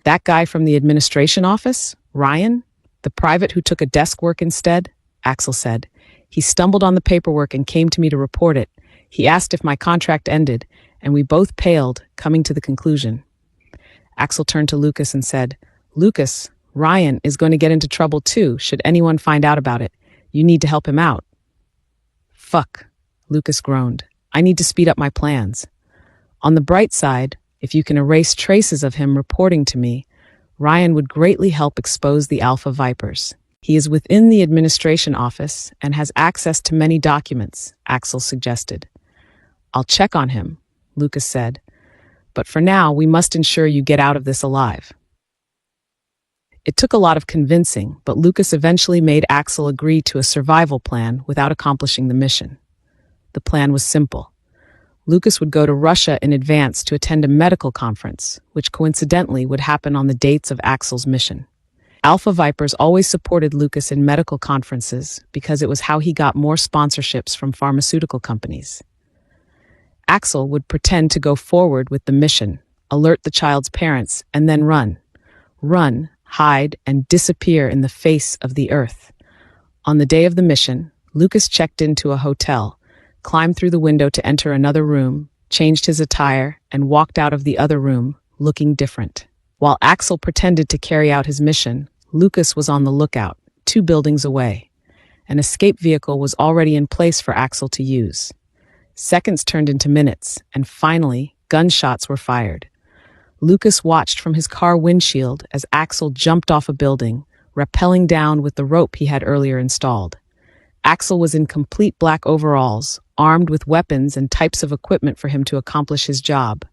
That guy from the administration office? Ryan? The private who took a desk work instead? Axel said. He stumbled on the paperwork and came to me to report it. He asked if my contract ended, and we both paled, coming to the conclusion. Axel turned to Lucas and said, Lucas, Ryan is going to get into trouble too, should anyone find out about it. You need to help him out. Fuck, Lucas groaned. I need to speed up my plans. On the bright side, if you can erase traces of him reporting to me, Ryan would greatly help expose the Alpha Vipers. He is within the administration office and has access to many documents, Axel suggested. I'll check on him, Lucas said. But for now, we must ensure you get out of this alive. It took a lot of convincing, but Lucas eventually made Axel agree to a survival plan without accomplishing the mission. The plan was simple. Lucas would go to Russia in advance to attend a medical conference, which coincidentally would happen on the dates of Axel's mission. Alpha Vipers always supported Lucas in medical conferences because it was how he got more sponsorships from pharmaceutical companies. Axel would pretend to go forward with the mission, alert the child's parents, and then run, hide, and disappear in the face of the earth. On the day of the mission, Lucas checked into a hotel, climbed through the window to enter another room, changed his attire, and walked out of the other room, looking different. While Axel pretended to carry out his mission, Lucas was on the lookout, 2 buildings away. An escape vehicle was already in place for Axel to use. Seconds turned into minutes, and finally, gunshots were fired. Lucas watched from his car windshield as Axel jumped off a building, rappelling down with the rope he had earlier installed. Axel was in complete black overalls, armed with weapons and types of equipment for him to accomplish his job.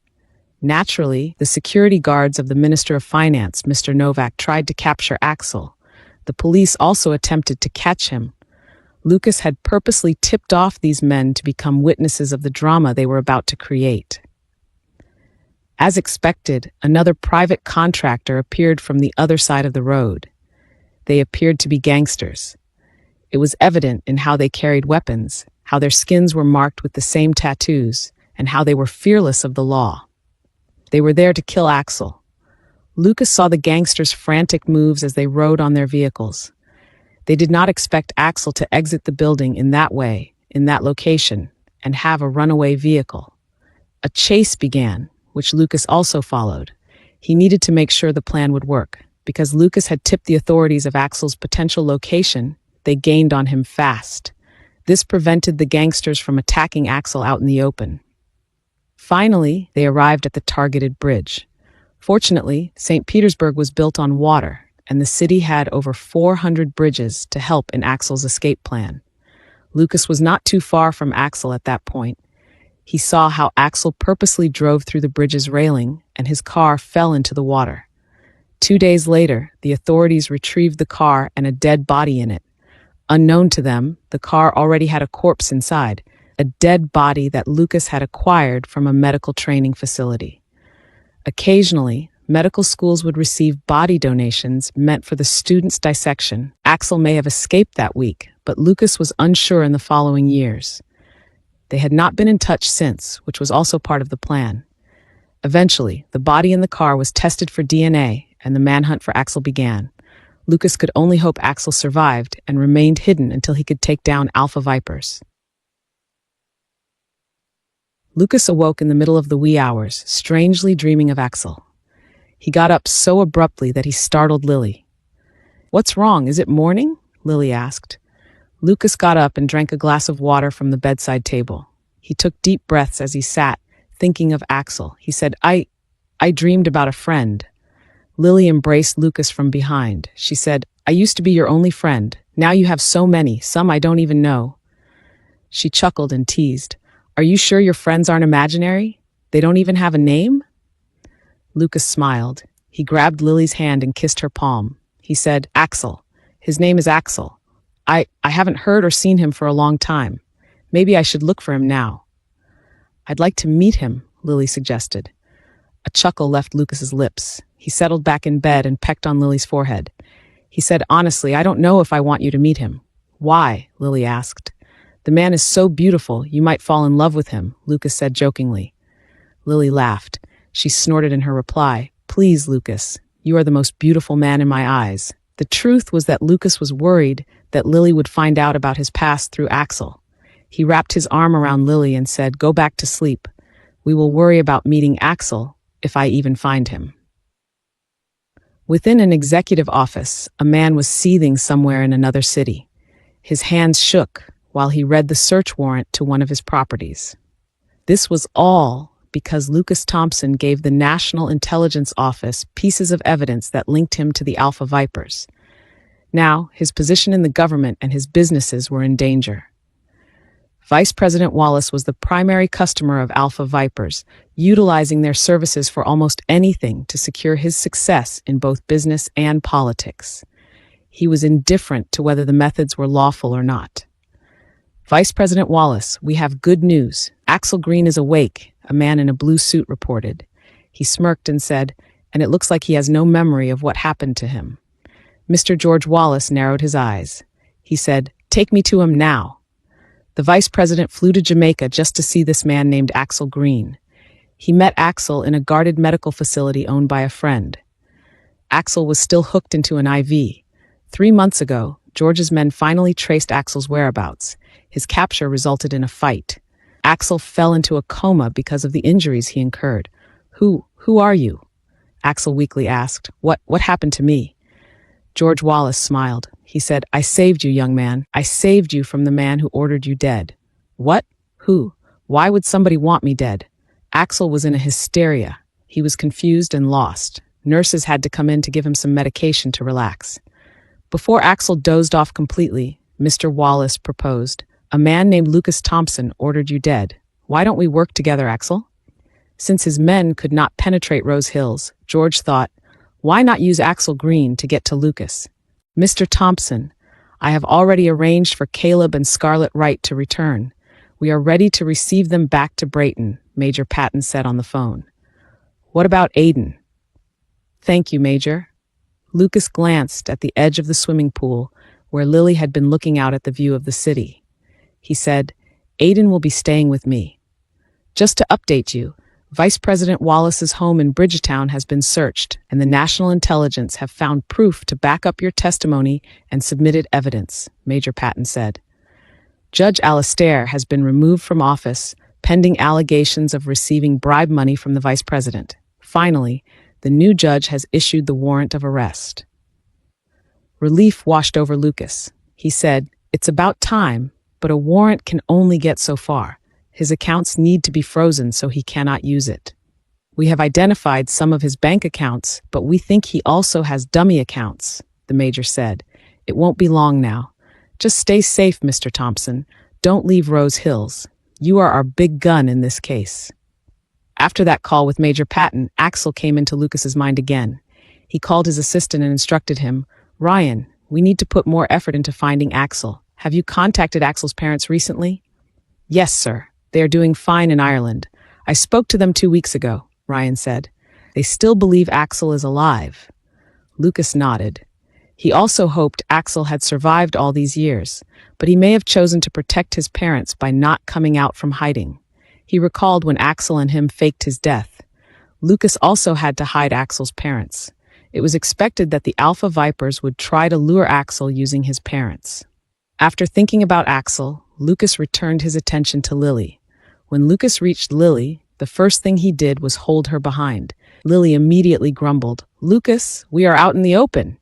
Naturally, the security guards of the Minister of Finance, Mr. Novak, tried to capture Axel. The police also attempted to catch him. Lucas had purposely tipped off these men to become witnesses of the drama they were about to create. As expected, another private contractor appeared from the other side of the road. They appeared to be gangsters. It was evident in how they carried weapons, how their skins were marked with the same tattoos, and how they were fearless of the law. They were there to kill Axel. Lucas saw the gangsters' frantic moves as they rode on their vehicles. They did not expect Axel to exit the building in that way, in that location, and have a runaway vehicle. A chase began, which Lucas also followed. He needed to make sure the plan would work. Because Lucas had tipped the authorities of Axel's potential location, they gained on him fast. This prevented the gangsters from attacking Axel out in the open. Finally, they arrived at the targeted bridge. Fortunately, St. Petersburg was built on water, and the city had over 400 bridges to help in Axel's escape plan. Lucas was not too far from Axel at that point. He saw how Axel purposely drove through the bridge's railing and his car fell into the water. 2 days later, the authorities retrieved the car and a dead body in it. Unknown to them, the car already had a corpse inside, a dead body that Lucas had acquired from a medical training facility. Occasionally, medical schools would receive body donations meant for the students' dissection. Axel may have escaped that week, but Lucas was unsure in the following years. They had not been in touch since, which was also part of the plan. Eventually, the body in the car was tested for DNA, and the manhunt for Axel began. Lucas could only hope Axel survived and remained hidden until he could take down Alpha Vipers. Lucas awoke in the middle of the wee hours, strangely dreaming of Axel. He got up so abruptly that he startled Lily. "What's wrong? Is it morning?" Lily asked. Lucas got up and drank a glass of water from the bedside table. He took deep breaths as he sat, thinking of Axel. He said, I dreamed about a friend." Lily embraced Lucas from behind. She said, "I used to be your only friend. Now you have so many, some I don't even know." She chuckled and teased, "Are you sure your friends aren't imaginary? They don't even have a name?" Lucas smiled. He grabbed Lily's hand and kissed her palm. He said, "Axel. His name is Axel. I haven't heard or seen him for a long time. Maybe I should look for him now." "I'd like to meet him," Lily suggested. A chuckle left Lucas's lips. He settled back in bed and pecked on Lily's forehead. He said, "Honestly, I don't know if I want you to meet him." "Why?" Lily asked. "The man is so beautiful, you might fall in love with him," Lucas said jokingly. Lily laughed. She snorted in her reply, "Please, Lucas, you are the most beautiful man in my eyes." The truth was that Lucas was worried that Lily would find out about his past through Axel. He wrapped his arm around Lily and said, "Go back to sleep. We will worry about meeting Axel, if I even find him." Within an executive office, a man was seething somewhere in another city. His hands shook while he read the search warrant to one of his properties. This was all because Lucas Thompson gave the National Intelligence Office pieces of evidence that linked him to the Alpha Vipers. Now, his position in the government and his businesses were in danger. Vice President Wallace was the primary customer of Alpha Vipers, utilizing their services for almost anything to secure his success in both business and politics. He was indifferent to whether the methods were lawful or not. "Vice President Wallace, we have good news. Axel Green is awake," a man in a blue suit reported. He smirked and said, "And it looks like he has no memory of what happened to him." Mr. George Wallace narrowed his eyes. He said, "Take me to him now." The vice president flew to Jamaica just to see this man named Axel Green. He met Axel in a guarded medical facility owned by a friend. Axel was still hooked into an IV. 3 months ago, George's men finally traced Axel's whereabouts. His capture resulted in a fight. Axel fell into a coma because of the injuries he incurred. Who are you?" Axel weakly asked. What happened to me?" George Wallace smiled. He said, "I saved you, young man. I saved you from the man who ordered you dead." "What? Who? Why would somebody want me dead?" Axel was in a hysteria. He was confused and lost. Nurses had to come in to give him some medication to relax. Before Axel dozed off completely, Mr. Wallace proposed, "A man named Lucas Thompson ordered you dead. Why don't we work together, Axel?" Since his men could not penetrate Rose Hills, George thought, why not use Axel Green to get to Lucas? "Mr. Thompson, I have already arranged for Caleb and Scarlett Wright to return. We are ready to receive them back to Brayton," Major Patton said on the phone. "What about Aiden?" "Thank you, Major." Lucas glanced at the edge of the swimming pool where Lily had been looking out at the view of the city. He said, "Aiden will be staying with me. Just to update you, Vice President Wallace's home in Bridgetown has been searched, and the National Intelligence have found proof to back up your testimony and submitted evidence," Major Patton said. "Judge Alastair has been removed from office, pending allegations of receiving bribe money from the Vice President. Finally, the new judge has issued the warrant of arrest." Relief washed over Lucas. He said, "It's about time, but a warrant can only get so far. His accounts need to be frozen so he cannot use it. We have identified some of his bank accounts, but we think he also has dummy accounts," the major said. "It won't be long now. Just stay safe, Mr. Thompson. Don't leave Rose Hills." You are our big gun in this case. After that call with Major Patton, Axel came into Lucas's mind again. He called his assistant and instructed him, Ryan, we need to put more effort into finding Axel. Have you contacted Axel's parents recently? Yes, sir. They are doing fine in Ireland. I spoke to them 2 weeks ago, Ryan said. They still believe Axel is alive. Lucas nodded. He also hoped Axel had survived all these years, but he may have chosen to protect his parents by not coming out from hiding. He recalled when Axel and him faked his death. Lucas also had to hide Axel's parents. It was expected that the Alpha Vipers would try to lure Axel using his parents. After thinking about Axel, Lucas returned his attention to Lily. When Lucas reached Lily, the first thing he did was hold her behind. Lily immediately grumbled, Lucas, we are out in the open.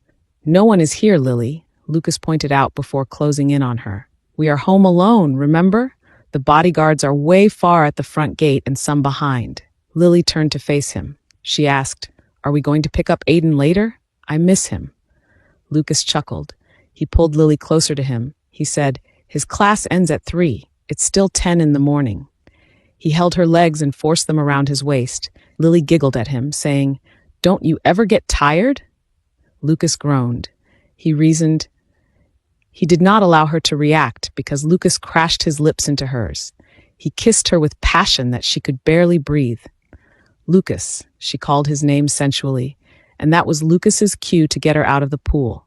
No one is here, Lily, Lucas pointed out before closing in on her. We are home alone, remember? The bodyguards are way far at the front gate and some behind. Lily turned to face him. She asked, Are we going to pick up Aiden later? I miss him. Lucas chuckled. He pulled Lily closer to him. He said, His class ends at 3. It's still 10 in the morning. He held her legs and forced them around his waist. Lily giggled at him, saying, Don't you ever get tired? Lucas groaned. He reasoned. He did not allow her to react because Lucas crashed his lips into hers. He kissed her with passion that she could barely breathe. Lucas, she called his name sensually, and that was Lucas's cue to get her out of the pool.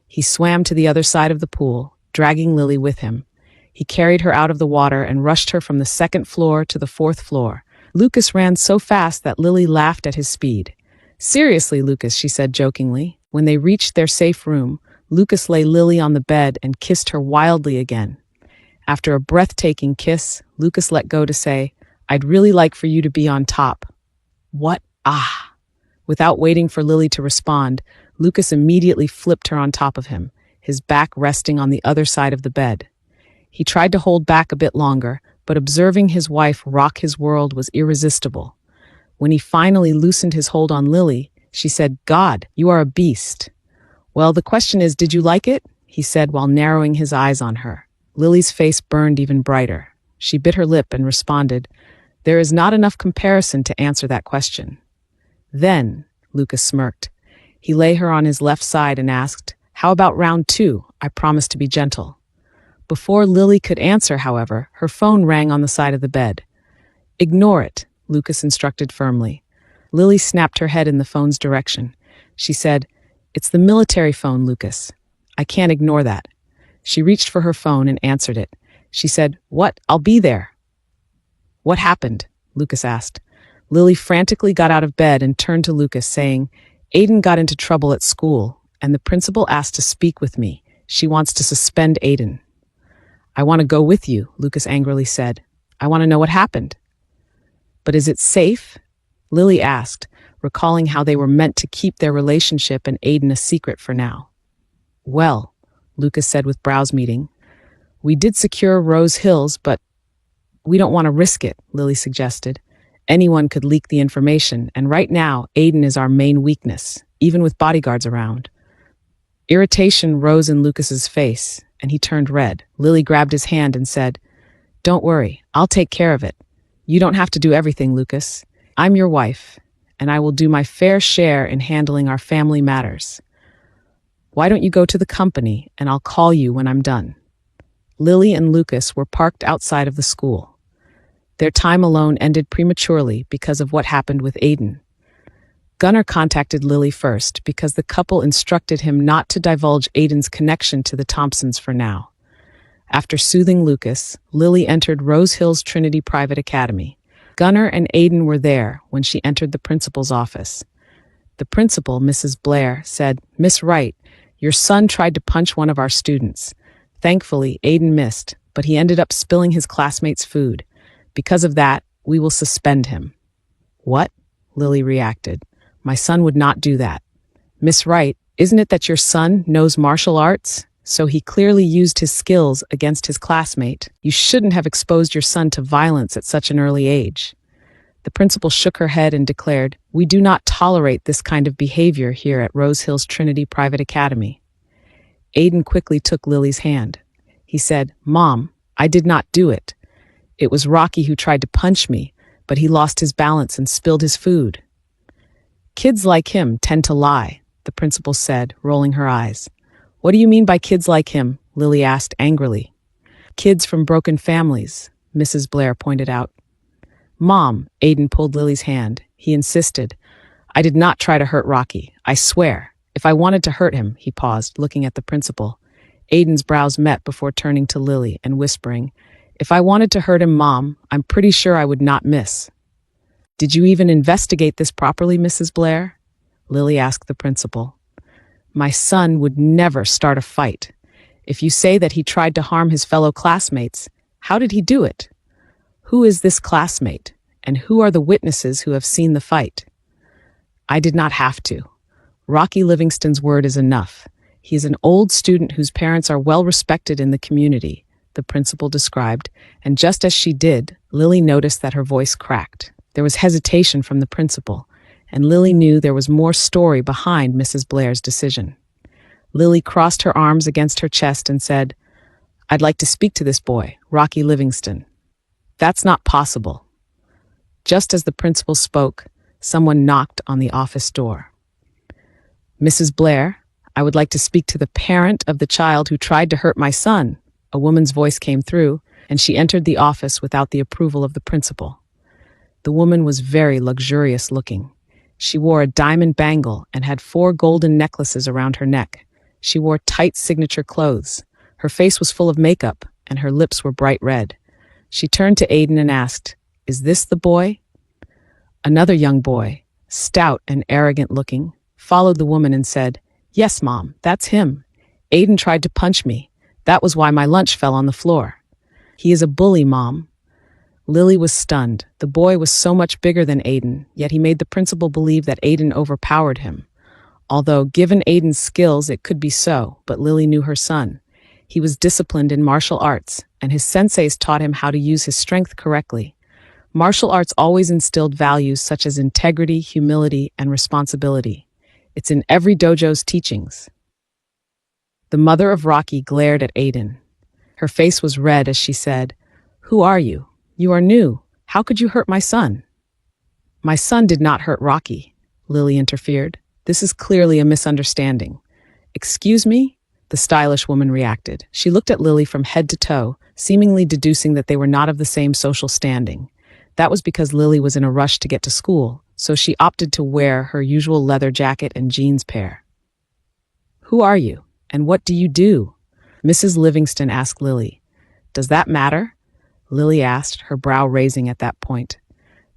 He swam to the other side of the pool, dragging Lily with him. He carried her out of the water and rushed her from the 2nd floor to the 4th floor. Lucas ran so fast that Lily laughed at his speed. Seriously, Lucas, she said jokingly. When they reached their safe room, Lucas lay Lily on the bed and kissed her wildly again. After a breathtaking kiss, Lucas let go to say, I'd really like for you to be on top. What? Ah! Without waiting for Lily to respond, Lucas immediately flipped her on top of him, his back resting on the other side of the bed. He tried to hold back a bit longer, but observing his wife rock his world was irresistible. When he finally loosened his hold on Lily, she said, God, you are a beast. Well, the question is, did you like it? He said while narrowing his eyes on her. Lily's face burned even brighter. She bit her lip and responded, There is not enough comparison to answer that question. Then, Lucas smirked. He lay her on his left side and asked, How about round 2? I promise to be gentle. Before Lily could answer, however, her phone rang on the side of the bed. Ignore it, Lucas instructed firmly. Lily snapped her head in the phone's direction. She said, It's the military phone, Lucas. I can't ignore that. She reached for her phone and answered it. She said, What? I'll be there. What happened? Lucas asked. Lily frantically got out of bed and turned to Lucas, saying, Aiden got into trouble at school, and the principal asked to speak with me. She wants to suspend Aiden. I want to go with you, Lucas angrily said. I want to know what happened. But is it safe? Lily asked, recalling how they were meant to keep their relationship and Aiden a secret for now. Well, Lucas said with brows meeting, we did secure Rose Hills, but we don't want to risk it, Lily suggested. Anyone could leak the information, and right now, Aiden is our main weakness, even with bodyguards around. Irritation rose in Lucas's face, and he turned red. Lily grabbed his hand and said, Don't worry, I'll take care of it. You don't have to do everything, Lucas. I'm your wife, and I will do my fair share in handling our family matters. Why don't you go to the company, and I'll call you when I'm done. Lily and Lucas were parked outside of the school. Their time alone ended prematurely because of what happened with Aiden. Gunnar contacted Lily first because the couple instructed him not to divulge Aiden's connection to the Thompsons for now. After soothing Lucas, Lily entered Rose Hills Trinity Private Academy. Gunnar and Aiden were there when she entered the principal's office. The principal, Mrs. Blair, said, Miss Wright, your son tried to punch one of our students. Thankfully, Aiden missed, but he ended up spilling his classmates' food. Because of that, we will suspend him. What? Lily reacted. My son would not do that. Miss Wright, isn't it that your son knows martial arts? So he clearly used his skills against his classmate. You shouldn't have exposed your son to violence at such an early age. The principal shook her head and declared, We do not tolerate this kind of behavior here at Rose Hills Trinity Private Academy. Aiden quickly took Lily's hand. He said, Mom, I did not do it. It was Rocky who tried to punch me, but he lost his balance and spilled his food. Kids like him tend to lie, the principal said, rolling her eyes. What do you mean by kids like him? Lily asked angrily. Kids from broken families, Mrs. Blair pointed out. Mom, Aiden pulled Lily's hand. He insisted. I did not try to hurt Rocky, I swear. If I wanted to hurt him, he paused, looking at the principal. Aiden's brows met before turning to Lily and whispering, If I wanted to hurt him, Mom, I'm pretty sure I would not miss. Did you even investigate this properly, Mrs. Blair? Lily asked the principal. My son would never start a fight. If you say that he tried to harm his fellow classmates, how did he do it? Who is this classmate, and who are the witnesses who have seen the fight? I did not have to. Rocky Livingston's word is enough. He is an old student whose parents are well respected in the community, the principal described, and just as she did, Lily noticed that her voice cracked. There was hesitation from the principal, and Lily knew there was more story behind Mrs. Blair's decision. Lily crossed her arms against her chest and said, I'd like to speak to this boy, Rocky Livingston. That's not possible. Just as the principal spoke, someone knocked on the office door. Mrs. Blair, I would like to speak to the parent of the child who tried to hurt my son. A woman's voice came through, and she entered the office without the approval of the principal. The woman was very luxurious looking. She wore a diamond bangle and had 4 golden necklaces around her neck. She wore tight signature clothes. Her face was full of makeup, and her lips were bright red. She turned to Aiden and asked, Is this the boy? Another young boy, stout and arrogant looking, followed the woman and said, Yes, Mom, that's him. Aiden tried to punch me. That was why my lunch fell on the floor. He is a bully, Mom. Lily was stunned. The boy was so much bigger than Aiden, yet he made the principal believe that Aiden overpowered him. Although, given Aiden's skills, it could be so, but Lily knew her son. He was disciplined in martial arts, and his senseis taught him how to use his strength correctly. Martial arts always instilled values such as integrity, humility, and responsibility. It's in every dojo's teachings. The mother of Rocky glared at Aiden. Her face was red as she said, Who are you? You are new. How could you hurt my son? My son did not hurt Rocky, Lily interfered. This is clearly a misunderstanding. Excuse me? The stylish woman reacted. She looked at Lily from head to toe, seemingly deducing that they were not of the same social standing. That was because Lily was in a rush to get to school, so she opted to wear her usual leather jacket and jeans pair. Who are you, and what do you do? Mrs. Livingston asked Lily. Does that matter? Lily asked, her brow raising at that point.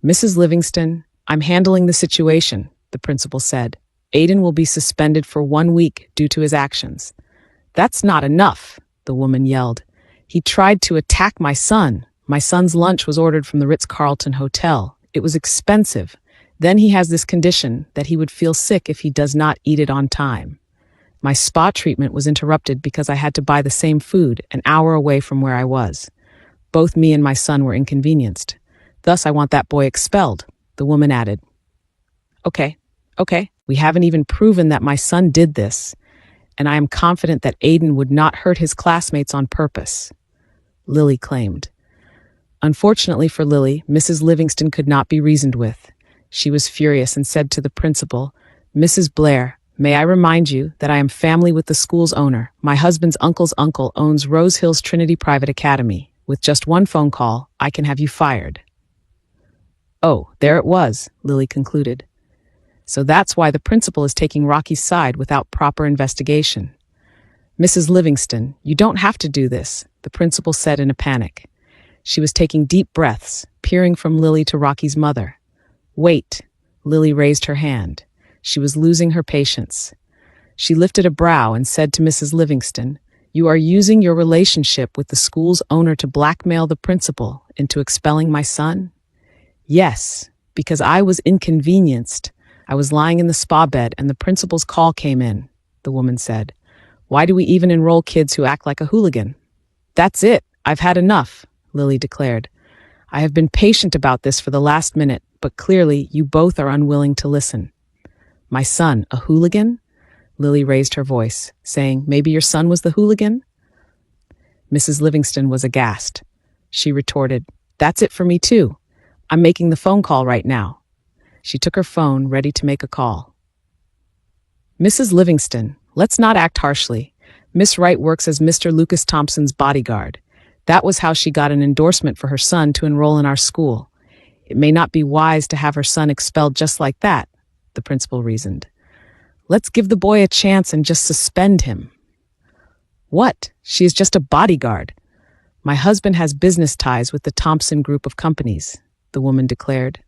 Mrs. Livingston, I'm handling the situation, the principal said. Aiden will be suspended for 1 week due to his actions. That's not enough, the woman yelled. He tried to attack my son. My son's lunch was ordered from the Ritz-Carlton Hotel. It was expensive. Then he has this condition that he would feel sick if he does not eat it on time. My spa treatment was interrupted because I had to buy the same food an hour away from where I was. Both me and my son were inconvenienced. Thus, I want that boy expelled, the woman added. Okay. We haven't even proven that my son did this, and I am confident that Aiden would not hurt his classmates on purpose, Lily claimed. Unfortunately for Lily, Mrs. Livingston could not be reasoned with. She was furious and said to the principal, Mrs. Blair, may I remind you that I am family with the school's owner. My husband's uncle's uncle owns Rose Hills Trinity Private Academy. With just one phone call, I can have you fired. Oh, there it was, Lily concluded. So that's why the principal is taking Rocky's side without proper investigation. Mrs. Livingston, you don't have to do this, the principal said in a panic. She was taking deep breaths, peering from Lily to Rocky's mother. Wait, Lily raised her hand. She was losing her patience. She lifted a brow and said to Mrs. Livingston, You are using your relationship with the school's owner to blackmail the principal into expelling my son? Yes, because I was inconvenienced. I was lying in the spa bed and the principal's call came in, the woman said. Why do we even enroll kids who act like a hooligan? That's it. I've had enough, Lily declared. I have been patient about this for the last minute, but clearly you both are unwilling to listen. My son, a hooligan? Lily raised her voice, saying, Maybe your son was the hooligan? Mrs. Livingston was aghast. She retorted, That's it for me too. I'm making the phone call right now. She took her phone, ready to make a call. Mrs. Livingston, let's not act harshly. Miss Wright works as Mr. Lucas Thompson's bodyguard. That was how she got an endorsement for her son to enroll in our school. It may not be wise to have her son expelled just like that, the principal reasoned. Let's give the boy a chance and just suspend him. What? She is just a bodyguard. My husband has business ties with the Thompson group of companies, the woman declared.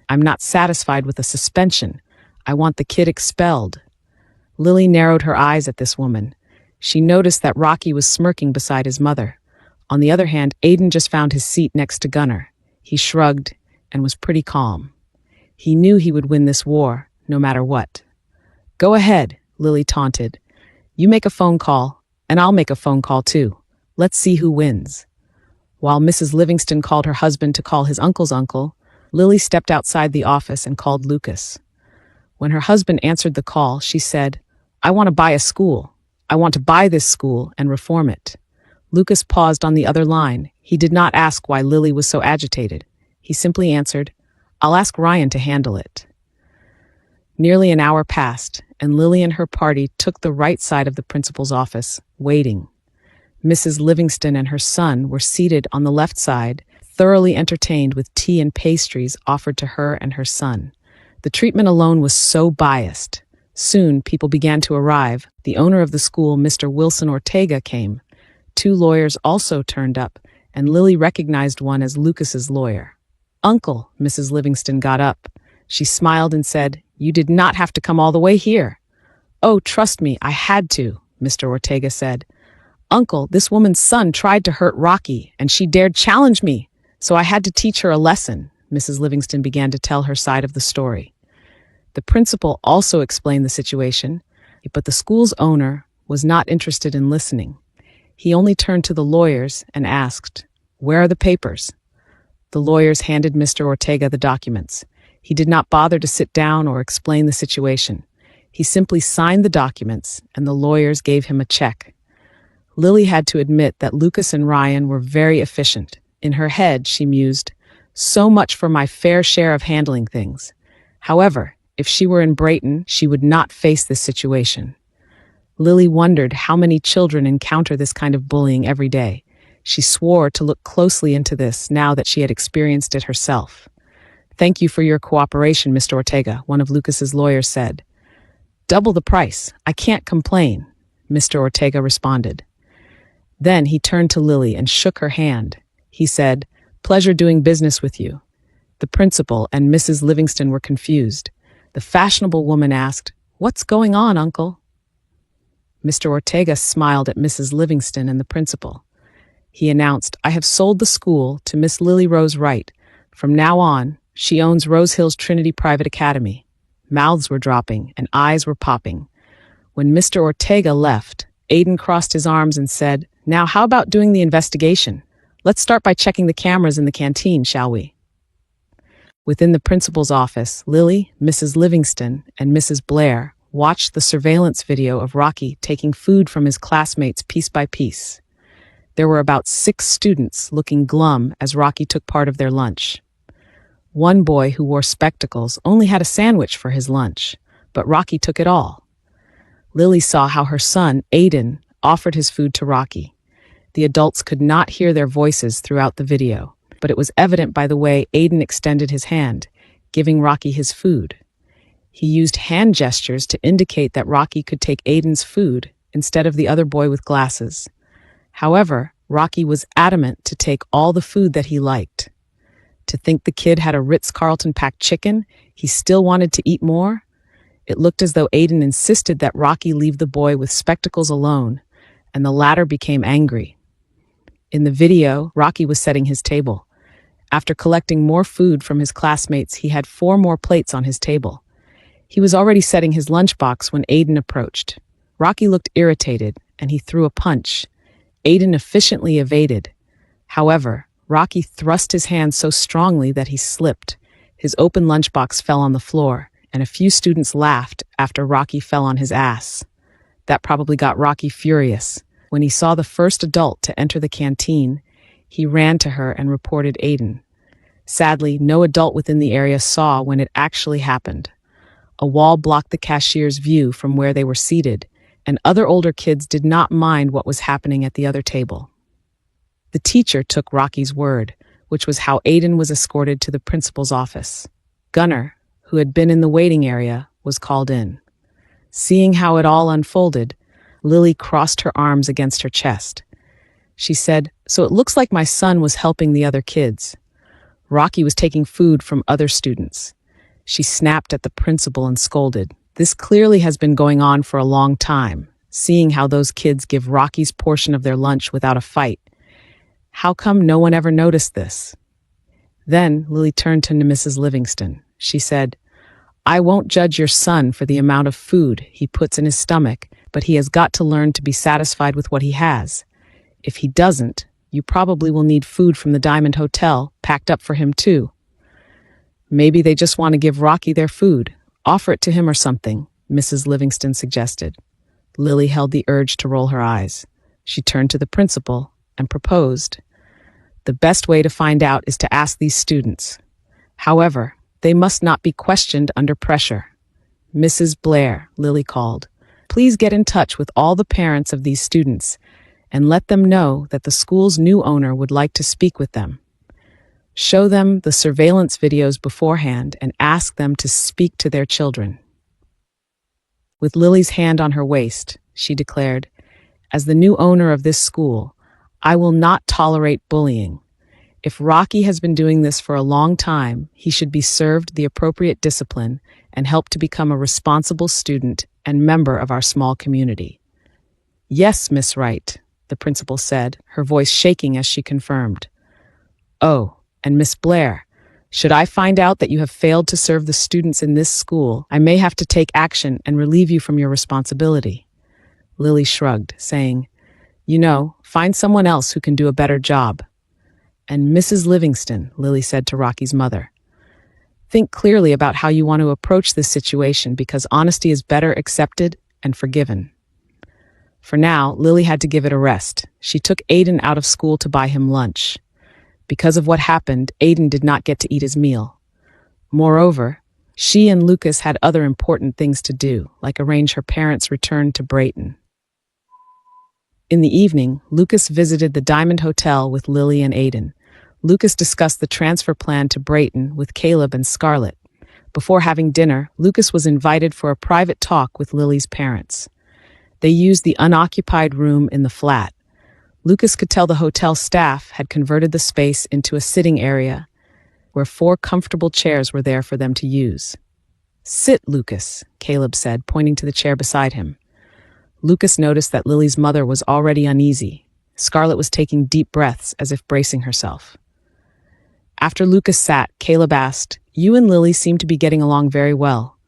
I'm not satisfied with a suspension. I want the kid expelled. Lily narrowed her eyes at this woman. She noticed that Rocky was smirking beside his mother. On the other hand, Aiden just found his seat next to Gunnar. He shrugged and was pretty calm. He knew he would win this war, no matter what. Go ahead, Lily taunted. You make a phone call, and I'll make a phone call too. Let's see who wins. While Mrs. Livingston called her husband to call his uncle's uncle, Lily stepped outside the office and called Lucas. When her husband answered the call, she said, I want to buy a school. I want to buy this school and reform it. Lucas paused on the other line. He did not ask why Lily was so agitated. He simply answered, I'll ask Ryan to handle it. Nearly an hour passed, and Lily and her party took the right side of the principal's office, waiting. Mrs. Livingston and her son were seated on the left side, thoroughly entertained with tea and pastries offered to her and her son. The treatment alone was so biased. Soon, people began to arrive. The owner of the school, Mr. Wilson Ortega, came. 2 lawyers also turned up, and Lily recognized one as Lucas's lawyer. Uncle, Mrs. Livingston got up. She smiled and said, You did not have to come all the way here. Oh, trust me, I had to, Mr. Ortega said. Uncle, this woman's son tried to hurt Rocky, and she dared challenge me, so I had to teach her a lesson. Mrs. Livingston began to tell her side of the story. The principal also explained the situation, but the school's owner was not interested in listening. He only turned to the lawyers and asked, Where are the papers? The lawyers handed Mr. Ortega the documents. He did not bother to sit down or explain the situation. He simply signed the documents, and the lawyers gave him a check. Lily had to admit that Lucas and Ryan were very efficient. In her head, she mused, So much for my fair share of handling things. However, if she were in Brayton, she would not face this situation. Lily wondered how many children encounter this kind of bullying every day. She swore to look closely into this now that she had experienced it herself. Thank you for your cooperation, Mr. Ortega, one of Lucas's lawyers said. Double the price. I can't complain, Mr. Ortega responded. Then he turned to Lily and shook her hand. He said, Pleasure doing business with you. The principal and Mrs. Livingston were confused. The fashionable woman asked, What's going on, Uncle? Mr. Ortega smiled at Mrs. Livingston and the principal. He announced, I have sold the school to Miss Lily Rose Wright. From now on, she owns Rose Hills Trinity Private Academy. Mouths were dropping and eyes were popping. When Mr. Ortega left, Aiden crossed his arms and said, Now how about doing the investigation? Let's start by checking the cameras in the canteen, shall we? Within the principal's office, Lily, Mrs. Livingston, and Mrs. Blair watched the surveillance video of Rocky taking food from his classmates piece by piece. There were about 6 students looking glum as Rocky took part of their lunch. One boy who wore spectacles only had a sandwich for his lunch, but Rocky took it all. Lily saw how her son, Aiden, offered his food to Rocky. The adults could not hear their voices throughout the video, but it was evident by the way Aiden extended his hand, giving Rocky his food. He used hand gestures to indicate that Rocky could take Aiden's food instead of the other boy with glasses. However, Rocky was adamant to take all the food that he liked. To think the kid had a Ritz-Carlton packed chicken, he still wanted to eat more? It looked as though Aiden insisted that Rocky leave the boy with spectacles alone, and the latter became angry. In the video, Rocky was setting his table. After collecting more food from his classmates, he had 4 more plates on his table. He was already setting his lunchbox when Aiden approached. Rocky looked irritated, and he threw a punch. Aiden efficiently evaded. However, Rocky thrust his hand so strongly that he slipped. His open lunchbox fell on the floor, and a few students laughed after Rocky fell on his ass. That probably got Rocky furious. When he saw the first adult to enter the canteen, He ran to her and reported Aiden. Sadly, no adult within the area saw when it actually happened. A wall blocked the cashier's view from where they were seated, and other older kids did not mind what was happening at the other table. The teacher took Rocky's word, which was how Aiden was escorted to the principal's office. Gunnar, who had been in the waiting area, was called in. Seeing how it all unfolded, Lily crossed her arms against her chest. She said, "So it looks like my son was helping the other kids. Rocky was taking food from other students." She snapped at the principal and scolded. "This clearly has been going on for a long time, seeing how those kids give Rocky's portion of their lunch without a fight. How come no one ever noticed this?" Then Lily turned to Mrs. Livingston. She said, "I won't judge your son for the amount of food he puts in his stomach, but he has got to learn to be satisfied with what he has. If he doesn't, you probably will need food from the Diamond Hotel packed up for him too. Maybe they just want to give Rocky their food. Offer it to him or something," Mrs. Livingston suggested. Lily held the urge to roll her eyes. She turned to the principal and proposed, "The best way to find out is to ask these students. However, they must not be questioned under pressure." "Mrs. Blair," Lily called, "please get in touch with all the parents of these students and let them know that the school's new owner would like to speak with them. Show them the surveillance videos beforehand and ask them to speak to their children." With Lily's hand on her waist, she declared, "As the new owner of this school, I will not tolerate bullying. If Rocky has been doing this for a long time, he should be served the appropriate discipline and helped to become a responsible student and member of our small community." "Yes, Miss Wright," the principal said, her voice shaking as she confirmed. "Oh, and Miss Blair, should I find out that you have failed to serve the students in this school, I may have to take action and relieve you from your responsibility." Lily shrugged, saying, "You know, find someone else who can do a better job." "And Mrs. Livingston," Lily said to Rocky's mother, "think clearly about how you want to approach this situation because honesty is better accepted and forgiven." For now, Lily had to give it a rest. She took Aiden out of school to buy him lunch. Because of what happened, Aiden did not get to eat his meal. Moreover, she and Lucas had other important things to do, like arrange her parents' return to Brayton. In the evening, Lucas visited the Diamond Hotel with Lily and Aiden. Lucas discussed the transfer plan to Brayton with Caleb and Scarlett. Before having dinner, Lucas was invited for a private talk with Lily's parents. They used the unoccupied room in the flat. Lucas could tell the hotel staff had converted the space into a sitting area where 4 comfortable chairs were there for them to use. "Sit, Lucas," Caleb said, pointing to the chair beside him. Lucas noticed that Lily's mother was already uneasy. Scarlett was taking deep breaths as if bracing herself. After Lucas sat, Caleb asked, "You and Lily seem to be getting along very well."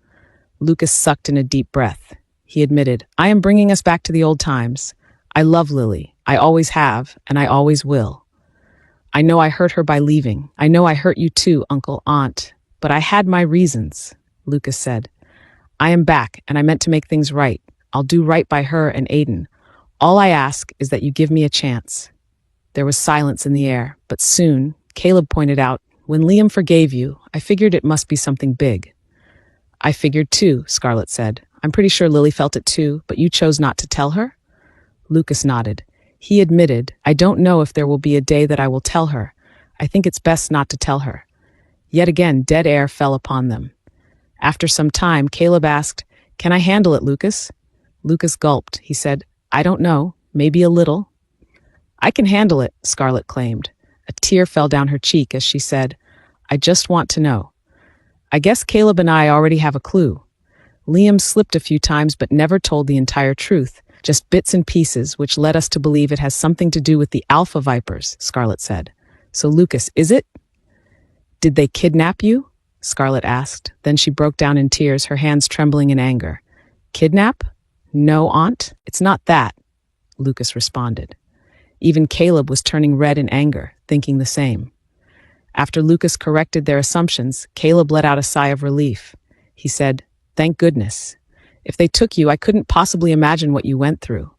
Lucas sucked in a deep breath. He admitted, "I am bringing us back to the old times. I love Lily. I always have, and I always will. I know I hurt her by leaving. I know I hurt you too, Uncle, Aunt. But I had my reasons," Lucas said. "I am back, and I meant to make things right. I'll do right by her and Aiden. All I ask is that you give me a chance." There was silence in the air, but soon, Caleb pointed out, "When Liam forgave you, I figured it must be something big." "I figured too," Scarlett said. "I'm pretty sure Lily felt it too, but you chose not to tell her?" Lucas nodded. He admitted, "I don't know if there will be a day that I will tell her. I think it's best not to tell her." Yet again, dead air fell upon them. After some time, Caleb asked, "Can I handle it, Lucas?" Lucas gulped. He said, "I don't know, maybe a little." "I can handle it," Scarlett claimed. A tear fell down her cheek as she said, "I just want to know." "I guess Caleb and I already have a clue. Liam slipped a few times but never told the entire truth, just bits and pieces, which led us to believe it has something to do with the Alpha Vipers," Scarlett said. "So Lucas, is it?" "Did they kidnap you?" Scarlett asked. Then she broke down in tears, her hands trembling in anger. "Kidnap? No, Aunt, it's not that," Lucas responded. Even Caleb was turning red in anger, thinking the same. After Lucas corrected their assumptions, Caleb let out a sigh of relief. He said, "Thank goodness. If they took you, I couldn't possibly imagine what you went through."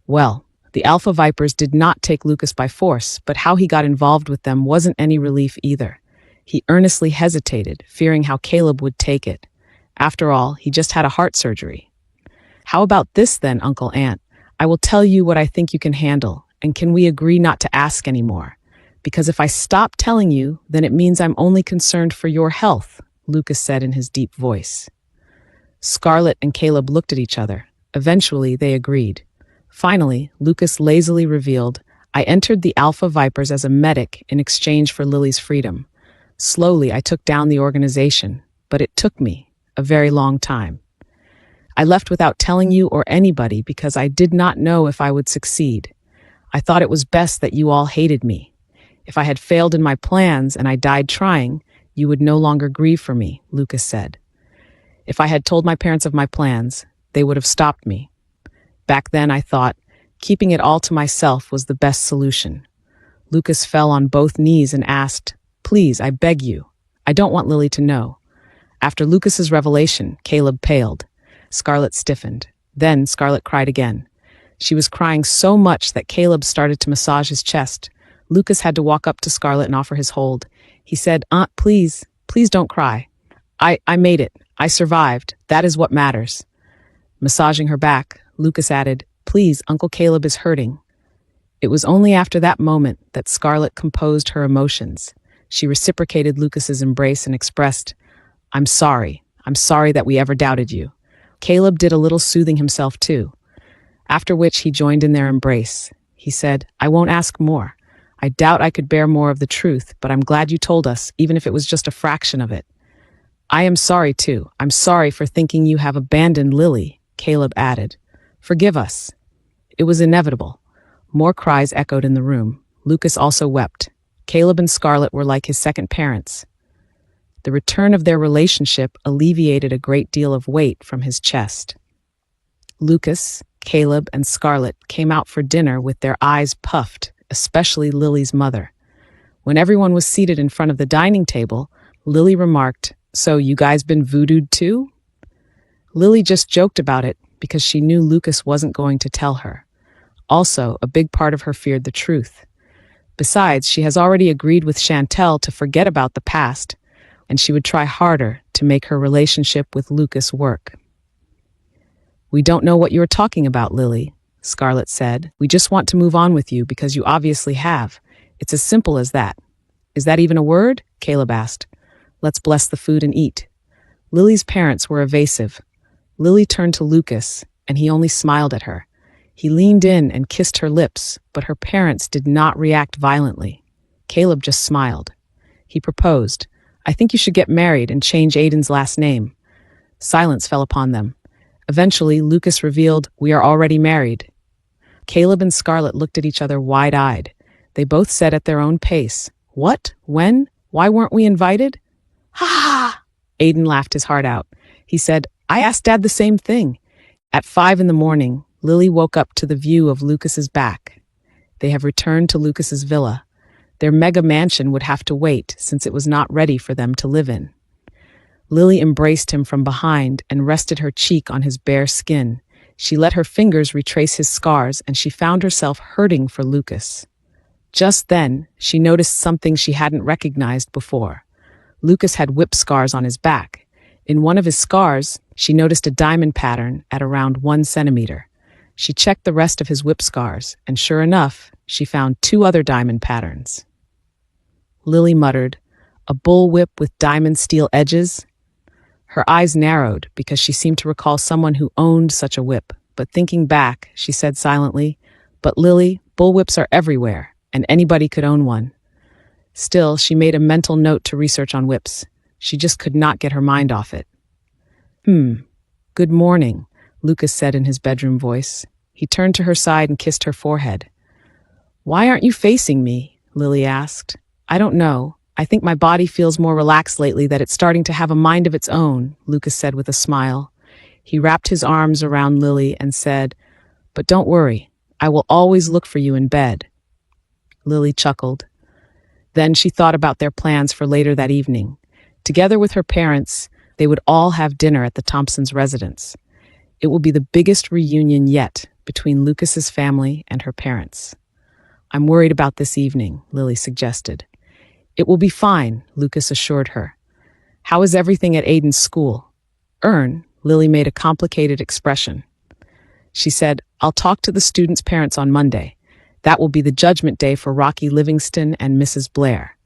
"Well, The Alpha Vipers did not take Lucas by force, but how he got involved with them wasn't any relief either. He earnestly hesitated, fearing how Caleb would take it. After all, he just had a heart surgery. "How about this then, Uncle Ant? I will tell you what I think you can handle, and can we agree not to ask anymore? Because if I stop telling you, then it means I'm only concerned for your health," Lucas said in his deep voice. Scarlett and Caleb looked at each other. Eventually, they agreed. Finally, Lucas lazily revealed, "I entered the Alpha Vipers as a medic in exchange for Lily's freedom. Slowly, I took down the organization, but it took me a very long time. I left without telling you or anybody because I did not know if I would succeed. I thought it was best that you all hated me. If I had failed in my plans and I died trying, you would no longer grieve for me," Lucas said. "If I had told my parents of my plans, they would have stopped me. Back then, I thought keeping it all to myself was the best solution." Lucas fell on both knees and asked, "Please, I beg you. I don't want Lily to know." After Lucas's revelation, Caleb paled. Scarlett stiffened. Then Scarlett cried again. She was crying so much that Caleb started to massage his chest. Lucas had to walk up to Scarlett and offer his hold. He said, "Aunt, please don't cry. I made it. I survived. That is what matters." Massaging her back, Lucas added, "Please, Uncle Caleb is hurting." It was only after that moment that Scarlett composed her emotions. She reciprocated Lucas's embrace and expressed, I'm sorry that we ever doubted you." Caleb did a little soothing himself too, after which he joined in their embrace. He said, "I won't ask more. I doubt I could bear more of the truth, but I'm glad you told us, even if it was just a fraction of it." "I am sorry too. I'm sorry for thinking you have abandoned Lily," Caleb added. "Forgive us. It was inevitable." More cries echoed in the room. Lucas also wept. Caleb and Scarlett were like his second parents. The return of their relationship alleviated a great deal of weight from his chest. Lucas, Caleb, and Scarlett came out for dinner with their eyes puffed, especially Lily's mother. When everyone was seated in front of the dining table, Lily remarked, "So you guys been voodooed too?" Lily just joked about it because she knew Lucas wasn't going to tell her. Also, a big part of her feared the truth. Besides, she has already agreed with Chantel to forget about the past, and she would try harder to make her relationship with Lucas work. "We don't know what you're talking about, Lily," Scarlett said. "We just want to move on with you because you obviously have. It's as simple as that." "Is that even a word?" Caleb asked. "Let's bless the food and eat." Lily's parents were evasive. Lily turned to Lucas, and he only smiled at her. He leaned in and kissed her lips, but her parents did not react violently. Caleb just smiled. He proposed, "I think you should get married and change Aiden's last name." Silence fell upon them. Eventually, Lucas revealed, "We are already married." Caleb and Scarlett looked at each other wide-eyed. They both said at their own pace, "What? When? Why weren't we invited?" "Ha ha!" Aiden laughed his heart out. He said, "I asked Dad the same thing." At 5 a.m, Lily woke up to the view of Lucas's back. They have returned to Lucas's villa. Their mega mansion would have to wait since it was not ready for them to live in. Lily embraced him from behind and rested her cheek on his bare skin. She let her fingers retrace his scars, and she found herself hurting for Lucas. Just then, she noticed something she hadn't recognized before. Lucas had whip scars on his back. In one of his scars, she noticed a diamond pattern at around 1 centimeter. She checked the rest of his whip scars, and sure enough, she found 2 other diamond patterns. Lily muttered, "A bullwhip with diamond steel edges?" Her eyes narrowed because she seemed to recall someone who owned such a whip, but thinking back, she said silently, "But Lily, bullwhips are everywhere, and anybody could own one." Still, she made a mental note to research on whips. She just could not get her mind off it. Good morning," Lucas said in his bedroom voice. He turned to her side and kissed her forehead. "Why aren't you facing me?" Lily asked. "I don't know. I think my body feels more relaxed lately, that it's starting to have a mind of its own," Lucas said with a smile. He wrapped his arms around Lily and said, "But don't worry, I will always look for you in bed." Lily chuckled. Then she thought about their plans for later that evening. Together with her parents, they would all have dinner at the Thompsons' residence. It will be the biggest reunion yet, between Lucas's family and her parents. "I'm worried about this evening," Lily suggested. "It will be fine," Lucas assured her. "How is everything at Aiden's school?" Lily made a complicated expression. She said, "I'll talk to the students' parents on Monday. That will be the judgment day for Rocky Livingston and Mrs. Blair.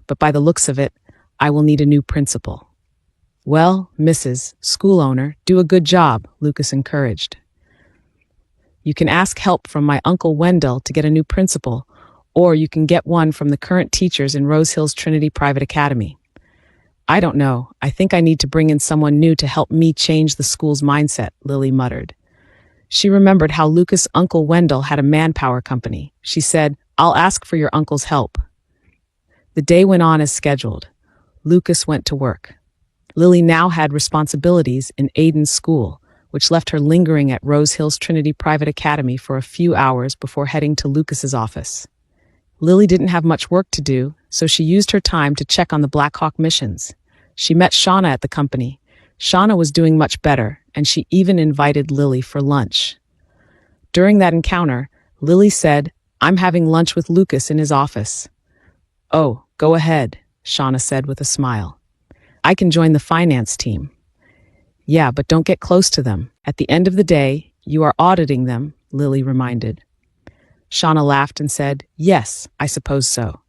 But by the looks of it, I will need a new principal." "Well, Mrs. School owner, do a good job," Lucas encouraged. "You can ask help from my Uncle Wendell to get a new principal, or you can get one from the current teachers in Rose Hills Trinity Private Academy." "I don't know. I think I need to bring in someone new to help me change the school's mindset," Lily muttered. She remembered how Lucas' Uncle Wendell had a manpower company. She said, "I'll ask for your uncle's help." The day went on as scheduled. Lucas went to work. Lily now had responsibilities in Aiden's school, which left her lingering at Rose Hills Trinity Private Academy for a few hours before heading to Lucas's office. Lily didn't have much work to do, so she used her time to check on the Black Hawk missions. She met Shauna at the company. Shauna was doing much better, and she even invited Lily for lunch. During that encounter, Lily said, "I'm having lunch with Lucas in his office." "Oh, go ahead," Shauna said with a smile. "I can join the finance team." "Yeah, but don't get close to them. At the end of the day, you are auditing them," Lily reminded. Shauna laughed and said, "Yes, I suppose so."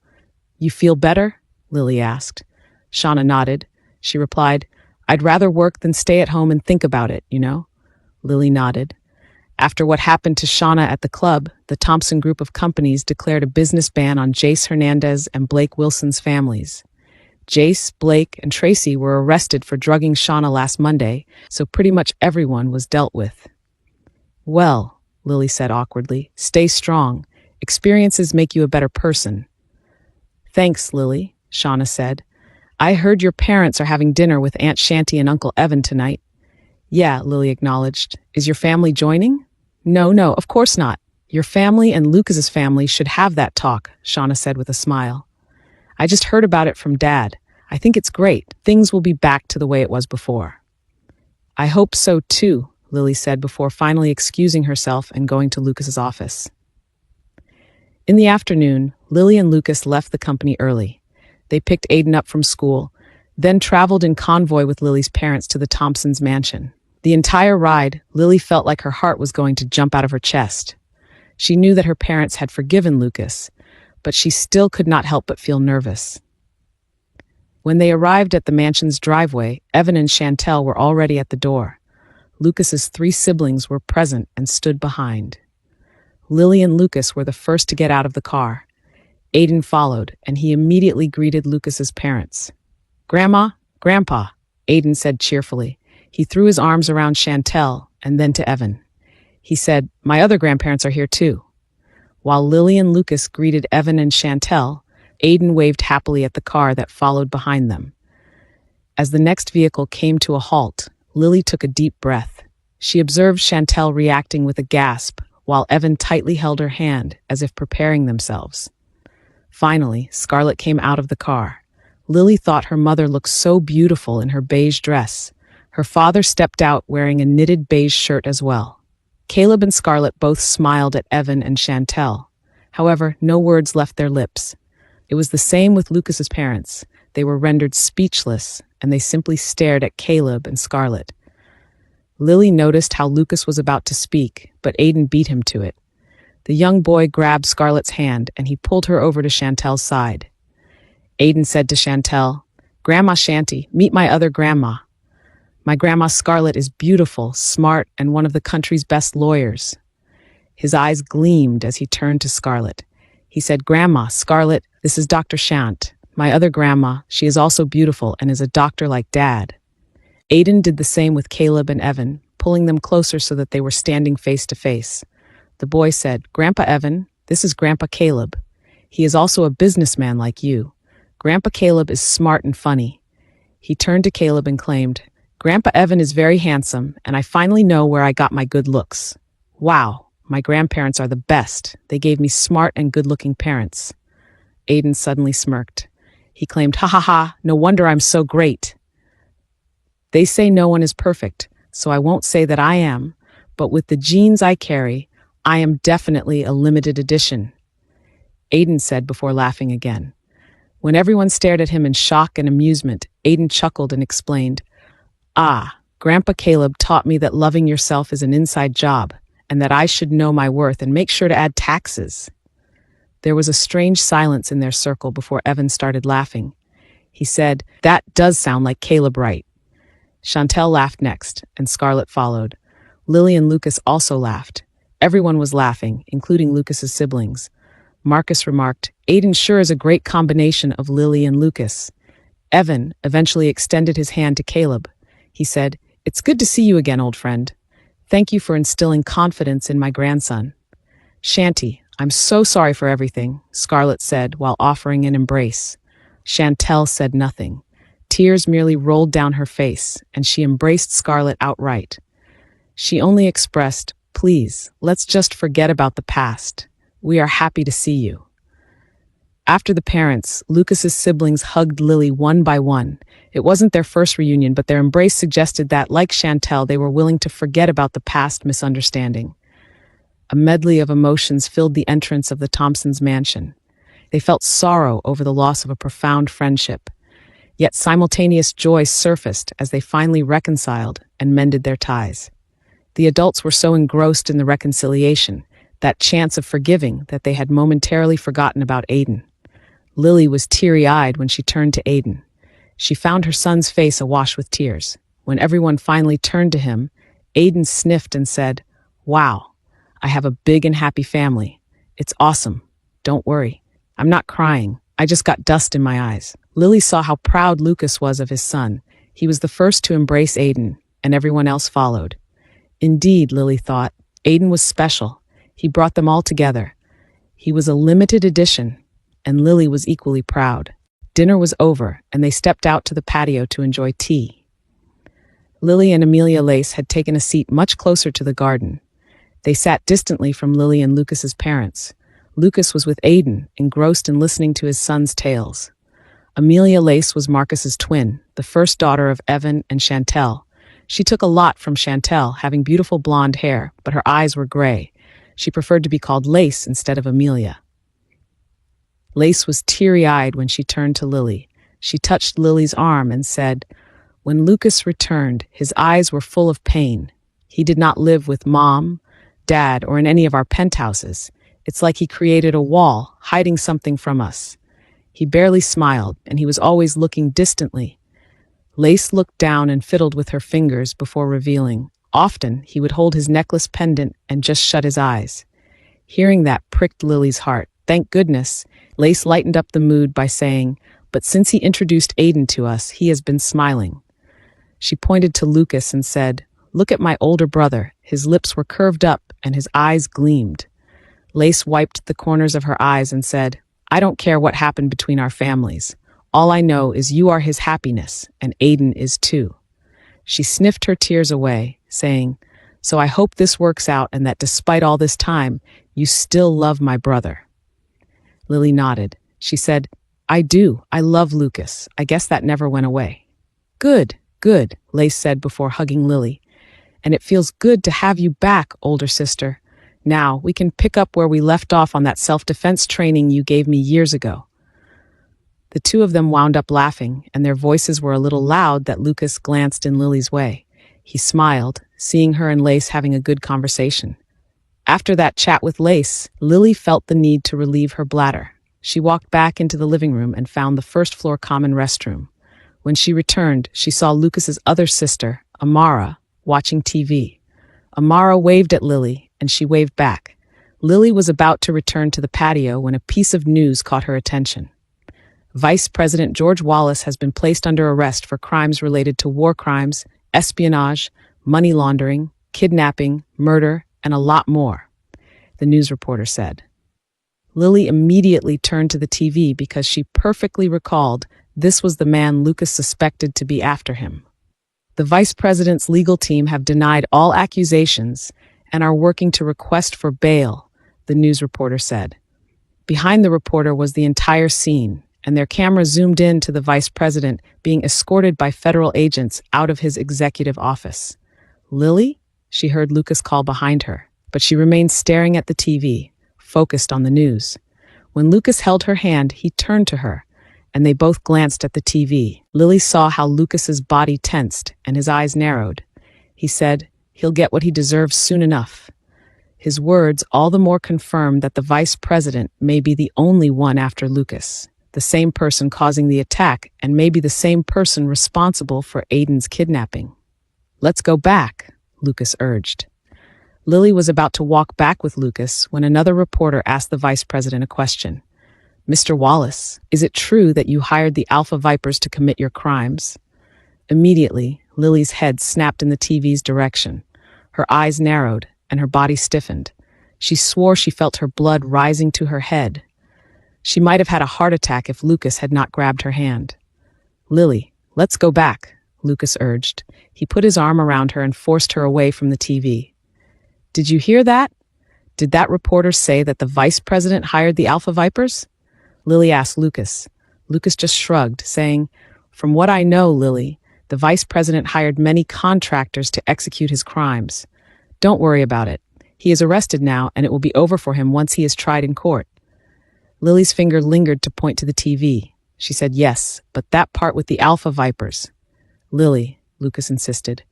"You feel better?" Lily asked. Shauna nodded. She replied, "I'd rather work than stay at home and think about it, you know?" Lily nodded. After what happened to Shauna at the club, the Thompson group of companies declared a business ban on Jace Hernandez and Blake Wilson's families. Jace, Blake, and Tracy were arrested for drugging Shauna last Monday, so pretty much everyone was dealt with. "Well," Lily said awkwardly, "stay strong. Experiences make you a better person." "Thanks, Lily," Shauna said. "I heard your parents are having dinner with Aunt Shanty and Uncle Evan tonight." "Yeah," Lily acknowledged. "Is your family joining?" No, of course not. Your family and Lucas's family should have that talk," Shauna said with a smile. "I just heard about it from Dad. I think it's great. Things will be back to the way it was before." "I hope so too," Lily said before finally excusing herself and going to Lucas's office. In the afternoon, Lily and Lucas left the company early. They picked Aiden up from school, then traveled in convoy with Lily's parents to the Thompsons' mansion. The entire ride, Lily felt like her heart was going to jump out of her chest. She knew that her parents had forgiven Lucas, but she still could not help but feel nervous. When they arrived at the mansion's driveway, Evan and Chantel were already at the door. Lucas's 3 siblings were present and stood behind. Lily and Lucas were the first to get out of the car. Aiden followed, and he immediately greeted Lucas's parents. "Grandma, Grandpa," Aiden said cheerfully. He threw his arms around Chantel and then to Evan. He said, "My other grandparents are here too." While Lily and Lucas greeted Evan and Chantel, Aiden waved happily at the car that followed behind them. As the next vehicle came to a halt, Lily took a deep breath. She observed Chantel reacting with a gasp, while Evan tightly held her hand as if preparing themselves. Finally, Scarlett came out of the car. Lily thought her mother looked so beautiful in her beige dress. Her father stepped out wearing a knitted beige shirt as well. Caleb and Scarlett both smiled at Evan and Chantel. However, no words left their lips. It was the same with Lucas's parents. They were rendered speechless, and they simply stared at Caleb and Scarlett. Lily noticed how Lucas was about to speak, but Aiden beat him to it. The young boy grabbed Scarlett's hand, and he pulled her over to Chantel's side. Aiden said to Chantel, "Grandma Shanty, meet my other grandma. My grandma Scarlett is beautiful, smart, and one of the country's best lawyers." His eyes gleamed as he turned to Scarlett. He said, "Grandma, Scarlett, this is Dr. Shant. My other grandma, she is also beautiful and is a doctor like Dad." Aiden did the same with Caleb and Evan, pulling them closer so that they were standing face to face. The boy said, "Grandpa Evan, this is Grandpa Caleb. He is also a businessman like you. Grandpa Caleb is smart and funny." He turned to Caleb and claimed, "Grandpa Evan is very handsome, and I finally know where I got my good looks. Wow, my grandparents are the best. They gave me smart and good-looking parents." Aiden suddenly smirked. He claimed, "Ha ha ha, no wonder I'm so great." "They say no one is perfect, so I won't say that I am, but with the genes I carry, I am definitely a limited edition, Aiden said before laughing again. When everyone stared at him in shock and amusement, Aiden chuckled and explained, "Ah, Grandpa Caleb taught me that loving yourself is an inside job, and that I should know my worth and make sure to add taxes." There was a strange silence in their circle before Evan started laughing. He said, "That does sound like Caleb Wright." Chantel laughed next, and Scarlett followed. Lily and Lucas also laughed. Everyone was laughing, including Lucas's siblings. Marcus remarked, "Aiden sure is a great combination of Lily and Lucas." Evan eventually extended his hand to Caleb. He said, "It's good to see you again, old friend. Thank you for instilling confidence in my grandson." "Shanty, I'm so sorry for everything," Scarlett said while offering an embrace. Chantel said nothing. Tears merely rolled down her face, and she embraced Scarlett outright. She only expressed, "Please, let's just forget about the past. We are happy to see you." After the parents, Lucas's siblings hugged Lily one by one. It wasn't their first reunion, but their embrace suggested that, like Chantel, they were willing to forget about the past misunderstanding. A medley of emotions filled the entrance of the Thompsons' mansion. They felt sorrow over the loss of a profound friendship. Yet simultaneous joy surfaced as they finally reconciled and mended their ties. The adults were so engrossed in the reconciliation, that chance of forgiving, that they had momentarily forgotten about Aiden. Lily was teary-eyed when she turned to Aiden. She found her son's face awash with tears. When everyone finally turned to him, Aiden sniffed and said, "Wow, I have a big and happy family. It's awesome. Don't worry. I'm not crying. I just got dust in my eyes." Lily saw how proud Lucas was of his son. He was the first to embrace Aiden, and everyone else followed. Indeed, Lily thought, Aiden was special. He brought them all together. He was a limited edition, and Lily was equally proud. Dinner was over, and they stepped out to the patio to enjoy tea. Lily and Amelia Lace had taken a seat much closer to the garden. They sat distantly from Lily and Lucas's parents. Lucas was with Aiden, engrossed in listening to his son's tales. Amelia Lace was Marcus's twin, the first daughter of Evan and Chantel. She took a lot from Chantel, having beautiful blonde hair, but her eyes were gray. She preferred to be called Lace instead of Amelia. Lace was teary-eyed when she turned to Lily. She touched Lily's arm and said, "When Lucas returned, his eyes were full of pain. He did not live with Mom, Dad, or in any of our penthouses. It's like he created a wall, hiding something from us. He barely smiled, and he was always looking distantly." Lace looked down and fiddled with her fingers before revealing. Often, he would hold his necklace pendant and just shut his eyes. Hearing that pricked Lily's heart. Thank goodness, Lace lightened up the mood by saying, "But since he introduced Aiden to us, he has been smiling." She pointed to Lucas and said, "Look at my older brother." His lips were curved up and his eyes gleamed. Lace wiped the corners of her eyes and said, "I don't care what happened between our families. All I know is you are his happiness, and Aiden is too." She sniffed her tears away, saying, "So I hope this works out and that despite all this time, you still love my brother." Lily nodded. She said, "I do. I love Lucas. I guess that never went away." "Good, good," Lace said before hugging Lily. "And it feels good to have you back, older sister. Now, we can pick up where we left off on that self-defense training you gave me years ago." The two of them wound up laughing, and their voices were a little loud that Lucas glanced in Lily's way. He smiled, seeing her and Lace having a good conversation. After that chat with Lace, Lily felt the need to relieve her bladder. She walked back into the living room and found the first-floor common restroom. When she returned, she saw Lucas's other sister, Amara, watching TV. Amara waved at Lily, and she waved back. Lily was about to return to the patio when a piece of news caught her attention. Vice President George Wallace has been placed under arrest for crimes related to war crimes, espionage, money laundering, kidnapping, murder, and a lot more, the news reporter said. Lily immediately turned to the TV because she perfectly recalled this was the man Lucas suspected to be after him. The vice president's legal team have denied all accusations and are working to request for bail, the news reporter said. Behind the reporter was the entire scene, and their camera zoomed in to the vice president being escorted by federal agents out of his executive office. "Lily?" she heard Lucas call behind her. but she remained staring at the TV, focused on the news. When Lucas held her hand, he turned to her, and they both glanced at the TV. Lily saw how Lucas's body tensed and his eyes narrowed. He said, "He'll get what he deserves soon enough." His words all the more confirmed that the vice president may be the only one after Lucas, the same person causing the attack and maybe the same person responsible for Aiden's kidnapping. "Let's go back," Lucas urged. Lily was about to walk back with Lucas when another reporter asked the vice president a question. "Mr. Wallace, is it true that you hired the Alpha Vipers to commit your crimes?" Immediately, Lily's head snapped in the TV's direction. Her eyes narrowed and her body stiffened. She swore she felt her blood rising to her head. She might have had a heart attack if Lucas had not grabbed her hand. "Lily, let's go back," Lucas urged. He put his arm around her and forced her away from the TV. "Did you hear that? Did that reporter say that the vice president hired the Alpha Vipers?" Lily asked Lucas. Lucas just shrugged, saying, "From what I know, Lily, the vice president hired many contractors to execute his crimes. Don't worry about it. He is arrested now, and it will be over for him once he is tried in court." Lily's finger lingered to point to the TV. She said, "Yes, but that part with the Alpha Vipers." "Lily," Lucas insisted,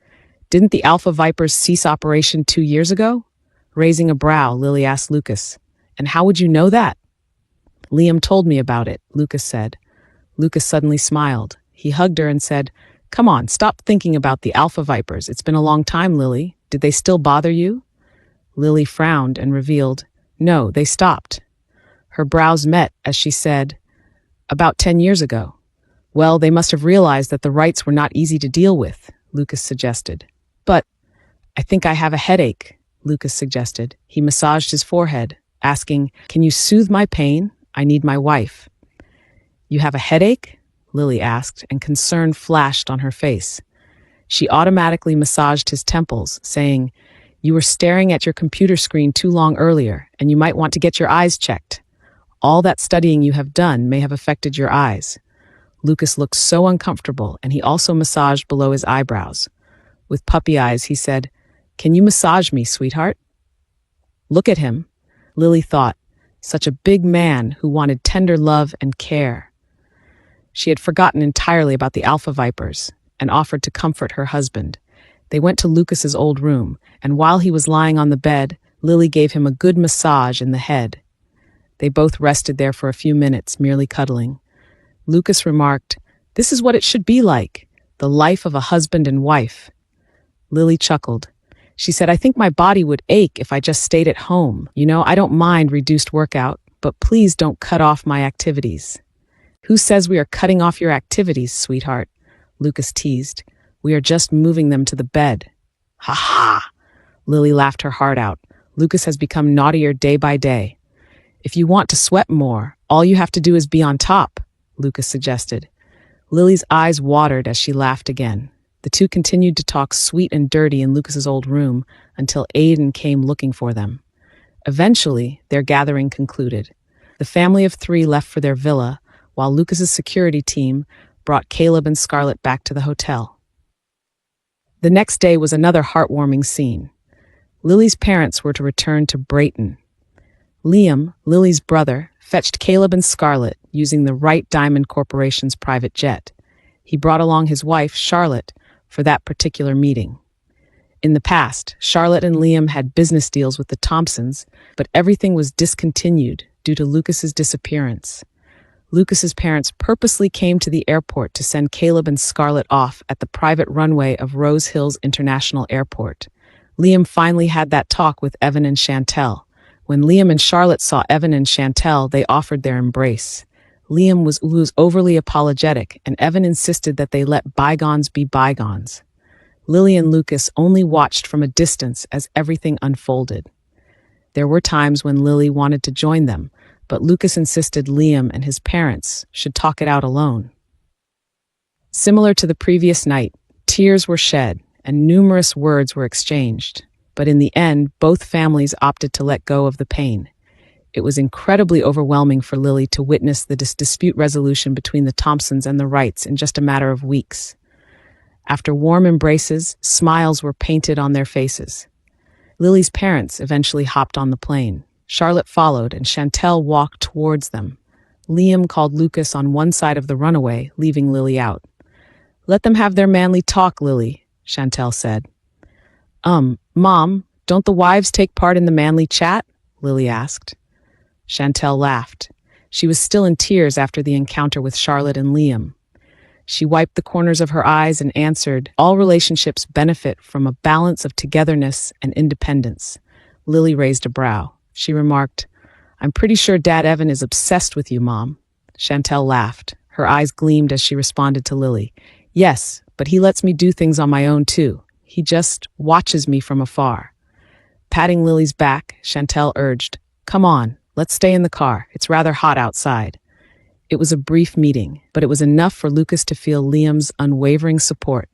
"didn't the Alpha Vipers cease operation 2 years ago?" Raising a brow, Lily asked Lucas, "And how would you know that?" "Liam told me about it," Lucas said. Lucas suddenly smiled. He hugged her and said, "Come on, stop thinking about the Alpha Vipers. It's been a long time, Lily. Did they still bother you?" Lily frowned and revealed, "No, they stopped." Her brows met as she said, "About 10 years ago." "Well, they must have realized that the Wrights were not easy to deal with," Lucas suggested. "But I think I have a headache," Lucas suggested. He massaged his forehead, asking, "Can you soothe my pain? I need my wife." "You have a headache?" Lily asked, and concern flashed on her face. She automatically massaged his temples, saying, "You were staring at your computer screen too long earlier, and you might want to get your eyes checked. All that studying you have done may have affected your eyes." Lucas looked so uncomfortable, and he also massaged below his eyebrows. With puppy eyes, he said, "Can you massage me, sweetheart?" "Look at him," Lily thought, such a big man who wanted tender love and care. She had forgotten entirely about the Alpha Vipers and offered to comfort her husband. They went to Lucas's old room, and while he was lying on the bed, Lily gave him a good massage in the head. They both rested there for a few minutes, merely cuddling. Lucas remarked, "This is what it should be like, the life of a husband and wife." Lily chuckled. She said, "I think my body would ache if I just stayed at home. You know, I don't mind reduced workout, but please don't cut off my activities." "Who says we are cutting off your activities, sweetheart?" Lucas teased. "We are just moving them to the bed." "Ha ha!" Lily laughed her heart out. Lucas has become naughtier day by day. "If you want to sweat more, all you have to do is be on top," Lucas suggested. Lily's eyes watered as she laughed again. The two continued to talk sweet and dirty in Lucas's old room until Aiden came looking for them. Eventually, their gathering concluded. The family of 3 left for their villa, while Lucas's security team brought Caleb and Scarlett back to the hotel. The next day was another heartwarming scene. Lily's parents were to return to Brayton. Liam, Lily's brother, fetched Caleb and Scarlett using the Wright Diamond Corporation's private jet. He brought along his wife, Charlotte, for that particular meeting. In the past, Charlotte and Liam had business deals with the Thompsons, but everything was discontinued due to Lucas's disappearance. Lucas's parents purposely came to the airport to send Caleb and Scarlett off at the private runway of Rose Hills International Airport. Liam finally had that talk with Evan and Chantel. When Liam and Charlotte saw Evan and Chantel, they offered their embrace. Liam was overly apologetic, and Evan insisted that they let bygones be bygones. Lily and Lucas only watched from a distance as everything unfolded. There were times when Lily wanted to join them, but Lucas insisted Liam and his parents should talk it out alone. Similar to the previous night, tears were shed and numerous words were exchanged, but in the end, both families opted to let go of the pain. It was incredibly overwhelming for Lily to witness the dispute resolution between the Thompsons and the Wrights in just a matter of weeks. After warm embraces, smiles were painted on their faces. Lily's parents eventually hopped on the plane. Charlotte followed, and Chantel walked towards them. Liam called Lucas on one side of the runaway, leaving Lily out. "Let them have their manly talk, Lily," Chantel said. Mom, don't the wives take part in the manly chat?" Lily asked. Chantel laughed. She was still in tears after the encounter with Charlotte and Liam. She wiped the corners of her eyes and answered, "All relationships benefit from a balance of togetherness and independence." Lily raised a brow. She remarked, "I'm pretty sure Dad Evan is obsessed with you, Mom." Chantel laughed. Her eyes gleamed as she responded to Lily. "Yes, but he lets me do things on my own too. He just watches me from afar." Patting Lily's back, Chantel urged, "Come on, let's stay in the car. It's rather hot outside." It was a brief meeting, but it was enough for Lucas to feel Liam's unwavering support.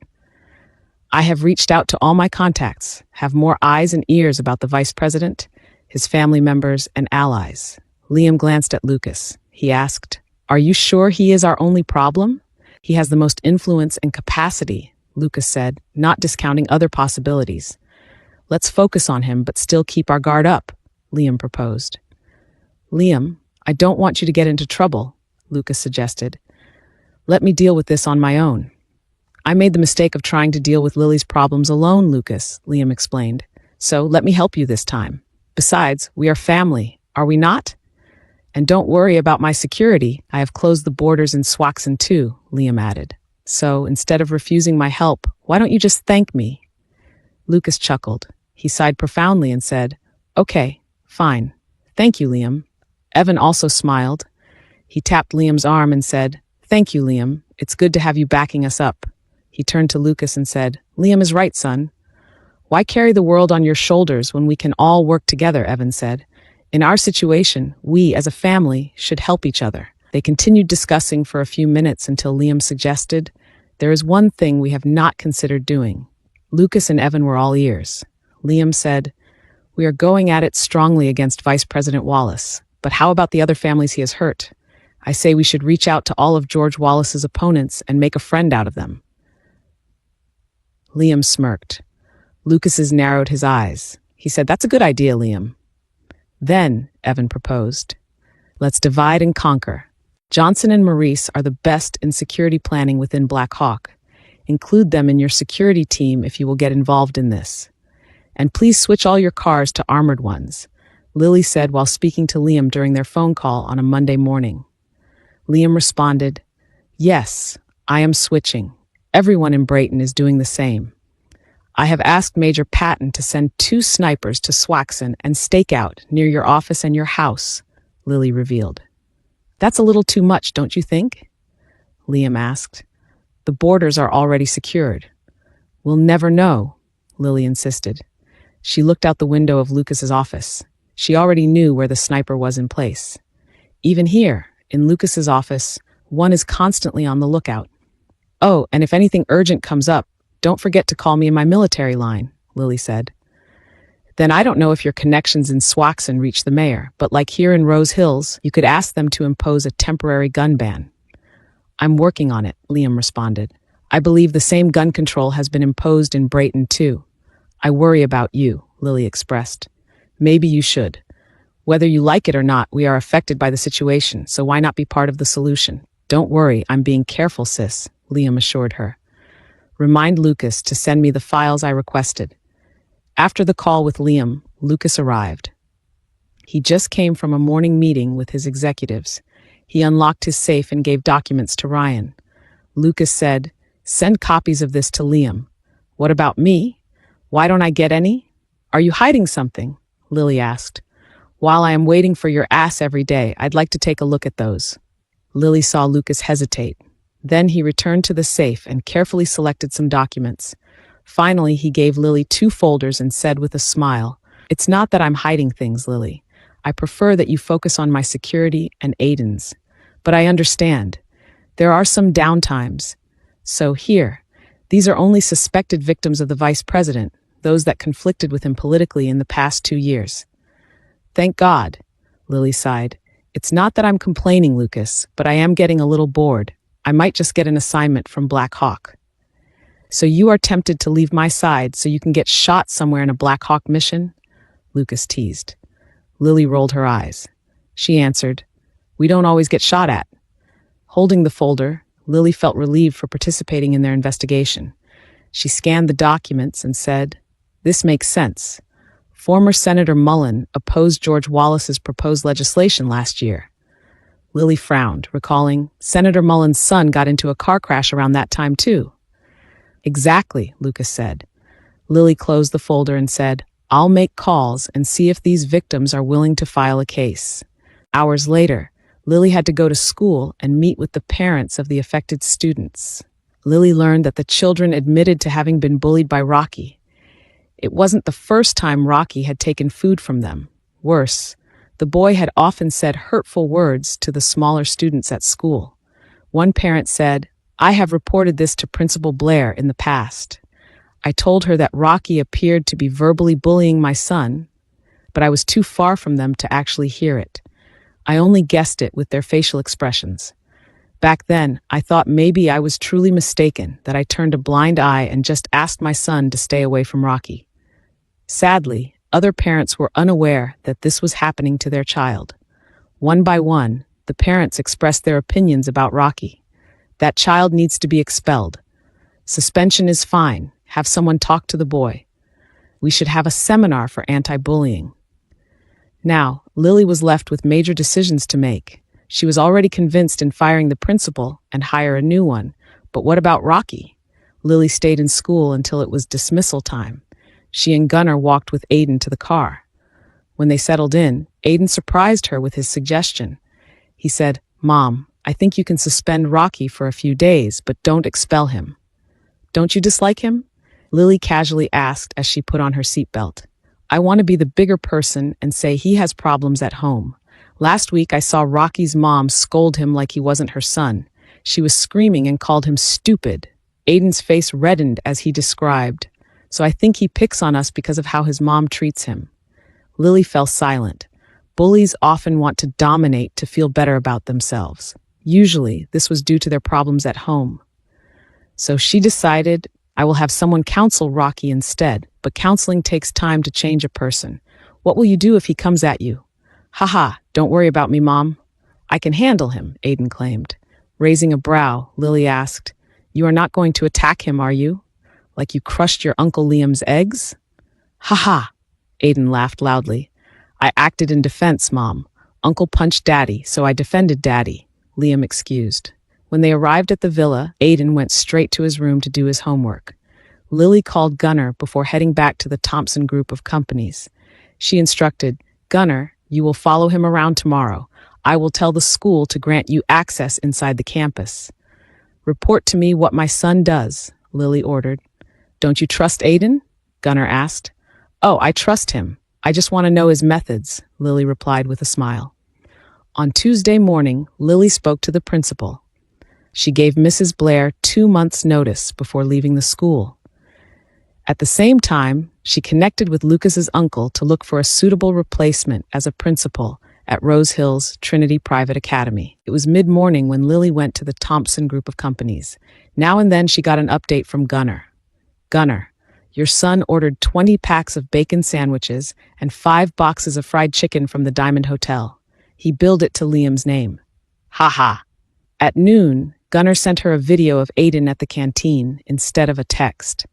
"I have reached out to all my contacts, have more eyes and ears about the vice president, his family members, and allies." Liam glanced at Lucas. He asked, "Are you sure he is our only problem?" "He has the most influence and capacity," Lucas said, not discounting other possibilities. "Let's focus on him, but still keep our guard up," Liam proposed. "Liam, I don't want you to get into trouble," Lucas suggested. "Let me deal with this on my own." "I made the mistake of trying to deal with Lily's problems alone, Lucas," Liam explained. "So let me help you this time. Besides, we are family, are we not? And don't worry about my security. I have closed the borders in Swaxon too," Liam added. "So instead of refusing my help, why don't you just thank me?" Lucas chuckled. He sighed profoundly and said, "Okay, fine. Thank you, Liam." Evan also smiled. He tapped Liam's arm and said, "Thank you, Liam. It's good to have you backing us up." He turned to Lucas and said, "Liam is right, son. Why carry the world on your shoulders when we can all work together?" Evan said. "In our situation, we, as a family, should help each other." They continued discussing for a few minutes until Liam suggested, "There is one thing we have not considered doing." Lucas and Evan were all ears. Liam said, "We are going at it strongly against Vice President Wallace, but how about the other families he has hurt? I say we should reach out to all of George Wallace's opponents and make a friend out of them." Liam smirked. Lucas's narrowed his eyes. He said, "That's a good idea, Liam." "Then," Evan proposed, "let's divide and conquer. Johnson and Maurice are the best in security planning within Black Hawk. Include them in your security team if you will get involved in this. And please switch all your cars to armored ones," Lily said while speaking to Liam during their phone call on a Monday morning. Liam responded, "Yes, I am switching. Everyone in Brayton is doing the same. I have asked Major Patton to send 2 snipers to Swaxon and stake out near your office and your house," Lily revealed. "That's a little too much, don't you think?" Liam asked. "The borders are already secured." "We'll never know," Lily insisted. She looked out the window of Lucas's office. She already knew where the sniper was in place. Even here, in Lucas's office, one is constantly on the lookout. "Oh, and if anything urgent comes up, don't forget to call me in my military line," Lily said. "Then I don't know if your connections in Swaxon reach the mayor, but like here in Rose Hills, you could ask them to impose a temporary gun ban." "I'm working on it," Liam responded. "I believe the same gun control has been imposed in Brayton too." "I worry about you," Lily expressed. "Maybe you should. Whether you like it or not, we are affected by the situation, so why not be part of the solution?" "Don't worry, I'm being careful, sis," Liam assured her. "Remind Lucas to send me the files I requested." After the call with Liam, Lucas arrived. He just came from a morning meeting with his executives. He unlocked his safe and gave documents to Ryan. Lucas said, "Send copies of this to Liam." "What about me? Why don't I get any?" "Are you hiding something?" Lily asked. "While I am waiting for your ass every day, I'd like to take a look at those." Lily saw Lucas hesitate. Then he returned to the safe and carefully selected some documents. Finally, he gave Lily 2 folders and said with a smile, "It's not that I'm hiding things, Lily. I prefer that you focus on my security and Aiden's. But I understand. There are some downtimes. So here, these are only suspected victims of the vice president, those that conflicted with him politically in the past 2 years." "Thank God," Lily sighed. "It's not that I'm complaining, Lucas, but I am getting a little bored. I might just get an assignment from Black Hawk." "So you are tempted to leave my side so you can get shot somewhere in a Black Hawk mission?" Lucas teased. Lily rolled her eyes. She answered, "We don't always get shot at." Holding the folder, Lily felt relieved for participating in their investigation. She scanned the documents and said, "This makes sense. Former Senator Mullen opposed George Wallace's proposed legislation last year." Lily frowned, recalling, Senator Mullen's son got into a car crash around that time too. "Exactly," Lucas said. Lily closed the folder and said, "I'll make calls and see if these victims are willing to file a case." Hours later, Lily had to go to school and meet with the parents of the affected students. Lily learned that the children admitted to having been bullied by Rocky. It wasn't the first time Rocky had taken food from them. Worse, the boy had often said hurtful words to the smaller students at school. One parent said, "I have reported this to Principal Blair in the past. I told her that Rocky appeared to be verbally bullying my son, but I was too far from them to actually hear it. I only guessed it with their facial expressions. Back then, I thought maybe I was truly mistaken, that I turned a blind eye and just asked my son to stay away from Rocky." Sadly, other parents were unaware that this was happening to their child. One by one, the parents expressed their opinions about Rocky. That child needs to be expelled. Suspension is fine. Have someone talk to the boy. We should have a seminar for anti-bullying. Now, Lily was left with major decisions to make. She was already convinced in firing the principal and hire a new one. But what about Rocky? Lily stayed in school until it was dismissal time. She and Gunnar walked with Aiden to the car. When they settled in, Aiden surprised her with his suggestion. He said, "Mom, I think you can suspend Rocky for a few days, but don't expel him." "Don't you dislike him?" Lily casually asked as she put on her seatbelt. "I want to be the bigger person and say he has problems at home. Last week I saw Rocky's mom scold him like he wasn't her son. She was screaming and called him stupid." Aiden's face reddened as he described, "So I think he picks on us because of how his mom treats him." Lily fell silent. Bullies often want to dominate to feel better about themselves. Usually, this was due to their problems at home. So she decided, "I will have someone counsel Rocky instead, but counseling takes time to change a person. What will you do if he comes at you?" "Haha, don't worry about me, Mom. I can handle him," Aiden claimed. Raising a brow, Lily asked, "You are not going to attack him, are you? Like you crushed your Uncle Liam's eggs?" "Haha," Aiden laughed loudly. "I acted in defense, Mom. Uncle punched Daddy, so I defended Daddy," Liam excused. When they arrived at the villa, Aiden went straight to his room to do his homework. Lily called Gunnar before heading back to the Thompson group of companies. She instructed, "Gunnar, you will follow him around tomorrow. I will tell the school to grant you access inside the campus." "Report to me what my son does," Lily ordered. "Don't you trust Aiden?" Gunnar asked. "Oh, I trust him. I just want to know his methods," Lily replied with a smile. On Tuesday morning, Lily spoke to the principal. She gave Mrs. Blair 2 months' notice before leaving the school. At the same time, she connected with Lucas's uncle to look for a suitable replacement as a principal at Rose Hill's Trinity Private Academy. It was mid-morning when Lily went to the Thompson group of companies. Now and then she got an update from Gunnar. "Gunnar, your son ordered 20 packs of bacon sandwiches and 5 boxes of fried chicken from the Diamond Hotel. He billed it to Liam's name." "Ha ha." At noon, Gunnar sent her a video of Aiden at the canteen instead of a text.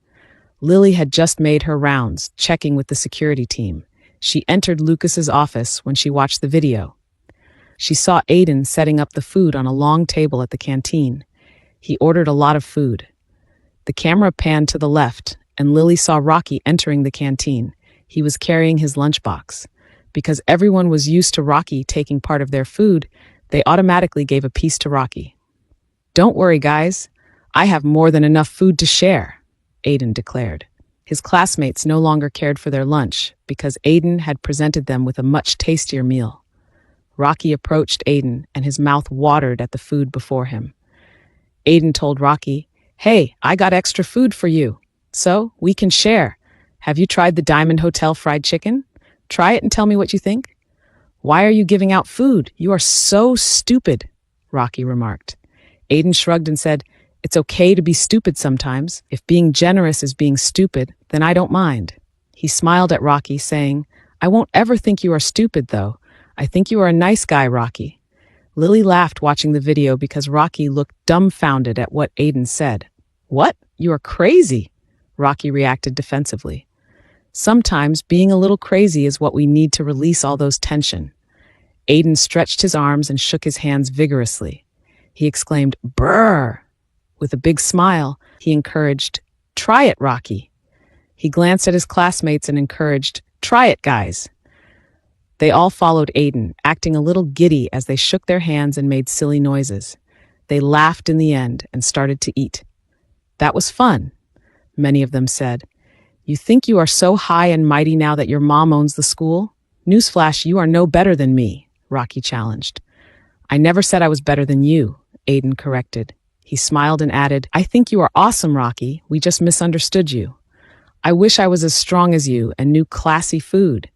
Lily had just made her rounds, checking with the security team. She entered Lucas's office when she watched the video. She saw Aiden setting up the food on a long table at the canteen. He ordered a lot of food. The camera panned to the left, and Lily saw Rocky entering the canteen. He was carrying his lunchbox. Because everyone was used to Rocky taking part of their food, they automatically gave a piece to Rocky. "Don't worry, guys. I have more than enough food to share," Aiden declared. His classmates no longer cared for their lunch because Aiden had presented them with a much tastier meal. Rocky approached Aiden, and his mouth watered at the food before him. Aiden told Rocky, "Hey, I got extra food for you, so we can share. Have you tried the Diamond Hotel fried chicken? Try it and tell me what you think." "Why are you giving out food? You are so stupid," Rocky remarked. Aiden shrugged and said, "It's okay to be stupid sometimes. If being generous is being stupid, then I don't mind." He smiled at Rocky, saying, I won't ever think you are stupid, though. I think you are a nice guy, Rocky. Lily laughed watching the video because Rocky looked dumbfounded at what Aiden said. What? You are crazy, Rocky reacted defensively. Sometimes being a little crazy is what we need to release all those tension. Aiden stretched his arms and shook his hands vigorously. He exclaimed, "Brr!" With a big smile, he encouraged, "Try it, Rocky." He glanced at his classmates and encouraged, "Try it, guys." They all followed Aiden, acting a little giddy as they shook their hands and made silly noises. They laughed in the end and started to eat. "That was fun," many of them said. "You think you are so high and mighty now that your mom owns the school? Newsflash, you are no better than me," Rocky challenged. "I never said I was better than you," Aiden corrected. He smiled and added, "I think you are awesome, Rocky. We just misunderstood you. I wish I was as strong as you and knew classy food.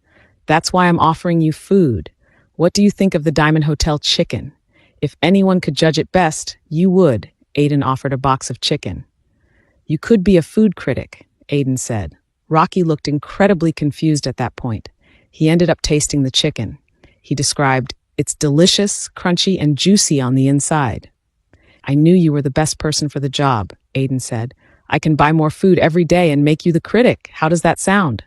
That's why I'm offering you food. What do you think of the Diamond Hotel chicken? If anyone could judge it best, you would." Aiden offered a box of chicken. "You could be a food critic," Aiden said. Rocky looked incredibly confused at that point. He ended up tasting the chicken. He described, "It's delicious, crunchy, and juicy on the inside." "I knew you were the best person for the job," Aiden said. "I can buy more food every day and make you the critic. How does that sound?"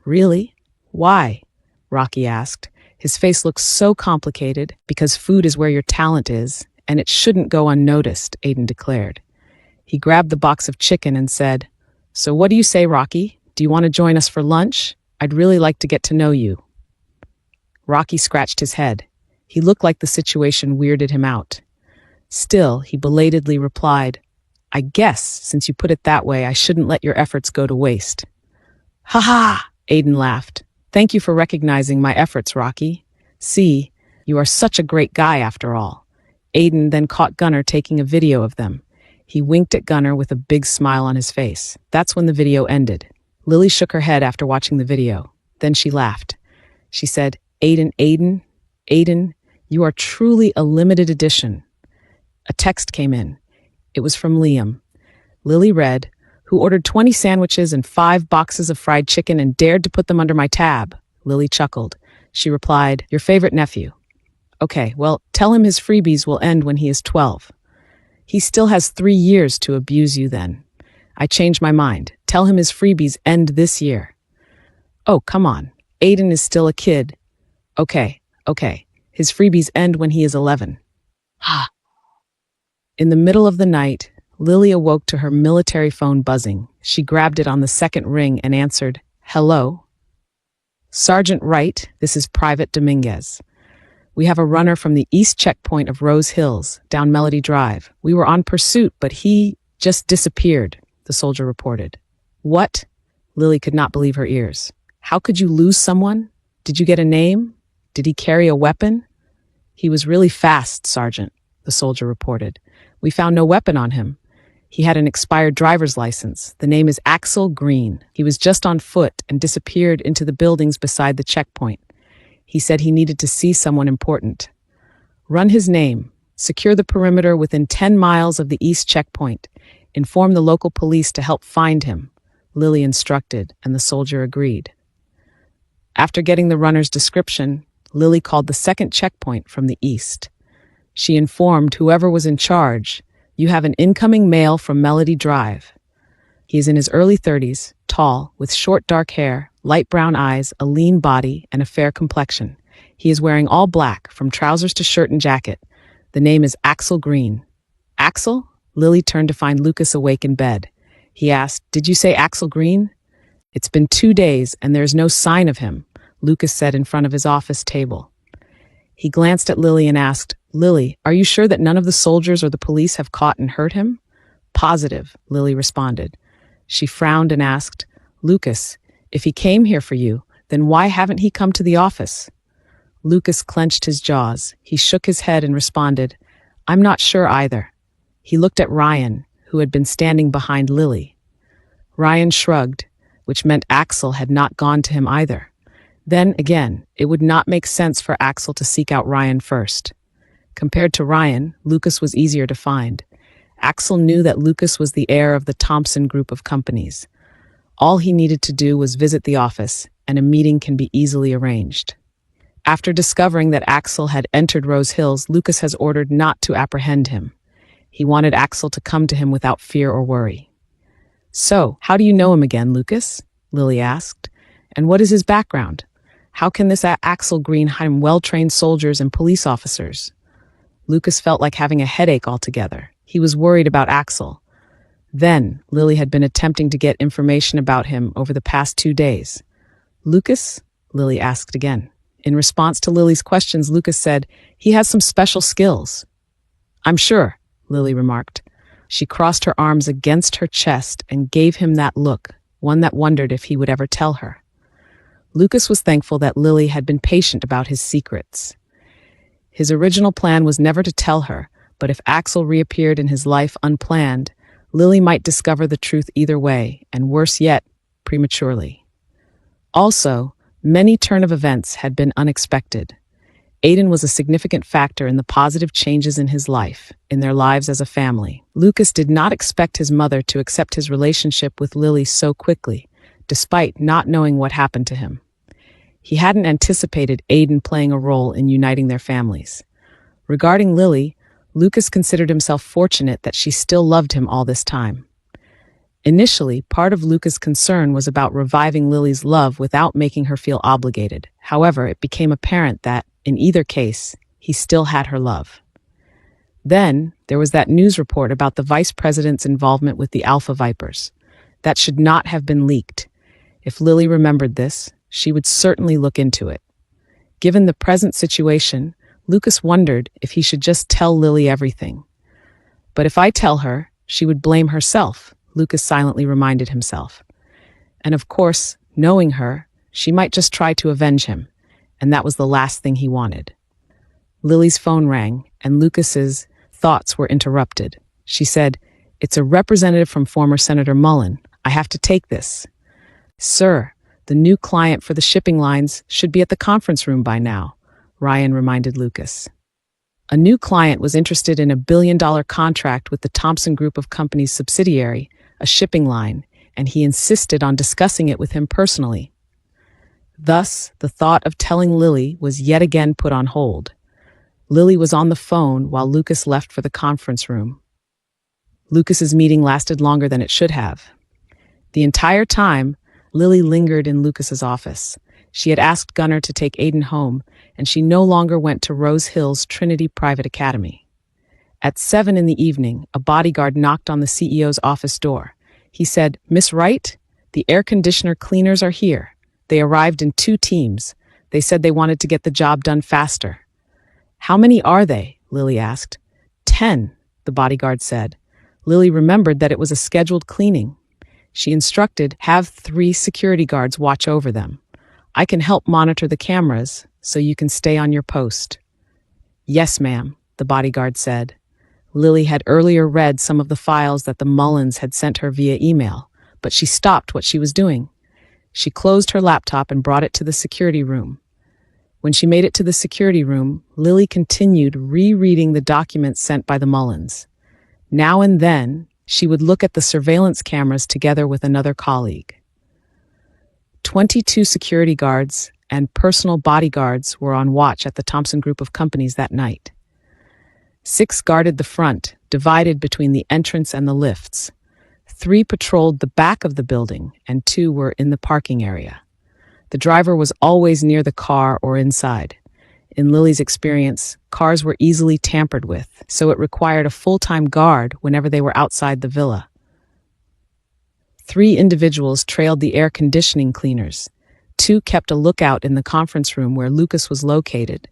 "Really? Why?" Rocky asked. His face looked so complicated. "Because food is where your talent is, and it shouldn't go unnoticed," Aiden declared. He grabbed the box of chicken and said, "So what do you say, Rocky? Do you want to join us for lunch? I'd really like to get to know you." Rocky scratched his head. He looked like the situation weirded him out. Still, he belatedly replied, "I guess, since you put it that way, I shouldn't let your efforts go to waste." "Ha ha!" Aiden laughed. "Thank you for recognizing my efforts, Rocky. See, you are such a great guy after all." Aiden then caught Gunnar taking a video of them. He winked at Gunnar with a big smile on his face. That's when the video ended. Lily shook her head after watching the video. Then she laughed. She said, Aiden, you are truly a limited edition." A text came in. It was from Liam. Lily read, "Who ordered 20 sandwiches and 5 boxes of fried chicken and dared to put them under my tab?" Lily chuckled. She replied, "Your favorite nephew." "Okay, well, tell him his freebies will end when he is 12. He still has 3 years to abuse you then." "I changed my mind. Tell him his freebies end this year." "Oh, come on. Aiden is still a kid." Okay. His freebies end when he is 11. In the middle of the night, Lily awoke to her military phone buzzing. She grabbed it on the second ring and answered, "Hello?" "Sergeant Wright, this is Private Dominguez. We have a runner from the east checkpoint of Rose Hills, down Melody Drive. We were on pursuit, but he just disappeared," the soldier reported. "What?" Lily could not believe her ears. "How could you lose someone? Did you get a name? Did he carry a weapon?" "He was really fast, Sergeant," the soldier reported. "We found no weapon on him. He had an expired driver's license. The name is Axel Green. He was just on foot and disappeared into the buildings beside the checkpoint. He said he needed to see someone important. Run his name. Secure the perimeter within 10 miles of the east checkpoint. Inform the local police to help find him," Lily instructed, and the soldier agreed. After getting the runner's description, Lily called the second checkpoint from the east. She informed whoever was in charge, "You have an incoming male from Melody Drive. He is in his early 30s, tall, with short dark hair, light brown eyes, a lean body, and a fair complexion. He is wearing all black, from trousers to shirt and jacket. The name is Axel Green." "Axel?" Lily turned to find Lucas awake in bed. He asked, "Did you say Axel Green?" "It's been 2 days, and there is no sign of him," Lucas said in front of his office table. He glanced at Lily and asked, "Lily, are you sure that none of the soldiers or the police have caught and hurt him?" "Positive," Lily responded. She frowned and asked, "Lucas, if he came here for you, then why haven't he come to the office?" Lucas clenched his jaws. He shook his head and responded, "I'm not sure either." He looked at Ryan, who had been standing behind Lily. Ryan shrugged, which meant Axel had not gone to him either. Then again, it would not make sense for Axel to seek out Ryan first. Compared to Ryan, Lucas was easier to find. Axel knew that Lucas was the heir of the Thompson group of companies. All he needed to do was visit the office, and a meeting can be easily arranged. After discovering that Axel had entered Rose Hills, Lucas has ordered not to apprehend him. He wanted Axel to come to him without fear or worry. "So, how do you know him again, Lucas?" Lily asked. "And what is his background? How can this Axel Green hide well-trained soldiers and police officers?" Lucas felt like having a headache altogether. He was worried about Axel. Then, Lily had been attempting to get information about him over the past 2 days. "Lucas?" Lily asked again. In response to Lily's questions, Lucas said, "He has some special skills." "I'm sure," Lily remarked. She crossed her arms against her chest and gave him that look, one that wondered if he would ever tell her. Lucas was thankful that Lily had been patient about his secrets. His original plan was never to tell her, but if Axel reappeared in his life unplanned, Lily might discover the truth either way, and worse yet, prematurely. Also, many turn of events had been unexpected. Aiden was a significant factor in the positive changes in his life, in their lives as a family. Lucas did not expect his mother to accept his relationship with Lily so quickly, despite not knowing what happened to him. He hadn't anticipated Aiden playing a role in uniting their families. Regarding Lily, Lucas considered himself fortunate that she still loved him all this time. Initially, part of Lucas' concern was about reviving Lily's love without making her feel obligated. However, it became apparent that, in either case, he still had her love. Then, there was that news report about the vice president's involvement with the Alpha Vipers. That should not have been leaked. If Lily remembered this, she would certainly look into it. Given the present situation, Lucas wondered if he should just tell Lily everything. But if I tell her, she would blame herself, Lucas silently reminded himself. And of course, knowing her, she might just try to avenge him, and that was the last thing he wanted. Lily's phone rang, and Lucas's thoughts were interrupted. She said, "It's a representative from former Senator Mullen. I have to take this." "Sir, the new client for the shipping lines should be at the conference room by now," Ryan reminded Lucas. A new client was interested in a billion-dollar contract with the Thompson Group of Companies subsidiary, a shipping line, and he insisted on discussing it with him personally. Thus, the thought of telling Lily was yet again put on hold. Lily was on the phone while Lucas left for the conference room. Lucas's meeting lasted longer than it should have. The entire time, Lily lingered in Lucas's office. She had asked Gunnar to take Aiden home, and she no longer went to Rose Hills Trinity Private Academy. At 7 in the evening, a bodyguard knocked on the CEO's office door. He said, "Miss Wright, the air conditioner cleaners are here. They arrived in 2 teams. They said they wanted to get the job done faster." "How many are they?" Lily asked. 10, the bodyguard said. Lily remembered that it was a scheduled cleaning. She instructed, "Have 3 security guards watch over them. I can help monitor the cameras, so you can stay on your post." "Yes, ma'am," the bodyguard said. Lily had earlier read some of the files that the Mullins had sent her via email, but she stopped what she was doing. She closed her laptop and brought it to the security room. When she made it to the security room, Lily continued rereading the documents sent by the Mullins. Now and then, she would look at the surveillance cameras together with another colleague. 22 security guards and personal bodyguards were on watch at the Thompson Group of Companies that night. 6 guarded the front, divided between the entrance and the lifts. 3 patrolled the back of the building, and 2 were in the parking area. The driver was always near the car or inside. In Lily's experience, cars were easily tampered with, so it required a full-time guard whenever they were outside the villa. 3 individuals trailed the air conditioning cleaners. 2 kept a lookout in the conference room where Lucas was located.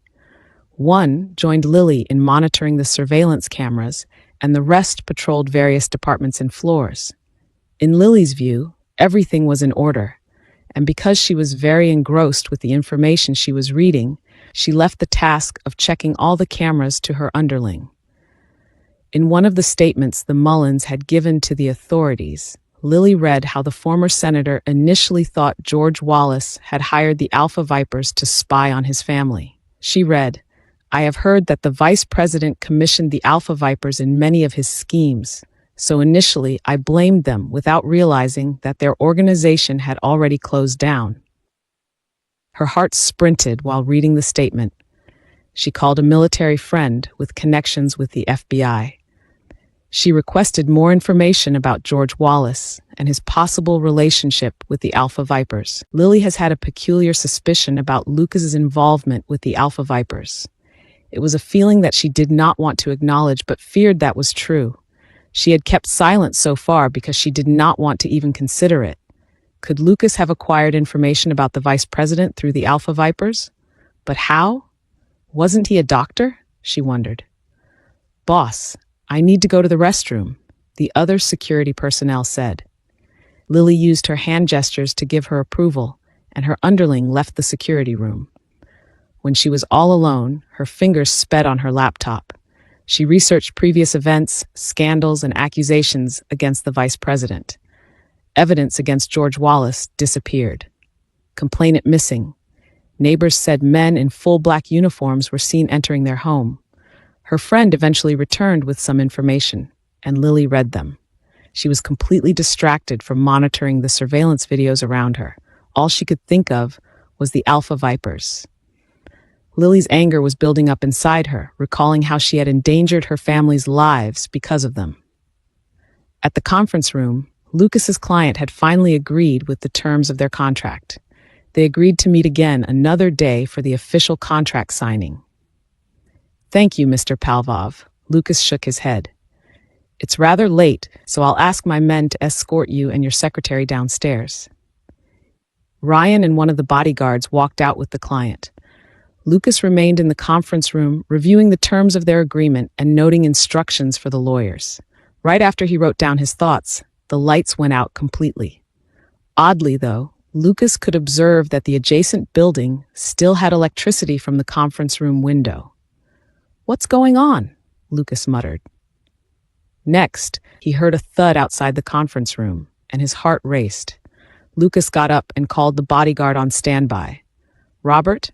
1 joined Lily in monitoring the surveillance cameras, and the rest patrolled various departments and floors. In Lily's view, everything was in order, and because she was very engrossed with the information she was reading, she left the task of checking all the cameras to her underling. In one of the statements the Mullins had given to the authorities, Lily read how the former senator initially thought George Wallace had hired the Alpha Vipers to spy on his family. She read, "I have heard that the vice president commissioned the Alpha Vipers in many of his schemes, so initially I blamed them without realizing that their organization had already closed down." Her heart sprinted while reading the statement. She called a military friend with connections with the FBI. She requested more information about George Wallace and his possible relationship with the Alpha Vipers. Lily has had a peculiar suspicion about Lucas's involvement with the Alpha Vipers. It was a feeling that she did not want to acknowledge but feared that was true. She had kept silent so far because she did not want to even consider it. Could Lucas have acquired information about the vice president through the Alpha Vipers? But how? Wasn't he a doctor? She wondered. Boss, I need to go to the restroom, the other security personnel said. Lily used her hand gestures to give her approval, and her underling left the security room. When she was all alone, her fingers sped on her laptop. She researched previous events, scandals, and accusations against the vice president. Evidence against George Wallace disappeared. Complainant missing. Neighbors said men in full black uniforms were seen entering their home. Her friend eventually returned with some information, and Lily read them. She was completely distracted from monitoring the surveillance videos around her. All she could think of was the Alpha Vipers. Lily's anger was building up inside her, recalling how she had endangered her family's lives because of them. At the conference room, Lucas's client had finally agreed with the terms of their contract. They agreed to meet again another day for the official contract signing. Thank you, Mr. Palvov. Lucas shook his head. It's rather late, so I'll ask my men to escort you and your secretary downstairs. Ryan and one of the bodyguards walked out with the client. Lucas remained in the conference room, reviewing the terms of their agreement and noting instructions for the lawyers. Right after he wrote down his thoughts, the lights went out completely. Oddly, though, Lucas could observe that the adjacent building still had electricity from the conference room window. What's going on? Lucas muttered. Next, he heard a thud outside the conference room, and his heart raced. Lucas got up and called the bodyguard on standby. Robert?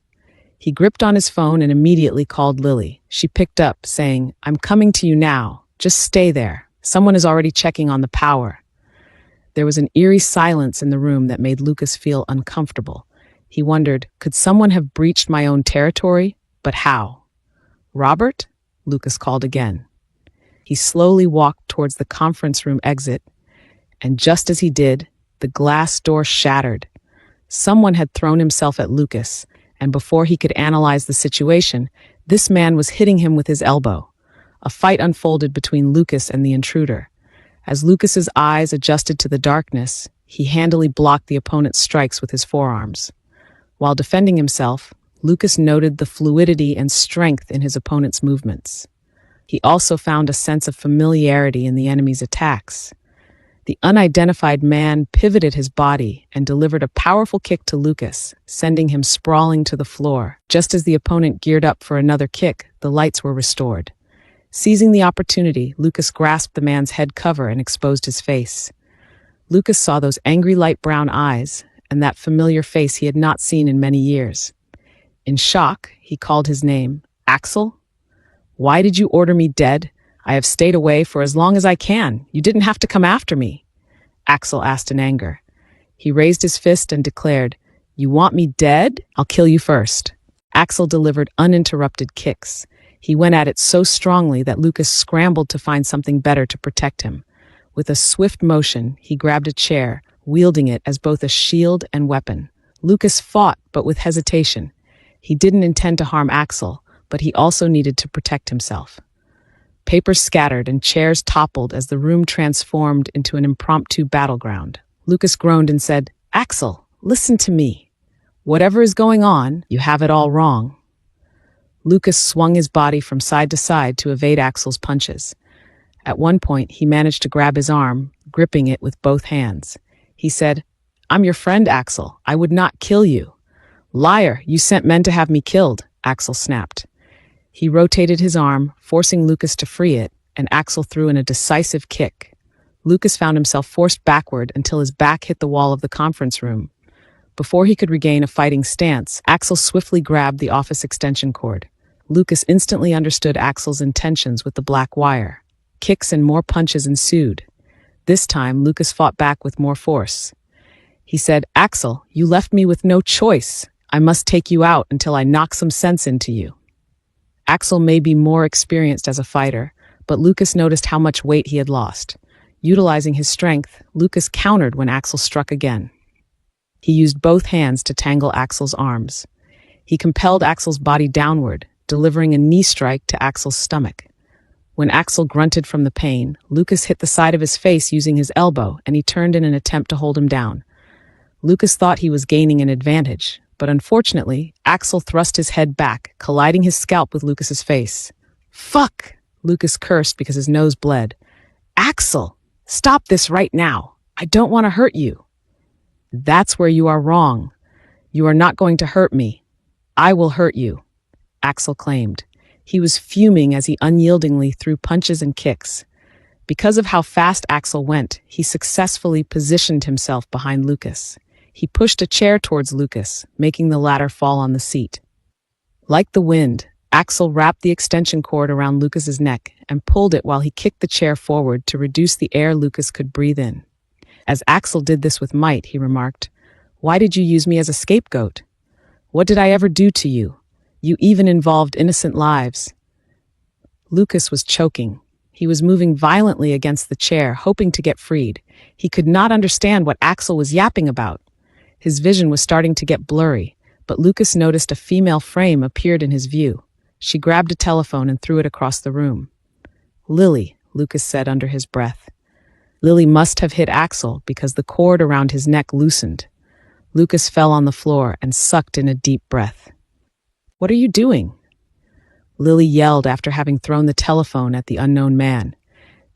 He gripped on his phone and immediately called Lily. She picked up, saying, I'm coming to you now. Just stay there. Someone is already checking on the power. There was an eerie silence in the room that made Lucas feel uncomfortable. He wondered, could someone have breached my own territory? But how? Robert? Lucas called again. He slowly walked towards the conference room exit, and just as he did, the glass door shattered. Someone had thrown himself at Lucas, and before he could analyze the situation, this man was hitting him with his elbow. A fight unfolded between Lucas and the intruder. As Lucas's eyes adjusted to the darkness, he handily blocked the opponent's strikes with his forearms. While defending himself, Lucas noted the fluidity and strength in his opponent's movements. He also found a sense of familiarity in the enemy's attacks. The unidentified man pivoted his body and delivered a powerful kick to Lucas, sending him sprawling to the floor. Just as the opponent geared up for another kick, the lights were restored. Seizing the opportunity, Lucas grasped the man's head cover and exposed his face. Lucas saw those angry light brown eyes and that familiar face he had not seen in many years. In shock, he called his name. Axel? Why did you order me dead? I have stayed away for as long as I can. You didn't have to come after me. Axel asked in anger. He raised his fist and declared, You want me dead? I'll kill you first. Axel delivered uninterrupted kicks. He went at it so strongly that Lucas scrambled to find something better to protect him. With a swift motion, he grabbed a chair, wielding it as both a shield and weapon. Lucas fought, but with hesitation. He didn't intend to harm Axel, but he also needed to protect himself. Papers scattered and chairs toppled as the room transformed into an impromptu battleground. Lucas groaned and said, Axel, listen to me. Whatever is going on, you have it all wrong. Lucas swung his body from side to side to evade Axel's punches. At one point, he managed to grab his arm, gripping it with both hands. He said, I'm your friend, Axel. I would not kill you. Liar, you sent men to have me killed, Axel snapped. He rotated his arm, forcing Lucas to free it, and Axel threw in a decisive kick. Lucas found himself forced backward until his back hit the wall of the conference room. Before he could regain a fighting stance, Axel swiftly grabbed the office extension cord. Lucas instantly understood Axel's intentions with the black wire. Kicks and more punches ensued. This time, Lucas fought back with more force. He said, Axel, you left me with no choice. I must take you out until I knock some sense into you. Axel may be more experienced as a fighter, but Lucas noticed how much weight he had lost. Utilizing his strength, Lucas countered when Axel struck again. He used both hands to tangle Axel's arms. He compelled Axel's body downward, delivering a knee strike to Axel's stomach. When Axel grunted from the pain, Lucas hit the side of his face using his elbow, and he turned in an attempt to hold him down. Lucas thought he was gaining an advantage, but unfortunately, Axel thrust his head back, colliding his scalp with Lucas's face. "Fuck!" Lucas cursed because his nose bled. "Axel, stop this right now. I don't want to hurt you." "That's where you are wrong. You are not going to hurt me. I will hurt you," Axel claimed. He was fuming as he unyieldingly threw punches and kicks. Because of how fast Axel went, he successfully positioned himself behind Lucas. He pushed a chair towards Lucas, making the latter fall on the seat. Like the wind, Axel wrapped the extension cord around Lucas's neck and pulled it while he kicked the chair forward to reduce the air Lucas could breathe in. As Axel did this with might, he remarked, "Why did you use me as a scapegoat? What did I ever do to you? You even involved innocent lives." Lucas was choking. He was moving violently against the chair, hoping to get freed. He could not understand what Axel was yapping about. His vision was starting to get blurry, but Lucas noticed a female frame appeared in his view. She grabbed a telephone and threw it across the room. "Lily," Lucas said under his breath. Lily must have hit Axel because the cord around his neck loosened. Lucas fell on the floor and sucked in a deep breath. "What are you doing?" Lily yelled after having thrown the telephone at the unknown man.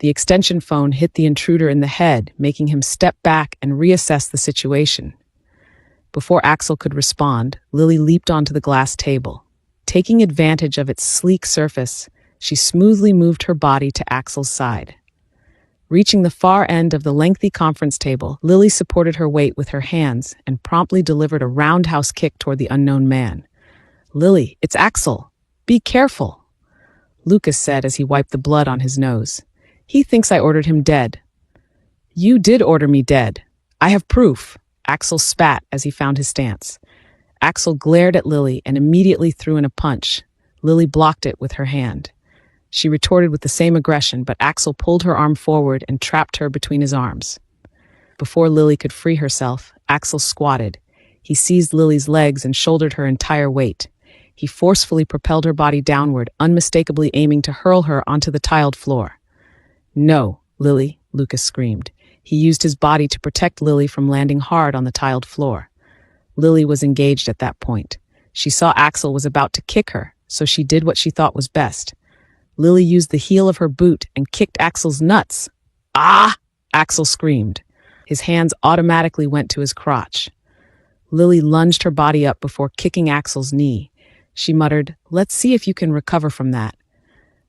The extension phone hit the intruder in the head, making him step back and reassess the situation. Before Axel could respond, Lily leaped onto the glass table. Taking advantage of its sleek surface, she smoothly moved her body to Axel's side. Reaching the far end of the lengthy conference table, Lily supported her weight with her hands and promptly delivered a roundhouse kick toward the unknown man. "Lily, it's Axel. Be careful," Lucas said as he wiped the blood on his nose. "He thinks I ordered him dead." "You did order me dead. I have proof," Axel spat as he found his stance. Axel glared at Lily and immediately threw in a punch. Lily blocked it with her hand. She retorted with the same aggression, but Axel pulled her arm forward and trapped her between his arms. Before Lily could free herself, Axel squatted. He seized Lily's legs and shouldered her entire weight. He forcefully propelled her body downward, unmistakably aiming to hurl her onto the tiled floor. "No, Lily," Lucas screamed. He used his body to protect Lily from landing hard on the tiled floor. Lily was engaged at that point. She saw Axel was about to kick her, so she did what she thought was best. Lily used the heel of her boot and kicked Axel's nuts. "Ah!" Axel screamed. His hands automatically went to his crotch. Lily lunged her body up before kicking Axel's knee. She muttered, "Let's see if you can recover from that."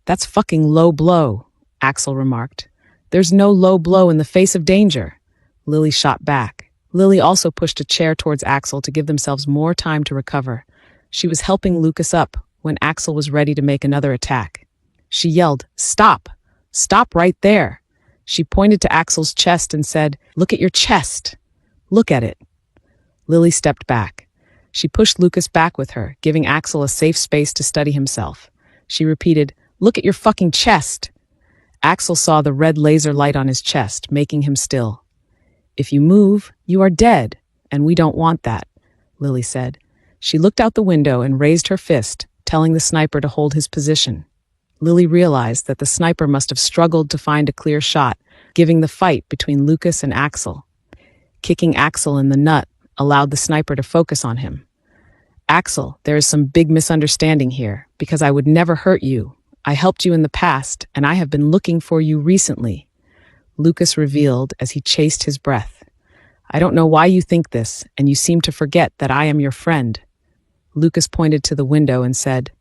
"That's fucking low blow," Axel remarked. "There's no low blow in the face of danger." Lily shot back. Lily also pushed a chair towards Axel to give themselves more time to recover. She was helping Lucas up when Axel was ready to make another attack. She yelled, "Stop! Stop right there!" She pointed to Axel's chest and said, "Look at your chest. Look at it." Lily stepped back. She pushed Lucas back with her, giving Axel a safe space to study himself. She repeated, "Look at your fucking chest." Axel saw the red laser light on his chest, making him still. "If you move, you are dead, and we don't want that," Lily said. She looked out the window and raised her fist, telling the sniper to hold his position. Lily realized that the sniper must have struggled to find a clear shot, giving the fight between Lucas and Axel. Kicking Axel in the nut allowed the sniper to focus on him. "Axel, there is some big misunderstanding here, because I would never hurt you. I helped you in the past, and I have been looking for you recently," Lucas revealed as he chased his breath. "I don't know why you think this, and you seem to forget that I am your friend." Lucas pointed to the window and said,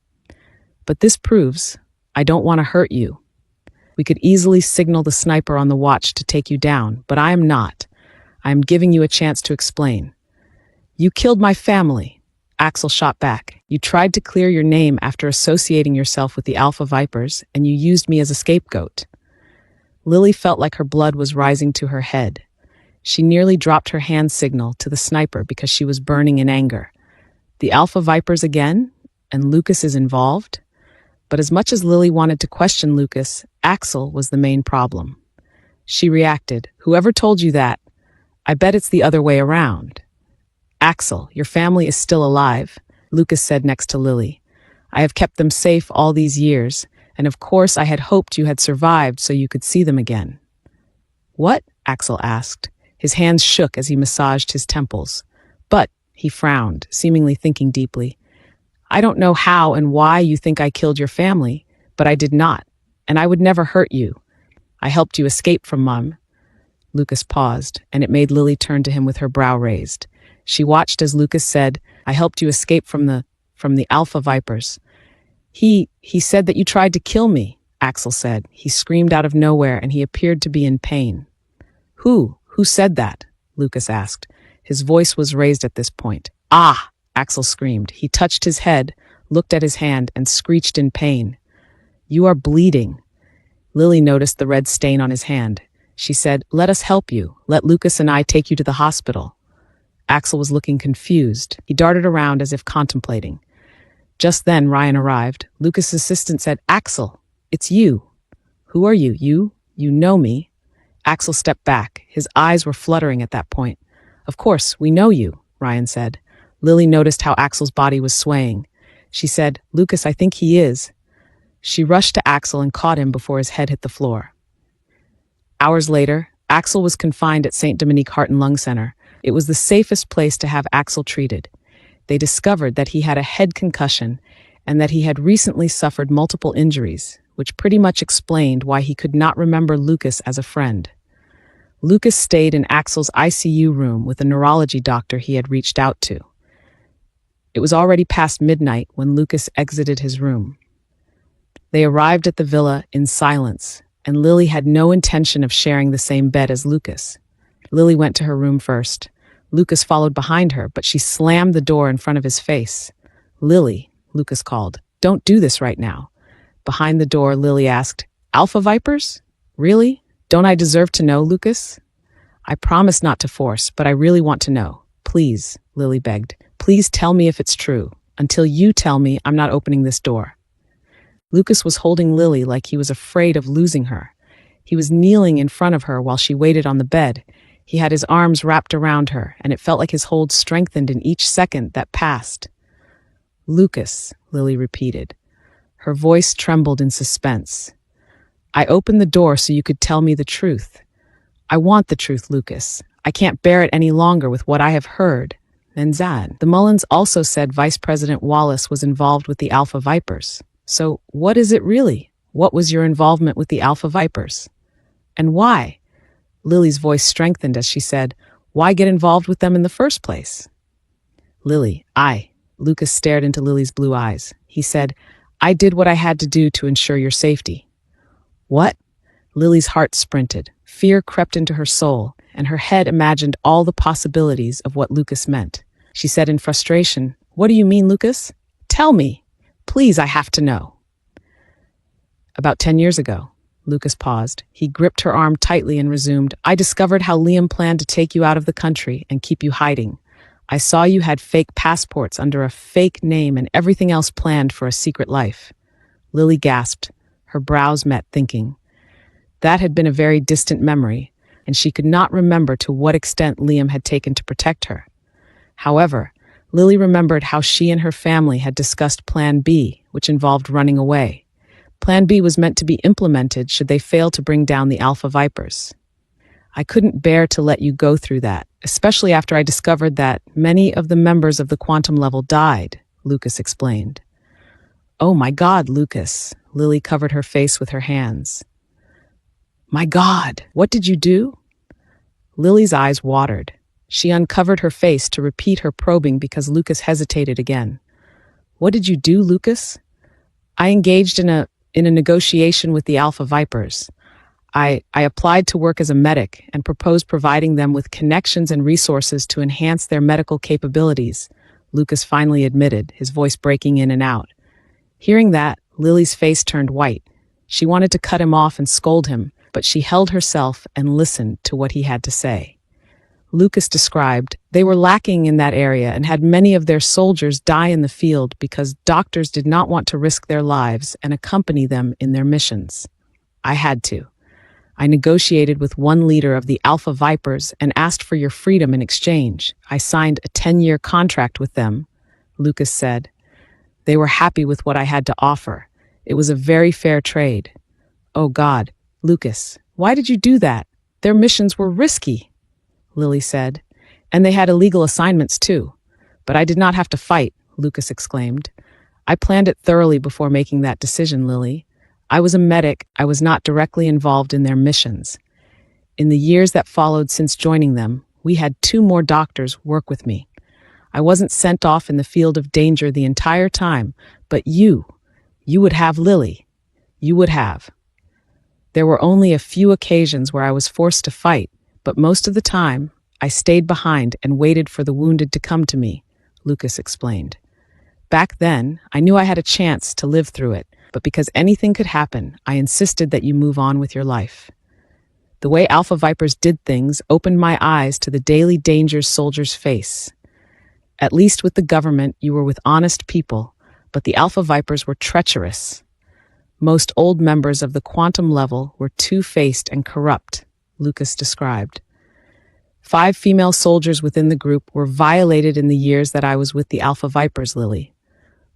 "But this proves I don't want to hurt you. We could easily signal the sniper on the watch to take you down, but I am not. I am giving you a chance to explain." "You killed my family," Axel shot back. "You tried to clear your name after associating yourself with the Alpha Vipers, and you used me as a scapegoat." Lily felt like her blood was rising to her head. She nearly dropped her hand signal to the sniper because she was burning in anger. The Alpha Vipers again? And Lucas is involved? But as much as Lily wanted to question Lucas, Axel was the main problem. She reacted, "Whoever told you that? I bet it's the other way around." "Axel, your family is still alive," Lucas said next to Lily. "I have kept them safe all these years, and of course I had hoped you had survived so you could see them again." "What?" Axel asked. His hands shook as he massaged his temples. "But," he frowned, seemingly thinking deeply, "I don't know how and why you think I killed your family, but I did not, and I would never hurt you. I helped you escape from Mom." Lucas paused, and it made Lily turn to him with her brow raised. She watched as Lucas said, "I helped you escape from the Alpha Vipers." He said that you tried to kill me," Axel said. He screamed out of nowhere, and he appeared to be in pain. Who said that?" Lucas asked. His voice was raised at this point. "Ah!" Axel screamed. He touched his head, looked at his hand, and screeched in pain. "You are bleeding." Lily noticed the red stain on his hand. She said, "Let us help you. Let Lucas and I take you to the hospital." Axel was looking confused. He darted around as if contemplating. Just then, Ryan arrived. Lucas' assistant said, "Axel, it's you." "Who are you? You know me." Axel stepped back. His eyes were fluttering at that point. "Of course, we know you," Ryan said. Lily noticed how Axel's body was swaying. She said, "Lucas, I think he is." She rushed to Axel and caught him before his head hit the floor. Hours later, Axel was confined at St. Dominique Heart and Lung Center. It was the safest place to have Axel treated. They discovered that he had a head concussion and that he had recently suffered multiple injuries, which pretty much explained why he could not remember Lucas as a friend. Lucas stayed in Axel's ICU room with a neurology doctor he had reached out to. It was already past midnight when Lucas exited his room. They arrived at the villa in silence, and Lily had no intention of sharing the same bed as Lucas. Lily went to her room first. Lucas followed behind her, but she slammed the door in front of his face. "Lily," Lucas called, "don't do this right now." Behind the door, Lily asked, "Alpha Vipers? Really? Don't I deserve to know, Lucas?" "I promise not to force, but I really want to know. Please," Lily begged. "Please tell me if it's true. Until you tell me, I'm not opening this door." Lucas was holding Lily like he was afraid of losing her. He was kneeling in front of her while she waited on the bed. He had his arms wrapped around her, and it felt like his hold strengthened in each second that passed. "Lucas," Lily repeated. Her voice trembled in suspense. "I opened the door so you could tell me the truth. I want the truth, Lucas. I can't bear it any longer with what I have heard." And Zad. The Mullins also said Vice President Wallace was involved with the Alpha Vipers. So what is it really? What was your involvement with the Alpha Vipers? And why? Lily's voice strengthened as she said, "Why get involved with them in the first place?" "Lily, Lucas stared into Lily's blue eyes. He said, "I did what I had to do to ensure your safety." "What?" Lily's heart sprinted. Fear crept into her soul, and her head imagined all the possibilities of what Lucas meant. She said in frustration, "What do you mean, Lucas? Tell me. Please, I have to know." "About 10 years ago." Lucas paused. He gripped her arm tightly and resumed, "I discovered how Liam planned to take you out of the country and keep you hiding. I saw you had fake passports under a fake name and everything else planned for a secret life." Lily gasped. Her brows met, thinking. That had been a very distant memory, and she could not remember to what extent Liam had taken to protect her. However, Lily remembered how she and her family had discussed Plan B, which involved running away. Plan B was meant to be implemented should they fail to bring down the Alpha Vipers. "I couldn't bear to let you go through that, especially after I discovered that many of the members of the quantum level died," Lucas explained. "Oh my God, Lucas." Lily covered her face with her hands. "My God, what did you do?" Lily's eyes watered. She uncovered her face to repeat her probing because Lucas hesitated again. "What did you do, Lucas?" "I engaged in a negotiation with the Alpha Vipers. I applied to work as a medic and proposed providing them with connections and resources to enhance their medical capabilities," Lucas finally admitted, his voice breaking in and out. Hearing that, Lily's face turned white. She wanted to cut him off and scold him, but she held herself and listened to what he had to say. Lucas described, they were lacking in that area and had many of their soldiers die in the field because doctors did not want to risk their lives and accompany them in their missions. I had to. I negotiated with one leader of the Alpha Vipers and asked for your freedom in exchange. I signed a 10-year contract with them, Lucas said. They were happy with what I had to offer. It was a very fair trade. Oh God, Lucas, why did you do that? Their missions were risky, Lily said. And they had illegal assignments too. But I did not have to fight, Lucas exclaimed. I planned it thoroughly before making that decision, Lily. I was a medic. I was not directly involved in their missions. In the years that followed since joining them, we had 2 more doctors work with me. I wasn't sent off in the field of danger the entire time, but you would have, Lily. You would have. There were only a few occasions where I was forced to fight, but most of the time, I stayed behind and waited for the wounded to come to me, Lucas explained. Back then, I knew I had a chance to live through it, but because anything could happen, I insisted that you move on with your life. The way Alpha Vipers did things opened my eyes to the daily dangers soldiers face. At least with the government, you were with honest people, but the Alpha Vipers were treacherous. Most old members of the quantum level were two-faced and corrupt, Lucas described. 5 female soldiers within the group were violated in the years that I was with the Alpha Vipers, Lily.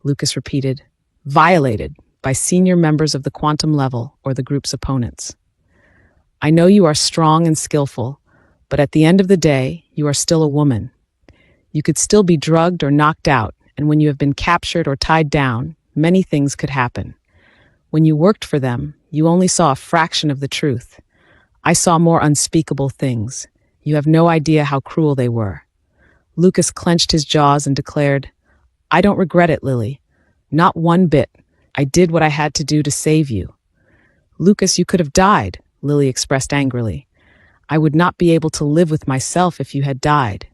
Lucas repeated, violated by senior members of the quantum level or the group's opponents. I know you are strong and skillful, but at the end of the day, you are still a woman. You could still be drugged or knocked out, and when you have been captured or tied down, many things could happen. When you worked for them, you only saw a fraction of the truth. I saw more unspeakable things. You have no idea how cruel they were. Lucas clenched his jaws and declared, I don't regret it, Lily. Not one bit. I did what I had to do to save you. Lucas, you could have died, Lily expressed angrily. I would not be able to live with myself if you had died.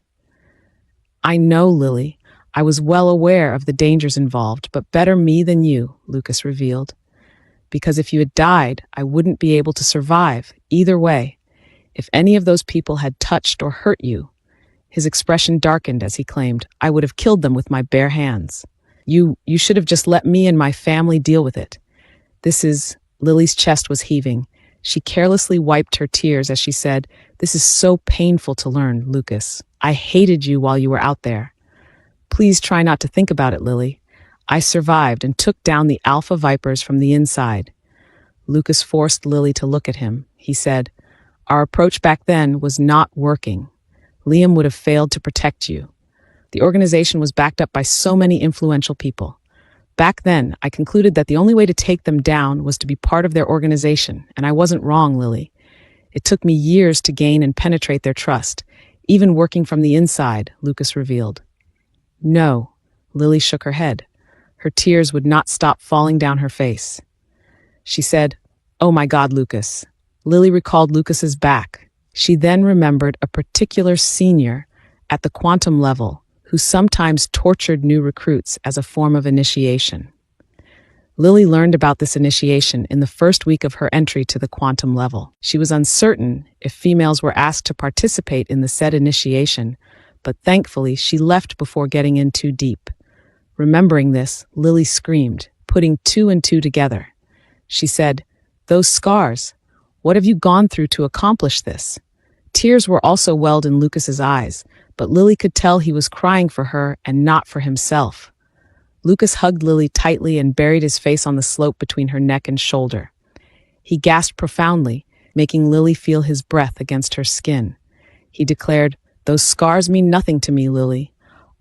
I know, Lily. I was well aware of the dangers involved, but better me than you, Lucas revealed. Because if you had died, I wouldn't be able to survive, either way. If any of those people had touched or hurt you, his expression darkened as he claimed, I would have killed them with my bare hands. You should have just let me and my family deal with it. Lily's chest was heaving. She carelessly wiped her tears as she said, this is so painful to learn, Lucas. I hated you while you were out there. Please try not to think about it, Lily. I survived and took down the Alpha Vipers from the inside. Lucas forced Lily to look at him. He said, our approach back then was not working. Liam would have failed to protect you. The organization was backed up by so many influential people. Back then, I concluded that the only way to take them down was to be part of their organization, and I wasn't wrong, Lily. It took me years to gain and penetrate their trust, even working from the inside, Lucas revealed. No, Lily shook her head. Her tears would not stop falling down her face. She said, oh my God, Lucas. Lily recalled Lucas's back. She then remembered a particular senior at the quantum level who sometimes tortured new recruits as a form of initiation. Lily learned about this initiation in the first week of her entry to the quantum level. She was uncertain if females were asked to participate in the said initiation, but thankfully she left before getting in too deep. Remembering this, Lily screamed, putting 2 and 2 together. She said, those scars, what have you gone through to accomplish this? Tears were also welled in Lucas's eyes, but Lily could tell he was crying for her and not for himself. Lucas hugged Lily tightly and buried his face on the slope between her neck and shoulder. He gasped profoundly, making Lily feel his breath against her skin. He declared, those scars mean nothing to me, Lily.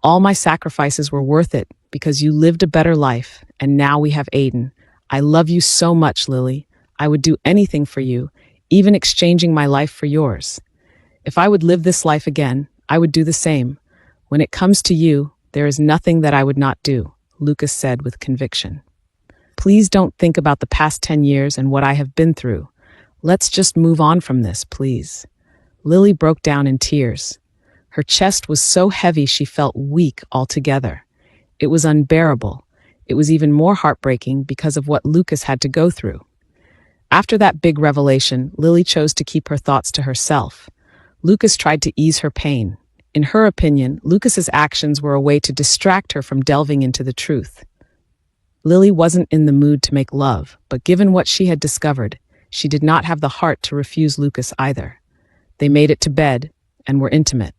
All my sacrifices were worth it because you lived a better life, and now we have Aiden. I love you so much, Lily. I would do anything for you, even exchanging my life for yours. If I would live this life again, I would do the same. When it comes to you, there is nothing that I would not do, Lucas said with conviction. Please don't think about the past 10 years and what I have been through. Let's just move on from this, please. Lily broke down in tears. Her chest was so heavy she felt weak altogether. It was unbearable. It was even more heartbreaking because of what Lucas had to go through. After that big revelation, Lily chose to keep her thoughts to herself. Lucas tried to ease her pain. In her opinion, Lucas's actions were a way to distract her from delving into the truth. Lily wasn't in the mood to make love, but given what she had discovered, she did not have the heart to refuse Lucas either. They made it to bed and were intimate.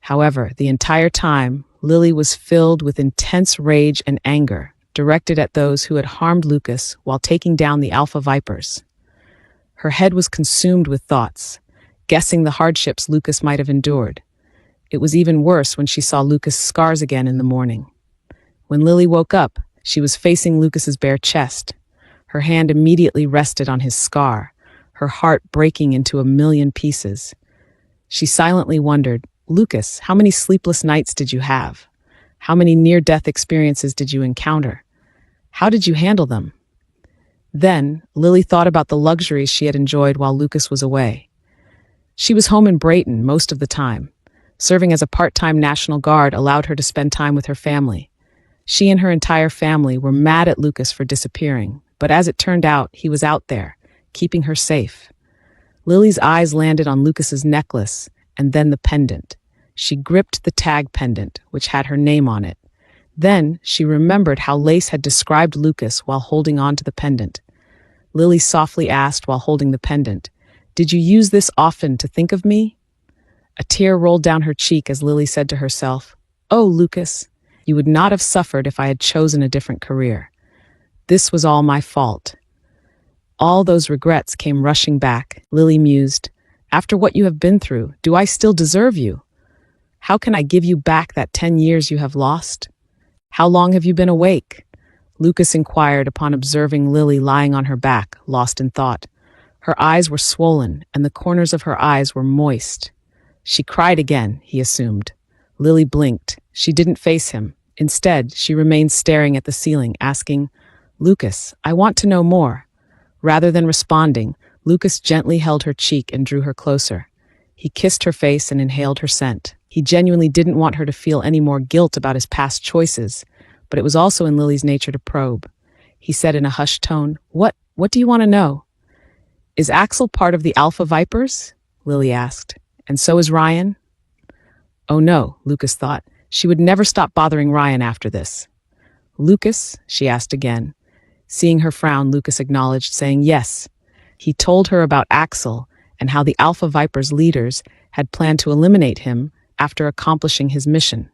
However, the entire time, Lily was filled with intense rage and anger, directed at those who had harmed Lucas while taking down the Alpha Vipers. Her head was consumed with thoughts, guessing the hardships Lucas might have endured. It was even worse when she saw Lucas' scars again in the morning. When Lily woke up, she was facing Lucas's bare chest. Her hand immediately rested on his scar, her heart breaking into a million pieces. She silently wondered, "Lucas, how many sleepless nights did you have? How many near-death experiences did you encounter? How did you handle them?" Then, Lily thought about the luxuries she had enjoyed while Lucas was away. She was home in Brayton most of the time. Serving as a part-time National Guard allowed her to spend time with her family. She and her entire family were mad at Lucas for disappearing, but as it turned out, he was out there, keeping her safe. Lily's eyes landed on Lucas's necklace, and then the pendant. She gripped the tag pendant, which had her name on it. Then she remembered how Lace had described Lucas while holding on to the pendant. Lily softly asked while holding the pendant, "Did you use this often to think of me?" A tear rolled down her cheek as Lily said to herself, "Oh, Lucas, you would not have suffered if I had chosen a different career. This was all my fault." All those regrets came rushing back. Lily mused, "After what you have been through, do I still deserve you? How can I give you back that 10 years you have lost? How long have you been awake?" Lucas inquired upon observing Lily lying on her back, lost in thought. Her eyes were swollen, and the corners of her eyes were moist. She cried again, he assumed. Lily blinked. She didn't face him. Instead, she remained staring at the ceiling, asking, "Lucas, I want to know more." Rather than responding, Lucas gently held her cheek and drew her closer. He kissed her face and inhaled her scent. He genuinely didn't want her to feel any more guilt about his past choices, but it was also in Lily's nature to probe. He said in a hushed tone, What do you want to know?" "Is Axel part of the Alpha Vipers?" Lily asked. "And so is Ryan?" Oh no, Lucas thought. She would never stop bothering Ryan after this. "Lucas?" she asked again. Seeing her frown, Lucas acknowledged, saying yes. He told her about Axel and how the Alpha Vipers leaders had planned to eliminate him after accomplishing his mission.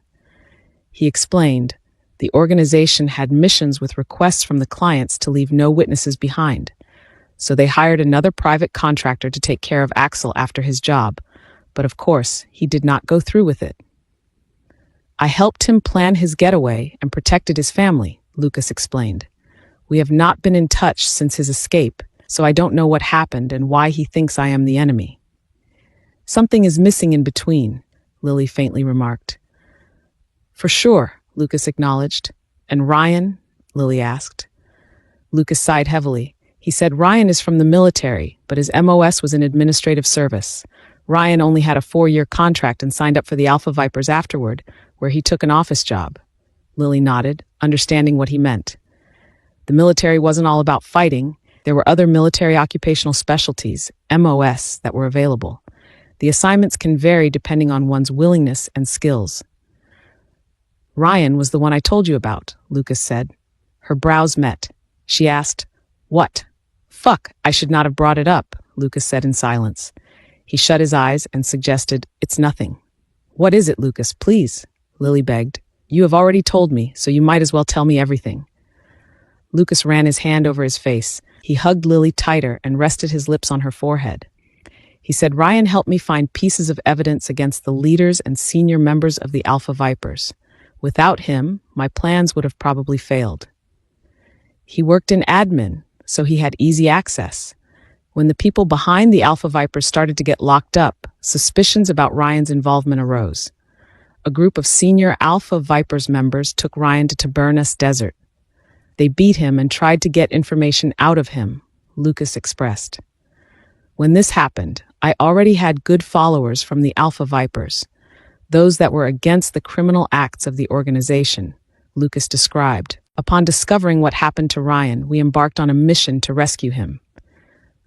He explained, the organization had missions with requests from the clients to leave no witnesses behind. So they hired another private contractor to take care of Axel after his job. But of course, he did not go through with it. "I helped him plan his getaway and protected his family," Lucas explained. "We have not been in touch since his escape, so I don't know what happened and why he thinks I am the enemy." "Something is missing in between," Lily faintly remarked. "For sure," Lucas acknowledged. "And Ryan?" Lily asked. Lucas sighed heavily. He said Ryan is from the military, but his MOS was in administrative service. Ryan only had a 4-year contract and signed up for the Alpha Vipers afterward, where he took an office job. Lily nodded, understanding what he meant. The military wasn't all about fighting. There were other military occupational specialties, MOS, that were available. The assignments can vary depending on one's willingness and skills. "Ryan was the one I told you about," Lucas said. Her brows met. She asked, "What?" "Fuck, I should not have brought it up," Lucas said in silence. He shut his eyes and suggested, "It's nothing." "What is it, Lucas, please?" Lily begged. "You have already told me, so you might as well tell me everything." Lucas ran his hand over his face. He hugged Lily tighter and rested his lips on her forehead. He said, "Ryan helped me find pieces of evidence against the leaders and senior members of the Alpha Vipers. Without him, my plans would have probably failed. He worked in admin, so he had easy access. When the people behind the Alpha Vipers started to get locked up, suspicions about Ryan's involvement arose. A group of senior Alpha Vipers members took Ryan to Tabernas Desert. They beat him and tried to get information out of him," Lucas expressed. "When this happened, I already had good followers from the Alpha Vipers, those that were against the criminal acts of the organization," Lucas described. "Upon discovering what happened to Ryan, we embarked on a mission to rescue him."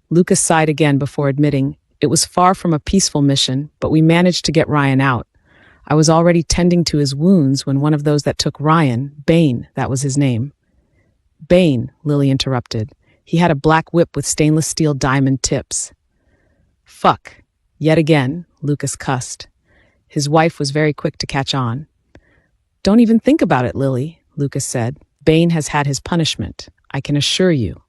Lucas sighed again before admitting, It was far from a peaceful mission, but we managed to get Ryan out. I was already tending to his wounds when one of those that took Ryan, Bane, that was his name. Bane, Lily interrupted. He had a black whip with stainless steel diamond tips. Fuck. Yet again, Lucas cussed. His wife was very quick to catch on. Don't even think about it, Lily, Lucas said. Bane has had his punishment, I can assure you.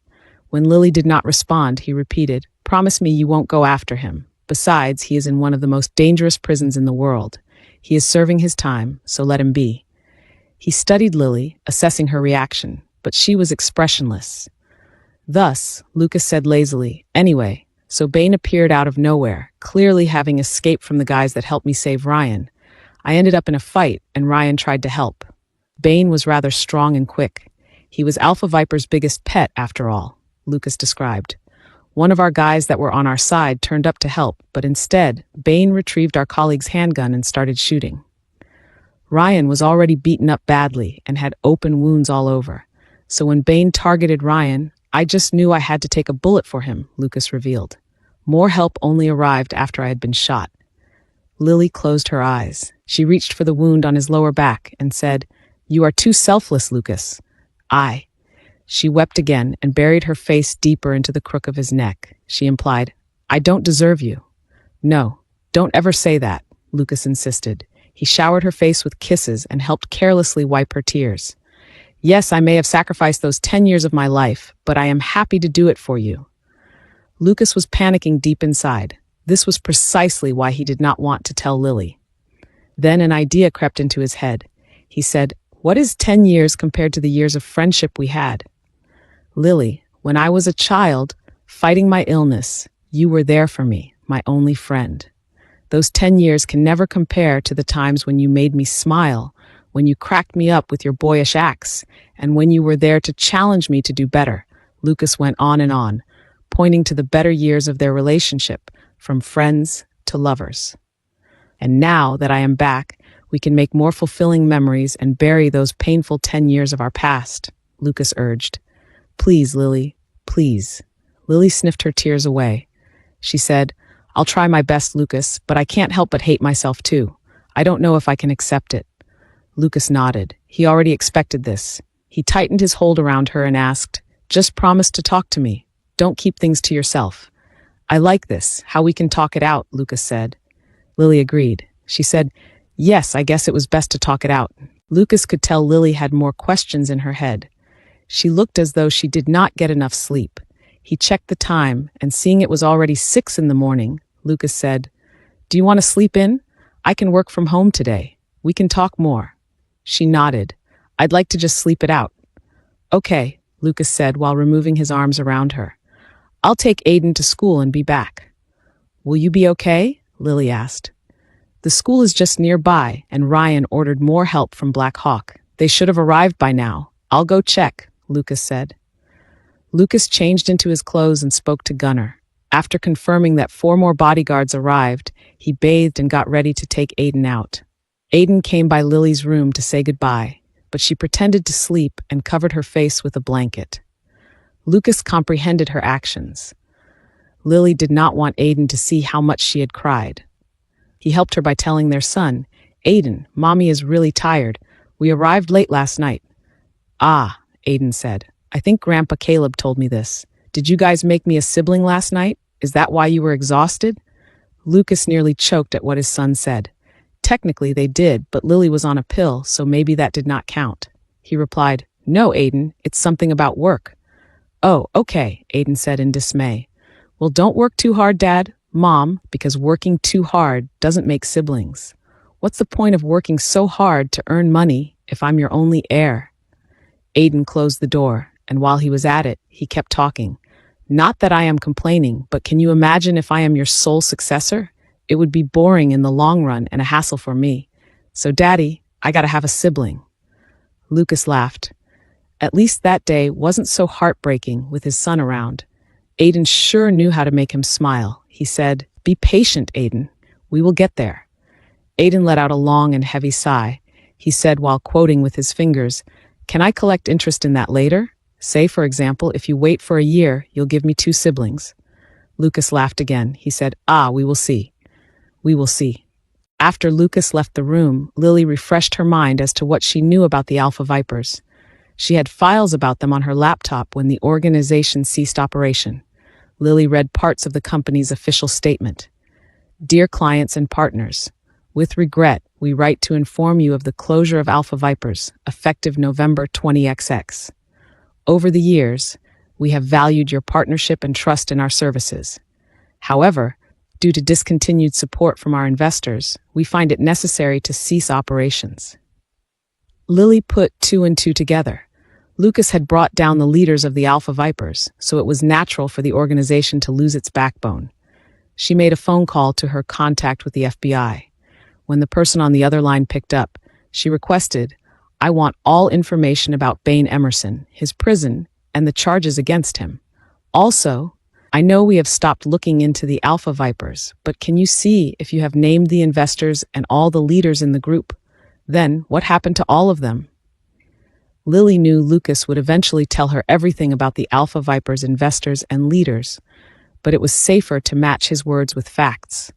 When Lily did not respond, he repeated, Promise me you won't go after him. Besides, he is in one of the most dangerous prisons in the world. He is serving his time, so let him be. He studied Lily, assessing her reaction, but she was expressionless. Thus, Lucas said lazily, Anyway, so Bane appeared out of nowhere, clearly having escaped from the guys that helped me save Ryan. I ended up in a fight, and Ryan tried to help. Bane was rather strong and quick. He was Alpha Viper's biggest pet, after all, Lucas described. One of our guys that were on our side turned up to help, but instead, Bane retrieved our colleague's handgun and started shooting. Ryan was already beaten up badly and had open wounds all over. So when Bane targeted Ryan, I just knew I had to take a bullet for him, Lucas revealed. More help only arrived after I had been shot. Lily closed her eyes. She reached for the wound on his lower back and said, You are too selfless, Lucas. She wept again and buried her face deeper into the crook of his neck. She implied, I don't deserve you. No, don't ever say that, Lucas insisted. He showered her face with kisses and helped carelessly wipe her tears. Yes, I may have sacrificed those 10 years of my life, but I am happy to do it for you. Lucas was panicking deep inside. This was precisely why he did not want to tell Lily. Then an idea crept into his head. He said, What is 10 years compared to the years of friendship we had? Lily, when I was a child, fighting my illness, you were there for me, my only friend. Those 10 years can never compare to the times when you made me smile, when you cracked me up with your boyish acts, and when you were there to challenge me to do better. Lucas went on, pointing to the better years of their relationship, from friends to lovers. And now that I am back, we can make more fulfilling memories and bury those painful 10 years of our past, Lucas urged. Please, Lily, please. Lily sniffed her tears away. She said, I'll try my best, Lucas, but I can't help but hate myself too. I don't know if I can accept it. Lucas nodded. He already expected this. He tightened his hold around her and asked, Just promise to talk to me. Don't keep things to yourself. I like this, how we can talk it out, Lucas said. Lily agreed. She said, Yes, I guess it was best to talk it out. Lucas could tell Lily had more questions in her head. She looked as though she did not get enough sleep. He checked the time, and seeing it was already 6 a.m, Lucas said, Do you want to sleep in? I can work from home today. We can talk more. She nodded. I'd like to just sleep it out. Okay, Lucas said while removing his arms around her. I'll take Aiden to school and be back. Will you be okay? Lily asked. The school is just nearby, and Ryan ordered more help from Black Hawk. They should have arrived by now. I'll go check, Lucas said. Lucas changed into his clothes and spoke to Gunnar. After confirming that 4 more bodyguards arrived, he bathed and got ready to take Aiden out. Aiden came by Lily's room to say goodbye, but she pretended to sleep and covered her face with a blanket. Lucas comprehended her actions. Lily did not want Aiden to see how much she had cried. He helped her by telling their son, Aiden, Mommy is really tired. We arrived late last night. Ah, Aiden said. I think Grandpa Caleb told me this. Did you guys make me a sibling last night? Is that why you were exhausted? Lucas nearly choked at what his son said. Technically they did, but Lily was on a pill, so maybe that did not count. He replied, No, Aiden, it's something about work. Oh, okay, Aiden said in dismay. Well, don't work too hard, Dad, Mom, because working too hard doesn't make siblings. What's the point of working so hard to earn money if I'm your only heir? Aiden closed the door, and while he was at it, he kept talking. Not that I am complaining, but can you imagine if I am your sole successor? It would be boring in the long run and a hassle for me. So, Daddy, I gotta have a sibling. Lucas laughed. At least that day wasn't so heartbreaking with his son around. Aiden sure knew how to make him smile. He said, Be patient, Aiden. We will get there. Aiden let out a long and heavy sigh. He said while quoting with his fingers, Can I collect interest in that later? Say, for example, if you wait for a year, you'll give me 2 siblings. Lucas laughed again. He said, we will see. We will see. After Lucas left the room, Lily refreshed her mind as to what she knew about the Alpha Vipers. She had files about them on her laptop when the organization ceased operation. Lily read parts of the company's official statement. Dear clients and partners, with regret, we write to inform you of the closure of Alpha Vipers, effective November 20XX. Over the years, we have valued your partnership and trust in our services. However, due to discontinued support from our investors, we find it necessary to cease operations. Lily put two and two together. Lucas had brought down the leaders of the Alpha Vipers, so it was natural for the organization to lose its backbone. She made a phone call to her contact with the FBI. When the person on the other line picked up, she requested, I want all information about Bain Emerson, his prison, and the charges against him. Also, I know we have stopped looking into the Alpha Vipers, but can you see if you have named the investors and all the leaders in the group? Then, what happened to all of them? Lily knew Lucas would eventually tell her everything about the Alpha Vipers' investors and leaders, but it was safer to match his words with facts.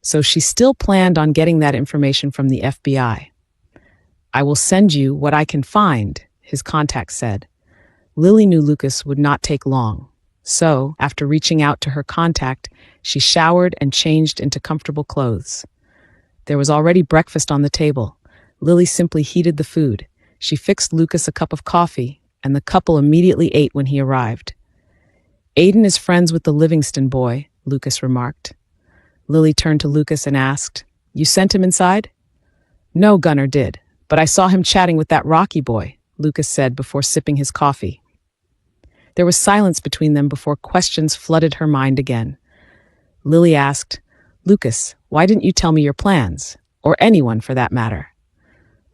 So she still planned on getting that information from the FBI. I will send you what I can find, his contact said. Lily knew Lucas would not take long. So, after reaching out to her contact, she showered and changed into comfortable clothes. There was already breakfast on the table. Lily simply heated the food. She fixed Lucas a cup of coffee, and the couple immediately ate when he arrived. Aiden is friends with the Livingston boy, Lucas remarked. Lily turned to Lucas and asked, You sent him inside? No, Gunnar did, but I saw him chatting with that Rocky boy, Lucas said before sipping his coffee. There was silence between them before questions flooded her mind again. Lily asked, Lucas, why didn't you tell me your plans? Or anyone, for that matter.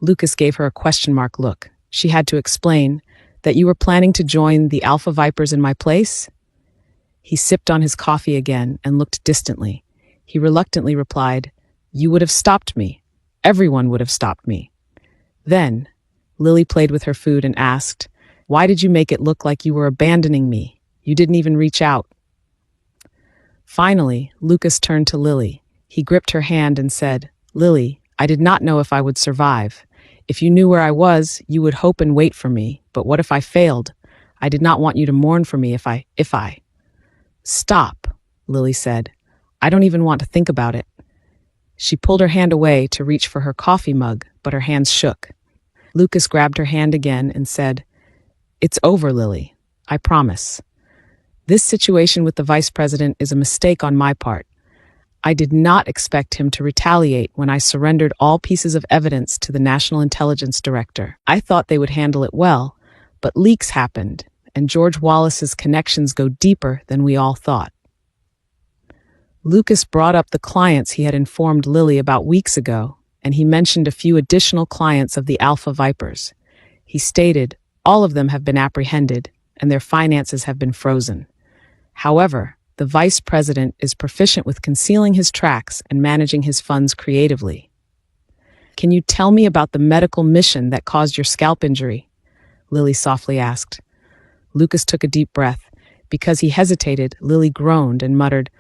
Lucas gave her a question mark look. She had to explain that you were planning to join the Alpha Vipers in my place? He sipped on his coffee again and looked distantly. He reluctantly replied, You would have stopped me. Everyone would have stopped me. Then, Lily played with her food and asked, Why did you make it look like you were abandoning me? You didn't even reach out. Finally, Lucas turned to Lily. He gripped her hand and said, Lily, I did not know if I would survive. If you knew where I was, you would hope and wait for me. But what if I failed? I did not want you to mourn for me if I... Stop, Lily said. I don't even want to think about it. She pulled her hand away to reach for her coffee mug, but her hands shook. Lucas grabbed her hand again and said, It's over, Lily. I promise. This situation with the vice president is a mistake on my part. I did not expect him to retaliate when I surrendered all pieces of evidence to the National Intelligence Director. I thought they would handle it well, but leaks happened, and George Wallace's connections go deeper than we all thought. Lucas brought up the clients he had informed Lily about weeks ago, and he mentioned a few additional clients of the Alpha Vipers. He stated, all of them have been apprehended, and their finances have been frozen. However, the vice president is proficient with concealing his tracks and managing his funds creatively. Can you tell me about the medical mission that caused your scalp injury? Lily softly asked. Lucas took a deep breath. Because he hesitated, Lily groaned and muttered,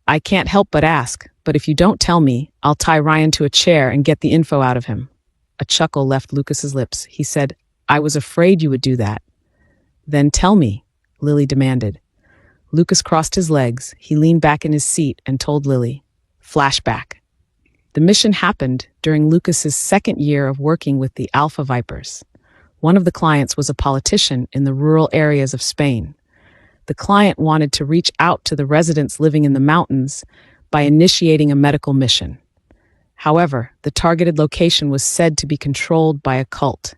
I can't help but ask, but if you don't tell me, I'll tie Ryan to a chair and get the info out of him. A chuckle left Lucas's lips. He said, I was afraid you would do that. Then tell me, Lily demanded. Lucas crossed his legs. He leaned back in his seat and told Lily, Flashback. The mission happened during Lucas's second year of working with the Alpha Vipers. One of the clients was a politician in the rural areas of Spain. The client wanted to reach out to the residents living in the mountains by initiating a medical mission. However, the targeted location was said to be controlled by a cult.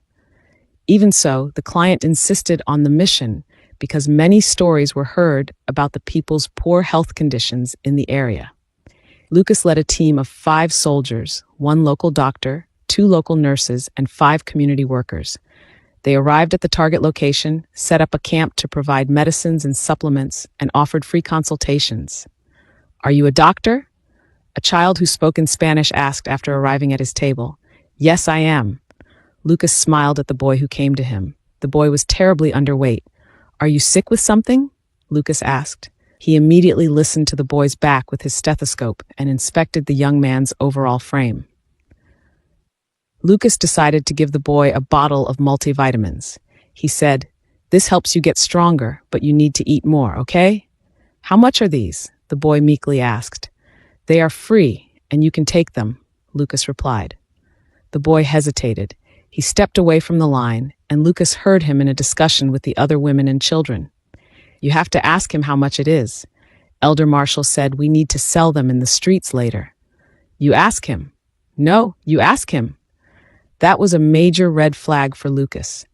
Even so, the client insisted on the mission because many stories were heard about the people's poor health conditions in the area. Lucas led a team of 5 soldiers, 1 local doctor, 2 local nurses, and 5 community workers. They arrived at the target location, set up a camp to provide medicines and supplements, and offered free consultations. Are you a doctor? A child who spoke in Spanish asked after arriving at his table. Yes, I am. Lucas smiled at the boy who came to him. The boy was terribly underweight. Are you sick with something? Lucas asked. He immediately listened to the boy's back with his stethoscope and inspected the young man's overall frame. Lucas decided to give the boy a bottle of multivitamins. He said, "This helps you get stronger, but you need to eat more, okay?" "How much are these?" the boy meekly asked. "They are free, and you can take them," Lucas replied. The boy hesitated. He stepped away from the line, and Lucas heard him in a discussion with the other women and children. "You have to ask him how much it is. Elder Marshall said we need to sell them in the streets later." "You ask him." "No, you ask him." That was a major red flag for Lucas.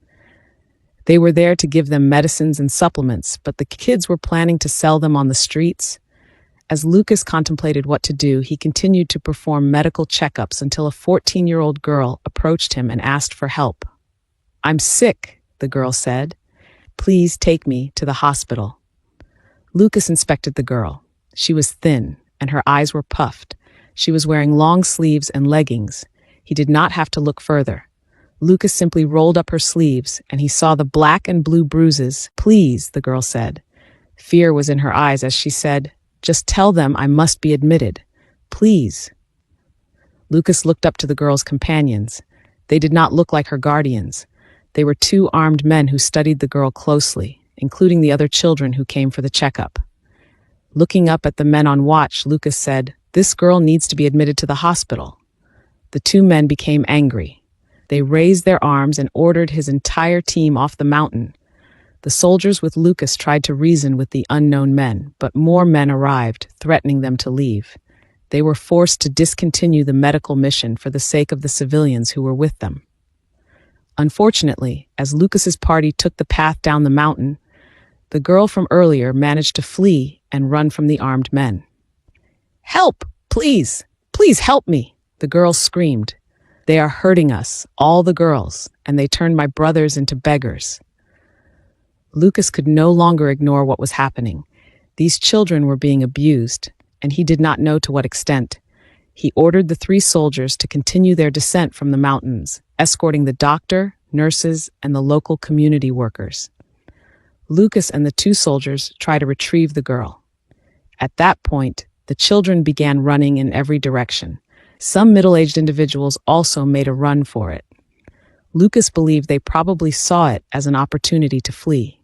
They were there to give them medicines and supplements, but the kids were planning to sell them on the streets. As Lucas contemplated what to do, he continued to perform medical checkups until a 14-year-old girl approached him and asked for help. "I'm sick," the girl said. "Please take me to the hospital." Lucas inspected the girl. She was thin, and her eyes were puffed. She was wearing long sleeves and leggings. He did not have to look further. Lucas simply rolled up her sleeves, and he saw the black and blue bruises. "Please," the girl said. Fear was in her eyes as she said, "Just tell them I must be admitted. Please." Lucas looked up to the girl's companions. They did not look like her guardians. They were two armed men who studied the girl closely, including the other children who came for the checkup. Looking up at the men on watch, Lucas said, "This girl needs to be admitted to the hospital." The two men became angry. They raised their arms and ordered his entire team off the mountain. The soldiers with Lucas tried to reason with the unknown men, but more men arrived, threatening them to leave. They were forced to discontinue the medical mission for the sake of the civilians who were with them. Unfortunately, as Lucas's party took the path down the mountain, the girl from earlier managed to flee and run from the armed men. "Help! Please! Please help me!" the girl screamed. "They are hurting us, all the girls, and they turned my brothers into beggars." Lucas could no longer ignore what was happening. These children were being abused, and he did not know to what extent. He ordered the 3 soldiers to continue their descent from the mountains, escorting the doctor, nurses, and the local community workers. Lucas and the 2 soldiers tried to retrieve the girl. At that point, the children began running in every direction. Some middle-aged individuals also made a run for it. Lucas believed they probably saw it as an opportunity to flee.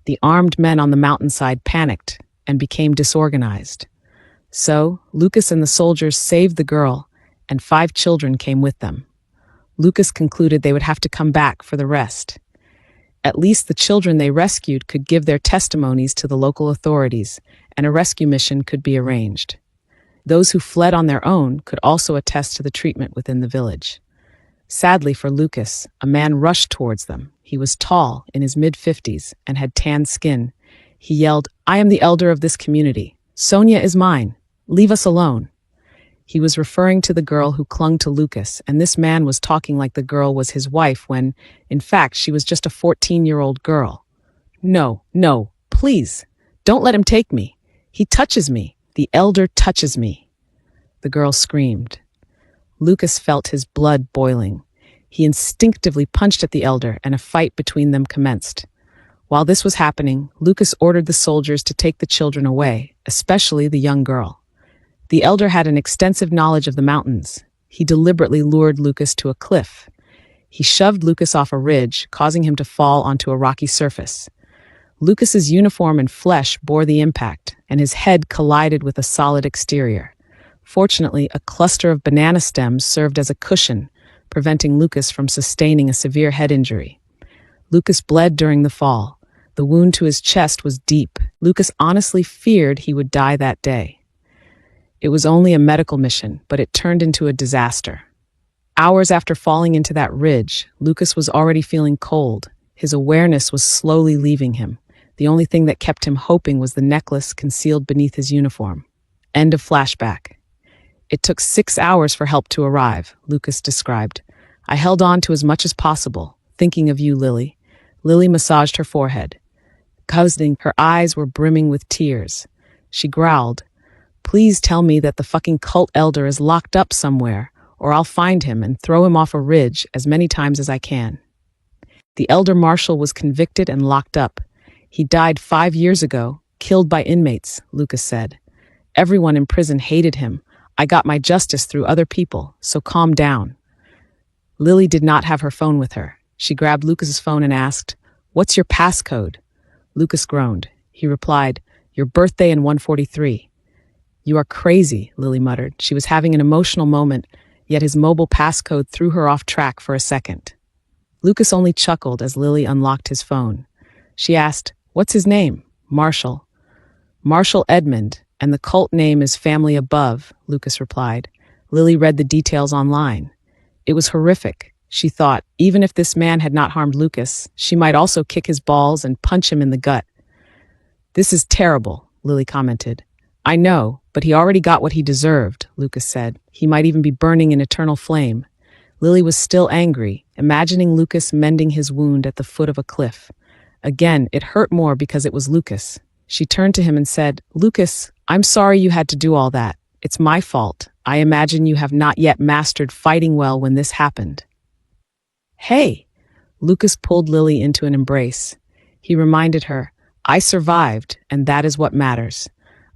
The armed men on the mountainside panicked and became disorganized. So, Lucas and the soldiers saved the girl, and 5 children came with them. Lucas concluded they would have to come back for the rest. At least the children they rescued could give their testimonies to the local authorities, and a rescue mission could be arranged. Those who fled on their own could also attest to the treatment within the village. Sadly for Lucas, a man rushed towards them. He was tall, in his mid-50s, and had tanned skin. He yelled, "I am the elder of this community. Sonia is mine. Leave us alone." He was referring to the girl who clung to Lucas, and this man was talking like the girl was his wife when, in fact, she was just a 14-year-old girl. "No, no, please, don't let him take me. He touches me. The elder touches me," the girl screamed. Lucas felt his blood boiling. He instinctively punched at the elder, and a fight between them commenced. While this was happening, Lucas ordered the soldiers to take the children away, especially the young girl. The elder had an extensive knowledge of the mountains. He deliberately lured Lucas to a cliff. He shoved Lucas off a ridge, causing him to fall onto a rocky surface. Lucas's uniform and flesh bore the impact, and his head collided with a solid exterior. Fortunately, a cluster of banana stems served as a cushion, preventing Lucas from sustaining a severe head injury. Lucas bled during the fall. The wound to his chest was deep. Lucas honestly feared he would die that day. It was only a medical mission, but it turned into a disaster. Hours after falling into that ridge, Lucas was already feeling cold. His awareness was slowly leaving him. The only thing that kept him hoping was the necklace concealed beneath his uniform. End of flashback. "It took 6 hours for help to arrive," Lucas described. "I held on to as much as possible, thinking of you, Lily." Lily massaged her forehead. Her eyes were brimming with tears. She growled, "Please tell me that the fucking cult elder is locked up somewhere, or I'll find him and throw him off a ridge as many times as I can." The elder marshal was convicted and locked up. He died 5 years ago, Killed by inmates, Lucas said. Everyone in prison hated him. I got my justice through other people, so calm down. Lily did not have her phone with her. She grabbed Lucas's phone and asked, "What's your passcode?" Lucas groaned. He replied, "Your birthday in 143. You are crazy, Lily muttered. She was having an emotional moment, yet his mobile passcode threw her off track for a second. Lucas only chuckled as Lily unlocked his phone. She asked, "What's his name?" "Marshall." "Marshall Edmund, and the cult name is Family Above," Lucas replied. Lily read the details online. It was horrific. She thought, even if this man had not harmed Lucas, she might also kick his balls and punch him in the gut. "This is terrible," Lily commented. "I know, but he already got what he deserved," Lucas said. "He might even be burning in eternal flame." Lily was still angry, imagining Lucas mending his wound at the foot of a cliff. Again, it hurt more because it was Lucas. She turned to him and said, "Lucas, I'm sorry you had to do all that. It's my fault. I imagine you have not yet mastered fighting well when this happened." "Hey!" Lucas pulled Lily into an embrace. He reminded her, "I survived, and that is what matters.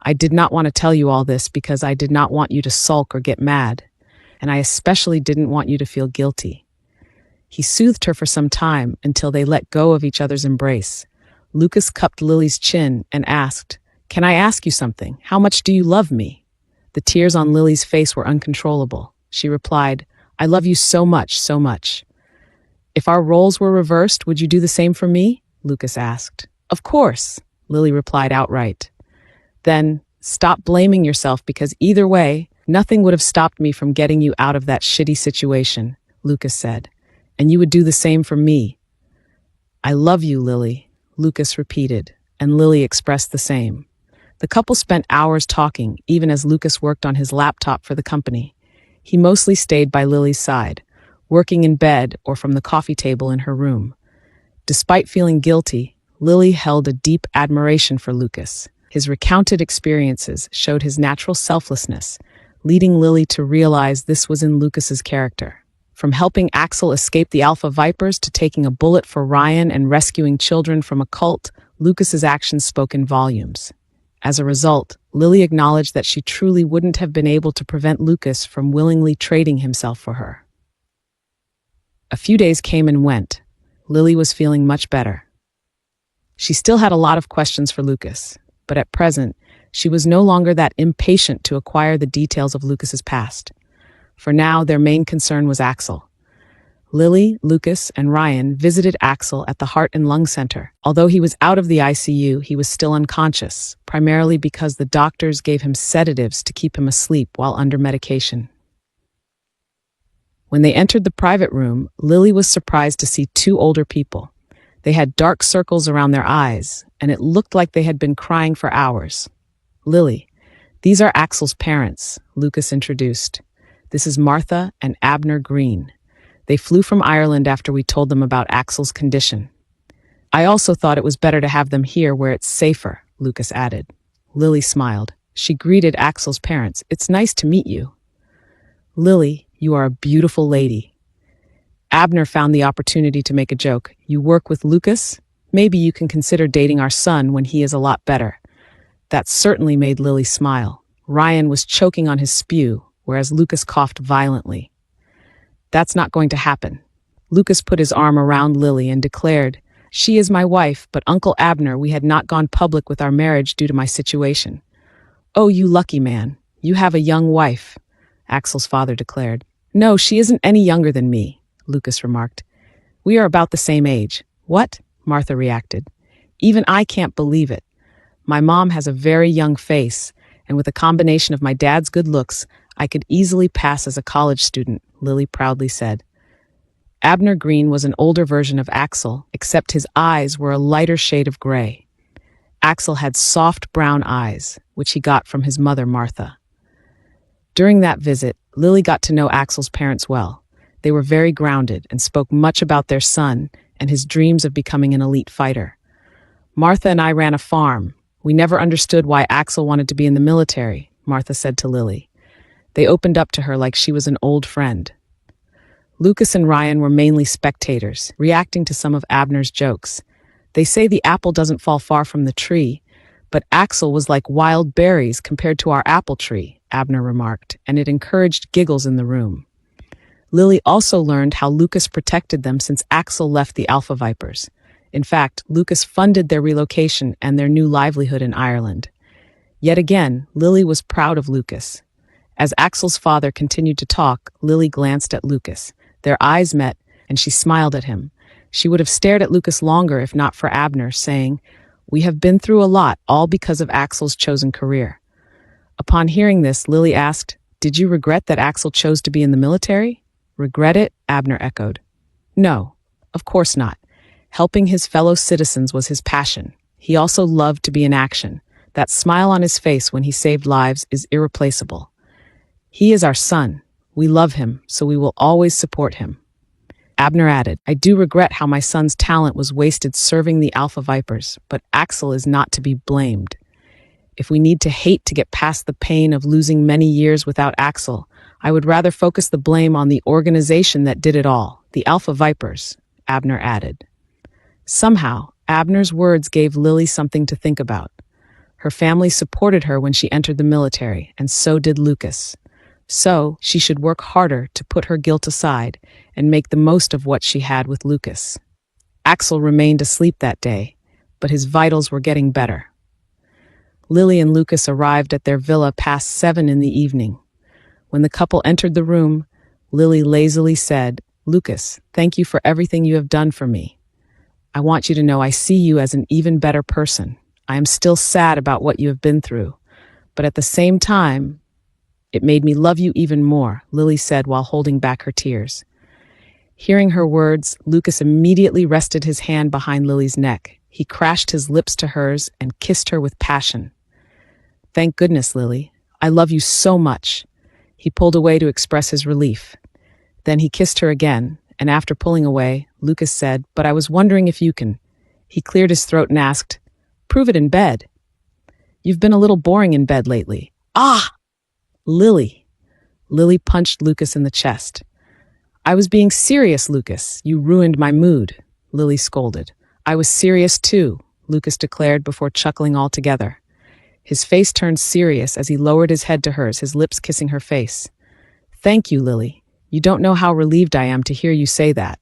I did not want to tell you all this because I did not want you to sulk or get mad, and I especially didn't want you to feel guilty." He soothed her for some time until they let go of each other's embrace. Lucas cupped Lily's chin and asked, "Can I ask you something? How much do you love me?" The tears on Lily's face were uncontrollable. She replied, "I love you so much, so much." "If our roles were reversed, would you do the same for me?" Lucas asked. "Of course," Lily replied outright. "Then stop blaming yourself because either way, nothing would have stopped me from getting you out of that shitty situation," Lucas said. "And you would do the same for me." "I love you, Lily," Lucas repeated, and Lily expressed the same. The couple spent hours talking, even as Lucas worked on his laptop for the company. He mostly stayed by Lily's side, working in bed or from the coffee table in her room. Despite feeling guilty, Lily held a deep admiration for Lucas. His recounted experiences showed his natural selflessness, leading Lily to realize this was in Lucas's character. From helping Axel escape the Alpha Vipers to taking a bullet for Ryan and rescuing children from a cult, Lucas's actions spoke in volumes. As a result, Lily acknowledged that she truly wouldn't have been able to prevent Lucas from willingly trading himself for her. A few days came and went. Lily was feeling much better. She still had a lot of questions for Lucas, but at present, she was no longer that impatient to acquire the details of Lucas's past. For now, their main concern was Axel. Lily, Lucas, and Ryan visited Axel at the Heart and Lung Center. Although he was out of the ICU, he was still unconscious, primarily because the doctors gave him sedatives to keep him asleep while under medication. When they entered the private room, Lily was surprised to see two older people. They had dark circles around their eyes, and it looked like they had been crying for hours. "Lily, these are Axel's parents," Lucas introduced. "This is Martha and Abner Green. They flew from Ireland after we told them about Axel's condition. I also thought it was better to have them here where it's safer," Lucas added. Lily smiled. She greeted Axel's parents. "It's nice to meet you." "Lily, you are a beautiful lady." Abner found the opportunity to make a joke. "You work with Lucas? Maybe you can consider dating our son when he is a lot better." That certainly made Lily smile. Ryan was choking on his spew, whereas Lucas coughed violently. "That's not going to happen." Lucas put his arm around Lily and declared, "She is my wife, but Uncle Abner, we had not gone public with our marriage due to my situation." "Oh, you lucky man. You have a young wife," Axel's father declared. "No, she isn't any younger than me," Lucas remarked. "We are about the same age." "What?" Martha reacted. "Even I can't believe it. My mom has a very young face, and with a combination of my dad's good looks, I could easily pass as a college student," Lily proudly said. Abner Green was an older version of Axel, except his eyes were a lighter shade of gray. Axel had soft brown eyes, which he got from his mother, Martha. During that visit, Lily got to know Axel's parents well. They were very grounded and spoke much about their son and his dreams of becoming an elite fighter. "Martha and I ran a farm. We never understood why Axel wanted to be in the military," Martha said to Lily. They opened up to her like she was an old friend. Lucas and Ryan were mainly spectators, reacting to some of Abner's jokes. "They say the apple doesn't fall far from the tree, But Axel was like wild berries compared to our apple tree, Abner remarked, and it encouraged giggles in the room. Lily also learned how Lucas protected them since Axel left the Alpha Vipers. In fact, Lucas funded their relocation and their new livelihood in Ireland. Yet again, Lily was proud of Lucas. As Axel's father continued to talk, Lily glanced at Lucas. Their eyes met, and she smiled at him. She would have stared at Lucas longer if not for Abner, saying, "We have been through a lot, all because of Axel's chosen career." Upon hearing this, Lily asked, "Did you regret that Axel chose to be in the military?" "Regret it?" Abner echoed. "No, of course not. Helping his fellow citizens was his passion. He also loved to be in action. That smile on his face when he saved lives is irreplaceable. He is our son. We love him, so we will always support him." Abner added, "I do regret how my son's talent was wasted serving the Alpha Vipers, but Axel is not to be blamed. If we need to hate to get past the pain of losing many years without Axel, I would rather focus the blame on the organization that did it all, the Alpha Vipers," Abner added. Somehow, Abner's words gave Lily something to think about. Her family supported her when she entered the military, and so did Lucas. So, she should work harder to put her guilt aside and make the most of what she had with Lucas. Axel remained asleep that day, but his vitals were getting better. Lily and Lucas arrived at their villa past 7 in the evening. When the couple entered the room, Lily lazily said, "Lucas, thank you for everything you have done for me. I want you to know I see you as an even better person. I am still sad about what you have been through, but at the same time, it made me love you even more," Lily said while holding back her tears. Hearing her words, Lucas immediately rested his hand behind Lily's neck. He crashed his lips to hers and kissed her with passion. "Thank goodness, Lily. I love you so much." He pulled away to express his relief. Then he kissed her again, and after pulling away, Lucas said, "But I was wondering if you can." He cleared his throat and asked, "Prove it in bed. You've been a little boring in bed lately." "Ah! Lily." Lily punched Lucas in the chest. "I was being serious, Lucas. You ruined my mood," Lily scolded. "I was serious too," Lucas declared before chuckling altogether. His face turned serious as he lowered his head to hers, his lips kissing her face. "Thank you, Lily. You don't know how relieved I am to hear you say that."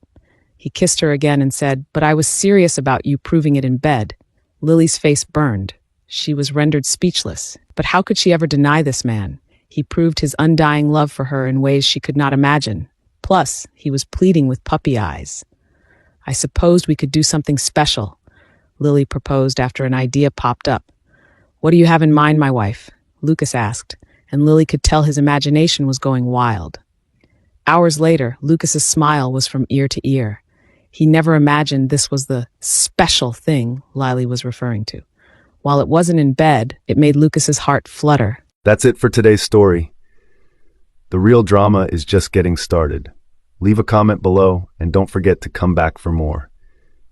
He kissed her again and said, "But I was serious about you proving it in bed." Lily's face burned. She was rendered speechless. But how could she ever deny this man? He proved his undying love for her in ways she could not imagine. Plus, he was pleading with puppy eyes. "I supposed we could do something special," Lily proposed after an idea popped up. "What do you have in mind, my wife?" Lucas asked, and Lily could tell his imagination was going wild. Hours later, Lucas's smile was from ear to ear. He never imagined this was the special thing Lily was referring to. While it wasn't in bed, it made Lucas's heart flutter. That's it for today's story. The real drama is just getting started. Leave a comment below and don't forget to come back for more.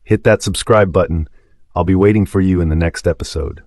Hit that subscribe button. I'll be waiting for you in the next episode.